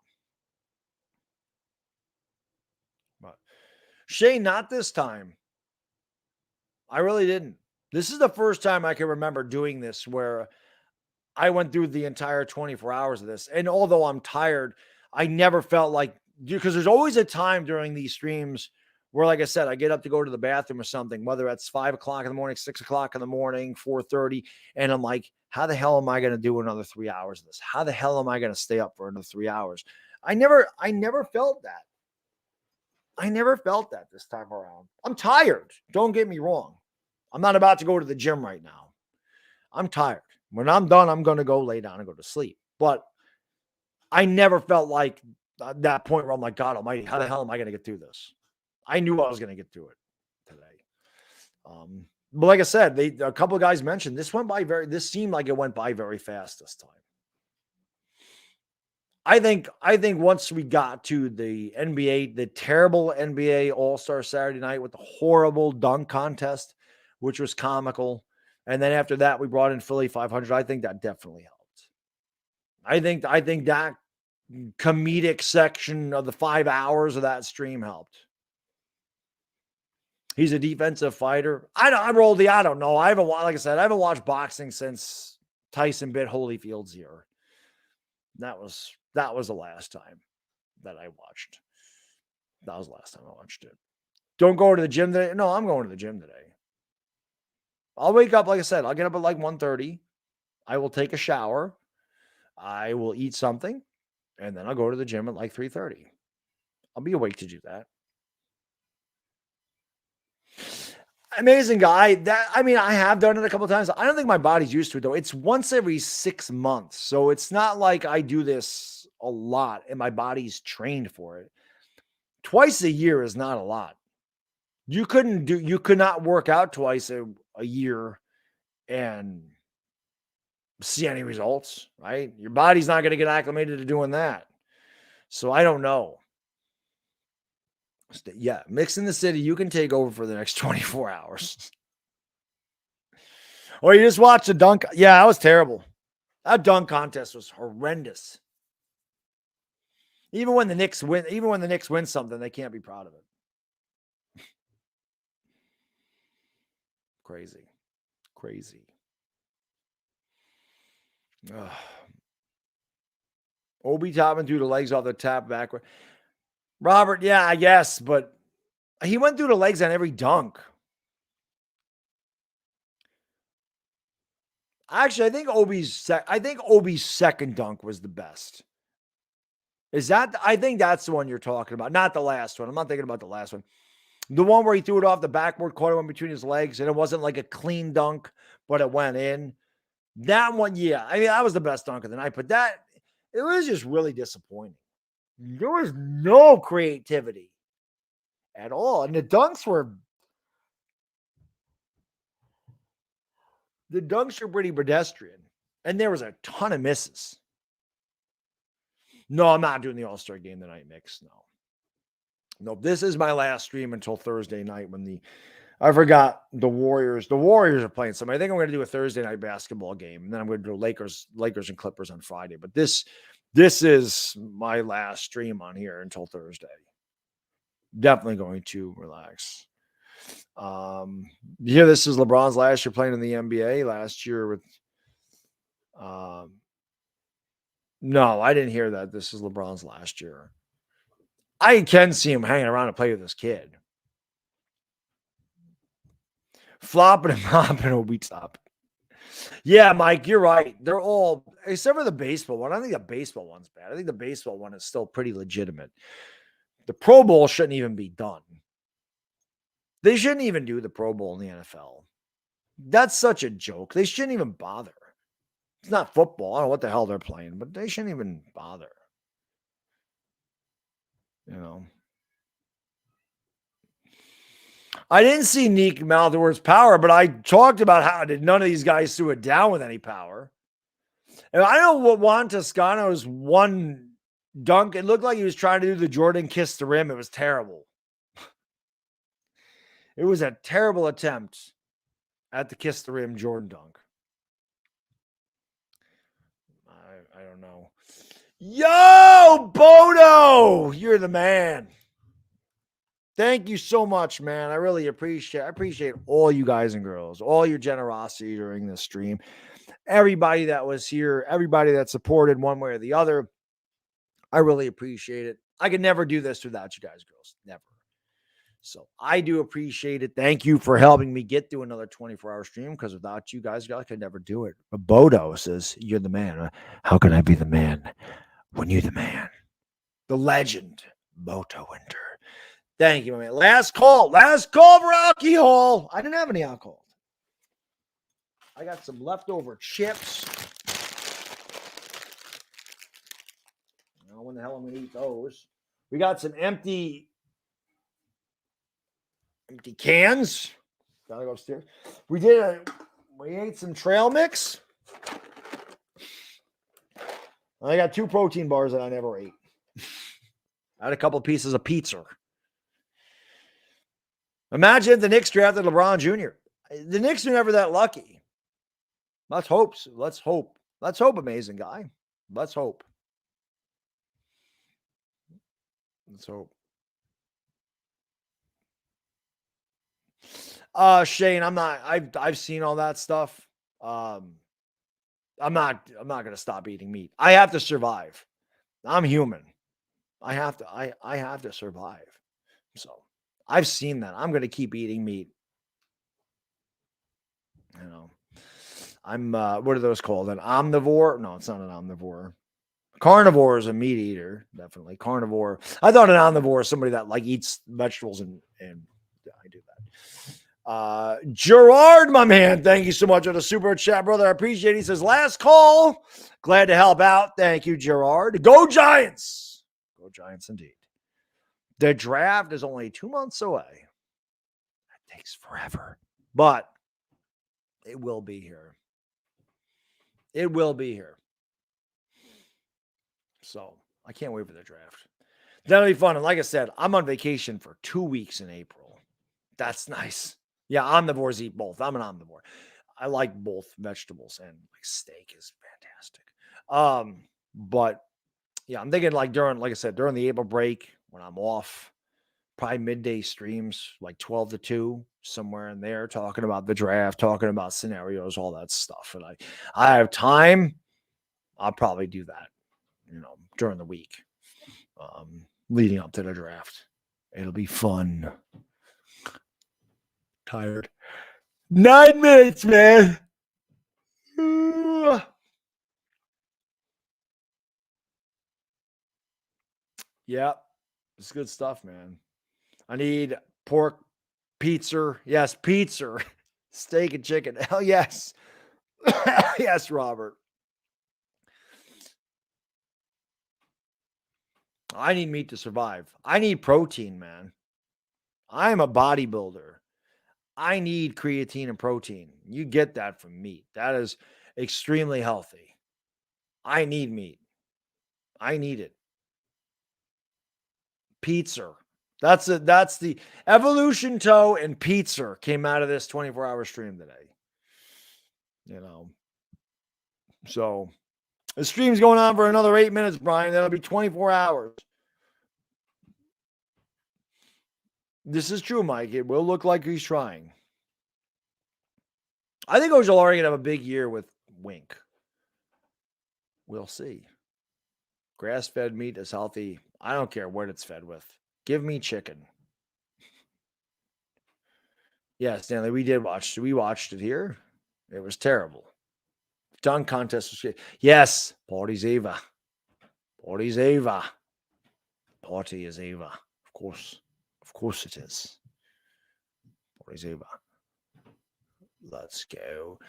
[SPEAKER 1] But Shane, not this time. I really didn't. This is the first time I can remember doing this where I went through the entire 24 hours of this. And although I'm tired, I never felt like, because there's always a time during these streams where, like I said, I get up to go to the bathroom or something, whether it's 5 o'clock in the morning, 6 o'clock in the morning, 4:30. And I'm like, how the hell am I going to do another 3 hours of this? How the hell am I going to stay up for another 3 hours? I never felt that. I never felt that this time around. I'm tired. Don't get me wrong. I'm not about to go to the gym right now. I'm tired. When I'm done, I'm going to go lay down and go to sleep. But I never felt like that point where I'm like, God almighty, how the hell am I going to get through this? I knew I was going to get through it today. But like I said, a couple of guys mentioned this seemed like it went by very fast this time. I think once we got to the NBA, the terrible NBA All-Star Saturday night with the horrible dunk contest, which was comical. And then after that, we brought in Philly 500. I think that definitely helped. I think that comedic section of the 5 hours of that stream helped. He's a defensive fighter. I don't know. Like I said, I haven't watched boxing since Tyson bit Holyfield's ear. That was the last time that I watched. That was the last time I watched it. Don't go to the gym today. No, I'm going to the gym today. I'll wake up, like I said, I'll get up at like 1:30. I will take a shower. I will eat something, and then I'll go to the gym at like 3:30. I'll be awake to do that. Amazing guy. I have done it a couple of times. I don't think my body's used to it though. It's once every 6 months. So it's not like I do this a lot and my body's trained for it. Twice a year is not a lot. You could not work out twice a year and see any results, right? Your body's not going to get acclimated to doing that. So I don't know. Yeah, Mix in the City, you can take over for the next 24 hours. Or you just watch the dunk. Yeah, that was terrible. That dunk contest was horrendous. Even when the Knicks win something, they can't be proud of it. Crazy. Ugh. Obi Toppin threw the legs off the tap backward. Robert, yeah, I guess, but he went through the legs on every dunk. Actually, I think Obi's second dunk was the best. I think that's the one you're talking about, not the last one. I'm not thinking about the last one. The one where he threw it off the backboard, caught it in between his legs, and it wasn't like a clean dunk, but it went in. That one, yeah. I mean, that was the best dunk of the night, but it was just really disappointing. There was no creativity at all. And the dunks were pretty pedestrian. And there was a ton of misses. No, I'm not doing the All-Star game tonight, Mix. No, this is my last stream until Thursday night when I forgot the Warriors. The Warriors are playing something. I think I'm going to do a Thursday night basketball game. And then I'm going to do Lakers and Clippers on Friday. But this is my last stream on here until Thursday. Definitely going to relax. This is LeBron's last year playing in the NBA. Last year with no, I didn't hear that. This is LeBron's last year. I can see him hanging around and play with this kid. Flopping and mopping will be top. Yeah, Mike, you're right. They're all, except for the baseball one. I think the baseball one's bad. I think the baseball one is still pretty legitimate. The Pro Bowl shouldn't even be done. They shouldn't even do the Pro Bowl in the NFL. That's such a joke. They shouldn't even bother. It's not football. I don't know what the hell they're playing, but they shouldn't even bother. You know. I didn't see Neek mouth the words power, but I talked about how none of these guys threw it down with any power. And I know what Juan Toscano's one dunk, it looked like he was trying to do the Jordan kiss the rim. It was terrible. It was a terrible attempt at the kiss the rim Jordan dunk. I don't know. Yo, Bodo, you're the man. Thank you so much, man. I really appreciate all you guys and girls, all your generosity during this stream. Everybody that was here, everybody that supported one way or the other. I really appreciate it. I could never do this without you guys, girls. Never. So I do appreciate it. Thank you for helping me get through another 24-hour stream, because without you guys, I could never do it. But Bodo says, you're the man. How can I be the man when you're the man? The legend, Bodo Winter. Thank you, my man. Last call for alcohol. I didn't have any alcohol. I got some leftover chips. I don't know when the hell I'm going to eat those. We got some empty cans. Gotta go upstairs. We ate some trail mix. I got 2 protein bars that I never ate. I had a couple pieces of pizza. Imagine if the Knicks drafted LeBron Jr. The Knicks are never that lucky. Let's hope. Let's hope, amazing guy. Let's hope. Shane, I've seen all that stuff. I'm not going to stop eating meat. I have to survive. I'm human. I have to survive. So I've seen that. I'm going to keep eating meat. You know, I'm, what are those called? An omnivore? No, it's not an omnivore. Carnivore is a meat eater. Definitely carnivore. I thought an omnivore is somebody that like eats vegetables and yeah, I do that. Gerard, my man, thank you so much for the super chat, brother. I appreciate it. He says, last call. Glad to help out. Thank you, Gerard. Go Giants. Go Giants indeed. The draft is only 2 months away. That takes forever, but it will be here. It will be here. So I can't wait for the draft. That'll be fun. And like I said, I'm on vacation for 2 weeks in April. That's nice. Yeah, omnivores eat both. I'm an omnivore. I like both vegetables, and like steak is fantastic. But yeah, I'm thinking like during the April break when I'm off, probably midday streams, like 12 to 2, somewhere in there, talking about the draft, talking about scenarios, all that stuff. And I have time. I'll probably do that, during the week, leading up to the draft. It'll be fun. Tired. 9 minutes, man. Yep. It's good stuff, man. I need pork pizza. Yes, pizza. Steak and chicken. Hell yes. Yes, Robert. I need meat to survive. I need protein, man. I'm a bodybuilder. I need creatine and protein. You get that from meat. That is extremely healthy. I need meat. I need it. Pizza. That's the Evolution Toe and pizza came out of this 24-hour stream today. So the stream's going on for another 8 minutes, Brian. That'll be 24 hours. This is true, Mike. It will look like he's trying. I think Ojolari going to have a big year with Wink. We'll see. Grass-fed meat is healthy. I don't care what it's fed with. Give me chicken. Yeah, Stanley, we watched it here. It was terrible. Dunk contest was good. Yes, party's Eva. Party's Eva. Party is Eva. Of course it is. Party's Eva. Let's go.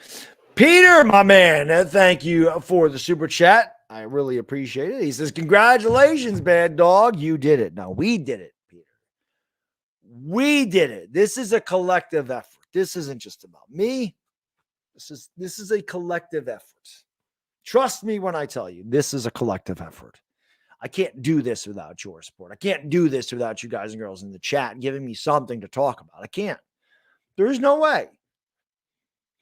[SPEAKER 1] Peter, my man, thank you for the super chat. I really appreciate it. He says, congratulations, Baddog. You did it. No, we did it, Peter. We did it. This is a collective effort. This isn't just about me. This is a collective effort. Trust me when I tell you, this is a collective effort. I can't do this without your support. I can't do this without you guys and girls in the chat giving me something to talk about. I can't. There is no way.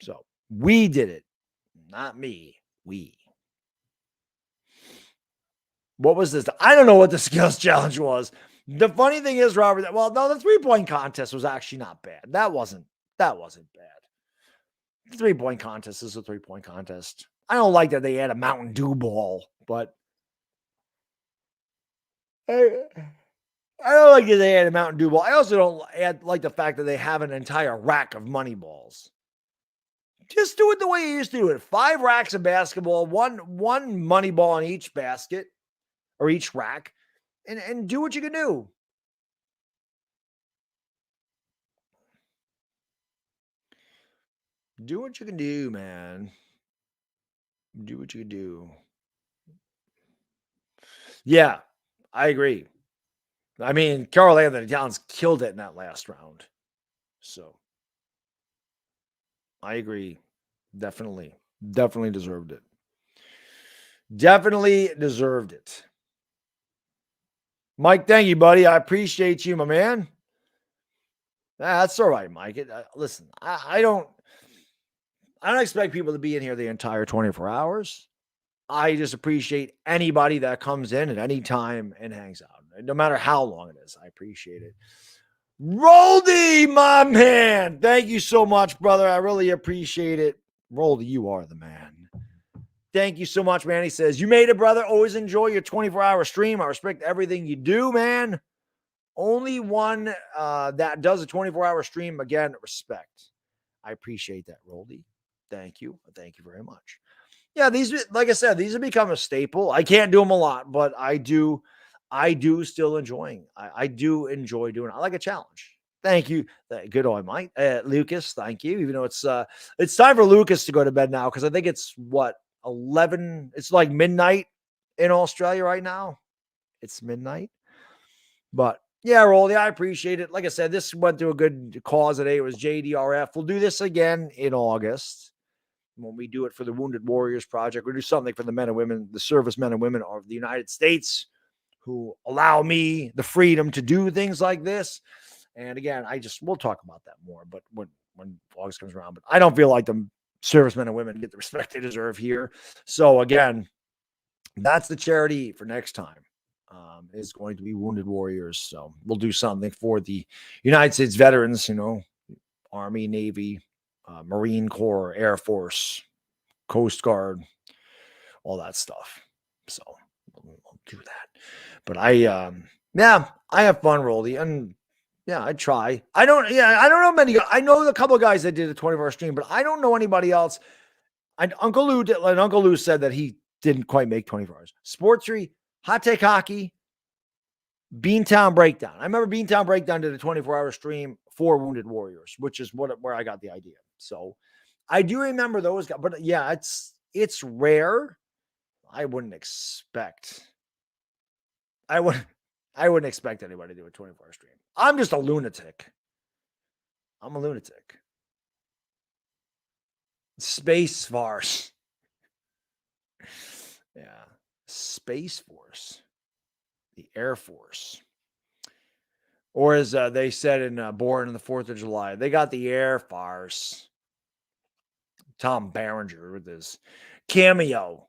[SPEAKER 1] So we did it. Not me. We. What was this? I don't know what the skills challenge was. The funny thing is, Robert, the 3-point contest was actually not bad. That wasn't bad. The 3-point contest is a 3-point contest. I don't like that they had a Mountain Dew ball, but I don't like that they had a Mountain Dew ball. I also don't like the fact that they have an entire rack of money balls. Just do it the way you used to do it. 5 racks of basketball, one money ball in each basket or each rack, and do what you can do. Do what you can do, man. Do what you can do. Yeah, I agree. I mean, Carl Anthony Towns killed it in that last round. So I agree. Definitely deserved it. Definitely deserved it. Mike, thank you, buddy. I appreciate you, my man. That's all right, Mike. Listen, I don't expect people to be in here the entire 24 hours. I just appreciate anybody that comes in at any time and hangs out, no matter how long it is. I appreciate it. Roldy, my man. Thank you so much, brother. I really appreciate it. Roldy, you are the man. Thank you so much, man. He says, you made it, brother. Always enjoy your 24-hour stream. I respect everything you do, man. Only one that does a 24-hour stream. Again, respect. I appreciate that, Roldy. Thank you. Thank you very much. Yeah, these, like I said, these have become a staple. I can't do them a lot, but I do still enjoying. I do enjoy doing it. I like a challenge. Thank you. Good on Mike. Lucas, thank you. Even though it's time for Lucas to go to bed now, because I think it's 11. It's like midnight in Australia right now. It's midnight. But yeah, Rolly, I appreciate it. Like I said, this went to a good cause today. It was JDRF. We'll do this again in August when we do it for the Wounded Warriors Project. We'll do something for the men and women, the servicemen and women of the United States who allow me the freedom to do things like this. And again, we'll talk about that more, but when August comes around, but I don't feel like the servicemen and women get the respect they deserve here. So again, that's the charity for next time. Is going to be Wounded Warriors. So we'll do something for the United States veterans, Army, Navy, Marine Corps, Air Force, Coast Guard, all that stuff. So we'll do that. But I have fun, Rolly. And yeah, I try. I don't know many. I know a couple of guys that did a 24-hour stream, but I don't know anybody else. Uncle Lou said that he didn't quite make 24 hours. Sportsery, Hot Take Hockey, Beantown Breakdown. I remember Beantown Breakdown did a 24-hour stream for Wounded Warriors, which is where I got the idea. So I do remember those guys, but yeah, it's rare. I wouldn't expect anybody to do a 24-hour stream. I'm just a lunatic. I'm a lunatic. Space Force. Yeah. Space Force. The Air Force. Or as they said in Born on the 4th of July, they got the Air Force. Tom Berenger with his cameo.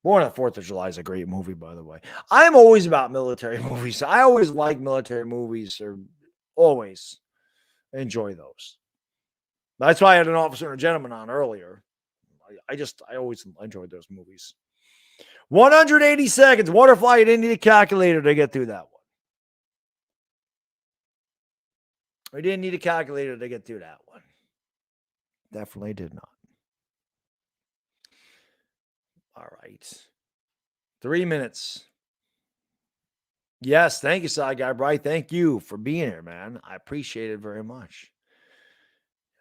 [SPEAKER 1] Born on the 4th of July is a great movie, by the way. I'm always about military movies. I always like military movies, or always enjoy those. That's why I had an Officer and a Gentleman on earlier. I always enjoyed those movies. 180 seconds. Waterfly, you didn't need a calculator to get through that one. We didn't need a calculator to get through that one. Definitely did not. All right. 3 minutes. Yes, thank you, Side Guy Bright. Thank you for being here, man. I appreciate it very much.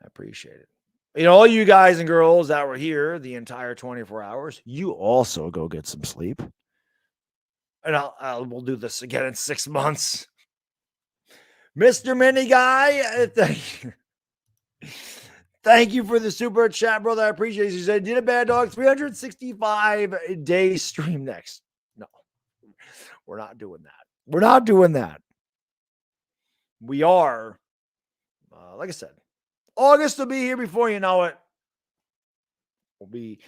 [SPEAKER 1] I appreciate it. All you guys and girls that were here the entire 24 hours, you also go get some sleep. And we'll do this again in 6 months. Mr. Mini Guy, thank you for the super chat, brother. I appreciate it. He said, did a Baddog 365-day stream next. No, we're not doing that. We're not doing that. We are, like I said, August will be here before you know it. We'll be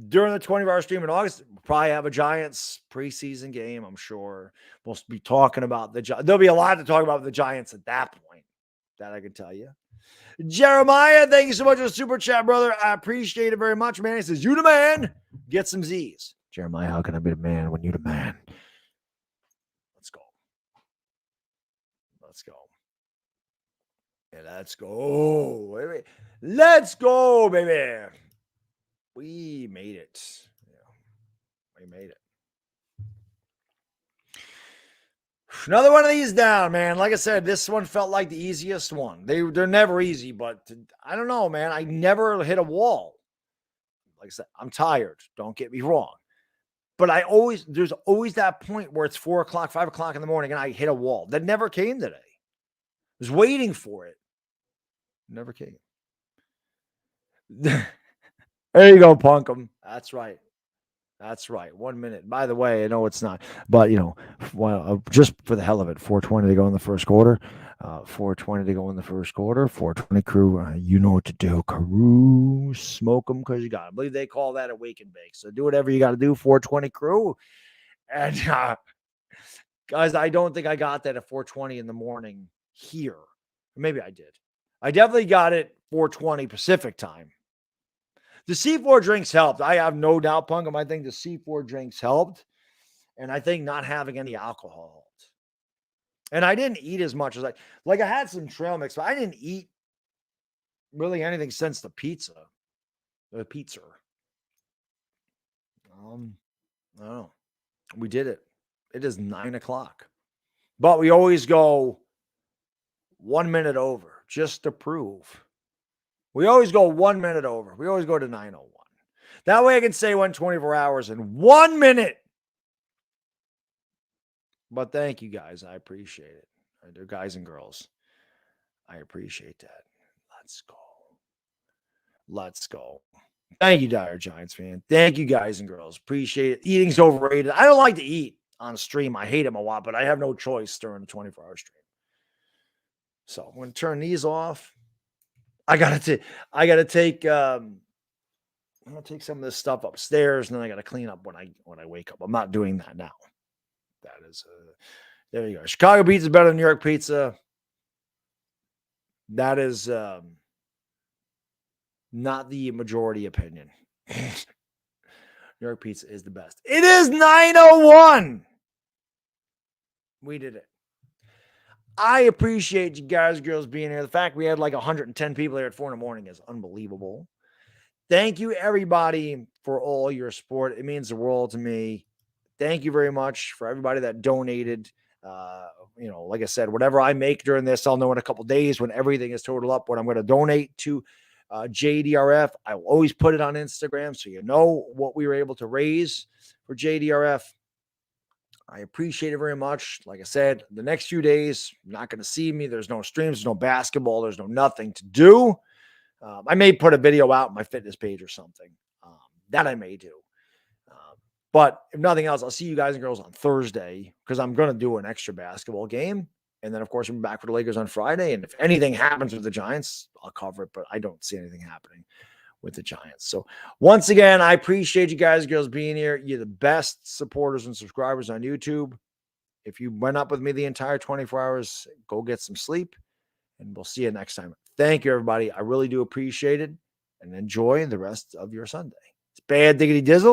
[SPEAKER 1] during the 24-hour stream in August. We'll probably have a Giants preseason game, I'm sure. We'll be talking about there'll be a lot to talk about with the Giants at that point. That I can tell you. Jeremiah, thank you so much for the super chat, brother. I appreciate it very much, man. He says, you the man. Get some Z's. Jeremiah, how can I be the man when you the man? Let's go. Let's go. Yeah, let's go, baby. Let's go, baby. We made it. Yeah, we made it. Another one of these down, man. Like I said, this one felt like the easiest one. They're never easy, but I don't know, man. I never hit a wall. Like I said, I'm tired. Don't get me wrong. But there's always that point where it's 4 o'clock, 5 o'clock in the morning, and I hit a wall. That never came today. I was waiting for it. Never came. There you go, Punkum. That's right. That's right. 1 minute. By the way, I know it's not, but just for the hell of it, 4:20 to go in the first quarter. 4:20 to go in the first quarter. 4:20 crew. You know what to do. Crew, smoke them because you got. I believe they call that a wake and bake. So do whatever you got to do. 4:20 crew, and guys, I don't think I got that at 4:20 in the morning here. Maybe I did. I definitely got it 4:20 Pacific time. The C4 drinks helped. I have no doubt, Pungum. I think the C4 drinks helped. And I think not having any alcohol helped. And I didn't eat as much as I had some trail mix, but I didn't eat really anything since the pizza. The pizza. I don't know. We did it. It is 9:00. But we always go 1 minute over just to prove. We always go 1 minute over. We always go to 9:01. That way I can say 24 hours in 1 minute. But thank you guys. I appreciate it. They're guys and girls. I appreciate that. Let's go. Let's go. Thank you, Dire Giants fan. Thank you, guys and girls. Appreciate it. Eating's overrated. I don't like to eat on stream. I hate them a lot, but I have no choice during the 24-hour stream. So I'm going to turn these off. I gotta take. I'm gonna take some of this stuff upstairs, and then I gotta clean up when I wake up. I'm not doing that now. That is there you go. Chicago pizza is better than New York pizza. That is not the majority opinion. New York pizza is the best. It is 9:01. We did it. I appreciate you guys, girls, being here. The fact we had like 110 people here at 4 a.m. is unbelievable. Thank you, everybody, for all your support. It means the world to me. Thank you very much for everybody that donated. Like I said, whatever I make during this, I'll know in a couple days when everything is totaled up what I'm going to donate to JDRF. I will always put it on Instagram so you know what we were able to raise for JDRF. I appreciate it very much. Like I said, the next few days, you're not going to see me. There's no streams, there's no basketball, there's no nothing to do. I may put a video out on my fitness page or something. That I may do. But if nothing else, I'll see you guys and girls on Thursday because I'm going to do an extra basketball game. And then, of course, we'll be back for the Lakers on Friday. And if anything happens with the Giants, I'll cover it. But I don't see anything happening with the Giants. So once again, I appreciate you guys and girls being here. You're the best supporters and subscribers on YouTube. If you went up with me the entire 24 hours, go get some sleep. And we'll see you next time. Thank you, everybody. I really do appreciate it. And enjoy the rest of your Sunday. It's Bad Diggity Dizzle.